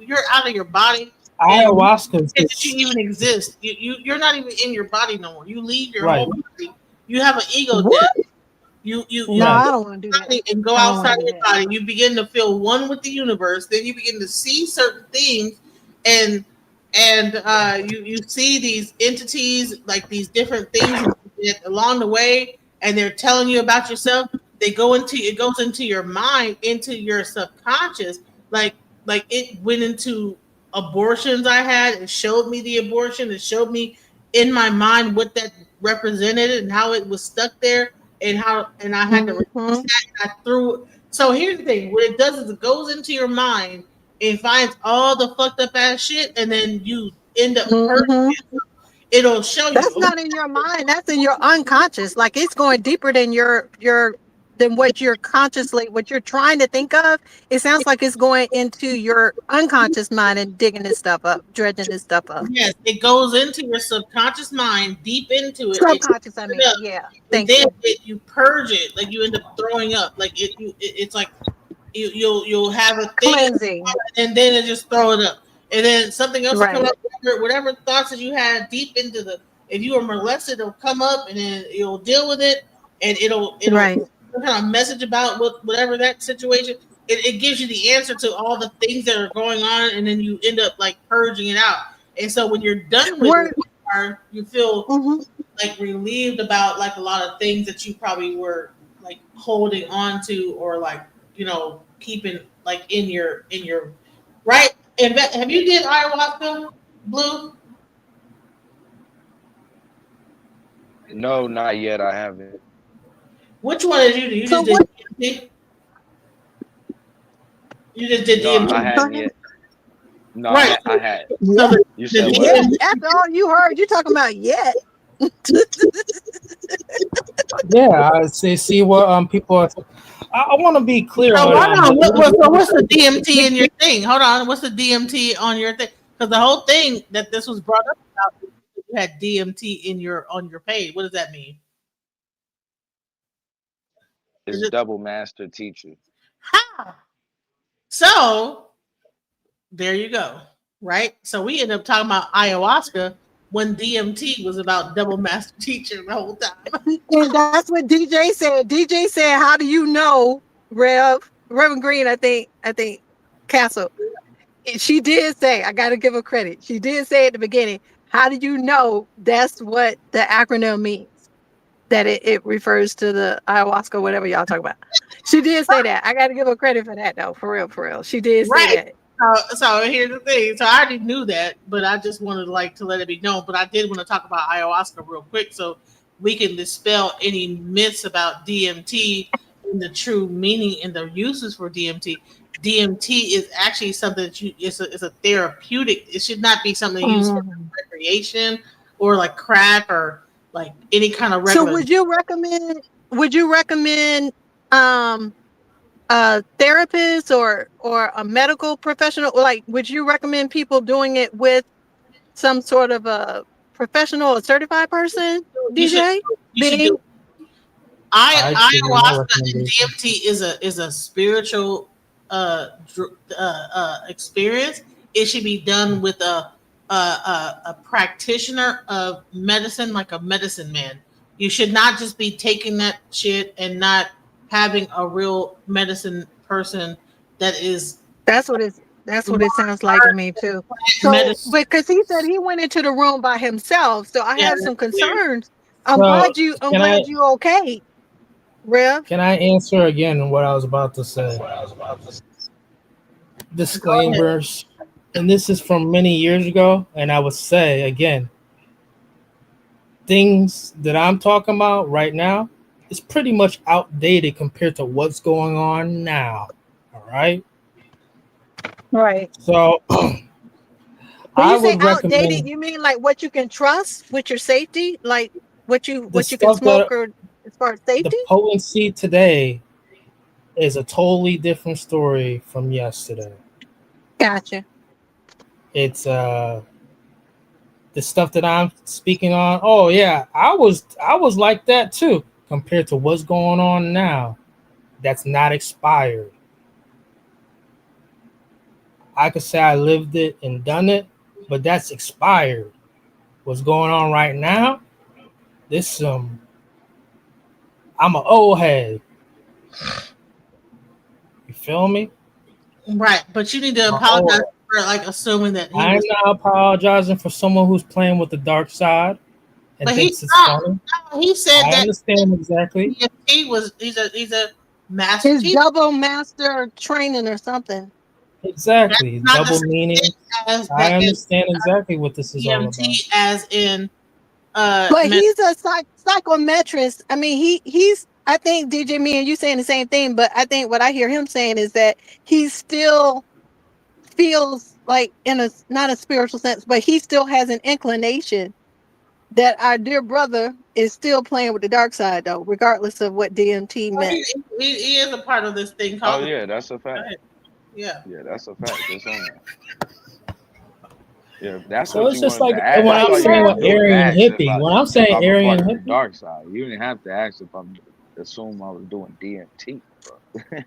You're out of your body. Ayahuasca If you even exist, you're not even in your body no more. You leave your Right. whole body. You have an ego What? death. You No, I don't want to do that. and go I don't wanna outside do your that. body. You begin to feel one with the universe. Then you begin to see certain things, and you see these entities like these different things along the way, and they're telling you about yourself. It goes into your mind, into your subconscious. Like it went into abortions I had. It showed me the abortion. It showed me in my mind what that represented and how it was stuck there and I had to release that. And I threw. So here's the thing: what it does is it goes into your mind and finds all the fucked up ass shit, and then you end up hurting it. It'll show you. That's not in your mind. That's in your unconscious. Like it's going deeper than than what you're trying to think of. It sounds like it's going into your unconscious mind and digging this stuff up, dredging this stuff up. Yes, it goes into your subconscious mind, deep into it. Subconscious, yeah. And then you purge it, like you end up throwing up. Like it's like you'll have a thing, cleansing, and then it just throw it up, and then something else will come right. up. Whatever thoughts that you had deep into if you were molested, it'll come up and then you'll deal with it, and it'll Right. some kind of message about whatever that situation. It gives you the answer to all the things that are going on, and then you end up like purging it out. And so when you're done with Were it, you feel mhm. like relieved about like a lot of things that you probably were like holding on to, or like keeping like in your right. And have you did ayahuasca, Blue? No, not yet. I haven't. Which one did you do? You So just did what? DMT? You just did No, I DMT, hadn't yet. No, right? I had. So Yeah, You the said what? yeah. DMT, After all you heard, you talking about yet? Yeah, I see what people are. I want to be clear so hold on on. What's the DMT in the your thing? Hold on. What's the DMT on your thing? Because the whole thing that this was brought up about, you had DMT in your on your page. What does that mean? Is It's it double master teacher. how? So there you go. Right. So we ended up talking about ayahuasca when DMT was about double master teacher the whole time. And that's what DJ said. DJ said, "How do you know, Reverend Green? I think Castle." And she did say, I got to give her credit. She did say at the beginning, "How do you know that's what the acronym means? That it refers to the ayahuasca, whatever y'all talk about." She did say that. I got to give her credit for that, though. For real, for real. She did say Right. that. So here's the thing. So I already knew that, but I just wanted like to let it be known. But I did want to talk about ayahuasca real quick, so we can dispel any myths about DMT and the true meaning and the uses for DMT. DMT is actually something that it's a therapeutic. It should not be something used for Mhm. recreation or like crack or like any kind of So regular. would you recommend um a therapist or a medical professional? Like, would you recommend people doing it with some sort of a professional or certified person, You should DJ? you should do Being I give you my ayahuasca and recommendation. DMT is a spiritual experience. It should be done with a practitioner of medicine, like a medicine man. You should not just be taking that shit and not having a real medicine person that is that's what it sounds like to me too. So medicine. because he said he went into the room by himself, so I Yeah, have some that's weird. concerns. So I'm can I glad you okay, Rev. can I answer again what I was about to say? Go ahead. Disclaimers, and this is from many years ago, and I would say again, things that I'm talking about right now is pretty much outdated compared to what's going on now. All right. Right. So When I you say would outdated, recommend you mean like what you can trust with your safety, like the what you can stuff smoke that or as far as the safety? potency today is a totally different story from yesterday. Gotcha. It's the stuff that I'm speaking on. Oh yeah, I was like that too compared to what's going on now. That's not expired. I could say I lived it and done it, but that's expired. What's going on right now? This I'm an old head. You feel me? Right, but you need to I'm an old apologize head. for like assuming that he I'm was. not apologizing for someone who's playing with the dark side and But he thinks it's funny. he said I that understand exactly. he was he's a master It's teacher. double master training or something. That's Exactly. not the Double same meaning. thing as I that as understand exactly what this is all about. DMT as in But med- he's a psychometrist. I mean, he's. I think DJ, me and you saying the same thing, but I think what I hear him saying is that he still feels like in a not a spiritual sense, but he still has an inclination that our dear brother is still playing with the dark side, though, regardless of what DMT well, meant. he is a part of this thing Oh called the. yeah, that's a Go fact. ahead. Yeah. Yeah, that's a fact. It's on there. Yeah, if that's So what it's you just wanted like to ask. when That's I'm all you saying had to what do is Aryan ask hippie, when I'm if saying I'm a part Aryan of the hippie, dark side. You didn't have to ask if I'm assume I was doing DMT, bro.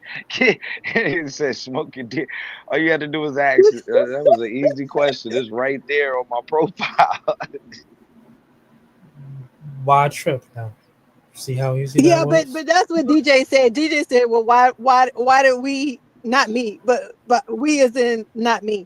It said smoking D. All you had to do was ask. That was an easy question. It's right there on my profile. why trip now? See how easy that Yeah, was? but that's what DJ said. DJ said, "Well, why did we, not me, but we as in not me,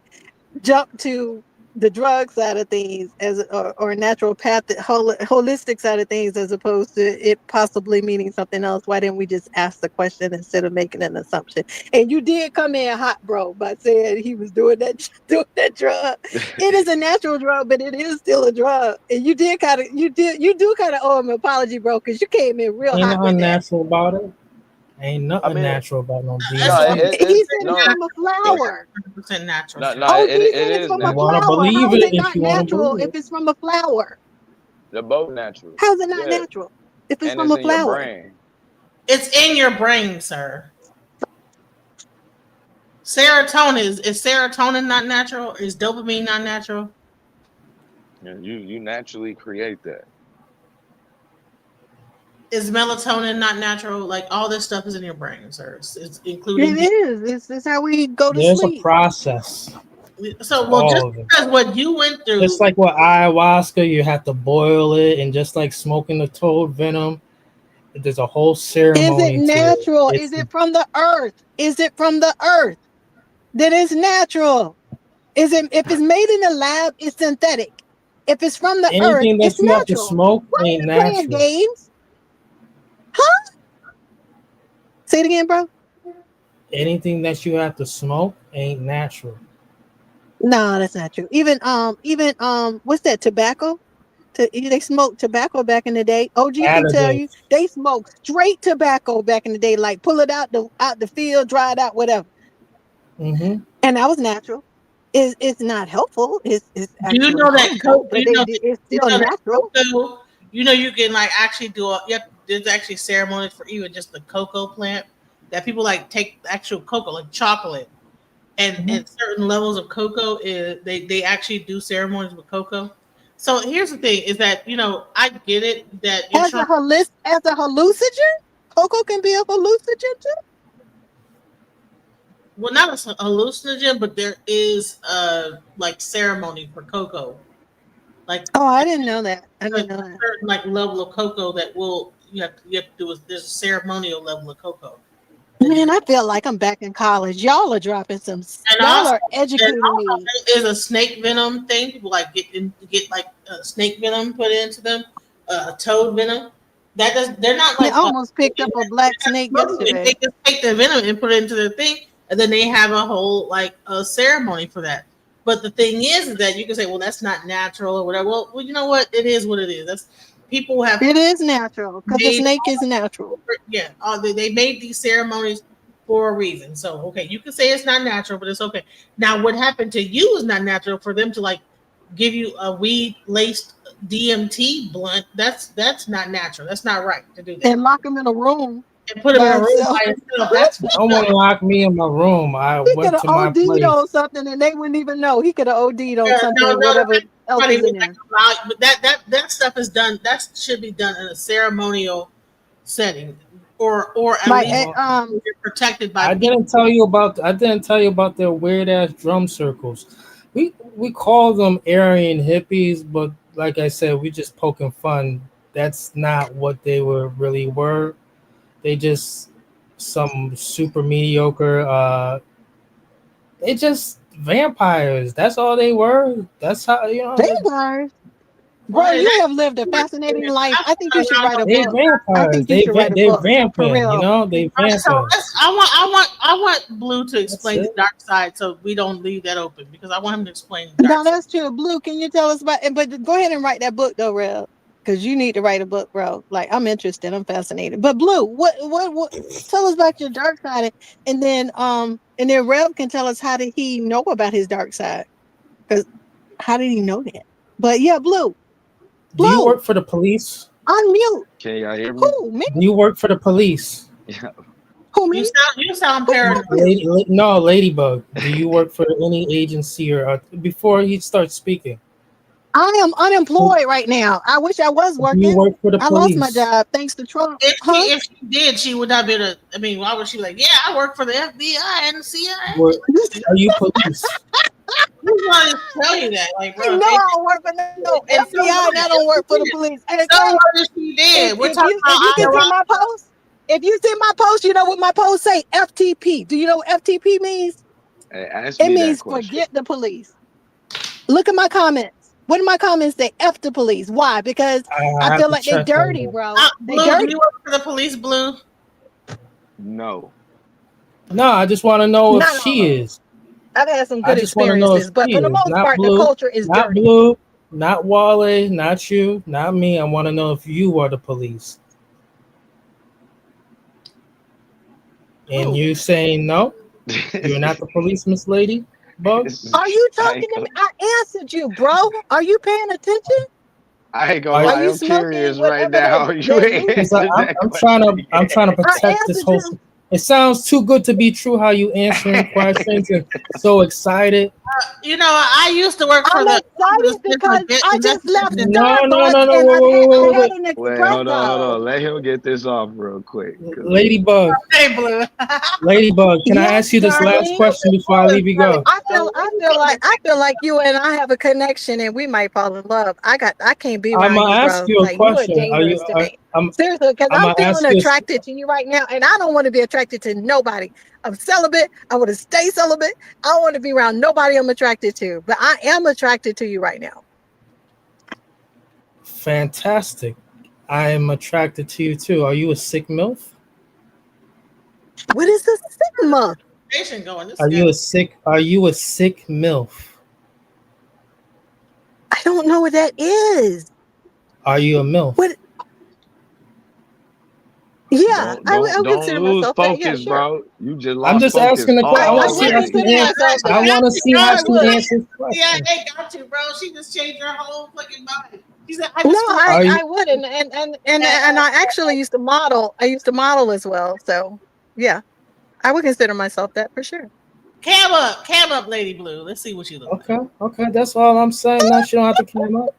jump to the drug side of things as or naturopathic holistic side of things as opposed to it possibly meaning something else? Why didn't we just ask the question instead of making an assumption?" And you did come in hot, bro, by saying he was doing that drug. It is a natural drug, but it is still a drug. And you do kind of owe him an apology, bro, because you came in real Ain't hot nothing with that. natural about it. Ain't I nothing mean, natural about no no, DMT. He said it's no, from a flower. 100% natural. no, Sir. no. OG It said it's is from a You want natural. to flower. believe How is it it if not you want to natural believe if it. it's from a flower? They're both natural. How is it not Yeah, natural if it's and from it's a in your flower? brain. It's in your brain, sir. Serotonin is serotonin not natural? Is dopamine not natural? Yeah, you naturally create that. Is melatonin not natural? Like all this stuff is in your brain, sir. It's including. It is. It's how we go to There's a sleep. process. So, well, just All of it. because what you went through, Just like with ayahuasca, you have to boil it, and just like smoking the toad venom, there's a whole Is it ceremony to it. natural? It's Is it from the earth? Is it from the earth? Then it's natural. Is it if it's made in the lab, it's synthetic. If it's from the earth, anything it's that you have to natural. smoke Why are ain't you playing natural. games? Huh? Say it again, bro. Anything that you have to smoke ain't natural. No, that's not true. Even what's that? Tobacco? They smoked tobacco back in the day. OG can tell Additive. you they smoked straight tobacco back in the day, like pull it out the field, dry it out, whatever. Mm-hmm. And that was natural. It's not helpful. It's do you actually know that harmful, but it's you still know that natural. cocoa? You know you can like actually do a. Yep, there's actually ceremonies for even just the cocoa plant that people like take actual cocoa like chocolate and Mm-hmm. at certain levels of cocoa is they actually do ceremonies with cocoa. So here's the thing: is that I get it that you're trying. As a hallucinogen, cocoa can be a hallucinogen too. Well, not a hallucinogen, but there is like ceremony for cocoa. Like Oh, I didn't know that. I like didn't know a that. certain like level of cocoa that will you have to do is there's a ceremonial level of cocoa. Man, I feel like I'm back in college. Y'all are dropping some. And Y'all also, are educating me. there is a snake venom thing. People like get like snake venom put into them, toad venom. That does they're not I like almost picked up a black snake they yesterday. just take the venom and put it into their thing, and then they have a whole like a ceremony for that. But the thing is that you can say, well, that's not natural or whatever. Well, you know what? It is what it is. That's people have It is natural because the made snake is natural. they made these ceremonies for a reason. So okay, you can say it's not natural, but it's okay. Now, what happened to you is not natural for them to like give you a weed laced DMT blunt. That's not natural. That's not right to do that. And lock him in a room And put him in by a room himself. by himself. That's No one locked me in my room. I He went could have to my OD'd place. on something and they wouldn't even know. He could have OD'd on no, something, no, whatever that's else not is even in there. allowed. But that stuff is done. That should be done in a ceremonial setting, or at Like, least Well, you're protected by I people. didn't tell you about their weird ass drum circles. We call them Aryan hippies, but like I said, we just poking fun. That's not what they really were. They just some super mediocre. They just vampires. That's all they were. That's how Vampires. Well, Bro, you have lived a fascinating life. I think you should write a they book. I vampires. think you should write a They book. For vamping. real. They So vamping. I want Blue to That's explain the it. dark side, so we don't leave that open because I want him to explain the No, dark side. that's true. Blue, can you tell us about it? But go ahead and write that book though, Rev. Because you need to write a book, bro. Like I'm interested. I'm fascinated. But Blue, what tell us about your dark side and then Rev can tell us how did he know about his dark side? Because how did he know that? But yeah, Blue. Do you Blue, work for the police? unmute. Can y'all hear me? Who? Me? Do you work for the police? Yeah. Who me? You sound Who you paranoid. talking to? No, Ladybug. Do you work for any agency or before he starts speaking? I am Do unemployed right now. I wish I was you working. work for the I lost my police? job thanks to Trump. Huh? If she did, she would not be able to. I mean, why would she be like? Yeah, I work for the FBI and the CIA. Are you police? tell you that. Like, I bro, know I don't work for no FBI and I don't work for the police. And again, she did. We're if talking you can about see my post, if you see my post, you know what my post say? FTP. Do you know what FTP means? Hey, ask It me that means question. forget the police. Look at my comments. What do my comments say? F the police. Why? Because I have feel to like they're check on dirty, that. bro. They Blue, do dirty. you work for the police, Blue? No. No, I just want to know if Not she all. is. I've had some I good just want to know if experiences, but she for the is. most Not part, the Blue, culture is not dirty. Blue, not Wale, not you, not me. I want to know if you are the police. And Ooh. you saying no? You're not the police, Miss Lady Bug? Are you talking to me? I answered you, bro. Are you paying attention? I ain't gonna Are lie, you I'm smoking curious right whatever now. You that ain't weed? Because answered that I'm question. trying to I protect this answered whole. you. It sounds too good to be true. How you answering questions and so excited. You know, I used to work for I'm the excited because I just left No, Starbucks and I had an Wait, hold espresso. on. Let him get this off real quick. Ladybug. Hey, Blue. Ladybug, can I Yes, ask you this last darling. question before I leave you go? I feel like you and I have a connection and we might fall in love. I can't be I'm around gonna you, ask bro. you a Like you are question. Are you? dangerous to me. I'm Seriously, because I'm I'm gonna ask feeling you. attracted to you right now, and I don't want to be attracted to nobody. I'm celibate. I want to stay celibate. I don't want to be around nobody I'm attracted to, but I am attracted to you right now. Fantastic. I am attracted to you too. Are you a sick MILF? What is the Sigma? Going. This Are guy. you a sick MILF? I don't know what that is. Are you a MILF? What? Yeah, I would Don't consider lose myself that. Yeah, focus, sure. bro. You just I'm lost just focus asking the question. I all want I to see would how already. she consider answers. myself I that. want to see how I she would. answers Yeah, questions. they got you, bro. She just changed her whole fucking mind. She said, "I No, just want." Are you? I would, and I actually used to model. I used to model as well. So yeah, I would consider myself that for sure. Cam up, Lady Blue. Let's see what you look like. Okay, that's all I'm saying. Now she don't have to cam up.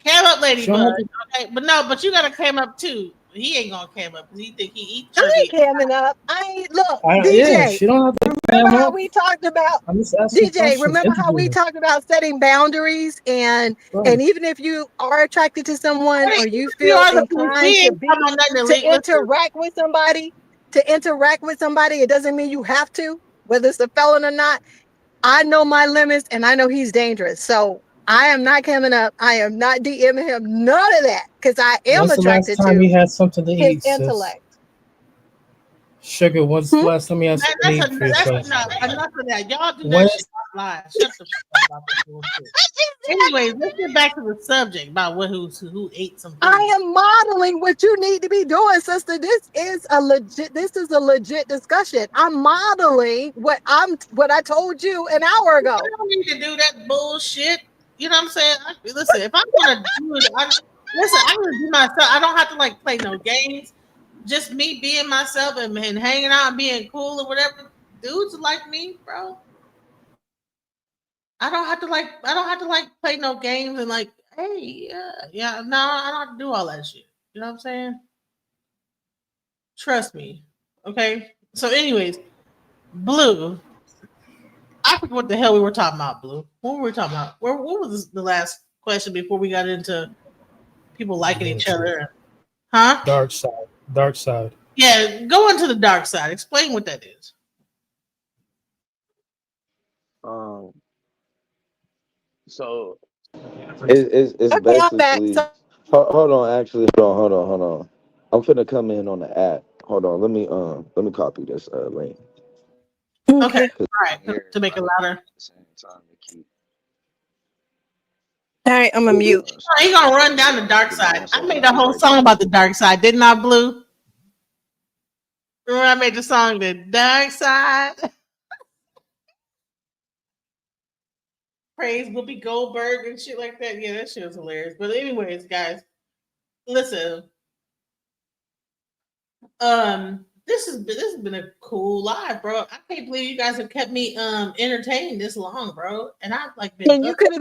Cam up, She Lady don't Bug. have to. Okay, but you gotta cam up too. He ain't gonna cam up because he think he eat I chubby. ain't camming up. I ain't look, Yeah, DJ. she don't have to Remember cam how up. we talked about I'm just asking DJ? questions. Remember how we Interviewing. talked about setting boundaries and Right. even if you are attracted to someone or you You feel are the police. inclined We to ain't talking about nothing to illegal. Listen, interact with somebody, it doesn't mean you have to, whether it's a felon or not. I know my limits and I know he's dangerous. So I am not coming up. I am not DMing him. None of that. Because I am When's the last attracted time to you had something to his eat, sis? intellect. Sugar, when's the last time you had something to eat for yourself? enough of that. Y'all do When? that shit live. Shut the fuck up about this bullshit. Anyways, let's get back to the subject about who ate some food. I am modeling what you need to be doing, sister. This is a legit discussion. I'm modeling what I told you an hour ago. I don't need to do that bullshit. You know what I'm saying? Listen, if I'm gonna do it, I'm gonna do myself. I don't have to like play no games. Just me being myself and hanging out and being cool or whatever. Dudes like me, bro. I don't have to like play no games and like, hey, yeah, no, I don't have to do all that shit. You know what I'm saying? Trust me. Okay. So, anyways, Blue. I forget what the hell we were talking about, Blue. What were we talking about? What was the last question before we got into people liking each other? Huh? Dark side. Dark side. Yeah, go into the dark side. Explain what that is. So it's Okay, I'm back. basically. Hold on, actually, hold on. I'm finna come in on the app. Hold on, let me copy this link. Okay. Okay. All right. To make it louder. All right, I'm a mute. He gonna run down the dark side. I made a whole song about the dark side, didn't I, Blue? Remember I made the song "The Dark Side." Praise Whoopi Goldberg and shit like that. Yeah, that shit was hilarious. But anyways, guys, listen. This has been a cool live, bro. I can't believe you guys have kept me entertained this long, bro. And I've like been. And you could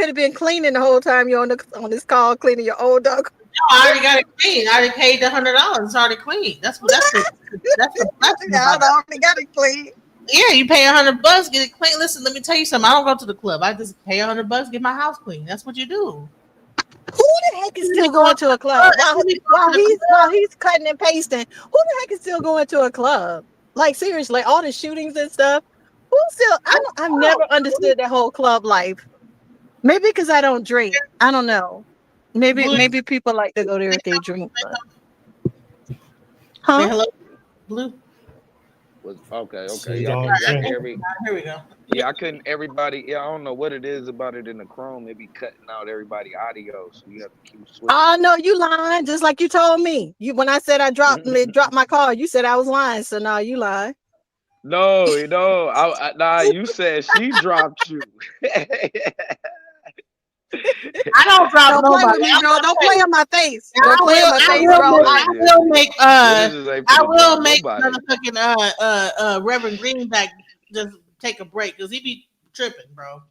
have been cleaning the whole time you're on this call, cleaning your old dog. No, I already got it clean. I already paid the $100. It's already clean. That's the blessing Yeah, about I that. already got it clean. Yeah, you pay $100, get it clean. Listen, let me tell you something. I don't go to the club. I just pay $100, get my house clean. That's what you do. Who the heck is still going to a club while he's cutting and pasting? Who the heck is still going to a club? Like seriously, all the shootings and stuff. Who still? I've never understood that whole club life. Maybe because I don't drink. I don't know. Maybe people like to go there if they drink. But... Say Huh? hello, Blue. Was okay. So Okay. you Y'all don't can drink. hear me. Here we go. Yeah, I couldn't. Everybody. Yeah, I don't know what it is about it in the Chrome. It be cutting out everybody audio, so you have to keep switching. Oh no, you lying. Just like you told me. You when I said I dropped my call, you said I was lying. So now you lying. No, nah. You said she dropped you. I don't drop Don't play nobody. with me, bro. Don't play in my face. I Don't play in my face, bro. will make Niggas ain't I finna will drop make nobody. motherfucking Reverend Greenback just take a break because he be tripping, bro.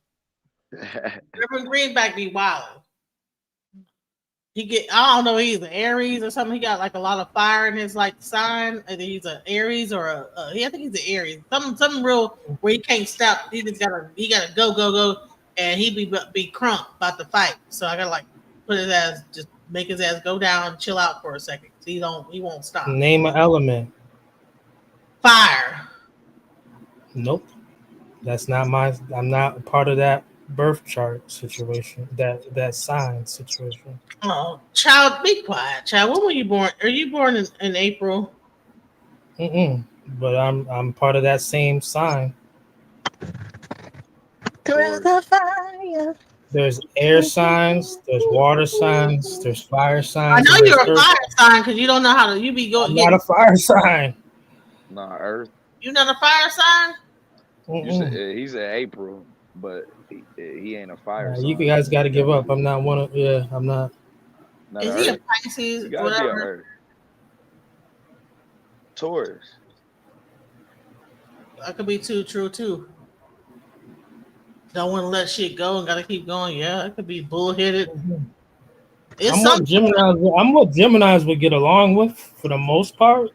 Reverend Greenback be wild. He get I don't know, he's an Aries or something. He got like a lot of fire in his like sign. Either he's an Aries or I think he's an Aries. Something real where he can't stop. He gotta go, and he be crunk about to fight. So I gotta like put his ass, just make his ass go down, chill out for a second. So he won't stop. Name an element. Fire. Nope. That's not my. I'm not part of that birth chart situation. That sign situation. Oh, child, be quiet, child. When were you born? Are you born in April? But I'm part of that same sign. Through the fire. There's air signs, there's water signs, there's fire signs. I know you're a fire sign because you don't know how to. You be going. I'm not a fire sign. Nah, Earth. You not a fire sign? You said he's in April, but he ain't a fire sign. You guys got to give up. I'm not one of. Yeah, I'm not. Not Is he a Pisces? You gotta be a Whatever. Earth. Taurus. That could be true too. Don't want to let shit go and gotta keep going. Yeah, it could be bullheaded. I'm what Geminis would get along with for the most part,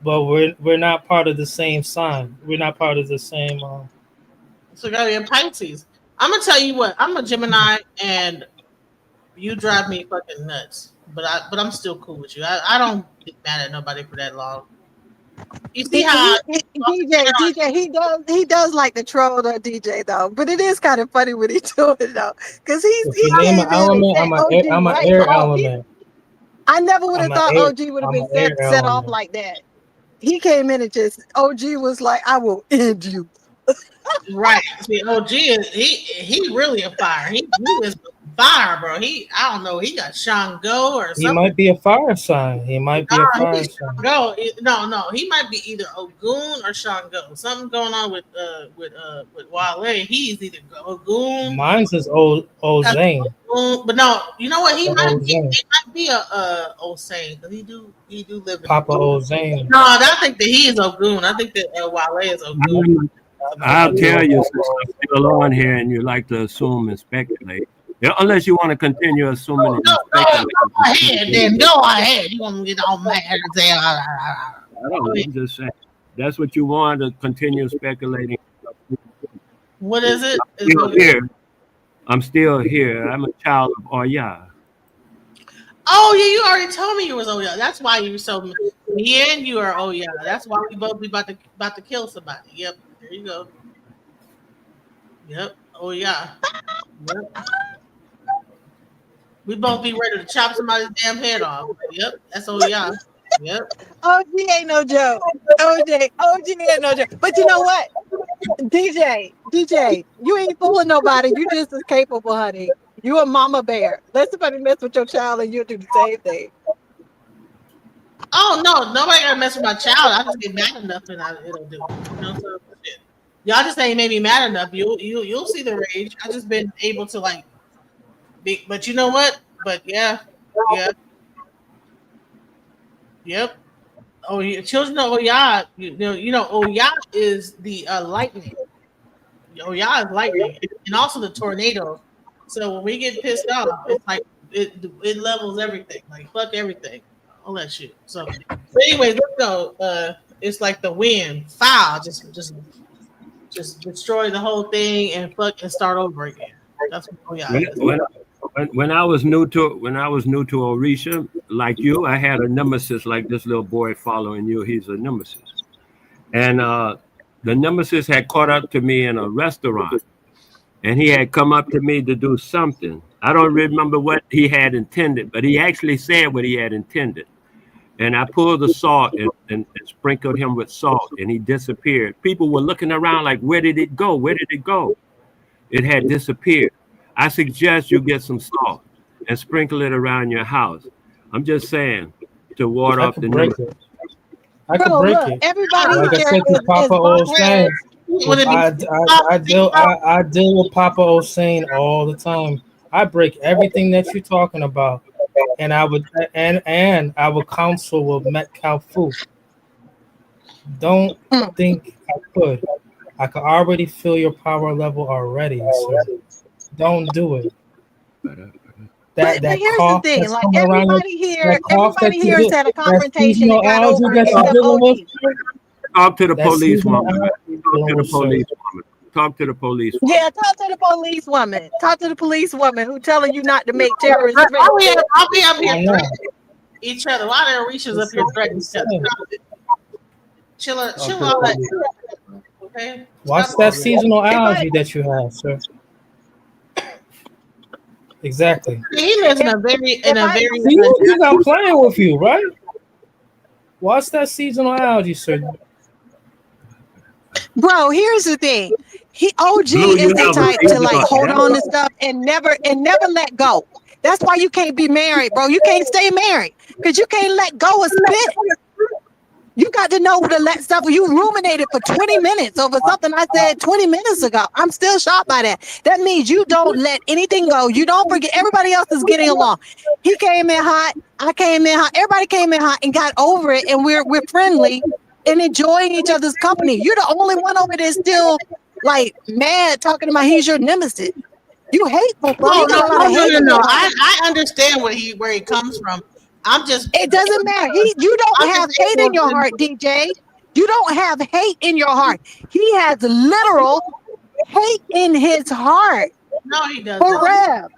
but we're not part of the same sign. We're not part of the same. So gotta be a Pisces. I'm gonna tell you what. I'm a Gemini, and you drive me fucking nuts. But I'm still cool with you. I don't get mad at nobody for that long. You see how DJ he does like to troll the DJ though, but it is kind of funny when he do it though, because he name came an element, I'm an air element. I never would have thought OG would have I'm been an set air off like that. He came in and just OG was like, "I will end you." Right. See, OG is he really a fire. He is fire, bro. I don't know. He got Shango or something. He might be a fire sign. He might be a fire sign. No, he might be either Ogun or Shango. Something going on with Wale. He's either Ogun. Mine's is Ozane. But no, you know what? He might be a Osane because he do live in Papa Ozane. No, I think that he is Ogun. I think that Wale is Ogun. I'll tell you, since I'm still on here and you like to assume and speculate, unless you want to continue assuming and speculating. Go ahead, then. Go ahead. You want to get all mad and say, I don't know. I'm just saying. That's what you want to continue speculating. What is it? I'm still here. I'm a child of Oya. Oh, yeah, you already told me you was Oya. That's why you were so me and you are Oya. That's why we both be about to kill somebody. Yep. There you go. Yep. Oh yeah. Yep. We both be ready to chop somebody's damn head off. Yep. That's oh yeah. Yep. OG ain't no joke. OG ain't no joke. But you know what? DJ, you ain't fooling nobody. You just as capable, honey. You a mama bear. Let somebody mess with your child and you'll do the same thing. Oh no, nobody gotta mess with my child. I just get mad enough and it'll do. You know, so shit. Y'all just ain't made me mad enough. You'll see the rage. I just been able to like be, but you know what? But yeah. Yep. Oh, children of Oya, you know, Oya is the lightning. Oya is lightning, and also the tornado. So when we get pissed off, it's like it levels everything. Like fuck everything, all that shit. So anyways, let's go. It's like the wind, foul, just just destroy the whole thing and fuck and start over again. That's what oh yeah When, is. when I was new to Orisha, like you, I had a nemesis like this little boy following you. He's a nemesis, and the nemesis had caught up to me in a restaurant, and he had come up to me to do something. I don't remember what he had intended, but he actually said what he had intended. And I pulled the salt and sprinkled him with salt, and he disappeared. People were looking around like, where did it go? Where did it go? It had disappeared. I suggest you get some salt and sprinkle it around your house. I'm just saying to ward I off could the break numbers. it. I could Bro, break look, it. everybody Like I here said to Papa is Osane, Would it be I deal with Papa Osane all the time. I break everything that you're talking about, and I would counsel with Metcalf Fu. Don't think I could. I could already feel your power level already, sir. Don't do it. But That here's the cough thing, that's like coming around your, everybody here has had a that confrontation seasonal and got allergy over it that you're except dealing with, OG. sir, Talk to the that police seasonal woman. allergy you're Talk dealing to the with, sir. police woman. Talk to the police woman. Yeah, talk to the police woman. Talk to the police woman who telling you not to make terrorist threats. I'll be up here I know. threatening each other. Why there reaches up here threatening each other? Stop it. Chill all that. Okay. Watch that seasonal allergy that you have, sir. Exactly. He lives in a very See, you think I'm playing with you, right? What's that seasonal allergy, sir? Bro, here's the thing. OG Blue, is you the have a type to like seasonal hold on to allergy? stuff and never let go. That's why you can't be married, bro. You can't stay married because you can't let go of spit. You got to know to let stuff. You ruminated for 20 minutes over something I said 20 minutes ago. I'm still shocked by that. That means you don't let anything go. You don't forget. Everybody else is getting along. He came in hot. I came in hot. Everybody came in hot and got over it. And we're friendly and enjoying each other's company. You're the only one over there still like mad talking about he's your nemesis. You hateful, bro. You got a lot of hate in your heart. I understand where he comes from. I'm just. It doesn't matter. You don't have hate in your heart, DJ. You don't have hate in your heart. He has literal hate in his heart. No, he doesn't. For real.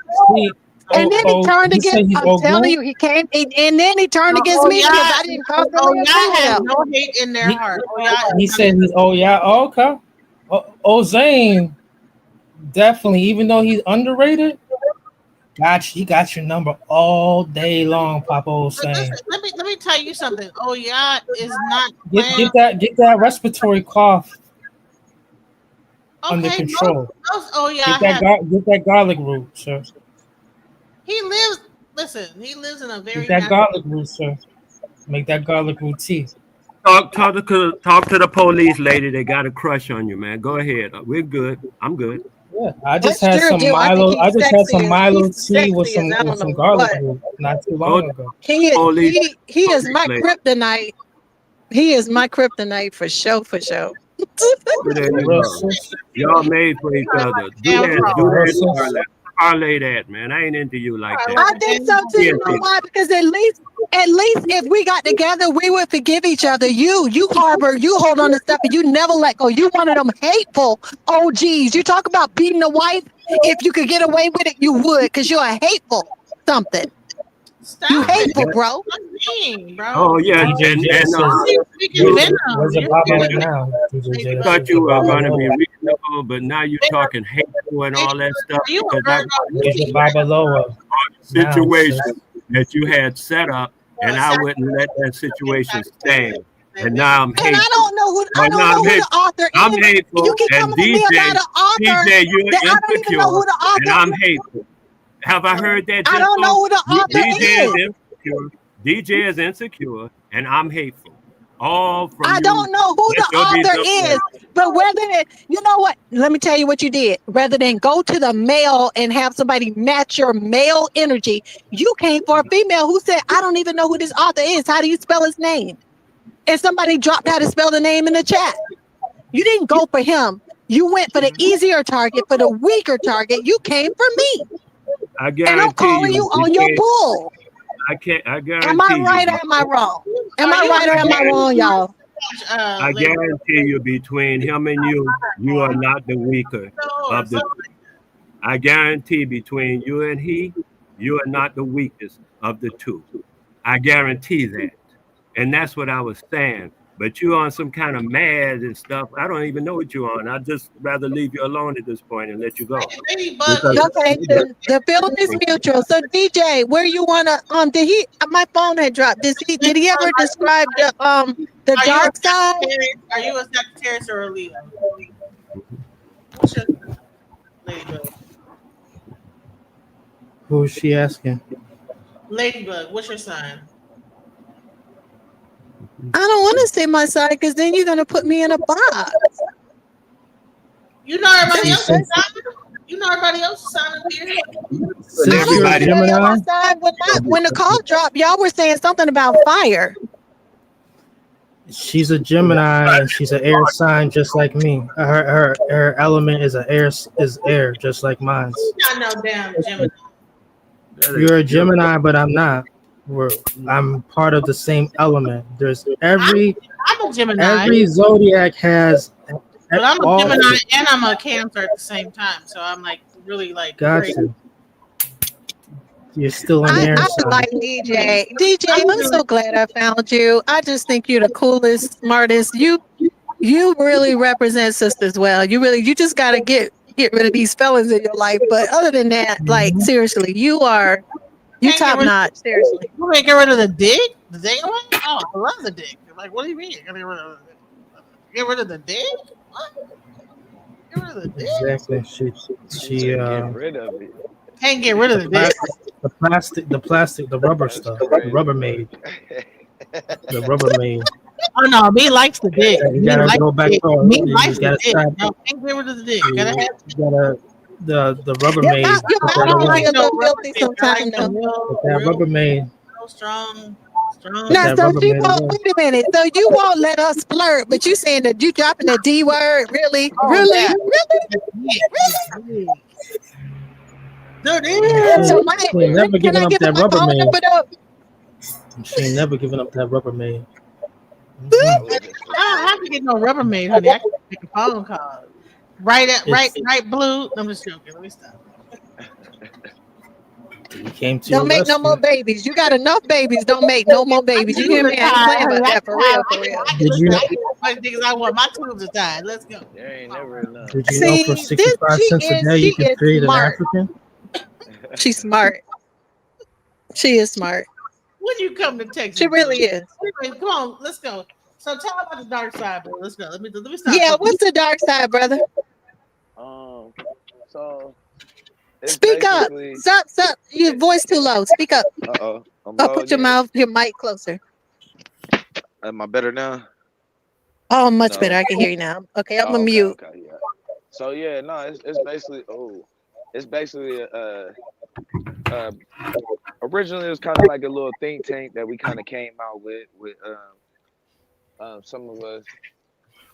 And then he turned against. I'm telling you, he came. And then he turned against me because I didn't constantly agree with has him. no hate in their heart. He said, okay. Ozane, definitely, even though he's underrated, he got your number all day long, Papa Ozane. Let me tell you something. Oh yeah, is not Get that respiratory cough under control. Get that garlic root, sir. He lives. Listen, he lives in a very. Get that garlic root, sir. Make that garlic root tea. Talk to the police lady. They got a crush on you, man. Go ahead. We're good. I'm good. Yeah, I just had some Milo. I just had some Milo tea with some garlic root not too long ago. He is my kryptonite. He is my kryptonite for sure. Y'all made for each other. Do that. Parlay that, man. I ain't into you like that. I think so too. You know why? Because at least if we got together, we would forgive each other. You hold on to stuff and you never let go. You one of them hateful OGs. You talk about beating a wife. If you could get away with it, you would, because you're a hateful something. Stop you hateful, bro. Oh yeah, where's the Baba right now? I thought you were going to be reasonable, but now you're talking hateful and all that stuff. Because where's the Baba Loa? Situation that you had set up, and I wouldn't let that situation stand. And now I'm hateful. And I don't know who the author is. I'm hateful, You keep and coming to me about an author you're that I don't even know who the author and I'm hateful. Have I heard that? I don't know who the author is. DJ is insecure, and I'm hateful. All from I don't know who the author is, but you know what? Let me tell you what you did. Rather than go to the male and have somebody match your male energy, you came for a female who said, I don't even know who this author is. How do you spell his name? And somebody dropped how to spell the name in the chat. You didn't go for him. You went for the easier target, for the weaker target. You came for me. I guarantee and I'm calling you on your bull. I guarantee. Am I right or am I wrong? Am I right or am I wrong, y'all? I guarantee you, between him and you are not the weaker of the two. I guarantee between you and he, you are not the weakest of the two. I guarantee that. And that's what I was saying. But you on some kind of mad and stuff. I don't even know what you're on. I'd just rather leave you alone at this point and let you go. Okay, the feeling is mutual. So DJ, where you wanna did he my phone had dropped. Did he ever describe the dark side? Are you a Sagittarius or a Leo? What's your Ladybug? Who's she asking? Ladybug, what's your sign? I don't want to say my side because then you're gonna put me in a box. You know everybody else's sign? You know everybody else's sign up here? Since you're a Gemini, When the call dropped, y'all were saying something about fire. she's a Gemini and she's an air sign just like me. Her element is air, just like mine. You're not no damn Gemini. You're a Gemini, but I'm not. I'm part of the same element. There's every I'm a Gemini. Every zodiac has. But I'm a Gemini and I'm a Cancer at the same time, so I'm like really like. Gotcha. You're still an air I sign. like DJ. DJ, I'm so glad I found you. I just think you're the coolest, smartest. You really represent sisters well. You just gotta get rid of these fellas in your life. But other than that, like seriously, you top notch. Seriously. You want to get rid of the dick? The dick? Oh, I love the dick. Like, what do you mean? Get rid of the dick? Get rid of the dick? What? Get rid of the dick? Exactly. She get rid of it. Can't get rid of the dick. The plastic, the rubber stuff, the Rubbermaid. The Rubbermaid. Oh no, me likes the dick. You gotta go back to me likes the dick. No, can't get rid of the dick. You gotta the Rubbermaid. That Rubbermaid. So strong. Now, so you won't, wait a minute. So you won't let us flirt, but you saying that you dropping the D word? Really? Really? So she ain't never giving up that Rubbermaid. She ain't never giving up that Rubbermaid. I don't have to get no Rubbermaid, honey. I can make a phone call. Right, Blue. I'm just joking. Let me stop. You came to don't make no more babies. You got enough babies. Don't make no more babies. You hear me? I ain't playing about that for real. For real. Did you know? Niggas, I want my tubes are tied. Let's go. There ain't never enough. Did you know for 65 cents a day you can create an African? She's smart. She is smart. When you come to Texas, she really is. Come on, let's go. So tell about the dark side, bro. Let's go. Let me stop. Yeah, what's the dark side, brother? So speak up. Stop. Your voice too low. Speak up. Put your mic closer. Am I better now? Oh, much better. I can hear you now. Okay, I'm gonna mute. Okay, yeah. So yeah, no, it's basically originally it was kind of like a little think tank that we kind of came out with some of us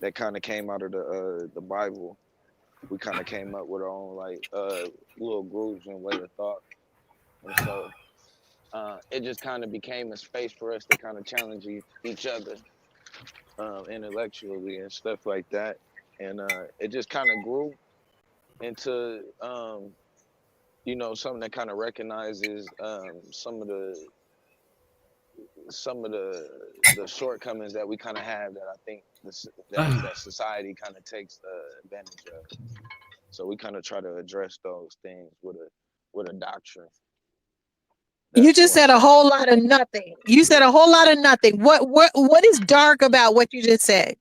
that kind of came out of the Bible. We kind of came up with our own like little groups and way of thought, and so it just kind of became a space for us to kind of challenge each other intellectually and stuff like that, and it just kind of grew into something that kind of recognizes some of the shortcomings that we kind of have that I think that society kind of takes advantage of. So we kind of try to address those things with a doctrine. You just said a whole lot of nothing. You said a whole lot of nothing. What is dark about what you just said?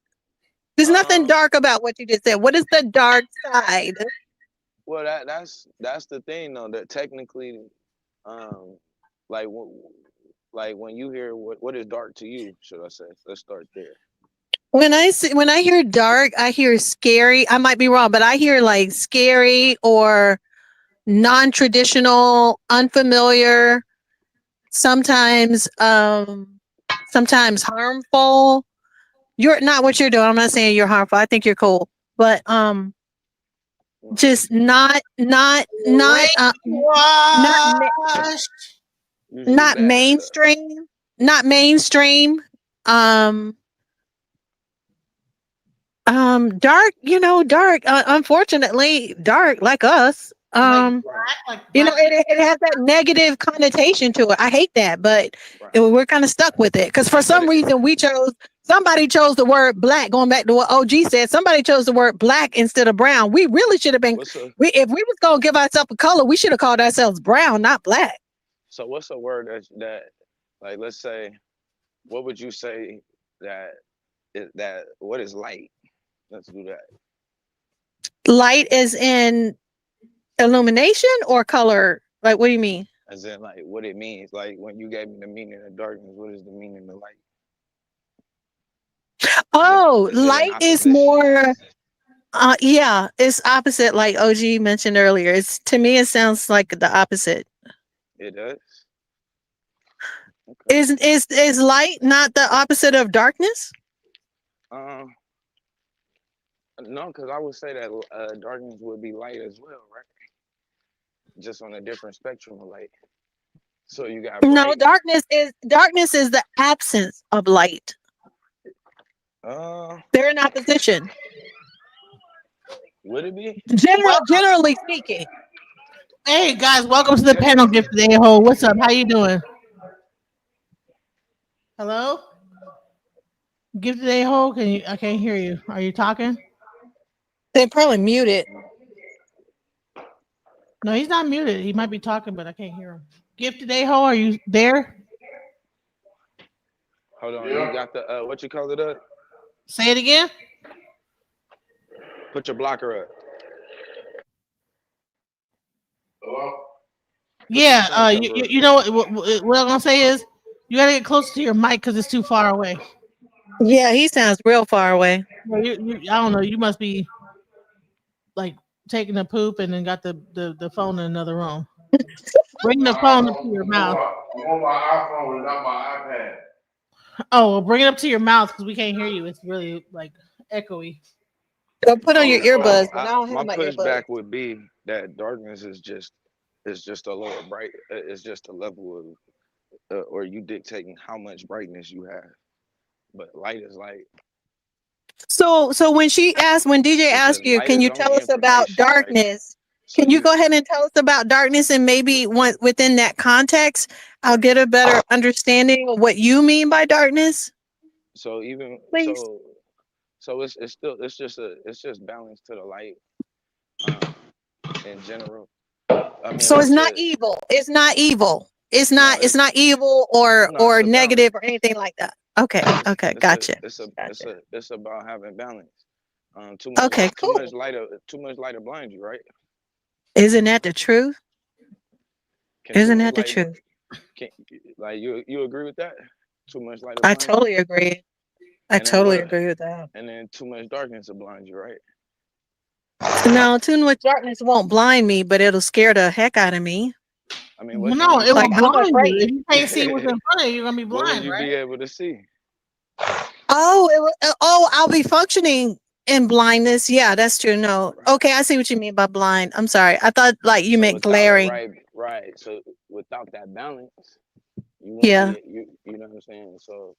There's nothing dark about what you just said. What is the dark side? Well, that's the thing though. That technically, like when you hear what is dark to you, should I say? Let's start there. When I hear dark, I hear scary. I might be wrong, but I hear like scary or non-traditional, unfamiliar. Sometimes harmful. You're not what you're doing. I'm not saying you're harmful. I think you're cool, but just not mainstream. Not mainstream. Dark, dark. Unfortunately, dark like us. Like black, It has that negative connotation to it. I hate that, but we're kind of stuck with it because for some reason somebody chose the word black. Going back to what OG said, somebody chose the word black instead of brown. We really should have been. If we was gonna give ourselves a color, we should have called ourselves brown, not black. So what's a word that like, let's say, what would you say that what is light? Let's do that. Light is in illumination or color? Like, what do you mean? As in, like, what it means. Like, when you gave me the meaning of darkness, what is the meaning of light? Light is more. Yeah, it's opposite. Like OG mentioned earlier, to me it sounds like the opposite. It does. Okay. Is light not the opposite of darkness? No, because I would say that darkness would be light as well, right? Just on a different spectrum of light. So you got bright. No, darkness is the absence of light. They're in opposition. Would it be? Generally speaking. Hey guys, welcome to the panel gift today. What's up? How you doing? Hello? Gift today, I can't hear you. Are you talking? They're probably muted. No, he's not muted. He might be talking, but I can't hear him. Gift today, are you there? Hold on, you got the what you call it up? Say it again. Put your blocker up. Yeah, you know what I'm gonna say is you gotta get closer to your mic because it's too far away. Yeah, he sounds real far away. I don't know. You must be like taking a poop and then got the phone in another room. Bring the phone up to your mouth. I'm on my iPhone and not my iPad. Oh, well, bring it up to your mouth because we can't hear you. It's really like echoey. Go put on your earbuds. But I don't have My my pushback earbuds. would be that darkness is just a lower bright. It's just a level of, or you dictating how much brightness you have. But light is light. So when DJ asked you, can you tell us about darkness? Can you go ahead and tell us about darkness and maybe within that context, I'll get a better understanding of what you mean by darkness? So even Please. so it's just balance to the light in general. I mean, So it's not evil. It's not evil. It's not evil or negative or anything like that. Okay. Gotcha. It's about having balance. Too much lighter blind you, right? Isn't that the truth? Isn't that the truth? Like you agree with that? Too much light. I totally agree. I totally agree with that. And then too much darkness will blind you, right? No, too much darkness won't blind me, but it'll scare the heck out of me. I mean, no, it will blind you. If you can't see what's in front of you, you're gonna be blind, what would you right? be able to see? I'll be functioning in blindness. Yeah, that's true. No, okay, I see what you mean by blind. I'm sorry. I thought like you meant glaring. Right. So without that balance, you won't you know what I'm saying? So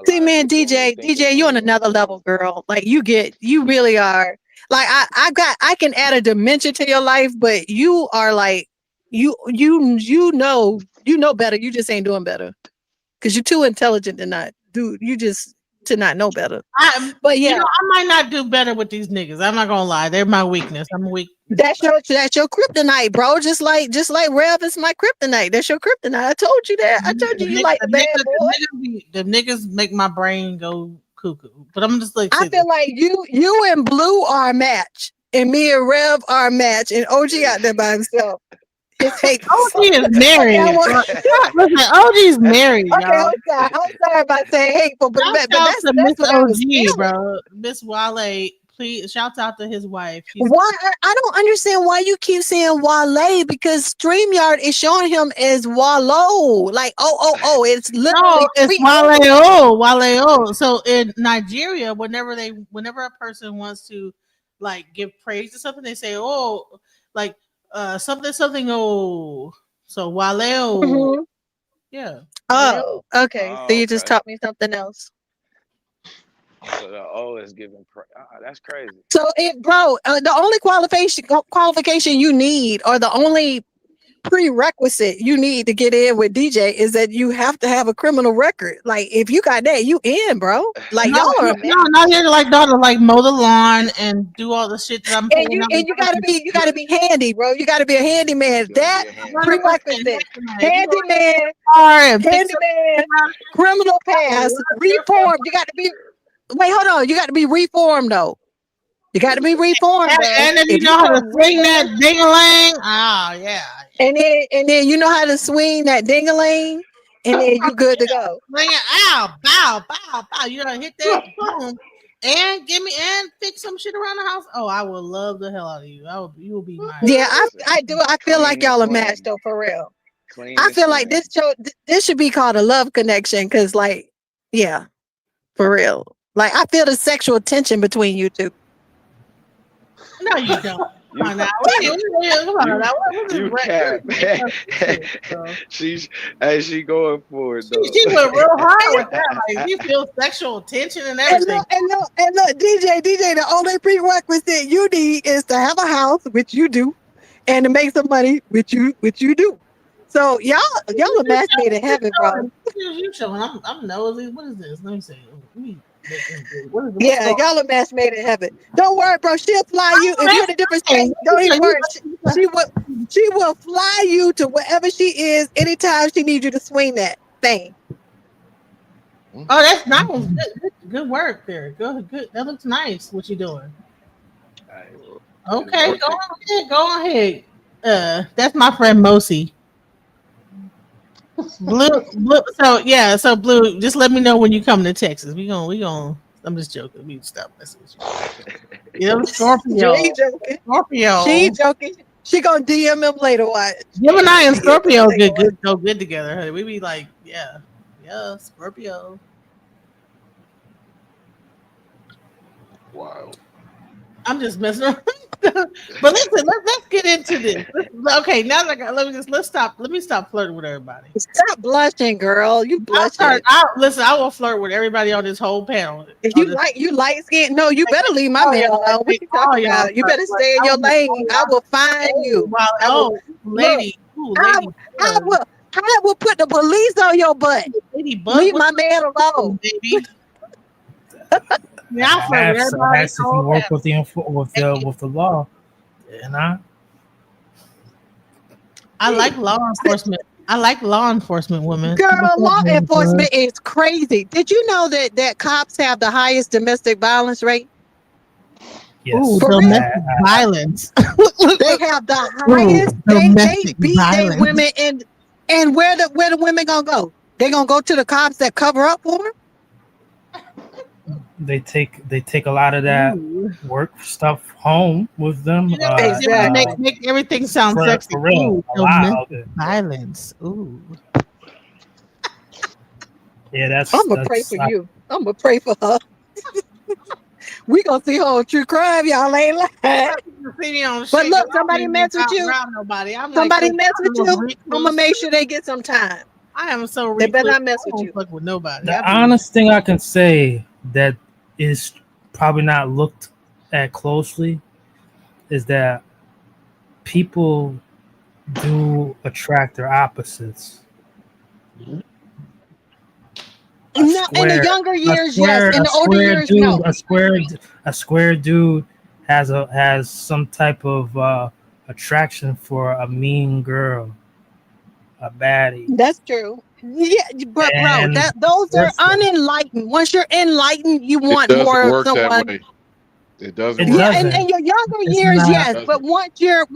see, man, DJ, you on another level, girl. Like you really are. Like I can add a dimension to your life, but you are like you know better. You just ain't doing better because you're too intelligent to not do. To not know better. But yeah, I might not do better with these niggas. I'm not gonna lie, they're my weakness. I'm weak. That's your kryptonite, bro. Just like Rev is my kryptonite. That's your kryptonite. I told you that. I told you like the bad boy. The niggas make my brain go cuckoo. But I'm just like I feel like you and Blue are a match, and me and Rev are a match, and OG out there by himself. OG is married. Listen, OG is married. Okay, I'm sorry about saying hateful, but that's Miss what I was OG, feeling. bro. Miss Wale, please shout out to his wife. Why I don't understand why you keep saying Wale because StreamYard is showing him as Wallo. Like it's literally it's Wale. So in Nigeria, whenever a person wants to like give praise to something, they say like something so Wale. Mm-hmm. Yeah. Oh, okay. So you just taught me something else. So the O is giving. That's crazy. So bro, the only qualification you need, or the only prerequisite you need to get in with DJ, is that you have to have a criminal record. Like if you got that, you in, bro. Like No, y'all are a no, match. not here to like daughter, like mow the lawn and do all the shit that I'm And paying you gotta be handy, bro. You gotta be a handyman. That 100%. prerequisite. Handyman, handyman, criminal past, reformed. You got to be. Wait, hold on. You got to be reformed though. You got to be reformed, bro. And if you know how to swing that ding-a-ling, yeah. And then you know how to swing that ding-a-ling, and then you good to go. Swing it, ow, bow, bow, bow. You know, hit that, boom, and give me and fix some shit around the house. Oh, I will love the hell out of you. You will be mine. Yeah, I do. I feel like y'all are matched though, for real. I feel like this should be called a love connection, because like, yeah, for real. Like I feel the sexual tension between you two. No, you don't. Come on now. Come on now. You cap. She going for it though. She went real hard with that. Like you feel sexual tension and everything. And look, DJ, the only prerequisite you need is to have a house, which you do, and to make some money, which you do. So y'all are match made in heaven, bro. You showing? I'm nosy. What is this? Let me see. Yeah, y'all are match made in heaven. Don't worry, bro. She'll fly you if you're in a different state. Don't even worry. She will fly you to wherever she is anytime she needs you to swing that thing. Oh, that's nice. Good work there. Good. That looks nice. What you doing? Okay, go ahead. That's my friend Mosi. Blue. So Blue, just let me know when you come to Texas. We gonna. I'm just joking. We stop messing with you. You know, Scorpio. She joking. Scorpio. She joking. She gonna DM him later. What? Gemini and Scorpio go good together. Honey. We be like, yeah, Scorpio. Wow. I'm just messing around. But listen, let's get into this. Okay, now that let's stop. Let me stop flirting with everybody. Stop blushing, girl. You blushing. Listen, I will flirt with everybody on this whole panel. If you light skin, no, you better leave my man alone. What you talking about? You better stay in your lane. I will find you. Lady. I will put the police on your butt. Leave my man alone, baby. Yeah, I if you work with the law, and I like law enforcement. I like law enforcement women. Girl, law enforcement is crazy. Did you know that cops have the highest domestic violence rate? Yes. Ooh, domestic violence. They have the highest. They beat their women, and where the women gonna go? They gonna go to the cops that cover up for them? They take a lot of that work stuff home with them. Make everything sound sexy. For real, violence. Ooh. Yeah, I'm gonna pray for you. I'm gonna pray for her. We gonna see her on true crime. Y'all ain't lying. But look, somebody mess with you. Somebody mess with you. I'm gonna make sure they get some time. I am so. They better not mess with you. Fuck with nobody. The honest thing I can say that is probably not looked at closely is that people do attract their opposites. In the younger years, yes. In the older years, no. A square dude has some type of attraction for a mean girl, a baddie. That's true. Yeah, but bro, those are unenlightened. Once you're enlightened, you want more of someone. It doesn't. Yeah, in your younger years, yes, but once you're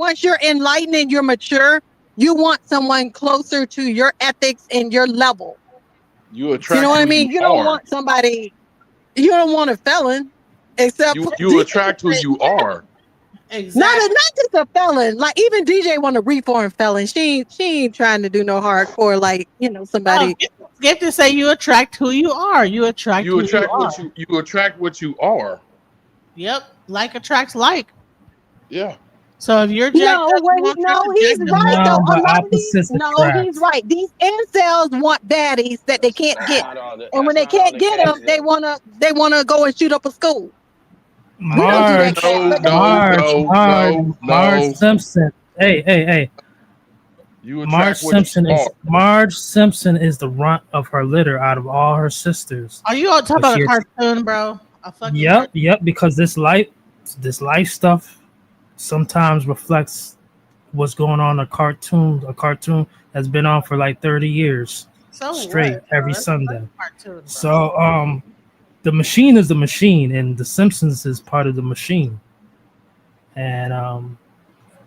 enlightened and you're mature, you want someone closer to your ethics and your level. You attract. You know what I mean? You don't want somebody. You don't want a felon, except you attract who you are. Exactly. Not just a felon. Like even DJ want a reform felon. She ain't trying to do no hardcore. Like somebody. Get to say you attract who you are. You attract what you are. Yep, like attracts like. Yeah. So if you're jacked No, up, you want no, to he's jack right up. though. No, A but lot of these, opposites no, attract. he's right. These incels want baddies that they can't get, and when That's they not all can't the get them, case though. they wanna go and shoot up a school. We don't do that crap, No, but they no, do. no, no, Marge no. Simpson. Hey. You Marge attract what you smart. Simpson is the runt of her litter out of all her sisters. Are you all talking But about a she, cartoon, bro? A fucking yep, cartoon. because this life stuff sometimes reflects what's going on in a cartoon that's been on for like 30 years So straight what, bro? every That's a Sunday. fucking cartoon, bro. So the machine is the machine, and the Simpsons is part of the machine. And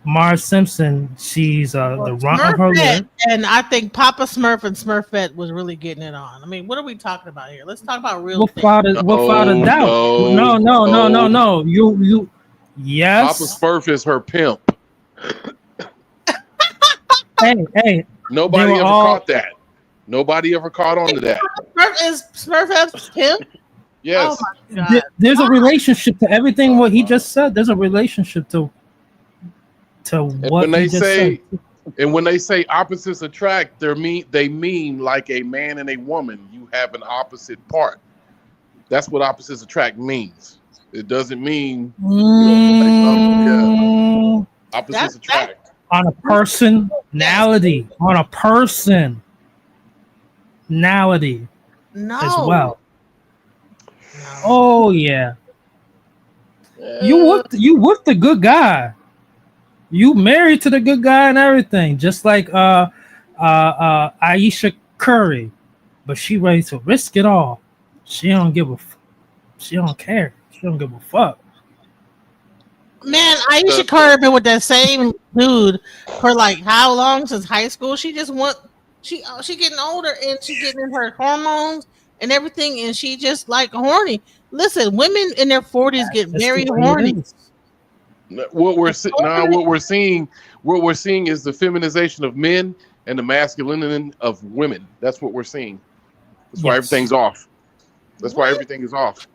Marge Simpson, she's the runt of her Smurfette, litter. and I think Papa Smurf and Smurfette was really getting it on. I mean, what are we talking about here? Let's talk about real things. Without a doubt. No. No. You Papa yes. Smurf is her pimp. Hey. Nobody they were ever all- caught that. Nobody ever caught on to that. Smurfette's him? Yes. Oh my god. There's a relationship to everything what he just said. There's a relationship to And what when they he just say said. and when they say opposites attract, they mean like a man and a woman. You have an opposite part. That's what opposites attract means. It doesn't mean opposites attract. On a personality. On a personality No. as well. Oh yeah. You with the good guy. You married to the good guy and everything, just like Aisha Curry, but she ready to risk it all. She don't she don't care. She don't give a fuck. Man, Aisha Curry been with that same dude for like how long, since high school? She just she getting older and she getting in her hormones and everything, and she just like horny. Listen, women in their 40s get very horny. What we're seeing is the feminization of men and the masculinity of women. That's what we're seeing. That's why everything's off. That's why everything is off.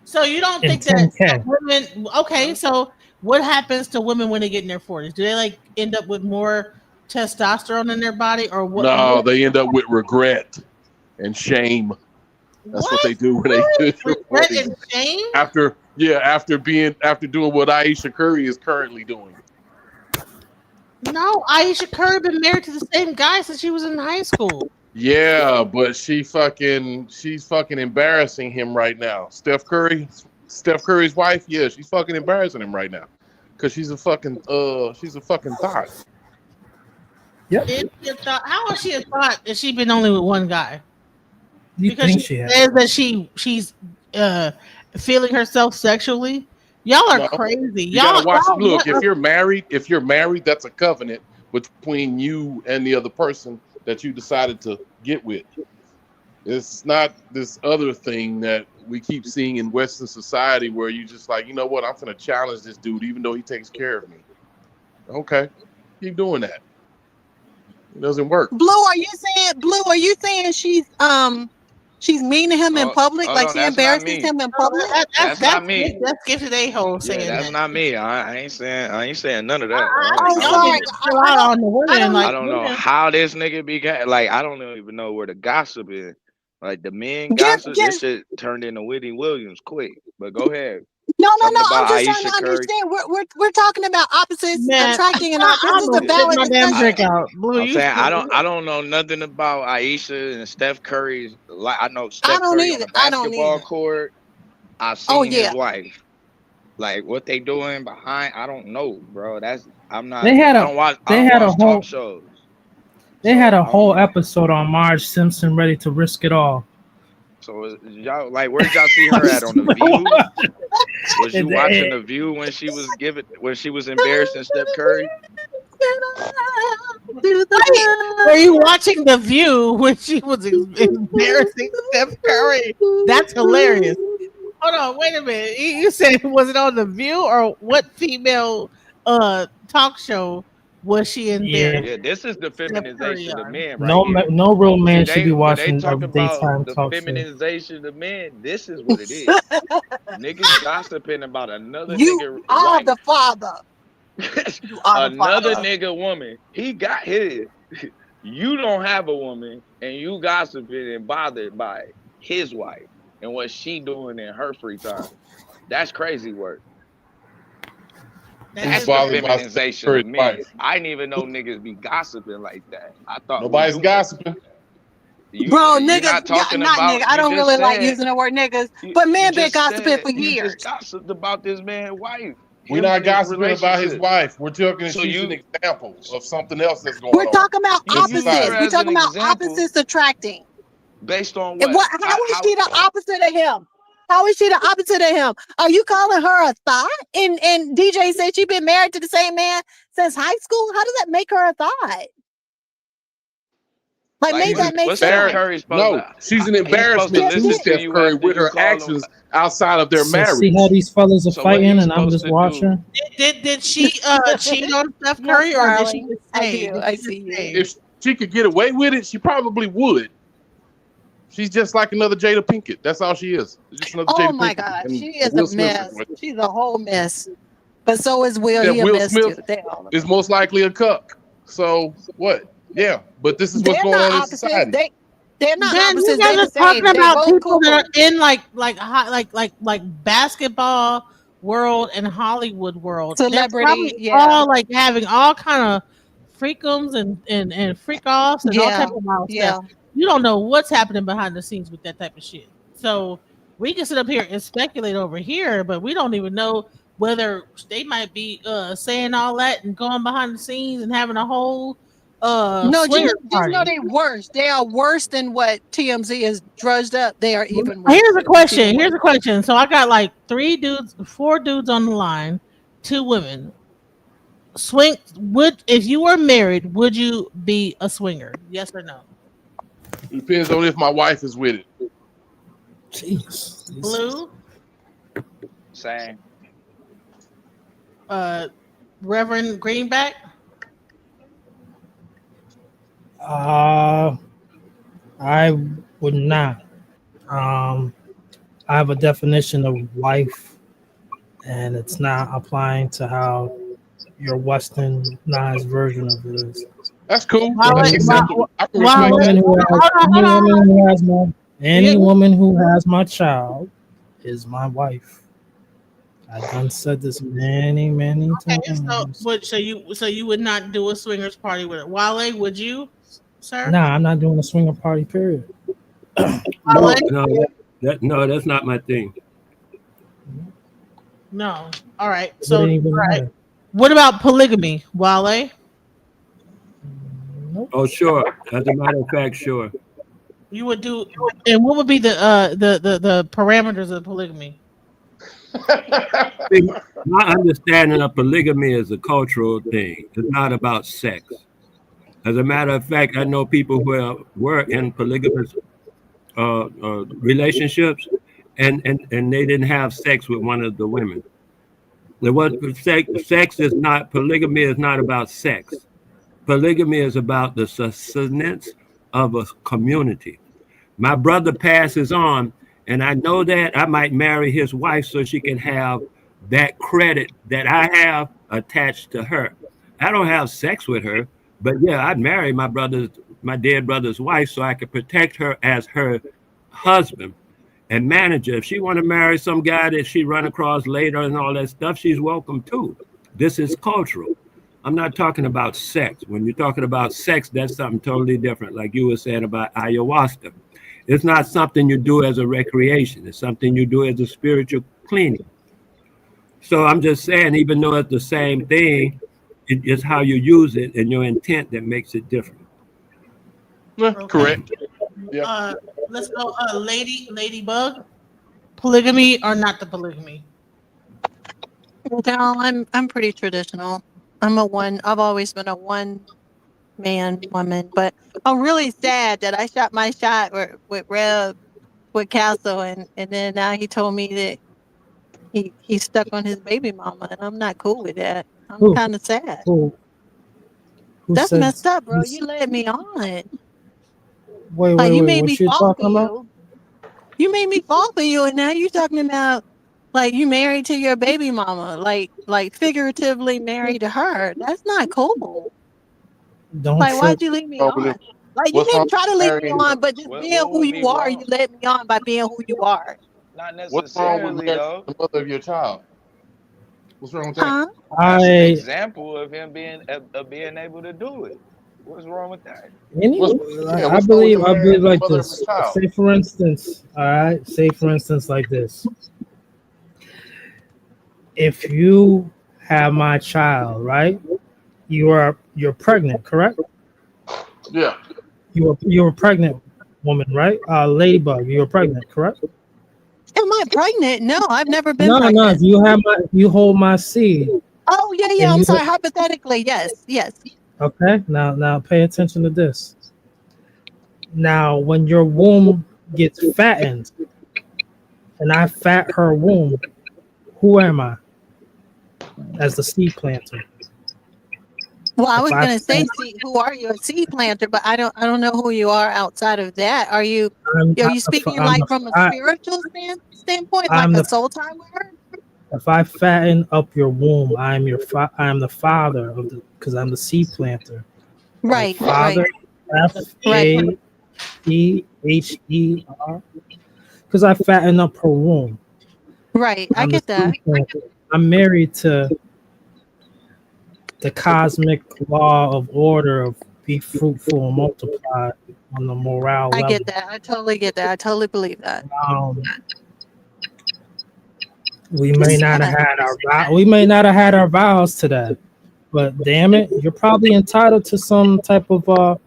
So you don't think that women? Okay, so what happens to women when they get in their 40s? Do they like end up with more testosterone in their body, or what? No, they end up with regret and shame. That's what they do when they do regret and shame. after doing what Aisha Curry is currently doing. No, Aisha Curry been married to the same guy since she was in high school. Yeah, but she's fucking embarrassing him right now. Steph Curry's wife, yeah, she's fucking embarrassing him right now because she's a fucking thought. Yep. How is she a thought if she's been only with one guy? Because she has? says that she's feeling herself sexually. Y'all are crazy. You gotta watch. Look, if you're married, that's a covenant between you and the other person that you decided to get with. It's not this other thing that we keep seeing in Western society where you just like, you know what, I'm gonna challenge this dude even though he takes care of me. Okay, keep doing that. It doesn't work. Blue, are you saying she's mean to him in public, like she embarrasses him in public? That's not me. That's Gifted A-hole saying that's that. not me. I ain't saying none of that. I don't know how this nigga began. Like, I don't even know where the gossip is. Like, the men gossip, this shit turned into Whitney Williams quick. But go ahead. No. I'm about just Aisha trying to Curry. understand. We're talking about opposites attracting, and this is a Get valid my damn drink discussion. out. Blue, I'm you saying I stupid. don't know nothing about Aisha and Steph Curry's. Like, I know I Steph don't Curry on either. the basketball court. I've seen his wife. Like, what they doing behind, I don't know, bro. I'm not. They had I don't watch a whole talk shows. They had a whole episode on Marge Simpson ready to risk it all. So y'all, like, where did y'all see her at on The View? Was you watching The View when she was embarrassing Steph Curry? Were you watching The View when she was embarrassing Steph Curry? That's hilarious. Hold on, wait a minute. You said, was it on The View, or what female talk show was she embarrassing? Yeah, this is the feminization of men, right? No real man should be When watching they talk a about daytime the talk show. feminization of men, this is what it is. Niggas gossiping about another You nigga are wife. the father. You are the Another father. nigga woman, he got his. You don't have a woman, and you gossiping and bothered by his wife and what she doing in her free time. That's crazy work. He's That's the bothered by feminization her of men. wife. I didn't even know niggas be gossiping like that. I thought we Nobody's do that. gossiping. Bro, You're niggas, not talking not nigga. about. I You don't just really like said. using the word niggas, You, but you men been just gossiping said. for You just years. gossiped about this man's wife. We're Him not and his gossiping about his relationship. wife. We're talking So she's an you example of something else that's going We're on talking about in use her opposites. society. We're as an talking about example opposites attracting. based on And what? how is she the opposite of him? How is she the opposite of him? Are you calling her a thought? And DJ said she been married to the same man since high school. How does that make her a thought? Like make that make What's Steph sense. Curry supposed to? She's an He's supposed to embarrassment to listen to Steph you Curry after with you her call him. actions outside of their So see marriage. how these fellas are So what fighting, he's and I'm supposed just to watching. do? Did she cheat on Steph Yes, Curry, or did she darling. just I say? do. Did I she just see you. say? If she could get away with it, she probably would. She's just like another Jada Pinkett. That's all she is. Just another Oh Jada my Pinkett God, in she a is a Will Smith mess. situation. She's a whole mess. But so is Will. That He a Will mess too. Smith They all. is most likely a cuck. So what? Yeah, but this is what's They're going not on in opposites. society. They're not Man, you opposites. guys They the are talking same. They about both people that cuckoo. are in like basketball world and Hollywood world. They're Celebrity. probably Yeah. all like having all kind of freakums and freak offs and all Yeah. type of wild Yeah. stuff. You don't know what's happening behind the scenes with that type of shit. So we can sit up here and speculate over here, but we don't even know whether they might be saying all that and going behind the scenes and having a whole No, swinger just know party. they worse. They are worse than what TMZ has drudged up. They are even worse. Here's a It's question. even Here's worse. a question. So I got like 4 dudes on the line, 2 women. Swing would if you were married, would you be a swinger? Yes or no? It depends on if my wife is with it. Jeez. Blue, Same. Reverend Greenback. I would not. I have a definition of wife, and it's not applying to how your westernized version of it is. That's cool. Why? That's Why? acceptable. I can Why? respect that. Any woman who has my child is my wife. I've done said this many Okay, times. so you would not do a swingers party with it. Wale, would you, sir? Nah, I'm not doing a swinger party. Period. Wale? No, that's not my thing. No. All right. So, all Wouldn't even right. matter. What about polygamy, Wale? Oh, sure. As a matter of fact, sure. You would do, and what would be the parameters of polygamy? See, my understanding of polygamy is a cultural thing. It's not about sex. As a matter of fact, I know people who were in polygamous relationships, and they didn't have sex with one of the women. There was sex is not polygamy is not about sex. Polygamy is about the sustenance of a community. My brother passes on, and I know that I might marry his wife so she can have that credit that I have attached to her. I don't have sex with her, but yeah, I'd marry my dead brother's wife so I could protect her as her husband and manager. If she want to marry some guy that she run across later and all that stuff, she's welcome too. This is cultural. I'm not talking about sex. When you're talking about sex, that's something totally different. Like you were saying about ayahuasca. It's not something you do as a recreation. It's something you do as a spiritual cleaning. So I'm just saying, even though it's the same thing, it's how you use it and your intent that makes it different. Okay. Correct. Yeah. Let's go, Ladybug. Polygamy or not the polygamy? No, I'm pretty traditional. I've always been a one man woman, but I'm really sad that I shot my shot with Rev with Castle, and then now he told me that he's stuck on his baby mama, and I'm not cool with that. I'm kind of sad. Who That's said? messed up, bro. You led me on. Wait. You made me What you fall talking for about? you. You made me fall for you, and now you're talking about Like you married to your baby mama, like figuratively married to her. That's not cool. Don't Like, trip. why'd you lead me What's wrong on? with Like you what's wrong didn't try to with lead me marrying? on, but just being What who would you be are, you wrong? led me on by being who you are. Not What's wrong with necessarily marrying though. the mother of your child? What's wrong with that? Huh? That's an I example of him being able to do it. What's wrong with that? any What's yeah? I What's wrong with believe him marrying the like mother of his this. child? Say for instance, all right. Say for instance like this. If you have my child, right? You're pregnant, correct? Yeah. You're a pregnant woman, right? Ladybug, you're pregnant, correct? Am I pregnant? No, I've never been No, no. pregnant. If you have my, you hold my seed, Oh yeah, yeah. and I'm you sorry. Hypothetically, yes, yes. okay. Now pay attention to this. Now, when your womb gets fattened, and I fat her womb, who am I as the seed planter? Well, I If was I gonna say, fat, see, who are you? A seed planter, but I don't know who you are outside of that. Are you I'm are not you the, speaking I'm like the, from a I, spiritual standpoint, like I'm a the. soul tie with her? If I fatten up your womb, I'm the father of the, because I'm the seed planter. Like Right, right, father, right, FATHER, because I fatten up her womb. right. I I'm the get that. seed planter. I'm married to the cosmic law of order of be fruitful and multiply on the morale I get level. that. I totally get that. I totally believe that. Um, we may Just not have sad. had we may not have had our vows to that, but damn it, you're probably entitled to some type of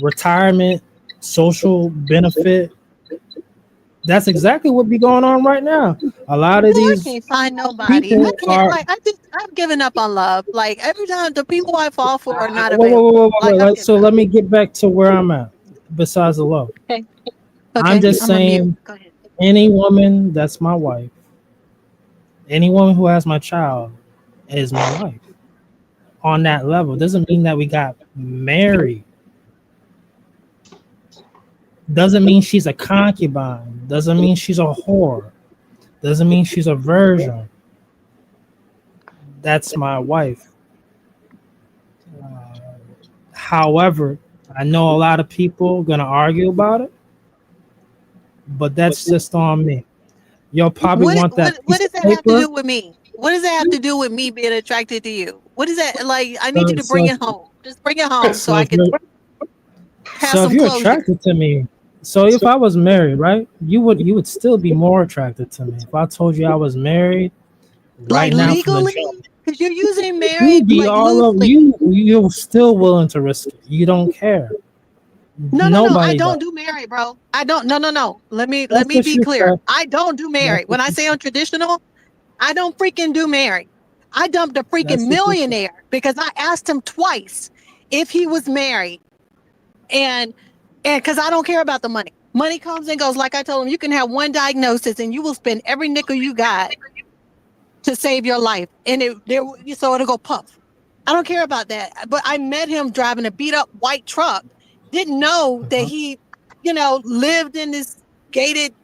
retirement, social benefit. That's exactly what be going on right now. A lot of No, I these can't find nobody. I people can't are I've given up on love. Like every time the people I fall for are not wait, wait, wait, available. wait, Like wait, I've wait. given So up. let me get back to where I'm at. Besides the love, Okay. I'm Okay. just I'm a mute. saying, Go ahead. any woman that's my wife, any woman who has my child, is my wife. On that level, doesn't mean that we got married. Doesn't mean she's a concubine. Doesn't mean she's a whore. Doesn't mean she's a virgin. That's my wife. However, I know a lot of people gonna argue about it, but that's just on me. You'll probably want that What piece does of that have to paper. do with me? What does that have to do with me being attracted to you? What is that like? I need you So, to bring so, it home. Just bring it home so so I if can you're have so if some you're closure. attracted to me, so if I was married, right, you would still be more attracted to me. If I told you I was married Like right now from the legally? jump, Because you're using you married be like all of loosely. you're still willing to risk it. You don't care. No, no, no. I Nobody does. don't do married, bro. I don't. No, no, no. Let That's me what be you clear. said. I don't do That's married. what When I you say said. on traditional, I don't freaking do married. I dumped a freaking That's what you said. millionaire because I asked him twice if he was married, and because I don't care about the money. Money comes and goes. Like I told him, you can have one diagnosis and you will spend every nickel you got to save your life, and so it'll go puff. I don't care about that. But I met him driving a beat up white truck. Didn't know that Uh-huh. he, lived in this gated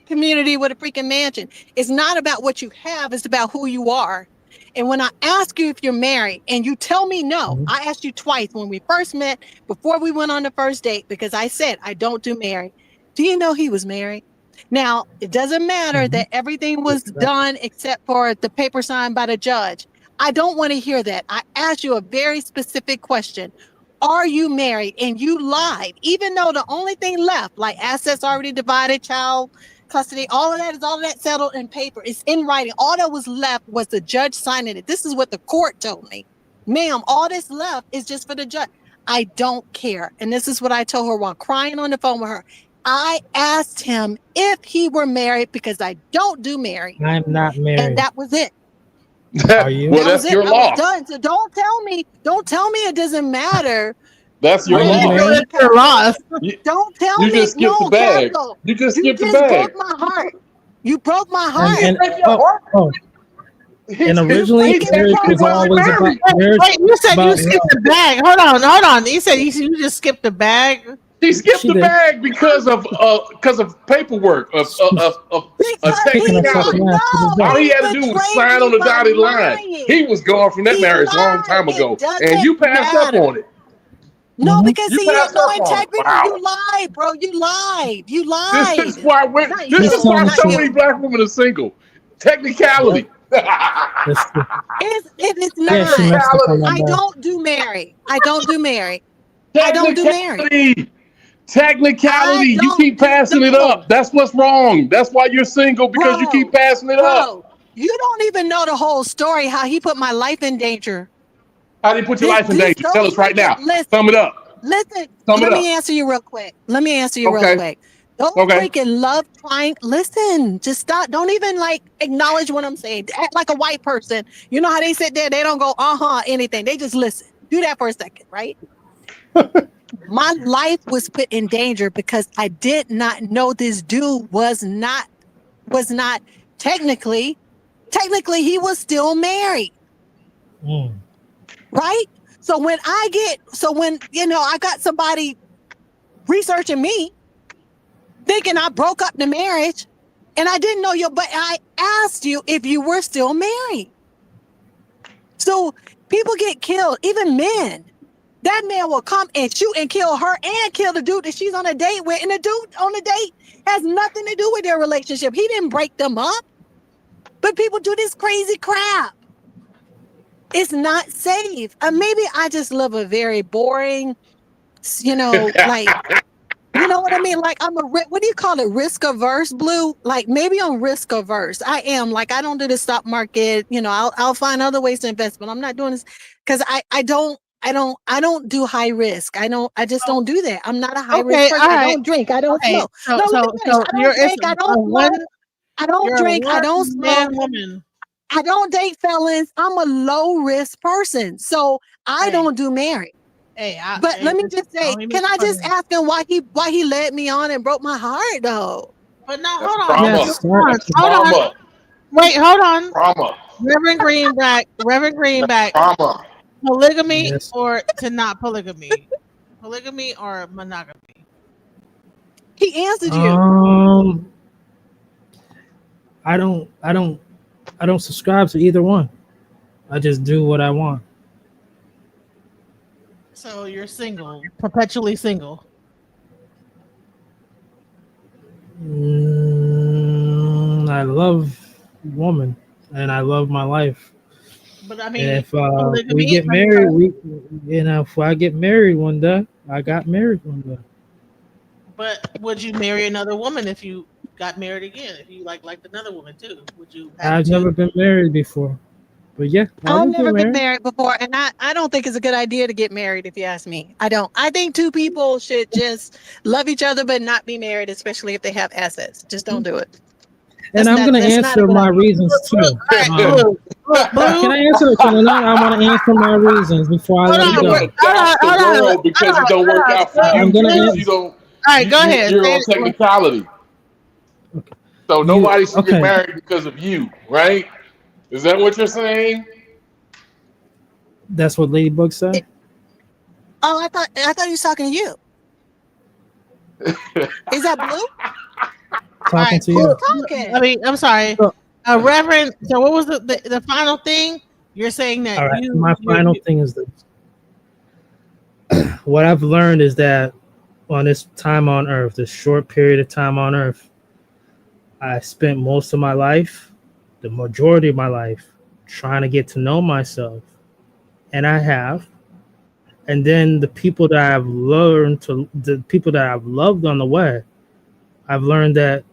community with a freaking mansion. It's not about what you have, it's about who you are. And when I ask you if you're married and you tell me no, Mhm. I asked you twice when we first met, before we went on the first date, because I said I don't do married. Do you know he was married? Now, it doesn't matter Mhm. that everything was done except for the paper signed by the judge. I don't want to hear that. I asked you a very specific question. Are you married? And you lied, even though the only thing left, like assets already divided, child custody, all of that settled in paper. It's in writing. All that was left was the judge signing it. This is what the court told me. Ma'am, all that's left is just for the judge. I don't care. And this is what I told her while crying on the phone with her. I asked him if he were married because I don't do married. I'm not And married. that was it. Are you? Well, That was that's it. your I was loss. done. So don't tell me it doesn't matter That's Are your what you he loss. paid, married? Your Capital. loss. You, Don't tell you me, just skipped the no, bag. Capital. You just You skipped the just bag. broke my heart. You broke my And heart. oh, and originally He Freaking marriage technically broke was my wasn't always heart. about married. Wait, marriage wait, you said you about skipped love. the bag. Hold on, hold on. You said you just skipped the bag. He skipped She the did. bag because of paperwork of a Because he Kicking herself didn't technicality. in the ass with his know. All butt. he He had to do was betrayed sign on me the by dotted line. He lying. was gone from that He marriage a long lied. time It ago, and doesn't you passed up matter. on it. No, because You see, he had passed no up on it. integrity. Wow. You lied, bro. You lied. You This is lied. why Not this He's is you. why telling the Not so truth. many you. black women are single. Yep. Technicality. That's true. It is Yeah, she not. messed up on Technicality. that I bad. don't do marry. I don't do marry. I don't do marry. Technicality. I Technicality. You don't keep do passing it no, up. That's what's wrong. That's why you're single, because you keep bro, passing it up. bro. You don't even know the whole story. How he put my life in danger. How do you put your life in This danger? Tell those us right freaking now. listen. Sum it up. Listen, Sum it let me up. answer you real quick. Let me answer you real Okay. quick. Those Okay. freaking love trying. Listen, just stop. Don't even like acknowledge what I'm saying. Act like a white person. You know how they sit there, they don't go, anything. They just listen. Do that for a second, right? My life was put in danger because I did not know this dude was not technically he was still married. Mm. Right? So when I got somebody researching me, thinking I broke up the marriage, and I didn't know you, but I asked you if you were still married. So people get killed, even men. That man will come and shoot and kill her and kill the dude that she's on a date with. And the dude on the date has nothing to do with their relationship. He didn't break them up. But people do this crazy crap. It's not safe. Maybe I just live a very boring, like, you know what I mean? Like what do you call it? Risk averse, Blue? Like maybe I'm risk averse. I am. Like I don't do the stock market. I'll find other ways to invest, but I'm not doing this because I don't do high risk. I just don't do that. I'm not a high risk Okay, person. all I right. don't drink. I don't Okay, smoke. so No, let me so finish. so I you're don't drink. I don't smoke. I don't you're a drink. I one don't smoke. man woman. I don't date felons. I'm a low risk person. So I Hey, don't do marriage. hey, But let me listen, just say, don't even can I just funny. ask him why he led me on and broke my heart though? But no, That's hold on, trauma. Yes. That's hold on. trauma. Wait, hold on. Trauma. Reverend That's Greenback, trauma. polygamy Yes. or to not polygamy? Polygamy or monogamy? He answered you. I don't subscribe to either one. I just do what I want. So you're single, perpetually single. I love woman and I love my life. But I And mean, if we polygamy. get married, if I get married one day, I got married one day. But would you marry another woman if you got married again? If you liked another woman too, would you have I've two? never been married before, but yeah, I I've would get never been married. married before, and I don't think it's a good idea to get married if you ask me. I don't. I think two people should just love each other but not be married, especially if they have assets. Just don't do it. And I'm gonna That's not a answer good my idea. reasons too. All right, blue, Can blue. I answer it? Can I not? I want to answer my reasons before I Hold let You it on, don't go. adapt the world because it don't work out for I'm you gonna because you answer. don't All right, go ahead. you're Say on it. technicality. So You nobody should get okay? married because of you, right? Is that what you're saying? That's what Ladybug said. Oh, I thought he was talking to you. Is that Blue? All Talking right, to Who's you. talking? I mean, I'm sorry, So, Reverend. So what was the final thing? You're saying that all right. My final you thing is this. What I've learned is that on this time on Earth, this short period of time on Earth, I spent most of my life, the majority of my life, trying to get to know myself, and I have. And then the people that the people that I've loved on the way, I've learned that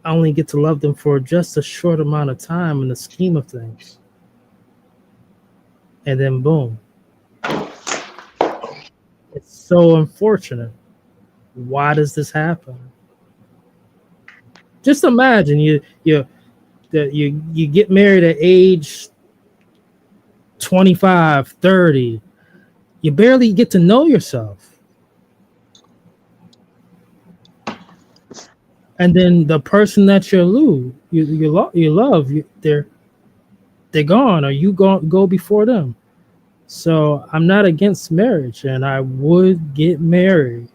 I only get to love them for just a short amount of time in the scheme of things. And then boom. It's so unfortunate. Why does this happen? Just imagine you get married at age 25, 30. You barely get to know yourself. And then the person that you love, they're gone, or you go before them. So I'm not against marriage, and I would get married,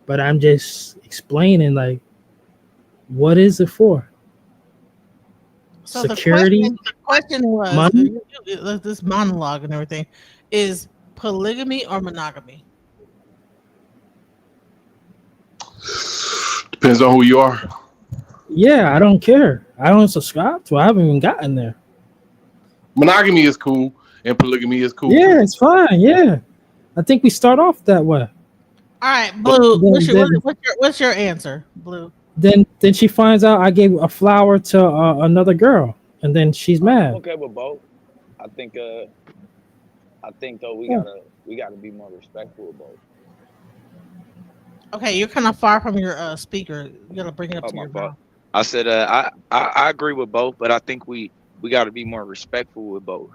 but I'm just explaining like what is it for? So the Security, question was money. this monologue and everything is polygamy or monogamy? Depends on who you are. Yeah, I don't care. I don't subscribe to. I haven't even gotten there. Monogamy is cool, and polygamy is cool Yeah, too. it's fine. Yeah, I think we start off that way. All right, Blue. Then, then, What's your answer, Blue? then she finds out I gave a flower to another girl, and then she's I'm mad. okay with both. I think though Yeah. we gotta be more respectful of both. Okay, you're kind of far from your speaker. You gotta bring it up Oh, to my your fault. mouth. I said I agree with both, but I think we got to be more respectful with both.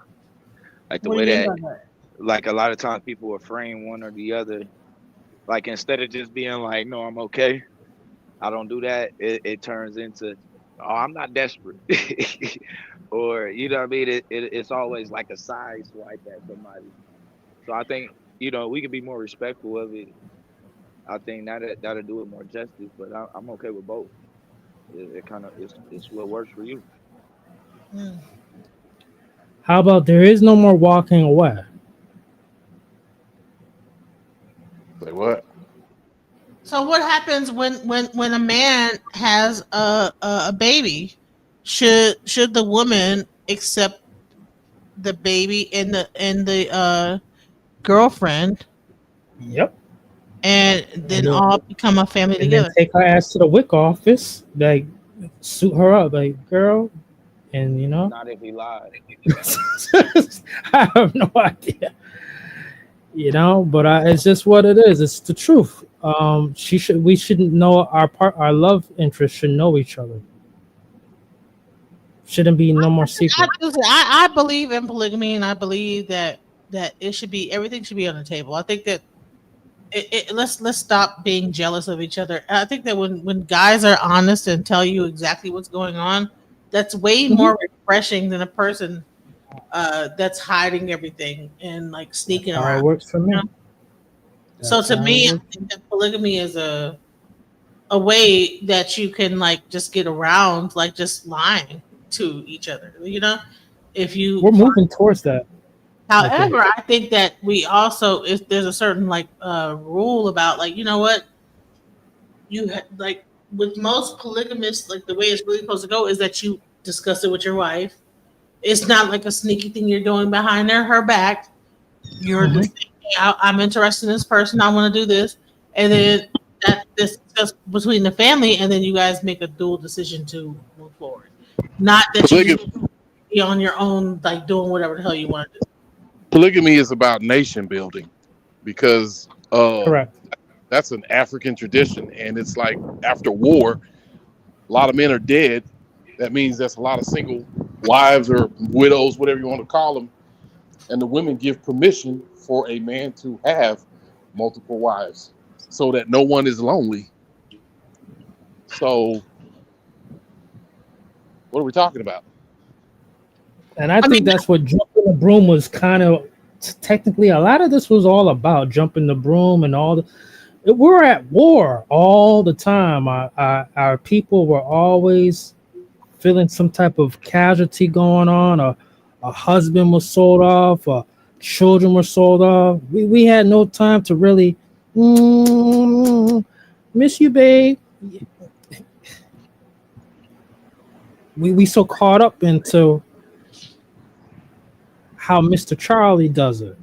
Like the What do way you mean that, by that? like a lot of times people are frame one or the other. Like instead of just being like, no, I'm okay, I don't do that. It turns into, oh, I'm not desperate, or you know what I mean. It's always like a side swipe at somebody. So I think we can be more respectful of it. I think that'll do it more justice. But I'm okay with both. It kind of it's what works for you. Hmm. How about there is no more walking away? Say what? So what happens when a man has a baby? Should the woman accept the baby and the girlfriend Yep. and And then all become a family then together? take her ass to the WIC office, like suit her up, like girl, and Not if he lied. I have no idea, but it's just what it is. It's the truth. We shouldn't know our love interest should know each other. Shouldn't be no more secret. I believe in polygamy, and I believe that it should be everything should be on the table. I think that let's stop being jealous of each other. I think that when guys are honest and tell you exactly what's going on, that's way more refreshing than a person that's hiding everything and like sneaking How it around. works for me. You know? So That's to how it me, I works. think that polygamy is a way that you can like just get around like just lying to each other. If you We're moving towards that. I think. However, I think that we also if there's a certain like rule about like what like with most polygamists like the way it's really supposed to go is that you discuss it with your wife. It's not like a sneaky thing you're doing behind her back. You're Mhm. just saying, hey, I'm interested in this person. I want to do this, and then that this discussed between the family, and then you guys make a dual decision to move forward. Not that you Polygamy, just be on your own, like doing whatever the hell you want to do. polygamy is about nation building because Correct. that's an African tradition, and it's like after war, a lot of men are dead. That means there's a lot of single wives or widows, whatever you want to call them, and the women give permission for a man to have multiple wives so that no one is lonely. So, what are we talking about? And I think that's what jumping the broom was kind of technically. A lot of this was all about jumping the broom and all. We're at war all the time. Our people were always feeling some type of casualty going on. A husband was sold off. Children were sold off. We had no time to really miss you, babe. We so caught up into how Mr. Charlie does it.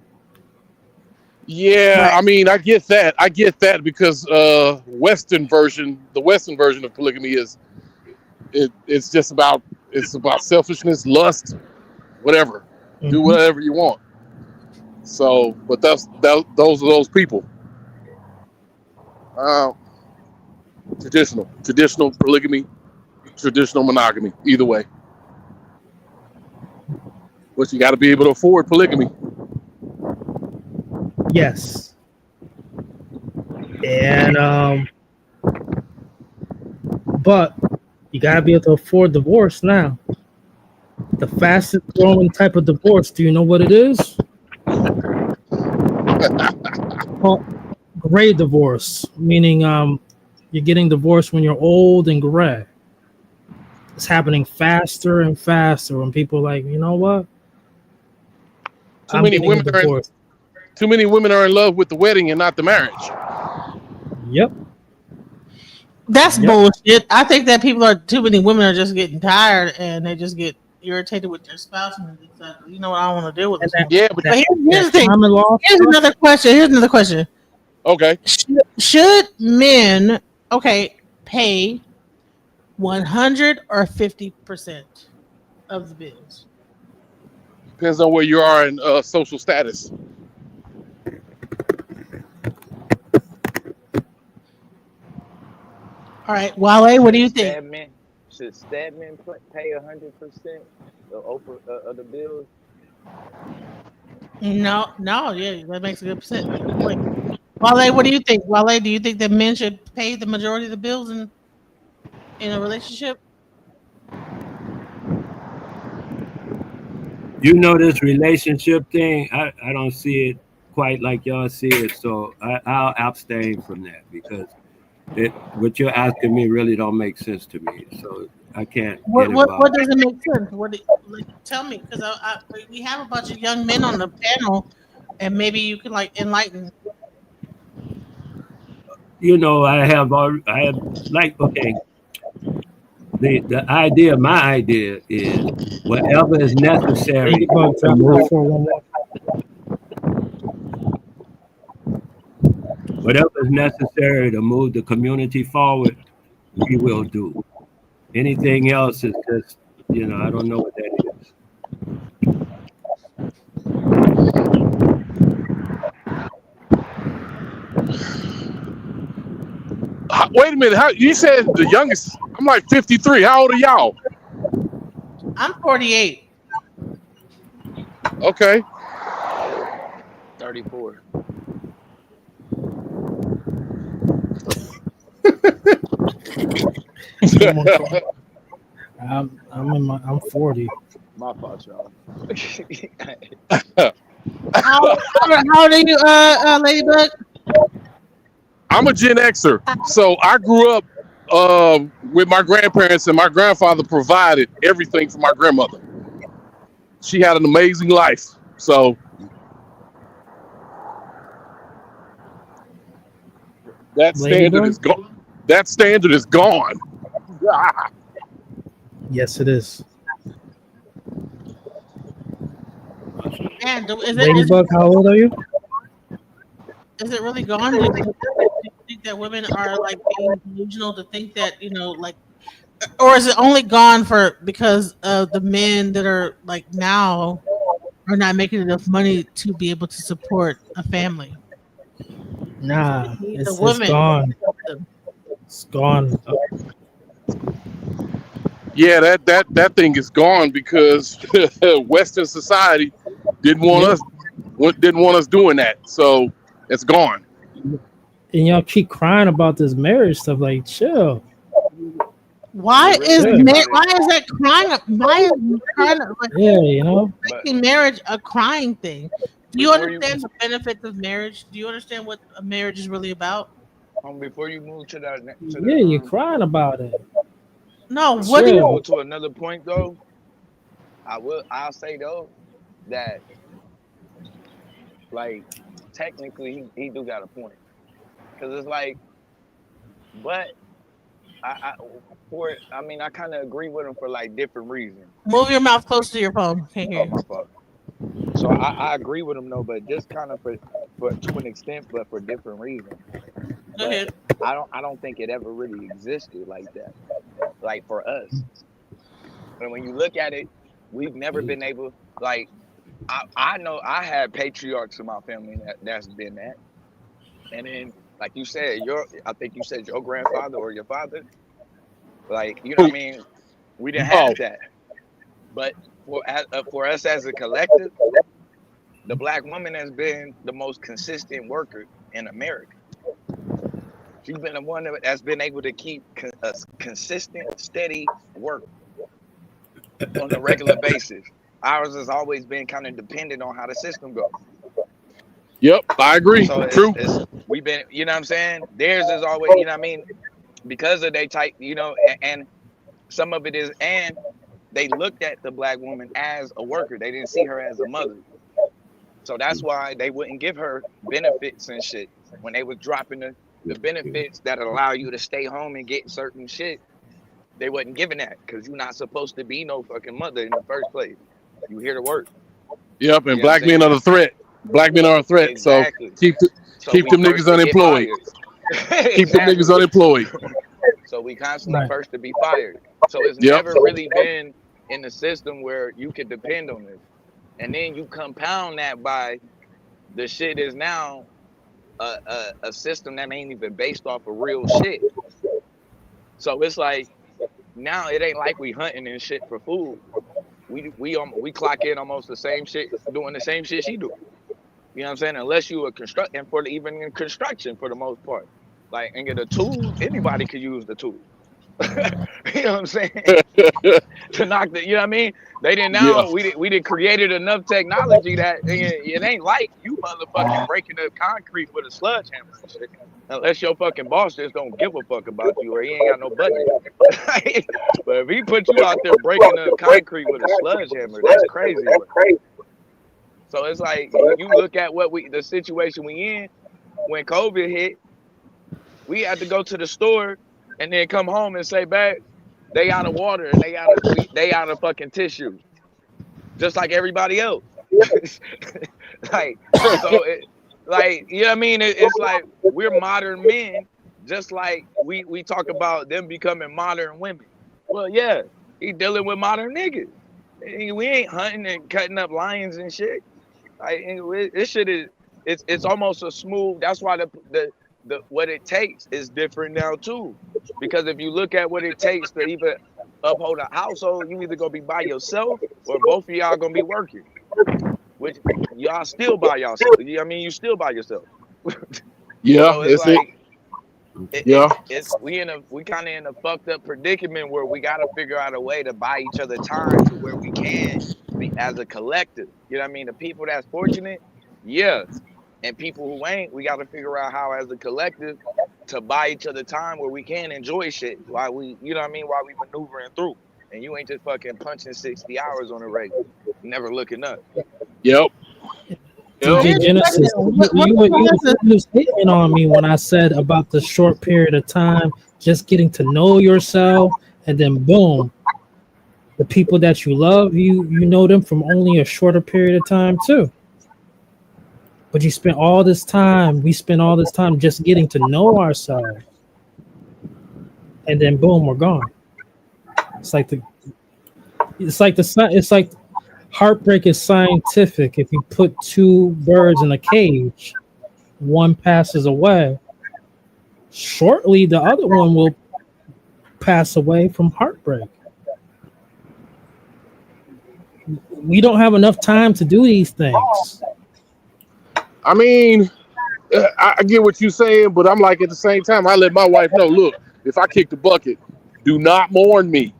Yeah, I mean, I get that. I get that because the Western version of polygamy is it's just about selfishness, lust, whatever. Do whatever you want. So, but those are those people. Traditional polygamy, traditional monogamy. Either way, but you got to be able to afford polygamy. Yes. And but you gotta be able to afford divorce now. The fastest growing type of divorce, do you know what it is? Well, gray divorce, meaning you're getting divorced when you're old and gray. It's happening faster and faster when people are like, you know what? Too I'm many getting a women are in, divorce. too many women are in love with the wedding and not the marriage. Yep. That's Yep. bullshit. I think that too many women are just getting tired and they just get irritated with their spouse and it's like, you know what, I don't want to deal with And this one. Yeah, but But here's the thing. common law Here's stuff. another question. Here's another question. okay. Should men pay 100 or 50% of the bills? Depends on where you are in social status. All right, Wale, what do you think? Should Stedman pay 100% of the bills? No, yeah, that makes a good point. Wale, what do you think? Wale, do you think that men should pay the majority of the bills in a relationship? You know, this relationship thing, I don't see it quite like y'all see it. So I'll abstain from that because what you're asking me really don't make sense to me. So I can't get What involved. doesn't make sense? Tell me, because we have a bunch of young men on the panel, and maybe you could enlighten. You know, I have like, okay, the idea, my idea is whatever is necessary Ladybug to dropped move, out 411. whatever is necessary to move the community forward, we will do. Anything else is just, I don't know what that is. Wait a minute. How you said the youngest? I'm like 53. How old are y'all? I'm 48. Okay. 34. I'm 40. My fault, y'all. How old are you, Ladybug? I'm a Gen Xer, so I grew up with my grandparents, and my grandfather provided everything for my grandmother. She had an amazing life. So that standard Ladybug? is gone. That standard is gone. Yes, it is. Man, Ladybug, how old are you? is it really gone? Do you think that women are being delusional to think that or is it only gone because of the men that are now are not making enough money to be able to support a family? So they Nah, need the it's women to gone. support them. It's gone. Yeah, that thing is gone because Western society didn't want Yep. us doing that. So it's gone. And y'all keep crying about this marriage stuff. Like, chill. Why But really is think about it. that crying? Why is crying Yeah, you know. making marriage a crying thing? Do you Before you understand the benefits of marriage? Do you understand what a marriage is really about? before you move to that Yeah, you're crying about it. No, what do before you you? move to another point though, I'll say though that like technically he do got a point because it's like, but I mean I kind of agree with him for like different reasons. Move your mouth close to your phone. Can't hear Oh, you. my fault. So I agree with him though, but just kind of for to an extent, but for different reasons. Go But ahead. I don't think it ever really existed like that, like for us. And when you look at it, we've never been able like I know I had patriarchs in my family that's been that, and then like you said, I think you said your grandfather or your father, like you know what I mean. We didn't Oh, have that, but for us as a collective, the black woman has been the most consistent worker in America. She's been the one that's been able to keep a consistent, steady work on a regular basis. Ours has always been kind of dependent on how the system goes. Yep, I agree. So True. we've been, you know what I'm saying? Theirs is always, you know what I mean? Because of they type, you know, and some of it is, and they looked at the black woman as a worker. They didn't see her as a mother. So that's why they wouldn't give her benefits and shit. When they was dropping the benefits that allow you to stay home and get certain shit, they wasn't giving that because you're not supposed to be no fucking mother in the first place. You here to work. Yep, and You know what I'm black men are saying? the threat. Black men are a threat. So Exactly. So keep we them first niggas to get unemployed. fired. Keep them niggas Exactly. unemployed. So we constantly Right. first to be fired. So it's Yep. never really been in the system where you could depend on this. And then you compound that by the shit is now a system that ain't even based off of real shit. So it's like now it ain't like we hunting and shit for food. We clock in almost the same shit, doing the same shit she do. You know what I'm saying? Unless you a construct, and for the, even in construction for the most part, like and get a tool, anybody could use the tool. You know what I'm saying? To knock the, you know what I mean? They didn't Yeah. now we did created enough technology that it ain't like you motherfucking breaking up concrete with a sledgehammer and shit. Unless your fucking boss just don't give a fuck about you or he ain't got no budget. But if he put you out there breaking up concrete with a sledgehammer, that's crazy work. So it's like you look at what the situation we in when COVID hit, we had to go to the store and then come home and say, babe, they out of water and they out of fucking tissue, just like everybody else. Like so, like you know what I mean? It's like we're modern men, just like we talk about them becoming modern women. Well, yeah, he dealing with modern niggas. We ain't hunting and cutting up lions and shit. Like this shit is it's almost a smooth. That's why the what it takes is different now too. Because if you look at what it takes to even uphold a household, you either gonna be by yourself or both of y'all gonna be working. Which y'all still by yourself. I mean, you still by yourself. Yeah, So it's that's it. like Yeah. we kind of in a fucked up predicament where we got to figure out a way to buy each other time to where we can be as a collective. You know what I mean? The people that's fortunate, yeah, and people who ain't, we got to figure out how as a collective to buy each other time where we can enjoy shit while we, you know what I mean, while we maneuvering through. And you ain't just fucking punching 60 hours on a regular, never looking up. Yep. DJ Genesis, you was hitting on me when I said about the short period of time, just getting to know yourself, and then boom, the people that you love, you know them from only a shorter period of time too. But we spent all this time just getting to know ourselves, and then boom, we're gone. It's like heartbreak is scientific. If you put two birds in a cage, one passes away. Shortly, the other one will pass away from heartbreak. We don't have enough time to do these things. I mean, I get what you're saying, but I'm like at the same time, I let my wife know, look, if I kick the bucket, do not mourn me.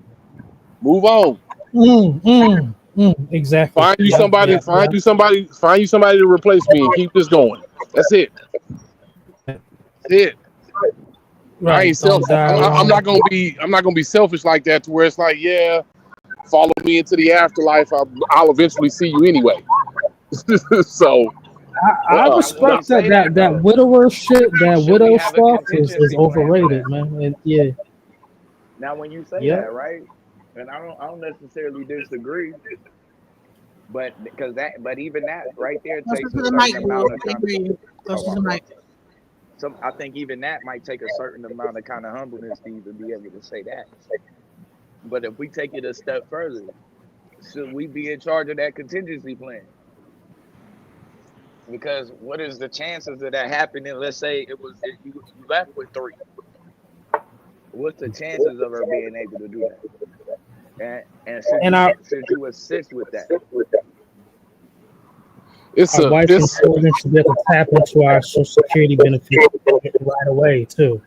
Move on. Exactly. Find you somebody to replace me and keep this going. That's it. That's it. Right. I ain't selfish. I'm not gonna be selfish like that to where it's like, yeah, follow me into the afterlife. I'll eventually see you anyway. So I respect that widower shit. That widow stuff is overrated, man. Yeah. Now, when you say Yep. that, right, and I don't necessarily disagree, but even that right there takes a certain amount of I think even that might take a certain amount of kind of humbleness to even be able to say that. But if we take it a step further, should we be in charge of that contingency plan? Because what is the chances of that happening? Let's say you left with 3. What's the chances of her being able to do that? And should you assist with that? Our wife and children should be able to tap into our Social Security benefits right away too.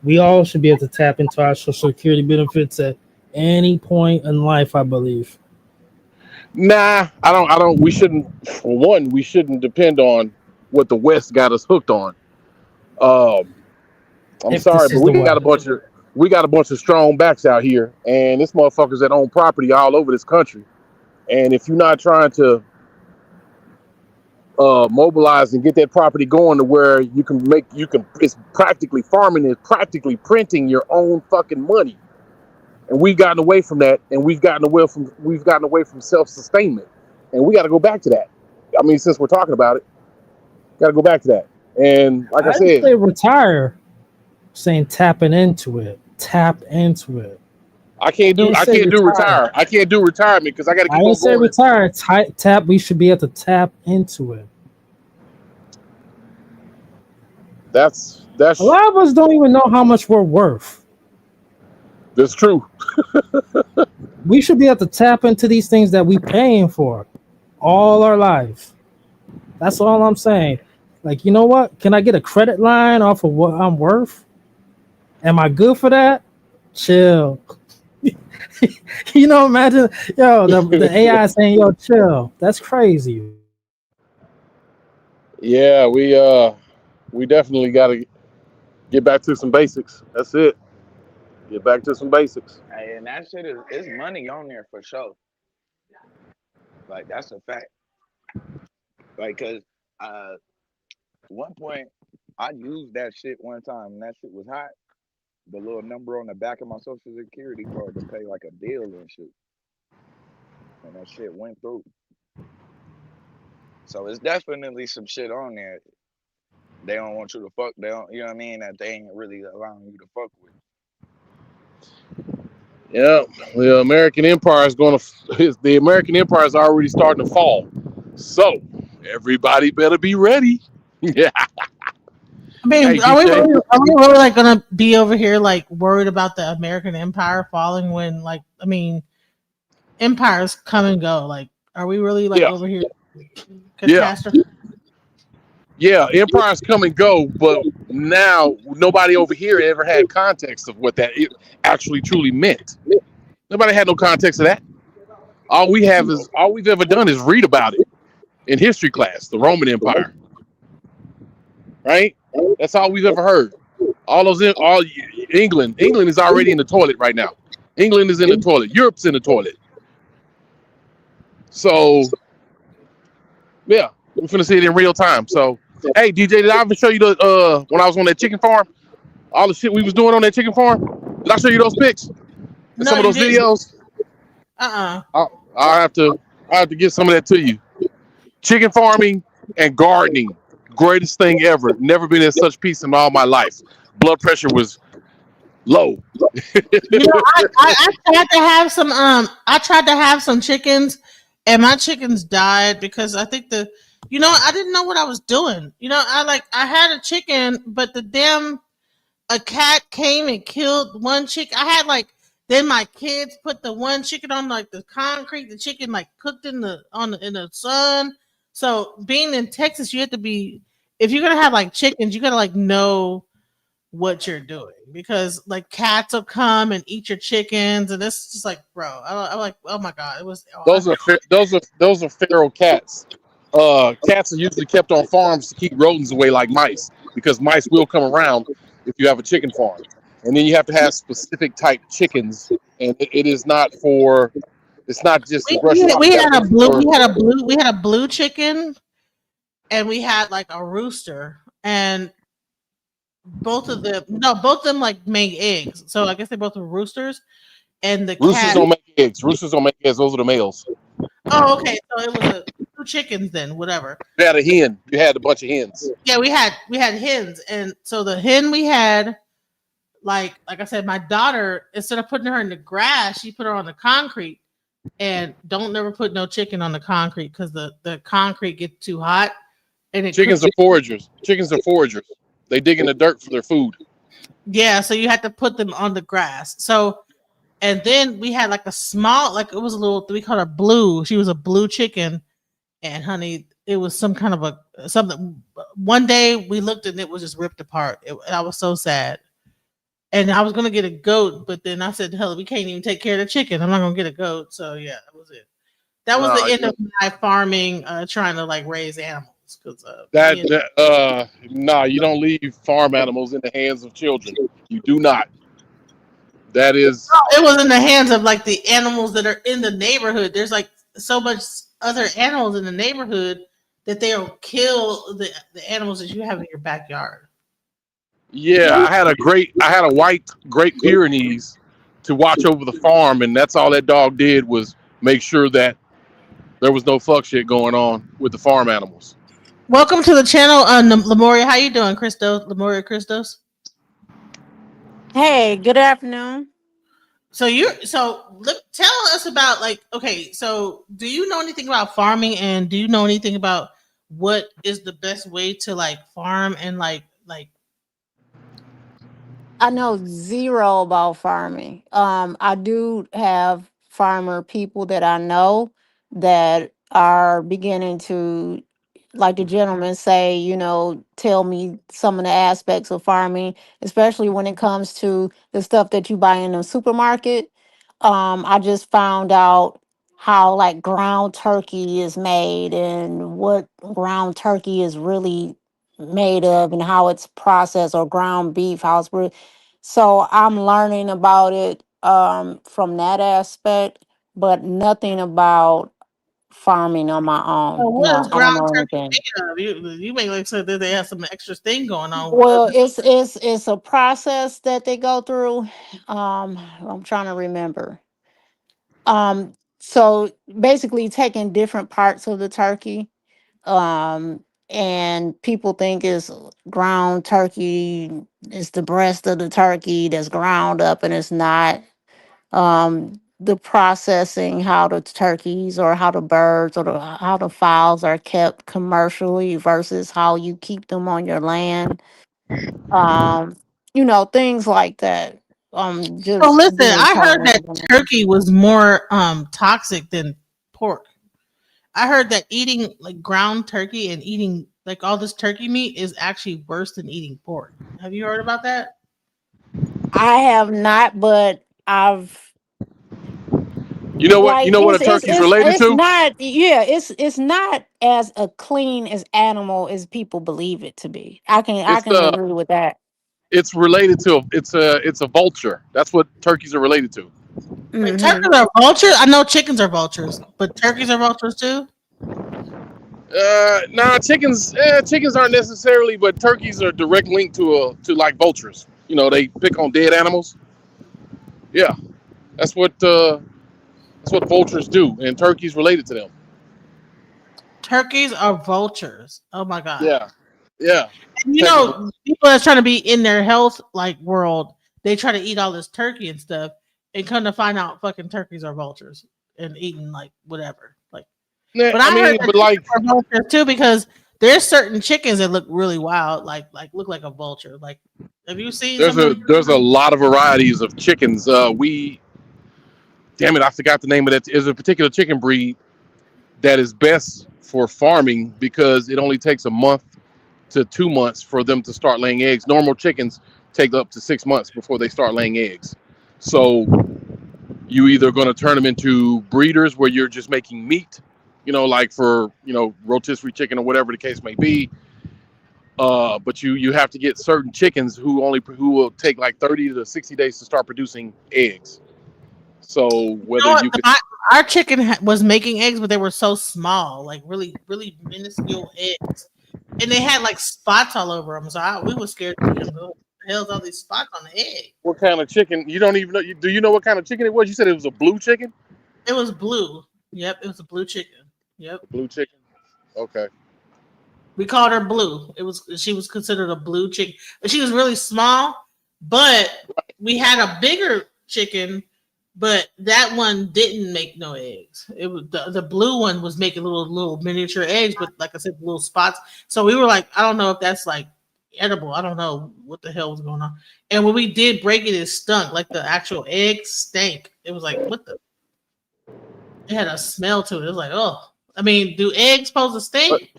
We all should be able to tap into our Social Security benefits at any point in life, I believe. Nah, I don't. We shouldn't. For one, we shouldn't depend on what the West got us hooked on. Um, I'm If this sorry, but is the way. we got a bunch of strong backs out here, and this motherfuckers that own property all over this country. And if you're not trying to mobilize and get that property going to where it's practically farming is practically printing your own fucking money. And we've gotten away from that, and we've gotten away from self-sustainment, and we got to go back to that. I mean, since we're talking about it, got to go back to that. And like I I didn't said, say retire. Saying tapping into it. Tap into it. I can't do retire. I can't do retirement because I got to I keep didn't on say going. retire. Tap. We should be able to tap into it. That's A lot of us don't even know how much we're worth. That's true. We should be able to tap into these things that we paying for all our life. That's all I'm saying. Like, you know what? Can I get a credit line off of what I'm worth? Am I good for that? Chill. You know, imagine, the AI saying, yo, chill. That's crazy. Yeah, we definitely got to get back to some basics. That's it. Get back to some basics. Hey, and that shit is money on there for sure. Like that's a fact. Like, cause one point I used that shit one time, and that shit was hot. The little number on the back of my social security card to pay like a bill and shit, and that shit went through. So it's definitely some shit on there. They don't want you to fuck. They don't, you know what I mean? That they ain't really allowing you to fuck with. Yeah, the American Empire is the American Empire is already starting to fall. So everybody better be ready. Yeah. I mean, Hey, are we DJ. really like gonna be over here like worried about the American Empire falling when, like, I mean, empires come and go. Like, are we really like Yeah. over here Yeah. catastrophe? Yeah, empires come and go, but now nobody over here ever had context of what that actually truly meant. Nobody had no context of that. All we've ever done is read about it in history class, the Roman Empire. Right? That's all we've ever heard. All England is already in the toilet right now. England is in the toilet. Europe's in the toilet. So yeah, we're finna see it in real time. So hey, DJ, did I ever show you the when I was on that chicken farm? All the shit we was doing on that chicken farm? Did I show you those pics? And No, some of you those didn't. videos? I'll have to get some of that to you. Chicken farming and gardening, greatest thing ever. Never been in such peace in all my life. Blood pressure was low. I tried to have some I tried to have some chickens, and my chickens died because I think I didn't know what I was doing. I had a chicken, but a cat came and killed one chicken. I had then my kids put the one chicken on like the concrete. The chicken like cooked in the sun. So being in Texas, you have to be, if you're gonna have like chickens, you gotta like know what you're doing, because like cats will come and eat your chickens, and it's just like, bro, I'm like, oh my god, it was. Those are feral cats. Cats are usually kept on farms to keep rodents away, like mice, because mice will come around if you have a chicken farm. And then you have to have specific type chickens, and it is not for. It's not just to brush. We had a blue chicken, and we had like a rooster, and both of them like make eggs. So I guess they both were roosters, and the Roosters cat. don't make eggs. Roosters don't make eggs. Those are the males. Oh, okay. So it was two chickens then, whatever. You had a hen. You had a bunch of hens. Yeah, we had hens, and so the hen we had, like I said, my daughter, instead of putting her in the grass, she put her on the concrete. And don't never put no chicken on the concrete, because the concrete gets too hot. And Chickens are foragers. Chickens are foragers. They dig in the dirt for their food. Yeah, so you had to put them on the grass. So, and then we had like a small, like it was a little, we called her Blue. She was a blue chicken, and honey, it was some kind of something. One day we looked and it was just ripped apart. I was so sad. And I was gonna get a goat, but then I said, "Hell, we can't even take care of the chicken. I'm not gonna get a goat." So yeah, that was it. That was the No, end of my farming, trying to like raise animals. Because no, you don't leave farm animals in the hands of children. You do not. That is it was in the hands of like the animals that are in the neighborhood. There's like so much other animals in the neighborhood that they'll kill the animals that you have in your backyard. Yeah, I had a white Great Pyrenees to watch over the farm, and that's all that dog did was make sure that there was no fuck shit going on with the farm animals. Welcome to the channel, Lemuria. How you doing, Christos? Lemuria Christos. Hey, good afternoon. So tell us about like, okay, so do you know anything about farming, and do you know anything about what is the best way to like farm and like I know zero about farming. I do have farmer people that I know that are beginning to, like the gentleman say, tell me some of the aspects of farming, especially when it comes to the stuff that you buy in the supermarket. I just found out how like ground turkey is made and what ground turkey is really made of and how it's processed, or ground beef, how it's so I'm learning about it from that aspect, but nothing about farming on my own. what is No, I don't ground know turkey anything. made of? You make like so that they have some extra thing going on. Well, it's a process that they go through. I'm trying to remember. So basically taking different parts of the turkey. And people think it's ground turkey, it's the breast of the turkey that's ground up, and it's not. The processing, how the turkeys or how the birds or how the fowls are kept commercially versus how you keep them on your land. Um, things like that. So Just listen, being I heard told. that turkey was more toxic than pork. I heard that eating like ground turkey and eating like all this turkey meat is actually worse than eating pork. Have you heard about that? I have not, but I've You know what? You like know what a turkey's related it's to? not, yeah, it's not as a clean as animal as people believe it to be. I It's can agree with that. it's related to it's a vulture. That's what turkeys are related to. Wait, Hmm. turkeys are vultures? I know chickens are vultures, but turkeys are vultures too? Nah, chickens aren't necessarily, but turkeys are direct link to like vultures. You know, they pick on dead animals. Yeah, that's what vultures do, and turkeys related to them. Turkeys are vultures. Oh my god. Yeah, yeah, And technically. people that's trying to be in their health like world, they try to eat all this turkey and stuff, and come to find out fucking turkeys are vultures and eating like whatever. Like, Nah, but I I heard mean, that but like, chickens are vultures too because there's certain chickens that look really wild, like look like a vulture. Like, have you seen there's some of a them? there's a lot of varieties of chickens. Damn it, I forgot the name of that. There's a particular chicken breed that is best for farming because it only takes a month to 2 months for them to start laying eggs. Normal chickens take up to 6 months before they start laying eggs. So you either going to turn them into breeders where you're just making meat, like for rotisserie chicken or whatever the case may be. But you have to get certain chickens who will take like 30 to 60 days to start producing eggs. So You know whether what? you could, Our chicken was making eggs, but they were so small, like really, really minuscule eggs, and they had like spots all over them. So we were scared to eat them. What the hell's all these spots on the egg? what kind of chicken? You don't even know. Do you know what kind of chicken it was? You said it was a blue chicken. It was blue. Yep, it was a blue chicken. Yep, A blue chicken. Okay. we called her blue. She was considered a blue chicken, but she was really small. But we had a bigger chicken, but that one didn't make no eggs. It was the blue one was making little miniature eggs, but like I said, little spots. So we were like, I don't know if that's like edible. I don't know what the hell was going on. And when we did break it, it stunk. Like the actual egg stank. It was like, what the? It had a smell to it. It was like, oh. I mean, do eggs supposed to stink?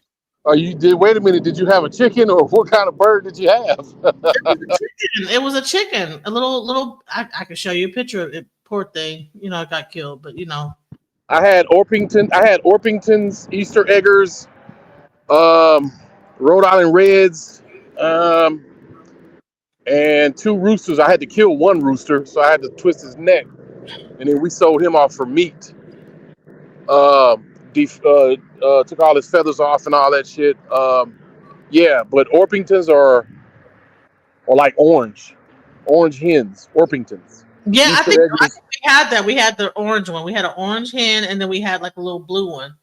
Wait a minute, did you have a chicken or what kind of bird did you have? Chicken. It was a chicken. A little. I could show you a picture of it. Poor thing. It got killed, but I had Orpingtons, Easter Eggers, Rhode Island Reds, um, and 2 roosters. I had to kill 1 rooster, so I had to twist his neck, and then we sold him off for meat. Took all his feathers off and all that shit. Yeah, but Orpingtons are like orange hens, Orpingtons, Yeah, I think Easter Eggers. we had that. We had the orange one. We had an orange hen, and then we had like a little blue one.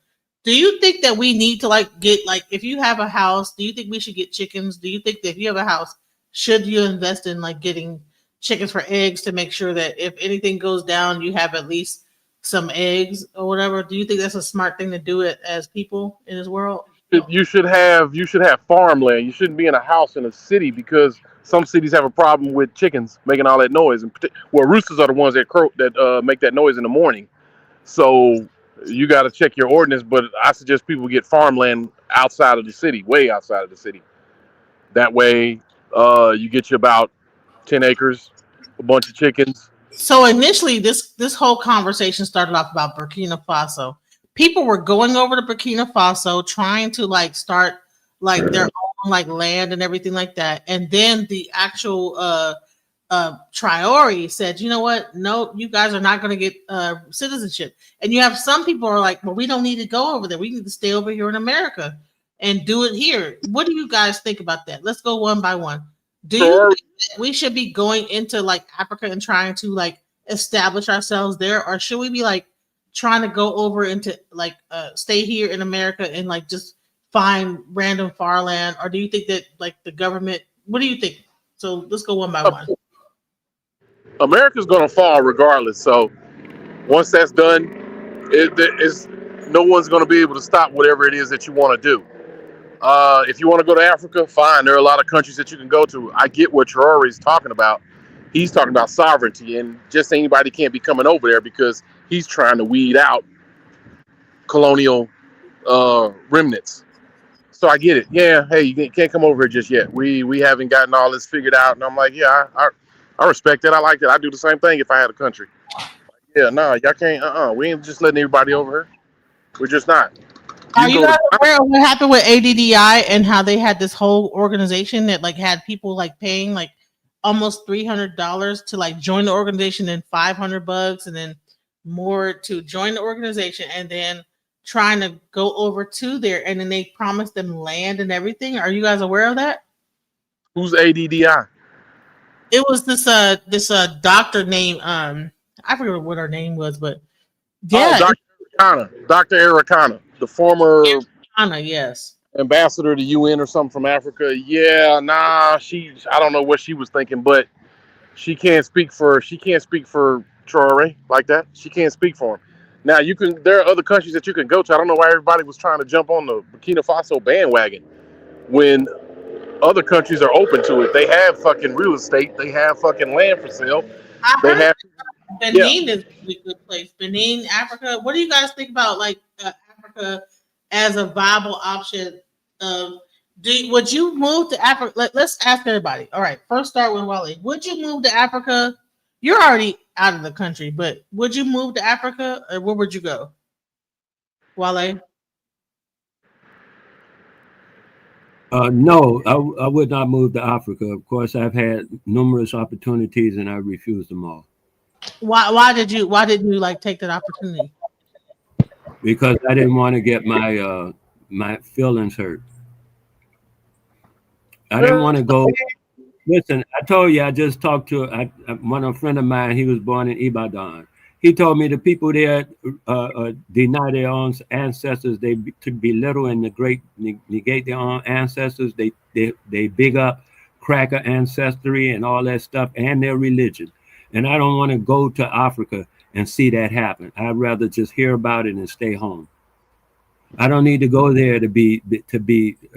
Do you think that we need to like get like if you have a house? Do you think we should get chickens? Do you think that if you have a house, should you invest in like getting chickens for eggs to make sure that if anything goes down, you have at least some eggs or whatever? Do you think that's a smart thing to do it as people in this world? You should have farmland. You shouldn't be in a house in a city because some cities have a problem with chickens making all that noise. And well, roosters are the ones that make that noise in the morning. So you got to check your ordinance. But I suggest people get farmland outside of the city, way outside of the city. That way, you get you about 10 acres, a bunch of chickens. So initially, this whole conversation started off about Burkina Faso. People were going over to Burkina Faso trying to like start like their own like land and everything like that, and then the actual Traore said, "You know what? No, you guys are not going to get citizenship." And you have some people are like, "Well, we don't need to go over there. We need to stay over here in America and do it here." What do you guys think about that? Let's go one by one. Do you Traore, think that we should be going into like Africa and trying to like establish ourselves there, or should we be like trying to go over into like stay here in America and like just find random far land? Or do you think that like the government? What do you think? So let's go one by one. America's going to fall regardless. So once that's done, it's no one's going to be able to stop whatever it is that you want to do. If you want to go to Africa, fine. There are a lot of countries that you can go to. I get what Traore is talking about. He's talking about sovereignty, and just anybody can't be coming over there because he's trying to weed out colonial remnants. So I get it. Yeah, hey, you can't come over here just yet. We haven't gotten all this figured out, and I'm like, yeah, I respect it. I like that. I do the same thing if I had a country. Yeah, no, y'all can't. We ain't just letting everybody over here. We're just not. Are you guys aware of what happened with ADDI and how they had this whole organization that like had people like paying like almost $300 to like join the organization, and $500 and then more to join the organization, and then trying to go over to there, and then they promised them land and everything? Are you guys aware of that? Who's ADDI? It was this doctor named I forget what her name was, but yeah, Dr. Arikana, the former Anna, yes. ambassador to UN or something from Africa. Yeah, nah, I don't know what she was thinking, but she can't speak for Traore like that. She can't speak for him. Now there are other countries that you can go to. I don't know why everybody was trying to jump on the Burkina Faso bandwagon when other countries are open to it. They have fucking real estate. They have fucking land for sale. They have Benin is a really good place. Benin, Africa. What do you guys think about like Africa as a viable option? Would you move to Africa? Let's ask everybody. All right, first start with Wally. Would you move to Africa? You're already out of the country, but would you move to Africa, or where would you go, Wale? No, I would not move to Africa. Of course, I've had numerous opportunities and I refused them all. Why didn't you like take that opportunity? Because I didn't want to get my my feelings hurt. I didn't want to go. Listen, I told you I just talked to a friend of mine. He was born in Ibadan. He told me the people there deny their own ancestors. They belittle and negate their own ancestors. They big up cracker ancestry and all that stuff and their religion. And I don't want to go to Africa and see that happen. I'd rather just hear about it and stay home. I don't need to go there to be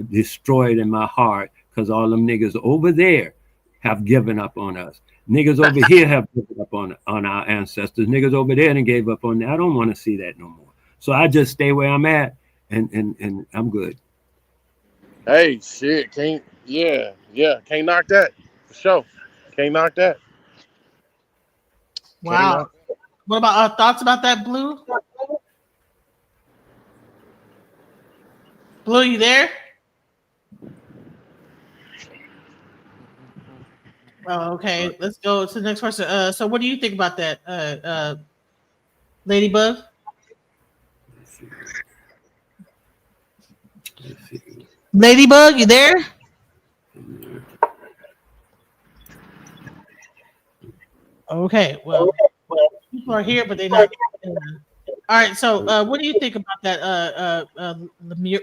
destroyed in my heart because all them niggas over there have given up on us. Niggas over here have given up on our ancestors. Niggas over there and gave up on that. I don't want to see that no more. So I just stay where I'm at and I'm good. Hey, shit, can't knock that for sure. Can't knock that. Wow. What about thoughts about that, Blue? Blue, you there? Oh, okay. Let's go to the next person. So what do you think about that, Ladybug? Ladybug, you there? Okay. Well, people are here, but they're not. All right. So, what do you think about that,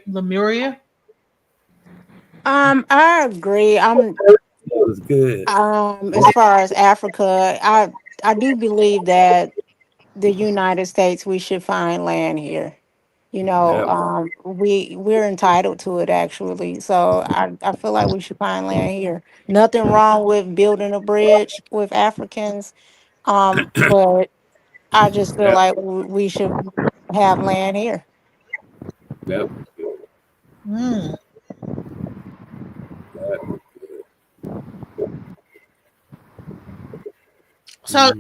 Lemuria? I agree. was good. As far as Africa, I do believe that the United States, we should find land here. Yep. We're entitled to it actually. So I feel like we should find land here. Nothing wrong with building a bridge with Africans. But I just feel Yep. like we should have land here. Yep. Hmm. So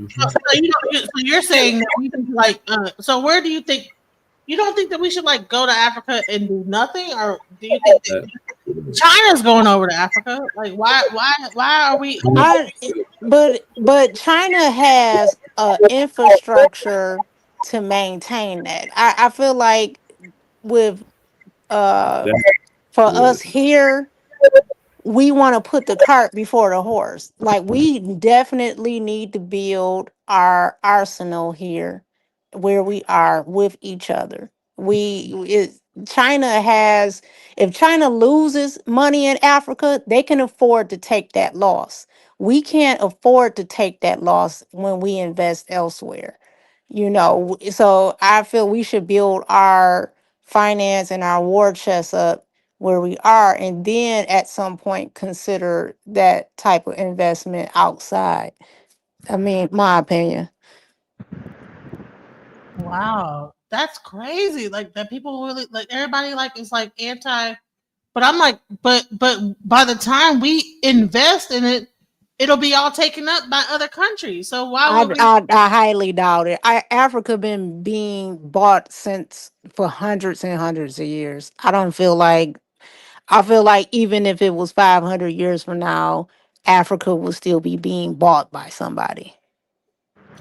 you're saying that we should like. So where do you think? You don't think that we should like go to Africa and do nothing, or do you think that China's going over to Africa? Like, why are we? But China has a infrastructure to maintain that. I feel like with uh That's for good. us here, we want to put the cart before the horse. Like we definitely need to build our arsenal here where we are with each other. China has, if China loses money in Africa, they can afford to take that loss. We can't afford to take that loss when we invest elsewhere. So I feel we should build our finance and our war chest up where we are, and then at some point consider that type of investment outside. I mean, my opinion. Wow, that's crazy. Like that people really like everybody like is like anti. But I'm like, but by the time we invest in it, it'll be all taken up by other countries. So why I, would we? I, I highly doubt it. Africa been being bought since for hundreds and hundreds of years. I feel like even if it was 500 years from now, Africa will still be being bought by somebody.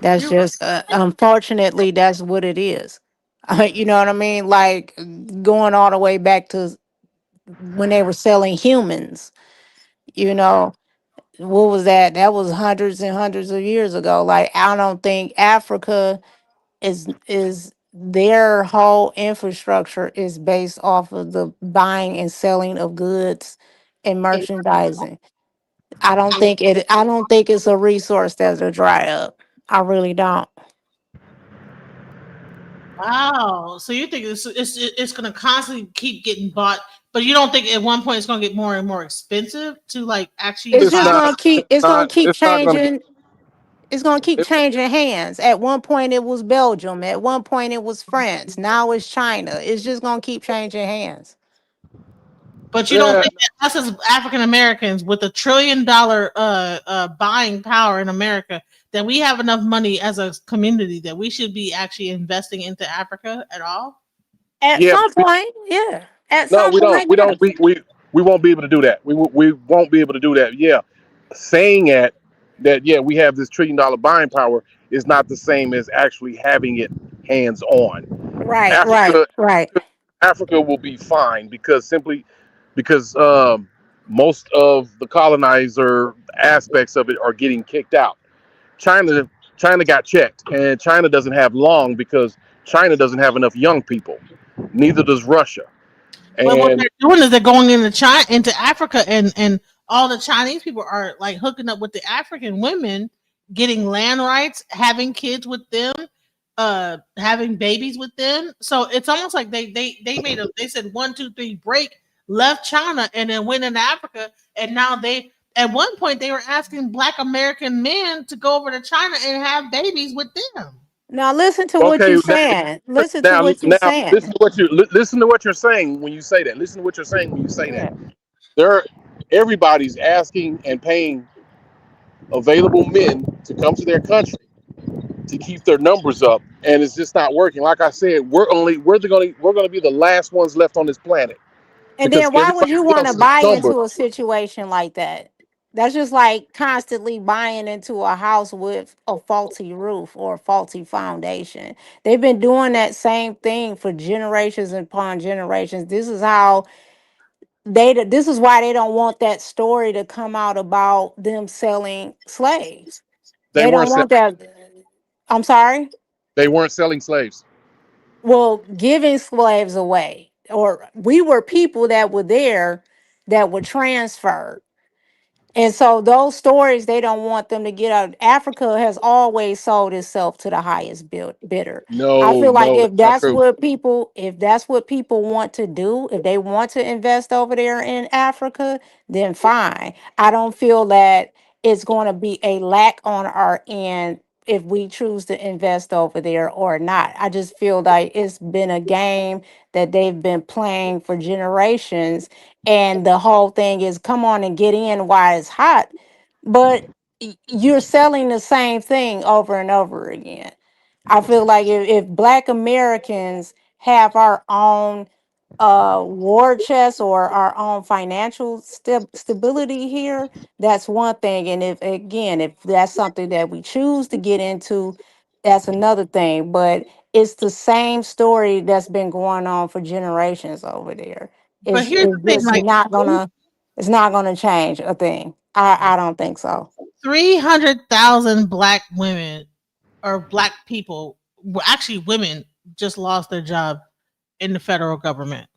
That's You're just unfortunately that's what it is. You know what I mean? Like going all the way back to when they were selling humans. You know, what was that? That was hundreds and hundreds of years ago. Like I don't think Africa is their whole infrastructure is based off of the buying and selling of goods and merchandising. I don't think it's a resource that'll dry up. I really don't. wow. So you think it's going to constantly keep getting bought, but you don't think at one point it's going to get more and more expensive to like actually It's It's just find? not. gonna keep It's not. It's not going to get. it's gonna keep It, changing hands. At one point it was Belgium, at one point it was France, now it's China. It's just gonna keep changing hands. But you don't yeah. think that us as African Americans with $1 trillion buying power in America that we have enough money as a community that we should be actually investing into Africa at all? At Yeah. some point, yeah. At No, some we don't. point, We don't. yes. We won't be able to do that. We won't be able to do that. Yeah, saying that yeah we have this $1 trillion buying power is not the same as actually having it hands on. Right, right, Africa right. Africa will be fine because simply because most of the colonizer aspects of it are getting kicked out. China China got checked, and China doesn't have long because China doesn't have enough young people. Neither does Russia. Well, what And they're doing is they're going into China, into Africa, and all the Chinese people are like hooking up with the African women, getting land rights, having kids with them, having babies with them. So it's almost like they made a they said 1, 2, 3 break, left China, and then went into Africa, and now they at one point they were asking Black American men to go over to China and have babies with them. Now listen to what okay, you're saying. Listen to now what you're now saying. listen to what you're saying when you say that. Listen to what you're saying when you say that. Yeah. There, everybody's asking and paying available men to come to their country to keep their numbers up, and it's just not working. Like I said, we're gonna be the last ones left on this planet. And because then why would you everybody want to else is buy encumbered. into a situation like that? That's just like constantly buying into a house with a faulty roof or a faulty foundation. They've been doing that same thing for generations upon generations. This is why they don't want that story to come out about them selling slaves. They They weren't don't selling. want that. I'm sorry. They weren't selling slaves. Well, giving slaves away, or we were people that were there that were transferred. And so those stories, they don't want them to get out. Africa has always sold itself to the highest bidder. I No, feel like no, that's not true. if that's what people want to do, if they want to invest over there in Africa, then fine. I don't feel that it's going to be a lack on our end if we choose to invest over there or not. I just feel like it's been a game that they've been playing for generations, and the whole thing is come on and get in while it's hot, but you're selling the same thing over and over again. I feel like if black Americans have our own war chest or our own financial stability here, that's one thing. And if that's something that we choose to get into, that's another thing. But it's the same story that's been going on for generations over there. But here's It's the thing, just like not gonna change a thing. I don't think so. 300,000 black women or black people, well, actually women, just lost their job in the federal government.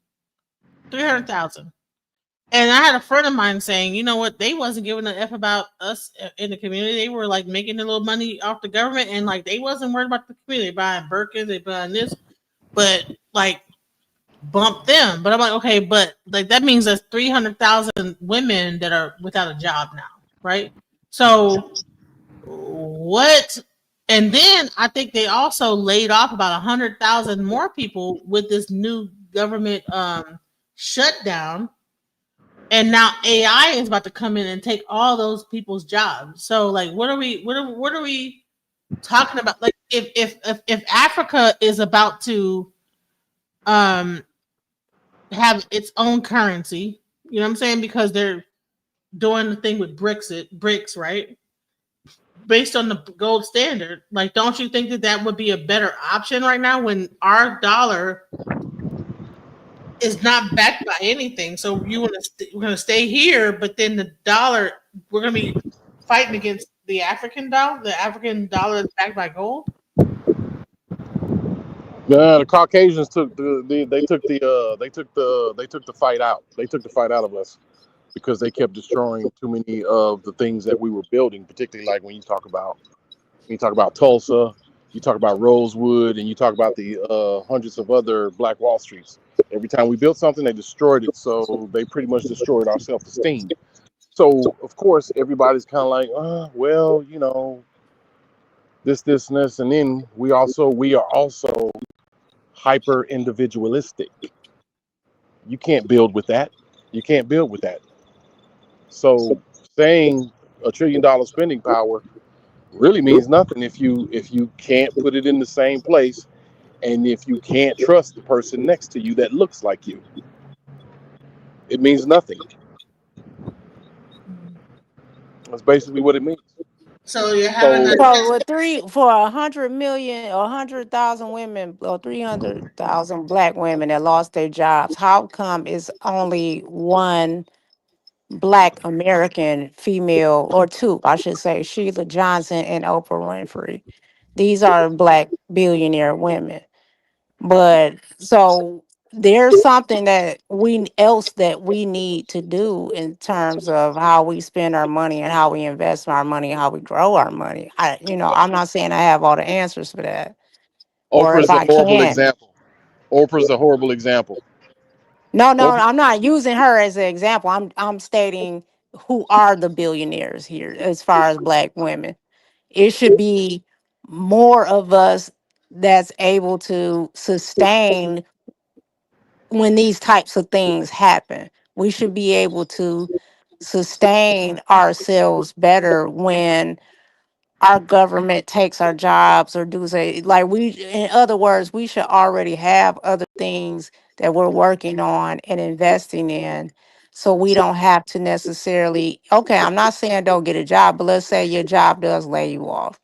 300,000. And I had a friend of mine saying, you know what, they wasn't giving a F about us in the community. They were like making a little money off the government, and like they wasn't worried about the community. They buying Birkins, they buying this, but like bump them. But I'm like, okay, but like that means there's 300,000 women that are without a job now, right? So what? And then I think they also laid off about 100,000 more people with this new government shutdown, and now AI is about to come in and take all those people's jobs. So like, what are we talking about? Like, if Africa is about to um have its own currency, you know what I'm saying? Because they're doing the thing with BRICS, right? Based on the gold standard, like, don't you think that that would be a better option right now when our dollar is not backed by anything? So you want to we're going to stay here, but then the dollar, we're going to be fighting against the African dollar. The African dollar is backed by gold. Yeah, the Caucasians took they took the fight out. They took the fight out of us because they kept destroying too many of the things that we were building. Particularly like when you talk about Tulsa, you talk about Rosewood, and you talk about the hundreds of other Black Wall Streets. Every time we built something, they destroyed it. So they pretty much destroyed our self-esteem. So of course everybody's kind of like, well, this, and this, and then we are also hyper individualistic. You can't build with that. You can't build with that. So saying $1 trillion spending power really means nothing if you can't put it in the same place, and if you can't trust the person next to you that looks like you. It means nothing. That's basically what it means. So you're having So a So with for 100 million or 100,000 women or 300,000 black women that lost their jobs, how come it's only one black American female, or two, I should say, Sheila Johnson and Oprah Winfrey? These are black billionaire women. But so there's something that we need to do in terms of how we spend our money and how we invest our money and how we grow our money. I'm not saying I have all the answers for that, or if Oprah's a I horrible can. example. Oprah's a horrible example. No, Oprah, I'm not using her as an example. I'm stating who are the billionaires here as far as black women. It should be more of us that's able to sustain when these types of things happen. We should be able to sustain ourselves better when our government takes our jobs or do say, like, we, in other words, we should already have other things that we're working on and investing in. So we don't have to necessarily, okay, I'm not saying don't get a job, but let's say your job does lay you off.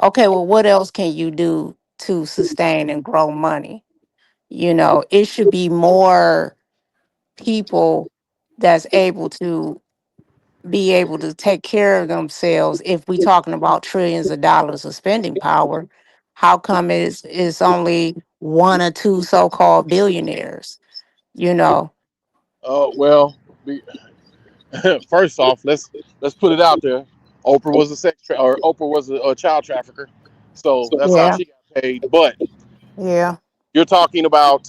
Okay, well, what else can you do to sustain and grow money? It should be more people that's able to take care of themselves. If we talking about trillions of dollars of spending power, how come it's only one or two so-called billionaires? You know, Well, first off, let's put it out there. Oprah was or Oprah was a child trafficker, so that's how yeah, she got paid. But yeah. you're talking about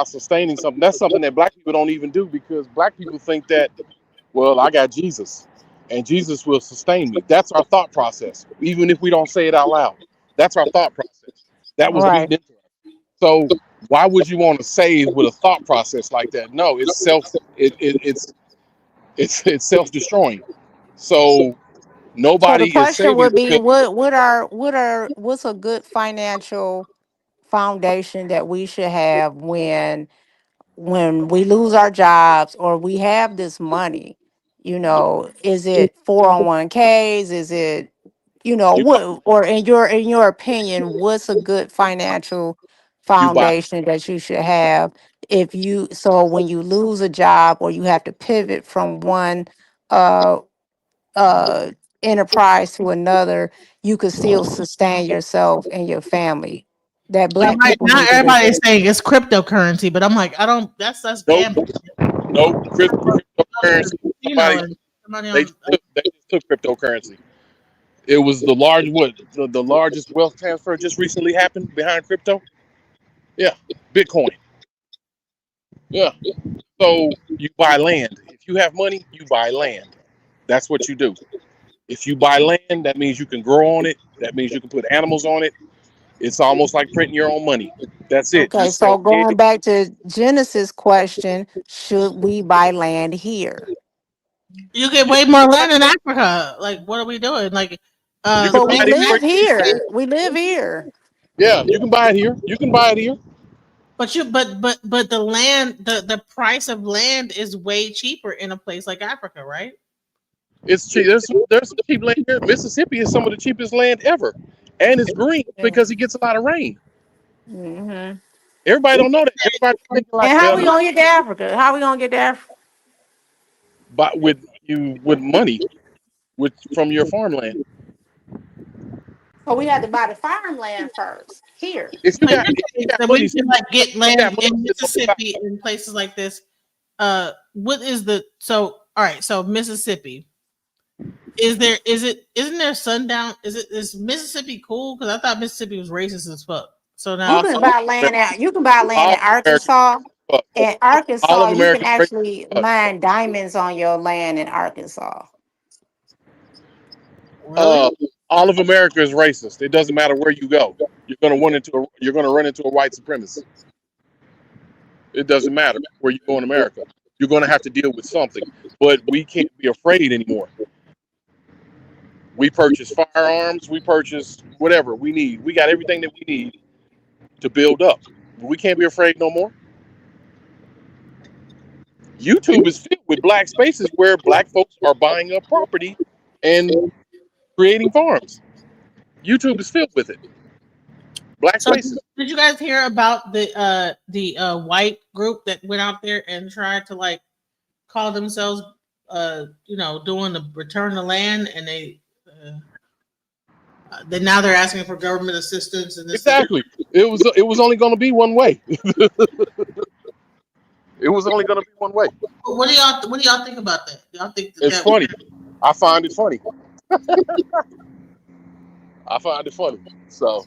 sustaining something. That's something that black people don't even do, because black people think that, well, I got Jesus, and Jesus will sustain me. That's our thought process, even if we don't say it out loud. That's our thought process. That was Right. beaten into us. So why would you want to save with a thought process like that? No, it's self destroying. So So the nobody is question saving would be, because what's a good financial foundation that we should have when we lose our jobs or we have this money? Is it 401ks? Is it, you what, or in your opinion, what's a good financial you buy foundation that you should have, so when you lose a job or you have to pivot from one uh uh enterprise to another, you could still sustain yourself and your family. That black people Not need to everybody do. is saying it's cryptocurrency, but I'm like, I don't. That's nope gambling. nope cryptocurrency. Somebody Somebody they on. just took cryptocurrency. It was the largest wealth transfer just recently happened behind crypto. Yeah, Bitcoin. Yeah. So you buy land. If you have money, you buy land. That's what you do. If you buy land, that means you can grow on it. That means you can put animals on it. It's almost like printing your own money. That's it. You Okay, so sell going pigs. back to Genesis question, should we buy land here? You get way more land in Africa. Like, what are we doing? Like, You can But buy we it live anywhere you need. here. We live here. Yeah, you can buy it here. You can buy it here. but the land, the price of land is way cheaper in a place like Africa, right? It's cheap. There's some cheap land here. Mississippi is some of the cheapest land ever, and it's green because it gets a lot of rain. Hmm. Everybody don't know that. Everybody thinking like, And how well, we no, gonna get to Africa? How we gonna get to Africa? but with money from your farmland. So we had to buy the farmland first here. If you Like, got if you got so we money, can like get you got land money in sitting on the side. Mississippi and places like this. What is all right? So Mississippi, isn't there sundown? Is Mississippi cool? Because I thought Mississippi was racist as fuck. So You now, can buy land out. You can buy land All in of America, Arkansas. In all Arkansas, of you can America is actually racist. mine diamonds on your land in Arkansas. really? All of America is racist. It doesn't matter where you go. You're gonna run into a white supremacist. It doesn't matter where you go in America. You're gonna have to deal with something. But we can't be afraid anymore. We purchase firearms. We purchase whatever we need. We got everything that we need to build up. We can't be afraid no more. YouTube is filled with black spaces where black folks are buying up property and creating farms. YouTube is filled with it. Black So spaces. did you guys hear about the white group that went out there and tried to like call themselves doing the return of land, and then now they're asking for government assistance and this and that. Exactly. It was only going to be one way. It was only going to be one way. What do y'all think about that? Y'all think It's that funny. I find it funny. I find it funny. So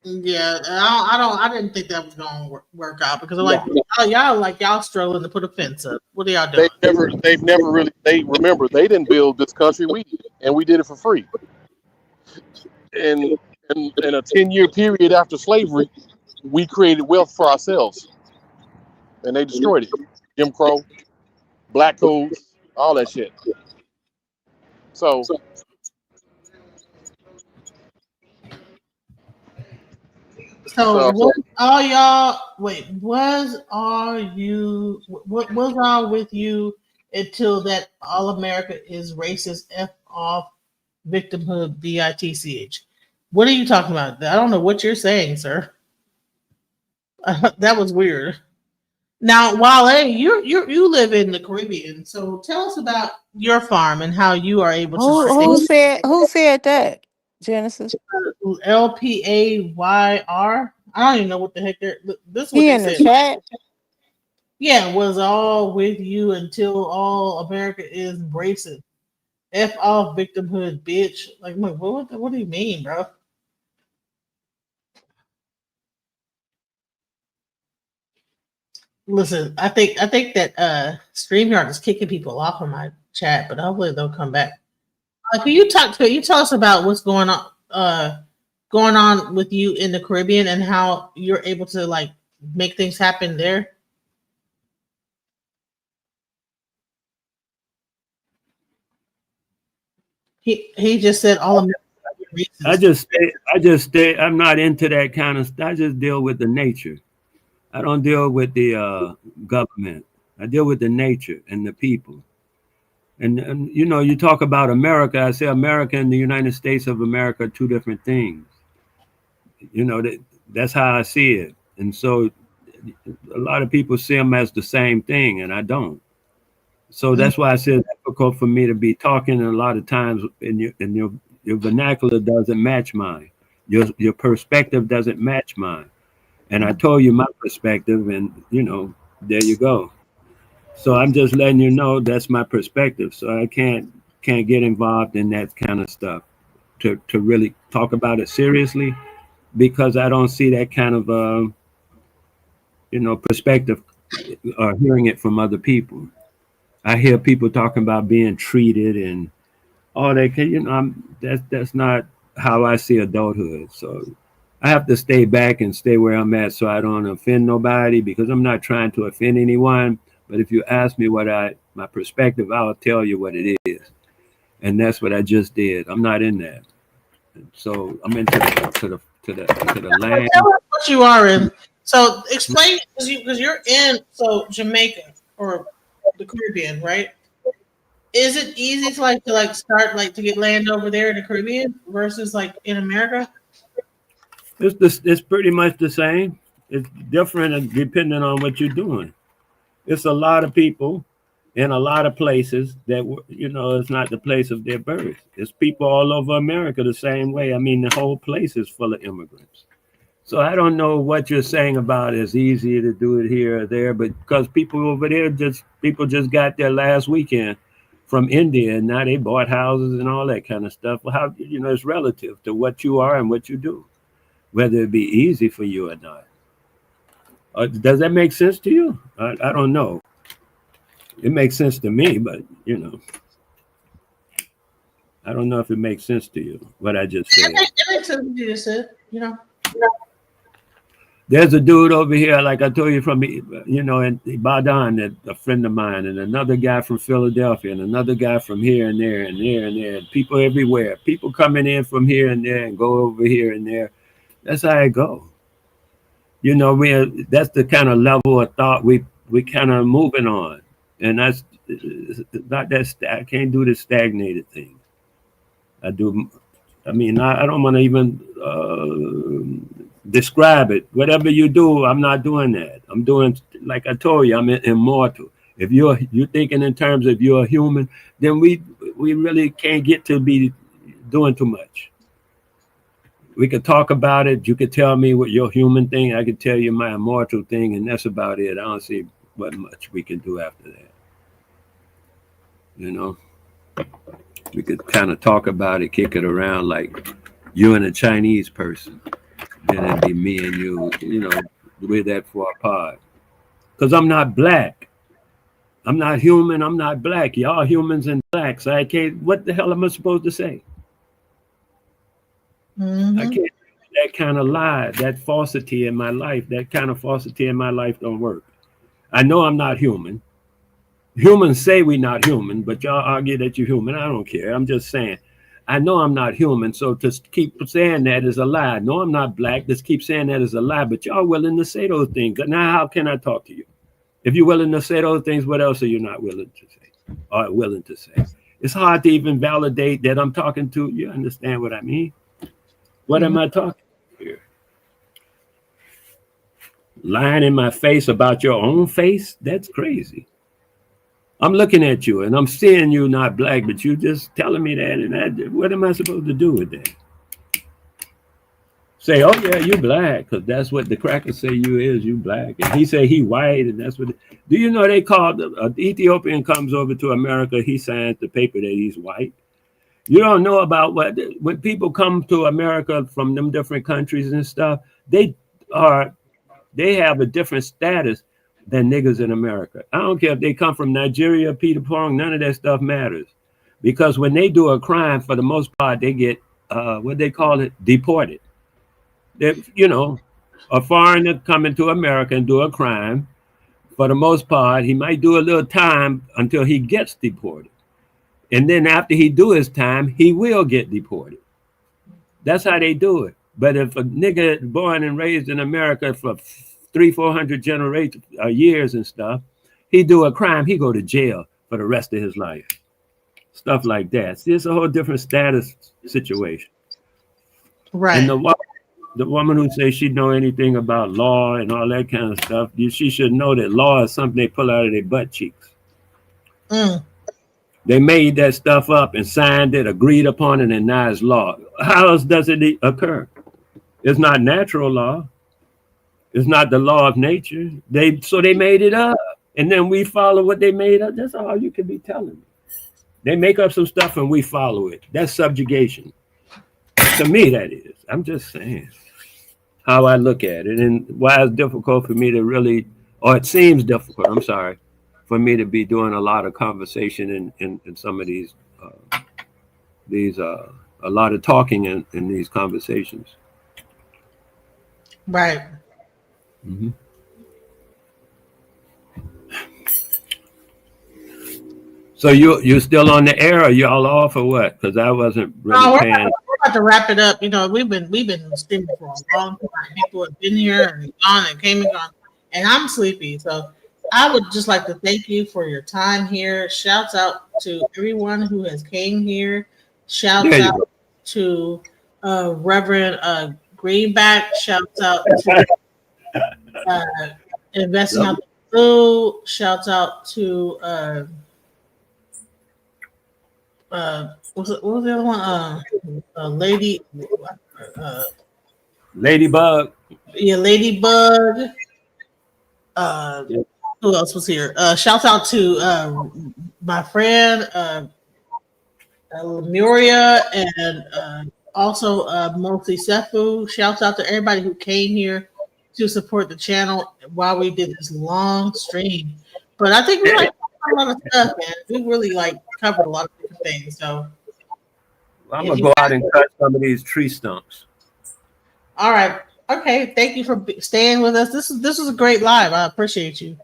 yeah, I didn't think that was gonna work out because I'm like y'all struggling to put a fence up. What are y'all doing? they've never really. They remember they didn't build this country. We did, and we did it for free. In a 10-year period after slavery, we created wealth for ourselves, and they destroyed it. Jim Crow, black codes, all that shit. So So So what all y'all wait, was all you what was all with you until that all America is racist F off victimhood bitch? What are you talking about? I don't know what you're saying, sir. That was weird. Now, Wale, you live in the Caribbean, so tell us about your farm and how you are able to Who said that? Genesis. LPAYR. I don't even know what the heck they're. This is what He they in the said. chat. Yeah, was all with you until all America is racist. F off victimhood, bitch. Like, look, what do you mean, bro? Listen, I think that StreamYard is kicking people off of my chat, but hopefully they'll come back. Can you tell us about what's going on with you in the Caribbean and how you're able to like make things happen there? He just said all of I just stay. I'm not into that kind of stuff. I just deal with the nature. I don't deal with the government. I deal with the nature and the people. And you know, you talk about America. I say America and the United States of America are two different things. You know that's how I see it. And so a lot of people see them as the same thing, and I don't. So that's why I said it's difficult for me to be talking. And a lot of times, in your vernacular doesn't match mine. Your perspective doesn't match mine. And I told you my perspective, and you know, there you go. So I'm just letting you know that's my perspective. So I can't get involved in that kind of stuff to really talk about it seriously because I don't see that kind of perspective or hearing it from other people. I hear people talking about being treated and all that. That's not how I see adulthood. So I have to stay back and stay where I'm at so I don't offend nobody because I'm not trying to offend anyone. But if you ask me my perspective, I'll tell you what it is, and that's what I just did. I'm not in that. So I'm into the land. Tell us what you are in. So explain because you're in Jamaica or the Caribbean, right? Is it easy to start to get land over there in the Caribbean versus like in America? It's pretty much the same. It's different depending on what you're doing. It's a lot of people in a lot of places that it's not the place of their birth. It's people all over America the same way. I mean, the whole place is full of immigrants. So I don't know what you're saying about it's easier to do it here or there, but because people over there people just got there last weekend from India and now they bought houses and all that kind of stuff. Well, how it's relative to what you are and what you do, whether it be easy for you or not. Does that make sense to you? I don't know. It makes sense to me, but I don't know if it makes sense to you what I just said. It makes sense what you just said. There's a dude over here, like I told you, from in Ibadan, that a friend of mine, and another guy from Philadelphia, and another guy from here and there and there and there. People everywhere. People coming in from here and there and go over here and there. That's how it go. That's the kind of level of thought we kind of moving on, and that's not that I can't do the stagnated thing. I do. I mean, I don't want to even describe it. Whatever you do, I'm not doing that. I'm doing, like I told you, I'm immortal. If you're thinking in terms of you're a human, then we really can't get to be doing too much. We could talk about it. You could tell me what your human thing. I could tell you my immortal thing, and that's about it. I don't see what much we can do after that. We could kind of talk about it, kick it around like you and a Chinese person. Then it'd be me and you, we're that far apart. Because I'm not black. I'm not human. I'm not black. Y'all humans and blacks. I can't, what the hell am I supposed to say? I can't do that kind of lie, that falsity in my life. That kind of falsity in my life don't work. I know I'm not human. Humans say we're not human, but y'all argue that you're human. I don't care. I'm just saying. I know I'm not human, so to keep saying that is a lie. No, I'm not black. Just keep saying that is a lie, but y'all willing to say those things. Now, how can I talk to you? If you're willing to say those things, what else are you not willing to say or willing to say? It's hard to even validate that I'm talking to you. Understand what I mean? What am I talking here? Lying in my face about your own face? That's crazy. I'm looking at you and I'm seeing you not black, but you just telling me that, and that, what am I supposed to do with that? Say, oh yeah, you black, because that's what the crackers say you is, you black. And he say he white, and that's what. Do you know they call the Ethiopian comes over to America, he signs the paper that he's white. You don't know about what when people come to America from them different countries and stuff, they have a different status than niggas in America. I don't care if they come from Nigeria, Peter Pong, none of that stuff matters. Because when they do a crime, for the most part, they get what they call it, deported. If, you know, a foreigner coming to America and do a crime, for the most part, he might do a little time until he gets deported. And then after he do his time, he will get deported. That's how they do it. But if a nigga born and raised in America for 300-400 generations, years and stuff, he do a crime, he go to jail for the rest of his life. Stuff like that. See, it's a whole different status situation. Right. And the woman who says she know anything about law and all that kind of stuff, she should know that law is something they pull out of their butt cheeks. Mm. They made that stuff up and signed it, agreed upon it, and now it's law. How else does it occur? It's not natural law. It's not the law of nature. So they made it up, and then we follow what they made up. That's all you can be telling me. They make up some stuff and we follow it. That's subjugation. To me, that is. I'm just saying how I look at it and why it's difficult for me to really, or it seems difficult, I'm sorry, for me to be doing a lot of conversation in some of these, a lot of talking in these conversations. Right. Mm-hmm. So you still on the air, or y'all off, or what? Because I wasn't really We're paying. about to wrap it up. You know, we've been streaming for a long time. People have been here and gone and came and gone, and I'm sleepy. So I would just like to thank you for your time here. Shouts out to everyone who has came here. Shouts out to Reverend Greenback. Shouts out to Investing Out the Blue. Shouts out to what was the other one? Ladybug. Yeah, Ladybug. Who else was here? Shouts out to my friend Lemuria and also Mostly Sefu. Shouts out to everybody who came here to support the channel while we did this long stream. But I think we like a lot of stuff, man. We really covered a lot of different things. So I'm gonna go out and cut some of these tree stumps. All right. Okay. Thank you for staying with us. This was a great live. I appreciate you.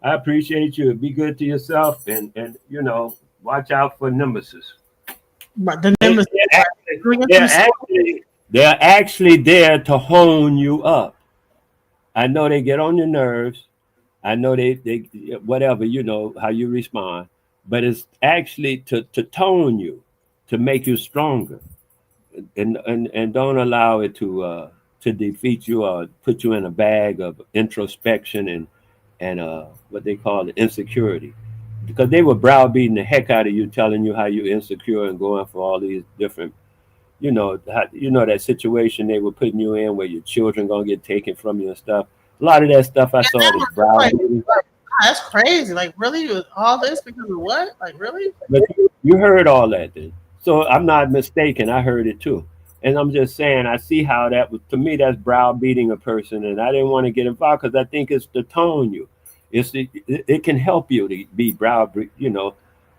I appreciate you. Be good to yourself, and watch out for nemesis. The nemesis. They're actually there to hone you up. I know they get on your nerves. I know they whatever, how you respond, but it's actually to tone you, to make you stronger, and don't allow it to defeat you or put you in a bag of introspection and what they call the insecurity, because they were browbeating the heck out of you, telling you how you're insecure and going for all these different, that situation they were putting you in where your children gonna get taken from you and stuff. A lot of that stuff I saw was browbeating. That's crazy. Really, all this because of what? Really? But you heard all that then. So I'm not mistaken. I heard it too. And I'm just saying, I see how that was, to me, that's browbeating a person. And I didn't want to get involved because I think it's to tone you. It can help you to be browbeat.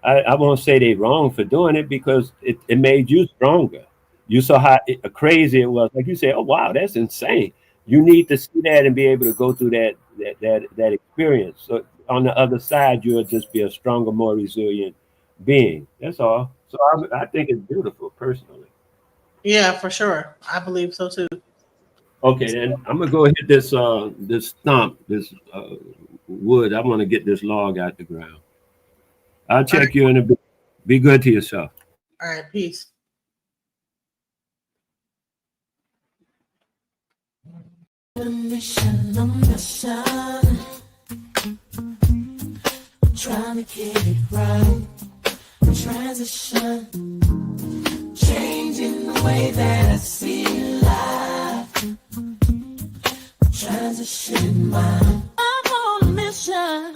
I won't say they're wrong for doing it because it made you stronger. You saw how crazy it was. Like you say, oh, wow, that's insane. You need to see that and be able to go through that experience. So on the other side, you'll just be a stronger, more resilient being. That's all. So I think it's beautiful, personally. Yeah, for sure. I believe so too. Okay, then I'm gonna go hit this this stump, this wood. I want to get this log out the ground. I'll check you in a bit. Be good to yourself. All right, peace. Mission, trying to get it right. Transition, changing the way that I see life. Transition mind. I'm on a mission,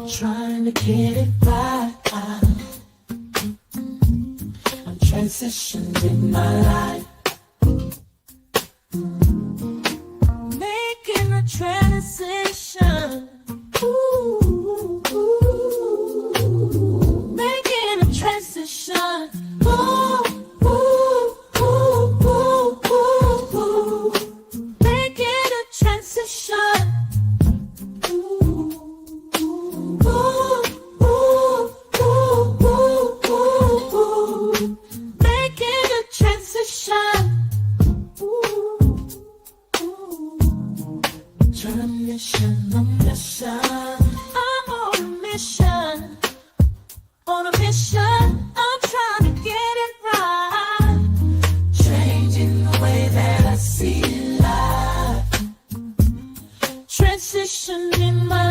trying to get it right. I'm transitioning my life. Making a transition. Ooh, making a transition. Ooh, ooh, ooh, ooh, ooh, ooh. Making a transition. Ooh, ooh, ooh, ooh, ooh, ooh. Making a transition. I'm on a mission, I'm trying to get it right. Changing the way that I see life. Transitioning my